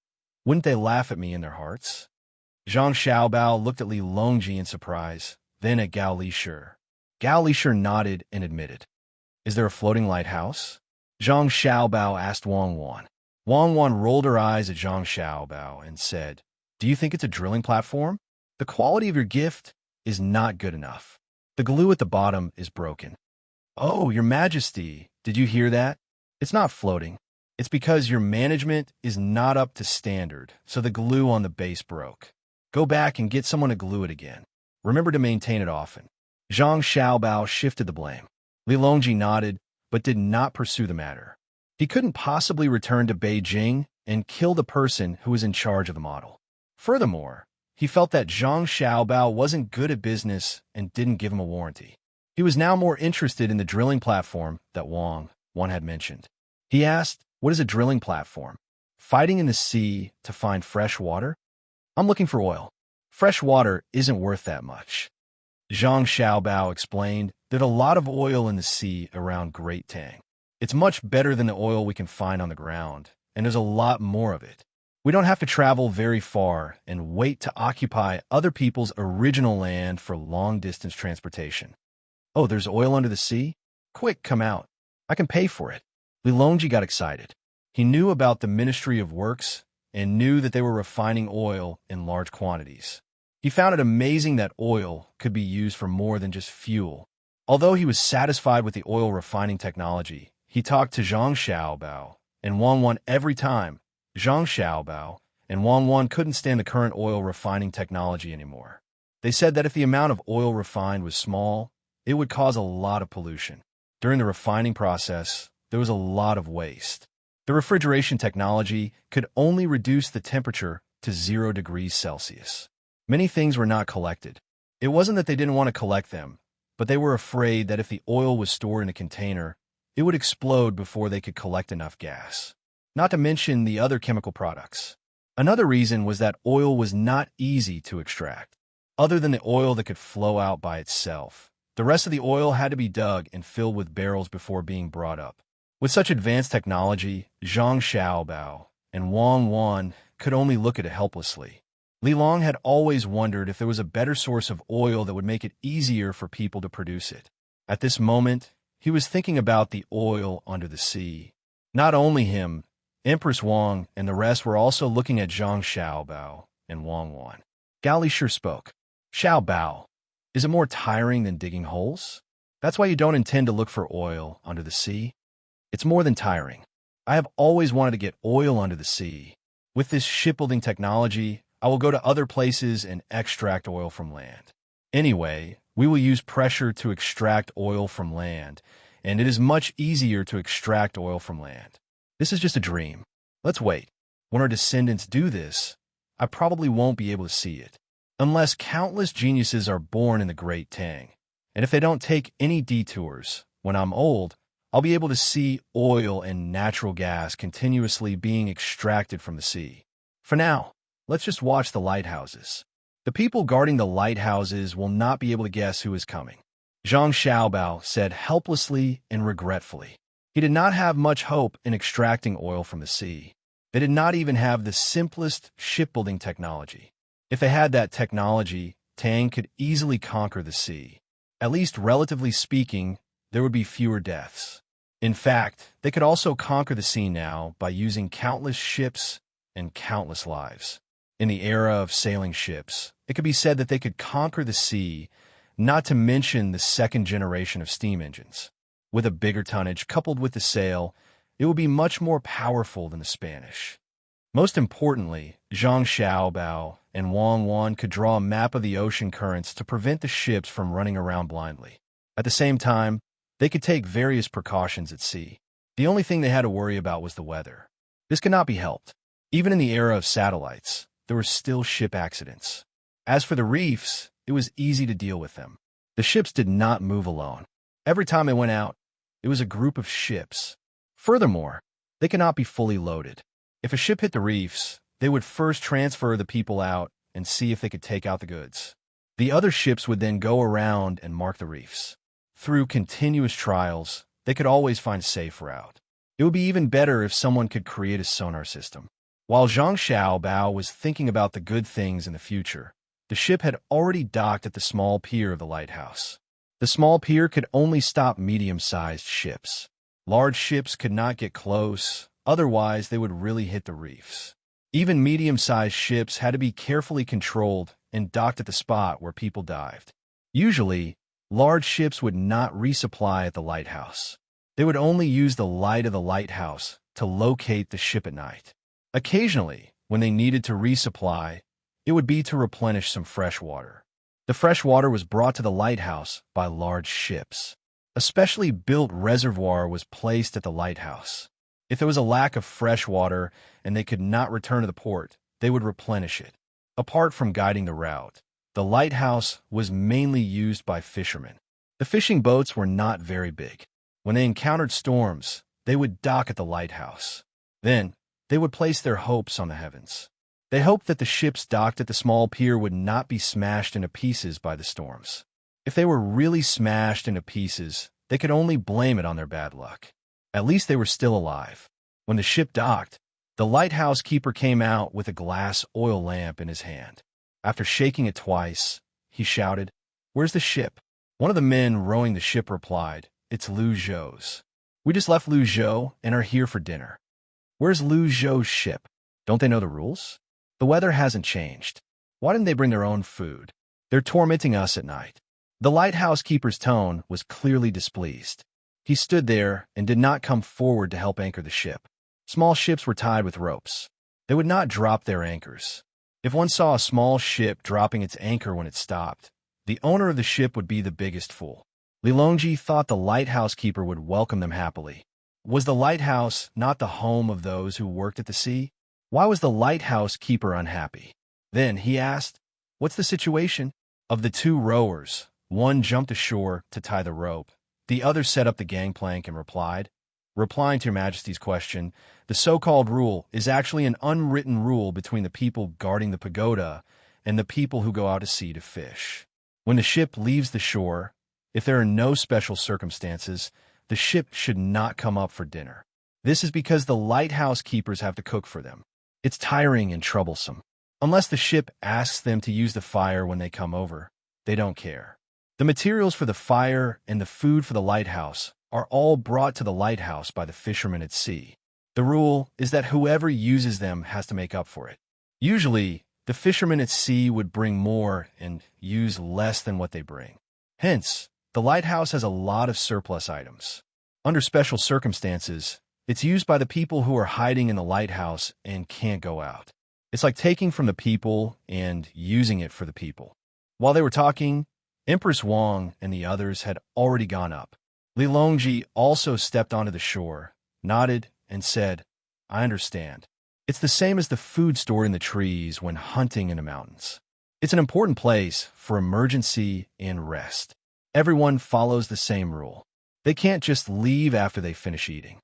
wouldn't they laugh at me in their hearts?" Zhang Xiaobao looked at Li Longji in surprise, then at Gao Li Shi. Gao Li Shi nodded and admitted. "Is there a floating lighthouse?" Zhang Xiaobao asked Wang Wan. Wang Wan rolled her eyes at Zhang Xiaobao and said, "Do you think it's a drilling platform? The quality of your gift is not good enough. The glue at the bottom is broken." "Oh, Your Majesty, did you hear that? It's not floating. It's because your management is not up to standard, so the glue on the base broke. Go back and get someone to glue it again. Remember to maintain it often." Zhang Xiaobao shifted the blame. Li Longji nodded, but did not pursue the matter. He couldn't possibly return to Beijing and kill the person who was in charge of the model. Furthermore, he felt that Zhang Xiaobao wasn't good at business and didn't give him a warranty. He was now more interested in the drilling platform that Wang had mentioned. He asked, "What is a drilling platform? Fighting in the sea to find fresh water?" "I'm looking for oil. Fresh water isn't worth that much." Zhang Xiaobao explained there's a lot of oil in the sea around Great Tang. It's much better than the oil we can find on the ground, and there's a lot more of it. We don't have to travel very far and wait to occupy other people's original land for long-distance transportation. "Oh, there's oil under the sea? Quick, come out. I can pay for it." Li Longji got excited. He knew about the Ministry of Works and knew that they were refining oil in large quantities. He found it amazing that oil could be used for more than just fuel. Although he was satisfied with the oil refining technology, he talked to Zhang Xiaobao and Wang Wan every time. Zhang Xiaobao and Wang Wan couldn't stand the current oil refining technology anymore. They said that if the amount of oil refined was small, it would cause a lot of pollution. During the refining process, there was a lot of waste. The refrigeration technology could only reduce the temperature to 0 degrees Celsius. Many things were not collected. It wasn't that they didn't want to collect them, but they were afraid that if the oil was stored in a container, it would explode before they could collect enough gas. Not to mention the other chemical products. Another reason was that oil was not easy to extract. Other than the oil that could flow out by itself, the rest of the oil had to be dug and filled with barrels before being brought up. With such advanced technology, Zhang Xiaobao and Wang Wan could only look at it helplessly. Li Long had always wondered if there was a better source of oil that would make it easier for people to produce it. At this moment, he was thinking about the oil under the sea. Not only him, Empress Wang and the rest were also looking at Zhang Xiaobao and Wang Wan. Gao Li sure spoke. Xiaobao, is it more tiring than digging holes? That's why you don't intend to look for oil under the sea? It's more than tiring. I have always wanted to get oil under the sea. With this shipbuilding technology, I will go to other places and extract oil from land. Anyway, we will use pressure to extract oil from land, and it is much easier to extract oil from land. This is just a dream. Let's wait. When our descendants do this, I probably won't be able to see it. Unless countless geniuses are born in the great Tang. And if they don't take any detours, when I'm old, I'll be able to see oil and natural gas continuously being extracted from the sea. For now, let's just watch the lighthouses. The people guarding the lighthouses will not be able to guess who is coming. Zhang Xiaobao said helplessly and regretfully. He did not have much hope in extracting oil from the sea. They did not even have the simplest shipbuilding technology. If they had that technology, Tang could easily conquer the sea. At least relatively speaking, there would be fewer deaths. In fact, they could also conquer the sea now by using countless ships and countless lives. In the era of sailing ships, it could be said that they could conquer the sea, not to mention the second generation of steam engines. With a bigger tonnage coupled with the sail, it would be much more powerful than the Spanish. Most importantly, Zhang Xiaobao and Wang Wan could draw a map of the ocean currents to prevent the ships from running around blindly. At the same time, they could take various precautions at sea. The only thing they had to worry about was the weather. This could not be helped. Even in the era of satellites, there were still ship accidents. As for the reefs, it was easy to deal with them. The ships did not move alone. Every time they went out, it was a group of ships. Furthermore, they could not be fully loaded. If a ship hit the reefs, they would first transfer the people out and see if they could take out the goods. The other ships would then go around and mark the reefs. Through continuous trials, they could always find a safe route. It would be even better if someone could create a sonar system. While Zhang Xiaobao was thinking about the good things in the future, the ship had already docked at the small pier of the lighthouse. The small pier could only stop medium-sized ships. Large ships could not get close, otherwise they would really hit the reefs. Even medium-sized ships had to be carefully controlled and docked at the spot where people dived. Usually, large ships would not resupply at the lighthouse. They would only use the light of the lighthouse to locate the ship at night. Occasionally, when they needed to resupply, it would be to replenish some fresh water. The fresh water was brought to the lighthouse by large ships. A specially built reservoir was placed at the lighthouse. If there was a lack of fresh water and they could not return to the port, they would replenish it. Apart from guiding the route, the lighthouse was mainly used by fishermen. The fishing boats were not very big. When they encountered storms, they would dock at the lighthouse. Then, they would place their hopes on the heavens. They hoped that the ships docked at the small pier would not be smashed into pieces by the storms. If they were really smashed into pieces, they could only blame it on their bad luck. At least they were still alive. When the ship docked, the lighthouse keeper came out with a glass oil lamp in his hand. After shaking it twice, he shouted, "Where's the ship?" One of the men rowing the ship replied, "It's Lu Zhou's. We just left Lu Zhou and are here for dinner." "Where's Lu Zhou's ship? Don't they know the rules?" "The weather hasn't changed. Why didn't they bring their own food? They're tormenting us at night." The lighthouse keeper's tone was clearly displeased. He stood there and did not come forward to help anchor the ship. Small ships were tied with ropes. They would not drop their anchors. If one saw a small ship dropping its anchor when it stopped, the owner of the ship would be the biggest fool. Li Longji thought the lighthouse keeper would welcome them happily. Was the lighthouse not the home of those who worked at the sea? Why was the lighthouse keeper unhappy? Then he asked, "What's the situation?" Of the two rowers, one jumped ashore to tie the rope. The other set up the gangplank and replied, "Replying to Your Majesty's question, the so-called rule is actually an unwritten rule between the people guarding the pagoda and the people who go out to sea to fish. When the ship leaves the shore, if there are no special circumstances, the ship should not come up for dinner. This is because the lighthouse keepers have to cook for them. It's tiring and troublesome. Unless the ship asks them to use the fire when they come over, they don't care. The materials for the fire and the food for the lighthouse are all brought to the lighthouse by the fishermen at sea. The rule is that whoever uses them has to make up for it. Usually, the fishermen at sea would bring more and use less than what they bring. Hence, the lighthouse has a lot of surplus items. Under special circumstances, it's used by the people who are hiding in the lighthouse and can't go out. It's like taking from the people and using it for the people." While they were talking, Empress Wang and the others had already gone up. Li Longji also stepped onto the shore, nodded, and said, "I understand. It's the same as the food stored in the trees when hunting in the mountains. It's an important place for emergency and rest. Everyone follows the same rule. They can't just leave after they finish eating."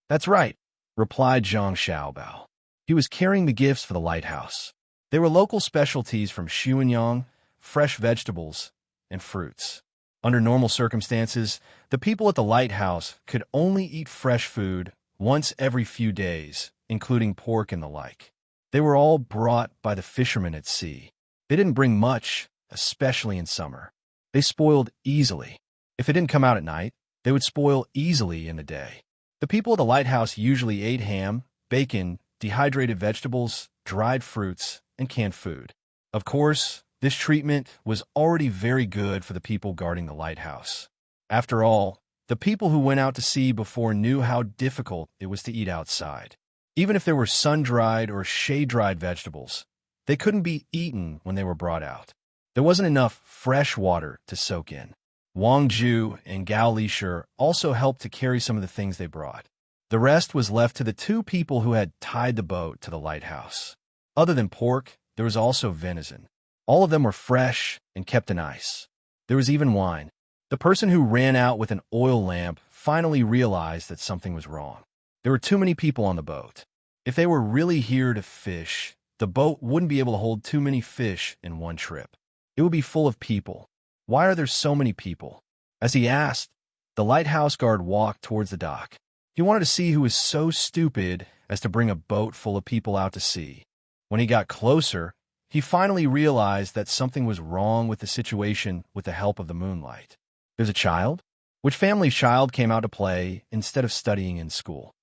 "That's right," replied Zhang Xiaobao. He was carrying the gifts for the lighthouse. They were local specialties from Xuanyang, fresh vegetables, and fruits. Under normal circumstances, the people at the lighthouse could only eat fresh food once every few days, including pork and the like. They were all brought by the fishermen at sea. They didn't bring much, especially in summer. They spoiled easily. If it didn't come out at night, they would spoil easily in the day. The people at the lighthouse usually ate ham, bacon, dehydrated vegetables, dried fruits, and canned food. Of course, this treatment was already very good for the people guarding the lighthouse. After all, the people who went out to sea before knew how difficult it was to eat outside. Even if there were sun-dried or shade-dried vegetables, they couldn't be eaten when they were brought out. There wasn't enough fresh water to soak in. Wang Zhu and Gao Lishur also helped to carry some of the things they brought. The rest was left to the two people who had tied the boat to the lighthouse. Other than pork, there was also venison. All of them were fresh and kept in ice. There was even wine. The person who ran out with an oil lamp finally realized that something was wrong. There were too many people on the boat. If they were really here to fish, the boat wouldn't be able to hold too many fish in one trip. It would be full of people. Why are there so many people? As he asked, the lighthouse guard walked towards the dock. He wanted to see who was so stupid as to bring a boat full of people out to sea. When he got closer, he finally realized that something was wrong with the situation with the help of the moonlight. There's a child? Which family's child came out to play instead of studying in school?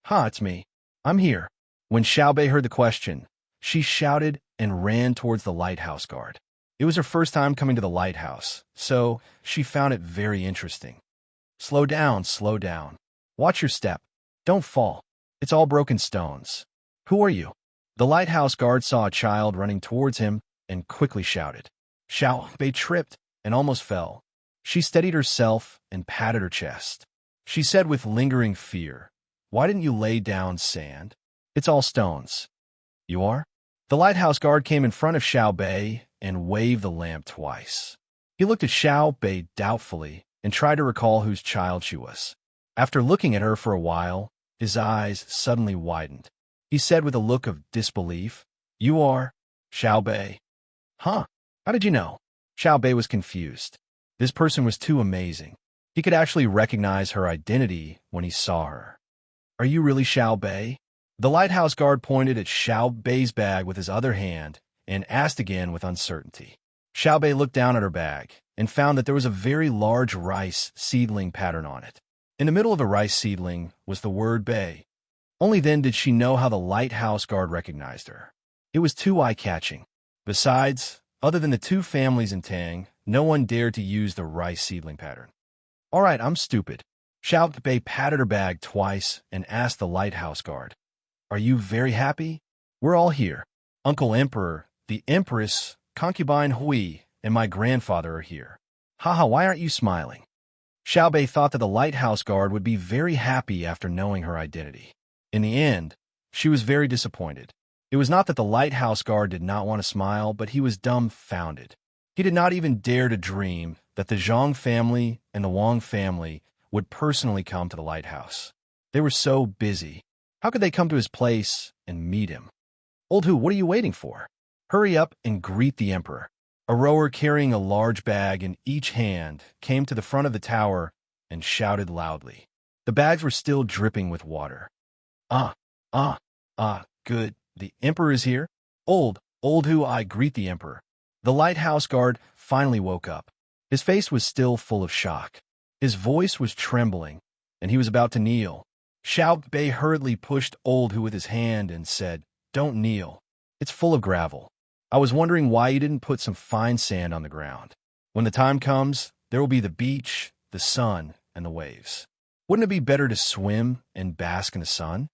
It's me. I'm here." When Xiaobei heard the question, she shouted and ran towards the lighthouse guard. It was her first time coming to the lighthouse, so she found it very interesting. Slow down. Watch your step. Don't fall. It's all broken stones. Who are you?" The lighthouse guard saw a child running towards him and quickly shouted. Xiaobei tripped and almost fell. She steadied herself and patted her chest. She said with lingering fear, "Why didn't you lay down sand? It's all stones." "You are?" The lighthouse guard came in front of Xiaobei and waved the lamp twice. He looked at Xiaobei doubtfully and tried to recall whose child she was. After looking at her for a while, his eyes suddenly widened. He said with a look of disbelief, "You are Xiaobei." "Huh? How did you know?" Xiaobei was confused. This person was too amazing. He could actually recognize her identity when he saw her. "Are you really Xiaobei?" The lighthouse guard pointed at Xiaobei's bag with his other hand and asked again with uncertainty. Xiaobei looked down at her bag and found that there was a very large rice seedling pattern on it. In the middle of the rice seedling was the word Bei. Only then did she know how the lighthouse guard recognized her. It was too eye-catching. Besides, other than the two families in Tang, no one dared to use the rice seedling pattern. "All right, I'm stupid." Xiaobei patted her bag twice and asked the lighthouse guard, "Are you very happy? We're all here. Uncle Emperor, the Empress, Concubine Hui, and my grandfather are here. Haha, why aren't you smiling?" Xiaobei thought that the lighthouse guard would be very happy after knowing her identity. In the end, she was very disappointed. It was not that the lighthouse guard did not want to smile, but he was dumbfounded. He did not even dare to dream that the Zhang family and the Wang family would personally come to the lighthouse. They were so busy. How could they come to his place and meet him? Old Hu, what are you waiting for? Hurry up and greet the emperor. A rower carrying a large bag in each hand came to the front of the tower and shouted loudly. The bags were still dripping with water. Good. The emperor is here. Old Hu, I greet the emperor. The lighthouse guard finally woke up. His face was still full of shock. His voice was trembling, and he was about to kneel. Xiao Bei hurriedly pushed Old Hu with his hand and said, "Don't kneel. It's full of gravel. I was wondering why you didn't put some fine sand on the ground. When the time comes, there will be the beach, the sun, and the waves. Wouldn't it be better to swim and bask in the sun?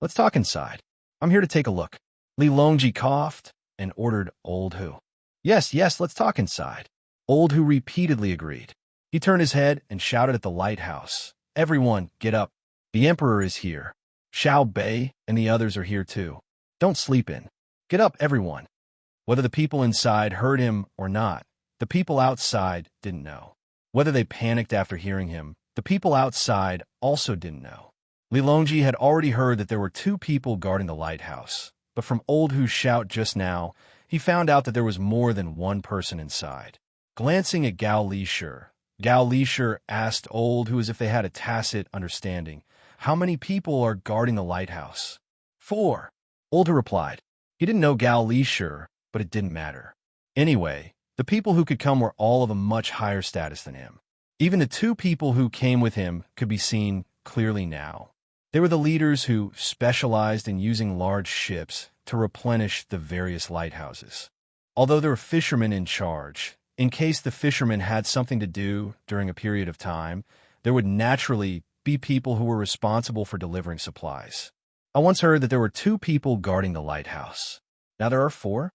Let's talk inside. I'm here to take a look." Li Longji coughed and ordered Old Hu. Yes, let's talk inside. Old Hu repeatedly agreed. He turned his head and shouted at the lighthouse. "Everyone, get up. The emperor is here. Xiao Bei and the others are here too. Don't sleep in. Get up, everyone." Whether the people inside heard him or not, the people outside didn't know. Whether they panicked after hearing him, the people outside also didn't know. Li Longji had already heard that there were 2 people guarding the lighthouse, but from Old Hu's shout just now, he found out that there was more than one person inside. Glancing at Gao Lisher asked Old Hu as if they had a tacit understanding, "How many people are guarding the lighthouse?" 4. Old Hu replied. He didn't know Gao Lisher, but it didn't matter. Anyway, the people who could come were all of a much higher status than him. Even the 2 people who came with him could be seen clearly now. They were the leaders who specialized in using large ships to replenish the various lighthouses. Although there were fishermen in charge, in case the fishermen had something to do during a period of time, there would naturally be people who were responsible for delivering supplies. I once heard that there were 2 people guarding the lighthouse. Now there are 4?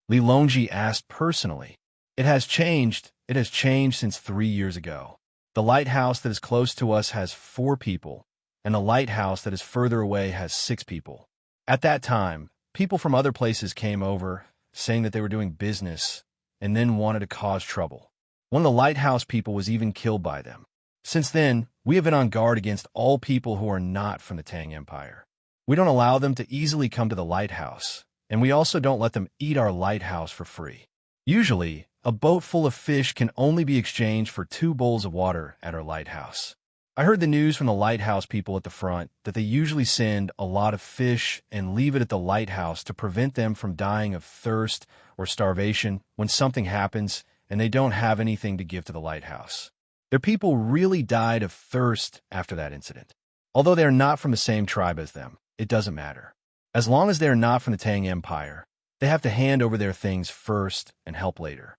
Li Longji asked personally. It has changed since 3 years ago. The lighthouse that is close to us has 4 people, and the lighthouse that is further away has 6 people. At that time, people from other places came over, saying that they were doing business, and then wanted to cause trouble. One of the lighthouse people was even killed by them. Since then, we have been on guard against all people who are not from the Tang Empire. We don't allow them to easily come to the lighthouse, and we also don't let them eat our lighthouse for free. Usually, a boat full of fish can only be exchanged for 2 bowls of water at our lighthouse. I heard the news from the lighthouse people at the front that they usually send a lot of fish and leave it at the lighthouse to prevent them from dying of thirst or starvation when something happens and they don't have anything to give to the lighthouse. Their people really died of thirst after that incident. Although they are not from the same tribe as them, it doesn't matter. As long as they are not from the Tang Empire, they have to hand over their things first and help later.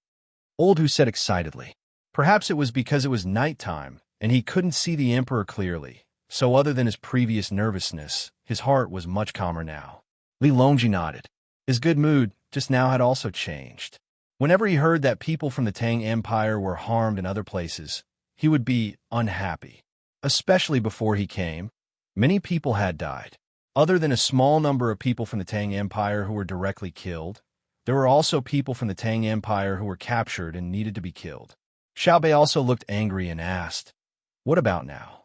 Old Hu said excitedly. Perhaps it was because it was nighttime and he couldn't see the emperor clearly, so other than his previous nervousness, his heart was much calmer now. Li Longji nodded. His good mood just now had also changed. Whenever he heard that people from the Tang Empire were harmed in other places, he would be unhappy. Especially before he came, many people had died. Other than a small number of people from the Tang Empire who were directly killed, there were also people from the Tang Empire who were captured and needed to be killed. Xiao Bei also looked angry and asked, "What about now?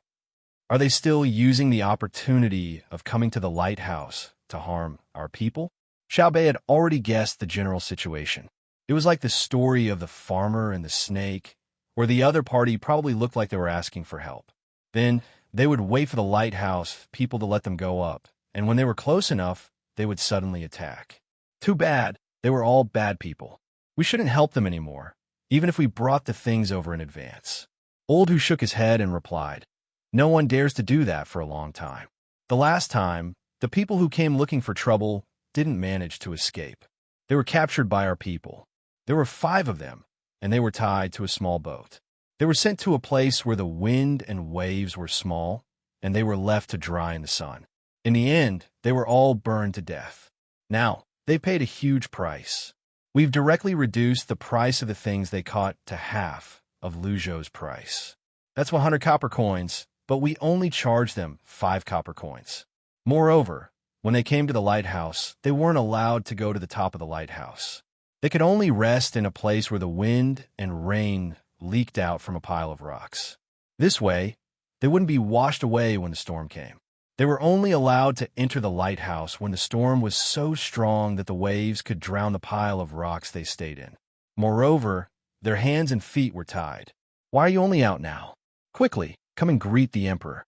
Are they still using the opportunity of coming to the lighthouse to harm our people?" Xiao Bei had already guessed the general situation. It was like the story of the farmer and the snake, where the other party probably looked like they were asking for help. Then they would wait for the lighthouse people to let them go up, and when they were close enough, they would suddenly attack. Too bad. They were all bad people. We shouldn't help them anymore, even if we brought the things over in advance. Old Hu shook his head and replied, "No one dares to do that for a long time. The last time, the people who came looking for trouble didn't manage to escape. They were captured by our people. There were 5 of them, and they were tied to a small boat. They were sent to a place where the wind and waves were small, and they were left to dry in the sun. In the end, they were all burned to death. Now, they paid a huge price. We've directly reduced the price of the things they caught to half of Luzhou's price. That's 100 copper coins, but we only charged them 5 copper coins. Moreover, when they came to the lighthouse, they weren't allowed to go to the top of the lighthouse. They could only rest in a place where the wind and rain leaked out from a pile of rocks. This way, they wouldn't be washed away when the storm came. They were only allowed to enter the lighthouse when the storm was so strong that the waves could drown the pile of rocks they stayed in. Moreover, their hands and feet were tied. "Why are you only out now? Quickly, come and greet the emperor."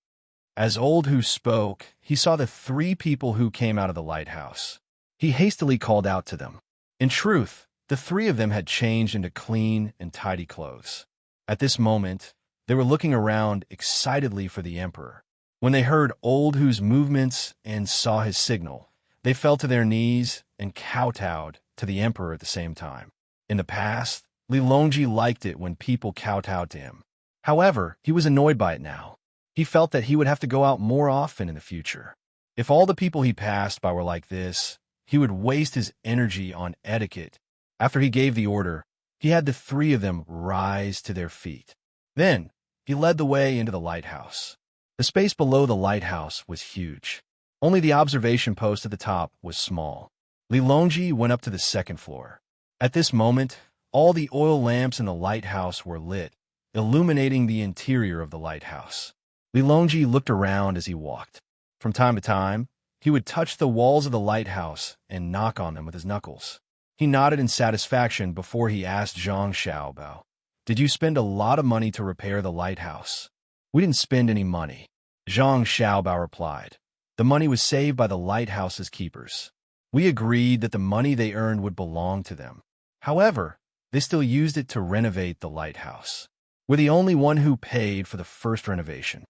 As Old Who spoke, he saw the 3 people who came out of the lighthouse. He hastily called out to them. In truth, the 3 of them had changed into clean and tidy clothes. At this moment, they were looking around excitedly for the emperor. When they heard Old Who's movements and saw his signal, they fell to their knees and kowtowed to the emperor at the same time. In the past, Lilongji liked it when people kowtowed to him. However, he was annoyed by it now. He felt that he would have to go out more often in the future. If all the people he passed by were like this, he would waste his energy on etiquette. After he gave the order, he had the 3 of them rise to their feet. Then, he led the way into the lighthouse. The space below the lighthouse was huge. Only the observation post at the top was small. Lilongji went up to the 2nd floor. At this moment, all the oil lamps in the lighthouse were lit, illuminating the interior of the lighthouse. Lilongji looked around as he walked. From time to time, he would touch the walls of the lighthouse and knock on them with his knuckles. He nodded in satisfaction before he asked Zhang Xiaobao, "Did you spend a lot of money to repair the lighthouse?" "We didn't spend any money," Zhang Xiaobao replied. "The money was saved by the lighthouse's keepers. We agreed that the money they earned would belong to them. However, they still used it to renovate the lighthouse. We're the only one who paid for the first renovation."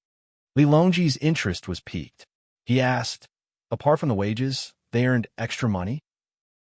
Lilongji's interest was piqued. He asked, "Apart from the wages, they earned extra money?"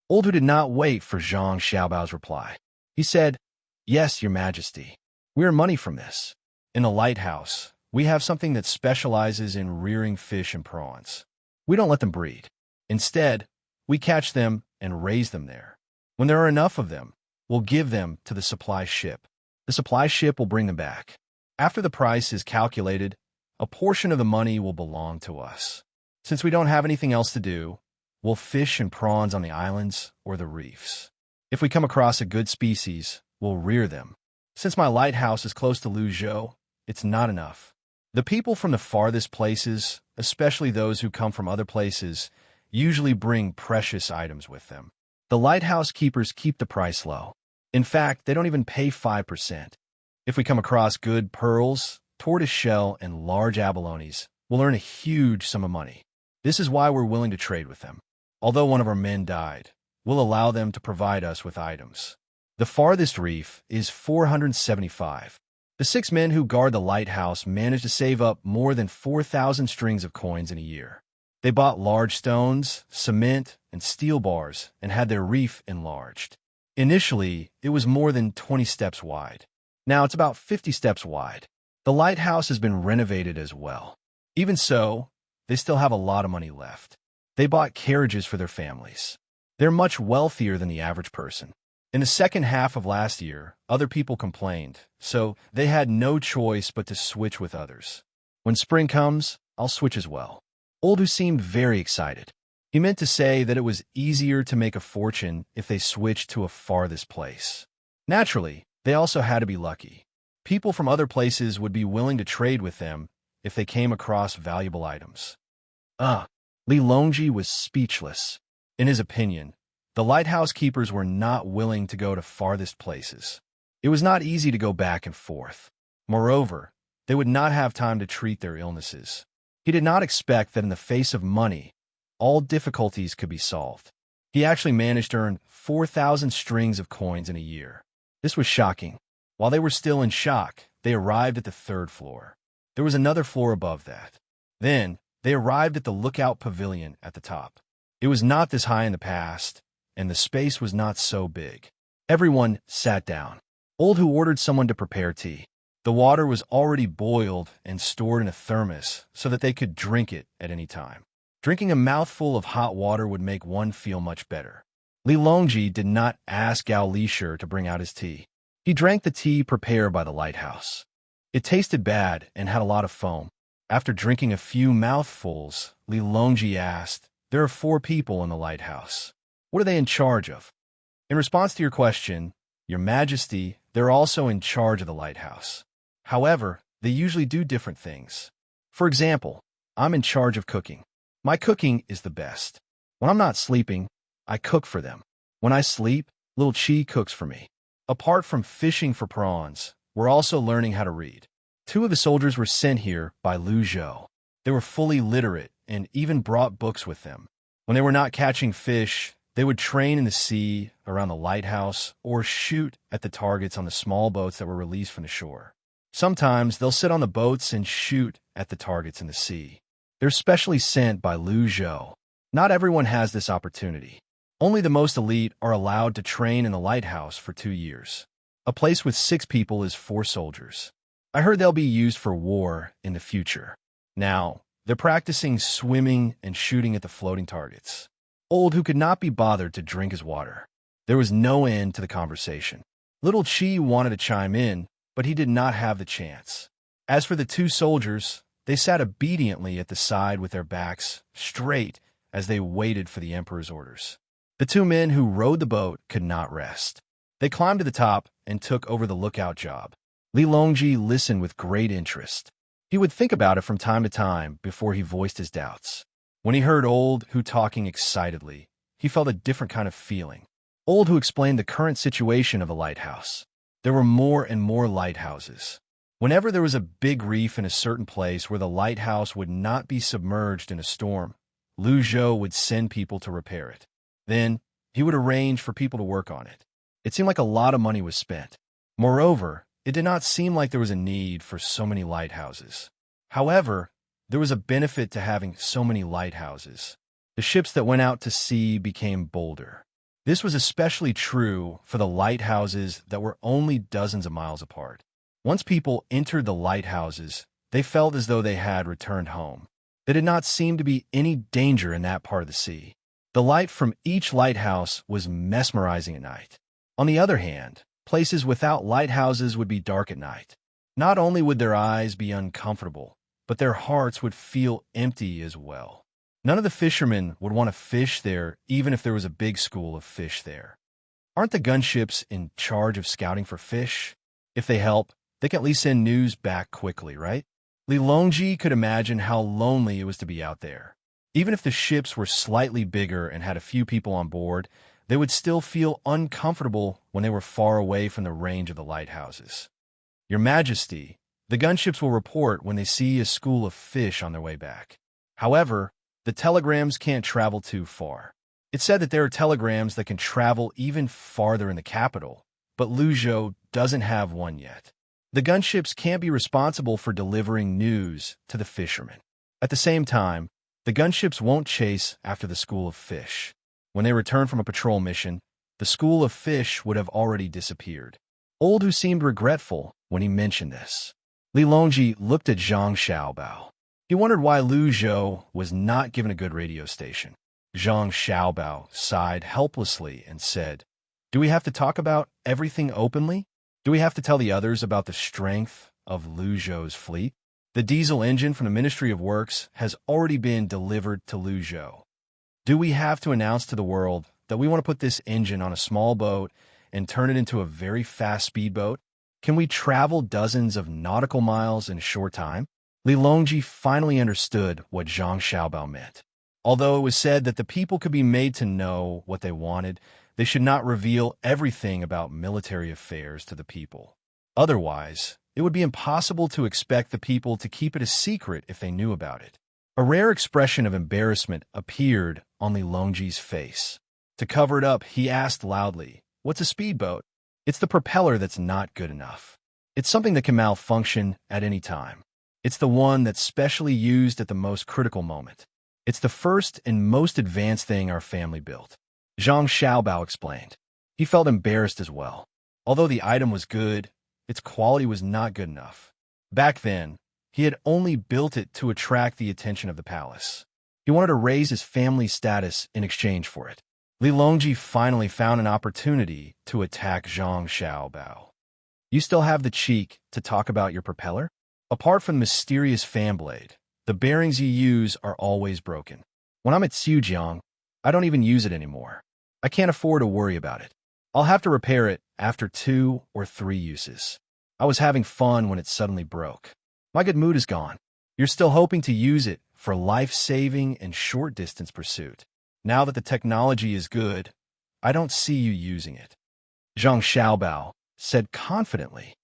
Old Who did not wait for Zhang Xiaobao's reply. He said, "Yes, Your Majesty. We earn money from this. In the lighthouse, we have something that specializes in rearing fish and prawns. We don't let them breed. Instead, we catch them and raise them there. When there are enough of them, we'll give them to the supply ship. The supply ship will bring them back. After the price is calculated, a portion of the money will belong to us. Since we don't have anything else to do, we'll fish and prawns on the islands or the reefs. If we come across a good species, we'll rear them. Since my lighthouse is close to Luzhou, it's not enough. The people from the farthest places, especially those who come from other places, usually bring precious items with them. The lighthouse keepers keep the price low. In fact, they don't even pay 5%. If we come across good pearls, tortoiseshell, and large abalones, we'll earn a huge sum of money. This is why we're willing to trade with them. Although one of our men died, we'll allow them to provide us with items. The farthest reef is 475. The 6 men who guard the lighthouse managed to save up more than 4,000 strings of coins in a year. They bought large stones, cement, and steel bars and had their reef enlarged. Initially, it was more than 20 steps wide. Now it's about 50 steps wide. The lighthouse has been renovated as well. Even so, they still have a lot of money left. They bought carriages for their families. They're much wealthier than the average person. In the second half of last year, other people complained, so they had no choice but to switch with others. When spring comes, I'll switch as well. Old Who seemed very excited. He meant to say that it was easier to make a fortune if they switched to a farthest place. Naturally, they also had to be lucky. People from other places would be willing to trade with them if they came across valuable items. Lilongji was speechless. In his opinion, the lighthouse keepers were not willing to go to farthest places. It was not easy to go back and forth. Moreover, they would not have time to treat their illnesses. He did not expect that in the face of money, all difficulties could be solved. He actually managed to earn 4,000 strings of coins in a year. This was shocking. While they were still in shock, they arrived at the 3rd floor. There was another floor above that. Then, they arrived at the lookout pavilion at the top. It was not this high in the past, and the space was not so big. Everyone sat down. Old Who ordered someone to prepare tea. The water was already boiled and stored in a thermos so that they could drink it at any time. Drinking a mouthful of hot water would make one feel much better. Lilongji did not ask Gao Lishir to bring out his tea. He drank the tea prepared by the lighthouse. It tasted bad and had a lot of foam. After drinking a few mouthfuls, Lilongji asked, "There are 4 people in the lighthouse. What are they in charge of?" In response to your question, Your Majesty, they're also in charge of the lighthouse. However, they usually do different things. For example, I'm in charge of cooking. My cooking is the best. When I'm not sleeping, I cook for them. When I sleep, little Chi cooks for me. Apart from fishing for prawns, we're also learning how to read. 2 of the soldiers were sent here by Lu Zhou. They were fully literate and even brought books with them. When they were not catching fish, they would train in the sea, around the lighthouse, or shoot at the targets on the small boats that were released from the shore. Sometimes they'll sit on the boats and shoot at the targets in the sea. They're specially sent by Lu Zhou. Not everyone has this opportunity. Only the most elite are allowed to train in the lighthouse for 2 years. A place with 6 people is 4 soldiers. I heard they'll be used for war in the future. Now, they're practicing swimming and shooting at the floating targets. Old, who could not be bothered to drink his water. There was no end to the conversation. Little Chi wanted to chime in, but he did not have the chance. As for the 2 soldiers, they sat obediently at the side with their backs straight as they waited for the emperor's orders. The 2 men who rowed the boat could not rest. They climbed to the top and took over the lookout job. Li Longji listened with great interest. He would think about it from time to time before he voiced his doubts. When he heard Old Hu talking excitedly, he felt a different kind of feeling. Old Hu explained the current situation of the lighthouse. There were more and more lighthouses. Whenever there was a big reef in a certain place where the lighthouse would not be submerged in a storm, Lu Zhou would send people to repair it. Then, he would arrange for people to work on it. It seemed like a lot of money was spent. Moreover, it did not seem like there was a need for so many lighthouses. However, there was a benefit to having so many lighthouses. The ships that went out to sea became bolder. This was especially true for the lighthouses that were only dozens of miles apart. Once people entered the lighthouses, they felt as though they had returned home. There did not seem to be any danger in that part of the sea. The light from each lighthouse was mesmerizing at night. On the other hand, places without lighthouses would be dark at night. Not only would their eyes be uncomfortable, but their hearts would feel empty as well. None of the fishermen would want to fish there, even if there was a big school of fish there. Aren't the gunships in charge of scouting for fish? If they help, they can at least send news back quickly, right? Li Longji could imagine how lonely it was to be out there. Even if the ships were slightly bigger and had a few people on board, they would still feel uncomfortable when they were far away from the range of the lighthouses. Your Majesty, the gunships will report when they see a school of fish on their way back. However, the telegrams can't travel too far. It's said that there are telegrams that can travel even farther in the capital, but Lu Zhou doesn't have one yet. The gunships can't be responsible for delivering news to the fishermen. At the same time, the gunships won't chase after the school of fish. When they return from a patrol mission, the school of fish would have already disappeared. Old Hu seemed regretful when he mentioned this. Li Longji looked at Zhang Xiaobao. He wondered why Lu Zhou was not given a good radio station. Zhang Xiaobao sighed helplessly and said, "Do we have to talk about everything openly? Do we have to tell the others about the strength of Lu Zhou's fleet? The diesel engine from the Ministry of Works has already been delivered to Lu Zhou. Do we have to announce to the world that we want to put this engine on a small boat and turn it into a very fast speedboat? Can we travel dozens of nautical miles in a short time?" Li Longji finally understood what Zhang Xiaobao meant. Although it was said that the people could be made to know what they wanted, they should not reveal everything about military affairs to the people. Otherwise, it would be impossible to expect the people to keep it a secret if they knew about it. A rare expression of embarrassment appeared on Li Longji's face. To cover it up, he asked loudly, "What's a speedboat?" "It's the propeller that's not good enough. It's something that can malfunction at any time. It's the one that's specially used at the most critical moment. It's the first and most advanced thing our family built," Zhang Xiaobao explained. He felt embarrassed as well. Although the item was good, its quality was not good enough. Back then, he had only built it to attract the attention of the palace. He wanted to raise his family's status in exchange for it. Li Longji finally found an opportunity to attack Zhang Xiaobao. "You still have the cheek to talk about your propeller? Apart from the mysterious fan blade, the bearings you use are always broken. When I'm at Xujiang, I don't even use it anymore. I can't afford to worry about it. I'll have to repair it after 2 or 3 uses. I was having fun when it suddenly broke. My good mood is gone. You're still hoping to use it for life-saving and short-distance pursuit. Now that the technology is good, I don't see you using it. Zhang Xiaobao said confidently.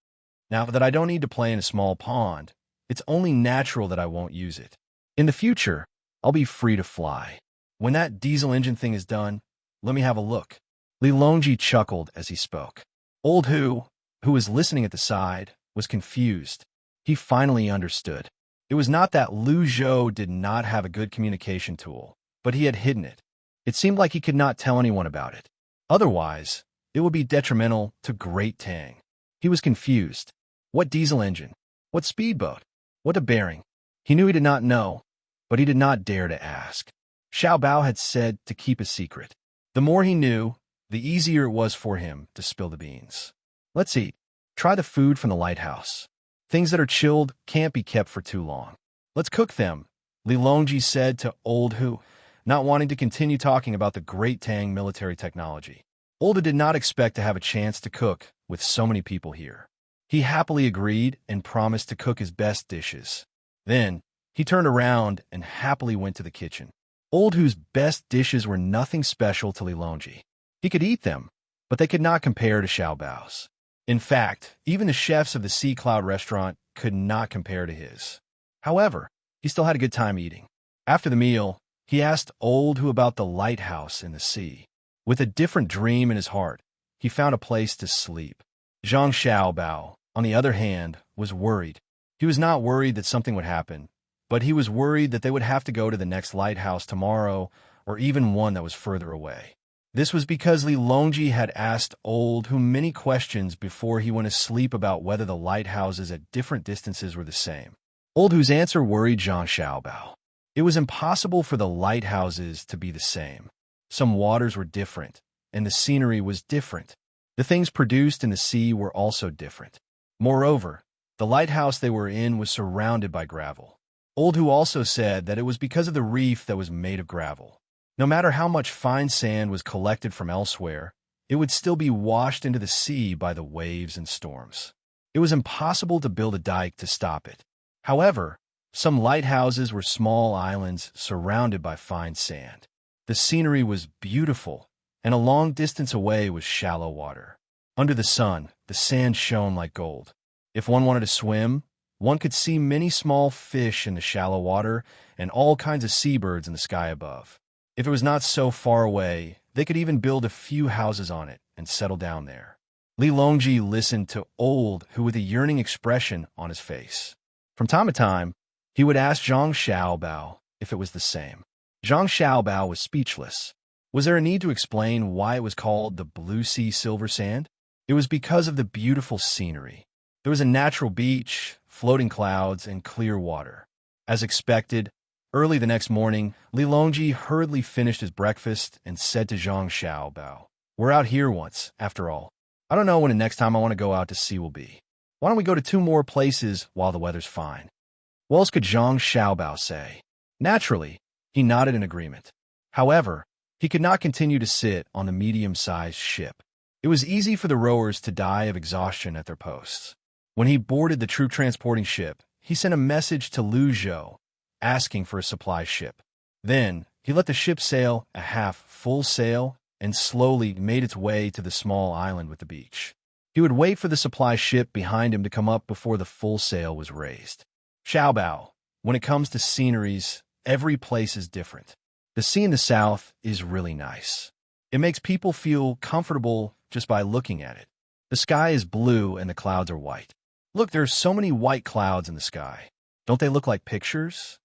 Now that I don't need to play in a small pond, it's only natural that I won't use it. In the future, I'll be free to fly. When that diesel engine thing is done, let me have a look. Li Longji chuckled as he spoke. Old who was listening at the side, was confused. He finally understood. It was not that Lu Zhou did not have a good communication tool, but he had hidden it. It seemed like he could not tell anyone about it. Otherwise, it would be detrimental to Great Tang. He was confused. What diesel engine? What speedboat? What a bearing? He knew he did not know, but he did not dare to ask. Xiao Bao had said to keep a secret. The more he knew, the easier it was for him to spill the beans. Let's eat. Try the food from the lighthouse. Things that are chilled can't be kept for too long. Let's cook them, Li Longji said to Old Hu, not wanting to continue talking about the Great Tang military technology. Old Hu did not expect to have a chance to cook with so many people here. He happily agreed and promised to cook his best dishes. Then, he turned around and happily went to the kitchen. Old Hu's best dishes were nothing special to Li Longji. He could eat them, but they could not compare to Xiao Bao's. In fact, even the chefs of the Sea Cloud restaurant could not compare to his. However, he still had a good time eating. After the meal, he asked Old Hu about the lighthouse in the sea. With a different dream in his heart, he found a place to sleep. Zhang Xiaobao, on the other hand, was worried. He was not worried that something would happen, but he was worried that they would have to go to the next lighthouse tomorrow or even one that was further away. This was because Li Longji had asked Old Hu many questions before he went to sleep about whether the lighthouses at different distances were the same. Old Hu's answer worried Zhang Xiaobao. It was impossible for the lighthouses to be the same. Some waters were different, and the scenery was different. The things produced in the sea were also different. Moreover, the lighthouse they were in was surrounded by gravel. Old Hu also said that it was because of the reef that was made of gravel. No matter how much fine sand was collected from elsewhere, it would still be washed into the sea by the waves and storms. It was impossible to build a dike to stop it. However, some lighthouses were small islands surrounded by fine sand. The scenery was beautiful, and a long distance away was shallow water. Under the sun, the sand shone like gold. If one wanted to swim, one could see many small fish in the shallow water and all kinds of seabirds in the sky above. If it was not so far away, they could even build a few houses on it and settle down there. Li Longji listened to Old Hu with a yearning expression on his face. From time to time, he would ask Zhang Xiaobao if it was the same. Zhang Xiaobao was speechless. Was there a need to explain why it was called the Blue Sea Silver Sand? It was because of the beautiful scenery. There was a natural beach, floating clouds, and clear water. As expected, early the next morning, Li Longji hurriedly finished his breakfast and said to Zhang Xiaobao, "We're out here once, after all. I don't know when the next time I want to go out to sea will be. Why don't we go to 2 more places while the weather's fine?" What else could Zhang Xiaobao say? Naturally, he nodded in agreement. However, he could not continue to sit on the medium-sized ship. It was easy for the rowers to die of exhaustion at their posts. When he boarded the troop transporting ship, he sent a message to Lu Zhou, asking for a supply ship. Then, he let the ship sail a half-full sail and slowly made its way to the small island with the beach. He would wait for the supply ship behind him to come up before the full sail was raised. Xiaobao, when it comes to sceneries, every place is different. The sea in the south is really nice. It makes people feel comfortable just by looking at it. The sky is blue and the clouds are white. Look, there are so many white clouds in the sky. Don't they look like pictures?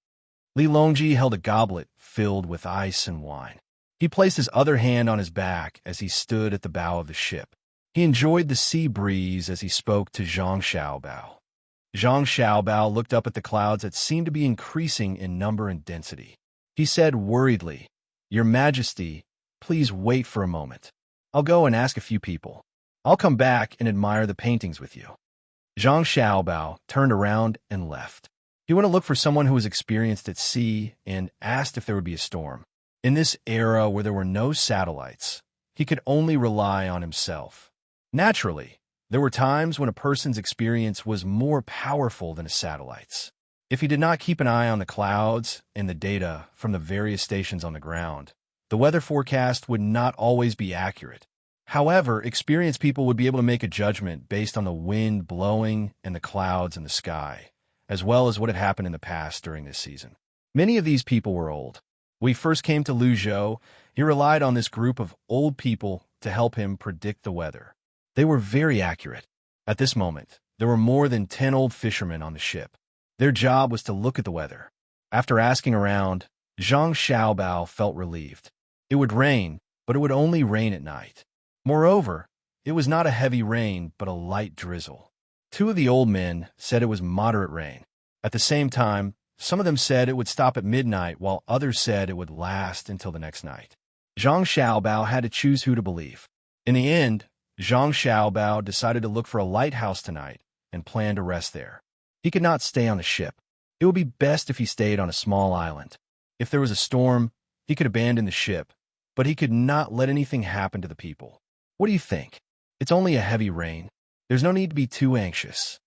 Li Longji held a goblet filled with ice and wine. He placed his other hand on his back as he stood at the bow of the ship. He enjoyed the sea breeze as he spoke to Zhang Xiaobao. Zhang Xiaobao looked up at the clouds that seemed to be increasing in number and density. He said worriedly, "Your Majesty, please wait for a moment. I'll go and ask a few people. I'll come back and admire the paintings with you." Zhang Xiaobao turned around and left. He went to look for someone who was experienced at sea and asked if there would be a storm. In this era where there were no satellites, He could only rely on himself. Naturally, there were times when a person's experience was more powerful than a satellite's. If he did not keep an eye on the clouds and the data from the various stations on the ground, the weather forecast would not always be accurate. However, experienced people would be able to make a judgment based on the wind blowing and the clouds in the sky, as well as what had happened in the past during this season. Many of these people were old. When he first came to Luzhou, he relied on this group of old people to help him predict the weather. They were very accurate. At this moment, there were more than 10 old fishermen on the ship. Their job was to look at the weather. After asking around, Zhang Xiaobao felt relieved. It would rain, but it would only rain at night. Moreover, it was not a heavy rain, but a light drizzle. 2 of the old men said it was moderate rain. At the same time, some of them said it would stop at midnight, while others said it would last until the next night. Zhang Xiaobao had to choose who to believe. In the end, Zhang Xiaobao decided to look for a lighthouse tonight and planned to rest there. He could not stay on the ship. It would be best if he stayed on a small island. If there was a storm, he could abandon the ship, but he could not let anything happen to the people. What do you think? It's only a heavy rain. There's no need to be too anxious.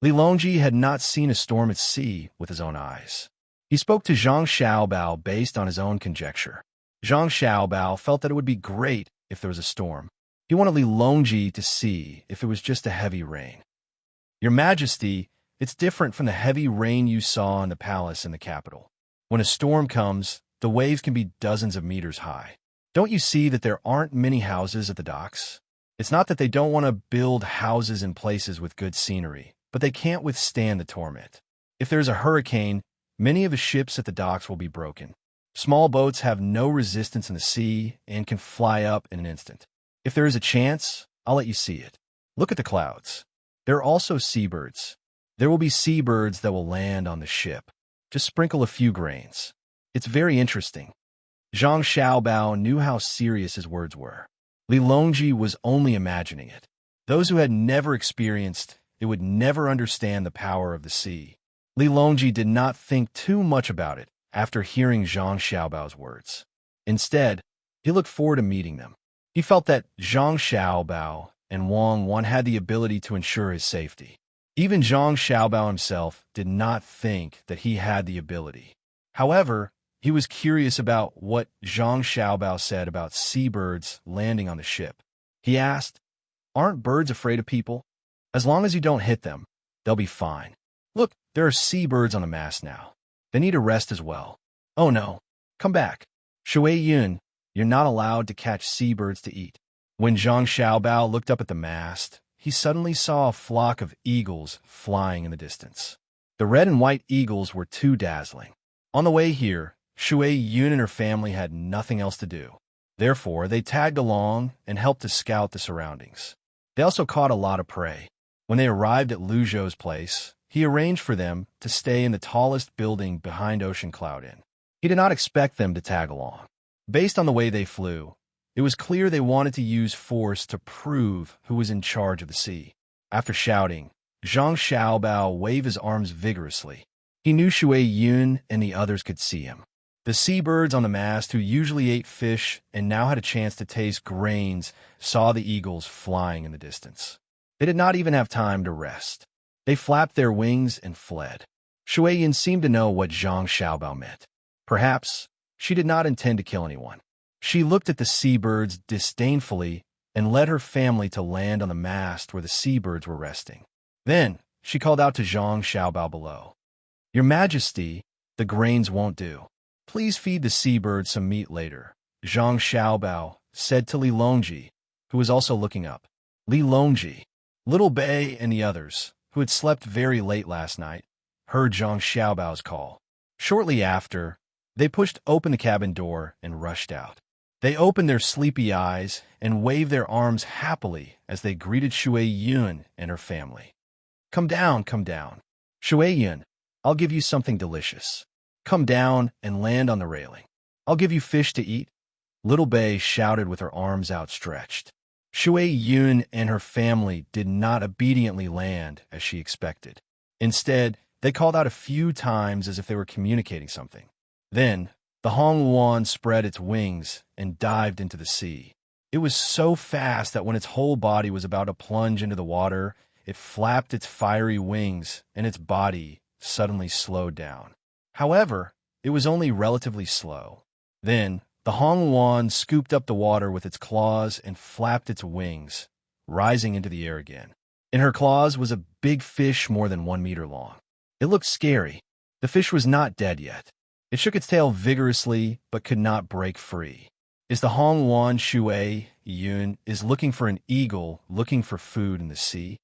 Li Longji had not seen a storm at sea with his own eyes. He spoke to Zhang Xiaobao based on his own conjecture. Zhang Xiaobao felt that it would be great if there was a storm. He wanted Li Longji to see if it was just a heavy rain. Your Majesty, it's different from the heavy rain you saw in the palace in the capital. When a storm comes, the waves can be dozens of meters high. Don't you see that there aren't many houses at the docks? It's not that they don't want to build houses in places with good scenery, but they can't withstand the torment. If there's a hurricane, many of the ships at the docks will be broken. Small boats have no resistance in the sea and can fly up in an instant. If there is a chance, I'll let you see it. Look at the clouds. There are also seabirds. There will be seabirds that will land on the ship. Just sprinkle a few grains. It's very interesting. Zhang Xiaobao knew how serious his words were. Li Longji was only imagining it. Those who had never experienced it would never understand the power of the sea. Li Longji did not think too much about it after hearing Zhang Xiaobao's words. Instead, he looked forward to meeting them. He felt that Zhang Xiaobao and Wang Wan had the ability to ensure his safety. Even Zhang Xiaobao himself did not think that he had the ability. However, he was curious about what Zhang Xiaobao said about seabirds landing on the ship. He asked, "Aren't birds afraid of people? As long as you don't hit them, they'll be fine. Look, there are seabirds on the mast now. They need a rest as well. Oh no, come back. Shui Yun, you're not allowed to catch seabirds to eat." When Zhang Xiaobao looked up at the mast, he suddenly saw a flock of eagles flying in the distance. The red and white eagles were too dazzling. On the way here, Shui Yun and her family had nothing else to do. Therefore, they tagged along and helped to scout the surroundings. They also caught a lot of prey. When they arrived at Lu Zhou's place, he arranged for them to stay in the tallest building behind Ocean Cloud Inn. He did not expect them to tag along. Based on the way they flew, it was clear they wanted to use force to prove who was in charge of the sea. After shouting, Zhang Xiaobao waved his arms vigorously. He knew Shui Yun and the others could see him. The seabirds on the mast, who usually ate fish and now had a chance to taste grains, saw the eagles flying in the distance. They did not even have time to rest. They flapped their wings and fled. Shui Yun seemed to know what Zhang Xiaobao meant. Perhaps she did not intend to kill anyone. She looked at the seabirds disdainfully and led her family to land on the mast where the seabirds were resting. Then she called out to Zhang Xiaobao below. "Your Majesty, the grains won't do. Please feed the seabirds some meat later," Zhang Xiaobao said to Li Longji, who was also looking up. Li Longji, Little Bei, and the others, who had slept very late last night, heard Zhang Xiaobao's call. Shortly after, they pushed open the cabin door and rushed out. They opened their sleepy eyes and waved their arms happily as they greeted Shui Yun and her family. Come down, Shui Yun, I'll give you something delicious. Come down and land on the railing. I'll give you fish to eat." Little Bei shouted with her arms outstretched. Shui Yun and her family did not obediently land as she expected. Instead, they called out a few times as if they were communicating something. Then, the Hong Yuan spread its wings and dived into the sea. It was so fast that when its whole body was about to plunge into the water, it flapped its fiery wings and its body suddenly slowed down. However, it was only relatively slow. Then, the Hongluan scooped up the water with its claws and flapped its wings, rising into the air again. In her claws was a big fish more than 1 meter long. It looked scary. The fish was not dead yet. It shook its tail vigorously, but could not break free. Is the Hongluan Shui Yun is looking for an eagle looking for food in the sea?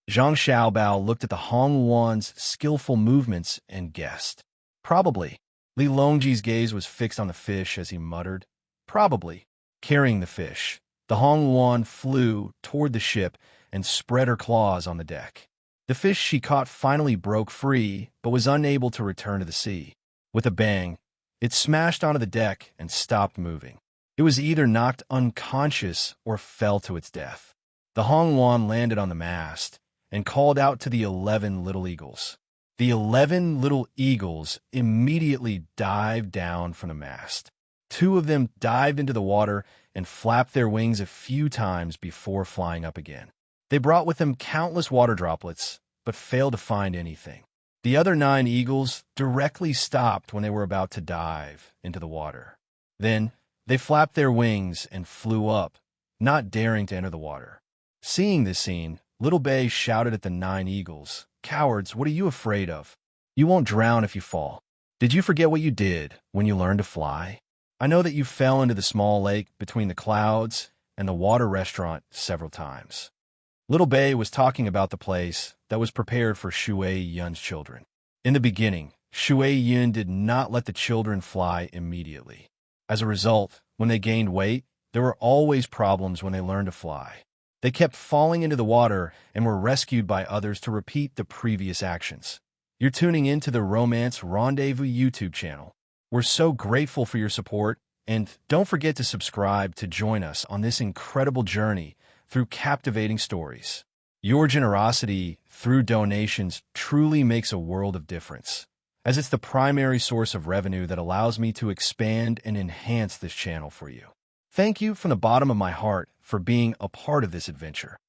Zhang Xiaobao looked at the Hongluan's skillful movements and guessed. Probably. Li Longji's gaze was fixed on the fish as he muttered. Probably. Carrying the fish, the Hongluan flew toward the ship and spread her claws on the deck. The fish she caught finally broke free, but was unable to return to the sea. With a bang, it smashed onto the deck and stopped moving. It was either knocked unconscious or fell to its death. The Hongluan landed on the mast and called out to the 11 little eagles. The 11 little eagles immediately dived down from the mast. 2 of them dived into the water and flapped their wings a few times before flying up again. They brought with them countless water droplets, but failed to find anything. The other 9 eagles directly stopped when they were about to dive into the water. Then, they flapped their wings and flew up, not daring to enter the water. Seeing this scene, Little Bay shouted at the 9 eagles, "Cowards, what are you afraid of? You won't drown if you fall. Did you forget what you did when you learned to fly? I know that you fell into the small lake between the clouds and the water restaurant several times." Little Bay was talking about the place that was prepared for Shui Yun's children. In the beginning, Shui Yun did not let the children fly immediately. As a result, when they gained weight, there were always problems when they learned to fly. They kept falling into the water and were rescued by others to repeat the previous actions. You're tuning in to the Romance Rendezvous YouTube channel. We're so grateful for your support, and don't forget to subscribe to join us on this incredible journey through captivating stories. Your generosity through donations truly makes a world of difference, as it's the primary source of revenue that allows me to expand and enhance this channel for you. Thank you from the bottom of my heart for being a part of this adventure.